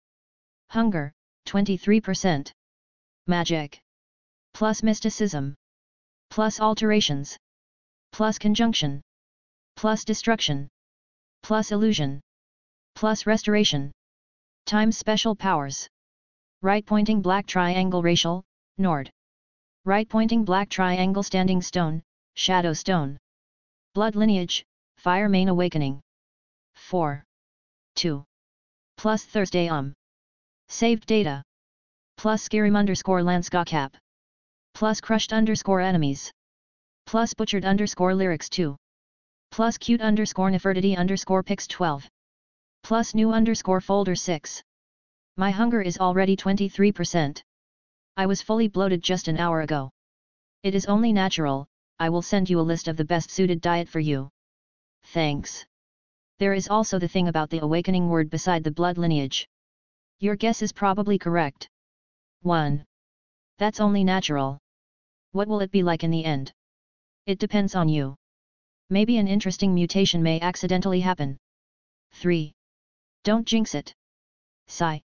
Hunger, 23%. Magic. Plus mysticism. Plus alterations. Plus conjunction. Plus destruction. Plus illusion. Plus restoration. Times special powers. Right pointing black triangle racial, Nord. Right pointing black triangle standing stone, Shadow Stone. Blood lineage, Fire Mane awakening. 4. 2. Plus Thursday Saved data. Plus Skyrim_Landskap. Plus crushed_enemies. Plus butchered_lyrics 2. Plus cute_Nefertiti_pics 12. Plus new_folder 6. My hunger is already 23%. I was fully bloated just an hour ago. It is only natural. I will send you a list of the best suited diet for you. Thanks. There is also the thing about the awakening word beside the blood lineage. Your guess is probably correct. 1. That's only natural. What will it be like in the end? It depends on you. Maybe an interesting mutation may accidentally happen. 3. Don't jinx it. Sigh.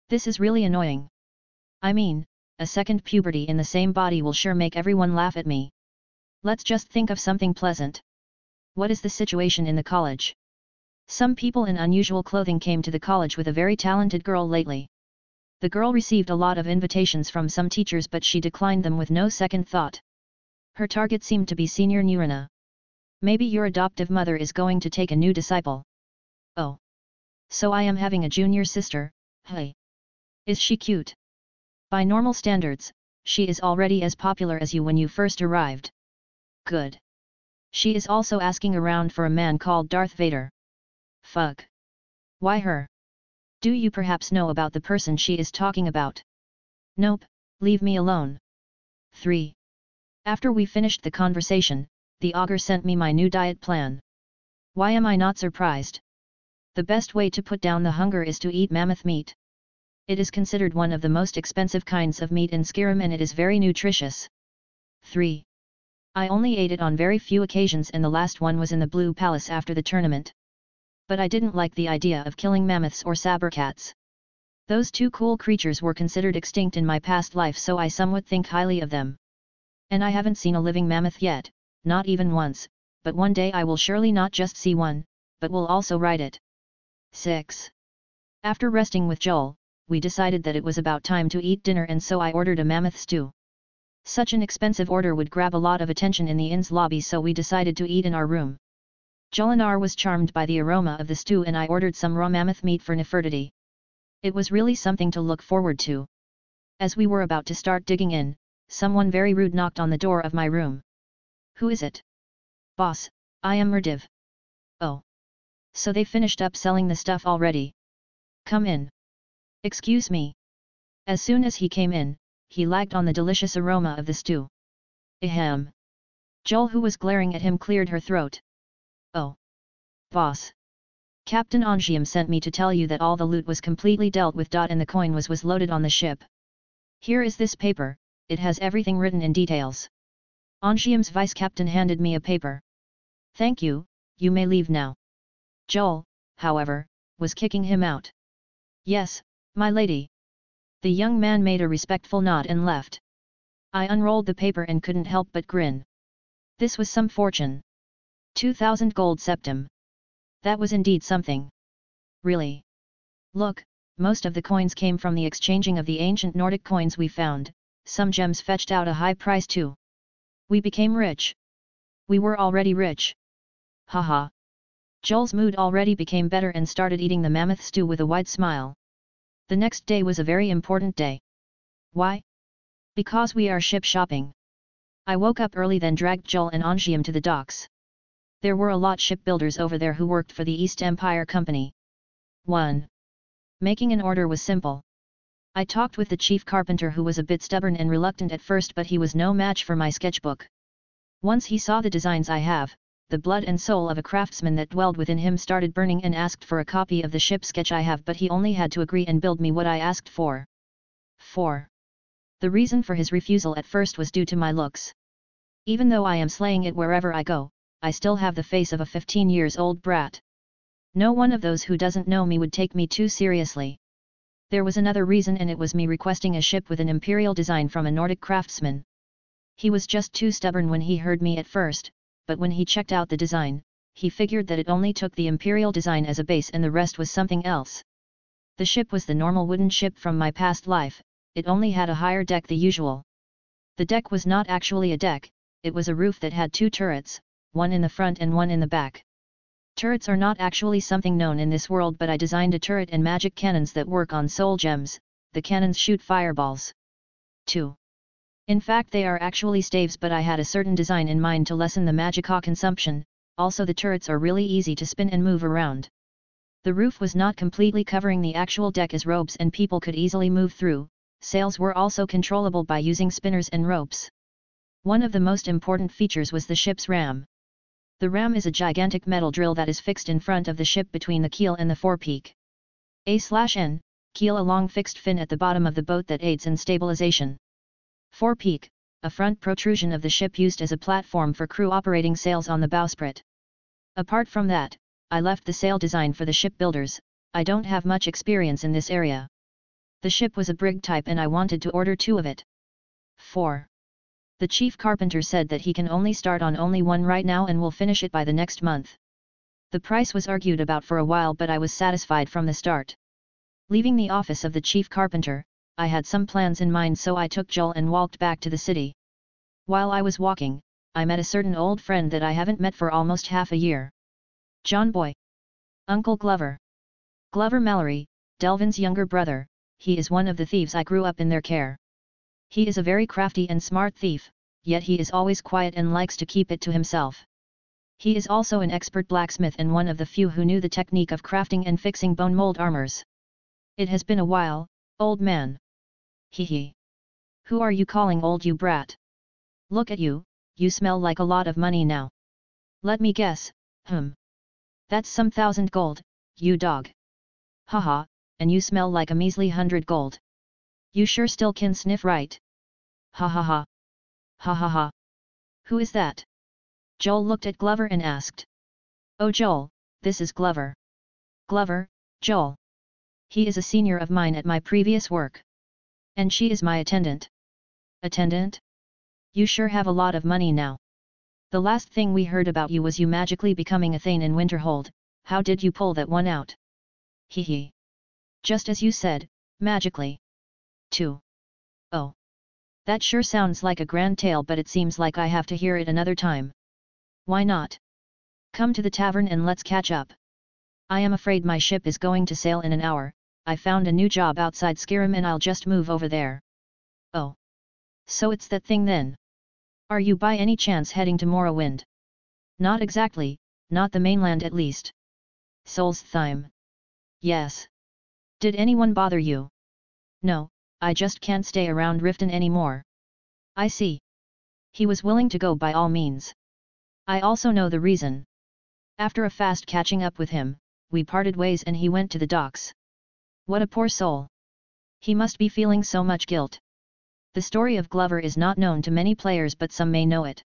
This is really annoying. I mean, a second puberty in the same body will sure make everyone laugh at me. Let's just think of something pleasant. What is the situation in the college? Some people in unusual clothing came to the college with a very talented girl lately. The girl received a lot of invitations from some teachers, but she declined them with no second thought. Her target seemed to be Senior Nurina. Maybe your adoptive mother is going to take a new disciple. Oh. So I am having a junior sister, hey. Is she cute? By normal standards, she is already as popular as you when you first arrived. Good. She is also asking around for a man called Darth Vader. Fuck. Why her? Do you perhaps know about the person she is talking about? Nope, leave me alone. 3. After we finished the conversation, the ogre sent me my new diet plan. Why am I not surprised? The best way to put down the hunger is to eat mammoth meat. It is considered one of the most expensive kinds of meat in Skyrim and it is very nutritious. 3. I only ate it on very few occasions and the last one was in the Blue Palace after the tournament. But I didn't like the idea of killing mammoths or sabercats. Those 2 cool creatures were considered extinct in my past life, so I somewhat think highly of them. And I haven't seen a living mammoth yet, not even once, but one day I will surely not just see one, but will also ride it. 6. After resting with Joel, we decided that it was about time to eat dinner and so I ordered a mammoth stew. Such an expensive order would grab a lot of attention in the inn's lobby, so we decided to eat in our room. Jolinar was charmed by the aroma of the stew and I ordered some raw mammoth meat for Nefertiti. It was really something to look forward to. As we were about to start digging in, someone very rude knocked on the door of my room. Who is it? Boss, I am Merdiv. Oh. So they finished up selling the stuff already. Come in. Excuse me. As soon as he came in, he lagged on the delicious aroma of the stew. Ahem. Joel, who was glaring at him, cleared her throat. Oh. Boss. Captain Angium sent me to tell you that all the loot was completely dealt with. And the coin was loaded on the ship. Here is this paper, it has everything written in details. Angium's vice-captain handed me a paper. Thank you, you may leave now. Joel, however, was kicking him out. Yes, my lady. The young man made a respectful nod and left. I unrolled the paper and couldn't help but grin. This was some fortune. 2,000 gold septim, That was indeed something. Really. Look, most of the coins came from the exchanging of the ancient Nordic coins we found, some gems fetched out a high price too. We became rich. We were already rich. Haha. Joel's mood already became better and started eating the mammoth stew with a wide smile. The next day was a very important day. Why? Because we are ship shopping. I woke up early, then dragged Joel and Angium to the docks. There were a lot shipbuilders over there who worked for the East Empire Company. 1. Making an order was simple. I talked with the chief carpenter, who was a bit stubborn and reluctant at first, but he was no match for my sketchbook. Once he saw the designs I have, the blood and soul of a craftsman that dwelled within him started burning and asked for a copy of the ship sketch I have, but he only had to agree and build me what I asked for. 4. The reason for his refusal at first was due to my looks. Even though I am slaying it wherever I go, I still have the face of a 15-year-old brat. No one of those who doesn't know me would take me too seriously. There was another reason, and it was me requesting a ship with an imperial design from a Nordic craftsman. He was just too stubborn when he heard me at first, but when he checked out the design, he figured that it only took the imperial design as a base and the rest was something else. The ship was the normal wooden ship from my past life, it only had a higher deck than usual. The deck was not actually a deck, it was a roof that had 2 turrets, one in the front and one in the back. Turrets are not actually something known in this world, but I designed a turret and magic cannons that work on soul gems. The cannons shoot fireballs. 2. In fact, they are actually staves, but I had a certain design in mind to lessen the magica consumption. Also, the turrets are really easy to spin and move around. The roof was not completely covering the actual deck as ropes, and people could easily move through. Sails were also controllable by using spinners and ropes. One of the most important features was the ship's ram. The ram is a gigantic metal drill that is fixed in front of the ship between the keel and the forepeak. A/N, keel, a long fixed fin at the bottom of the boat that aids in stabilization. Forepeak, a front protrusion of the ship used as a platform for crew operating sails on the bowsprit. Apart from that, I left the sail design for the shipbuilders. I don't have much experience in this area. The ship was a brig type and I wanted to order 2 of it. 4. The chief carpenter said that he can only start on only one right now and will finish it by the next month. The price was argued about for a while, but I was satisfied from the start. Leaving the office of the chief carpenter, I had some plans in mind, so I took Joel and walked back to the city. While I was walking, I met a certain old friend that I haven't met for almost half a year. John Boy. Uncle Glover. Glover Mallory, Delvin's younger brother. He is one of the thieves I grew up in their care. He is a very crafty and smart thief, yet he is always quiet and likes to keep it to himself. He is also an expert blacksmith and one of the few who knew the technique of crafting and fixing bone mold armors. It has been a while, old man. Hee. Who are you calling old, you brat? Look at you, you smell like a lot of money now. Let me guess, That's some 1,000 gold, you dog. Haha, and you smell like a measly 100 gold. You sure still can sniff, right? Ha ha ha. Ha ha ha. Who is that? Joel looked at Glover and asked. Oh Joel, this is Glover. Glover, Joel. He is a senior of mine at my previous work. And she is my attendant. Attendant? You sure have a lot of money now. The last thing we heard about you was you magically becoming a Thane in Winterhold. How did you pull that one out? Hee. Just as you said, magically. 2. Oh. That sure sounds like a grand tale, but it seems like I have to hear it another time. Why not? Come to the tavern and let's catch up. I am afraid my ship is going to sail in an hour. I found a new job outside Skyrim and I'll just move over there. Oh. So it's that thing then. Are you by any chance heading to Morrowind? Not exactly, not the mainland at least. Solstheim. Yes. Did anyone bother you? No. I just can't stay around Riften anymore. I see. He was willing to go by all means. I also know the reason. After a fast catching up with him, we parted ways and he went to the docks. What a poor soul. He must be feeling so much guilt. The story of Glover is not known to many players, but some may know it.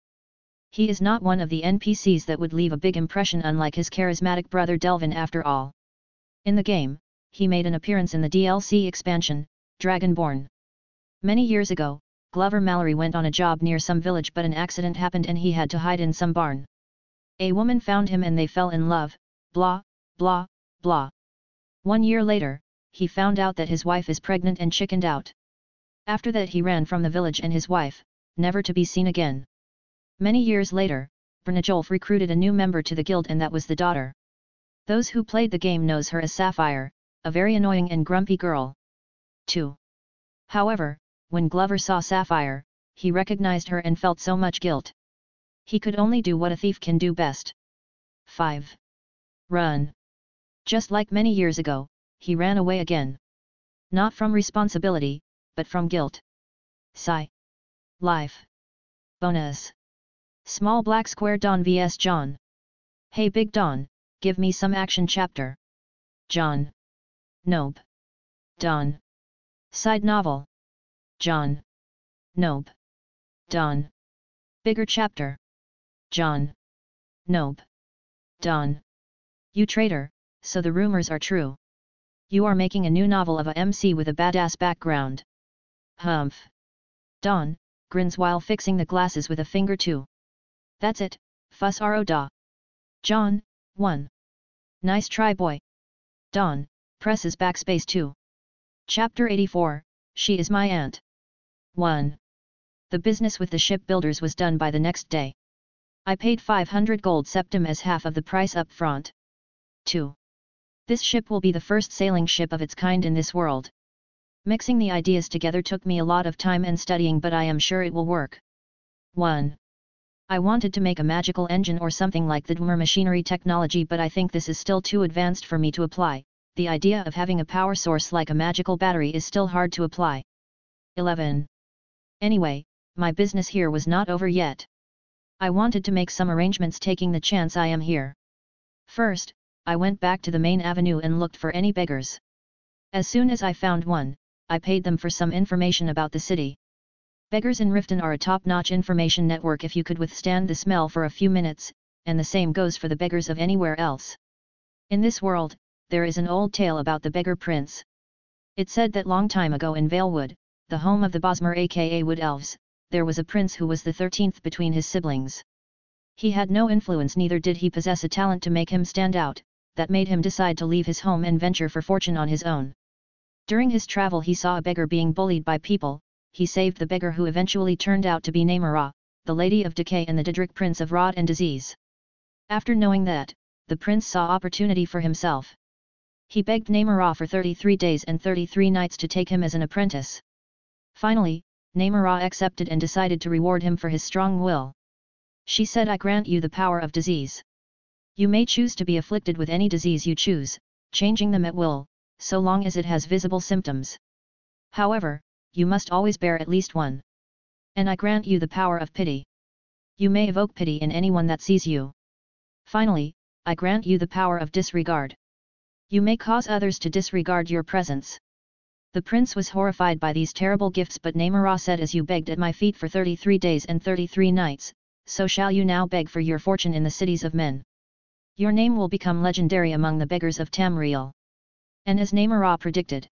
He is not one of the NPCs that would leave a big impression, unlike his charismatic brother Delvin after all. In the game, he made an appearance in the DLC expansion, Dragonborn. Many years ago, Glover Mallory went on a job near some village, but an accident happened and he had to hide in some barn. A woman found him and they fell in love, Blah, blah, blah. 1 year later, he found out that his wife is pregnant and chickened out. After that he ran from the village and his wife, never to be seen again. Many years later, Brynjolf recruited a new member to the guild and that was the daughter. Those who played the game knows her as Sapphire, a very annoying and grumpy girl. 2. However, when Glover saw Sapphire, he recognized her and felt so much guilt. He could only do what a thief can do best. 5. Run. Just like many years ago, he ran away again. Not from responsibility, but from guilt. Sigh. Life. Bonus. Small black square Don vs Jon. Hey Big Don, give me some action chapter. Jon. Nope. Don. Side novel. Jon. Nope. Don. Bigger chapter. Jon. Nope. Don. You traitor, so the rumors are true. You are making a new novel of a MC with a badass background. Humph. Don, grins while fixing the glasses with a finger too. That's it, fuss ro da. Jon, 1. Nice try boy. Don, presses backspace 2. Chapter 84, She is my aunt. 1. The business with the shipbuilders was done by the next day. I paid 500 gold septim as half of the price up front. 2. This ship will be the first sailing ship of its kind in this world. Mixing the ideas together took me a lot of time and studying, but I am sure it will work. 1. I wanted to make a magical engine or something like the Dwemer machinery technology, but I think this is still too advanced for me to apply. The idea of having a power source like a magical battery is still hard to apply. 11. Anyway, my business here was not over yet. I wanted to make some arrangements taking the chance I am here. First, I went back to the main avenue and looked for any beggars. As soon as I found one, I paid them for some information about the city. Beggars in Riften are a top-notch information network if you could withstand the smell for a few minutes, and the same goes for the beggars of anywhere else. In this world, there is an old tale about the beggar prince. It said that long time ago in Valewood, the home of the Bosmer aka Wood Elves, there was a prince who was the 13th between his siblings. He had no influence, neither did he possess a talent to make him stand out, that made him decide to leave his home and venture for fortune on his own. During his travel he saw a beggar being bullied by people. He saved the beggar, who eventually turned out to be Namara, the Lady of Decay and the Didrik Prince of Rot and Disease. After knowing that, the prince saw opportunity for himself. He begged Namara for 33 days and 33 nights to take him as an apprentice. Finally, Namara accepted and decided to reward him for his strong will. She said, I grant you the power of disease. You may choose to be afflicted with any disease you choose, changing them at will, so long as it has visible symptoms. However, you must always bear at least one. And I grant you the power of pity. You may evoke pity in anyone that sees you. Finally, I grant you the power of disregard. You may cause others to disregard your presence. The prince was horrified by these terrible gifts, but Namara said, as you begged at my feet for 33 days and 33 nights, so shall you now beg for your fortune in the cities of men. Your name will become legendary among the beggars of Tamriel. And as Namara predicted,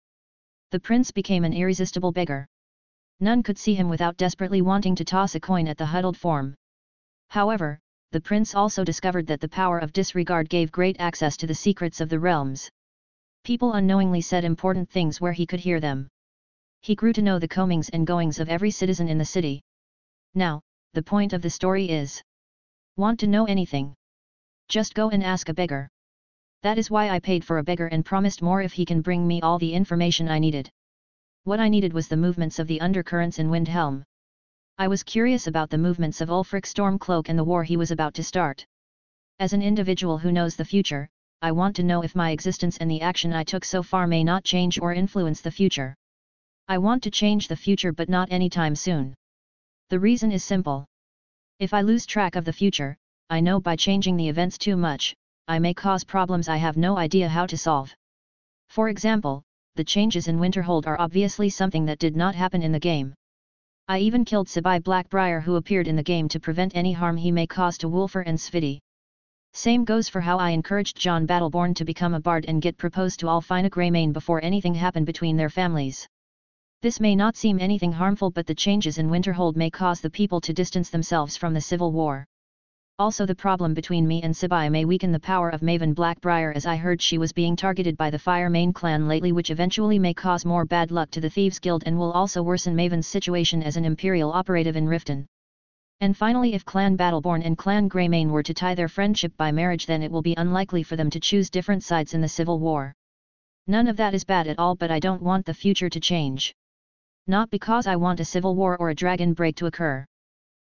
the prince became an irresistible beggar. None could see him without desperately wanting to toss a coin at the huddled form. However, the prince also discovered that the power of disregard gave great access to the secrets of the realms. People unknowingly said important things where he could hear them. He grew to know the comings and goings of every citizen in the city. Now, the point of the story is: want to know anything? Just go and ask a beggar. That is why I paid for a beggar and promised more if he can bring me all the information I needed. What I needed was the movements of the undercurrents in Windhelm. I was curious about the movements of Ulfric Stormcloak and the war he was about to start. As an individual who knows the future, I want to know if my existence and the action I took so far may not change or influence the future. I want to change the future, but not anytime soon. The reason is simple. If I lose track of the future, I know by changing the events too much, I may cause problems I have no idea how to solve. For example, the changes in Winterhold are obviously something that did not happen in the game. I even killed Sabai Blackbriar, who appeared in the game, to prevent any harm he may cause to Wulfar and Sviti. Same goes for how I encouraged Jon Battleborn to become a bard and get proposed to Alfina Greymane before anything happened between their families. This may not seem anything harmful, but the changes in Winterhold may cause the people to distance themselves from the civil war. Also the problem between me and Sibai may weaken the power of Maven Blackbriar, as I heard she was being targeted by the Fire Main clan lately, which eventually may cause more bad luck to the Thieves Guild and will also worsen Maven's situation as an Imperial operative in Riften. And finally, if Clan Battleborn and Clan Greymane were to tie their friendship by marriage, then it will be unlikely for them to choose different sides in the civil war. None of that is bad at all, but I don't want the future to change. Not because I want a civil war or a dragon break to occur.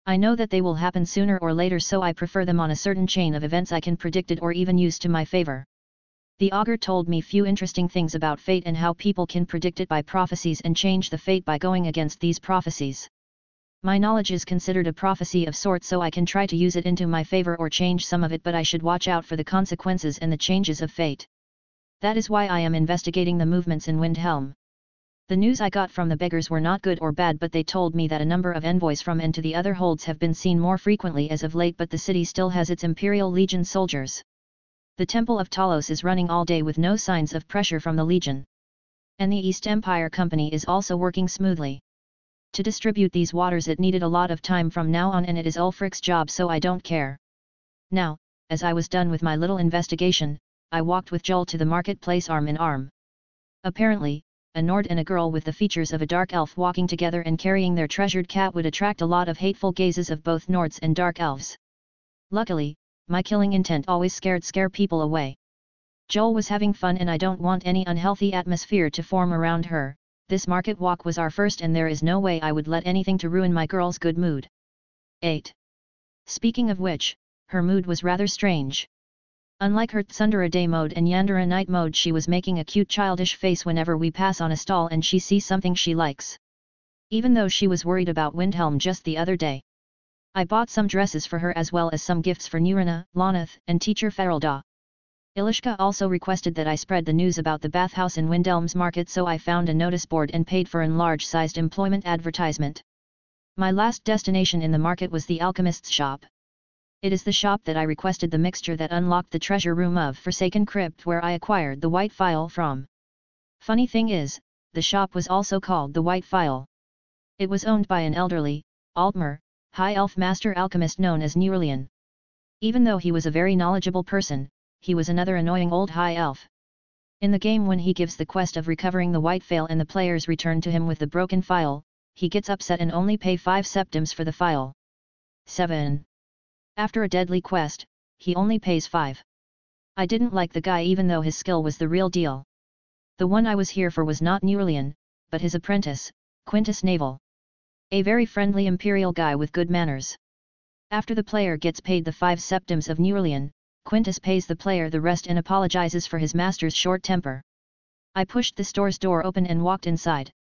I know that they will happen sooner or later, so I prefer them on a certain chain of events I can predict it or even use to my favor. The augur told me few interesting things about fate and how people can predict it by prophecies and change the fate by going against these prophecies. My knowledge is considered a prophecy of sorts, so I can try to use it into my favor or change some of it, but I should watch out for the consequences and the changes of fate. That is why I am investigating the movements in Windhelm. The news I got from the beggars were not good or bad, but they told me that a number of envoys from and to the other holds have been seen more frequently as of late, but the city still has its Imperial Legion soldiers. The Temple of Talos is running all day with no signs of pressure from the Legion. And the East Empire Company is also working smoothly. To distribute these waters it needed a lot of time from now on, and it is Ulfric's job, so I don't care. Now, as I was done with my little investigation, I walked with Joel to the marketplace arm in arm. Apparently, a Nord and a girl with the features of a dark elf walking together and carrying their treasured cat would attract a lot of hateful gazes of both Nords and dark elves. Luckily, my killing intent always scare people away. Joel was having fun and I don't want any unhealthy atmosphere to form around her. This market walk was our first and there is no way I would let anything to ruin my girl's good mood. 8. Speaking of which, her mood was rather strange. Unlike her Tsundere day mode and Yandere night mode, she was making a cute childish face whenever we pass on a stall and she sees something she likes. Even though she was worried about Windhelm just the other day. I bought some dresses for her as well as some gifts for Nurina, Lonath, and teacher Ferelda. Ilishka also requested that I spread the news about the bathhouse in Windhelm's market, so I found a notice board and paid for an large-sized employment advertisement. My last destination in the market was the alchemist's shop. It is the shop that I requested the mixture that unlocked the treasure room of Forsaken Crypt where I acquired the White Phial from. Funny thing is, the shop was also called the White Phial. It was owned by an elderly, Altmer, high elf master alchemist known as Neurlian. Even though he was a very knowledgeable person, he was another annoying old high elf. In the game, when he gives the quest of recovering the White Phial and the players return to him with the broken phial, he gets upset and only pay 5 septims for the phial. 7. After a deadly quest, he only pays 5. I didn't like the guy even though his skill was the real deal. The one I was here for was not Neurlian, but his apprentice, Quintus Naval. A very friendly Imperial guy with good manners. After the player gets paid the 5 septims of Neurlian, Quintus pays the player the rest and apologizes for his master's short temper. I pushed the store's door open and walked inside.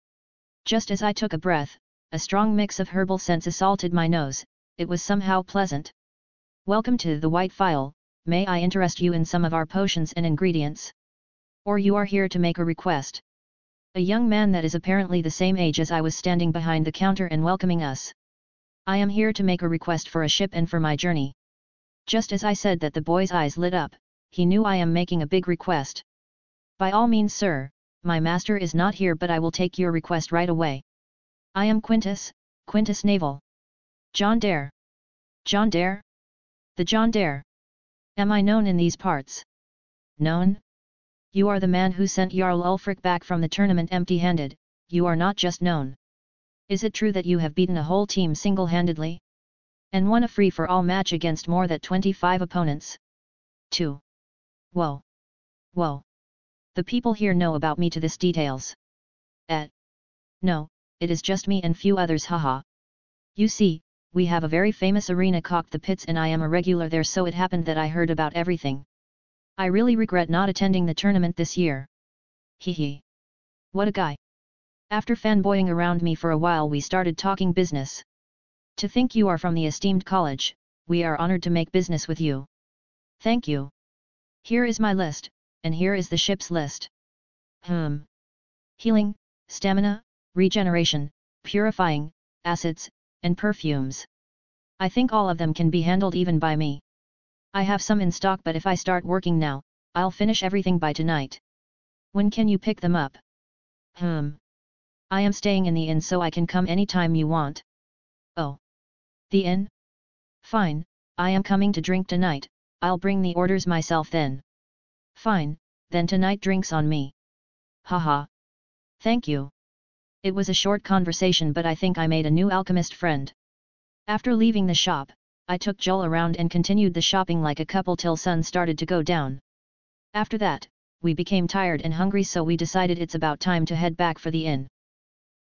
Just as I took a breath, a strong mix of herbal scents assaulted my nose. It was somehow pleasant. Welcome to the White Phial, may I interest you in some of our potions and ingredients? Or you are here to make a request? A young man that is apparently the same age as I was standing behind the counter and welcoming us. I am here to make a request for a ship and for my journey. Just as I said that, the boy's eyes lit up. He knew I am making a big request. By all means, sir, my master is not here, but I will take your request right away. I am Quintus Naval. Jon Dare. Jon Dare? The Jon Dare. Am I known in these parts? Known? You are the man who sent Jarl Ulfric back from the tournament empty-handed. You are not just known. Is it true that you have beaten a whole team single-handedly? And won a free-for-all match against more than 25 opponents? 2. Whoa. Whoa. The people here know about me to this details. No, it is just me and few others, haha. You see, we have a very famous arena called the Pits and I am a regular there, so it happened that I heard about everything. I really regret not attending the tournament this year. Hehe. What a guy. After fanboying around me for a while, we started talking business. To think you are from the esteemed college, we are honored to make business with you. Thank you. Here is my list, and here is the ship's list. Healing, stamina, regeneration, purifying, acids, and perfumes. I think all of them can be handled even by me. I have some in stock, but if I start working now, I'll finish everything by tonight. When can you pick them up? I am staying in the inn, so I can come anytime you want. Oh. The inn? Fine, I am coming to drink tonight, I'll bring the orders myself then. Fine, then tonight drinks on me. Haha. Thank you. It was a short conversation, but I think I made a new alchemist friend. After leaving the shop, I took Joel around and continued the shopping like a couple till sun started to go down. After that, we became tired and hungry, so we decided it's about time to head back for the inn.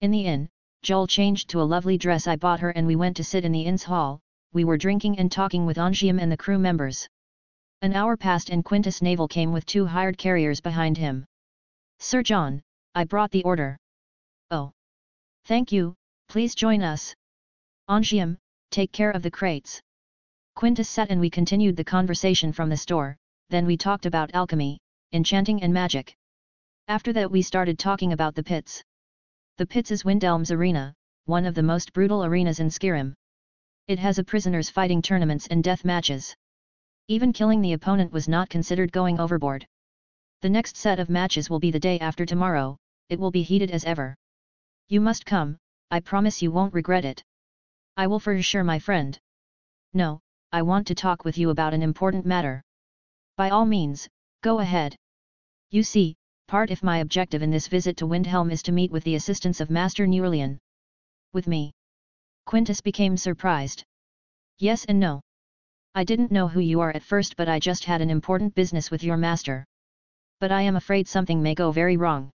In the inn, Joel changed to a lovely dress I bought her and we went to sit in the inn's hall. We were drinking and talking with Angium and the crew members. An hour passed and Quintus Naval came with 2 hired carriers behind him. Sir John, I brought the order. Oh. Thank you, please join us. Angium, take care of the crates. Quintus sat and we continued the conversation from the store, then we talked about alchemy, enchanting and magic. After that we started talking about the pits. The pits is Windelm's arena, one of the most brutal arenas in Skyrim. It has a prisoners fighting tournaments and death matches. Even killing the opponent was not considered going overboard. The next set of matches will be the day after tomorrow, it will be heated as ever. You must come, I promise you won't regret it. I will for sure, my friend. No, I want to talk with you about an important matter. By all means, go ahead. You see, part of my objective in this visit to Windhelm is to meet with the assistance of Master Newlian. With me? Quintus became surprised. Yes and no. I didn't know who you are at first, but I just had an important business with your master. But I am afraid something may go very wrong.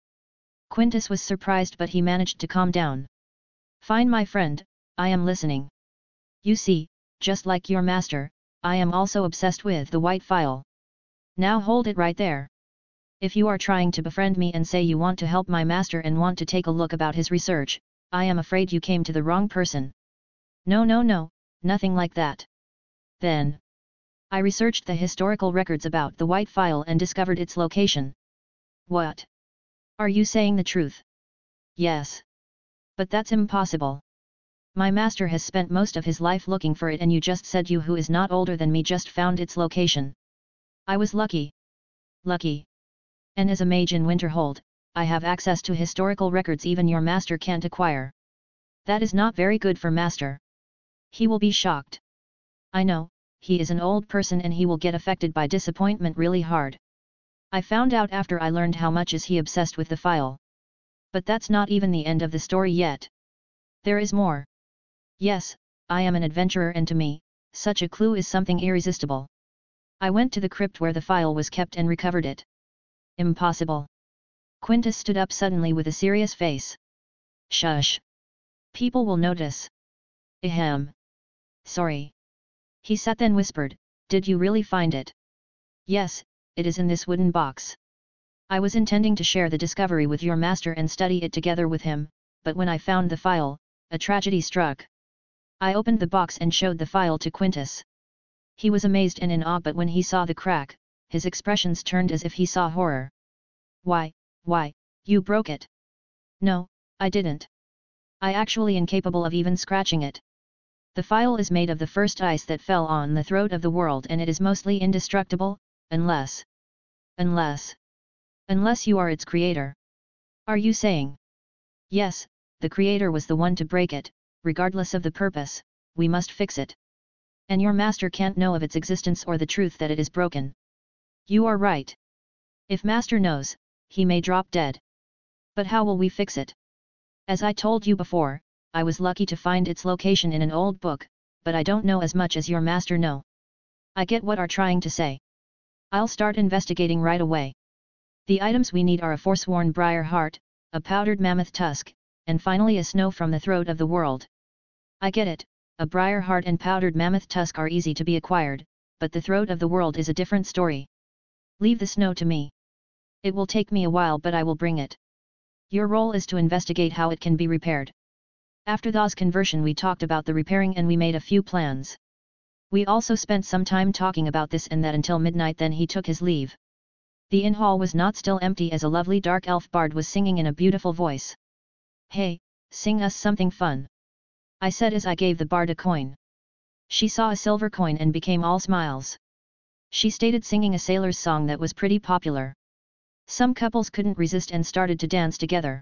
Quintus was surprised, but he managed to calm down. Fine, my friend, I am listening. You see, just like your master, I am also obsessed with the white phial. Now hold it right there. If you are trying to befriend me and say you want to help my master and want to take a look about his research, I am afraid you came to the wrong person. No, nothing like that. Then, I researched the historical records about the white phial and discovered its location. What? Are you saying the truth? Yes. But that's impossible. My master has spent most of his life looking for it, and you just said you, who is not older than me, just found its location. I was lucky. Lucky. And as a mage in Winterhold, I have access to historical records even your master can't acquire. That is not very good for master. He will be shocked. I know, he is an old person and he will get affected by disappointment really hard. I found out after I learned how much is he obsessed with the phial. But that's not even the end of the story yet. There is more. Yes, I am an adventurer, and to me, such a clue is something irresistible. I went to the crypt where the phial was kept and recovered it. Impossible. Quintus stood up suddenly with a serious face. Shush. People will notice. Ahem. Sorry. He sat then whispered, did you really find it? Yes, it is in this wooden box. I was intending to share the discovery with your master and study it together with him, but when I found the phial, a tragedy struck. I opened the box and showed the phial to Quintus. He was amazed and in awe, but when he saw the crack, his expressions turned as if he saw horror. Why, you broke it? No, I didn't. I actually incapable of even scratching it. The phial is made of the first ice that fell on the throat of the world, and it is mostly indestructible, unless you are its creator. Are you saying? Yes, the creator was the one to break it, regardless of the purpose, we must fix it. And your master can't know of its existence or the truth that it is broken. You are right. If master knows, he may drop dead. But how will we fix it? As I told you before, I was lucky to find its location in an old book, but I don't know as much as your master know. I get what are trying to say. I'll start investigating right away. The items we need are a forsworn briar heart, a powdered mammoth tusk, and finally a snow from the throat of the world. I get it, a briar heart and powdered mammoth tusk are easy to be acquired, but the throat of the world is a different story. Leave the snow to me. It will take me a while, but I will bring it. Your role is to investigate how it can be repaired. After Thaw's conversion we talked about the repairing and we made a few plans. We also spent some time talking about this and that until midnight, then he took his leave. The inn hall was not still empty, as a lovely dark elf bard was singing in a beautiful voice. Hey, sing us something fun. I said as I gave the bard a coin. She saw a silver coin and became all smiles. She started singing a sailor's song that was pretty popular. Some couples couldn't resist and started to dance together.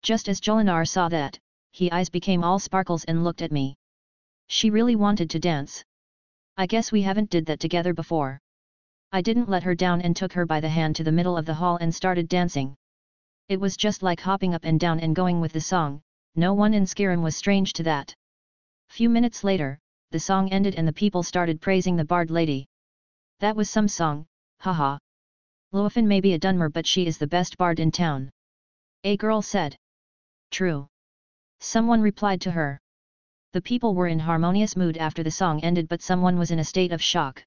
Just as Jolinar saw that, his eyes became all sparkles and looked at me. She really wanted to dance. I guess we haven't did that together before. I didn't let her down and took her by the hand to the middle of the hall and started dancing. It was just like hopping up and down and going with the song, no one in Skyrim was strange to that. Few minutes later, the song ended and the people started praising the bard lady. That was some song, haha. Riften may be a Dunmer but she is the best bard in town. A girl said. True. Someone replied to her. The people were in harmonious mood after the song ended but someone was in a state of shock.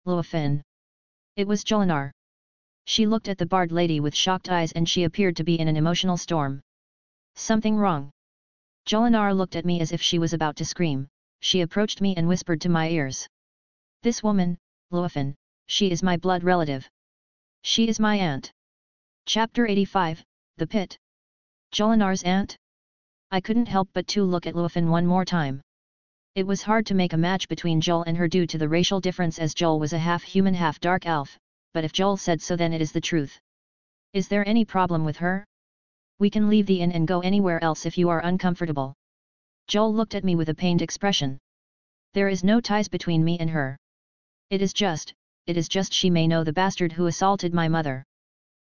Riften. It was Jolinar. She looked at the bard lady with shocked eyes and she appeared to be in an emotional storm. Something wrong? Jolinar looked at me as if she was about to scream. She approached me and whispered to my ears. This woman, Riften, she is my blood relative. She is my aunt. Chapter 85, The Pit. Jolinar's aunt? I couldn't help but to look at Riften one more time. It was hard to make a match between Joel and her due to the racial difference as Joel was a half-human half-dark elf, but if Joel said so then it is the truth. Is there any problem with her? We can leave the inn and go anywhere else if you are uncomfortable. Joel looked at me with a pained expression. There is no ties between me and her. It is just she may know the bastard who assaulted my mother.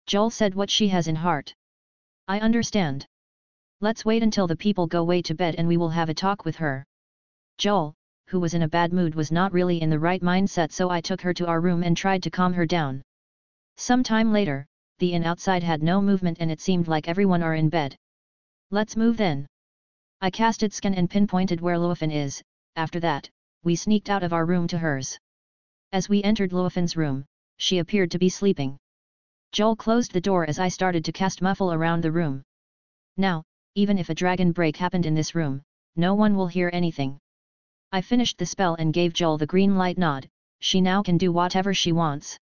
Joel said what she has in heart. I understand. Let's wait until the people go away to bed and we will have a talk with her. Joel, who was in a bad mood, was not really in the right mindset, so I took her to our room and tried to calm her down. Some time later, the inn outside had no movement and it seemed like everyone are in bed. Let's move then. I casted scan and pinpointed where Riften is. After that, we sneaked out of our room to hers. As we entered Riften's room, she appeared to be sleeping. Joel closed the door as I started to cast muffle around the room. Now, even if a dragon break happened in this room, no one will hear anything. I finished the spell and gave Joel the green light nod. She now can do whatever she wants.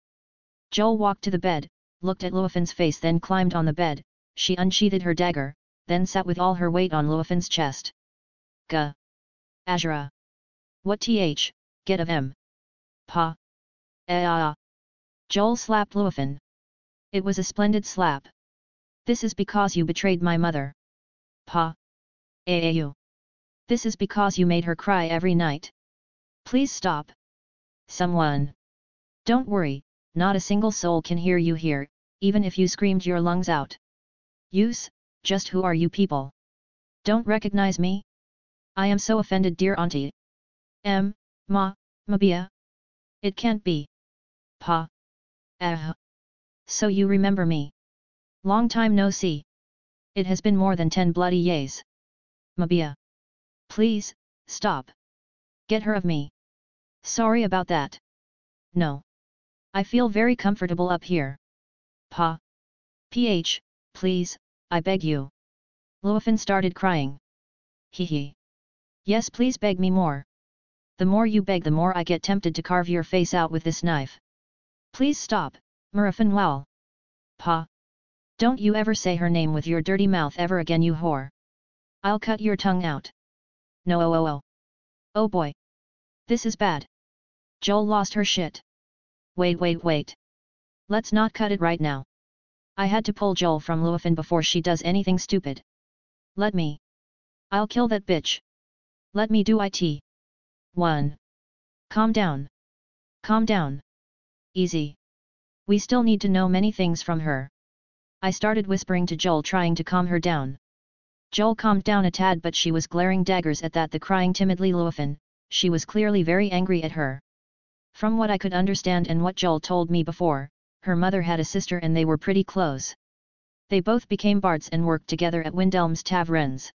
Joel walked to the bed, looked at Riften's face, then climbed on the bed. She unsheathed her dagger, then sat with all her weight on Riften's chest. Gah! Azura! What th? Get of em! Pa! Joel slapped Riften. It was a splendid slap. This is because you betrayed my mother. Pa! Aau! This is because you made her cry every night. Please stop. Someone. Don't worry, not a single soul can hear you here, even if you screamed your lungs out. Use, just who are you people? Don't recognize me? I am so offended, dear auntie. Mabia? It can't be. Pa. So you remember me? Long time no see. It has been more than 10 bloody years. Mabia. Please, stop. Get her of me. Sorry about that. No. I feel very comfortable up here. Pa. Please, I beg you. Riften started crying. Hee. Yes, please beg me more. The more you beg the more I get tempted to carve your face out with this knife. Please stop, Riften Wow. Pa. Don't you ever say her name with your dirty mouth ever again, you whore. I'll cut your tongue out. No. Oh boy. This is bad. Joel lost her shit. Wait. Let's not cut it right now. I had to pull Joel from Riften before she does anything stupid. Let me. I'll kill that bitch. Let me do it. 1. Calm down. Calm down. Easy. We still need to know many things from her. I started whispering to Joel, trying to calm her down. Joel calmed down a tad, but she was glaring daggers at the crying timidly Riften. She was clearly very angry at her. From what I could understand and what Joel told me before, her mother had a sister and they were pretty close. They both became bards and worked together at Windhelm's taverns.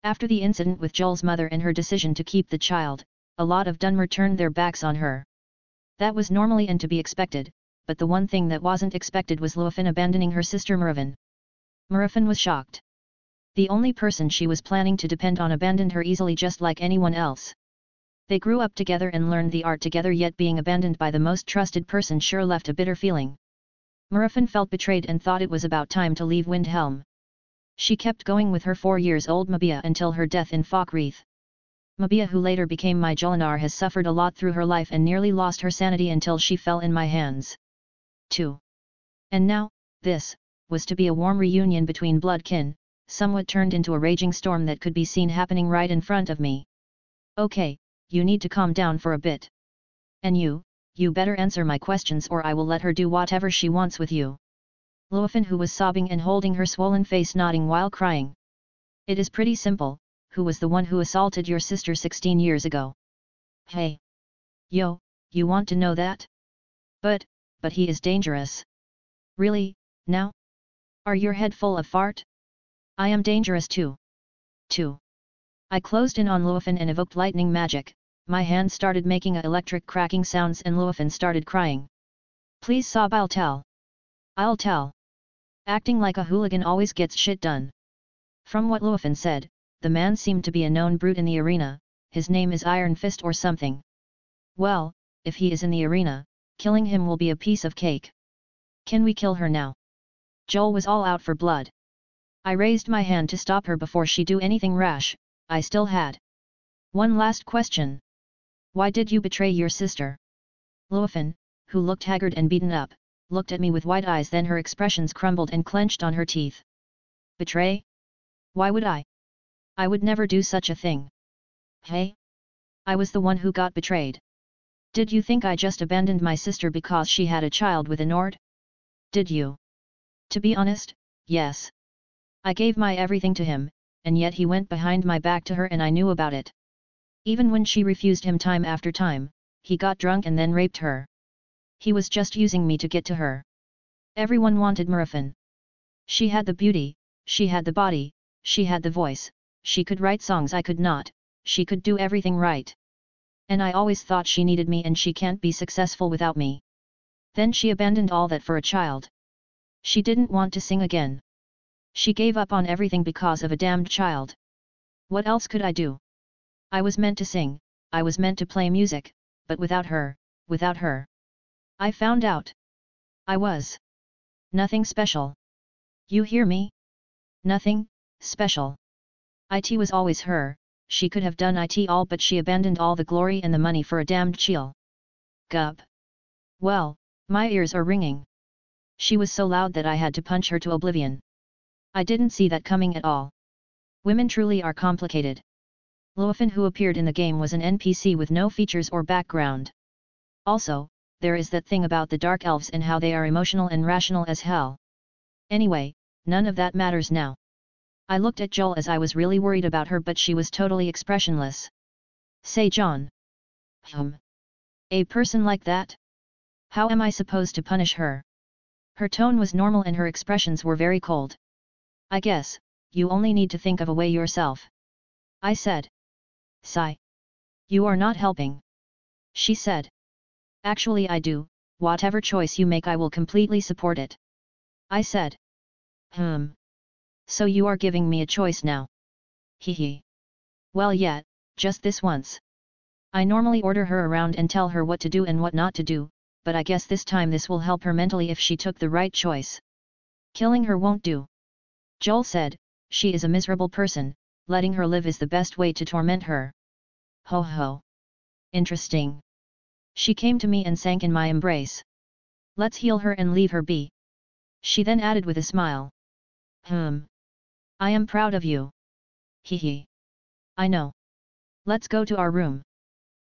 After the incident with Joel's mother and her decision to keep the child, a lot of Dunmer turned their backs on her. That was normally and to be expected, but the one thing that wasn't expected was Riften abandoning her sister Riften. Riften was shocked. The only person she was planning to depend on abandoned her easily, just like anyone else. They grew up together and learned the art together, yet being abandoned by the most trusted person sure left a bitter feeling. Riften felt betrayed and thought it was about time to leave Windhelm. She kept going with her 4-year-old Mabia until her death in Falkreath. Mabia, who later became my Jolinar, has suffered a lot through her life and nearly lost her sanity until she fell in my hands. 2. And now, this was to be a warm reunion between bloodkin, somewhat turned into a raging storm that could be seen happening right in front of me. Okay, you need to calm down for a bit. And you better answer my questions or I will let her do whatever she wants with you. Riften, who was sobbing and holding her swollen face, nodding while crying. It is pretty simple, who was the one who assaulted your sister 16 years ago? Hey! Yo, you want to know that? But he is dangerous. Really, now? Are your head full of fart? I am dangerous too. I closed in on Riften and evoked lightning magic. My hand started making electric cracking sounds and Riften started crying. Please sob, I'll tell. Acting like a hooligan always gets shit done. From what Riften said, the man seemed to be a known brute in the arena, his name is Iron Fist or something. Well, if he is in the arena, killing him will be a piece of cake. Can we kill her now? Joel was all out for blood. I raised my hand to stop her before she do anything rash. I still had one last question. Why did you betray your sister? Riften, who looked haggard and beaten up, looked at me with wide eyes, then her expressions crumbled and clenched on her teeth. Betray? Why would I? I would never do such a thing. Hey? I was the one who got betrayed. Did you think I just abandoned my sister because she had a child with a Nord? Did you? To be honest, yes. I gave my everything to him, and yet he went behind my back to her and I knew about it. Even when she refused him time after time, he got drunk and then raped her. He was just using me to get to her. Everyone wanted Riften. She had the beauty, she had the body, she had the voice, she could write songs I could not, she could do everything right. And I always thought she needed me and she can't be successful without me. Then she abandoned all that for a child. She didn't want to sing again. She gave up on everything because of a damned child. What else could I do? I was meant to sing, I was meant to play music, but without her, I found out. I was nothing special. You hear me? Nothing special. It was always her, she could have done it all, but she abandoned all the glory and the money for a damned chiel. Gup. Well, my ears are ringing. She was so loud that I had to punch her to oblivion. I didn't see that coming at all. Women truly are complicated. Riften, who appeared in the game, was an NPC with no features or background. Also, there is that thing about the dark elves and how they are emotional and rational as hell. Anyway, none of that matters now. I looked at Joel as I was really worried about her, but she was totally expressionless. Say, Jon. A person like that? How am I supposed to punish her? Her tone was normal and her expressions were very cold. I guess, you only need to think of a way yourself. I said. Sigh. You are not helping. She said. Actually I do, whatever choice you make I will completely support it. I said. So you are giving me a choice now? Hee. Well yeah, just this once. I normally order her around and tell her what to do and what not to do, but I guess this time this will help her mentally if she took the right choice. Killing her won't do. Joel said, she is a miserable person, letting her live is the best way to torment her. Ho ho. Interesting. She came to me and sank in my embrace. Let's heal her and leave her be. She then added with a smile. I am proud of you. Hee. I know. Let's go to our room.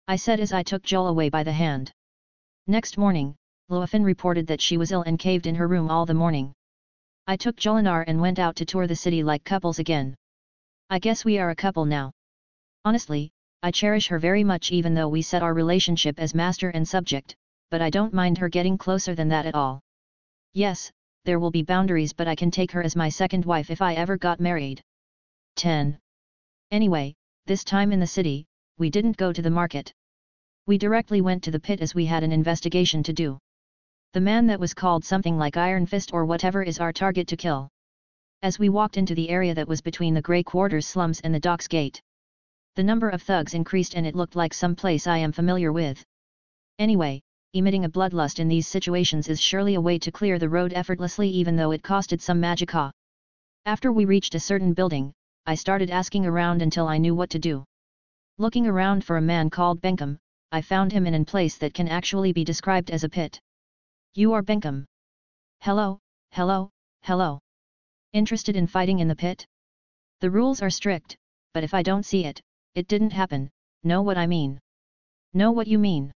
I said as I took Joel away by the hand. Next morning, Riften reported that she was ill and caved in her room all the morning. I took Jolinar and went out to tour the city like couples again. I guess we are a couple now. Honestly, I cherish her very much even though we set our relationship as master and subject, but I don't mind her getting closer than that at all. Yes, there will be boundaries, but I can take her as my second wife if I ever got married. 10. Anyway, this time in the city, we didn't go to the market. We directly went to the pit as we had an investigation to do. The man that was called something like Iron Fist or whatever is our target to kill. As we walked into the area that was between the Grey Quarters slums and the docks gate, the number of thugs increased and it looked like some place I am familiar with. Anyway, emitting a bloodlust in these situations is surely a way to clear the road effortlessly even though it costed some magicka. After we reached a certain building, I started asking around until I knew what to do. Looking around for a man called Benkham, I found him in a place that can actually be described as a pit. You are Benkham. Hello. Interested in fighting in the pit? The rules are strict, but if I don't see it, it didn't happen, know what I mean? Know what you mean?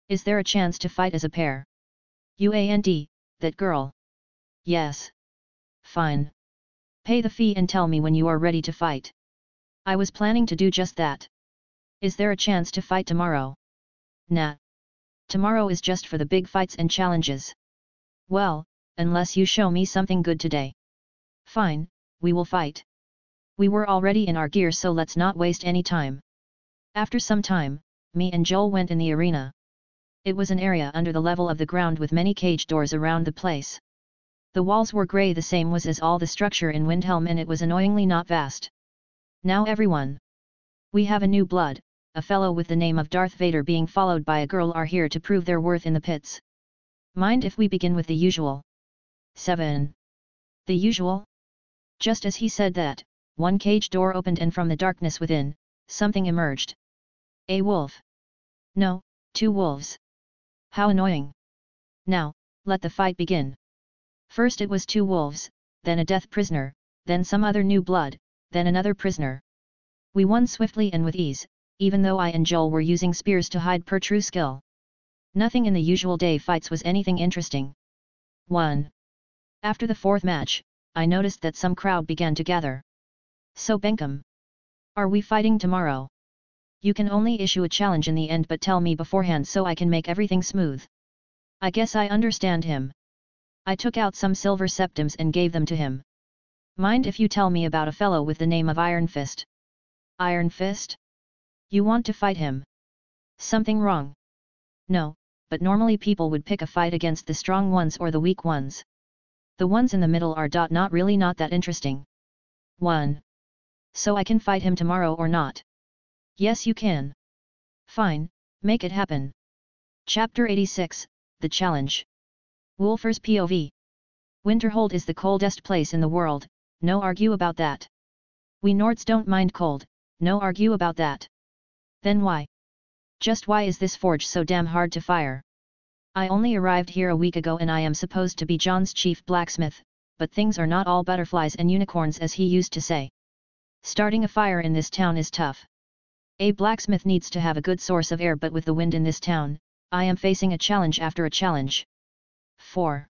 Is there a chance to fight as a pair? UAND, that girl. Yes. Fine. Pay the fee and tell me when you are ready to fight. I was planning to do just that. Is there a chance to fight tomorrow? Nah. Tomorrow is just for the big fights and challenges. Well, unless you show me something good today. Fine, we will fight. We were already in our gear, so let's not waste any time. After some time, me and Joel went in the arena. It was an area under the level of the ground with many cage doors around the place. The walls were grey, the same was as all the structure in Windhelm, and it was annoyingly not vast. Now everyone. We have a new blood, a fellow with the name of Darth Vader being followed by a girl are here to prove their worth in the pits. Mind if we begin with the usual? 7. The usual? Just as he said that, one cage door opened and from the darkness within, something emerged. A wolf. No, 2 wolves. How annoying. Now, let the fight begin. First it was 2 wolves, then a death prisoner, then some other new blood, then another prisoner. We won swiftly and with ease, even though I and Joel were using spears to hide per true skill. Nothing in the usual day fights was anything interesting. 1. After the 4th match, I noticed that some crowd began to gather. So Benkum. Are we fighting tomorrow? You can only issue a challenge in the end, but tell me beforehand so I can make everything smooth. I guess I understand him. I took out some silver septims and gave them to him. Mind if you tell me about a fellow with the name of Iron Fist? Iron Fist? You want to fight him? Something wrong? No, but normally people would pick a fight against the strong ones or the weak ones. The ones in the middle are not that interesting. 1. So I can fight him tomorrow or not? Yes, you can. Fine, make it happen. Chapter 86, The Challenge. Wolfer's POV. Winterhold is the coldest place in the world, no argue about that. We Nords don't mind cold, no argue about that. Then why? Just why is this forge so damn hard to fire? I only arrived here a week ago and I am supposed to be Jon's chief blacksmith, but things are not all butterflies and unicorns as he used to say. Starting a fire in this town is tough. A blacksmith needs to have a good source of air, but with the wind in this town, I am facing a challenge after a challenge. 4.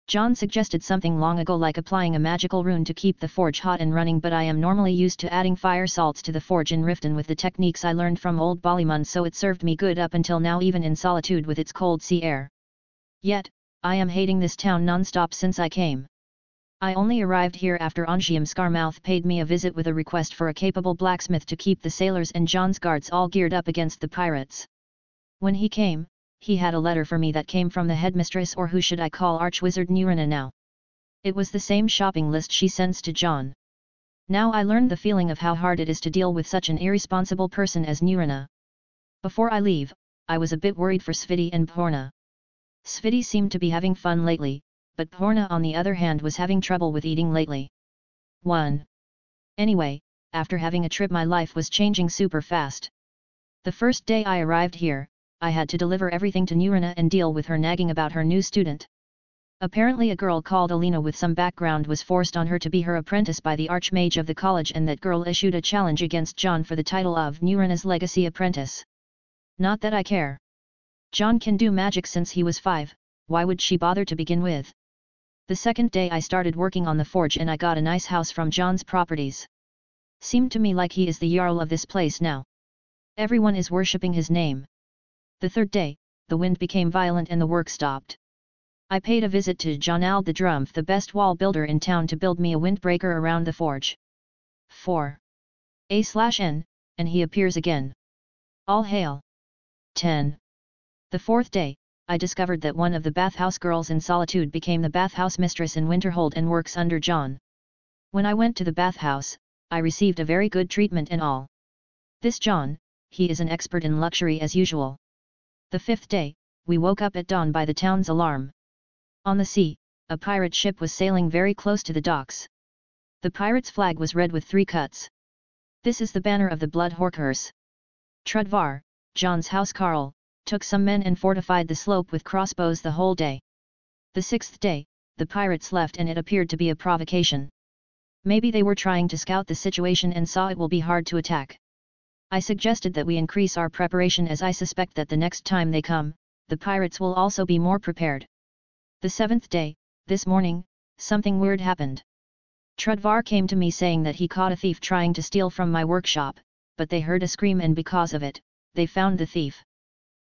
Jon suggested something long ago like applying a magical rune to keep the forge hot and running, but I am normally used to adding fire salts to the forge in Riften with the techniques I learned from old Ballymun, so it served me good up until now, even in solitude with its cold sea air. Yet, I am hating this town non-stop since I came. I only arrived here after Ongium Scarmouth paid me a visit with a request for a capable blacksmith to keep the sailors and Jon's guards all geared up against the pirates. When he came, he had a letter for me that came from the headmistress, or who should I call Archwizard Nurina now. It was the same shopping list she sends to Jon. Now I learned the feeling of how hard it is to deal with such an irresponsible person as Nurina. Before I leave, I was a bit worried for Sviti and Porna. Sviti seemed to be having fun lately, but Porna on the other hand was having trouble with eating lately. 1. Anyway, after having a trip my life was changing super fast. The first day I arrived here, I had to deliver everything to Nurina and deal with her nagging about her new student. Apparently a girl called Alina with some background was forced on her to be her apprentice by the Archmage of the college, and that girl issued a challenge against Jon for the title of Nurina's legacy apprentice. Not that I care. Jon can do magic since he was 5, why would she bother to begin with? The second day I started working on the forge and I got a nice house from Jon's properties. Seemed to me like he is the Jarl of this place now. Everyone is worshipping his name. The third day, the wind became violent and the work stopped. I paid a visit to Jonald the Drumpf, the best wall builder in town, to build me a windbreaker around the forge. 4. A/N, and he appears again. All hail. 10. The fourth day, I discovered that one of the bathhouse girls in Solitude became the bathhouse mistress in Winterhold and works under Jon. When I went to the bathhouse, I received a very good treatment and all. This Jon, he is an expert in luxury as usual. The fifth day, we woke up at dawn by the town's alarm. On the sea, a pirate ship was sailing very close to the docks. The pirate's flag was red with 3 cuts. This is the banner of the Blood Horkers. Trudvar, Jon's housecarl, took some men and fortified the slope with crossbows the whole day. The 6th day, the pirates left and it appeared to be a provocation. Maybe they were trying to scout the situation and saw it will be hard to attack. I suggested that we increase our preparation, as I suspect that the next time they come, the pirates will also be more prepared. The 7th day, this morning, something weird happened. Trudvar came to me saying that he caught a thief trying to steal from my workshop, but they heard a scream and because of it, they found the thief.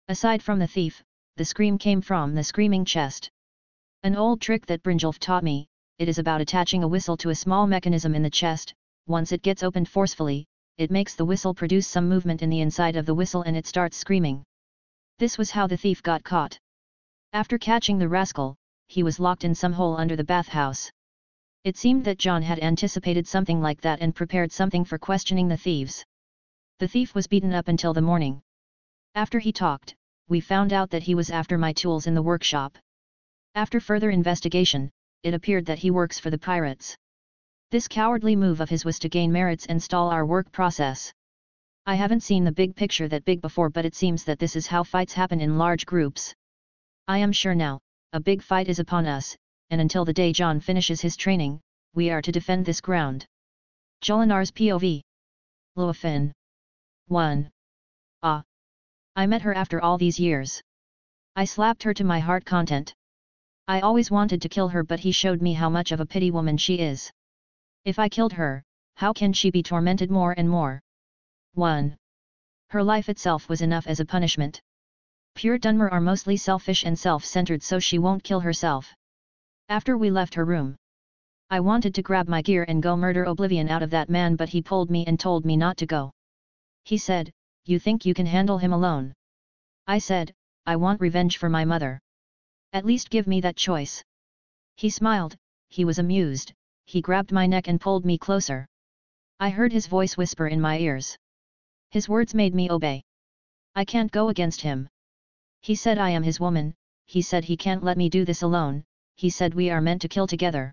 Aside from the thief, the scream came from the screaming chest. An old trick that Brynjolf taught me, it is about attaching a whistle to a small mechanism in the chest. Once it gets opened forcefully, it makes the whistle produce some movement in the inside of the whistle and it starts screaming. This was how the thief got caught. After catching the rascal, he was locked in some hole under the bathhouse. It seemed that Jon had anticipated something like that and prepared something for questioning the thieves. The thief was beaten up until the morning. After he talked, we found out that he was after my tools in the workshop. After further investigation, it appeared that he works for the pirates. This cowardly move of his was to gain merits and stall our work process. I haven't seen the big picture that big before, but it seems that this is how fights happen in large groups. I am sure now, a big fight is upon us, and until the day Jon finishes his training, we are to defend this ground. Jolinar's POV. Riften. 1. Ah. I met her after all these years. I slapped her to my heart content. I always wanted to kill her, but he showed me how much of a pity woman she is. If I killed her, how can she be tormented more and more? 1. Her life itself was enough as a punishment. Pure Dunmer are mostly selfish and self-centered, so she won't kill herself. After we left her room, I wanted to grab my gear and go murder Oblivion out of that man, but he pulled me and told me not to go. He said, "You think you can handle him alone?" I said, "I want revenge for my mother. At least give me that choice." He smiled, he was amused, he grabbed my neck and pulled me closer. I heard his voice whisper in my ears. His words made me obey. I can't go against him. He said I am his woman, he said he can't let me do this alone, he said we are meant to kill together.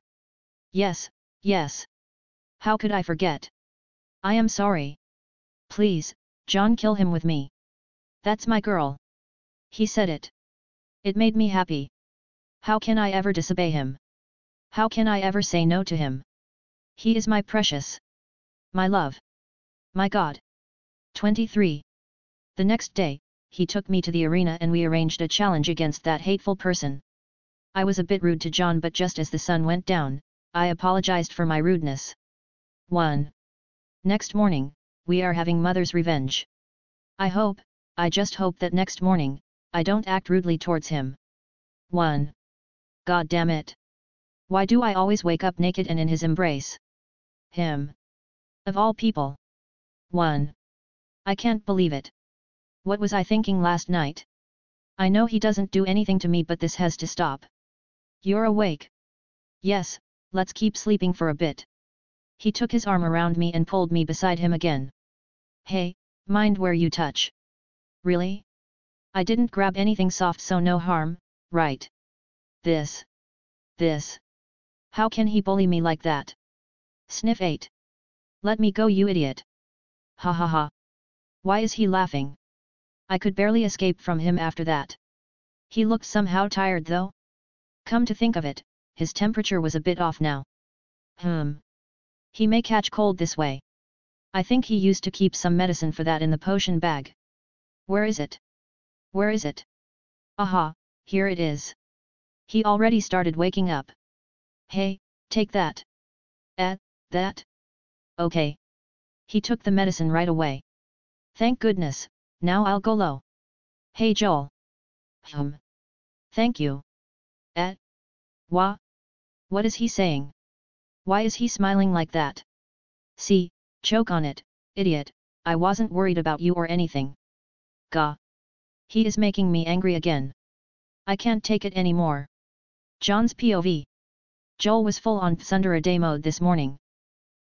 Yes, yes. How could I forget? I am sorry. Please, Jon, kill him with me. That's my girl. He said it. It made me happy. How can I ever disobey him? How can I ever say no to him? He is my precious. My love. My God. 23. The next day, he took me to the arena and we arranged a challenge against that hateful person. I was a bit rude to Jon, but just as the sun went down, I apologized for my rudeness. 1. Next morning, we are having Mother's revenge. I just hope that next morning, I don't act rudely towards him. 1. God damn it. Why do I always wake up naked and in his embrace? Him. Of all people. 1. I can't believe it. What was I thinking last night? I know he doesn't do anything to me, but this has to stop. You're awake? Yes, let's keep sleeping for a bit. He took his arm around me and pulled me beside him again. Hey, mind where you touch. Really? I didn't grab anything soft, so no harm, right? This. How can he bully me like that? Sniff 8. Let me go, you idiot. Ha ha ha. Why is he laughing? I could barely escape from him after that. He looked somehow tired though. Come to think of it, his temperature was a bit off now. He may catch cold this way. I think he used to keep some medicine for that in the potion bag. Where is it? Where is it? Aha, here it is. He already started waking up. Hey, take that. That? Okay. He took the medicine right away. Thank goodness, now I'll go low. Hey Joel. Thank you. What is he saying? Why is he smiling like that? See, choke on it, idiot, I wasn't worried about you or anything. Gah. He is making me angry again. I can't take it anymore. Jon's POV. Joel was full on tsundere mode this morning.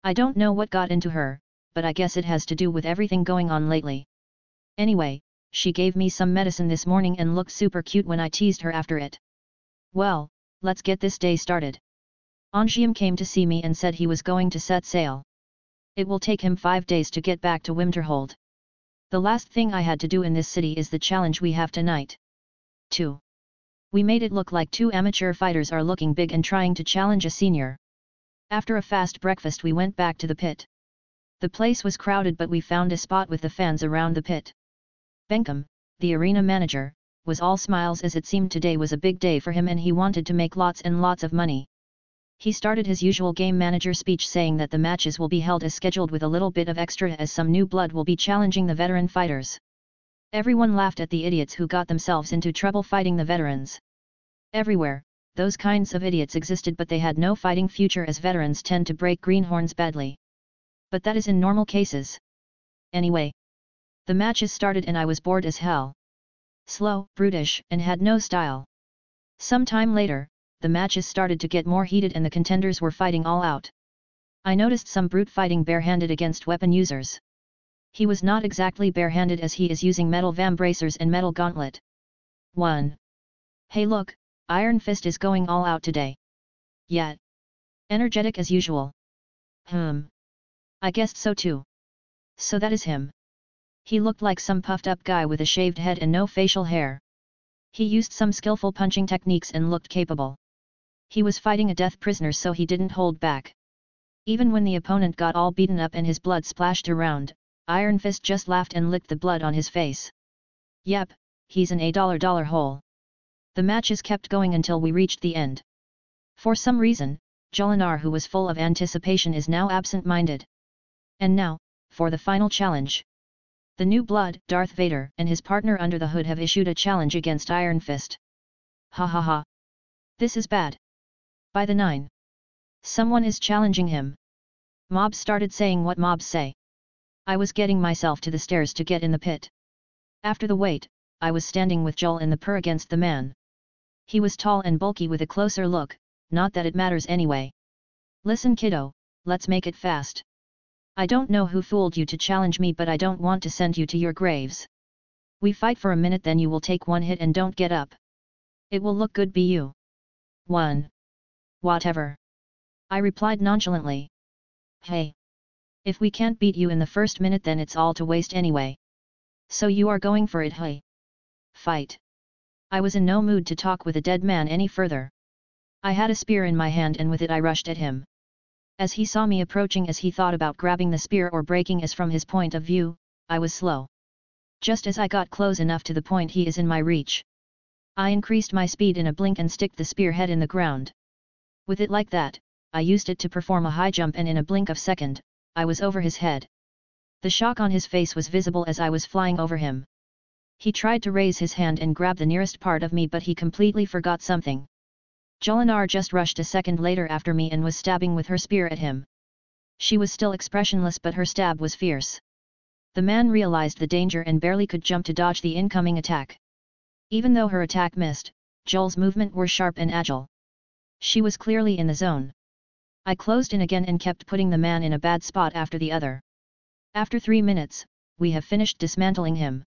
I don't know what got into her, but I guess it has to do with everything going on lately. Anyway, she gave me some medicine this morning and looked super cute when I teased her after it. Well, let's get this day started. Angium came to see me and said he was going to set sail. It will take him 5 days to get back to Winterhold. The last thing I had to do in this city is the challenge we have tonight. 2. We made it look like 2 amateur fighters are looking big and trying to challenge a senior. After a fast breakfast we went back to the pit. The place was crowded, but we found a spot with the fans around the pit. Benkham, the arena manager, was all smiles as it seemed today was a big day for him and he wanted to make lots and lots of money. He started his usual game manager speech saying that the matches will be held as scheduled with a little bit of extra as some new blood will be challenging the veteran fighters. Everyone laughed at the idiots who got themselves into trouble fighting the veterans. Everywhere, those kinds of idiots existed but they had no fighting future as veterans tend to break greenhorns badly. But that is in normal cases. Anyway. The matches started and I was bored as hell. Slow, brutish, and had no style. Some time later, the matches started to get more heated and the contenders were fighting all out. I noticed some brute fighting barehanded against weapon users. He was not exactly barehanded as he is using metal vambracers and metal gauntlet. 1. Hey look, Iron Fist is going all out today. Yet. Energetic as usual. I guessed so too. So that is him. He looked like some puffed up guy with a shaved head and no facial hair. He used some skillful punching techniques and looked capable. He was fighting a death prisoner so he didn't hold back. Even when the opponent got all beaten up and his blood splashed around, Iron Fist just laughed and licked the blood on his face. Yep, he's an $1 hole. The matches kept going until we reached the end. For some reason, Jolinar who was full of anticipation is now absent-minded. And now, for the final challenge. The new blood, Darth Vader, and his partner under the hood have issued a challenge against Iron Fist. Ha ha ha. This is bad. By the 9. Someone is challenging him. Mobs started saying what mobs say. I was getting myself to the stairs to get in the pit. After the wait, I was standing with Joel in the pur against the man. He was tall and bulky with a closer look, not that it matters anyway. Listen kiddo, let's make it fast. I don't know who fooled you to challenge me but I don't want to send you to your graves. We fight for a minute then you will take one hit and don't get up. It will look good be you. 1. Whatever. I replied nonchalantly. Hey. If we can't beat you in the first minute then it's all to waste anyway. So you are going for it hey. Fight. I was in no mood to talk with a dead man any further. I had a spear in my hand and with it I rushed at him. As he saw me approaching as he thought about grabbing the spear or breaking as from his point of view, I was slow. Just as I got close enough to the point he is in my reach. I increased my speed in a blink and stick the spear head in the ground. With it like that, I used it to perform a high jump and in a blink of second, I was over his head. The shock on his face was visible as I was flying over him. He tried to raise his hand and grab the nearest part of me but he completely forgot something. Jolinar just rushed a second later after me and was stabbing with her spear at him. She was still expressionless but her stab was fierce. The man realized the danger and barely could jump to dodge the incoming attack. Even though her attack missed, Joel's movement were sharp and agile. She was clearly in the zone. I closed in again and kept putting the man in a bad spot after the other. After 3 minutes, we have finished dismantling him.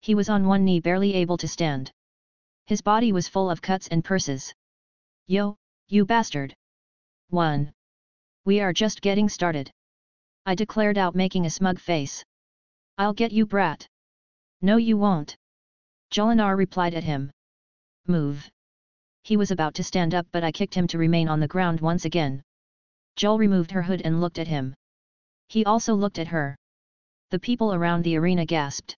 He was on one knee barely able to stand. His body was full of cuts and purses. Yo, you bastard! 1. We are just getting started. I declared out making a smug face. I'll get you brat. No you won't. Jolinar replied at him. Move. He was about to stand up but I kicked him to remain on the ground once again. Joel removed her hood and looked at him. He also looked at her. The people around the arena gasped.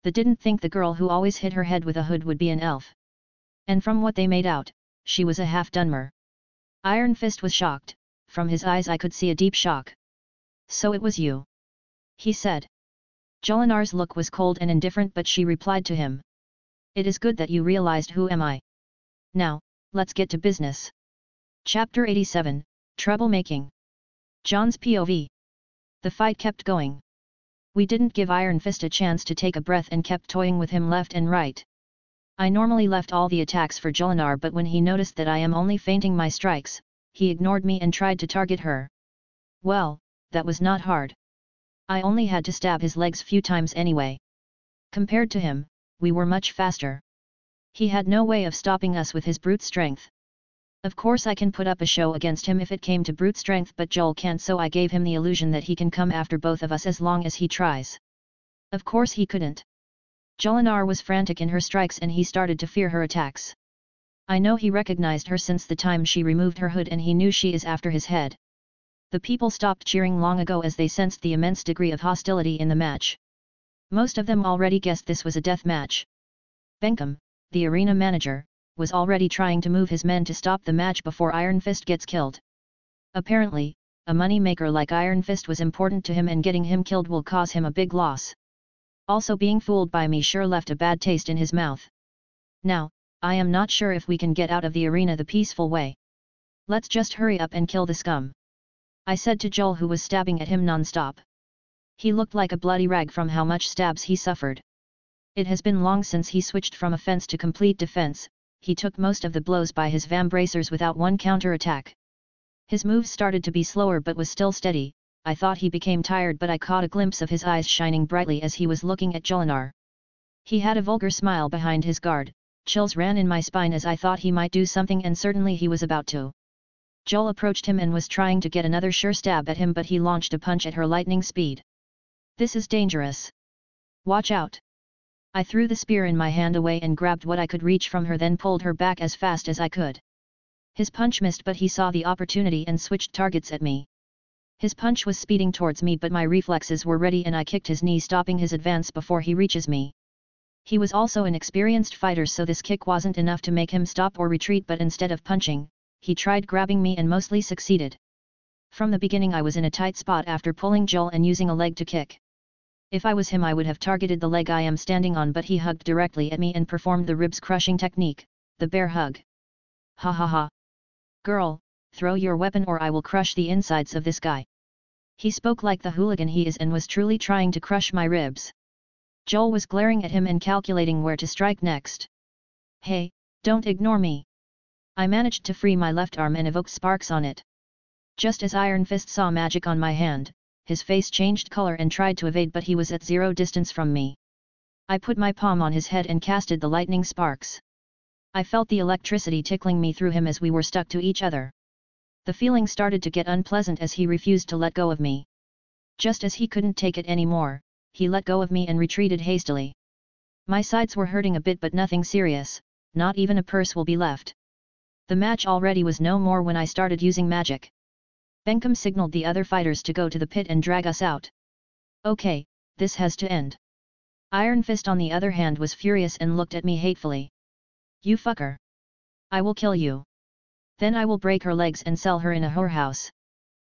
They didn't think the girl who always hit her head with a hood would be an elf. And from what they made out, she was a half-Dunmer. Iron Fist was shocked, from his eyes I could see a deep shock. So it was you. He said. Jolinar's look was cold and indifferent but she replied to him. It is good that you realized who am I. Now, let's get to business. Chapter 87, Troublemaking. Jon's POV. The fight kept going. We didn't give Iron Fist a chance to take a breath and kept toying with him left and right. I normally left all the attacks for Jolinar but when he noticed that I am only feinting my strikes, he ignored me and tried to target her. Well, that was not hard. I only had to stab his legs few times anyway. Compared to him, we were much faster. He had no way of stopping us with his brute strength. Of course I can put up a show against him if it came to brute strength but Joel can't so I gave him the illusion that he can come after both of us as long as he tries. Of course he couldn't. Jolinar was frantic in her strikes and he started to fear her attacks. I know he recognized her since the time she removed her hood and he knew she is after his head. The people stopped cheering long ago as they sensed the immense degree of hostility in the match. Most of them already guessed this was a death match. Benkum, the arena manager, was already trying to move his men to stop the match before Iron Fist gets killed. Apparently, a money-maker like Iron Fist was important to him and getting him killed will cause him a big loss. Also being fooled by me sure left a bad taste in his mouth. Now, I am not sure if we can get out of the arena the peaceful way. Let's just hurry up and kill the scum, I said to Joel, who was stabbing at him non-stop. He looked like a bloody rag from how much stabs he suffered. It has been long since he switched from offense to complete defense. He took most of the blows by his vambracers without one counter-attack. His moves started to be slower but was still steady. I thought he became tired, but I caught a glimpse of his eyes shining brightly as he was looking at Jolinar. He had a vulgar smile behind his guard. Chills ran in my spine as I thought he might do something, and certainly he was about to. Joel approached him and was trying to get another sure stab at him, but he launched a punch at her lightning speed. This is dangerous. Watch out. I threw the spear in my hand away and grabbed what I could reach from her, then pulled her back as fast as I could. His punch missed, but he saw the opportunity and switched targets at me. His punch was speeding towards me, but my reflexes were ready and I kicked his knee, stopping his advance before he reaches me. He was also an experienced fighter, so this kick wasn't enough to make him stop or retreat, but instead of punching, he tried grabbing me and mostly succeeded. From the beginning I was in a tight spot after pulling Joel and using a leg to kick. If I was him I would have targeted the leg I am standing on, but he hugged directly at me and performed the ribs crushing technique, the bear hug. Ha ha ha. Girl, throw your weapon or I will crush the insides of this guy. He spoke like the hooligan he is and was truly trying to crush my ribs. Joel was glaring at him and calculating where to strike next. Hey, don't ignore me. I managed to free my left arm and evoke sparks on it. Just as Iron Fist saw magic on my hand, his face changed color and tried to evade, but he was at 0 distance from me. I put my palm on his head and casted the lightning sparks. I felt the electricity tickling me through him as we were stuck to each other. The feeling started to get unpleasant as he refused to let go of me. Just as he couldn't take it anymore, he let go of me and retreated hastily. My sides were hurting a bit, but nothing serious, not even a purse will be left. The match already was no more when I started using magic. Benkum signaled the other fighters to go to the pit and drag us out. Okay, this has to end. Iron Fist on the other hand was furious and looked at me hatefully. You fucker. I will kill you. Then I will break her legs and sell her in a whorehouse.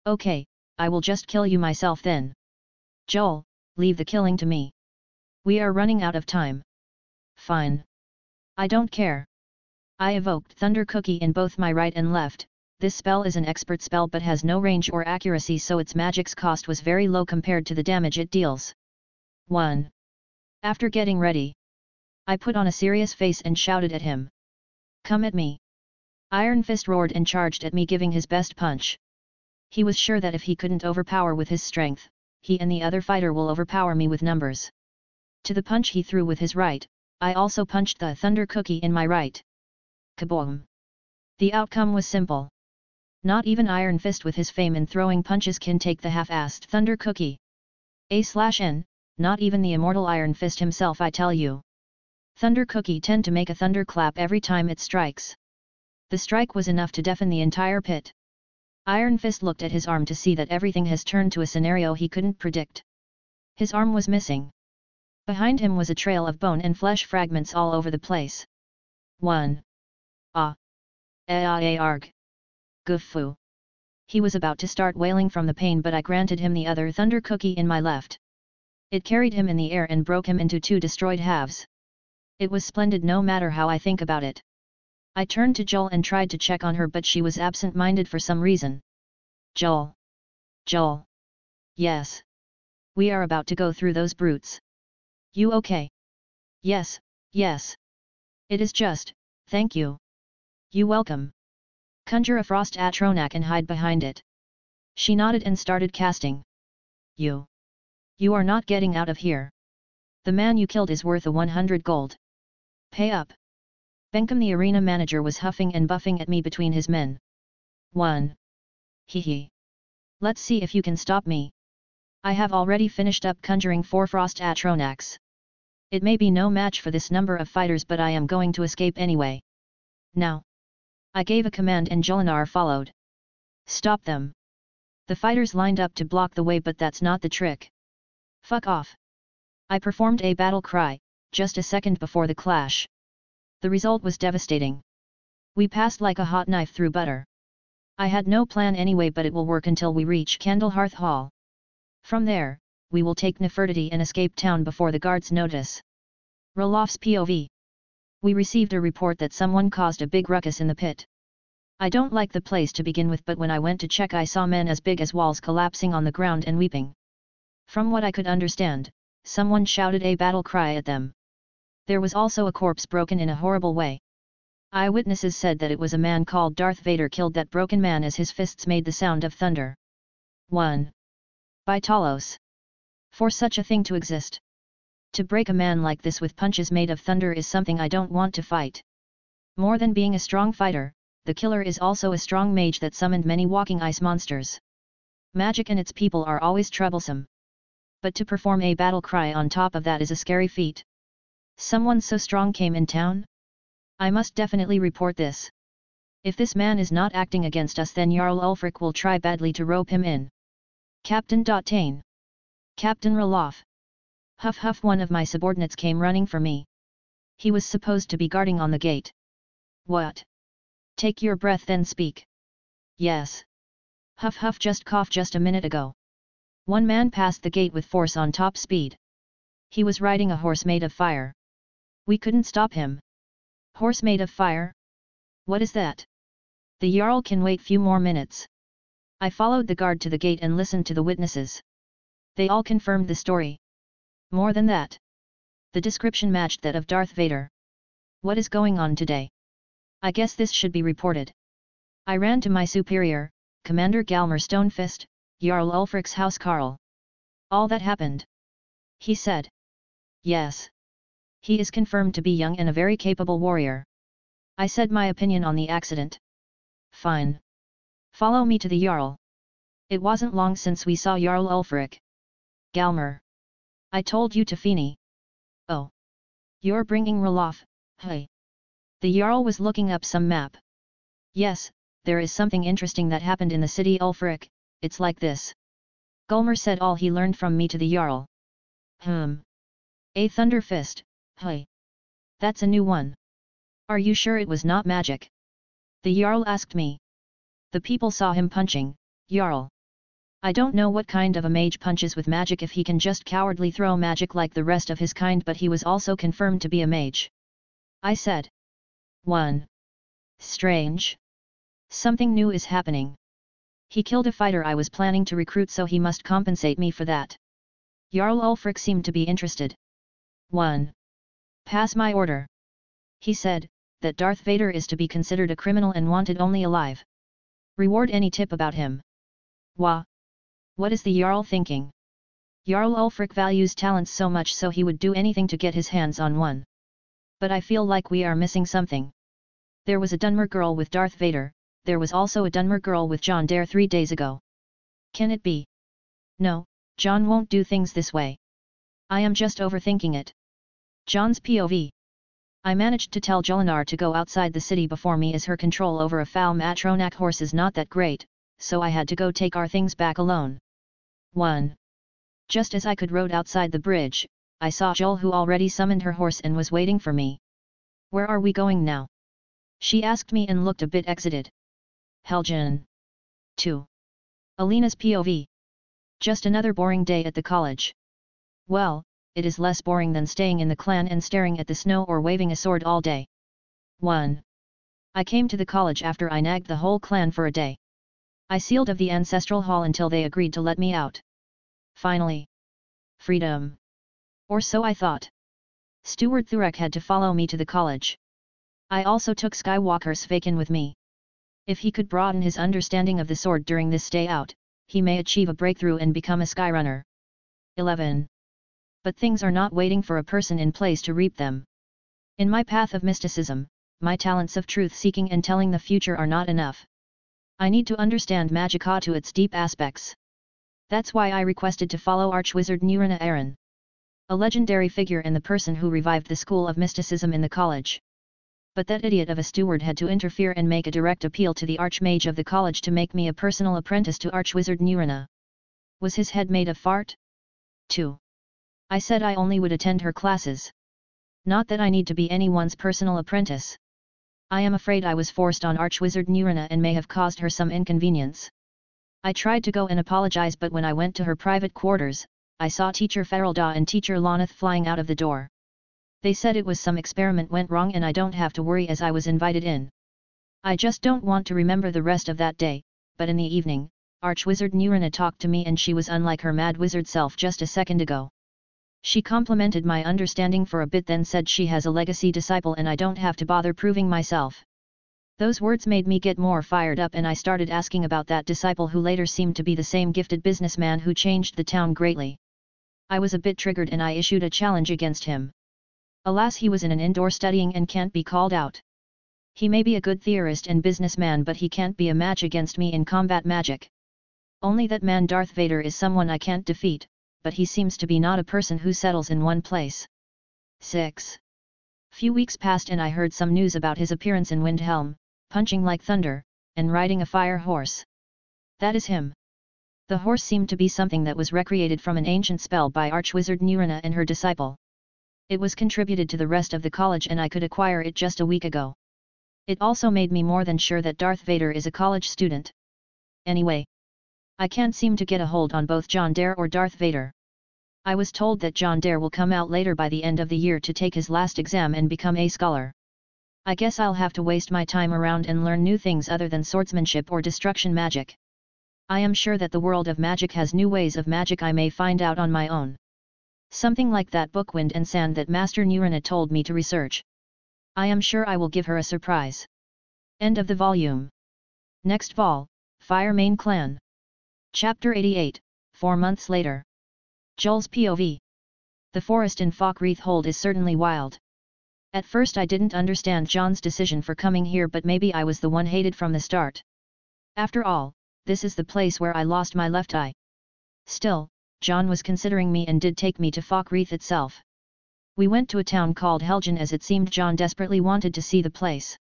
Okay, I will just kill you myself then. Joel, leave the killing to me. We are running out of time. Fine. I don't care. I evoked Thunder Cookie in both my right and left. This spell is an expert spell but has no range or accuracy, so its magic's cost was very low compared to the damage it deals. 1. After getting ready, I put on a serious face and shouted at him. Come at me. Iron Fist roared and charged at me, giving his best punch. He was sure that if he couldn't overpower with his strength, he and the other fighter will overpower me with numbers. To the punch he threw with his right, I also punched the Thunder Cookie in my right. Kaboom! The outcome was simple. Not even Iron Fist with his fame in throwing punches can take the half-assed Thunder Cookie. A/N, not even the immortal Iron Fist himself, I tell you. Thunder Cookie tend to make a thunderclap every time it strikes. The strike was enough to deafen the entire pit. Iron Fist looked at his arm to see that everything has turned to a scenario he couldn't predict. His arm was missing. Behind him was a trail of bone and flesh fragments all over the place. 1. Ah. Arg. Goofu. He was about to start wailing from the pain, but I granted him the other Thunder Cookie in my left. It carried him in the air and broke him into 2 destroyed halves. It was splendid no matter how I think about it. I turned to Joel and tried to check on her, but she was absent-minded for some reason. Joel. Joel. Yes. We are about to go through those brutes. You okay? Yes, yes. It is just, thank you. You welcome. Conjure a frost Atronak and hide behind it. She nodded and started casting. You are not getting out of here. The man you killed is worth 100 gold. Pay up. Benkum the arena manager was huffing and buffing at me between his men. 1. Hee. Let's see if you can stop me. I have already finished up conjuring 4 frost Atronachs. It may be no match for this number of fighters, but I am going to escape anyway. Now. I gave a command and Jolinar followed. Stop them. The fighters lined up to block the way, but that's not the trick. Fuck off. I performed a battle cry, just a second before the clash. The result was devastating. We passed like a hot knife through butter. I had no plan anyway, but it will work until we reach Candlehearth Hall. From there, we will take Nefertiti and escape town before the guards notice. Ralof's POV. We received a report that someone caused a big ruckus in the pit. I don't like the place to begin with, but when I went to check I saw men as big as walls collapsing on the ground and weeping. From what I could understand, someone shouted a battle cry at them. There was also a corpse broken in a horrible way. Eyewitnesses said that it was a man called Darth Vader killed that broken man as his fists made the sound of thunder. 1. By Talos. For such a thing to exist. To break a man like this with punches made of thunder is something I don't want to fight. More than being a strong fighter, the killer is also a strong mage that summoned many walking ice monsters. Magic and its people are always troublesome. But to perform a battle cry on top of that is a scary feat. Someone so strong came in town? I must definitely report this. If this man is not acting against us, then Jarl Ulfric will try badly to rope him in. Captain Tain. Captain Ralof. Huff huff, one of my subordinates came running for me. He was supposed to be guarding on the gate. What? Take your breath then speak. Yes. Huff huff, just coughed just a minute ago. One man passed the gate with force on top speed. He was riding a horse made of fire. We couldn't stop him. Horse made of fire? What is that? The Jarl can wait few more minutes. I followed the guard to the gate and listened to the witnesses. They all confirmed the story. More than that. The description matched that of Darth Vader. What is going on today? I guess this should be reported. I ran to my superior, Commander Galmer Stonefist, Jarl Ulfric's housecarl. All that happened. He said. Yes. He is confirmed to be young and a very capable warrior. I said my opinion on the accident. Fine. Follow me to the Jarl. It wasn't long since we saw Jarl Ulfric. Galmer. I told you to Fini. Oh. You're bringing Ralof, hey. The Jarl was looking up some map. Yes, there is something interesting that happened in the city Ulfric, it's like this. Gulmer said all he learned from me to the Jarl. A thunder fist, hey. That's a new one. Are you sure it was not magic? The Jarl asked me. The people saw him punching, Jarl. I don't know what kind of a mage punches with magic if he can just cowardly throw magic like the rest of his kind, but he was also confirmed to be a mage. I said. 1. Strange. Something new is happening. He killed a fighter I was planning to recruit, so he must compensate me for that. Jarl Ulfric seemed to be interested. 1. Pass my order. He said, that Darth Vader is to be considered a criminal and wanted only alive. Reward any tip about him. Wah. What is the Jarl thinking? Jarl Ulfric values talents so much, so he would do anything to get his hands on one. But I feel like we are missing something. There was a Dunmer girl with Darth Vader, there was also a Dunmer girl with Jon Dare 3 days ago. Can it be? No, Jon won't do things this way. I am just overthinking it. Jon's POV. I managed to tell Jolinar to go outside the city before me, as her control over a foul Matronak horse is not that great, so I had to go take our things back alone. 1. Just as I could rode outside the bridge, I saw Joel, who already summoned her horse and was waiting for me. Where are we going now? She asked me and looked a bit exited. Helgen. 2. Alina's POV. Just another boring day at the college. Well, it is less boring than staying in the clan and staring at the snow or waving a sword all day. 1. I came to the college after I nagged the whole clan for a day. I sealed of the ancestral hall until they agreed to let me out. Finally. Freedom. Or so I thought. Steward Thurek had to follow me to the college. I also took Skywalker Svakin with me. If he could broaden his understanding of the sword during this stay out, he may achieve a breakthrough and become a Skyrunner. 11. But things are not waiting for a person in place to reap them. In my path of mysticism, my talents of truth-seeking and telling the future are not enough. I need to understand Magicka to its deep aspects. That's why I requested to follow Archwizard Nurina Aaron, a legendary figure and the person who revived the school of mysticism in the college. But that idiot of a steward had to interfere and make a direct appeal to the Archmage of the college to make me a personal apprentice to Archwizard Nurina. Was his head made of fart? 2. I said I only would attend her classes. Not that I need to be anyone's personal apprentice. I am afraid I was forced on Archwizard Nurina and may have caused her some inconvenience. I tried to go and apologize, but when I went to her private quarters, I saw Teacher Feralda and Teacher Loneth flying out of the door. They said it was some experiment went wrong and I don't have to worry as I was invited in. I just don't want to remember the rest of that day, but in the evening, Archwizard Nurina talked to me and she was unlike her mad wizard self just a second ago. She complimented my understanding for a bit, then said she has a legacy disciple and I don't have to bother proving myself. Those words made me get more fired up and I started asking about that disciple who later seemed to be the same gifted businessman who changed the town greatly. I was a bit triggered and I issued a challenge against him. Alas, he was in an indoor studying and can't be called out. He may be a good theorist and businessman, but he can't be a match against me in combat magic. Only that man Darth Vader is someone I can't defeat, but he seems to be not a person who settles in one place. 6. Few weeks passed and I heard some news about his appearance in Windhelm, punching like thunder, and riding a fire horse. That is him. The horse seemed to be something that was recreated from an ancient spell by Archwizard Nurina and her disciple. It was contributed to the rest of the college and I could acquire it just a week ago. It also made me more than sure that Darth Vader is a college student. Anyway, I can't seem to get a hold on both Jon Dare or Darth Vader. I was told that Jon Dare will come out later by the end of the year to take his last exam and become a scholar. I guess I'll have to waste my time around and learn new things other than swordsmanship or destruction magic. I am sure that the world of magic has new ways of magic I may find out on my own. Something like that book Wind and Sand that Master Nurina told me to research. I am sure I will give her a surprise. End of the volume. Next vol, Fire Main Clan. Chapter 88, 4 months later. Joel's POV. The forest in Falkreath Hold is certainly wild. At first I didn't understand Jon's decision for coming here, but maybe I was the one hated from the start. After all, this is the place where I lost my left eye. Still, Jon was considering me and did take me to Falkreath itself. We went to a town called Helgen as it seemed Jon desperately wanted to see the place.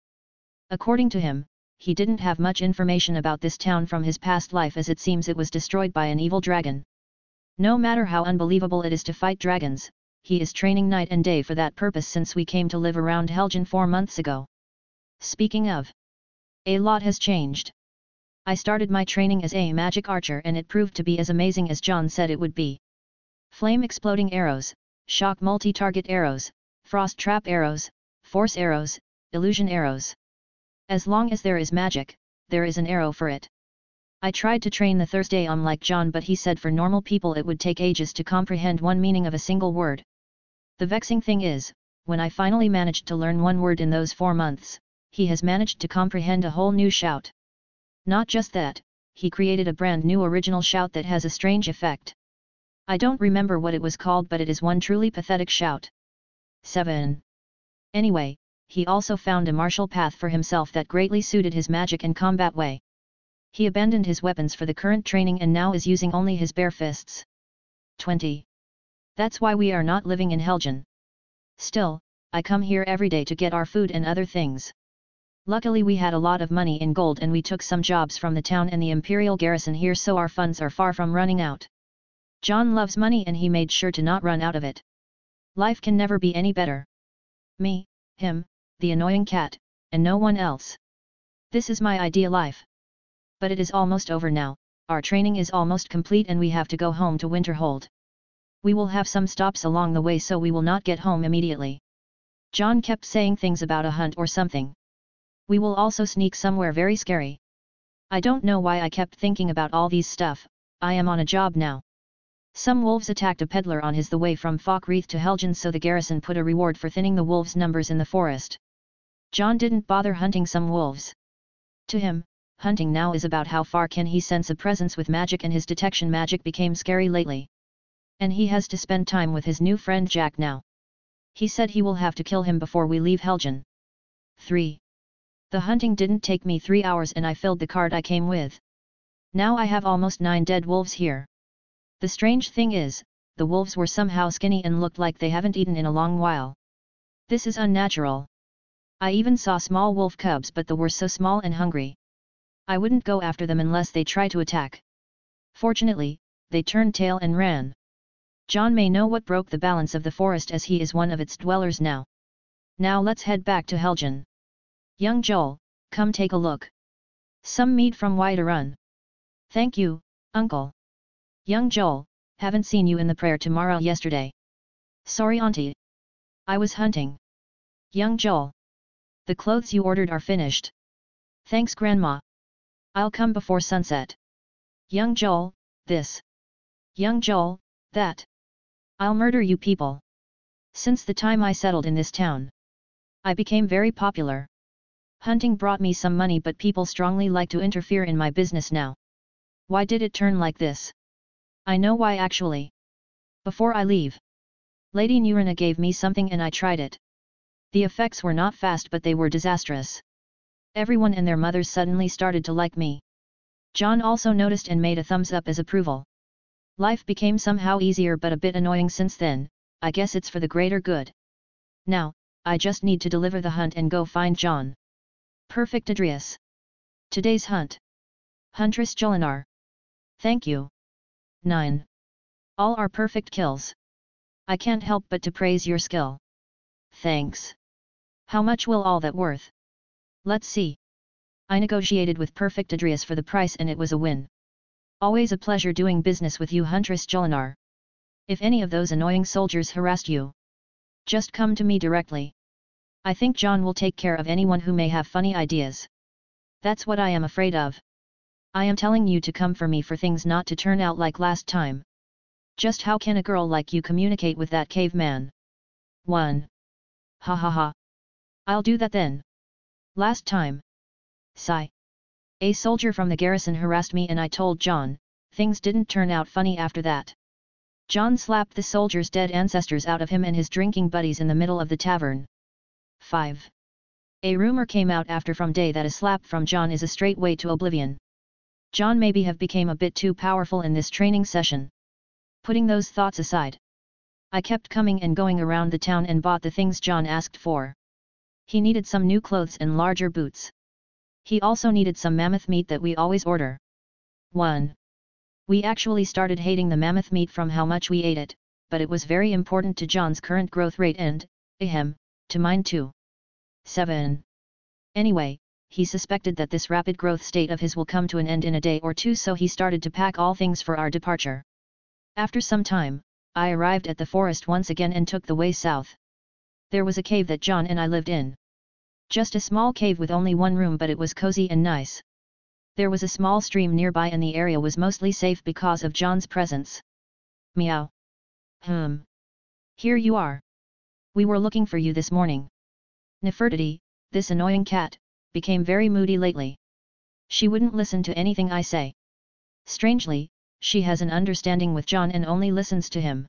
According to him, he didn't have much information about this town from his past life, as it seems it was destroyed by an evil dragon. No matter how unbelievable it is to fight dragons, he is training night and day for that purpose since we came to live around Helgen 4 months ago. Speaking of, a lot has changed. I started my training as a magic archer and it proved to be as amazing as Jon said it would be. Flame exploding arrows, shock multi-target arrows, frost trap arrows, force arrows, illusion arrows. As long as there is magic, there is an arrow for it. I tried to train the Thursday like Jon, but he said for normal people it would take ages to comprehend one meaning of a single word. The vexing thing is, when I finally managed to learn one word in those 4 months, he has managed to comprehend a whole new shout. Not just that, he created a brand new original shout that has a strange effect. I don't remember what it was called, but it is one truly pathetic shout. 7. Anyway, he also found a martial path for himself that greatly suited his magic and combat way. He abandoned his weapons for the current training and now is using only his bare fists. 20. That's why we are not living in Helgen. Still, I come here every day to get our food and other things. Luckily we had a lot of money in gold and we took some jobs from the town and the Imperial garrison here, so our funds are far from running out. Jon loves money and he made sure to not run out of it. Life can never be any better. Me, him, the annoying cat, and no one else. This is my ideal life. But it is almost over now, our training is almost complete and we have to go home to Winterhold. We will have some stops along the way, so we will not get home immediately. Jon kept saying things about a hunt or something. We will also sneak somewhere very scary. I don't know why I kept thinking about all these stuff. I am on a job now. Some wolves attacked a peddler on his the way from Falkreath to Helgen, so the garrison put a reward for thinning the wolves' numbers in the forest. Jon didn't bother hunting some wolves. To him, hunting now is about how far can he sense a presence with magic, and his detection magic became scary lately. And he has to spend time with his new friend Jack now. He said he will have to kill him before we leave Helgen. 3. The hunting didn't take me 3 hours and I filled the cart I came with. Now I have almost 9 dead wolves here. The strange thing is, the wolves were somehow skinny and looked like they haven't eaten in a long while. This is unnatural. I even saw small wolf cubs, but they were so small and hungry. I wouldn't go after them unless they try to attack. Fortunately, they turned tail and ran. Jon may know what broke the balance of the forest, as he is one of its dwellers now. Now let's head back to Helgen. Young Joel, come take a look. Some meat from Whiterun. Thank you, uncle. Young Joel, haven't seen you in the prayer tomorrow yesterday. Sorry auntie. I was hunting. Young Joel. The clothes you ordered are finished. Thanks grandma. I'll come before sunset. Young Joel, this. Young Joel, that. I'll murder you people. Since the time I settled in this town, I became very popular. Hunting brought me some money, but people strongly like to interfere in my business now. Why did it turn like this? I know why actually. Before I leave, Lady Nurina gave me something and I tried it. The effects were not fast but they were disastrous. Everyone and their mothers suddenly started to like me. Jon also noticed and made a thumbs up as approval. Life became somehow easier but a bit annoying since then. I guess it's for the greater good. Now, I just need to deliver the hunt and go find Jon. Perfect Adrius. Today's hunt. Huntress Jolinar. Thank you. 9. All are perfect kills. I can't help but to praise your skill. Thanks. How much will all that worth? Let's see. I negotiated with Perfect Adrius for the price and it was a win. Always a pleasure doing business with you, Huntress Jolinar. If any of those annoying soldiers harassed you, just come to me directly. I think Jon will take care of anyone who may have funny ideas. That's what I am afraid of. I am telling you to come for me for things not to turn out like last time. Just how can a girl like you communicate with that caveman? 1. Ha ha ha. I'll do that then. Last time. Sigh. A soldier from the garrison harassed me and I told Jon, things didn't turn out funny after that. Jon slapped the soldier's dead ancestors out of him and his drinking buddies in the middle of the tavern. 5. A rumor came out after from day that a slap from Jon is a straight way to oblivion. Jon maybe have became a bit too powerful in this training session. Putting those thoughts aside, I kept coming and going around the town and bought the things Jon asked for. He needed some new clothes and larger boots. He also needed some mammoth meat that we always order. 1. We actually started hating the mammoth meat from how much we ate it, but it was very important to Jon's current growth rate and, to mine too. 7. Anyway, he suspected that this rapid growth state of his will come to an end in a day or two, so he started to pack all things for our departure. After some time, I arrived at the forest once again and took the way south. There was a cave that Jon and I lived in. Just a small cave with only one room, but it was cozy and nice. There was a small stream nearby and the area was mostly safe because of Jon's presence. Meow. Here you are. We were looking for you this morning. Nefertiti, this annoying cat, became very moody lately. She wouldn't listen to anything I say. Strangely, she has an understanding with Jon and only listens to him.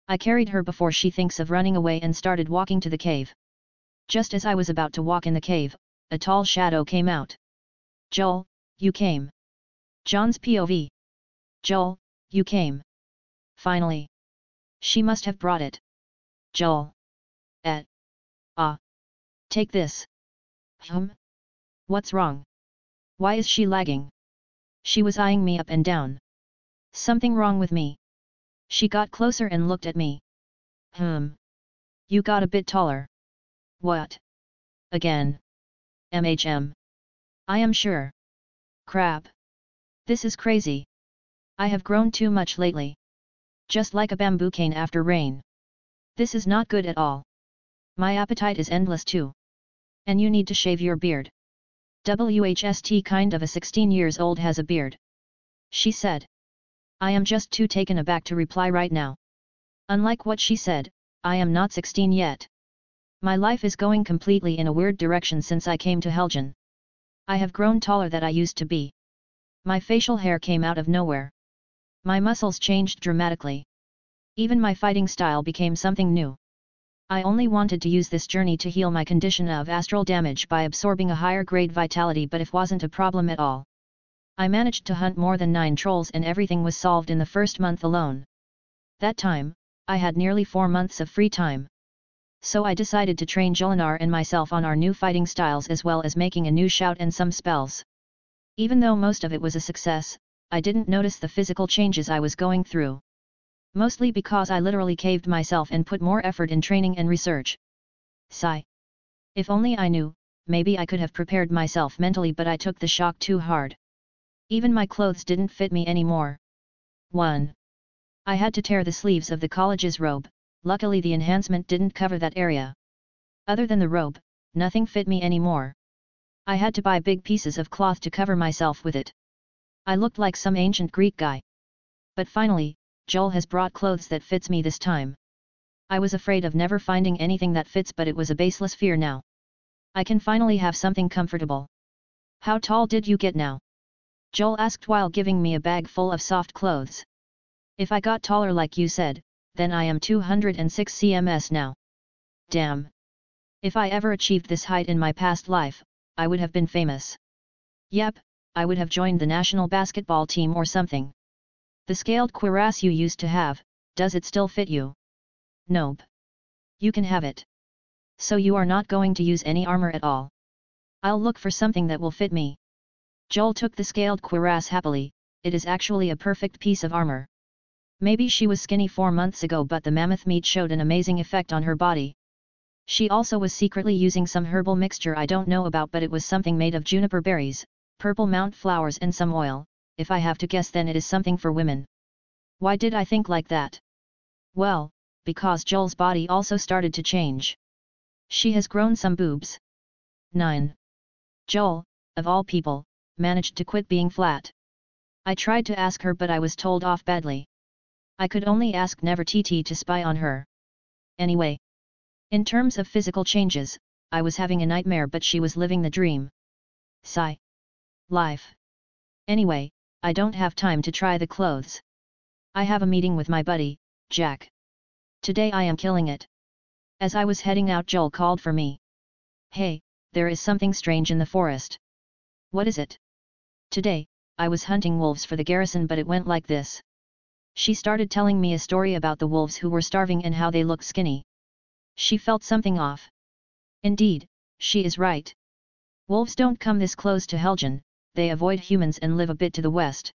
I carried her before she thinks of running away and started walking to the cave. Just as I was about to walk in the cave, a tall shadow came out. Joel, you came. Jon's POV. Joel, you came. Finally. She must have brought it. Joel. Take this. What's wrong? Why is she lagging? She was eyeing me up and down. Something wrong with me. She got closer and looked at me. You got a bit taller. What? Again. I am sure. Crap. This is crazy. I have grown too much lately. Just like a bamboo cane after rain. This is not good at all. My appetite is endless too. And you need to shave your beard. WHST kind of a 16 years old has a beard. She said. I am just too taken aback to reply right now. Unlike what she said, I am not 16 yet. My life is going completely in a weird direction since I came to Helgen. I have grown taller than I used to be. My facial hair came out of nowhere. My muscles changed dramatically. Even my fighting style became something new. I only wanted to use this journey to heal my condition of astral damage by absorbing a higher grade vitality, but it wasn't a problem at all. I managed to hunt more than 9 trolls and everything was solved in the first month alone. That time, I had nearly 4 months of free time. So I decided to train Jolinar and myself on our new fighting styles as well as making a new shout and some spells. Even though most of it was a success, I didn't notice the physical changes I was going through. Mostly because I literally caved myself and put more effort in training and research. Sigh, If only I knew, maybe I could have prepared myself mentally, but I took the shock too hard. Even my clothes didn't fit me anymore. 1. I had to tear the sleeves of the college's robe, luckily the enhancement didn't cover that area. Other than the robe, nothing fit me anymore. I had to buy big pieces of cloth to cover myself with it. I looked like some ancient Greek guy. But finally, Joel has brought clothes that fits me this time. I was afraid of never finding anything that fits, but it was a baseless fear now. I can finally have something comfortable. How tall did you get now? Joel asked while giving me a bag full of soft clothes. If I got taller like you said, then I am 206 cms now. Damn. If I ever achieved this height in my past life, I would have been famous. Yep, I would have joined the national basketball team or something. The scaled cuirass you used to have, does it still fit you? Nope. You can have it. So you are not going to use any armor at all? I'll look for something that will fit me. Joel took the scaled cuirass happily. It is actually a perfect piece of armor. Maybe she was skinny 4 months ago, but the mammoth meat showed an amazing effect on her body. She also was secretly using some herbal mixture I don't know about, but it was something made of juniper berries, purple mount flowers and some oil. If I have to guess, then it is something for women. Why did I think like that? Well, because Joel's body also started to change. She has grown some boobs. 9. Joel, of all people, managed to quit being flat. I tried to ask her, but I was told off badly. I could only ask Nefertiti to spy on her. Anyway. In terms of physical changes, I was having a nightmare, but she was living the dream. Sigh. Life. Anyway, I don't have time to try the clothes. I have a meeting with my buddy, Jack. Today I am killing it. As I was heading out, Joel called for me. Hey, there is something strange in the forest. What is it? Today, I was hunting wolves for the garrison, but it went like this. She started telling me a story about the wolves who were starving and how they looked skinny. She felt something off. Indeed, she is right. Wolves don't come this close to Helgen, they avoid humans and live a bit to the west.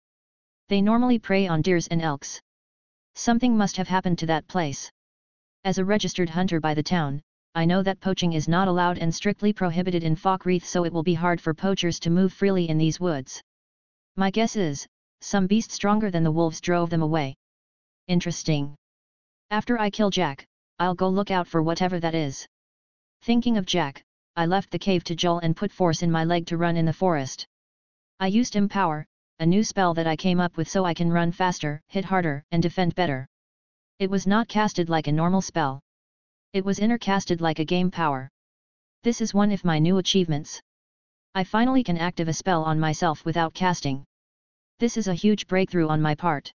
They normally prey on deers and elks. Something must have happened to that place. As a registered hunter by the town, I know that poaching is not allowed and strictly prohibited in Falkreath, so it will be hard for poachers to move freely in these woods. My guess is, some beast stronger than the wolves drove them away. Interesting. After I kill Jack, I'll go look out for whatever that is. Thinking of Jack, I left the cave to Joel and put force in my leg to run in the forest. I used Empower, a new spell that I came up with so I can run faster, hit harder, and defend better. It was not casted like a normal spell. It was intercasted like a game power. This is one of my new achievements. I finally can active a spell on myself without casting. This is a huge breakthrough on my part.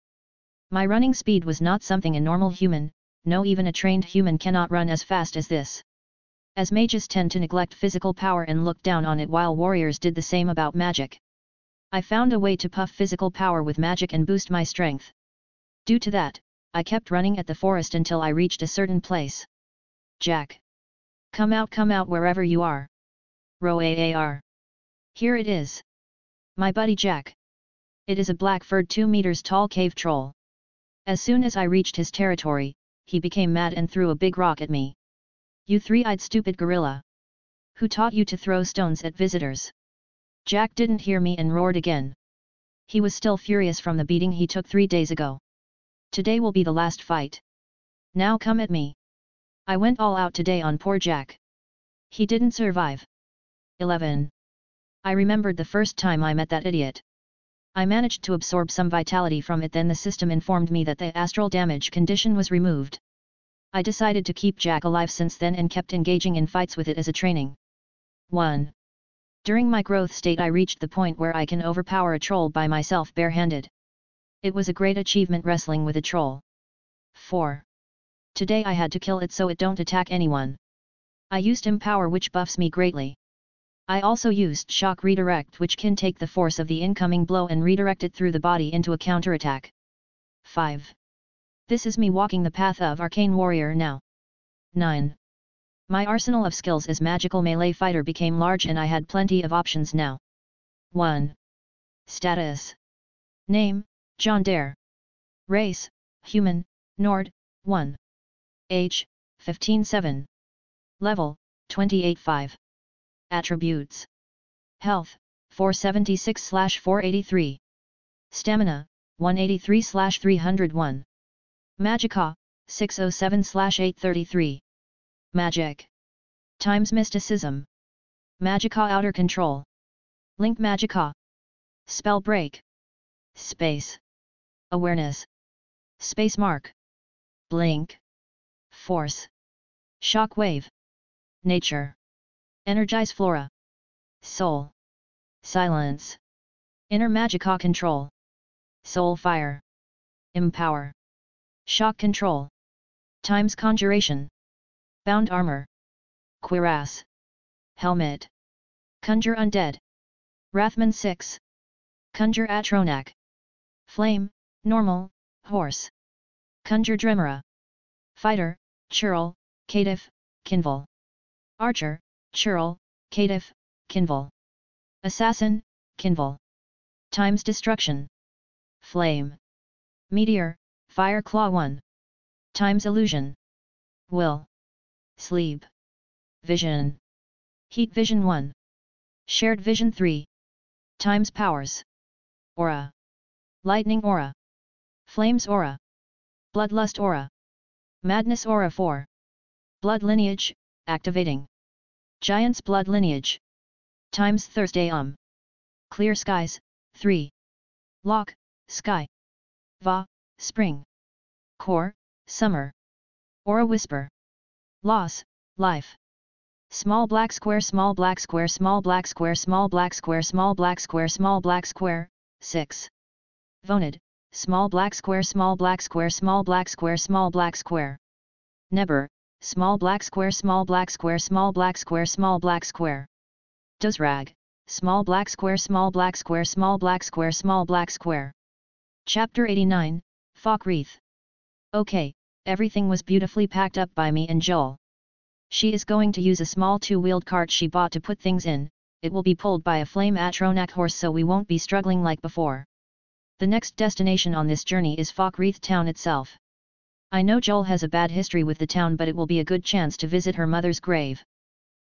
My running speed was not something a normal human, no, even a trained human cannot run as fast as this. As mages tend to neglect physical power and look down on it, while warriors did the same about magic. I found a way to puff physical power with magic and boost my strength. Due to that, I kept running at the forest until I reached a certain place. Jack. Come out wherever you are. Roar. Here it is. My buddy Jack. It is a black-furred 2 meters tall cave troll. As soon as I reached his territory, he became mad and threw a big rock at me. You three-eyed stupid gorilla. Who taught you to throw stones at visitors? Jack didn't hear me and roared again. He was still furious from the beating he took 3 days ago. Today will be the last fight. Now come at me. I went all out today on poor Jack. He didn't survive. 11. I remembered the first time I met that idiot. I managed to absorb some vitality from it, then the system informed me that the astral damage condition was removed. I decided to keep Jack alive since then and kept engaging in fights with it as a training. 1. During my growth state I reached the point where I can overpower a troll by myself barehanded. It was a great achievement wrestling with a troll. 4. Today I had to kill it so it don't attack anyone. I used Empower, which buffs me greatly. I also used Shock Redirect, which can take the force of the incoming blow and redirect it through the body into a counterattack. 5. This is me walking the path of Arcane Warrior now. 9. My arsenal of skills as magical melee fighter became large and I had plenty of options now. 1. Status. Name, Jon Dare. Race, Human, Nord, 1. Age, 15-7. Level, 28-5. Attributes. Health, 476/483. Stamina, 183/301. Magicka, 607/833. Magic. Times Mysticism. Magicka Outer Control. Link Magicka. Spell Break. Space. Awareness. Space Mark. Blink. Force. Shock Wave. Nature. Energize Flora. Soul. Silence. Inner Magicka Control. Soul Fire. Empower. Shock Control. Times Conjuration. Bound Armor. Cuirass. Helmet. Conjure Undead. Wrathman 6. Conjure Atronak. Flame, Normal, Horse. Conjure Dremora. Fighter, Churl, Caitiff, Kinvul. Archer, Churl, Caitiff, Kinvul. Assassin, Kinvul. Times Destruction. Flame. Meteor, Fire Claw 1. Times Illusion. Will. Sleep. Vision. Heat Vision 1. Shared Vision 3. Times Powers. Aura. Lightning Aura. Flames Aura. Bloodlust Aura. Madness Aura 4. Blood Lineage, activating. Giant's Blood Lineage. Times Thursday Clear Skies, 3. Lock, Sky. Va, Spring. Core, Summer. Aura Whisper. Loss, Life. Small black square, small black square, small black square, small black square, small black square, small black square, 6. Vonid, small black square, small black square, small black square, small black square. Neber, small black square, small black square, small black square, small black square. Dozrag, small black square, small black square, small black square, small black square. Chapter 89, Falkreath. Okay, everything was beautifully packed up by me and Joel. She is going to use a small two-wheeled cart she bought to put things in. It will be pulled by a flame Atronak horse so we won't be struggling like before. The next destination on this journey is Falkreath town itself. I know Joel has a bad history with the town, but it will be a good chance to visit her mother's grave.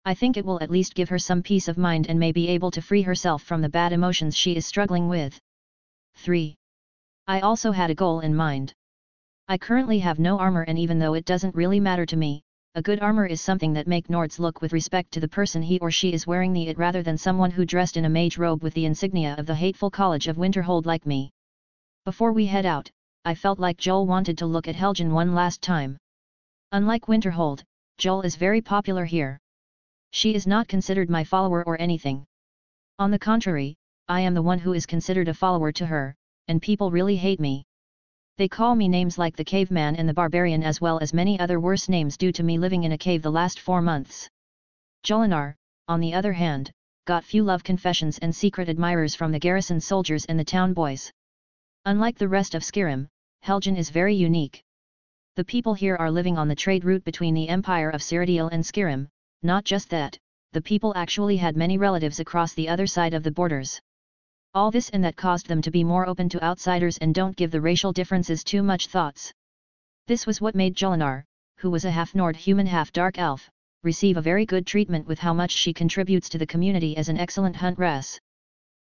I think it will at least give her some peace of mind and may be able to free herself from the bad emotions she is struggling with. 3. I also had a goal in mind. I currently have no armor, and even though it doesn't really matter to me, a good armor is something that make Nords look with respect to the person he or she is wearing it rather than someone who dressed in a mage robe with the insignia of the hateful College of Winterhold like me. Before we head out, I felt like Joel wanted to look at Helgen one last time. Unlike Winterhold, Joel is very popular here. She is not considered my follower or anything. On the contrary, I am the one who is considered a follower to her, and people really hate me. They call me names like the Caveman and the Barbarian, as well as many other worse names due to me living in a cave the last 4 months. Jolinar, on the other hand, got few love confessions and secret admirers from the garrison soldiers and the town boys. Unlike the rest of Skyrim, Helgen is very unique. The people here are living on the trade route between the Empire of Cyrodiil and Skyrim. Not just that, the people actually had many relatives across the other side of the borders. All this and that caused them to be more open to outsiders and don't give the racial differences too much thoughts. This was what made Jolinar, who was a half-Nord human half-dark elf, receive a very good treatment with how much she contributes to the community as an excellent huntress.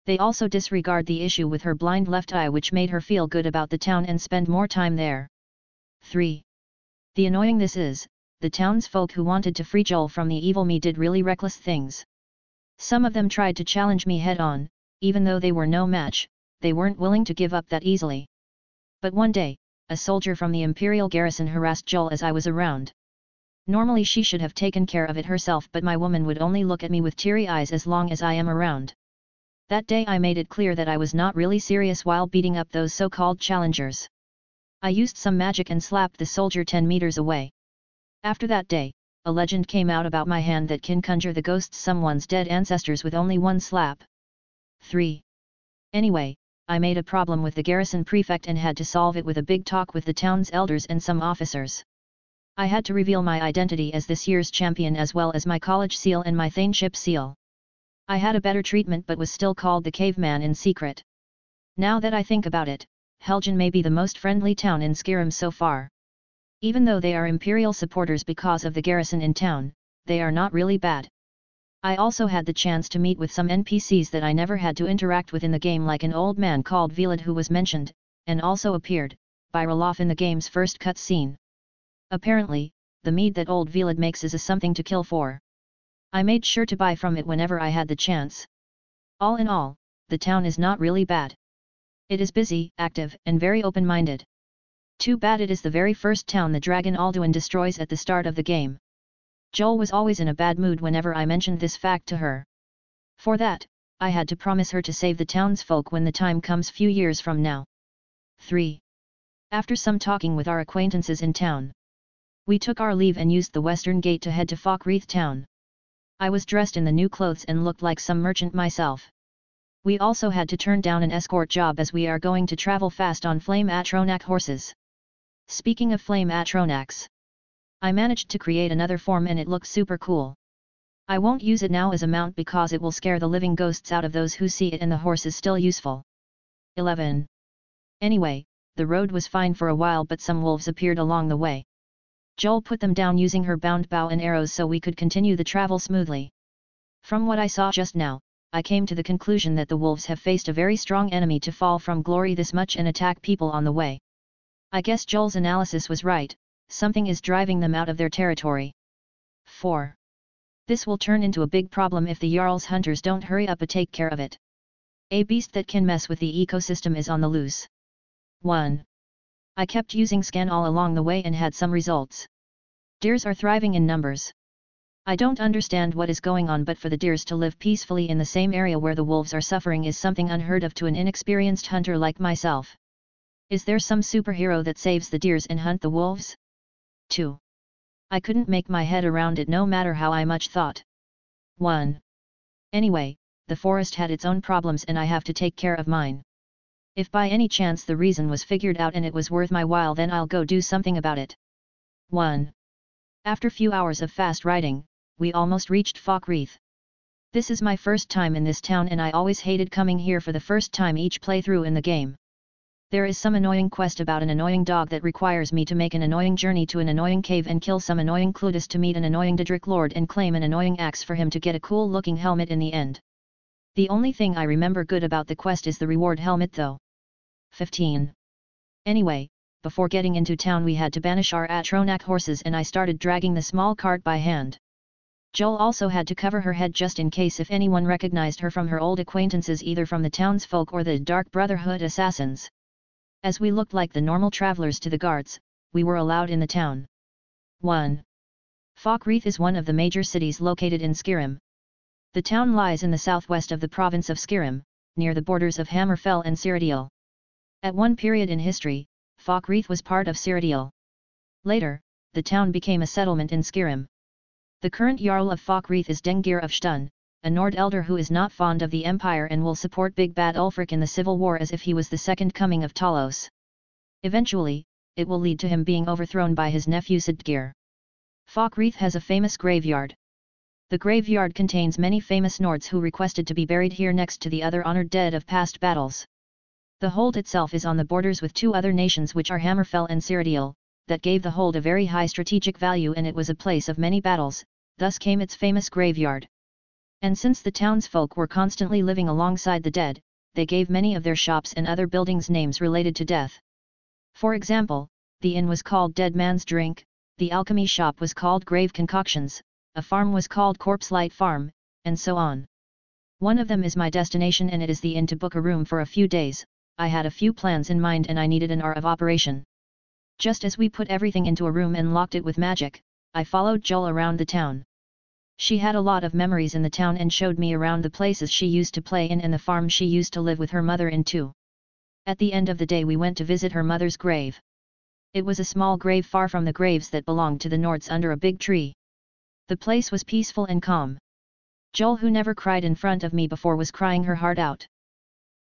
They also disregard the issue with her blind left eye, which made her feel good about the town and spend more time there. 3. The annoying this is, the townsfolk who wanted to free Joel from the evil me did really reckless things. Some of them tried to challenge me head-on. Even though they were no match, they weren't willing to give up that easily. But one day, a soldier from the Imperial garrison harassed Joel as I was around. Normally she should have taken care of it herself, but my woman would only look at me with teary eyes as long as I am around. That day I made it clear that I was not really serious while beating up those so-called challengers. I used some magic and slapped the soldier 10 meters away. After that day, a legend came out about my hand that can conjure the ghosts of someone's dead ancestors with only one slap. 3. Anyway, I made a problem with the garrison prefect and had to solve it with a big talk with the town's elders and some officers. I had to reveal my identity as this year's champion as well as my college seal and my thainship seal. I had a better treatment but was still called the caveman in secret. Now that I think about it, Helgen may be the most friendly town in Skyrim so far. Even though they are Imperial supporters because of the garrison in town, they are not really bad. I also had the chance to meet with some NPCs that I never had to interact with in the game, like an old man called Velid who was mentioned, and also appeared, by Ralof in the game's first cutscene. Apparently, the mead that old Velid makes is a something to kill for. I made sure to buy from it whenever I had the chance. All in all, the town is not really bad. It is busy, active, and very open-minded. Too bad it is the very first town the dragon Alduin destroys at the start of the game. Joel was always in a bad mood whenever I mentioned this fact to her. For that, I had to promise her to save the townsfolk when the time comes few years from now. 3. After some talking with our acquaintances in town, we took our leave and used the western gate to head to Falkreath town. I was dressed in the new clothes and looked like some merchant myself. We also had to turn down an escort job as we are going to travel fast on Flame Atronak horses. Speaking of Flame Atronachs, I managed to create another form and it looks super cool. I won't use it now as a mount because it will scare the living ghosts out of those who see it, and the horse is still useful. 11. Anyway, the road was fine for a while, but some wolves appeared along the way. Joel put them down using her bound bow and arrows so we could continue the travel smoothly. From what I saw just now, I came to the conclusion that the wolves have faced a very strong enemy to fall from glory this much and attack people on the way. I guess Joel's analysis was right, something is driving them out of their territory. 4. This will turn into a big problem if the Jarl's hunters don't hurry up and take care of it. A beast that can mess with the ecosystem is on the loose. 1. I kept using scan all along the way and had some results. Deers are thriving in numbers. I don't understand what is going on, but for the deers to live peacefully in the same area where the wolves are suffering is something unheard of to an inexperienced hunter like myself. Is there some superhero that saves the deers and hunt the wolves? 2. I couldn't make my head around it no matter how I much thought. 1. Anyway, the forest had its own problems and I have to take care of mine. If by any chance the reason was figured out and it was worth my while, then I'll go do something about it. 1. After few hours of fast riding, we almost reached Falkreath. This is my first time in this town and I always hated coming here for the first time each playthrough in the game. There is some annoying quest about an annoying dog that requires me to make an annoying journey to an annoying cave and kill some annoying Clutus to meet an annoying Daedric Lord and claim an annoying axe for him to get a cool looking helmet in the end. The only thing I remember good about the quest is the reward helmet though. 15. Anyway, before getting into town we had to banish our Atronak horses and I started dragging the small cart by hand. Joel also had to cover her head just in case if anyone recognized her from her old acquaintances, either from the townsfolk or the Dark Brotherhood assassins. As we looked like the normal travelers to the guards, we were allowed in the town. 1. Falkreath is one of the major cities located in Skyrim. The town lies in the southwest of the province of Skyrim, near the borders of Hammerfell and Cyrodiil. At one period in history, Falkreath was part of Cyrodiil. Later, the town became a settlement in Skyrim. The current Jarl of Falkreath is Dengir of Stun, a Nord elder who is not fond of the Empire and will support Big Bad Ulfric in the civil war as if he was the second coming of Talos. Eventually, it will lead to him being overthrown by his nephew Sidekick. Falkreath has a famous graveyard. The graveyard contains many famous Nords who requested to be buried here next to the other honored dead of past battles. The hold itself is on the borders with two other nations which are Hammerfell and Cyrodiil, that gave the hold a very high strategic value and it was a place of many battles, thus came its famous graveyard. And since the townsfolk were constantly living alongside the dead, they gave many of their shops and other buildings names related to death. For example, the inn was called Dead Man's Drink, the alchemy shop was called Grave Concoctions, a farm was called Corpse Light Farm, and so on. One of them is my destination and it is the inn to book a room for a few days. I had a few plans in mind and I needed an hour of operation. Just as we put everything into a room and locked it with magic, I followed Joel around the town. She had a lot of memories in the town and showed me around the places she used to play in and the farm she used to live with her mother in too. At the end of the day we went to visit her mother's grave. It was a small grave far from the graves that belonged to the Nords under a big tree. The place was peaceful and calm. Joel, who never cried in front of me before, was crying her heart out.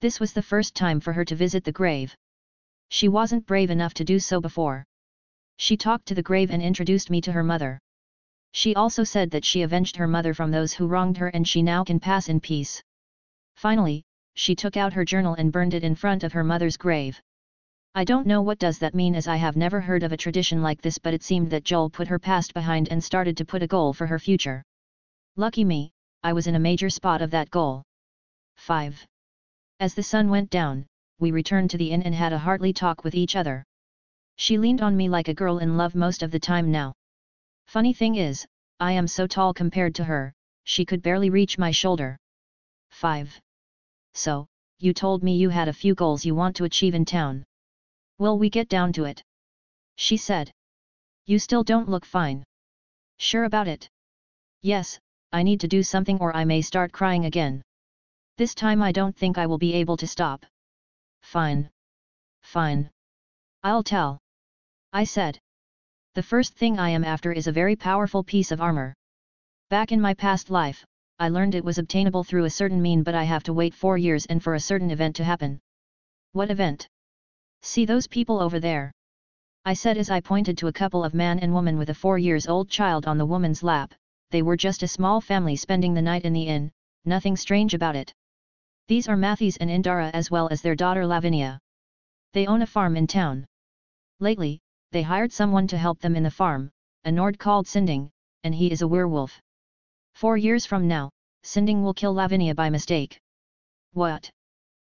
This was the first time for her to visit the grave. She wasn't brave enough to do so before. She talked to the grave and introduced me to her mother. She also said that she avenged her mother from those who wronged her and she now can pass in peace. Finally, she took out her journal and burned it in front of her mother's grave. I don't know what does that mean, as I have never heard of a tradition like this, but it seemed that Joel put her past behind and started to put a goal for her future. Lucky me, I was in a major spot of that goal. 5. As the sun went down, we returned to the inn and had a hearty talk with each other. She leaned on me like a girl in love most of the time now. Funny thing is, I am so tall compared to her, she could barely reach my shoulder. 5. So, you told me you had a few goals you want to achieve in town. Will we get down to it? She said. You still don't look fine. Sure about it? Yes, I need to do something or I may start crying again. This time I don't think I will be able to stop. Fine. Fine. I'll tell. I said. The first thing I am after is a very powerful piece of armor. Back in my past life, I learned it was obtainable through a certain mean, but I have to wait 4 years and for a certain event to happen. What event? See those people over there? I said as I pointed to a couple of man and woman with a 4-year-old child on the woman's lap. They were just a small family spending the night in the inn, nothing strange about it. These are Matthews and Indara as well as their daughter Lavinia. They own a farm in town. Lately, they hired someone to help them in the farm, a Nord called Sinding, and he is a werewolf. 4 years from now, Sinding will kill Lavinia by mistake. What?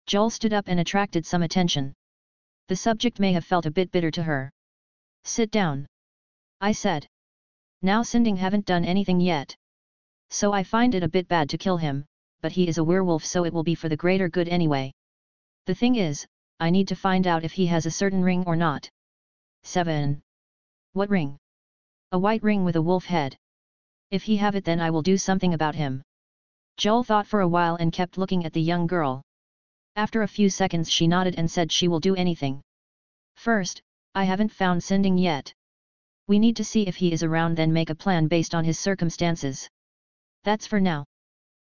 Joel stood up and attracted some attention. The subject may have felt a bit bitter to her. Sit down. I said. Now Sinding haven't done anything yet. So I find it a bit bad to kill him, but he is a werewolf, so it will be for the greater good anyway. The thing is, I need to find out if he has a certain ring or not. 7. What ring? A white ring with a wolf head. If he have it, then I will do something about him. Joel thought for a while and kept looking at the young girl. After a few seconds she nodded and said she will do anything. First, I haven't found Sinding yet. We need to see if he is around, then make a plan based on his circumstances. That's for now.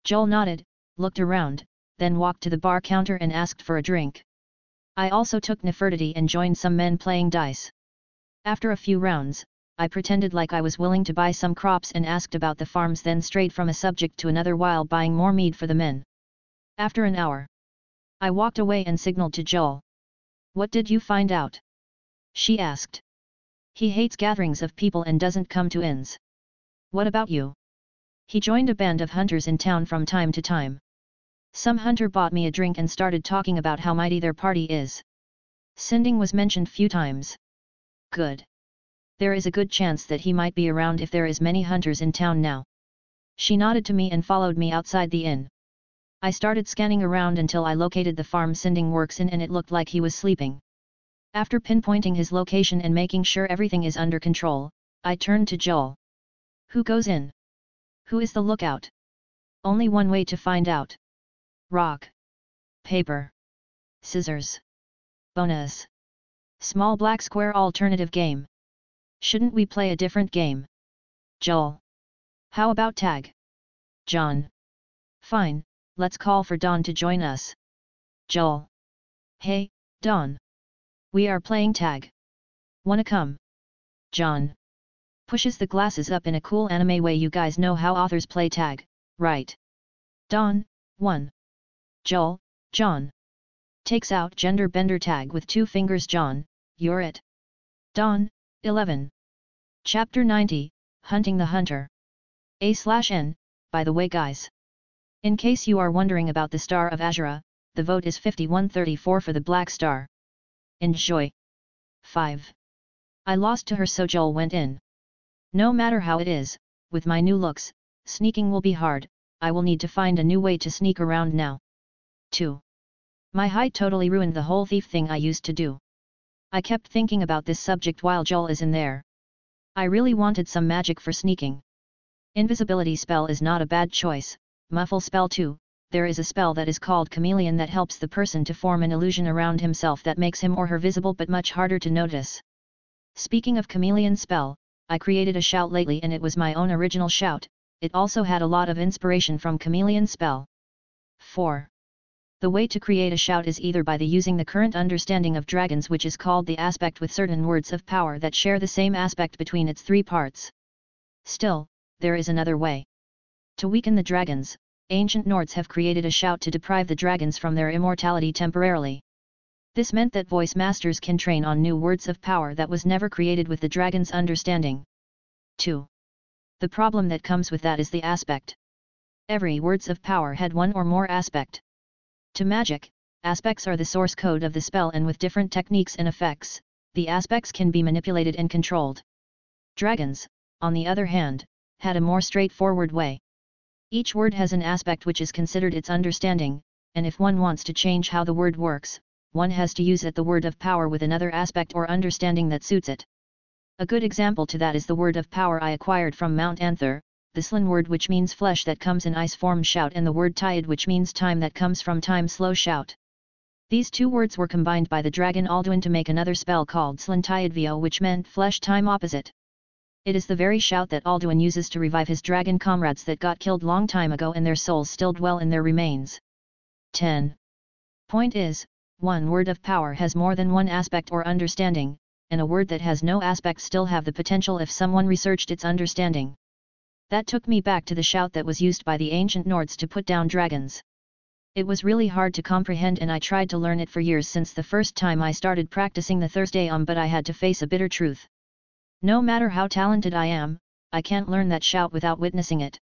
Joel nodded, looked around, then walked to the bar counter and asked for a drink. I also took Nefertiti and joined some men playing dice. After a few rounds, I pretended like I was willing to buy some crops and asked about the farms, then strayed from a subject to another while buying more mead for the men. After an hour, I walked away and signaled to Joel. What did you find out? She asked. He hates gatherings of people and doesn't come to inns. What about you? He joined a band of hunters in town from time to time. Some hunter bought me a drink and started talking about how mighty their party is. Sinding was mentioned few times. Good. There is a good chance that he might be around if there is many hunters in town now. She nodded to me and followed me outside the inn. I started scanning around until I located the farm Sinding works in, and it looked like he was sleeping. After pinpointing his location and making sure everything is under control, I turned to Joel. Who goes in? Who is the lookout? Only one way to find out. Rock. Paper. Scissors. Bonus. Small black square alternative game. Shouldn't we play a different game? Joel. How about tag? Jon. Fine, let's call for Dawn to join us. Joel. Hey, Dawn. We are playing tag. Wanna come? Jon. Pushes the glasses up in a cool anime way. You guys know how authors play tag, right? Dawn, 1. Joel, Jon. Takes out gender bender tag with 2 fingers. Jon, you're it. Dawn, 11. Chapter 90, Hunting the Hunter. A/N, by the way guys. In case you are wondering about the Star of Azura, the vote is 51-34 for the Black Star. Enjoy. 5. I lost to her, so Joel went in. No matter how it is, with my new looks, sneaking will be hard. I will need to find a new way to sneak around now. 2. My height totally ruined the whole thief thing I used to do. I kept thinking about this subject while Joel is in there. I really wanted some magic for sneaking. Invisibility spell is not a bad choice. Muffle spell too. There is a spell that is called Chameleon that helps the person to form an illusion around himself that makes him or her visible but much harder to notice. Speaking of Chameleon spell, I created a shout lately and it was my own original shout. It also had a lot of inspiration from Chameleon spell. 4. The way to create a shout is either by the using the current understanding of dragons, which is called the aspect, with certain words of power that share the same aspect between its 3 parts. Still, there is another way. To weaken the dragons, ancient Nords have created a shout to deprive the dragons from their immortality temporarily. This meant that voice masters can train on new words of power that was never created with the dragon's understanding. 2. The problem that comes with that is the aspect. Every words of power had one or more aspect. To magic, aspects are the source code of the spell, and with different techniques and effects, the aspects can be manipulated and controlled. Dragons, on the other hand, had a more straightforward way. Each word has an aspect which is considered its understanding, and if one wants to change how the word works, one has to use the word of power with another aspect or understanding that suits it. A good example to that is the word of power I acquired from Mount Anther, the Slan word which means flesh that comes in ice form shout, and the word Tiad which means time that comes from time slow shout. These two words were combined by the dragon Alduin to make another spell called Slan Tiadvio, which meant flesh time opposite. It is the very shout that Alduin uses to revive his dragon comrades that got killed long time ago, and their souls still dwell in their remains. 10. Point is, one word of power has more than one aspect or understanding, and a word that has no aspect still have the potential if someone researched its understanding. That took me back to the shout that was used by the ancient Nords to put down dragons. It was really hard to comprehend, and I tried to learn it for years since the first time I started practicing the Thursday but I had to face a bitter truth. No matter how talented I am, I can't learn that shout without witnessing it.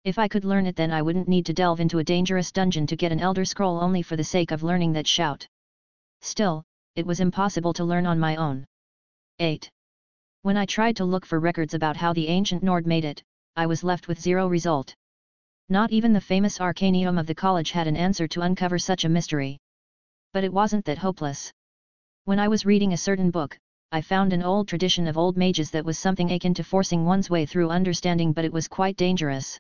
If I could learn it, then I wouldn't need to delve into a dangerous dungeon to get an Elder Scroll only for the sake of learning that shout. Still, it was impossible to learn on my own. 8. When I tried to look for records about how the ancient Nord made it, I was left with zero result. Not even the famous Arcanium of the college had an answer to uncover such a mystery. But it wasn't that hopeless. When I was reading a certain book, I found an old tradition of old mages that was something akin to forcing one's way through understanding, but it was quite dangerous.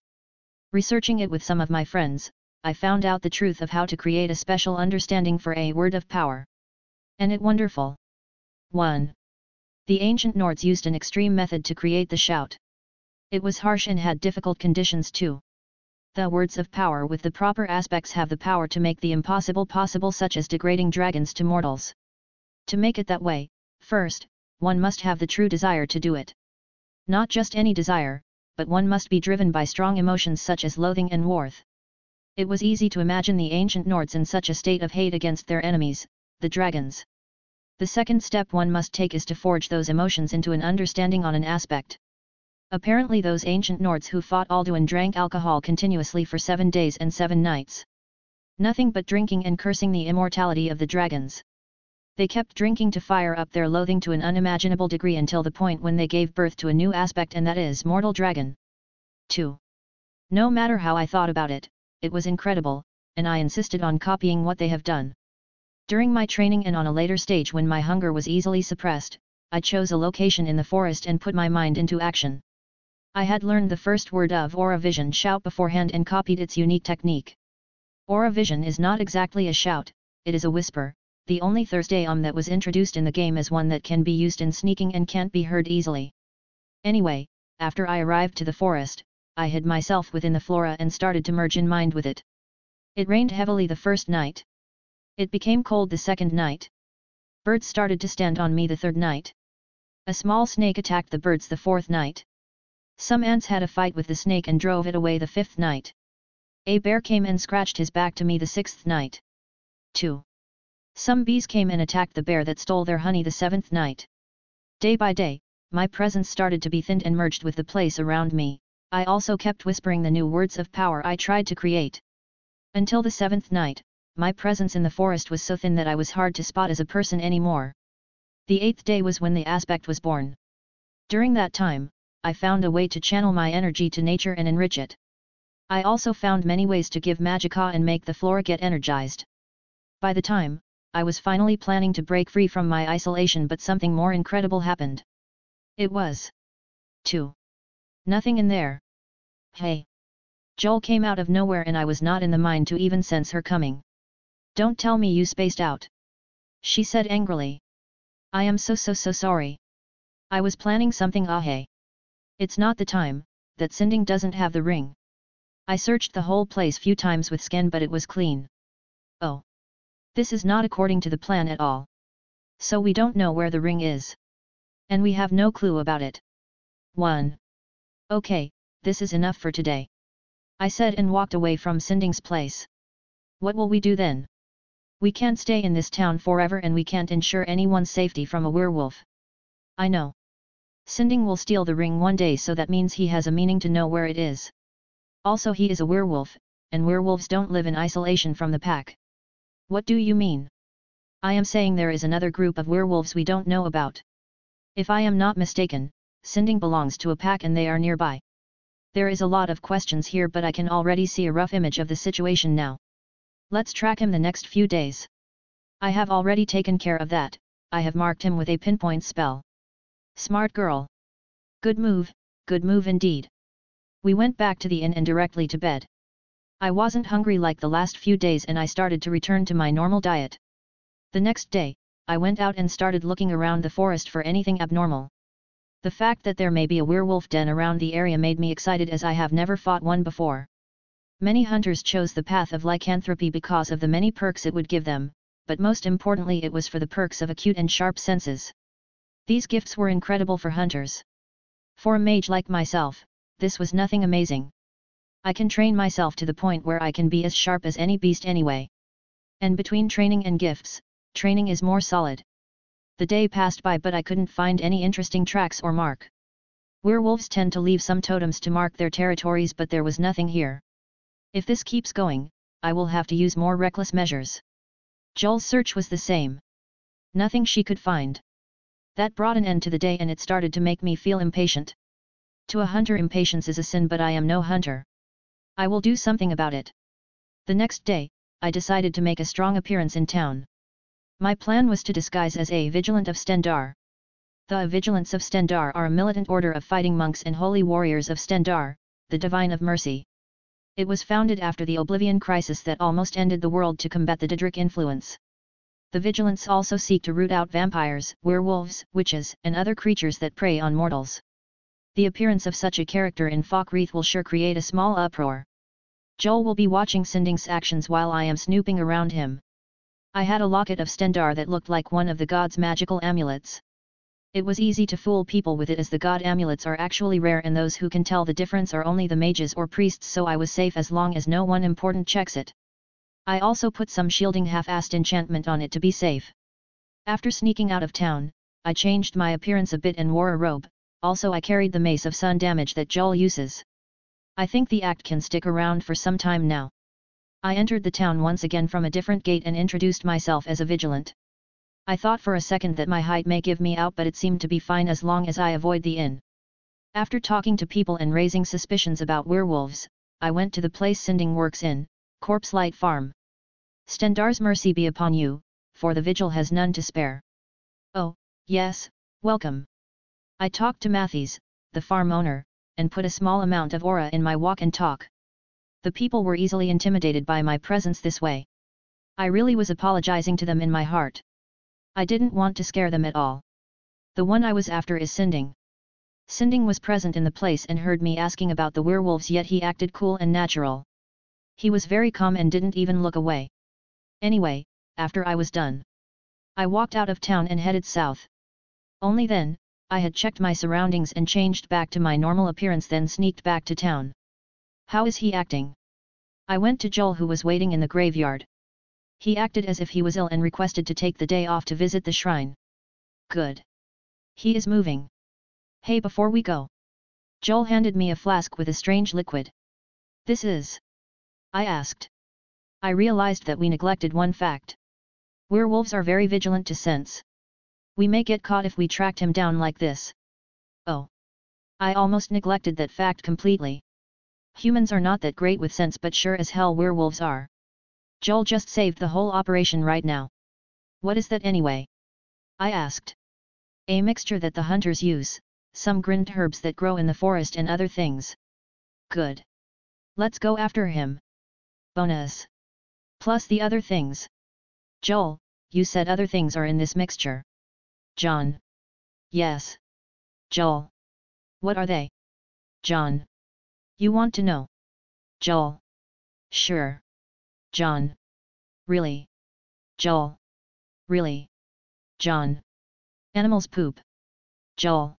Researching it with some of my friends, I found out the truth of how to create a special understanding for a word of power. And it wonderful. 1. The ancient Nords used an extreme method to create the shout. It was harsh and had difficult conditions too. The words of power with the proper aspects have the power to make the impossible possible, such as degrading dragons to mortals. To make it that way, first, one must have the true desire to do it. Not just any desire, but one must be driven by strong emotions such as loathing and worth. It was easy to imagine the ancient Nords in such a state of hate against their enemies, the dragons. The second step one must take is to forge those emotions into an understanding on an aspect. Apparently those ancient Nords who fought Alduin drank alcohol continuously for 7 days and 7 nights. Nothing but drinking and cursing the immortality of the dragons. They kept drinking to fire up their loathing to an unimaginable degree until the point when they gave birth to a new aspect, and that is mortal dragon. 2. No matter how I thought about it, it was incredible, and I insisted on copying what they have done. During my training and on a later stage when my hunger was easily suppressed, I chose a location in the forest and put my mind into action. I had learned the first word of Aura Vision shout beforehand and copied its unique technique. Aura Vision is not exactly a shout, it is a whisper, the only Thursday that was introduced in the game as one that can be used in sneaking and can't be heard easily. Anyway, after I arrived to the forest, I hid myself within the flora and started to merge in mind with it. It rained heavily the first night. It became cold the second night. Birds started to stand on me the third night. A small snake attacked the birds the fourth night. Some ants had a fight with the snake and drove it away the fifth night. A bear came and scratched his back to me the sixth night. 2. Some bees came and attacked the bear that stole their honey the seventh night. Day by day, my presence started to be thinned and merged with the place around me. I also kept whispering the new words of power I tried to create. Until the seventh night, my presence in the forest was so thin that I was hard to spot as a person anymore. The eighth day was when the aspect was born. During that time, I found a way to channel my energy to nature and enrich it. I also found many ways to give magicka and make the flora get energized. By the time, I was finally planning to break free from my isolation, but something more incredible happened. It was 2. Nothing in there. Hey! Joel came out of nowhere and I was not in the mind to even sense her coming. Don't tell me you spaced out. She said angrily. I am so sorry. I was planning something. Hey. It's not the time, that sending doesn't have the ring. I searched the whole place few times with scan but it was clean. Oh. This is not according to the plan at all. So we don't know where the ring is. And we have no clue about it. 1. Okay, this is enough for today. I said and walked away from Sinding's place. What will we do then? We can't stay in this town forever and we can't ensure anyone's safety from a werewolf. I know. Sinding will steal the ring one day, so that means he has a meaning to know where it is. Also he is a werewolf, and werewolves don't live in isolation from the pack. What do you mean? I am saying there is another group of werewolves we don't know about. If I am not mistaken, Sinding belongs to a pack and they are nearby. There is a lot of questions here, but I can already see a rough image of the situation now. Let's track him the next few days. I have already taken care of that. I have marked him with a pinpoint spell. Smart girl. Good move indeed. We went back to the inn and directly to bed. I wasn't hungry like the last few days and I started to return to my normal diet. The next day, I went out and started looking around the forest for anything abnormal. The fact that there may be a werewolf den around the area made me excited, as I have never fought one before. Many hunters chose the path of lycanthropy because of the many perks it would give them, but most importantly it was for the perks of acute and sharp senses. These gifts were incredible for hunters. For a mage like myself, this was nothing amazing. I can train myself to the point where I can be as sharp as any beast anyway. And between training and gifts, training is more solid. The day passed by but I couldn't find any interesting tracks or mark. Werewolves tend to leave some totems to mark their territories, but there was nothing here. If this keeps going, I will have to use more reckless measures. Joel's search was the same. Nothing she could find. That brought an end to the day and it started to make me feel impatient. To a hunter, impatience is a sin, but I am no hunter. I will do something about it. The next day, I decided to make a strong appearance in town. My plan was to disguise as a Vigilant of Stendarr. The Vigilants of Stendarr are a militant order of fighting monks and holy warriors of Stendarr, the Divine of Mercy. It was founded after the Oblivion Crisis that almost ended the world to combat the Daedric influence. The Vigilants also seek to root out vampires, werewolves, witches, and other creatures that prey on mortals. The appearance of such a character in Falkreath will sure create a small uproar. Joel will be watching Sinding's actions while I am snooping around him. I had a locket of Stendarr that looked like one of the god's magical amulets. It was easy to fool people with it, as the god amulets are actually rare and those who can tell the difference are only the mages or priests, so I was safe as long as no one important checks it. I also put some shielding half-assed enchantment on it to be safe. After sneaking out of town, I changed my appearance a bit and wore a robe, also I carried the mace of sun damage that Joel uses. I think the act can stick around for some time now. I entered the town once again from a different gate and introduced myself as a vigilant. I thought for a second that my height may give me out, but it seemed to be fine as long as I avoid the inn. After talking to people and raising suspicions about werewolves, I went to the place Sinding works in, Corpse Light Farm. Stendarr's mercy be upon you, for the vigil has none to spare. Oh, yes, welcome. I talked to Matthews, the farm owner, and put a small amount of aura in my walk and talk. The people were easily intimidated by my presence this way. I really was apologizing to them in my heart. I didn't want to scare them at all. The one I was after is Sinding. Sinding was present in the place and heard me asking about the werewolves, yet he acted cool and natural. He was very calm and didn't even look away. Anyway, after I was done, I walked out of town and headed south. Only then, I had checked my surroundings and changed back to my normal appearance, then sneaked back to town. How is he acting? I went to Joel, who was waiting in the graveyard. He acted as if he was ill and requested to take the day off to visit the shrine. Good. He is moving. Hey, before we go. Joel handed me a flask with a strange liquid. This is? I asked. I realized that we neglected one fact. Werewolves are very vigilant to sense. We may get caught if we tracked him down like this. Oh. I almost neglected that fact completely. Humans are not that great with sense, but sure as hell werewolves are. Joel just saved the whole operation right now. What is that anyway? I asked. A mixture that the hunters use, some grinned herbs that grow in the forest and other things. Good. Let's go after him. Bonus. Plus the other things. Joel, you said other things are in this mixture. Jon. Yes. Joel. What are they? Jon. You want to know? Joel. Sure. Jon. Really? Joel. Really? Jon. Animals poop. Joel.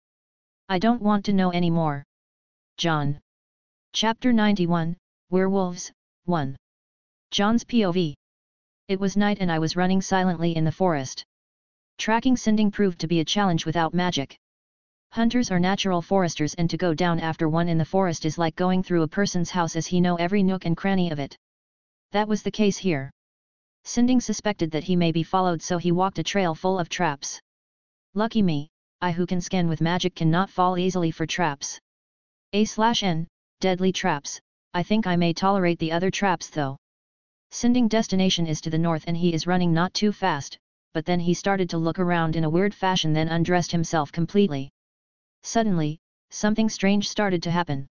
I don't want to know anymore. Jon. Chapter 91, Werewolves, 1. Jon's POV. It was night and I was running silently in the forest. Tracking Sinding proved to be a challenge without magic. Hunters are natural foresters, and to go down after one in the forest is like going through a person's house as he know every nook and cranny of it. That was the case here. Sinding suspected that he may be followed, so he walked a trail full of traps. Lucky me, I who can scan with magic cannot fall easily for traps. A/N, deadly traps. I think I may tolerate the other traps though. Sinding's destination is to the north and he is running not too fast, but then he started to look around in a weird fashion, then undressed himself completely. Suddenly, something strange started to happen.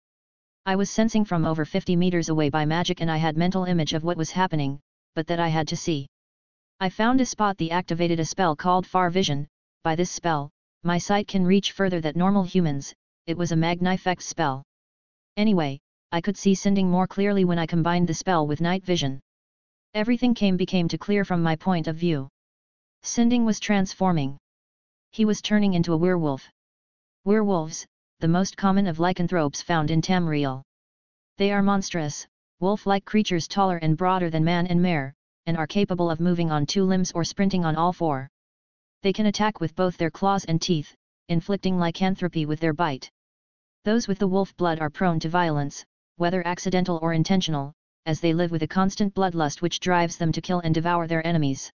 I was sensing from over 50 meters away by magic, and I had mental image of what was happening, but that I had to see. I found a spot that activated a spell called Far Vision. By this spell, my sight can reach further than normal humans. It was a magnific spell. Anyway, I could see Sinding more clearly when I combined the spell with night vision. Everything became to clear from my point of view. Sinding was transforming. He was turning into a werewolf. Werewolves, the most common of lycanthropes found in Tamriel. They are monstrous, wolf-like creatures taller and broader than man and mare, and are capable of moving on two limbs or sprinting on all four. They can attack with both their claws and teeth, inflicting lycanthropy with their bite. Those with the wolf blood are prone to violence, whether accidental or intentional, as they live with a constant bloodlust which drives them to kill and devour their enemies.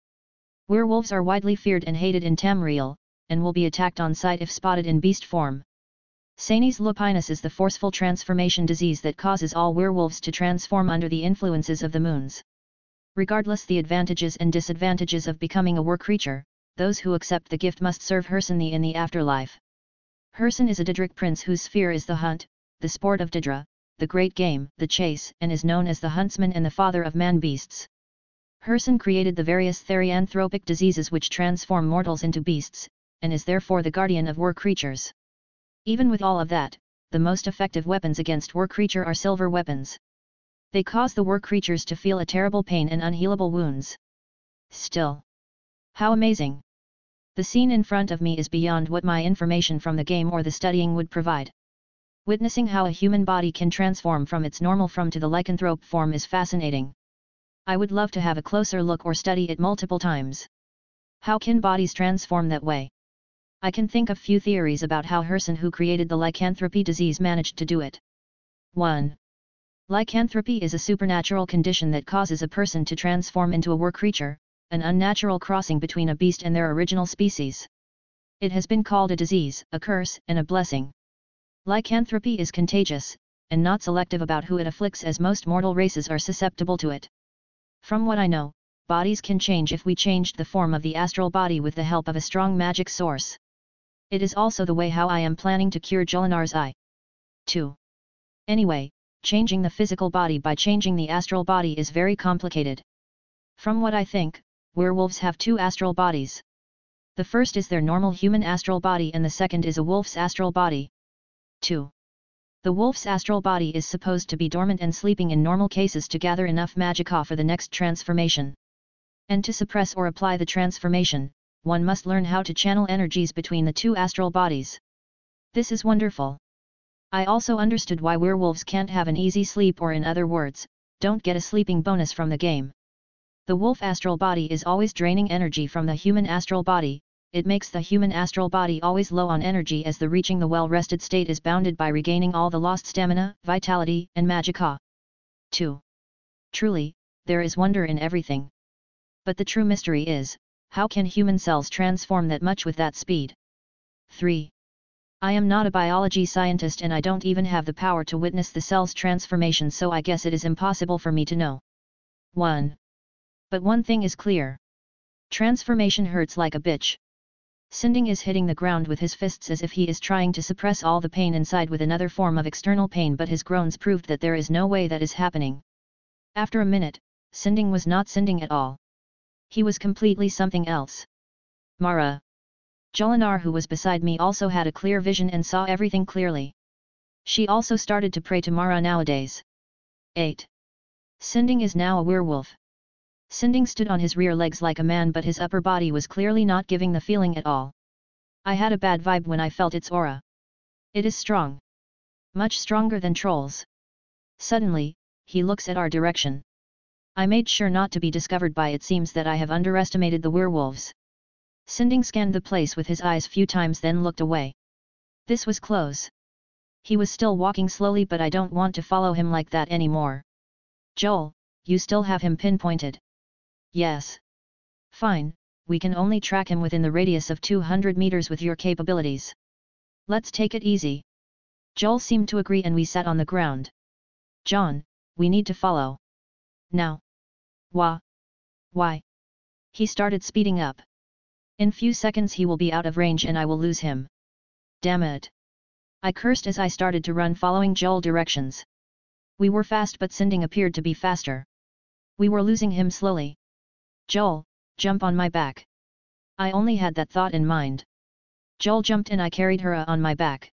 Werewolves are widely feared and hated in Tamriel, and will be attacked on sight if spotted in beast form. Canis lupinus is the forceful transformation disease that causes all werewolves to transform under the influences of the moons. Regardless the advantages and disadvantages of becoming a were creature, those who accept the gift must serve Hircine in the afterlife. Hircine is a Daedric prince whose sphere is the hunt, the sport of Daedra, the great game, the chase, and is known as the huntsman and the father of man-beasts. Hircine created the various therianthropic diseases which transform mortals into beasts, and is therefore the guardian of were creatures. Even with all of that, the most effective weapons against were creature are silver weapons. They cause the were creatures to feel a terrible pain and unhealable wounds. Still. How amazing! The scene in front of me is beyond what my information from the game or the studying would provide. Witnessing how a human body can transform from its normal form to the lycanthrope form is fascinating. I would love to have a closer look or study it multiple times. How can bodies transform that way? I can think of few theories about how Hircine, who created the lycanthropy disease, managed to do it. 1. Lycanthropy is a supernatural condition that causes a person to transform into a were creature, an unnatural crossing between a beast and their original species. It has been called a disease, a curse, and a blessing. Lycanthropy is contagious, and not selective about who it afflicts, as most mortal races are susceptible to it. From what I know, bodies can change if we changed the form of the astral body with the help of a strong magic source. It is also the way how I am planning to cure Jolinar's eye. 2. Anyway, changing the physical body by changing the astral body is very complicated. From what I think, werewolves have two astral bodies. The first is their normal human astral body and the second is a wolf's astral body. 2. The wolf's astral body is supposed to be dormant and sleeping in normal cases to gather enough magicka for the next transformation. And to suppress or apply the transformation, one must learn how to channel energies between the two astral bodies. This is wonderful. I also understood why werewolves can't have an easy sleep, or in other words, don't get a sleeping bonus from the game. The wolf astral body is always draining energy from the human astral body. It makes the human astral body always low on energy, as the reaching the well-rested state is bounded by regaining all the lost stamina, vitality, and magicka. 2. Truly, there is wonder in everything. But the true mystery is, how can human cells transform that much with that speed? 3. I am not a biology scientist and I don't even have the power to witness the cell's transformation, so I guess it is impossible for me to know. 1. But one thing is clear. Transformation hurts like a bitch. Sinding is hitting the ground with his fists as if he is trying to suppress all the pain inside with another form of external pain, but his groans proved that there is no way that is happening. After a minute, Sinding was not Sinding at all. He was completely something else. Mara. Jolinar, who was beside me, also had a clear vision and saw everything clearly. She also started to pray to Mara nowadays. 8. Sinding is now a werewolf. Sinding stood on his rear legs like a man, but his upper body was clearly not giving the feeling at all. I had a bad vibe when I felt its aura. It is strong. Much stronger than trolls. Suddenly, he looks at our direction. I made sure not to be discovered by it seems that I have underestimated the werewolves. Sinding scanned the place with his eyes few times then looked away. This was close. He was still walking slowly but I don't want to follow him like that anymore. Joel, you still have him pinpointed? Yes. Fine, we can only track him within the radius of 200 meters with your capabilities. Let's take it easy. Joel seemed to agree and we sat on the ground. Jon, we need to follow. Now. Why? He started speeding up. In few seconds he will be out of range and I will lose him. Damn it. I cursed as I started to run following Joel's directions. We were fast but Sinding appeared to be faster. We were losing him slowly. Joel, jump on my back. I only had that thought in mind. Joel jumped and I carried her on my back.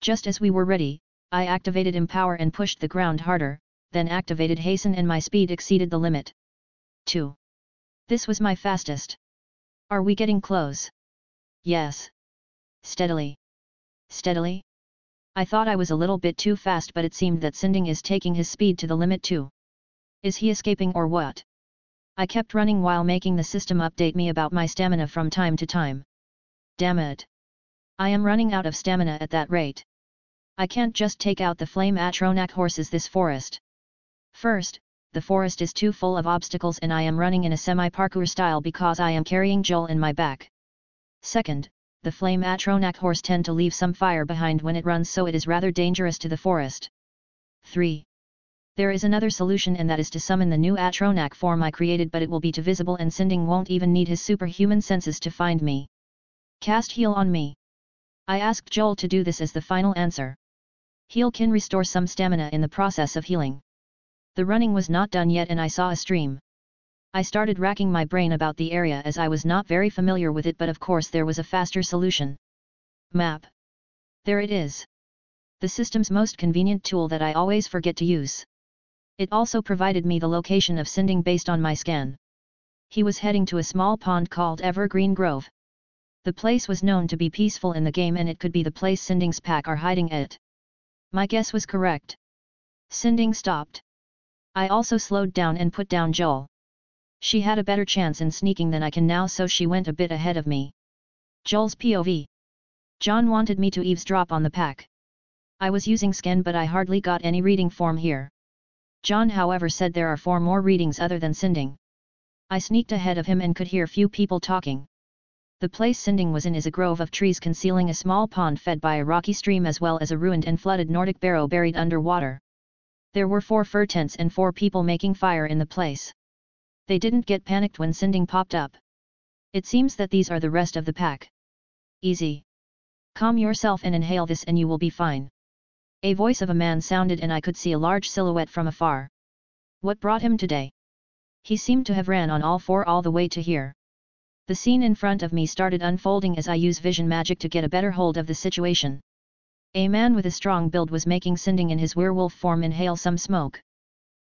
Just as we were ready, I activated Empower and pushed the ground harder, then activated Hasten and my speed exceeded the limit. 2. This was my fastest. Are we getting close? Yes. Steadily. Steadily? I thought I was a little bit too fast but it seemed that Sinding is taking his speed to the limit too. Is he escaping or what? I kept running while making the system update me about my stamina from time to time. Damn it. I am running out of stamina at that rate. I can't just take out the flame Atronak horses this forest. First, the forest is too full of obstacles and I am running in a semi-parkour style because I am carrying Joel in my back. Second, the flame Atronak horse tend to leave some fire behind when it runs so it is rather dangerous to the forest. 3. There is another solution and that is to summon the new Atronak form I created but it will be too visible and Sinding won't even need his superhuman senses to find me. Cast Heal on me. I asked Joel to do this as the final answer. Heal can restore some stamina in the process of healing. The running was not done yet and I saw a stream. I started racking my brain about the area as I was not very familiar with it but of course there was a faster solution. Map. There it is. The system's most convenient tool that I always forget to use. It also provided me the location of Sinding based on my scan. He was heading to a small pond called Evergreen Grove. The place was known to be peaceful in the game and it could be the place Sinding's pack are hiding at. My guess was correct. Sinding stopped. I also slowed down and put down Joel. She had a better chance in sneaking than I can now so she went a bit ahead of me. Joel's POV. Jon wanted me to eavesdrop on the pack. I was using scan but I hardly got any reading form here. Jon however said there are 4 more readings other than Sinding. I sneaked ahead of him and could hear few people talking. The place Sinding was in is a grove of trees concealing a small pond fed by a rocky stream as well as a ruined and flooded Nordic barrow buried under water. There were 4 fur tents and 4 people making fire in the place. They didn't get panicked when Sinding popped up. It seems that these are the rest of the pack. Easy. Calm yourself and inhale this and you will be fine. A voice of a man sounded and I could see a large silhouette from afar. What brought him today? He seemed to have ran on all 4 all the way to here. The scene in front of me started unfolding as I used vision magic to get a better hold of the situation. A man with a strong build was making Sinding in his werewolf form inhale some smoke.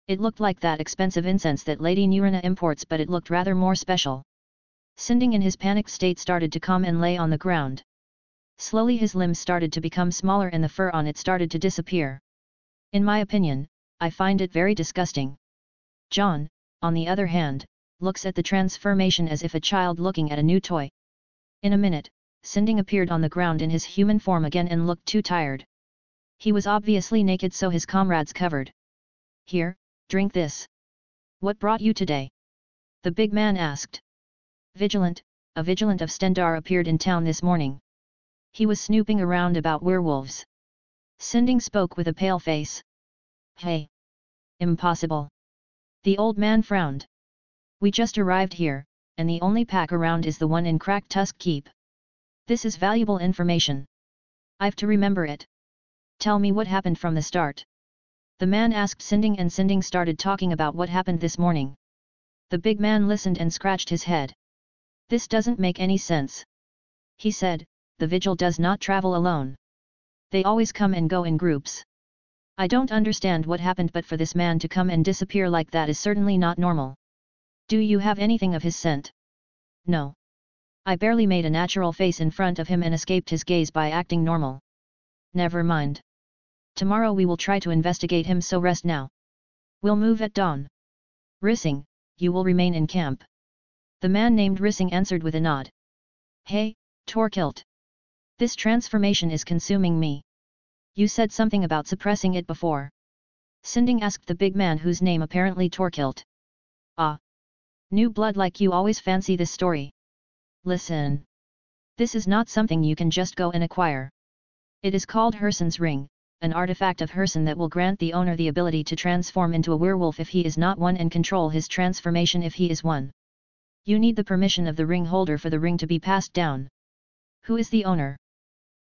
It looked like that expensive incense that Lady Nurina imports but it looked rather more special. Sinding in his panicked state started to calm and lay on the ground. Slowly his limbs started to become smaller and the fur on it started to disappear. In my opinion, I find it very disgusting. Jon, on the other hand, looks at the transformation as if a child looking at a new toy. In a minute, Sinding appeared on the ground in his human form again and looked too tired. He was obviously naked so his comrades covered. Here, drink this. What brought you today? The big man asked. Vigilant, a vigilant of Stendar appeared in town this morning. He was snooping around about werewolves. Sinding spoke with a pale face. Hey! Impossible! The old man frowned. We just arrived here, and the only pack around is the one in Crack Tusk Keep. This is valuable information. I've to remember it. Tell me what happened from the start. The man asked Sinding and Sinding started talking about what happened this morning. The big man listened and scratched his head. This doesn't make any sense. He said, the vigil does not travel alone. They always come and go in groups. I don't understand what happened but for this man to come and disappear like that is certainly not normal. Do you have anything of his scent? No. I barely made a natural face in front of him and escaped his gaze by acting normal. Never mind. Tomorrow we will try to investigate him so rest now. We'll move at dawn. Rissing, you will remain in camp. The man named Rissing answered with a nod. Hey, Torkilt. This transformation is consuming me. You said something about suppressing it before. Sinding asked the big man whose name apparently Torkilt. Ah. New blood like you always fancy this story. Listen. This is not something you can just go and acquire. It is called Hersen's Ring, an artifact of Hersen that will grant the owner the ability to transform into a werewolf if he is not one and control his transformation if he is one. You need the permission of the ring holder for the ring to be passed down. Who is the owner?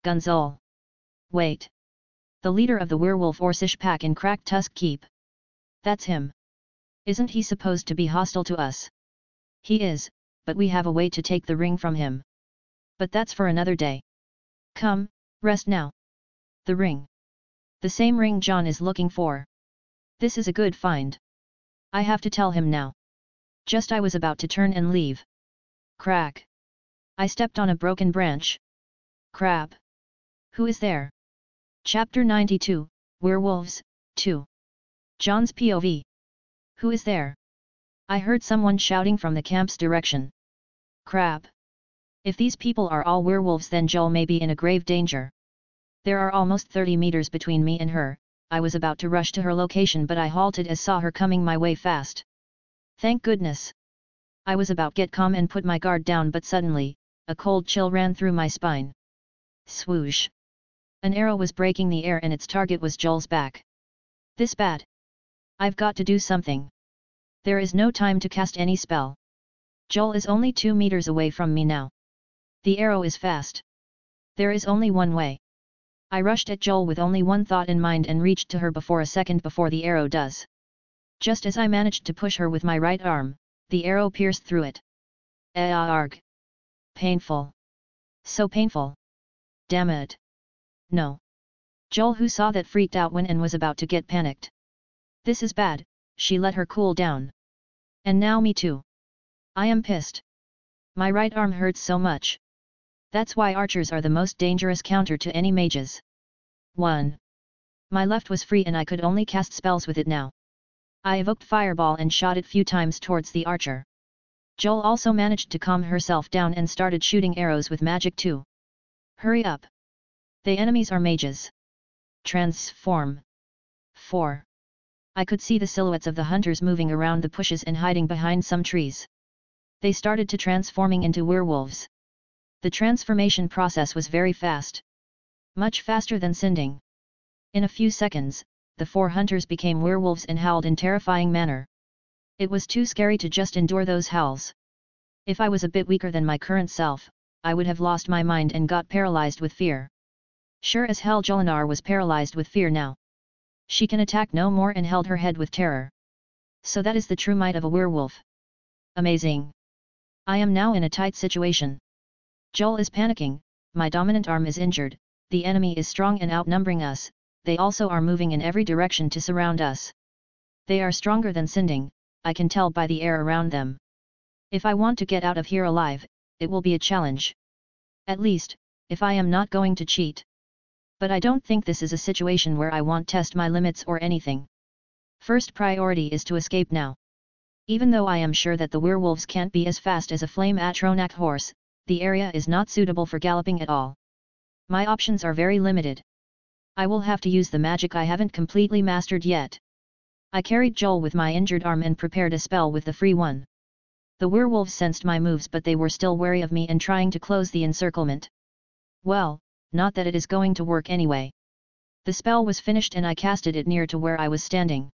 Gunzul. Wait. The leader of the werewolf Orsish pack in Cracked Tusk Keep. That's him. Isn't he supposed to be hostile to us? He is, but we have a way to take the ring from him. But that's for another day. Come, rest now. The ring. The same ring Jon is looking for. This is a good find. I have to tell him now. Just I was about to turn and leave. Crack. I stepped on a broken branch. Crap. Who is there? Chapter 92, Werewolves, 2. Jon's POV. Who is there? I heard someone shouting from the camp's direction. Crap. If these people are all werewolves then Joel may be in a grave danger. There are almost 30 meters between me and her. I was about to rush to her location but I halted as saw her coming my way fast. Thank goodness. I was about get calm and put my guard down but suddenly, a cold chill ran through my spine. Swoosh. An arrow was breaking the air and its target was Joel's back. This bad. I've got to do something. There is no time to cast any spell. Joel is only 2 meters away from me now. The arrow is fast. There is only one way. I rushed at Joel with only one thought in mind and reached to her before a second before the arrow does. Just as I managed to push her with my right arm, the arrow pierced through it. Arg. Painful. So painful. Damn it. No. Joel, who saw that, freaked out when and was about to get panicked. This is bad. She let her cool down. And now me too. I am pissed. My right arm hurts so much. That's why archers are the most dangerous counter to any mages. 1. My left was free and I could only cast spells with it now. I evoked Fireball and shot it few times towards the archer. Joel also managed to calm herself down and started shooting arrows with magic too. Hurry up. The enemies are mages. Transform. 4. I could see the silhouettes of the hunters moving around the bushes and hiding behind some trees. They started to transforming into werewolves. The transformation process was very fast. Much faster than sending. In a few seconds, the 4 hunters became werewolves and howled in terrifying manner. It was too scary to just endure those howls. If I was a bit weaker than my current self, I would have lost my mind and got paralyzed with fear. Sure as hell Jolinar was paralyzed with fear now. She can attack no more and held her head with terror. So that is the true might of a werewolf. Amazing. I am now in a tight situation. Joel is panicking, my dominant arm is injured, the enemy is strong and outnumbering us, they also are moving in every direction to surround us. They are stronger than Sinding, I can tell by the air around them. If I want to get out of here alive, it will be a challenge. At least, if I am not going to cheat. But I don't think this is a situation where I want to test my limits or anything. First priority is to escape now. Even though I am sure that the werewolves can't be as fast as a flame Atronak horse, the area is not suitable for galloping at all. My options are very limited. I will have to use the magic I haven't completely mastered yet. I carried Joel with my injured arm and prepared a spell with the free one. The werewolves sensed my moves but they were still wary of me and trying to close the encirclement. Well, not that it is going to work anyway. The spell was finished and I casted it near to where I was standing.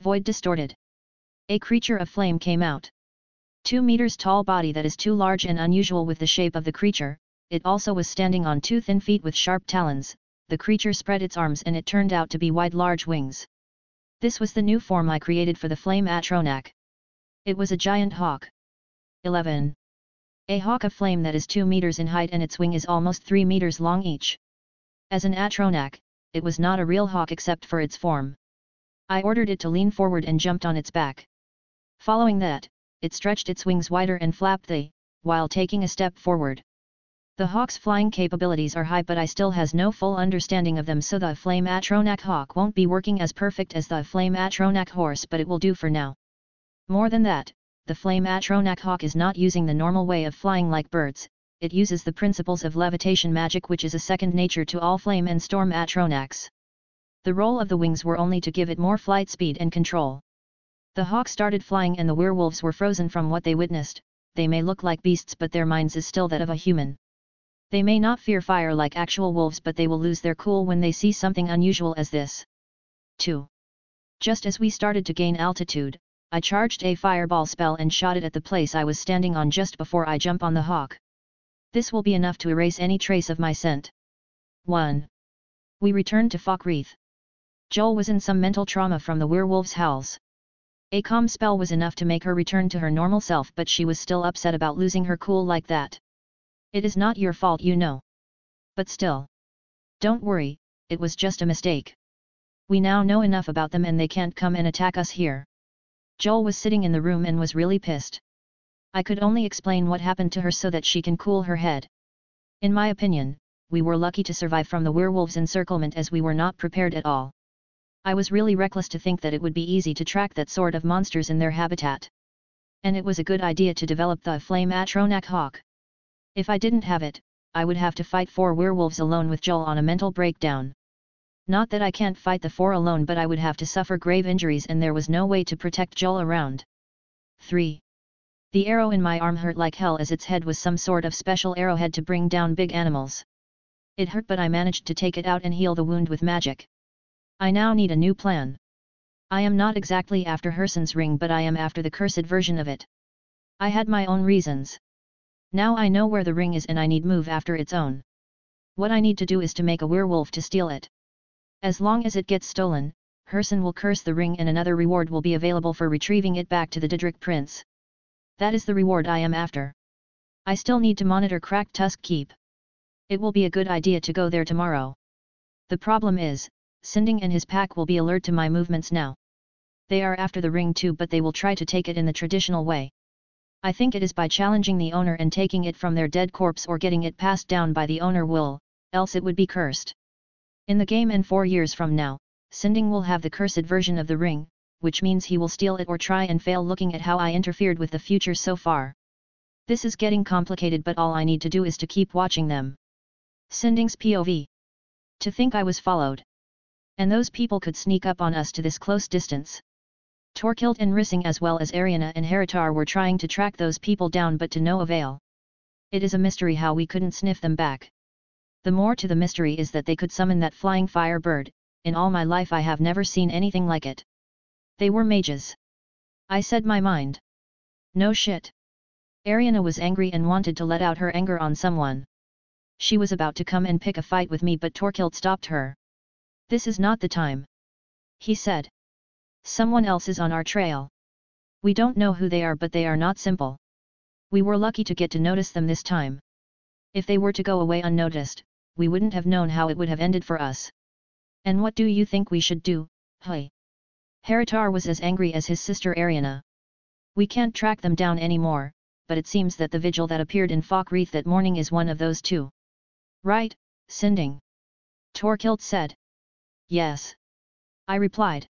Void distorted. A creature of flame came out. 2 meters tall body that is too large and unusual with the shape of the creature, it also was standing on 2 thin feet with sharp talons, the creature spread its arms and it turned out to be wide large wings. This was the new form I created for the flame Atronak. It was a giant hawk. 11. A hawk of flame that is 2 meters in height and its wing is almost 3 meters long each. As an Atronak, it was not a real hawk except for its form. I ordered it to lean forward and jumped on its back. Following that, it stretched its wings wider and flapped while taking a step forward. The hawk's flying capabilities are high but I still has no full understanding of them so the flame Atronak hawk won't be working as perfect as the flame Atronak horse but it will do for now. More than that, the flame Atronach hawk is not using the normal way of flying like birds, it uses the principles of levitation magic, which is a second nature to all flame and storm Atronachs. The roll of the wings were only to give it more flight speed and control. The hawk started flying and the werewolves were frozen from what they witnessed. They may look like beasts but their minds is still that of a human. They may not fear fire like actual wolves but they will lose their cool when they see something unusual as this. 2. Just as we started to gain altitude, I charged a fireball spell and shot it at the place I was standing on just before I jump on the hawk. This will be enough to erase any trace of my scent. 1. We returned to Falkreath. Joel was in some mental trauma from the werewolves' howls. A calm spell was enough to make her return to her normal self, but she was still upset about losing her cool like that. It is not your fault, you know. But still. Don't worry, it was just a mistake. We now know enough about them and they can't come and attack us here. Joel was sitting in the room and was really pissed. I could only explain what happened to her so that she can cool her head. In my opinion, we were lucky to survive from the werewolves' encirclement as we were not prepared at all. I was really reckless to think that it would be easy to track that sort of monsters in their habitat. And it was a good idea to develop the flame Atronach hawk. If I didn't have it, I would have to fight 4 werewolves alone with Joel on a mental breakdown. Not that I can't fight the 4 alone, but I would have to suffer grave injuries and there was no way to protect Joel around. 3. The arrow in my arm hurt like hell as its head was some sort of special arrowhead to bring down big animals. It hurt but I managed to take it out and heal the wound with magic. I now need a new plan. I am not exactly after Hersen's ring but I am after the cursed version of it. I had my own reasons. Now I know where the ring is and I need move after its own. What I need to do is to make a werewolf to steal it. As long as it gets stolen, Hersen will curse the ring and another reward will be available for retrieving it back to the Daedric Prince. That is the reward I am after. I still need to monitor Cracked Tusk Keep. It will be a good idea to go there tomorrow. The problem is, Sinding and his pack will be alert to my movements now. They are after the ring too, but they will try to take it in the traditional way. I think it is by challenging the owner and taking it from their dead corpse or getting it passed down by the owner will, else it would be cursed. In the game and 4 years from now, Sinding will have the cursed version of the ring, which means he will steal it or try and fail looking at how I interfered with the future so far. This is getting complicated but all I need to do is to keep watching them. Sinding's POV. To think I was followed. And those people could sneak up on us to this close distance. Torkild and Rissing as well as Ariana and Heritar were trying to track those people down but to no avail. It is a mystery how we couldn't sniff them back. The more to the mystery is that they could summon that flying fire bird. In all my life I have never seen anything like it. They were mages. I said my mind. No shit. Ariana was angry and wanted to let out her anger on someone. She was about to come and pick a fight with me but Torkild stopped her. This is not the time. He said. Someone else is on our trail. We don't know who they are but they are not simple. We were lucky to get to notice them this time. If they were to go away unnoticed, we wouldn't have known how it would have ended for us. And what do you think we should do, hey? Heritar was as angry as his sister Ariana. We can't track them down anymore, but it seems that the vigil that appeared in Falkreath that morning is one of those two. Right, Sinding? Torkild said. Yes. I replied.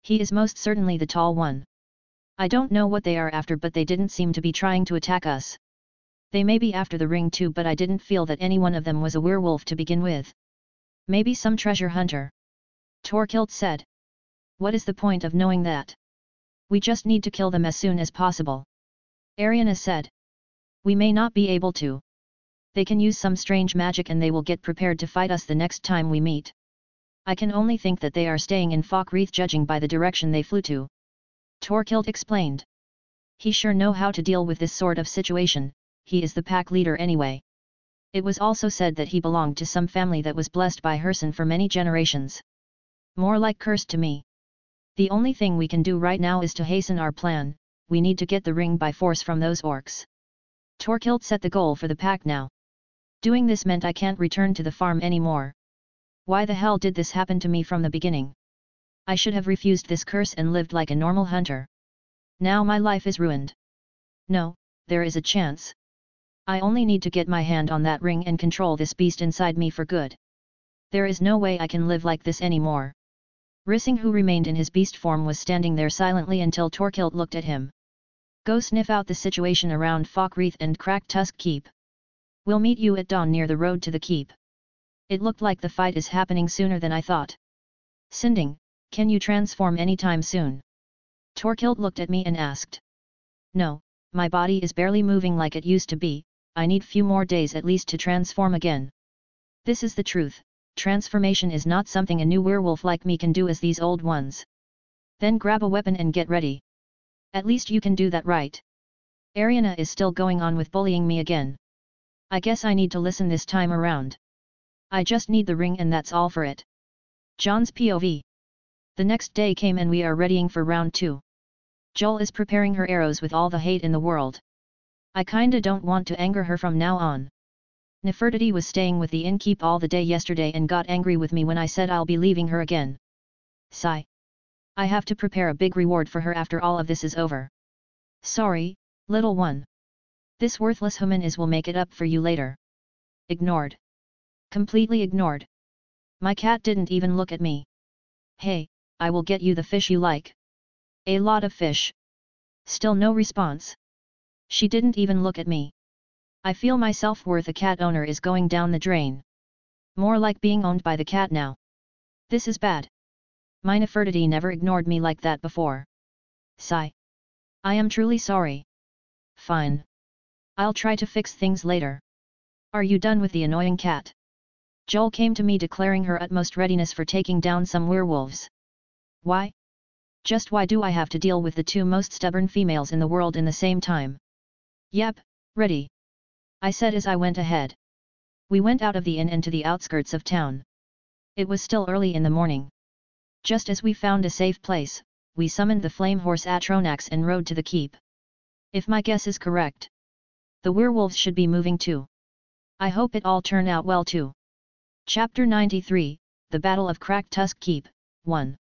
He is most certainly the tall one. I don't know what they are after but they didn't seem to be trying to attack us. They may be after the ring too but I didn't feel that any one of them was a werewolf to begin with. Maybe some treasure hunter. Torkild said. What is the point of knowing that? We just need to kill them as soon as possible. Ariana said. We may not be able to. They can use some strange magic and they will get prepared to fight us the next time we meet. I can only think that they are staying in Falkreath judging by the direction they flew to. Torkild explained. He sure know how to deal with this sort of situation, he is the pack leader anyway. It was also said that he belonged to some family that was blessed by Hersen for many generations. More like cursed to me. The only thing we can do right now is to hasten our plan, we need to get the ring by force from those orcs. Torkild set the goal for the pack now. Doing this meant I can't return to the farm anymore. Why the hell did this happen to me from the beginning? I should have refused this curse and lived like a normal hunter. Now my life is ruined. No, there is a chance. I only need to get my hand on that ring and control this beast inside me for good. There is no way I can live like this anymore. Rissing, who remained in his beast form, was standing there silently until Torkild looked at him. Go sniff out the situation around Falkreath and Cracked Tusk Keep. We'll meet you at dawn near the road to the keep. It looked like the fight is happening sooner than I thought. Sinding, can you transform anytime soon? Torkild looked at me and asked. No, my body is barely moving like it used to be, I need few more days at least to transform again. This is the truth, transformation is not something a new werewolf like me can do as these old ones. Then grab a weapon and get ready. At least you can do that, right? Ariana is still going on with bullying me again. I guess I need to listen this time around. I just need the ring and that's all for it. Jon's POV. The next day came and we are readying for round 2. Joel is preparing her arrows with all the hate in the world. I kinda don't want to anger her from now on. Nefertiti was staying with the innkeep all the day yesterday and got angry with me when I said I'll be leaving her again. Sigh. I have to prepare a big reward for her after all of this is over. Sorry, little one. This worthless woman will make it up for you later. Ignored. Completely ignored. My cat didn't even look at me. Hey, I will get you the fish you like. A lot of fish. Still no response. She didn't even look at me. I feel my self-worth as a cat owner is going down the drain. More like being owned by the cat now. This is bad. My Nefertiti never ignored me like that before. Sigh. I am truly sorry. Fine. I'll try to fix things later. Are you done with the annoying cat? Joel came to me declaring her utmost readiness for taking down some werewolves. Why? Just why do I have to deal with the 2 most stubborn females in the world in the same time? Yep, ready. I said as I went ahead. We went out of the inn and to the outskirts of town. It was still early in the morning. Just as we found a safe place, we summoned the flame horse Atronax and rode to the keep. If my guess is correct, the werewolves should be moving too. I hope it all turn out well too. Chapter 93, The Battle of Cracked Tusk Keep, 1.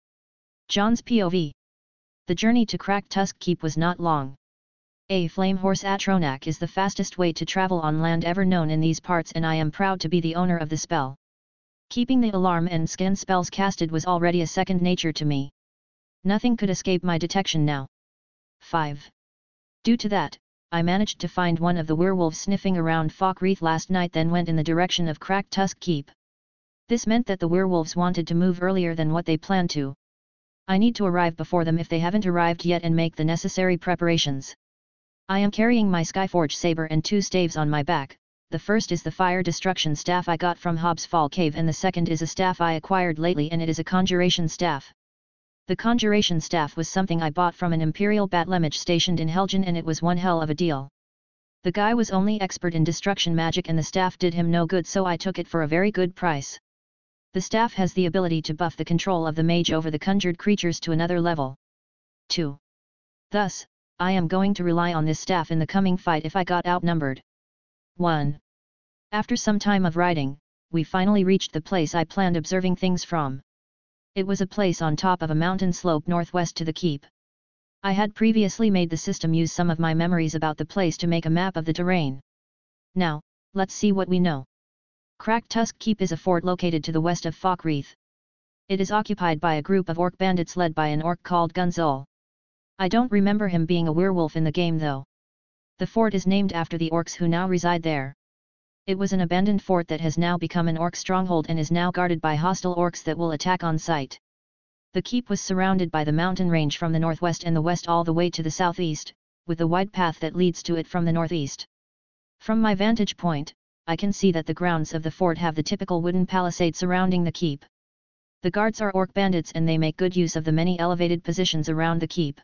Jon's POV. The journey to Cracked Tusk Keep was not long. A flame horse Atronax is the fastest way to travel on land ever known in these parts, and I am proud to be the owner of the spell. Keeping the alarm and skin spells casted was already a second nature to me. Nothing could escape my detection now. 5. Due to that, I managed to find one of the werewolves sniffing around Falkreath last night, then went in the direction of Cracked Tusk Keep. This meant that the werewolves wanted to move earlier than what they planned to. I need to arrive before them if they haven't arrived yet and make the necessary preparations. I am carrying my Skyforge saber and 2 staves on my back. The first is the fire destruction staff I got from Hobbs Fall Cave, and the second is a staff I acquired lately, and it is a conjuration staff. The conjuration staff was something I bought from an Imperial Batlemage stationed in Helgen, and it was one hell of a deal. The guy was only expert in destruction magic and the staff did him no good, so I took it for a very good price. The staff has the ability to buff the control of the mage over the conjured creatures to another level. 2. Thus, I am going to rely on this staff in the coming fight if I got outnumbered. 1. After some time of riding, we finally reached the place I planned observing things from. It was a place on top of a mountain slope northwest to the keep. I had previously made the system use some of my memories about the place to make a map of the terrain. Now, let's see what we know. Cracked Tusk Keep is a fort located to the west of Falkreath. It is occupied by a group of orc bandits led by an orc called Gunzul. I don't remember him being a werewolf in the game though. The fort is named after the orcs who now reside there. It was an abandoned fort that has now become an orc stronghold and is now guarded by hostile orcs that will attack on sight. The keep was surrounded by the mountain range from the northwest and the west all the way to the southeast, with a wide path that leads to it from the northeast. From my vantage point, I can see that the grounds of the fort have the typical wooden palisade surrounding the keep. The guards are orc bandits and they make good use of the many elevated positions around the keep.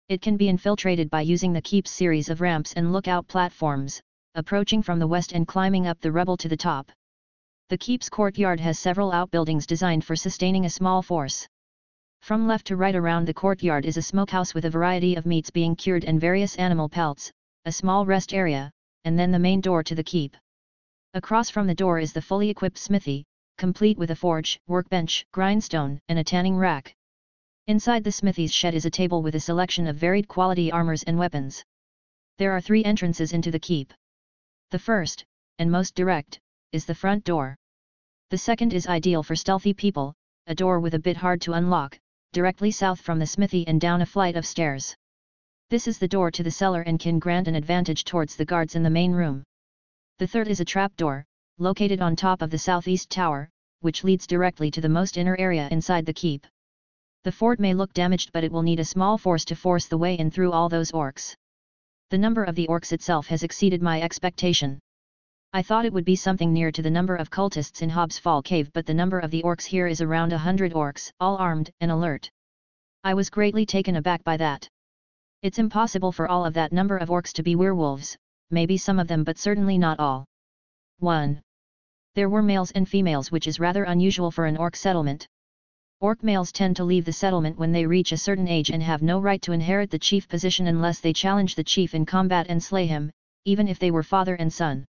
It can be infiltrated by using the keep's series of ramps and lookout platforms, approaching from the west and climbing up the rubble to the top. The keep's courtyard has several outbuildings designed for sustaining a small force. From left to right around the courtyard is a smokehouse with a variety of meats being cured and various animal pelts, a small rest area, and then the main door to the keep. Across from the door is the fully equipped smithy, complete with a forge, workbench, grindstone, and a tanning rack. Inside the smithy's shed is a table with a selection of varied quality armors and weapons. There are 3 entrances into the keep. The first, and most direct, is the front door. The second is ideal for stealthy people, a door with a bit hard to unlock, directly south from the smithy and down a flight of stairs. This is the door to the cellar and can grant an advantage towards the guards in the main room. The third is a trapdoor, located on top of the southeast tower, which leads directly to the most inner area inside the keep. The fort may look damaged, but it will need a small force to force the way in through all those orcs. The number of the orcs itself has exceeded my expectation. I thought it would be something near to the number of cultists in Hobbs Fall Cave, but the number of the orcs here is around 100 orcs, all armed and alert. I was greatly taken aback by that. It's impossible for all of that number of orcs to be werewolves, maybe some of them but certainly not all. 1. There were males and females, which is rather unusual for an orc settlement. Orc males tend to leave the settlement when they reach a certain age and have no right to inherit the chief position unless they challenge the chief in combat and slay him, even if they were father and son.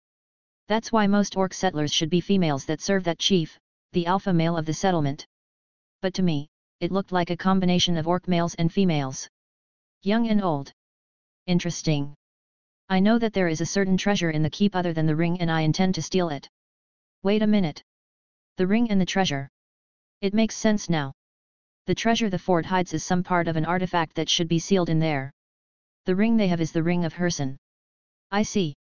That's why most orc settlers should be females that serve that chief, the alpha male of the settlement. But to me, it looked like a combination of orc males and females. Young and old. Interesting. I know that there is a certain treasure in the keep other than the ring, and I intend to steal it. Wait a minute. The ring and the treasure. It makes sense now. The treasure the fort hides is some part of an artifact that should be sealed in there. The ring they have is the ring of Herson. I see.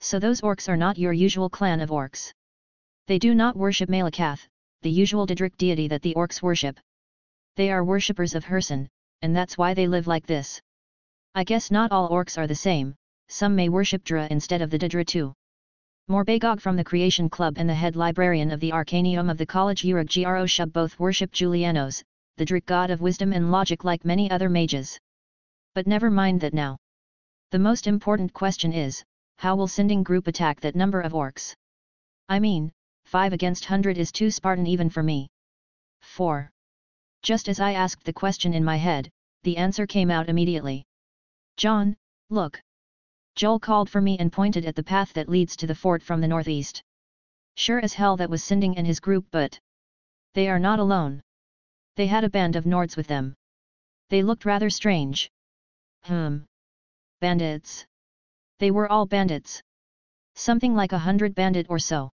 So those orcs are not your usual clan of orcs. They do not worship Malakath, the usual Daedric deity that the orcs worship. They are worshippers of Herson, and that's why they live like this. I guess not all orcs are the same, some may worship Dra instead of the Daedra too. Morbagog from the Creation Club and the head librarian of the Arcanium of the College Urug Gro Shub both worship Julianos, the Daedric god of wisdom and logic, like many other mages. But never mind that now. The most important question is, how will Sinding group attack that number of orcs? I mean, 5 against 100 is too Spartan even for me. 4. Just as I asked the question in my head, the answer came out immediately. Jon, look. Joel called for me and pointed at the path that leads to the fort from the northeast. Sure as hell that was Sinding and his group, but they are not alone. They had a band of Nords with them. They looked rather strange. Bandits. They were all bandits. Something like 100 bandit or so.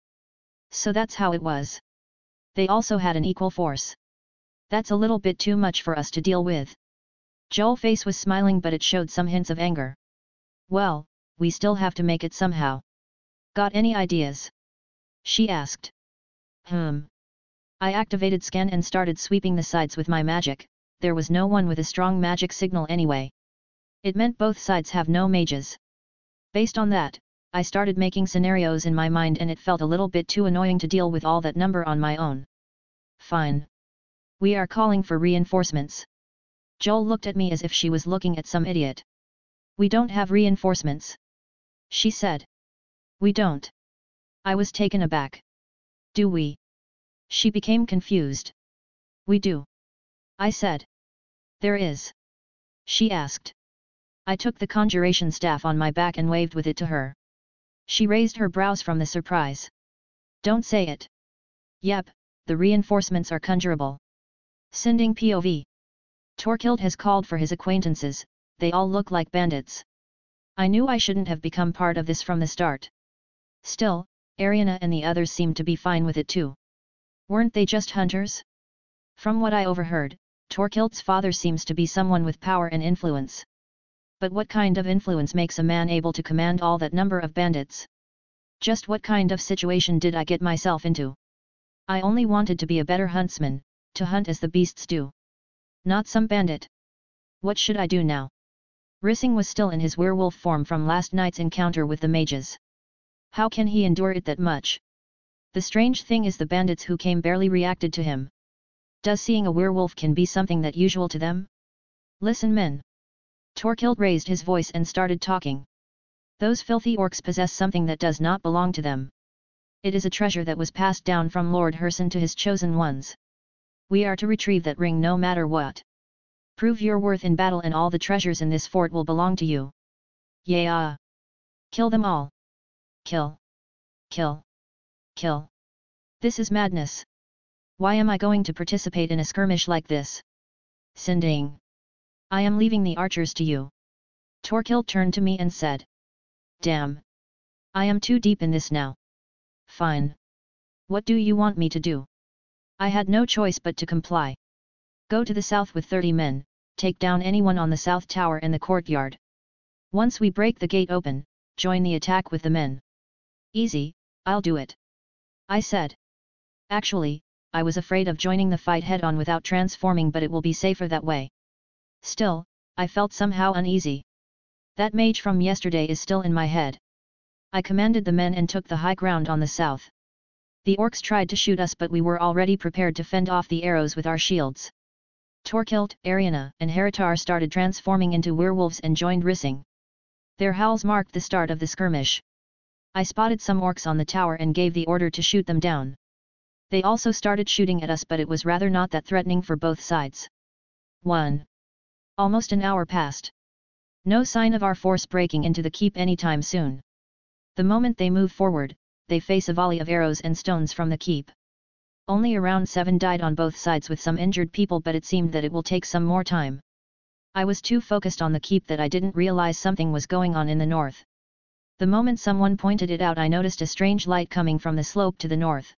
So that's how it was. They also had an equal force. That's a little bit too much for us to deal with. Joel's face was smiling, but it showed some hints of anger. Well, we still have to make it somehow. Got any ideas? She asked. I activated scan and started sweeping the sides with my magic. There was no one with a strong magic signal anyway. It meant both sides have no mages. Based on that, I started making scenarios in my mind, and it felt a little bit too annoying to deal with all that number on my own. Fine. We are calling for reinforcements. Joel looked at me as if she was looking at some idiot. We don't have reinforcements. She said. We don't. I was taken aback. Do we? She became confused. We do. I said. There is. She asked. I took the conjuration staff on my back and waved with it to her. She raised her brows from the surprise. Don't say it. Yep, the reinforcements are conjurable. Sending POV. Torkild has called for his acquaintances, they all look like bandits. I knew I shouldn't have become part of this from the start. Still, Ariana and the others seemed to be fine with it too. Weren't they just hunters? From what I overheard, Torkild's father seems to be someone with power and influence. But what kind of influence makes a man able to command all that number of bandits? Just what kind of situation did I get myself into? I only wanted to be a better huntsman, to hunt as the beasts do. Not some bandit. What should I do now? Rissing was still in his werewolf form from last night's encounter with the mages. How can he endure it that much? The strange thing is the bandits who came barely reacted to him. Does seeing a werewolf can be something that usual to them? Listen, men. Torkild raised his voice and started talking. Those filthy orcs possess something that does not belong to them. It is a treasure that was passed down from Lord Herson to his chosen ones. We are to retrieve that ring no matter what. Prove your worth in battle and all the treasures in this fort will belong to you. Yeah. Kill them all. Kill. Kill. Kill. This is madness. Why am I going to participate in a skirmish like this? Sinding. I am leaving the archers to you. Torkild turned to me and said. Damn. I am too deep in this now. Fine. What do you want me to do? I had no choice but to comply. Go to the south with 30 men, take down anyone on the south tower and the courtyard. Once we break the gate open, join the attack with the men. Easy, I'll do it. I said. Actually, I was afraid of joining the fight head-on without transforming, but it will be safer that way. Still, I felt somehow uneasy. That mage from yesterday is still in my head. I commanded the men and took the high ground on the south. The orcs tried to shoot us, but we were already prepared to fend off the arrows with our shields. Torkild, Ariana, and Heritar started transforming into werewolves and joined Rissing. Their howls marked the start of the skirmish. I spotted some orcs on the tower and gave the order to shoot them down. They also started shooting at us, but it was rather not that threatening for both sides. 1. Almost an hour passed. No sign of our force breaking into the keep anytime soon. The moment they move forward, they face a volley of arrows and stones from the keep. Only around 7 died on both sides with some injured people, but it seemed that it will take some more time. I was too focused on the keep that I didn't realize something was going on in the north. The moment someone pointed it out, I noticed a strange light coming from the slope to the north.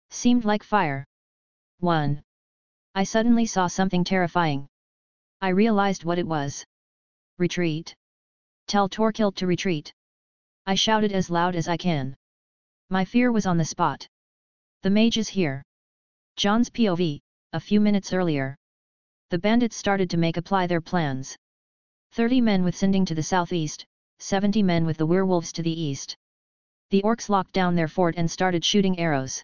Seemed like fire. 1. I suddenly saw something terrifying. I realized what it was. Retreat. Tell Torkild to retreat. I shouted as loud as I can. My fear was on the spot. The mage is here. Jon's POV, a few minutes earlier. The bandits started to apply their plans. 30 men with Sinding to the southeast, 70 men with the werewolves to the east. The orcs locked down their fort and started shooting arrows.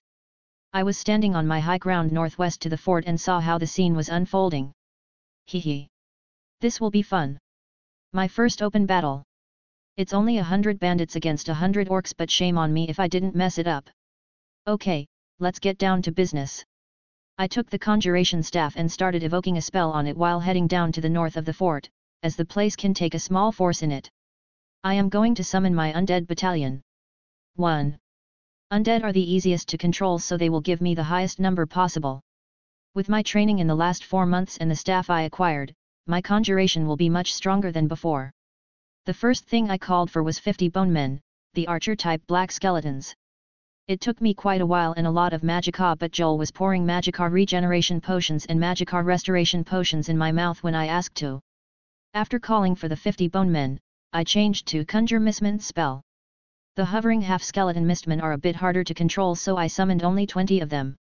I was standing on my high ground northwest to the fort and saw how the scene was unfolding. Hee. This will be fun. My first open battle. It's only 100 bandits against 100 orcs, but shame on me if I didn't mess it up. Okay, let's get down to business. I took the conjuration staff and started evoking a spell on it while heading down to the north of the fort, as the place can take a small force in it. I am going to summon my undead battalion. 1. Undead are the easiest to control, so they will give me the highest number possible. With my training in the last 4 months and the staff I acquired, my conjuration will be much stronger than before. The first thing I called for was 50 bone men, the archer-type black skeletons. It took me quite a while and a lot of magicka, but Joel was pouring magicka regeneration potions and magicka restoration potions in my mouth when I asked to. After calling for the 50 bone men, I changed to conjure mistmen spell. The hovering half-skeleton mistmen are a bit harder to control, so I summoned only 20 of them.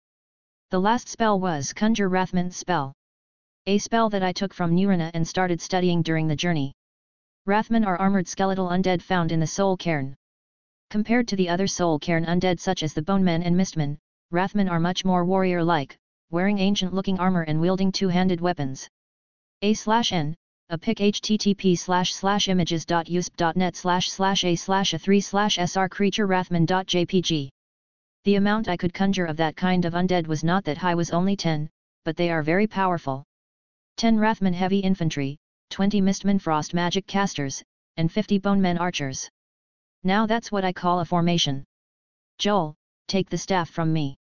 The last spell was conjure wrathman spell. A spell that I took from Nurina and started studying during the journey. Wrathmen are armored skeletal undead found in the soul cairn. Compared to the other soul cairn undead such as the bone men and mistmen, wrathmen are much more warrior-like, wearing ancient-looking armor and wielding two-handed weapons. A/N, a pic http://images.usp.net/a/a3/sr creature wrathman.jpg. The amount I could conjure of that kind of undead was not that high, was only 10, but they are very powerful. 10 wrathman heavy infantry, 20 mistmen frost magic casters, and 50 bone men archers. Now that's what I call a formation. Joel, take the staff from me.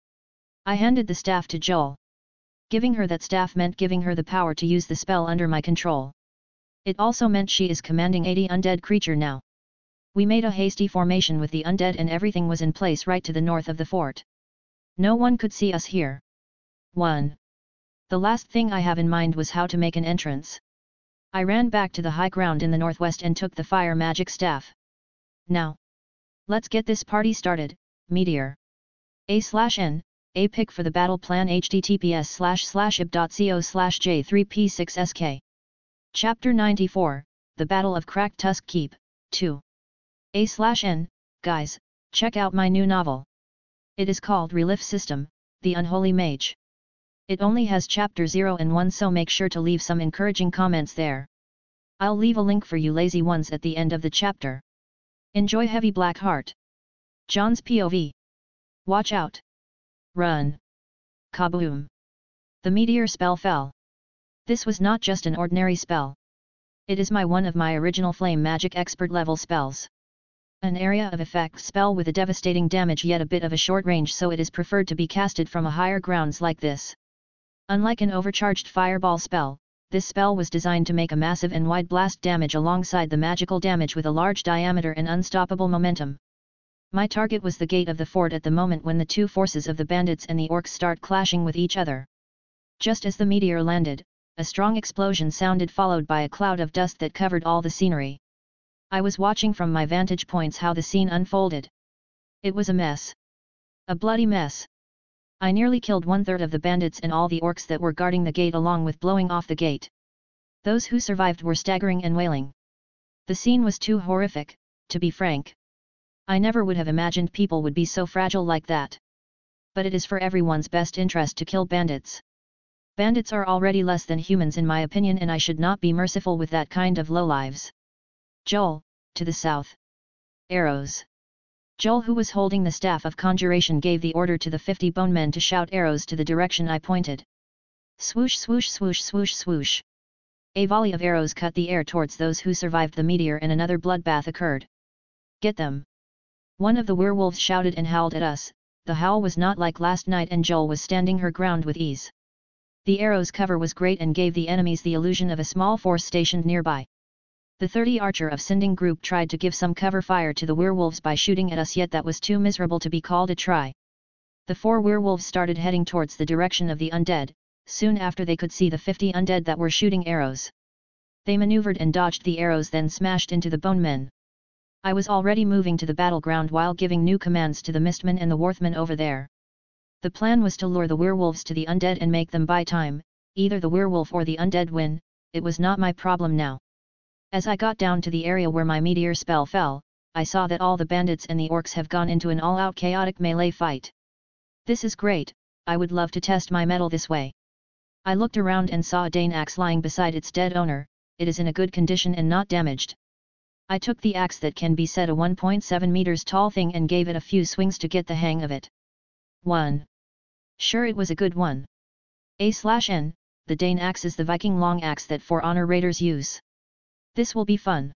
I handed the staff to Joel. Giving her that staff meant giving her the power to use the spell under my control. It also meant she is commanding 80 undead creature now. We made a hasty formation with the undead and everything was in place right to the north of the fort. No one could see us here. 1. The last thing I have in mind was how to make an entrance. I ran back to the high ground in the northwest and took the fire magic staff. Now. Let's get this party started, Meteor. A/N, a pic for the battle plan https://ib.co/j3p6sk. Chapter 94, The Battle of Cracked Tusk Keep, 2. A/N, guys, check out my new novel. It is called Relief System, The Unholy Mage. It only has chapter 0 and 1, so make sure to leave some encouraging comments there. I'll leave a link for you lazy ones at the end of the chapter. Enjoy. Heavy Black Heart. Jon's POV. Watch out. Run. Kaboom. The meteor spell fell. This was not just an ordinary spell. It is one of my original flame magic expert level spells. An area of effect spell with a devastating damage yet a bit of a short range, so it is preferred to be casted from a higher grounds like this. Unlike an overcharged fireball spell, this spell was designed to make a massive and wide blast damage alongside the magical damage with a large diameter and unstoppable momentum. My target was the gate of the fort at the moment when the two forces of the bandits and the orcs start clashing with each other. Just as the meteor landed, a strong explosion sounded followed by a cloud of dust that covered all the scenery. I was watching from my vantage points how the scene unfolded. It was a mess. A bloody mess. I nearly killed 1/3 of the bandits and all the orcs that were guarding the gate along with blowing off the gate. Those who survived were staggering and wailing. The scene was too horrific, to be frank. I never would have imagined people would be so fragile like that. But it is for everyone's best interest to kill bandits. Bandits are already less than humans in my opinion, and I should not be merciful with that kind of lowlives. Joel, to the south. Arrows. Joel, who was holding the staff of conjuration, gave the order to the 50 bone men to shout arrows to the direction I pointed. Swoosh swoosh swoosh swoosh swoosh. A volley of arrows cut the air towards those who survived the meteor, and another bloodbath occurred. Get them! One of the werewolves shouted and howled at us. The howl was not like last night, and Joel was standing her ground with ease. The arrow's cover was great and gave the enemies the illusion of a small force stationed nearby. The 30 archer of Sinding group tried to give some cover fire to the werewolves by shooting at us, yet that was too miserable to be called a try. The 4 werewolves started heading towards the direction of the undead. Soon after they could see the 50 undead that were shooting arrows. They maneuvered and dodged the arrows, then smashed into the bone men. I was already moving to the battleground while giving new commands to the mistmen and the Worthmen over there. The plan was to lure the werewolves to the undead and make them buy time. Either the werewolf or the undead win. It was not my problem now. As I got down to the area where my meteor spell fell, I saw that all the bandits and the orcs have gone into an all-out chaotic melee fight. This is great. I would love to test my mettle this way. I looked around and saw a Dane axe lying beside its dead owner. It is in a good condition and not damaged. I took the axe, that can be said a 1.7 meters tall thing, and gave it a few swings to get the hang of it. 1. Sure, it was a good one. A/N, the Dane axe is the Viking long axe that For Honor raiders use. This will be fun.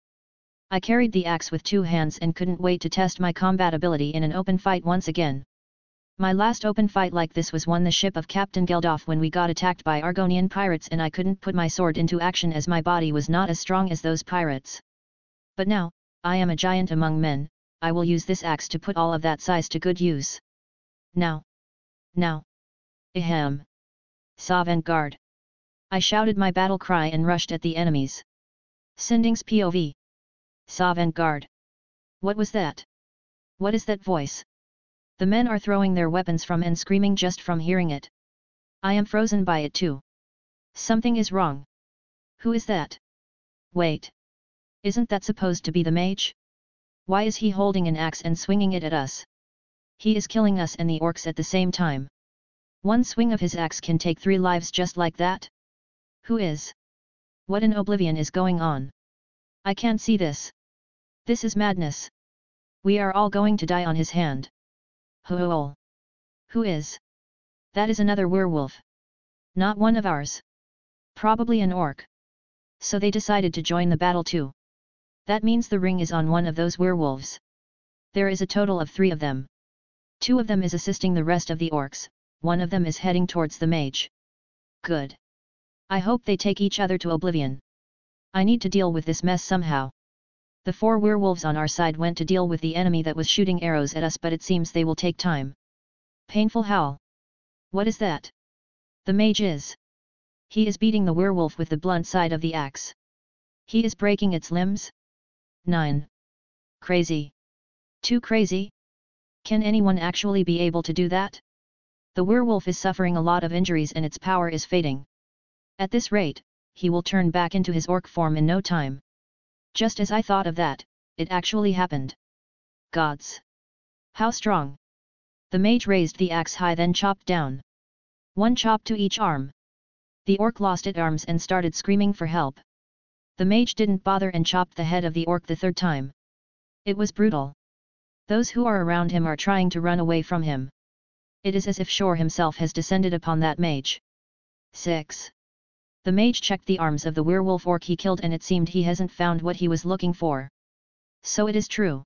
I carried the axe with 2 hands and couldn't wait to test my combat ability in an open fight once again. My last open fight like this was on the ship of Captain Geldof when we got attacked by Argonian pirates, and I couldn't put my sword into action as my body was not as strong as those pirates. But now, I am a giant among men. I will use this axe to put all of that size to good use. Now! Ahem! Avant-garde! I shouted my battle cry and rushed at the enemies. Sinding's POV. Avant-garde! What was that? What is that voice? The men are throwing their weapons from and screaming just from hearing it. I am frozen by it too. Something is wrong. Who is that? Wait. Isn't that supposed to be the mage? Why is he holding an axe and swinging it at us? He is killing us and the orcs at the same time. One swing of his axe can take 3 lives just like that? Who is? What in oblivion is going on? I can't see this. This is madness. We are all going to die on his hand. Hool. Who is? That is another werewolf. Not one of ours. Probably an orc. So they decided to join the battle too. That means the ring is on one of those werewolves. There is a total of 3 of them. 2 of them is assisting the rest of the orcs, 1 of them is heading towards the mage. Good. I hope they take each other to oblivion. I need to deal with this mess somehow. The 4 werewolves on our side went to deal with the enemy that was shooting arrows at us, but it seems they will take time. Painful howl. What is that? The mage is. He is beating the werewolf with the blunt side of the axe. He is breaking its limbs? 9. Crazy. Too crazy? Can anyone actually be able to do that? The werewolf is suffering a lot of injuries and its power is fading. At this rate, he will turn back into his orc form in no time. Just as I thought of that, it actually happened. Gods! How strong! The mage raised the axe high, then chopped down. 1 chop to each arm. The orc lost its arms and started screaming for help. The mage didn't bother and chopped the head of the orc the 3rd time. It was brutal. Those who are around him are trying to run away from him. It is as if Shor himself has descended upon that mage. 6. The mage checked the arms of the werewolf orc he killed, and it seemed he hasn't found what he was looking for. So it is true.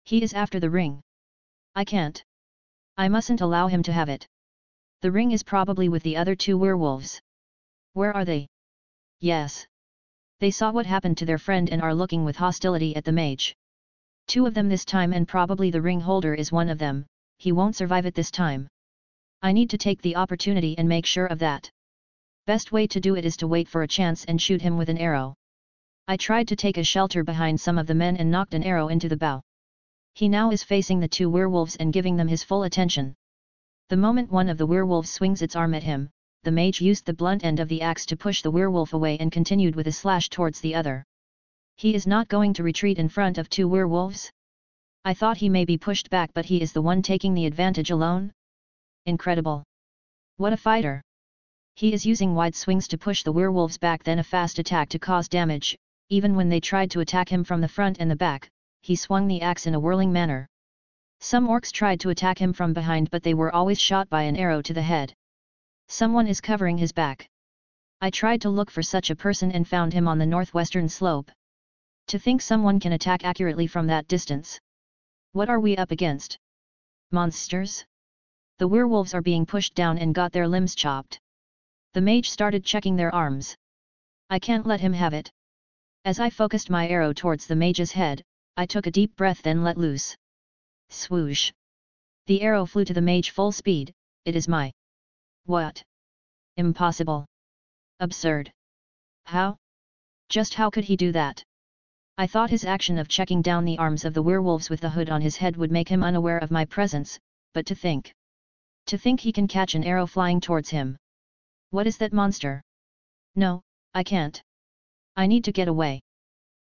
He is after the ring. I can't. I mustn't allow him to have it. The ring is probably with the other 2 werewolves. Where are they? Yes. They saw what happened to their friend and are looking with hostility at the mage. 2 of them this time, and probably the ring holder is one of them. He won't survive it this time. I need to take the opportunity and make sure of that. Best way to do it is to wait for a chance and shoot him with an arrow. I tried to take a shelter behind some of the men and knocked an arrow into the bow. He now is facing the 2 werewolves and giving them his full attention. The moment one of the werewolves swings its arm at him, the mage used the blunt end of the axe to push the werewolf away and continued with a slash towards the other. He is not going to retreat in front of 2 werewolves? I thought he may be pushed back, but he is the one taking the advantage alone? Incredible. What a fighter. He is using wide swings to push the werewolves back, then a fast attack to cause damage. Even when they tried to attack him from the front and the back, he swung the axe in a whirling manner. Some orcs tried to attack him from behind, but they were always shot by an arrow to the head. Someone is covering his back. I tried to look for such a person and found him on the northwestern slope. To think someone can attack accurately from that distance. What are we up against? Monsters? The werewolves are being pushed down and got their limbs chopped. The mage started checking their arms. I can't let him have it. As I focused my arrow towards the mage's head, I took a deep breath, then let loose. Swoosh! The arrow flew to the mage full speed. It is my... What? Impossible. Absurd. How? Just how could he do that? I thought his action of checking down the arms of the werewolves with the hood on his head would make him unaware of my presence, but to think he can catch an arrow flying towards him. What is that monster? No, I can't. I need to get away.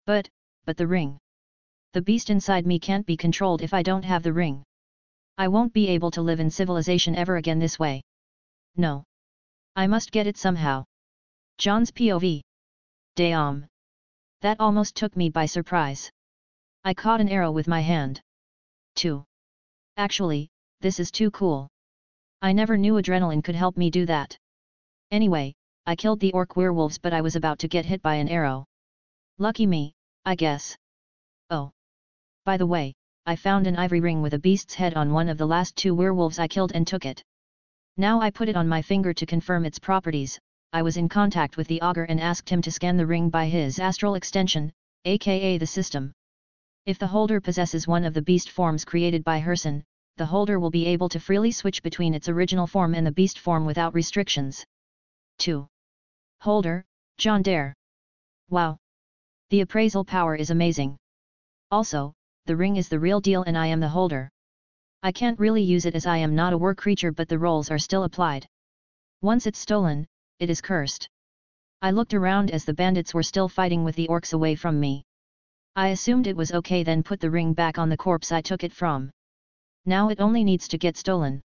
But the ring. The beast inside me can't be controlled if I don't have the ring. I won't be able to live in civilization ever again this way. No. I must get it somehow. Jon's POV. Damn. That almost took me by surprise. I caught an arrow with my hand. 2. Actually, this is too cool. I never knew adrenaline could help me do that. Anyway, I killed the orc werewolves, but I was about to get hit by an arrow. Lucky me, I guess. Oh. By the way, I found an ivory ring with a beast's head on one of the last 2 werewolves I killed and took it. Now I put it on my finger to confirm its properties. I was in contact with the augur and asked him to scan the ring by his astral extension, aka the system. If the holder possesses one of the beast forms created by Herson, the holder will be able to freely switch between its original form and the beast form without restrictions. 2. Holder, Jon Dare. Wow. The appraisal power is amazing. Also, the ring is the real deal and I am the holder. I can't really use it as I am not a war creature, but the roles are still applied. Once it's stolen, it is cursed. I looked around as the bandits were still fighting with the orcs away from me. I assumed it was okay, then put the ring back on the corpse I took it from. Now it only needs to get stolen.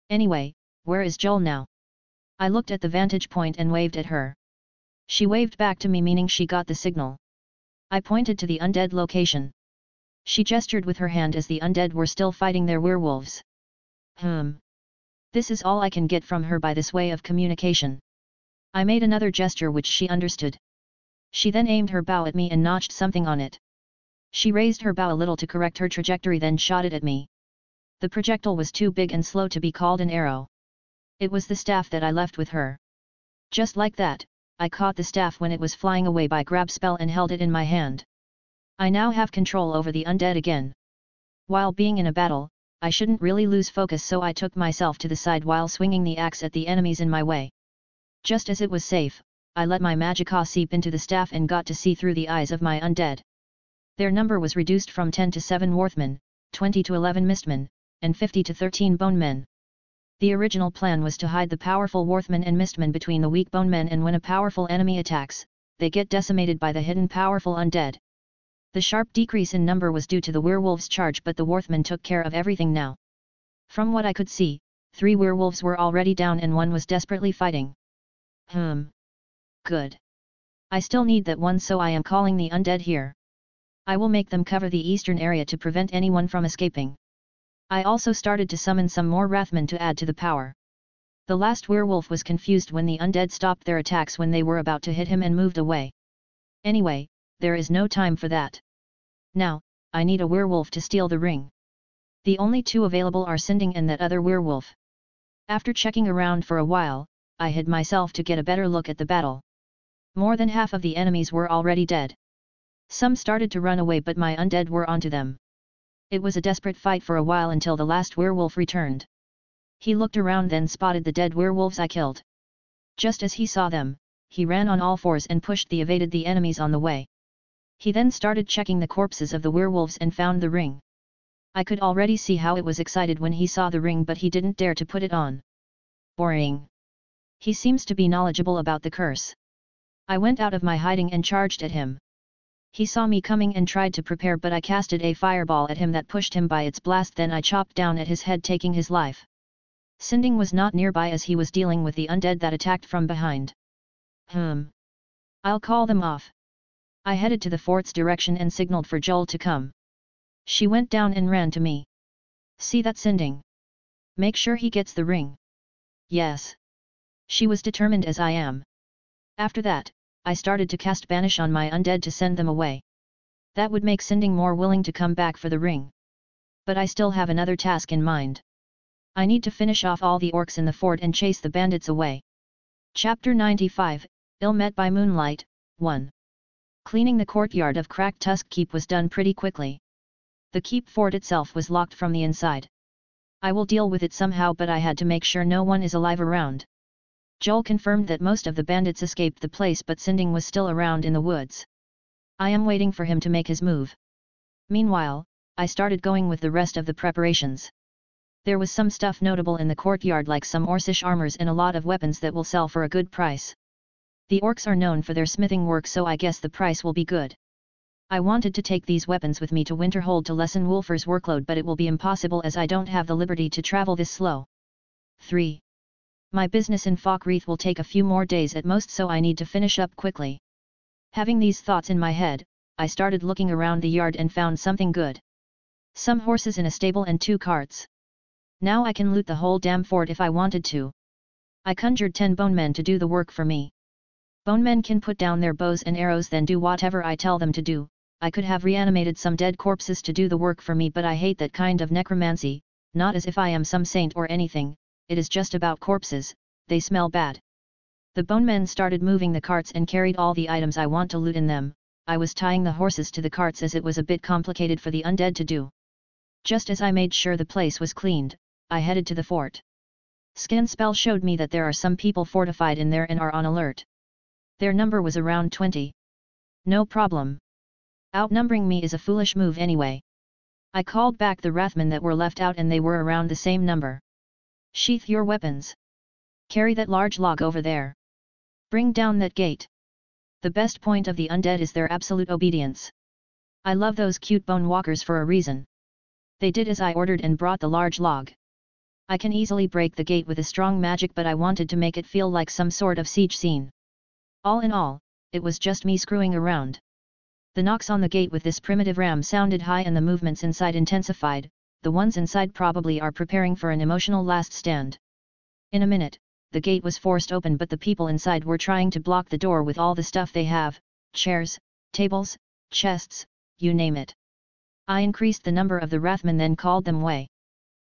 Anyway, where is Joel now? I looked at the vantage point and waved at her. She waved back to me, meaning she got the signal. I pointed to the undead location. She gestured with her hand as the undead were still fighting their werewolves. This is all I can get from her by this way of communication. I made another gesture which she understood. She then aimed her bow at me and notched something on it. She raised her bow a little to correct her trajectory, then shot it at me. The projectile was too big and slow to be called an arrow. It was the staff that I left with her. Just like that, I caught the staff when it was flying away by grab spell and held it in my hand. I now have control over the undead again. While being in a battle, I shouldn't really lose focus, so I took myself to the side while swinging the axe at the enemies in my way. Just as it was safe, I let my magicka seep into the staff and got to see through the eyes of my undead. Their number was reduced from 10 to 7 Warthmen, 20 to 11 Mistmen, and 50 to 13 Bone Men. The original plan was to hide the powerful Warthmen and Mistmen between the weak Bone Men, and when a powerful enemy attacks, they get decimated by the hidden powerful undead. The sharp decrease in number was due to the werewolves' charge, but the Warthmen took care of everything now. From what I could see, 3 werewolves were already down and 1 was desperately fighting. Good. I still need that one, so I am calling the undead here. I will make them cover the eastern area to prevent anyone from escaping. I also started to summon some more Wrathmen to add to the power. The last werewolf was confused when the undead stopped their attacks when they were about to hit him and moved away. Anyway, there is no time for that. Now, I need a werewolf to steal the ring. The only 2 available are Sinding and that other werewolf. After checking around for a while, I hid myself to get a better look at the battle. More than half of the enemies were already dead. Some started to run away but my undead were onto them. It was a desperate fight for a while until the last werewolf returned. He looked around then spotted the dead werewolves I killed. Just as he saw them, he ran on all fours and pushed the evaded the enemies on the way. He then started checking the corpses of the werewolves and found the ring. I could already see how it was excited when he saw the ring but he didn't dare to put it on. Boring. He seems to be knowledgeable about the curse. I went out of my hiding and charged at him. He saw me coming and tried to prepare but I casted a fireball at him that pushed him by its blast then I chopped down at his head taking his life. Sinding was not nearby as he was dealing with the undead that attacked from behind. I'll call them off. I headed to the fort's direction and signaled for Joel to come. She went down and ran to me. See that Sinding? Make sure he gets the ring. Yes. She was determined as I am. After that, I started to cast Banish on my undead to send them away. That would make Sinding more willing to come back for the ring. But I still have another task in mind. I need to finish off all the orcs in the fort and chase the bandits away. Chapter 95, Ill Met by Moonlight, 1. Cleaning the courtyard of Cracked Tusk Keep was done pretty quickly. The keep fort itself was locked from the inside. I will deal with it somehow but I had to make sure no one is alive around. Joel confirmed that most of the bandits escaped the place but Sinding was still around in the woods. I am waiting for him to make his move. Meanwhile, I started going with the rest of the preparations. There was some stuff notable in the courtyard like some Orcish armors and a lot of weapons that will sell for a good price. The orcs are known for their smithing work so I guess the price will be good. I wanted to take these weapons with me to Winterhold to lessen Wolfer's workload but it will be impossible as I don't have the liberty to travel this slow. 3. My business in Falkreath will take a few more days at most so I need to finish up quickly. Having these thoughts in my head, I started looking around the yard and found something good. Some horses in a stable and 2 carts. Now I can loot the whole damn fort if I wanted to. I conjured 10 bonemen to do the work for me. Bonemen can put down their bows and arrows then do whatever I tell them to do. I could have reanimated some dead corpses to do the work for me but I hate that kind of necromancy, not as if I am some saint or anything, it is just about corpses, they smell bad. The bonemen started moving the carts and carried all the items I want to loot in them. I was tying the horses to the carts as it was a bit complicated for the undead to do. Just as I made sure the place was cleaned, I headed to the fort. Scan spell showed me that there are some people fortified in there and are on alert. Their number was around 20. No problem. Outnumbering me is a foolish move anyway. I called back the Wrathmen that were left out and they were around the same number. Sheath your weapons. Carry that large log over there. Bring down that gate. The best point of the undead is their absolute obedience. I love those cute bone walkers for a reason. They did as I ordered and brought the large log. I can easily break the gate with a strong magic but I wanted to make it feel like some sort of siege scene. All in all, it was just me screwing around. The knocks on the gate with this primitive ram sounded high and the movements inside intensified. The ones inside probably are preparing for an emotional last stand. In a minute, the gate was forced open but the people inside were trying to block the door with all the stuff they have, chairs, tables, chests, you name it. I increased the number of the Wrathmen then called them away.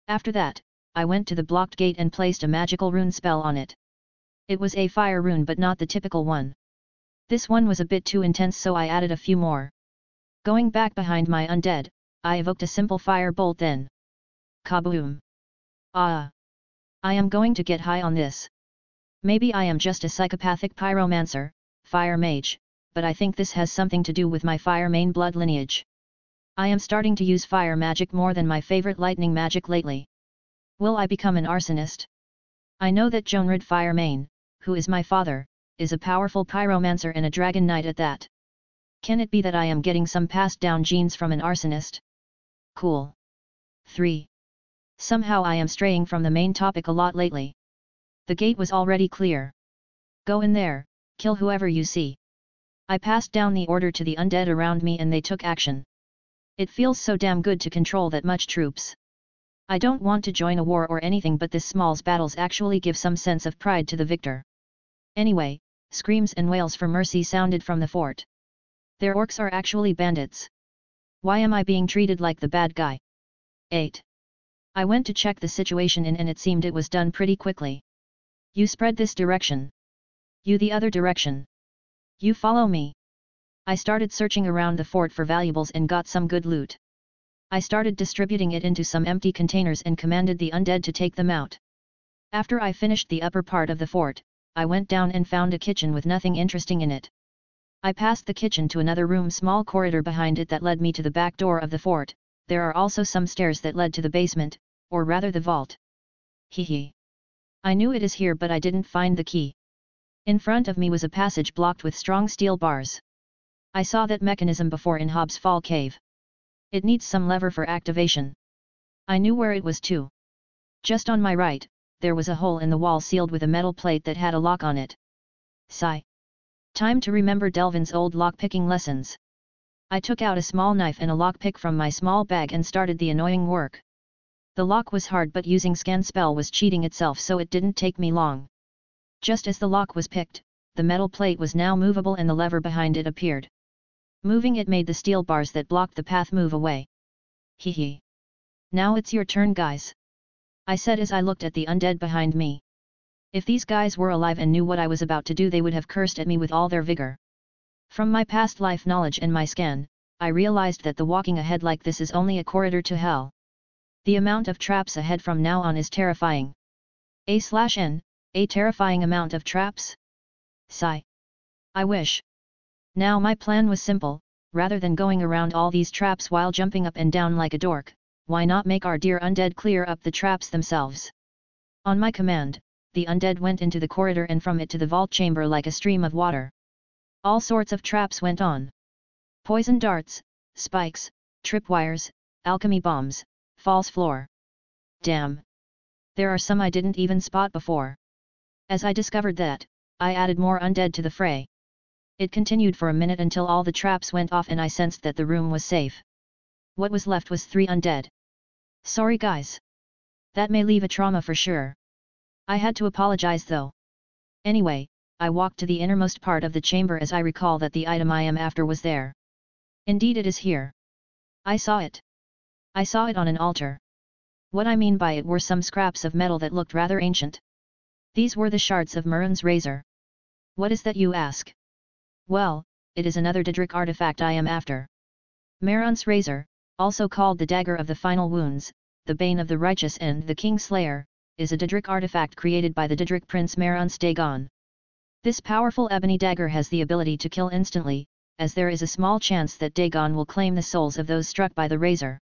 After that, I went to the blocked gate and placed a magical rune spell on it. It was a fire rune but not the typical one. This one was a bit too intense so I added a few more. Going back behind my undead, I evoked a simple fire bolt then. Kaboom! Ah! I am going to get high on this. Maybe I am just a psychopathic pyromancer, fire mage, but I think this has something to do with my fire main blood lineage. I am starting to use fire magic more than my favorite lightning magic lately. Will I become an arsonist? I know that Jonred Fire Main, who is my father, is a powerful pyromancer and a dragon knight at that. Can it be that I am getting some passed down genes from an arsonist? Cool. 3. Somehow I am straying from the main topic a lot lately. The gate was already clear. Go in there, kill whoever you see. I passed down the order to the undead around me and they took action. It feels so damn good to control that much troops. I don't want to join a war or anything but this small battles actually give some sense of pride to the victor. Anyway, screams and wails for mercy sounded from the fort. Their orcs are actually bandits. Why am I being treated like the bad guy? 8. I went to check the situation and it seemed it was done pretty quickly. You spread this direction. You the other direction. You follow me. I started searching around the fort for valuables and got some good loot. I started distributing it into some empty containers and commanded the undead to take them out. After I finished the upper part of the fort, I went down and found a kitchen with nothing interesting in it. I passed the kitchen to another room, small corridor behind it that led me to the back door of the fort. There are also some stairs that led to the basement, or rather the vault. Hee. I knew it is here, but I didn't find the key. In front of me was a passage blocked with strong steel bars. I saw that mechanism before in Hobbs Fall Cave. It needs some lever for activation. I knew where it was too. Just on my right, there was a hole in the wall sealed with a metal plate that had a lock on it. Sigh. Time to remember Delvin's old lockpicking lessons. I took out a small knife and a lockpick from my small bag and started the annoying work. The lock was hard, but using scan spell was cheating itself, so it didn't take me long. Just as the lock was picked, the metal plate was now movable and the lever behind it appeared. Moving it made the steel bars that blocked the path move away. Hee. Now it's your turn, guys, I said as I looked at the undead behind me. If these guys were alive and knew what I was about to do, they would have cursed at me with all their vigor. From my past life knowledge and my scan, I realized that the walking ahead like this is only a corridor to hell. The amount of traps ahead from now on is terrifying. A terrifying amount of traps? Sigh. I wish. Now my plan was simple. Rather than going around all these traps while jumping up and down like a dork, why not make our dear undead clear up the traps themselves? On my command, the undead went into the corridor and from it to the vault chamber like a stream of water. All sorts of traps went on. Poison darts, spikes, tripwires, alchemy bombs, false floor. Damn! There are some I didn't even spot before. As I discovered that, I added more undead to the fray. It continued for a minute until all the traps went off and I sensed that the room was safe. What was left was 3 undead. Sorry guys. That may leave a trauma for sure. I had to apologize though. Anyway, I walked to the innermost part of the chamber as I recall that the item I am after was there. Indeed it is here. I saw it. I saw it on an altar. What I mean by it were some scraps of metal that looked rather ancient. These were the shards of Murren's razor. What is that, you ask? Well, it is another Daedric artifact I am after. Mehrunes razor, also called the Dagger of the Final Wounds, the Bane of the Righteous and the Kingslayer, is a Daedric artifact created by the Daedric prince Mehrunes Dagon. This powerful ebony dagger has the ability to kill instantly, as there is a small chance that Dagon will claim the souls of those struck by the razor.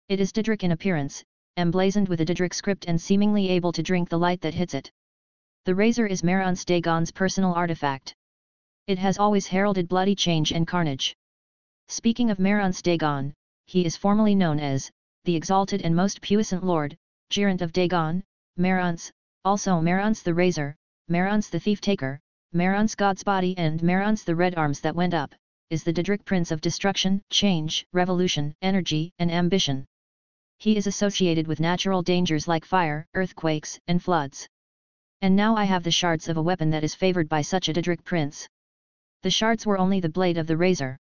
It is Daedric in appearance, emblazoned with a Daedric script and seemingly able to drink the light that hits it. The razor is Mehrunes Dagon's personal artifact. It has always heralded bloody change and carnage. Speaking of Mehrunes Dagon, he is formally known as the Exalted and Most Puissant Lord, Gerent of Dagon, Mehrunes, also Mehrunes the Razor, Mehrunes the Thief-Taker, Mehrunes God's Body and Mehrunes the Red Arms that went up, is the Daedric Prince of Destruction, Change, Revolution, Energy and Ambition. He is associated with natural dangers like fire, earthquakes and floods. And now I have the shards of a weapon that is favored by such a Daedric Prince. The shards were only the blade of the razor.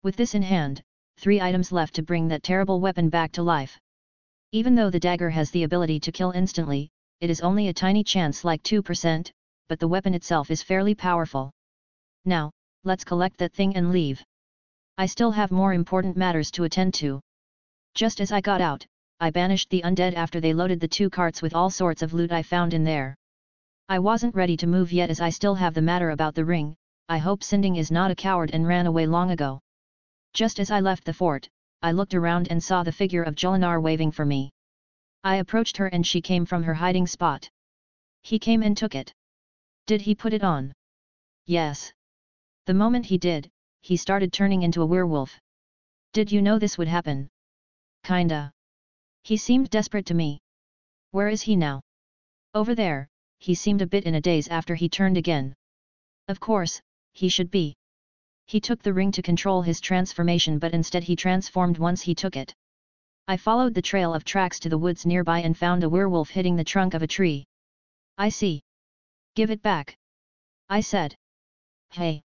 With this in hand, 3 items left to bring that terrible weapon back to life. Even though the dagger has the ability to kill instantly, it is only a tiny chance, like 2%, but the weapon itself is fairly powerful. Now, let's collect that thing and leave. I still have more important matters to attend to. Just as I got out, I banished the undead after they loaded the 2 carts with all sorts of loot I found in there. I wasn't ready to move yet as I still have the matter about the ring. I hope Sinding is not a coward and ran away long ago. Just as I left the fort, I looked around and saw the figure of Jolinar waving for me. I approached her and she came from her hiding spot. He came and took it. Did he put it on? Yes. The moment he did, he started turning into a werewolf. Did you know this would happen? Kinda. He seemed desperate to me. Where is he now? Over there. He seemed a bit in a daze after he turned again. Of course, he should be. He took the ring to control his transformation, but instead he transformed once he took it. I followed the trail of tracks to the woods nearby and found a werewolf hitting the trunk of a tree. I see. Give it back. I said. Hey.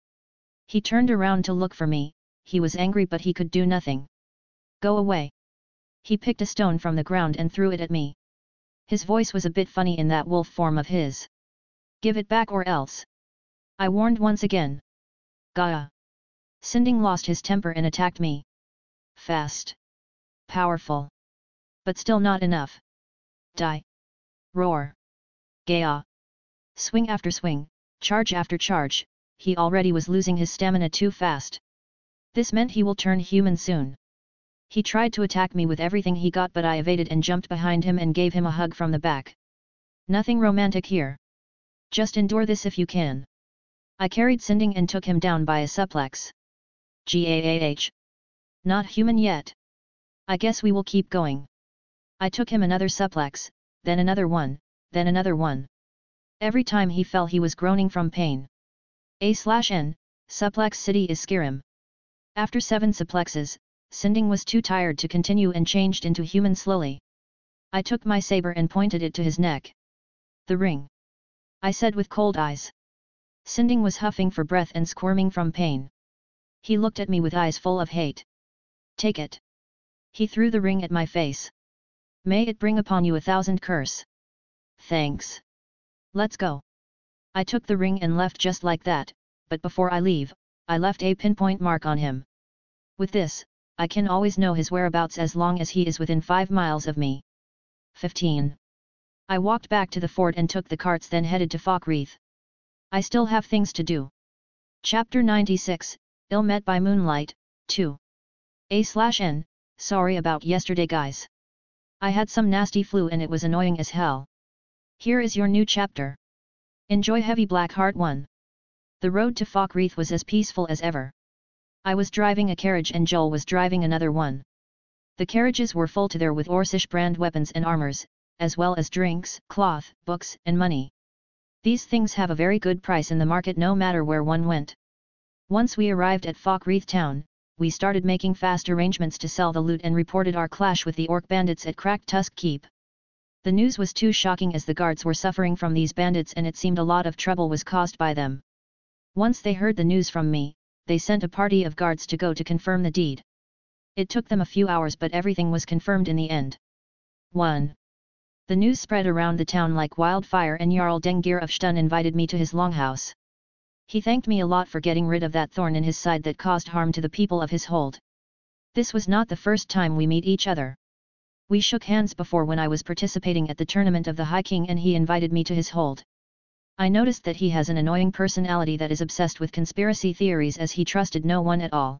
He turned around to look for me. He was angry but he could do nothing. Go away. He picked a stone from the ground and threw it at me. His voice was a bit funny in that wolf form of his. Give it back or else. I warned once again. Gaia. Sinding lost his temper and attacked me. Fast. Powerful. But still not enough. Die. Roar. Gaya. Swing after swing, charge after charge, he already was losing his stamina too fast. This meant he will turn human soon. He tried to attack me with everything he got, but I evaded and jumped behind him and gave him a hug from the back. Nothing romantic here. Just endure this if you can. I carried Sinding and took him down by a suplex. Gaah. Not human yet. I guess we will keep going. I took him another suplex, then another one, then another one. Every time he fell he was groaning from pain. A/N, suplex city is Skyrim. After 7 suplexes, Sinding was too tired to continue and changed into human slowly. I took my saber and pointed it to his neck. The ring. I said with cold eyes. Sinding was huffing for breath and squirming from pain. He looked at me with eyes full of hate. Take it. He threw the ring at my face. May it bring upon you 1,000 curse. Thanks. Let's go. I took the ring and left just like that, but before I leave, I left a pinpoint mark on him. With this, I can always know his whereabouts as long as he is within 5 miles of me. 15. I walked back to the fort and took the carts, then headed to Falkreath. I still have things to do. Chapter 96, Ill Met by Moonlight, 2. A/N, sorry about yesterday guys. I had some nasty flu and it was annoying as hell. Here is your new chapter. Enjoy Heavy Black Heart 1. The road to Falkreath was as peaceful as ever. I was driving a carriage and Joel was driving another one. The carriages were full to there with Orcish brand weapons and armors, as well as drinks, cloth, books, and money. These things have a very good price in the market no matter where one went. Once we arrived at Falkreath town, we started making fast arrangements to sell the loot and reported our clash with the orc bandits at Cracked Tusk Keep. The news was too shocking as the guards were suffering from these bandits and it seemed a lot of trouble was caused by them. Once they heard the news from me, they sent a party of guards to go to confirm the deed. It took them a few hours but everything was confirmed in the end. 1. The news spread around the town like wildfire and Jarl Dengir of Stun invited me to his longhouse. He thanked me a lot for getting rid of that thorn in his side that caused harm to the people of his hold. This was not the first time we meet each other. We shook hands before when I was participating at the tournament of the High King and he invited me to his hold. I noticed that he has an annoying personality that is obsessed with conspiracy theories as he trusted no one at all.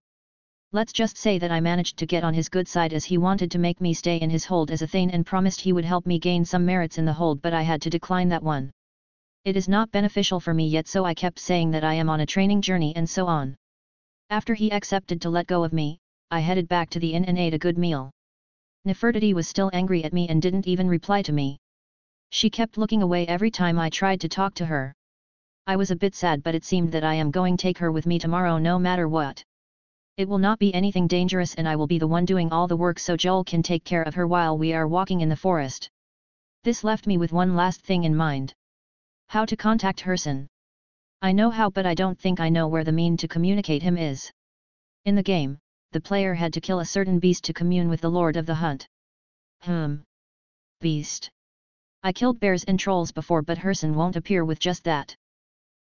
Let's just say that I managed to get on his good side as he wanted to make me stay in his hold as a Thane and promised he would help me gain some merits in the hold, but I had to decline that one. It is not beneficial for me yet, so I kept saying that I am on a training journey and so on. After he accepted to let go of me, I headed back to the inn and ate a good meal. Nefertiti was still angry at me and didn't even reply to me. She kept looking away every time I tried to talk to her. I was a bit sad, but it seemed that I am going to take her with me tomorrow no matter what. It will not be anything dangerous and I will be the one doing all the work so Joel can take care of her while we are walking in the forest. This left me with one last thing in mind. How to contact Herson. I know how, but I don't think I know where the mean to communicate him is. In the game, the player had to kill a certain beast to commune with the Lord of the Hunt. Beast. I killed bears and trolls before, but Herson won't appear with just that.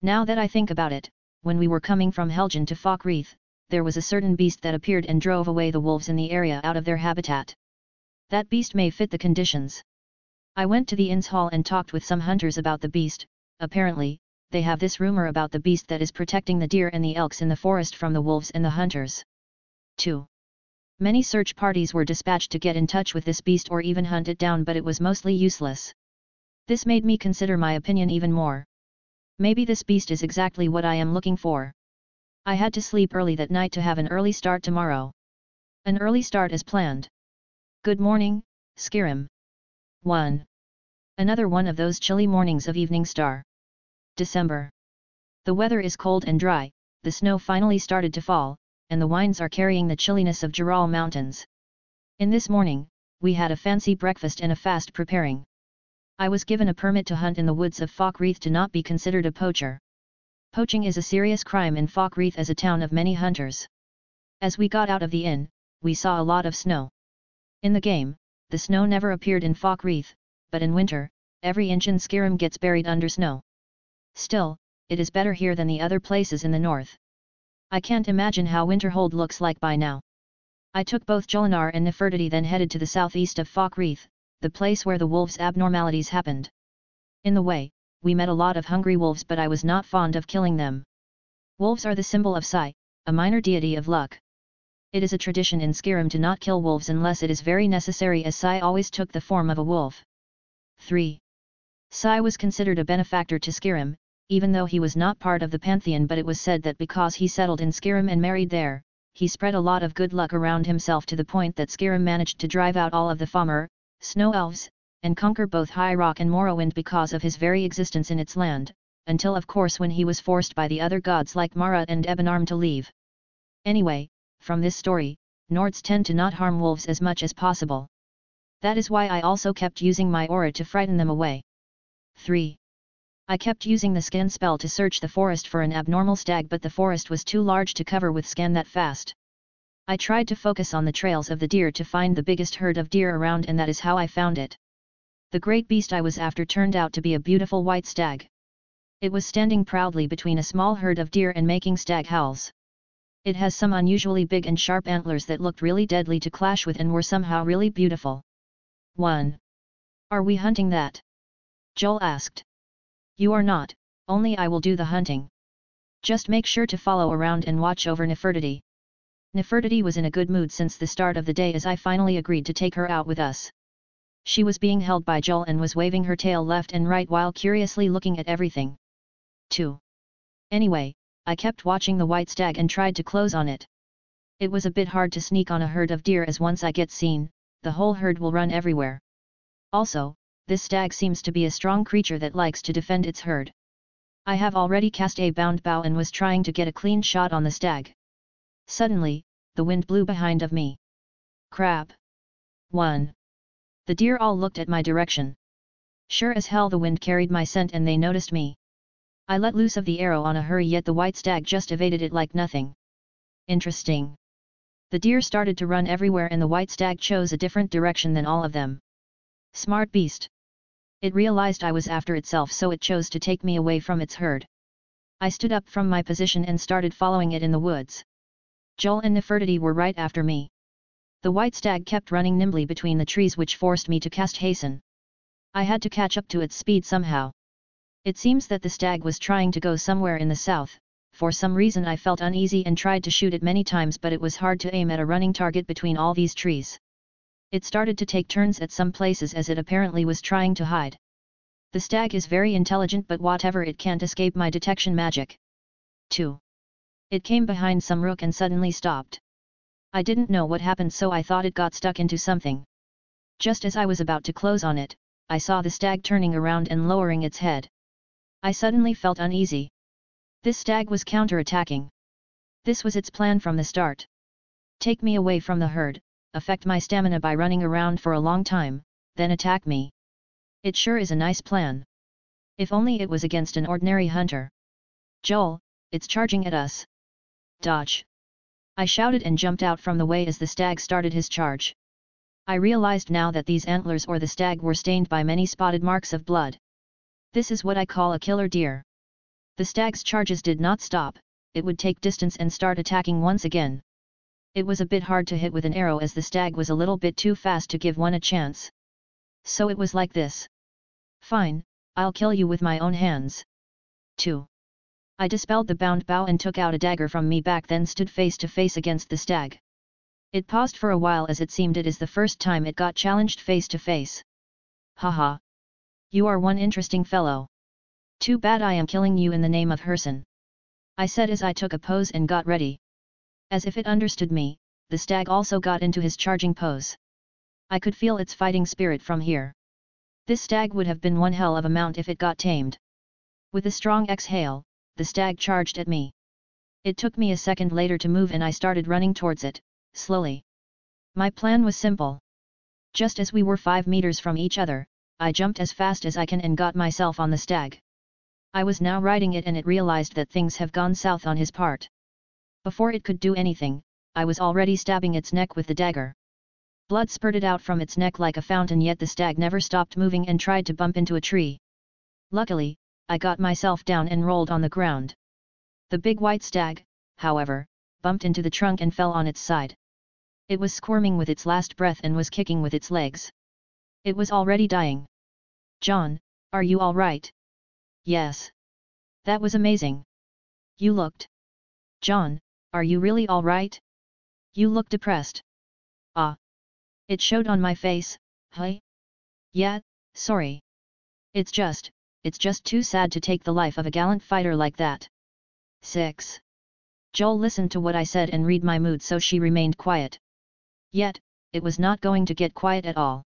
Now that I think about it, when we were coming from Helgen to Falkreath, there was a certain beast that appeared and drove away the wolves in the area out of their habitat. That beast may fit the conditions. I went to the inn's hall and talked with some hunters about the beast. Apparently, they have this rumor about the beast that is protecting the deer and the elks in the forest from the wolves and the hunters. 2. Many search parties were dispatched to get in touch with this beast or even hunt it down, but it was mostly useless. This made me consider my opinion even more. Maybe this beast is exactly what I am looking for. I had to sleep early that night to have an early start tomorrow. An early start as planned. Good morning, Skyrim. 1. Another one of those chilly mornings of Evening Star. December. The weather is cold and dry, the snow finally started to fall, and the winds are carrying the chilliness of Jural Mountains. In this morning, we had a fancy breakfast and a fast preparing. I was given a permit to hunt in the woods of Falkreath to not be considered a poacher. Poaching is a serious crime in Falkreath as a town of many hunters. As we got out of the inn, we saw a lot of snow. In the game, the snow never appeared in Falkreath, but in winter, every inch in Skyrim gets buried under snow. Still, it is better here than the other places in the north. I can't imagine how Winterhold looks like by now. I took both Jolinar and Nefertiti, then headed to the southeast of Falkreath, the place where the wolves' abnormalities happened. In the way, we met a lot of hungry wolves, but I was not fond of killing them. Wolves are the symbol of Sai, a minor deity of luck. It is a tradition in Skyrim to not kill wolves unless it is very necessary, as Sai always took the form of a wolf. 3. Sai was considered a benefactor to Skyrim, even though he was not part of the pantheon, but it was said that because he settled in Skyrim and married there, he spread a lot of good luck around himself, to the point that Skyrim managed to drive out all of the Fomor, snow elves, and conquer both High Rock and Morrowind because of his very existence in its land, until of course when he was forced by the other gods like Mara and Ebenarm to leave. Anyway, from this story, Nords tend to not harm wolves as much as possible. That is why I also kept using my aura to frighten them away. 3. I kept using the scan spell to search the forest for an abnormal stag, but the forest was too large to cover with scan that fast. I tried to focus on the trails of the deer to find the biggest herd of deer around, and that is how I found it. The great beast I was after turned out to be a beautiful white stag. It was standing proudly between a small herd of deer and making stag howls. It has some unusually big and sharp antlers that looked really deadly to clash with and were somehow really beautiful. 1. Are we hunting that? Joel asked. You are not, only I will do the hunting. Just make sure to follow around and watch over Nefertiti. Nefertiti was in a good mood since the start of the day, as I finally agreed to take her out with us. She was being held by Joel and was waving her tail left and right while curiously looking at everything. 2. Anyway, I kept watching the white stag and tried to close on it. It was a bit hard to sneak on a herd of deer, as once I get seen, the whole herd will run everywhere. Also, this stag seems to be a strong creature that likes to defend its herd. I have already cast a bound bow and was trying to get a clean shot on the stag. Suddenly, the wind blew behind of me. Crap! 1. The deer all looked at my direction. Sure as hell the wind carried my scent and they noticed me. I let loose of the arrow on a hurry, yet the white stag just evaded it like nothing. Interesting. The deer started to run everywhere and the white stag chose a different direction than all of them. Smart beast. It realized I was after itself, so it chose to take me away from its herd. I stood up from my position and started following it in the woods. Joel and Nefertiti were right after me. The white stag kept running nimbly between the trees, which forced me to cast hasten. I had to catch up to its speed somehow. It seems that the stag was trying to go somewhere in the south. For some reason I felt uneasy and tried to shoot it many times, but it was hard to aim at a running target between all these trees. It started to take turns at some places, as it apparently was trying to hide. The stag is very intelligent, but whatever, it can't escape my detection magic. 2. It came behind some rook and suddenly stopped. I didn't know what happened, so I thought it got stuck into something. Just as I was about to close on it, I saw the stag turning around and lowering its head. I suddenly felt uneasy. This stag was counter-attacking. This was its plan from the start. Take me away from the herd, affect my stamina by running around for a long time, then attack me. It sure is a nice plan. If only it was against an ordinary hunter. Joel, it's charging at us. Dodge! I shouted and jumped out from the way as the stag started his charge. I realized now that these antlers or the stag were stained by many spotted marks of blood. This is what I call a killer deer. The stag's charges did not stop, it would take distance and start attacking once again. It was a bit hard to hit with an arrow, as the stag was a little bit too fast to give one a chance. So it was like this. Fine, I'll kill you with my own hands. 2. I dispelled the bound bow and took out a dagger from me back, then stood face to face against the stag. It paused for a while, as it seemed it is the first time it got challenged face to face. Haha. You are one interesting fellow. Too bad I am killing you in the name of Herson. I said as I took a pose and got ready. As if it understood me, the stag also got into his charging pose. I could feel its fighting spirit from here. This stag would have been one hell of a mount if it got tamed. With a strong exhale, the stag charged at me. It took me a second later to move and I started running towards it, slowly. My plan was simple. Just as we were 5 meters from each other, I jumped as fast as I can and got myself on the stag. I was now riding it and it realized that things have gone south on his part. Before it could do anything, I was already stabbing its neck with the dagger. Blood spurted out from its neck like a fountain, yet the stag never stopped moving and tried to bump into a tree. Luckily, I got myself down and rolled on the ground. The big white stag, however, bumped into the trunk and fell on its side. It was squirming with its last breath and was kicking with its legs. It was already dying. "Jon, are you all right?" "Yes. That was amazing. You looked." "Jon, are you really all right? You look depressed." "Ah. It showed on my face, hey?" "Yeah, sorry. It's just too sad to take the life of a gallant fighter like that." 6. Joel listened to what I said and read my mood, so she remained quiet. Yet, it was not going to get quiet at all.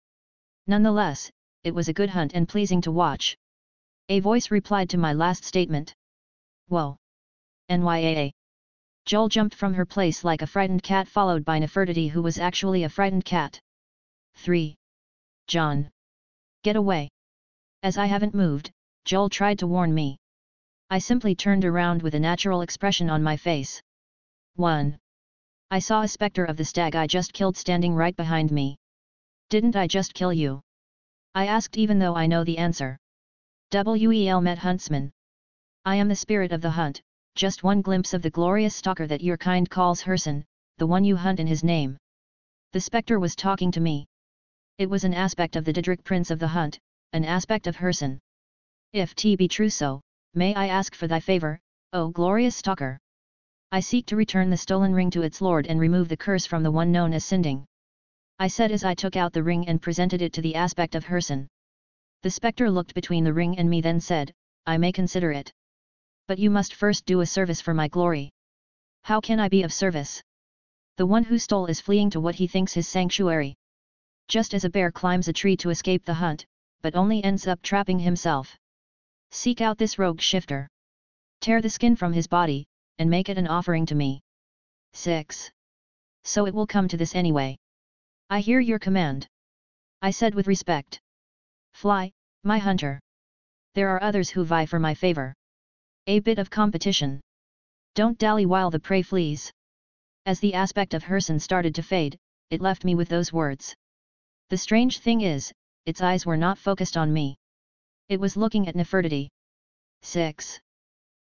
Nonetheless, it was a good hunt and pleasing to watch. A voice replied to my last statement. "Whoa. NYAA." Joel jumped from her place like a frightened cat, followed by Nefertiti, who was actually a frightened cat. 3. "Jon. Get away." As I haven't moved, Joel tried to warn me. I simply turned around with a natural expression on my face. 1. I saw a specter of the stag I just killed standing right behind me. "Didn't I just kill you?" I asked, even though I know the answer. "Well met, huntsman. I am the spirit of the hunt, just one glimpse of the glorious stalker that your kind calls Herson, the one you hunt in his name." The specter was talking to me. It was an aspect of the Daedric prince of the hunt, an aspect of Herson. "If 't be true so, may I ask for thy favor, O glorious stalker?" "I seek to return the stolen ring to its lord and remove the curse from the one known as Sinding," I said as I took out the ring and presented it to the aspect of Herson. The specter looked between the ring and me, then said, "I may consider it. But you must first do a service for my glory." "How can I be of service?" "The one who stole is fleeing to what he thinks his sanctuary. Just as a bear climbs a tree to escape the hunt, but only ends up trapping himself. Seek out this rogue shifter. Tear the skin from his body, and make it an offering to me." 6. "So it will come to this anyway." "I hear your command," I said with respect. "Fly, my hunter. There are others who vie for my favor. A bit of competition. Don't dally while the prey flees." As the aspect of Herson started to fade, it left me with those words. The strange thing is, its eyes were not focused on me. It was looking at Nefertiti. 6.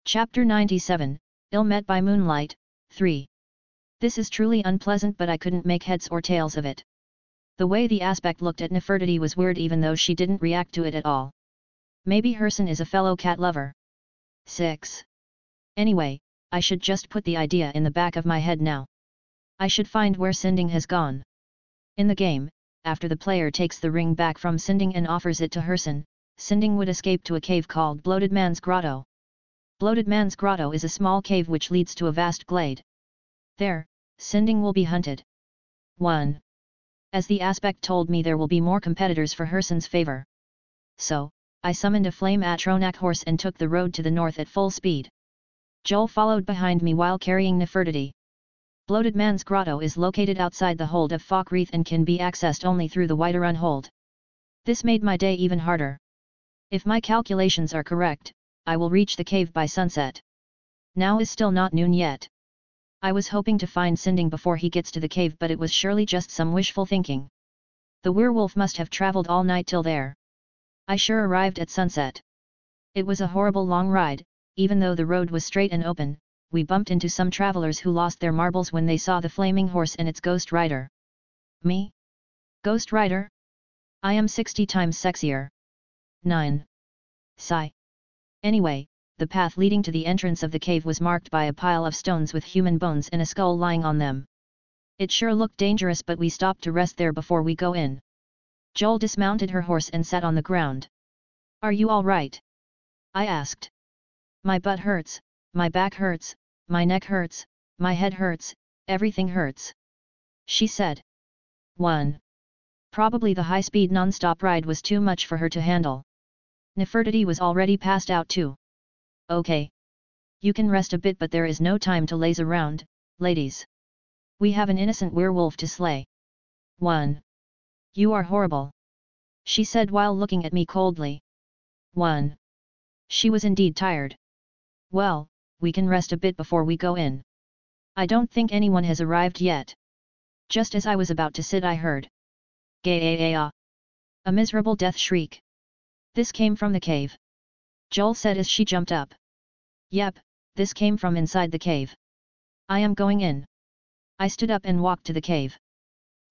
Chapter 97, Ill Met by Moonlight, 3. This is truly unpleasant, but I couldn't make heads or tails of it. The way the aspect looked at Nefertiti was weird, even though she didn't react to it at all. Maybe Herson is a fellow cat lover. 6. Anyway, I should just put the idea in the back of my head now. I should find where Sinding has gone. In the game, after the player takes the ring back from Sinding and offers it to Herson, Sinding would escape to a cave called Bloated Man's Grotto. Bloated Man's Grotto is a small cave which leads to a vast glade. There, Sinding will be hunted. 1. As the aspect told me, there will be more competitors for Herson's favor. So, I summoned a flame Atronak horse and took the road to the north at full speed. Joel followed behind me while carrying Nefertiti. Bloated Man's Grotto is located outside the hold of Falkreath and can be accessed only through the Whiterun hold. This made my day even harder. If my calculations are correct, I will reach the cave by sunset. Now is still not noon yet. I was hoping to find Sinding before he gets to the cave, but it was surely just some wishful thinking. The werewolf must have traveled all night till there. I sure arrived at sunset. It was a horrible long ride. Even though the road was straight and open, we bumped into some travelers who lost their marbles when they saw the flaming horse and its ghost rider. Me? Ghost rider? I am 60 times sexier. 9. Sigh. Anyway, the path leading to the entrance of the cave was marked by a pile of stones with human bones and a skull lying on them. It sure looked dangerous, but we stopped to rest there before we go in. Joel dismounted her horse and sat on the ground. "Are you all right?" I asked. "My butt hurts, my back hurts, my neck hurts, my head hurts, everything hurts," she said. 1. Probably the high-speed non-stop ride was too much for her to handle. Nefertiti was already passed out too. "Okay. You can rest a bit, but there is no time to laze around, ladies. We have an innocent werewolf to slay." 1. "You are horrible," she said while looking at me coldly. 1. She was indeed tired. "Well, we can rest a bit before we go in. I don't think anyone has arrived yet." Just as I was about to sit, I heard "Gay-a-a-a." A miserable death shriek. This came from the cave. Joel said as she jumped up. "Yep, this came from inside the cave." I am going in. I stood up and walked to the cave.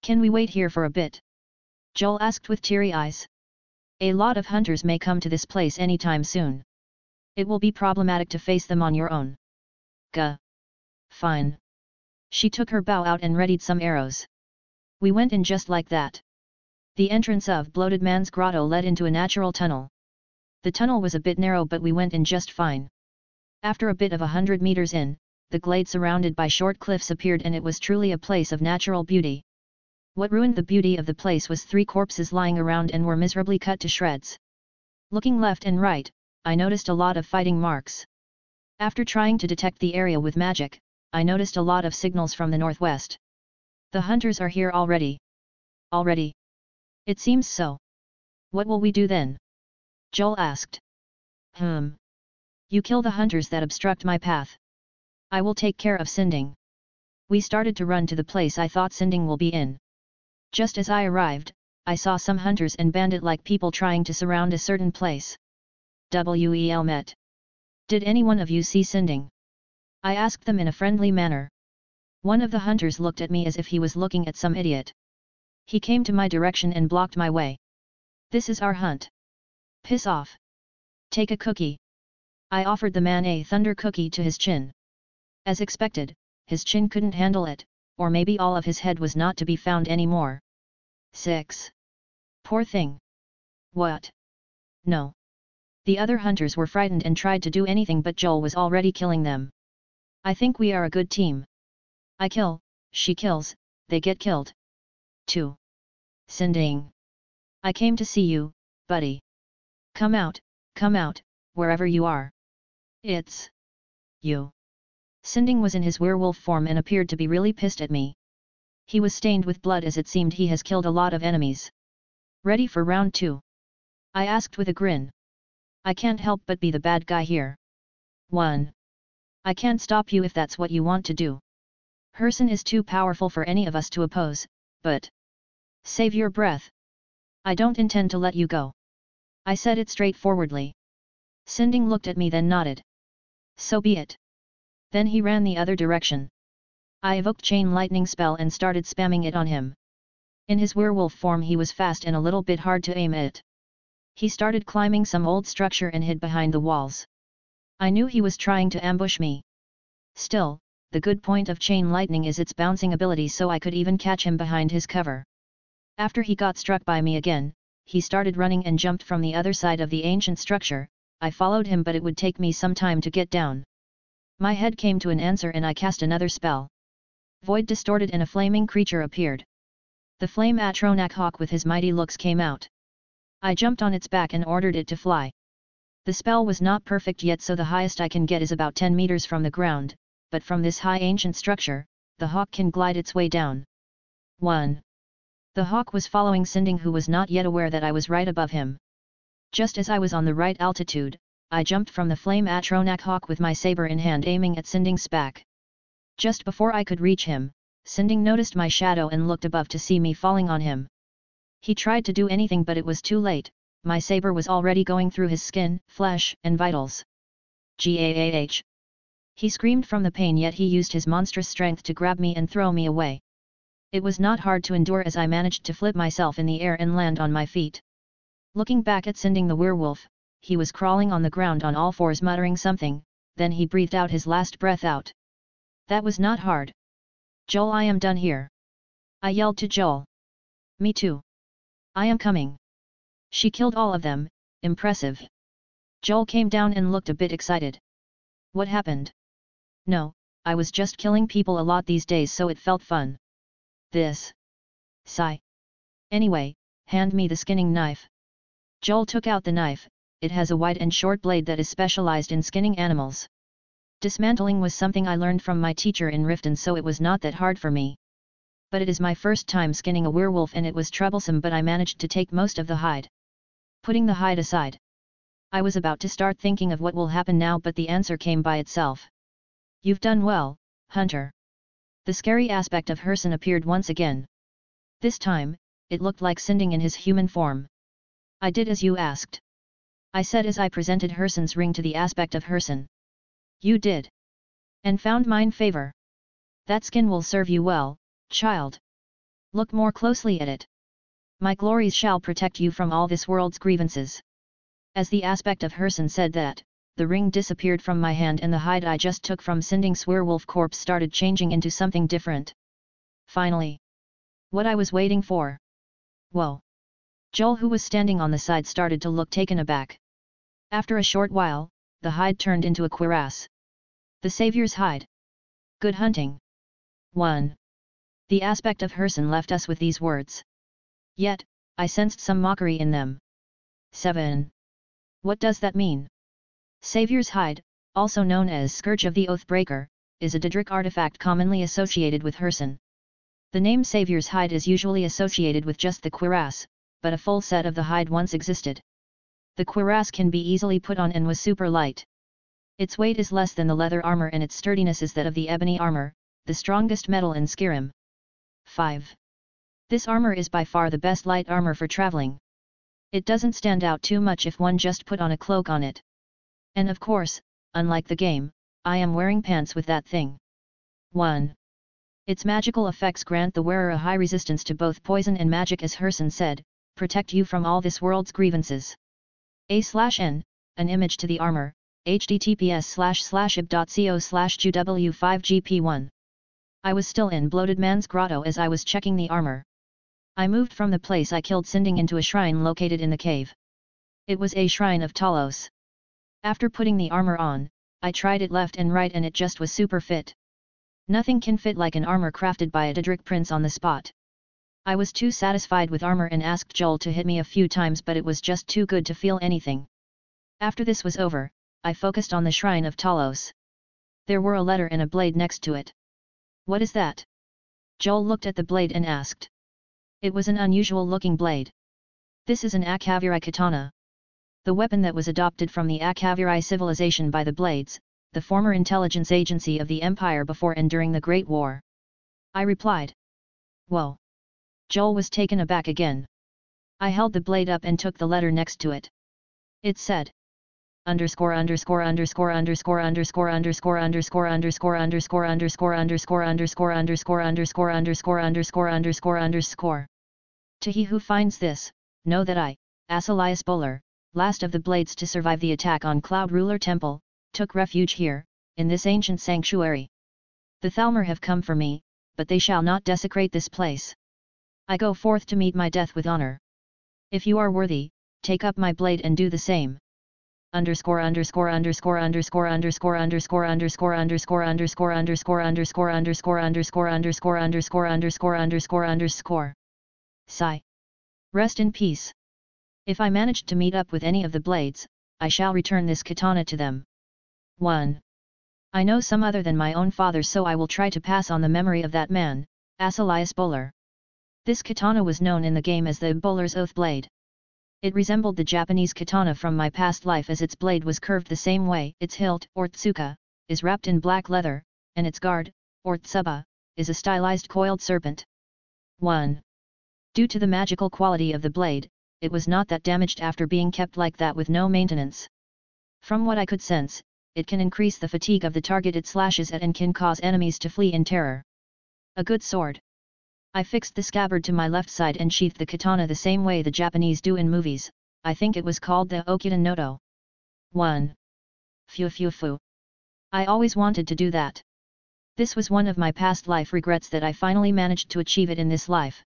Can we wait here for a bit? Joel asked with teary eyes. A lot of hunters may come to this place anytime soon. It will be problematic to face them on your own. Gah. Fine. She took her bow out and readied some arrows. We went in just like that. The entrance of Bloated Man's Grotto led into a natural tunnel. The tunnel was a bit narrow but we went in just fine. After a bit of 100 meters in, the glade surrounded by short cliffs appeared and it was truly a place of natural beauty. What ruined the beauty of the place was 3 corpses lying around and were miserably cut to shreds. Looking left and right, I noticed a lot of fighting marks. After trying to detect the area with magic, I noticed a lot of signals from the northwest. The hunters are here already. Already? It seems so. What will we do then? Joel asked. You kill the hunters that obstruct my path. I will take care of Sinding. We started to run to the place I thought Sinding will be in. Just as I arrived, I saw some hunters and bandit-like people trying to surround a certain place. Met. Did any one of you see Sinding? I asked them in a friendly manner. One of the hunters looked at me as if he was looking at some idiot. He came to my direction and blocked my way. This is our hunt. Piss off. Take a cookie. I offered the man a thunder cookie to his chin. As expected, his chin couldn't handle it, or maybe all of his head was not to be found anymore. 6. Poor thing. What? No. The other hunters were frightened and tried to do anything but Joel was already killing them. I think we are a good team. I kill, she kills, they get killed. 2. Sinding. I came to see you, buddy. Come out, wherever you are. It's you. Sinding was in his werewolf form and appeared to be really pissed at me. He was stained with blood as it seemed he has killed a lot of enemies. Ready for round 2? I asked with a grin. I can't help but be the bad guy here. 1. I can't stop you if that's what you want to do. Herson is too powerful for any of us to oppose, but... Save your breath. I don't intend to let you go. I said it straightforwardly. Sinding looked at me then nodded. So be it. Then he ran the other direction. I evoked Chain Lightning spell and started spamming it on him. In his werewolf form he was fast and a little bit hard to aim at. He started climbing some old structure and hid behind the walls. I knew he was trying to ambush me. Still, the good point of Chain Lightning is its bouncing ability, so I could even catch him behind his cover. After he got struck by me again, he started running and jumped from the other side of the ancient structure. I followed him but it would take me some time to get down. My head came to an answer and I cast another spell. Void distorted and a flaming creature appeared. The flame Atronak hawk with his mighty looks came out. I jumped on its back and ordered it to fly. The spell was not perfect yet, so the highest I can get is about 10 meters from the ground, but from this high ancient structure, the hawk can glide its way down. 1. The hawk was following Sinding, who was not yet aware that I was right above him. Just as I was on the right altitude, I jumped from the flame Atronak hawk with my saber in hand, aiming at Sinding's back. Just before I could reach him, Sinding noticed my shadow and looked above to see me falling on him. He tried to do anything but it was too late. My saber was already going through his skin, flesh, and vitals. Gaah! He screamed from the pain, yet he used his monstrous strength to grab me and throw me away. It was not hard to endure as I managed to flip myself in the air and land on my feet. Looking back at Sinding the werewolf, he was crawling on the ground on all fours muttering something, then he breathed out his last breath out. That was not hard. Joel, I am done here. I yelled to Joel. Me too. I am coming. She killed all of them, impressive. Joel came down and looked a bit excited. What happened? No, I was just killing people a lot these days, so it felt fun. This. Sigh. Anyway, hand me the skinning knife. Joel took out the knife. It has a wide and short blade that is specialized in skinning animals. Dismantling was something I learned from my teacher in Riften, so it was not that hard for me. But it is my first time skinning a werewolf and it was troublesome, but I managed to take most of the hide. Putting the hide aside, I was about to start thinking of what will happen now, but the answer came by itself. You've done well, Hunter. The scary aspect of Herson appeared once again. This time, it looked like Sinding in his human form. I did as you asked. I said as I presented Herson's ring to the aspect of Herson. You did. And found mine favor. That skin will serve you well, child. Look more closely at it. My glories shall protect you from all this world's grievances. As the aspect of Herson said that, the ring disappeared from my hand and the hide I just took from Sinding's werewolf corpse started changing into something different. Finally. What I was waiting for. Whoa. Joel, who was standing on the side, started to look taken aback. After a short while, the hide turned into a cuirass. The Savior's hide. Good hunting. 1. The aspect of Herson left us with these words. Yet, I sensed some mockery in them. 7. What does that mean? Savior's hide, also known as Scourge of the Oathbreaker, is a Daedric artifact commonly associated with Herson. The name Savior's hide is usually associated with just the cuirass, but a full set of the hide once existed. The cuirass can be easily put on and was super light. Its weight is less than the leather armor and its sturdiness is that of the ebony armor, the strongest metal in Skyrim. 5. This armor is by far the best light armor for traveling. It doesn't stand out too much if one just put on a cloak on it. And of course, unlike the game, I am wearing pants with that thing. 1. Its magical effects grant the wearer a high resistance to both poison and magic, as Herson said, protect you from all this world's grievances. A/N, an image to the armor, https://ib.co/qw5gp1. I was still in Bloated Man's Grotto as I was checking the armor. I moved from the place I killed Sinding into a shrine located in the cave. It was a shrine of Talos. After putting the armor on, I tried it left and right and it just was super fit. Nothing can fit like an armor crafted by a Daedric prince on the spot. I was too satisfied with armor and asked Joel to hit me a few times, but it was just too good to feel anything. After this was over, I focused on the shrine of Talos. There were a letter and a blade next to it. What is that? Joel looked at the blade and asked. It was an unusual looking blade. This is an Akhavirai katana. The weapon that was adopted from the Akhavirai civilization by the Blades, the former intelligence agency of the Empire before and during the Great War. I replied. Whoa. Joel was taken aback again. I held the blade up and took the letter next to it. It said. Underscore underscore underscore underscore underscore underscore underscore underscore underscore underscore underscore underscore underscore underscore underscore underscore underscore underscore. To he who finds this, know that I, Asalias Bowler, last of the Blades to survive the attack on Cloud Ruler Temple, took refuge here, in this ancient sanctuary. The Thalmor have come for me, but they shall not desecrate this place. I go forth to meet my death with honor. If you are worthy, take up my blade and do the same. Underscore underscore underscore underscore underscore underscore underscore underscore underscore underscore underscore underscore underscore underscore underscore underscore underscore underscore. Sigh. Rest in peace. If I managed to meet up with any of the Blades, I shall return this katana to them. 1. I know some other than my own father, so I will try to pass on the memory of that man, Asalias Bowler. This katana was known in the game as the Bowler's Oath Blade. It resembled the Japanese katana from my past life as its blade was curved the same way. Its hilt, or tsuka, is wrapped in black leather, and its guard, or tsuba, is a stylized coiled serpent. 1. Due to the magical quality of the blade, it was not that damaged after being kept like that with no maintenance. From what I could sense, it can increase the fatigue of the target it slashes at and can cause enemies to flee in terror. A good sword. I fixed the scabbard to my left side and sheathed the katana the same way the Japanese do in movies. I think it was called the Okuden Noto. 1. Phew phew phew. I always wanted to do that. This was one of my past life regrets that I finally managed to achieve it in this life.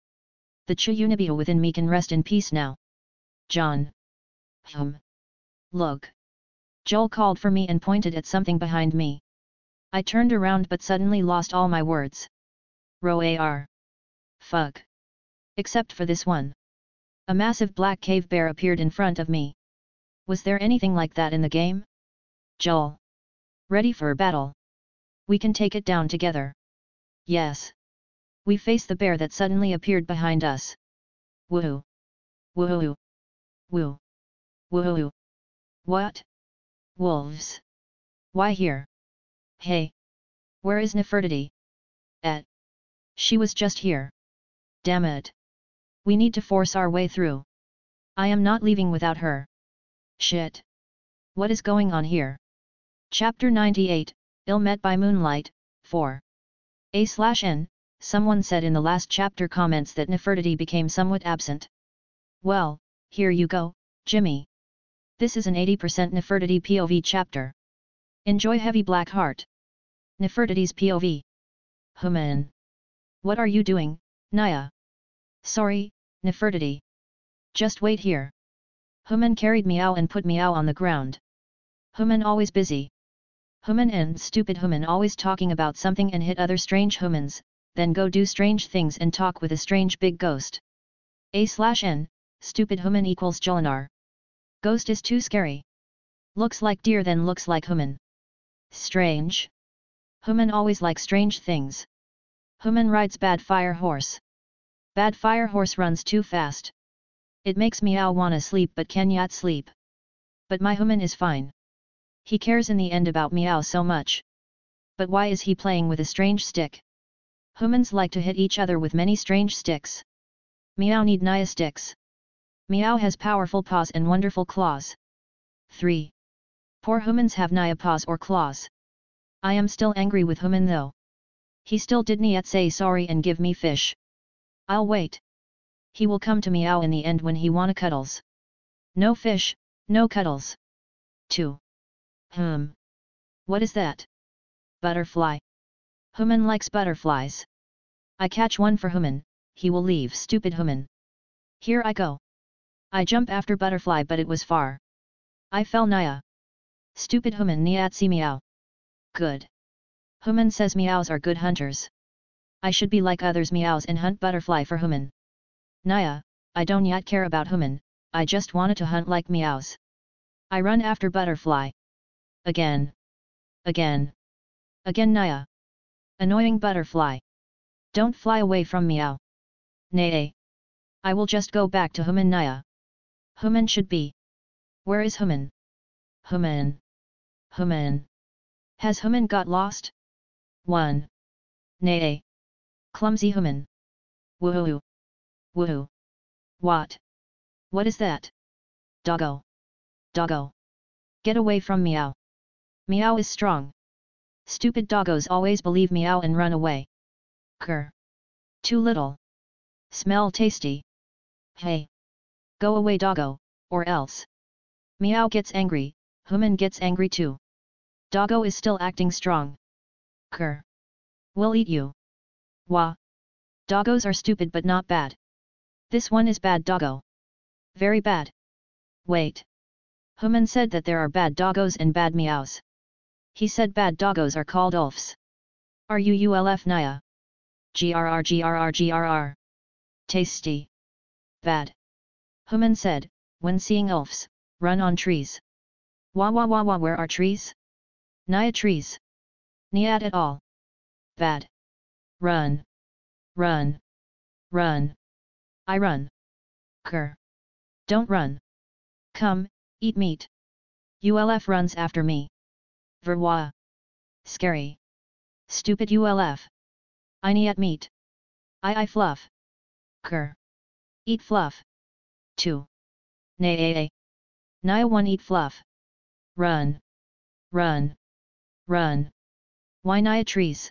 The Chiyunibyo within me can rest in peace now. Jon. Look. Joel called for me and pointed at something behind me. I turned around but suddenly lost all my words. Roar. Fuck. Except for this one. A massive black cave bear appeared in front of me. Was there anything like that in the game? Joel. Ready for battle. We can take it down together. Yes. We face the bear that suddenly appeared behind us. Woohoo. Woohoo. Woo. Woohoo. What? Wolves. Why here? Hey. Where is Nefertiti? She was just here. Damn it. We need to force our way through. I am not leaving without her. Shit. What is going on here? Chapter 98, Ill Met by Moonlight, 4. A/N, someone said in the last chapter comments that Nefertiti became somewhat absent. Well, here you go, Jimmy. This is an 80% Nefertiti POV chapter. Enjoy Heavy Black Heart. Nefertiti's POV. Human. What are you doing, Naya? Sorry, Nefertiti. Just wait here. Human carried Meow and put Meow on the ground. Human always busy. Human and stupid Human always talking about something and hit other strange humans, then go do strange things and talk with a strange big ghost. A/N, stupid Human equals Jolinar. Ghost is too scary. Looks like deer then looks like Human. Strange. Human always like strange things. Human rides bad fire horse. Bad fire horse runs too fast. It makes Meow wanna sleep but cannot sleep. But my Human is fine. He cares in the end about Meow so much. But why is he playing with a strange stick? Humans like to hit each other with many strange sticks. Meow need Naya sticks. Meow has powerful paws and wonderful claws. 3. Poor humans have Naya paws or claws. I am still angry with Human though. He still did not say sorry and give me fish. I'll wait. He will come to Meow in the end when he wanna cuddles. No fish, no cuddles. 2. What is that? Butterfly. Human likes butterflies. I catch one for Human, he will leave stupid Human. Here I go. I jump after butterfly but it was far. I fell Naya. Stupid Human niat see Meow. Good. Human says Meows are good hunters. I should be like others Meows and hunt butterfly for Human. Naya, I don't yet care about Human, I just wanted to hunt like Meows. I run after butterfly. Again. Again. Again Naya. Annoying butterfly. Don't fly away from Meow. Nay. I will just go back to Human Naya. Human should be. Where is Human? Human. Human. Has Human got lost? 1. Nay. Clumsy Human. Woohoo. Woohoo. What? What is that? Doggo. Doggo. Get away from Meow. Meow is strong. Stupid doggos always believe Meow and run away. Cur. Too little. Smell tasty. Hey. Go away doggo, or else. Meow gets angry, Human gets angry too. Doggo is still acting strong. Cur. We'll eat you. Wah. Doggos are stupid but not bad. This one is bad doggo. Very bad. Wait. Human said that there are bad doggos and bad meows. He said bad doggos are called ulfs. RUULF Naya. GRR. Tasty. Bad. Human said, when seeing ulfs, run on trees. Wah wah wah wah where are trees? Naya trees. Niat at all. Bad. Run. Run. Run. I run. Cur. Don't run. Come, eat meat. ULF runs after me. Verwa. Scary. Stupid ULF. I need meat. I fluff. Cur. Eat fluff. 2. Nay. Naya 1 eat fluff. Run. Run. Run. Why Naya trees?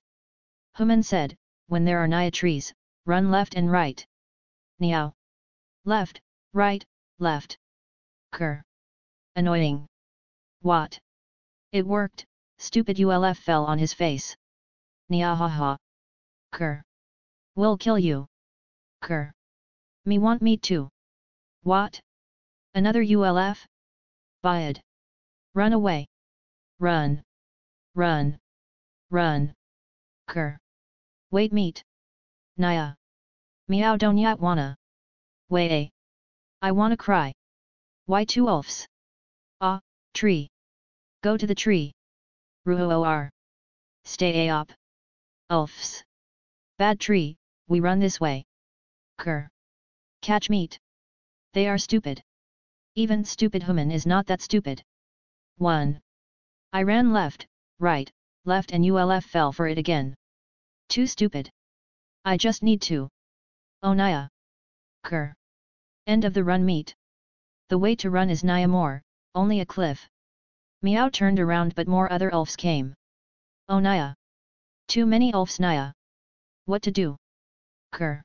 Human said, when there are Naya trees, run left and right. Niao. Left, right, left. Cur. Annoying. What? It worked, stupid ULF fell on his face. Niahaha. Cur. Will kill you. Cur. Me want meat too. What? Another ULF? Bide. Run away. Run. Run. Run. Cur. Wait meat. Naya. Meow don't yet wanna. Way. I wanna cry. Why 2 ulfs? Ah, tree. Go to the tree. Ruhoor. Stay up. Ulfs. Bad tree, we run this way. Cur. Catch meat. They are stupid. Even stupid human is not that stupid. 1. I ran left, right, left and ULF fell for it again. Too stupid. I just need to. Oh Naya. Cur. End of the run meet. The way to run is Naya more, only a cliff. Meow turned around but more other ulfs came. Oh Naya. Too many ulfs Naya. What to do? Cur.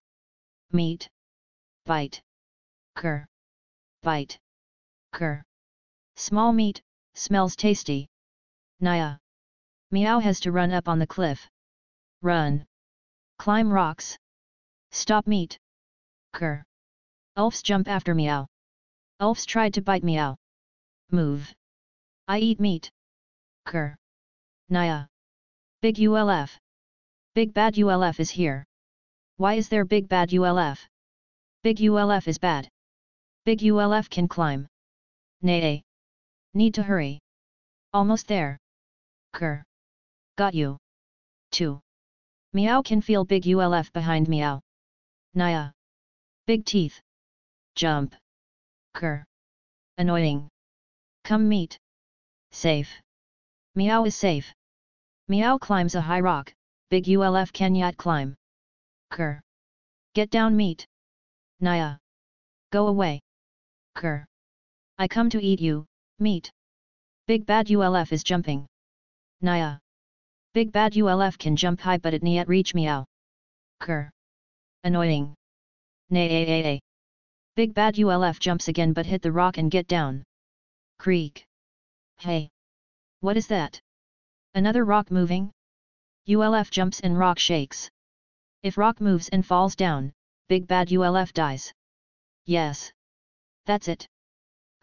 Meat. Bite. Cur. Bite. Cur. Small meat, smells tasty. Naya. Meow has to run up on the cliff. Run. Climb rocks. Stop meat. Cur. Elves jump after Meow. Elves tried to bite Meow. Move. I eat meat. Cur. Naya. Big ULF. Big bad ULF is here. Why is there big bad ULF? Big ULF is bad. Big ULF can climb. Nay. Need to hurry. Almost there. Cur. Got you. 2. Meow can feel big ULF behind Meow. Naya. Big teeth. Jump. Cur. Annoying. Come meet. Safe. Meow is safe. Meow climbs a high rock, big ULF cannot climb. Cur. Get down meat. Naya. Go away. Cur. I come to eat you, meat. Big bad ULF is jumping. Naya. Big bad ULF can jump high but it can't reach Meow. Cur. Annoying. Nay. Big bad ULF jumps again but hit the rock and get down. Creak. Hey. What is that? Another rock moving? ULF jumps and rock shakes. If rock moves and falls down, big bad ULF dies. Yes. That's it.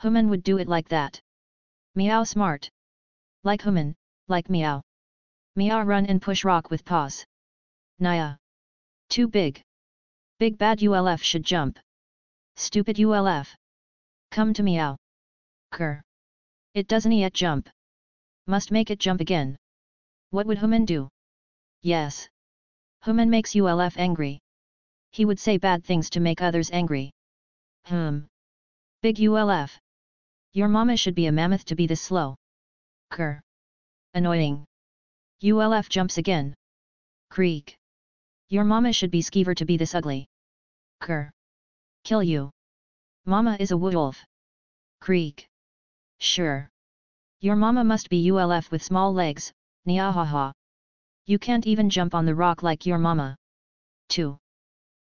Human would do it like that. Meow smart. Like human, like Meow. Meow run and push rock with paws. Naya. Too big. Big bad ULF should jump. Stupid ULF. Come to Meow. Cur. It doesn't yet jump. Must make it jump again. What would human do? Yes. Human makes ULF angry. He would say bad things to make others angry. Big ULF. Your mama should be a mammoth to be this slow. Cur. Annoying. ULF jumps again. Creak. Your mama should be skeever to be this ugly. Cur. Kill you. Mama is a woodwolf. Creak. Sure. Your mama must be ULF with small legs, niahaha. You can't even jump on the rock like your mama. 2.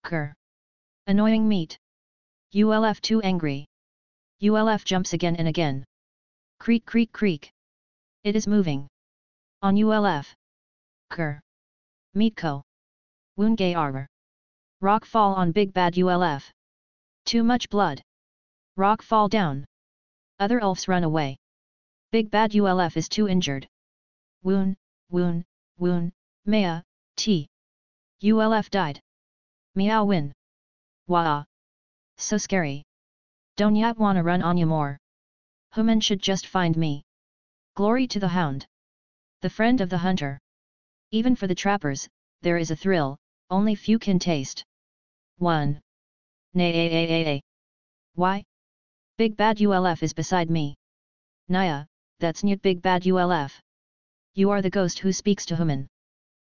Cur. Annoying meat. ULF too angry. ULF jumps again and again. Creak creak creak. It is moving. On ULF. Cur. Meatco. Woongay arbor. Rock fall on big bad ULF. Too much blood. Rock fall down. Other elves run away. Big bad ULF is too injured. Woon, Maya, T. ULF died. Meow win. Wah. So scary. Don't yet wanna run on you more. Human should just find me. Glory to the hound. The friend of the hunter. Even for the trappers, there is a thrill, only few can taste. 1. Nay. Why? Big bad ULF is beside me. Naya, that's not big bad ULF. You are the ghost who speaks to human.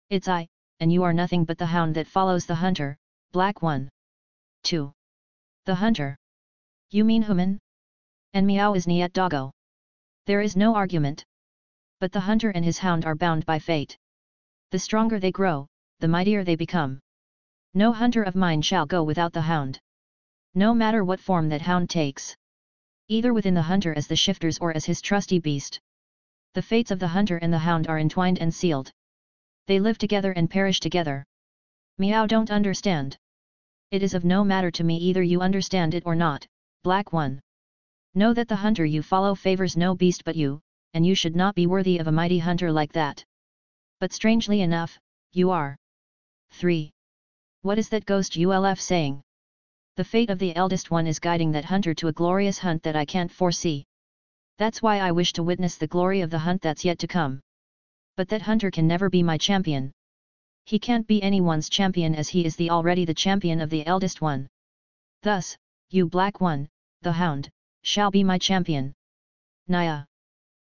It's I, and you are nothing but the hound that follows the hunter, black one. 2. The hunter. You mean human? And Meow is niet doggo. There is no argument. But the hunter and his hound are bound by fate. The stronger they grow, the mightier they become. No hunter of mine shall go without the hound. No matter what form that hound takes. Either within the hunter as the shifters or as his trusty beast. The fates of the hunter and the hound are entwined and sealed. They live together and perish together. Meow don't understand. It is of no matter to me either you understand it or not, black one. Know that the hunter you follow favors no beast but you, and you should not be worthy of a mighty hunter like that. But strangely enough, you are. 3. What is that ghost ULF saying? The fate of the eldest one is guiding that hunter to a glorious hunt that I can't foresee. That's why I wish to witness the glory of the hunt that's yet to come. But that hunter can never be my champion. He can't be anyone's champion as he is already the champion of the eldest one. Thus, you black one, the hound, shall be my champion. Naya.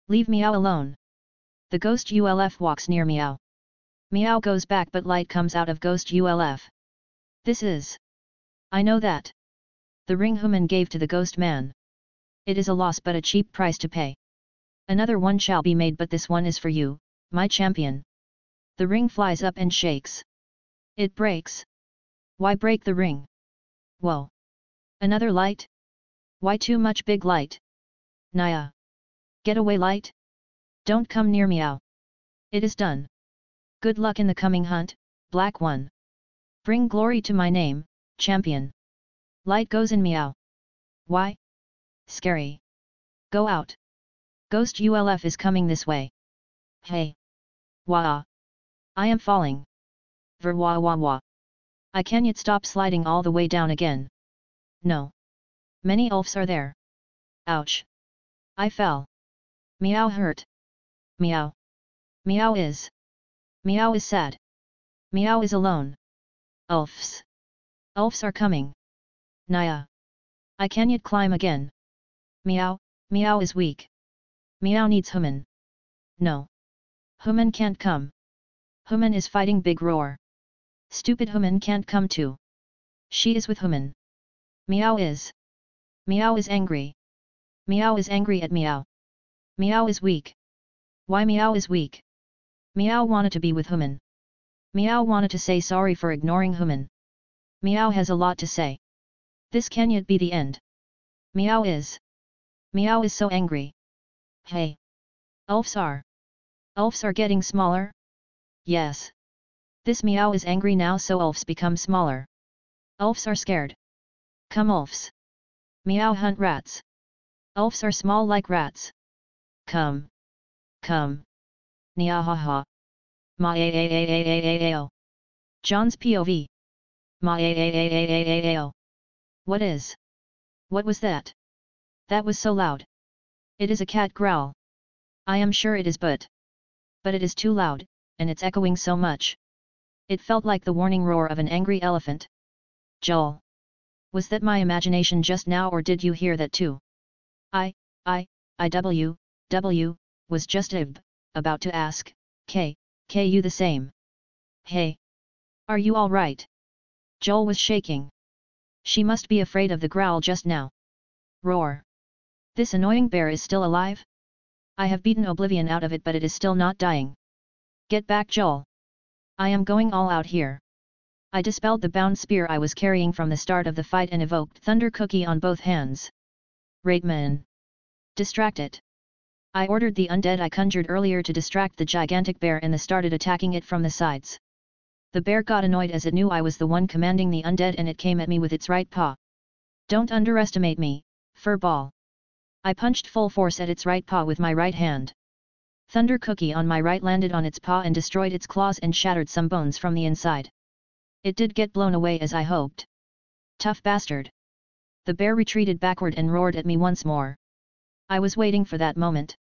Leave Meow alone. The ghost ULF walks near Meow. Meow goes back but light comes out of ghost ULF. This is. I know that. The ring human gave to the ghost man. It is a loss but a cheap price to pay. Another one shall be made but this one is for you, my champion. The ring flies up and shakes. It breaks. Why break the ring? Whoa. Another light? Why too much big light? Naya. Get away light? Don't come near meow. It is done. Good luck in the coming hunt, Black One. Bring glory to my name, champion. Light goes in meow. Why? Scary. Go out. Ghost ULF is coming this way. Hey. Wah. I am falling. Ver wah wah wah. I can yet stop sliding all the way down again. No. Many elves are there. Ouch. I fell. Meow hurt. Meow. Meow is. Meow is sad. Meow is alone. Elves. Elves are coming. Naya. I can yet climb again. Meow, meow is weak. Meow needs human. No. Human can't come. Human is fighting Big Roar. Stupid human can't come too. She is with human. Meow is. Meow is angry. Meow is angry at meow. Meow is weak. Why meow is weak? Meow wanted to be with human. Meow wanted to say sorry for ignoring human. Meow has a lot to say. This can yet be the end. Meow is. Meow is so angry. Hey. Elves are. Elves are getting smaller? Yes. This meow is angry now, so elves become smaller. Elves are scared. Come elves. Meow hunt rats. Elves are small like rats. Come. Come. Niahaha. Ma a. Jon's POV. Ma a. What is? What was that? That was so loud. It is a cat growl. I am sure it is, but it is too loud, and it's echoing so much. It felt like the warning roar of an angry elephant. Joel. Was that my imagination just now, or did you hear that too? W, was just about to ask, you the same? Hey. Are you alright? Joel was shaking. She must be afraid of the growl just now. Roar. This annoying bear is still alive? I have beaten oblivion out of it, but it is still not dying. Get back, Joel. I am going all out here. I dispelled the bound spear I was carrying from the start of the fight and evoked Thunder Cookie on both hands. Raidman. Distract it. I ordered the undead I conjured earlier to distract the gigantic bear and started attacking it from the sides. The bear got annoyed as it knew I was the one commanding the undead, and it came at me with its right paw. Don't underestimate me, furball. I punched full force at its right paw with my right hand. Thunder Cookie on my right landed on its paw and destroyed its claws and shattered some bones from the inside. It did get blown away as I hoped. Tough bastard. The bear retreated backward and roared at me once more. I was waiting for that moment.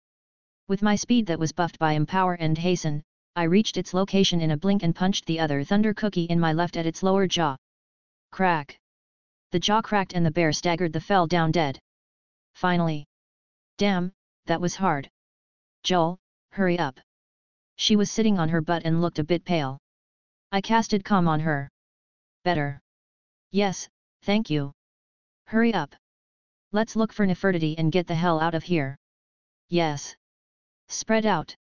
With my speed that was buffed by Empower and Hasten, I reached its location in a blink and punched the other Thunder Cookie in my left at its lower jaw. Crack. The jaw cracked and the bear staggered and fell down dead. Finally. Damn, that was hard. Joel, hurry up. She was sitting on her butt and looked a bit pale. I casted calm on her. Better. Yes, thank you. Hurry up. Let's look for Nefertiti and get the hell out of here. Yes. Spread out.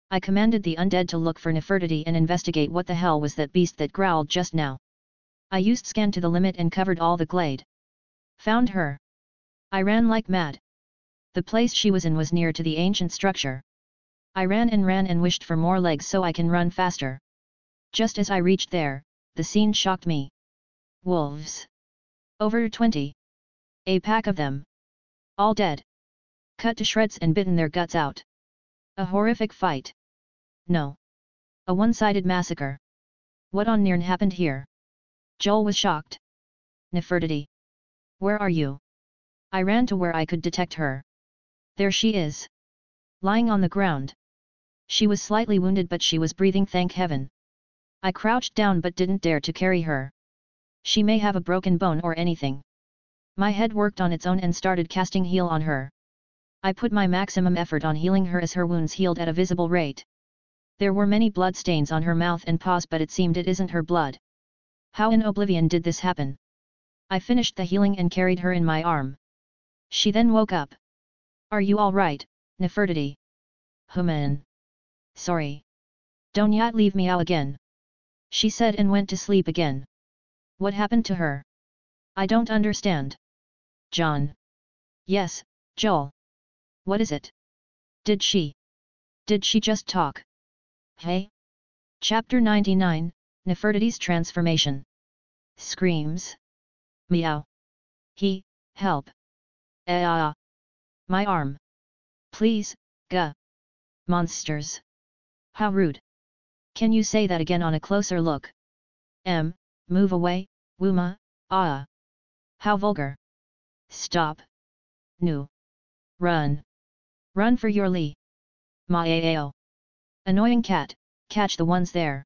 I commanded the undead to look for Nefertiti and investigate what the hell was that beast that growled just now. I used scan to the limit and covered all the glade. Found her. I ran like mad. The place she was in was near to the ancient structure. I ran and wished for more legs so I can run faster. Just as I reached there, the scene shocked me. Wolves. Over 20. A pack of them. All dead. Cut to shreds and bitten their guts out. A horrific fight. No. A one-sided massacre. What on Nirn happened here? Joel was shocked. Nefertiti. Where are you? I ran to where I could detect her. There she is. Lying on the ground. She was slightly wounded, but she was breathing, thank heaven. I crouched down but didn't dare to carry her. She may have a broken bone or anything. My head worked on its own and started casting heal on her. I put my maximum effort on healing her as her wounds healed at a visible rate. There were many blood stains on her mouth and paws, but it seemed it isn't her blood. How in oblivion did this happen? I finished the healing and carried her in my arm. She then woke up. Are you alright, Nefertiti? Human. Sorry. Don't yet leave me out again. she said and went to sleep again. What happened to her? I don't understand. Jon. Yes, Joel. What is it? Did she just talk? Hey? Chapter 99, Nefertiti's Transformation. Screams. Meow. Help. My arm. Please, gah. Monsters. How rude. Can you say that again on a closer look? Move away, Wuma, How vulgar. Stop. No. Run. Run for your lee. Maao. Annoying cat, catch the ones there.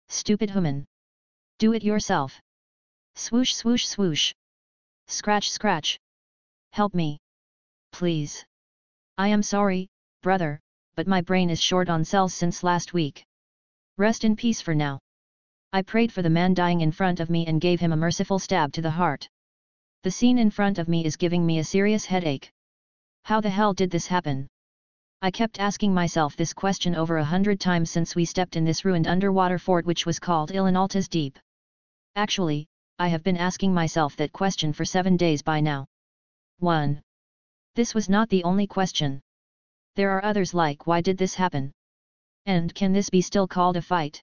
Stupid human. Do it yourself. Swoosh swoosh swoosh. Scratch scratch. Help me. Please. I am sorry, brother, but my brain is short on cells since last week. Rest in peace for now. I prayed for the man dying in front of me and gave him a merciful stab to the heart. The scene in front of me is giving me a serious headache. How the hell did this happen? I kept asking myself this question over 100 times since we stepped in this ruined underwater fort which was called Ilinalta's Deep. Actually, I have been asking myself that question for 7 days by now. 1. This was not the only question. There are others like why did this happen? And can this be still called a fight?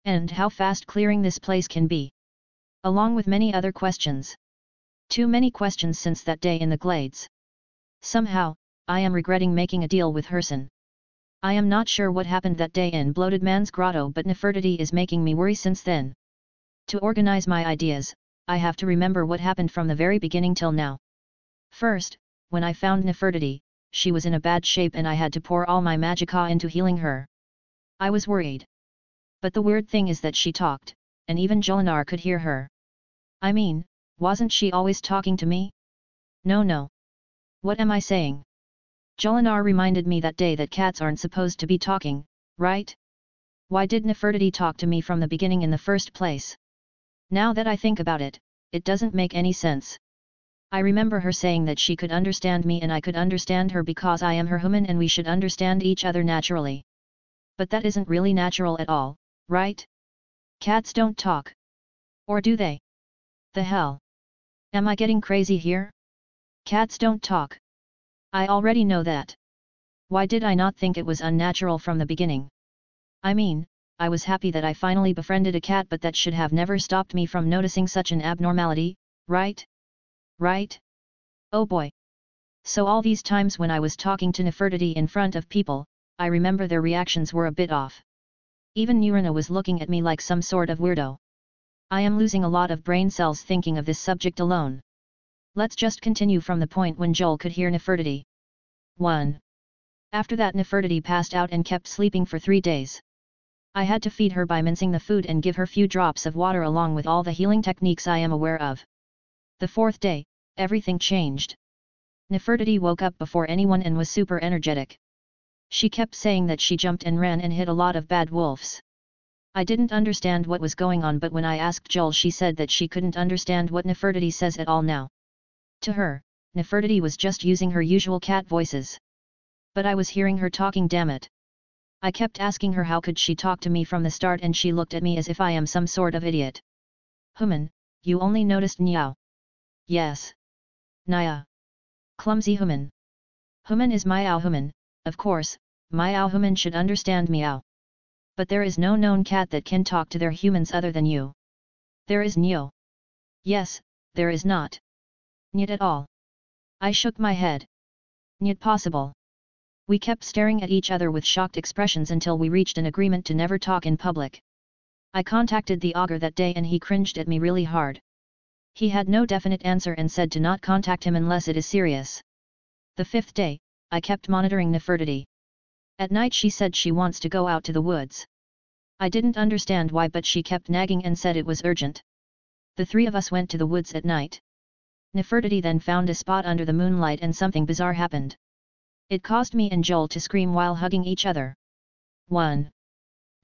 And how fast clearing this place can be? Along with many other questions. Too many questions since that day in the glades. Somehow, I am regretting making a deal with Herson. I am not sure what happened that day in Bloated Man's Grotto but Nefertiti is making me worry since then. To organize my ideas, I have to remember what happened from the very beginning till now. First, when I found Nefertiti, she was in a bad shape and I had to pour all my magicka into healing her. I was worried. But the weird thing is that she talked, and even Jolinar could hear her. I mean, wasn't she always talking to me? No. What am I saying? Jolinar reminded me that day that cats aren't supposed to be talking, right? Why did Nefertiti talk to me from the beginning in the first place? Now that I think about it, it doesn't make any sense. I remember her saying that she could understand me and I could understand her because I am her human and we should understand each other naturally. But that isn't really natural at all, right? Cats don't talk. Or do they? The hell? Am I getting crazy here? Cats don't talk. I already know that. Why did I not think it was unnatural from the beginning? I mean, I was happy that I finally befriended a cat but that should have never stopped me from noticing such an abnormality, right? Right? Oh boy. So all these times when I was talking to Nefertiti in front of people, I remember their reactions were a bit off. Even Nurina was looking at me like some sort of weirdo. I am losing a lot of brain cells thinking of this subject alone. Let's just continue from the point when Joel could hear Nefertiti. 1. After that Nefertiti passed out and kept sleeping for 3 days. I had to feed her by mincing the food and give her few drops of water along with all the healing techniques I am aware of. The 4th day, everything changed. Nefertiti woke up before anyone and was super energetic. She kept saying that she jumped and ran and hit a lot of bad wolves. I didn't understand what was going on but when I asked Joel she said that she couldn't understand what Nefertiti says at all now. To her, Nefertiti was just using her usual cat voices. But I was hearing her talking, damn it. I kept asking her how could she talk to me from the start and she looked at me as if I am some sort of idiot. Human, you only noticed Niao. Yes. Naya. Clumsy human. Human is Miao human, of course, Miao human should understand Miao. But there is no known cat that can talk to their humans other than you. There is Nio. Yes, there is not. Niet at all. I shook my head. Niet possible. We kept staring at each other with shocked expressions until we reached an agreement to never talk in public. I contacted the augur that day and he cringed at me really hard. He had no definite answer and said to not contact him unless it is serious. The 5th day, I kept monitoring Nefertiti. At night she said she wants to go out to the woods. I didn't understand why but she kept nagging and said it was urgent. The 3 of us went to the woods at night. Nefertiti then found a spot under the moonlight and something bizarre happened. It caused me and Joel to scream while hugging each other. 1.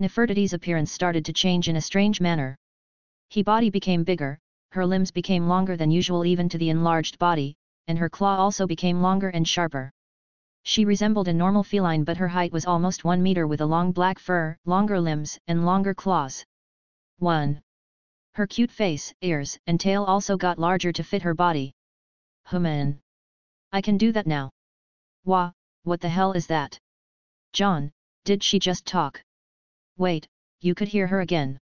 Nefertiti's appearance started to change in a strange manner. Her body became bigger, her limbs became longer than usual even to the enlarged body, and her claw also became longer and sharper. She resembled a normal feline but her height was almost 1 meter with a long black fur, longer limbs and longer claws. 1. Her cute face, ears, and tail also got larger to fit her body. Human. I can do that now. Wah, what the hell is that? Jon, did she just talk? Wait, you could hear her again.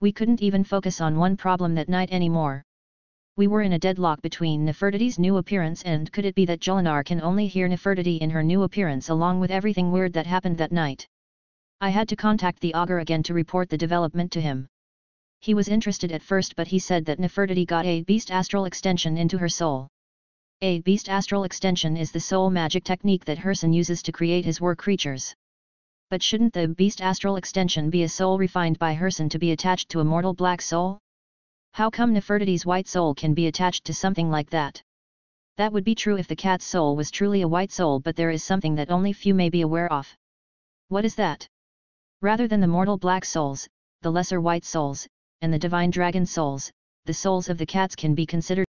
We couldn't even focus on one problem that night anymore. We were in a deadlock between Nefertiti's new appearance and could it be that Jolinar can only hear Nefertiti in her new appearance along with everything weird that happened that night. I had to contact the Augur again to report the development to him. He was interested at first but he said that Nefertiti got a beast astral extension into her soul. A beast astral extension is the soul magic technique that Herson uses to create his war creatures. But shouldn't the beast astral extension be a soul refined by Herson to be attached to a mortal black soul? How come Nefertiti's white soul can be attached to something like that? That would be true if the cat's soul was truly a white soul, but there is something that only few may be aware of. What is that? Rather than the mortal black souls, the lesser white souls, and the divine dragon souls, the souls of the cats can be considered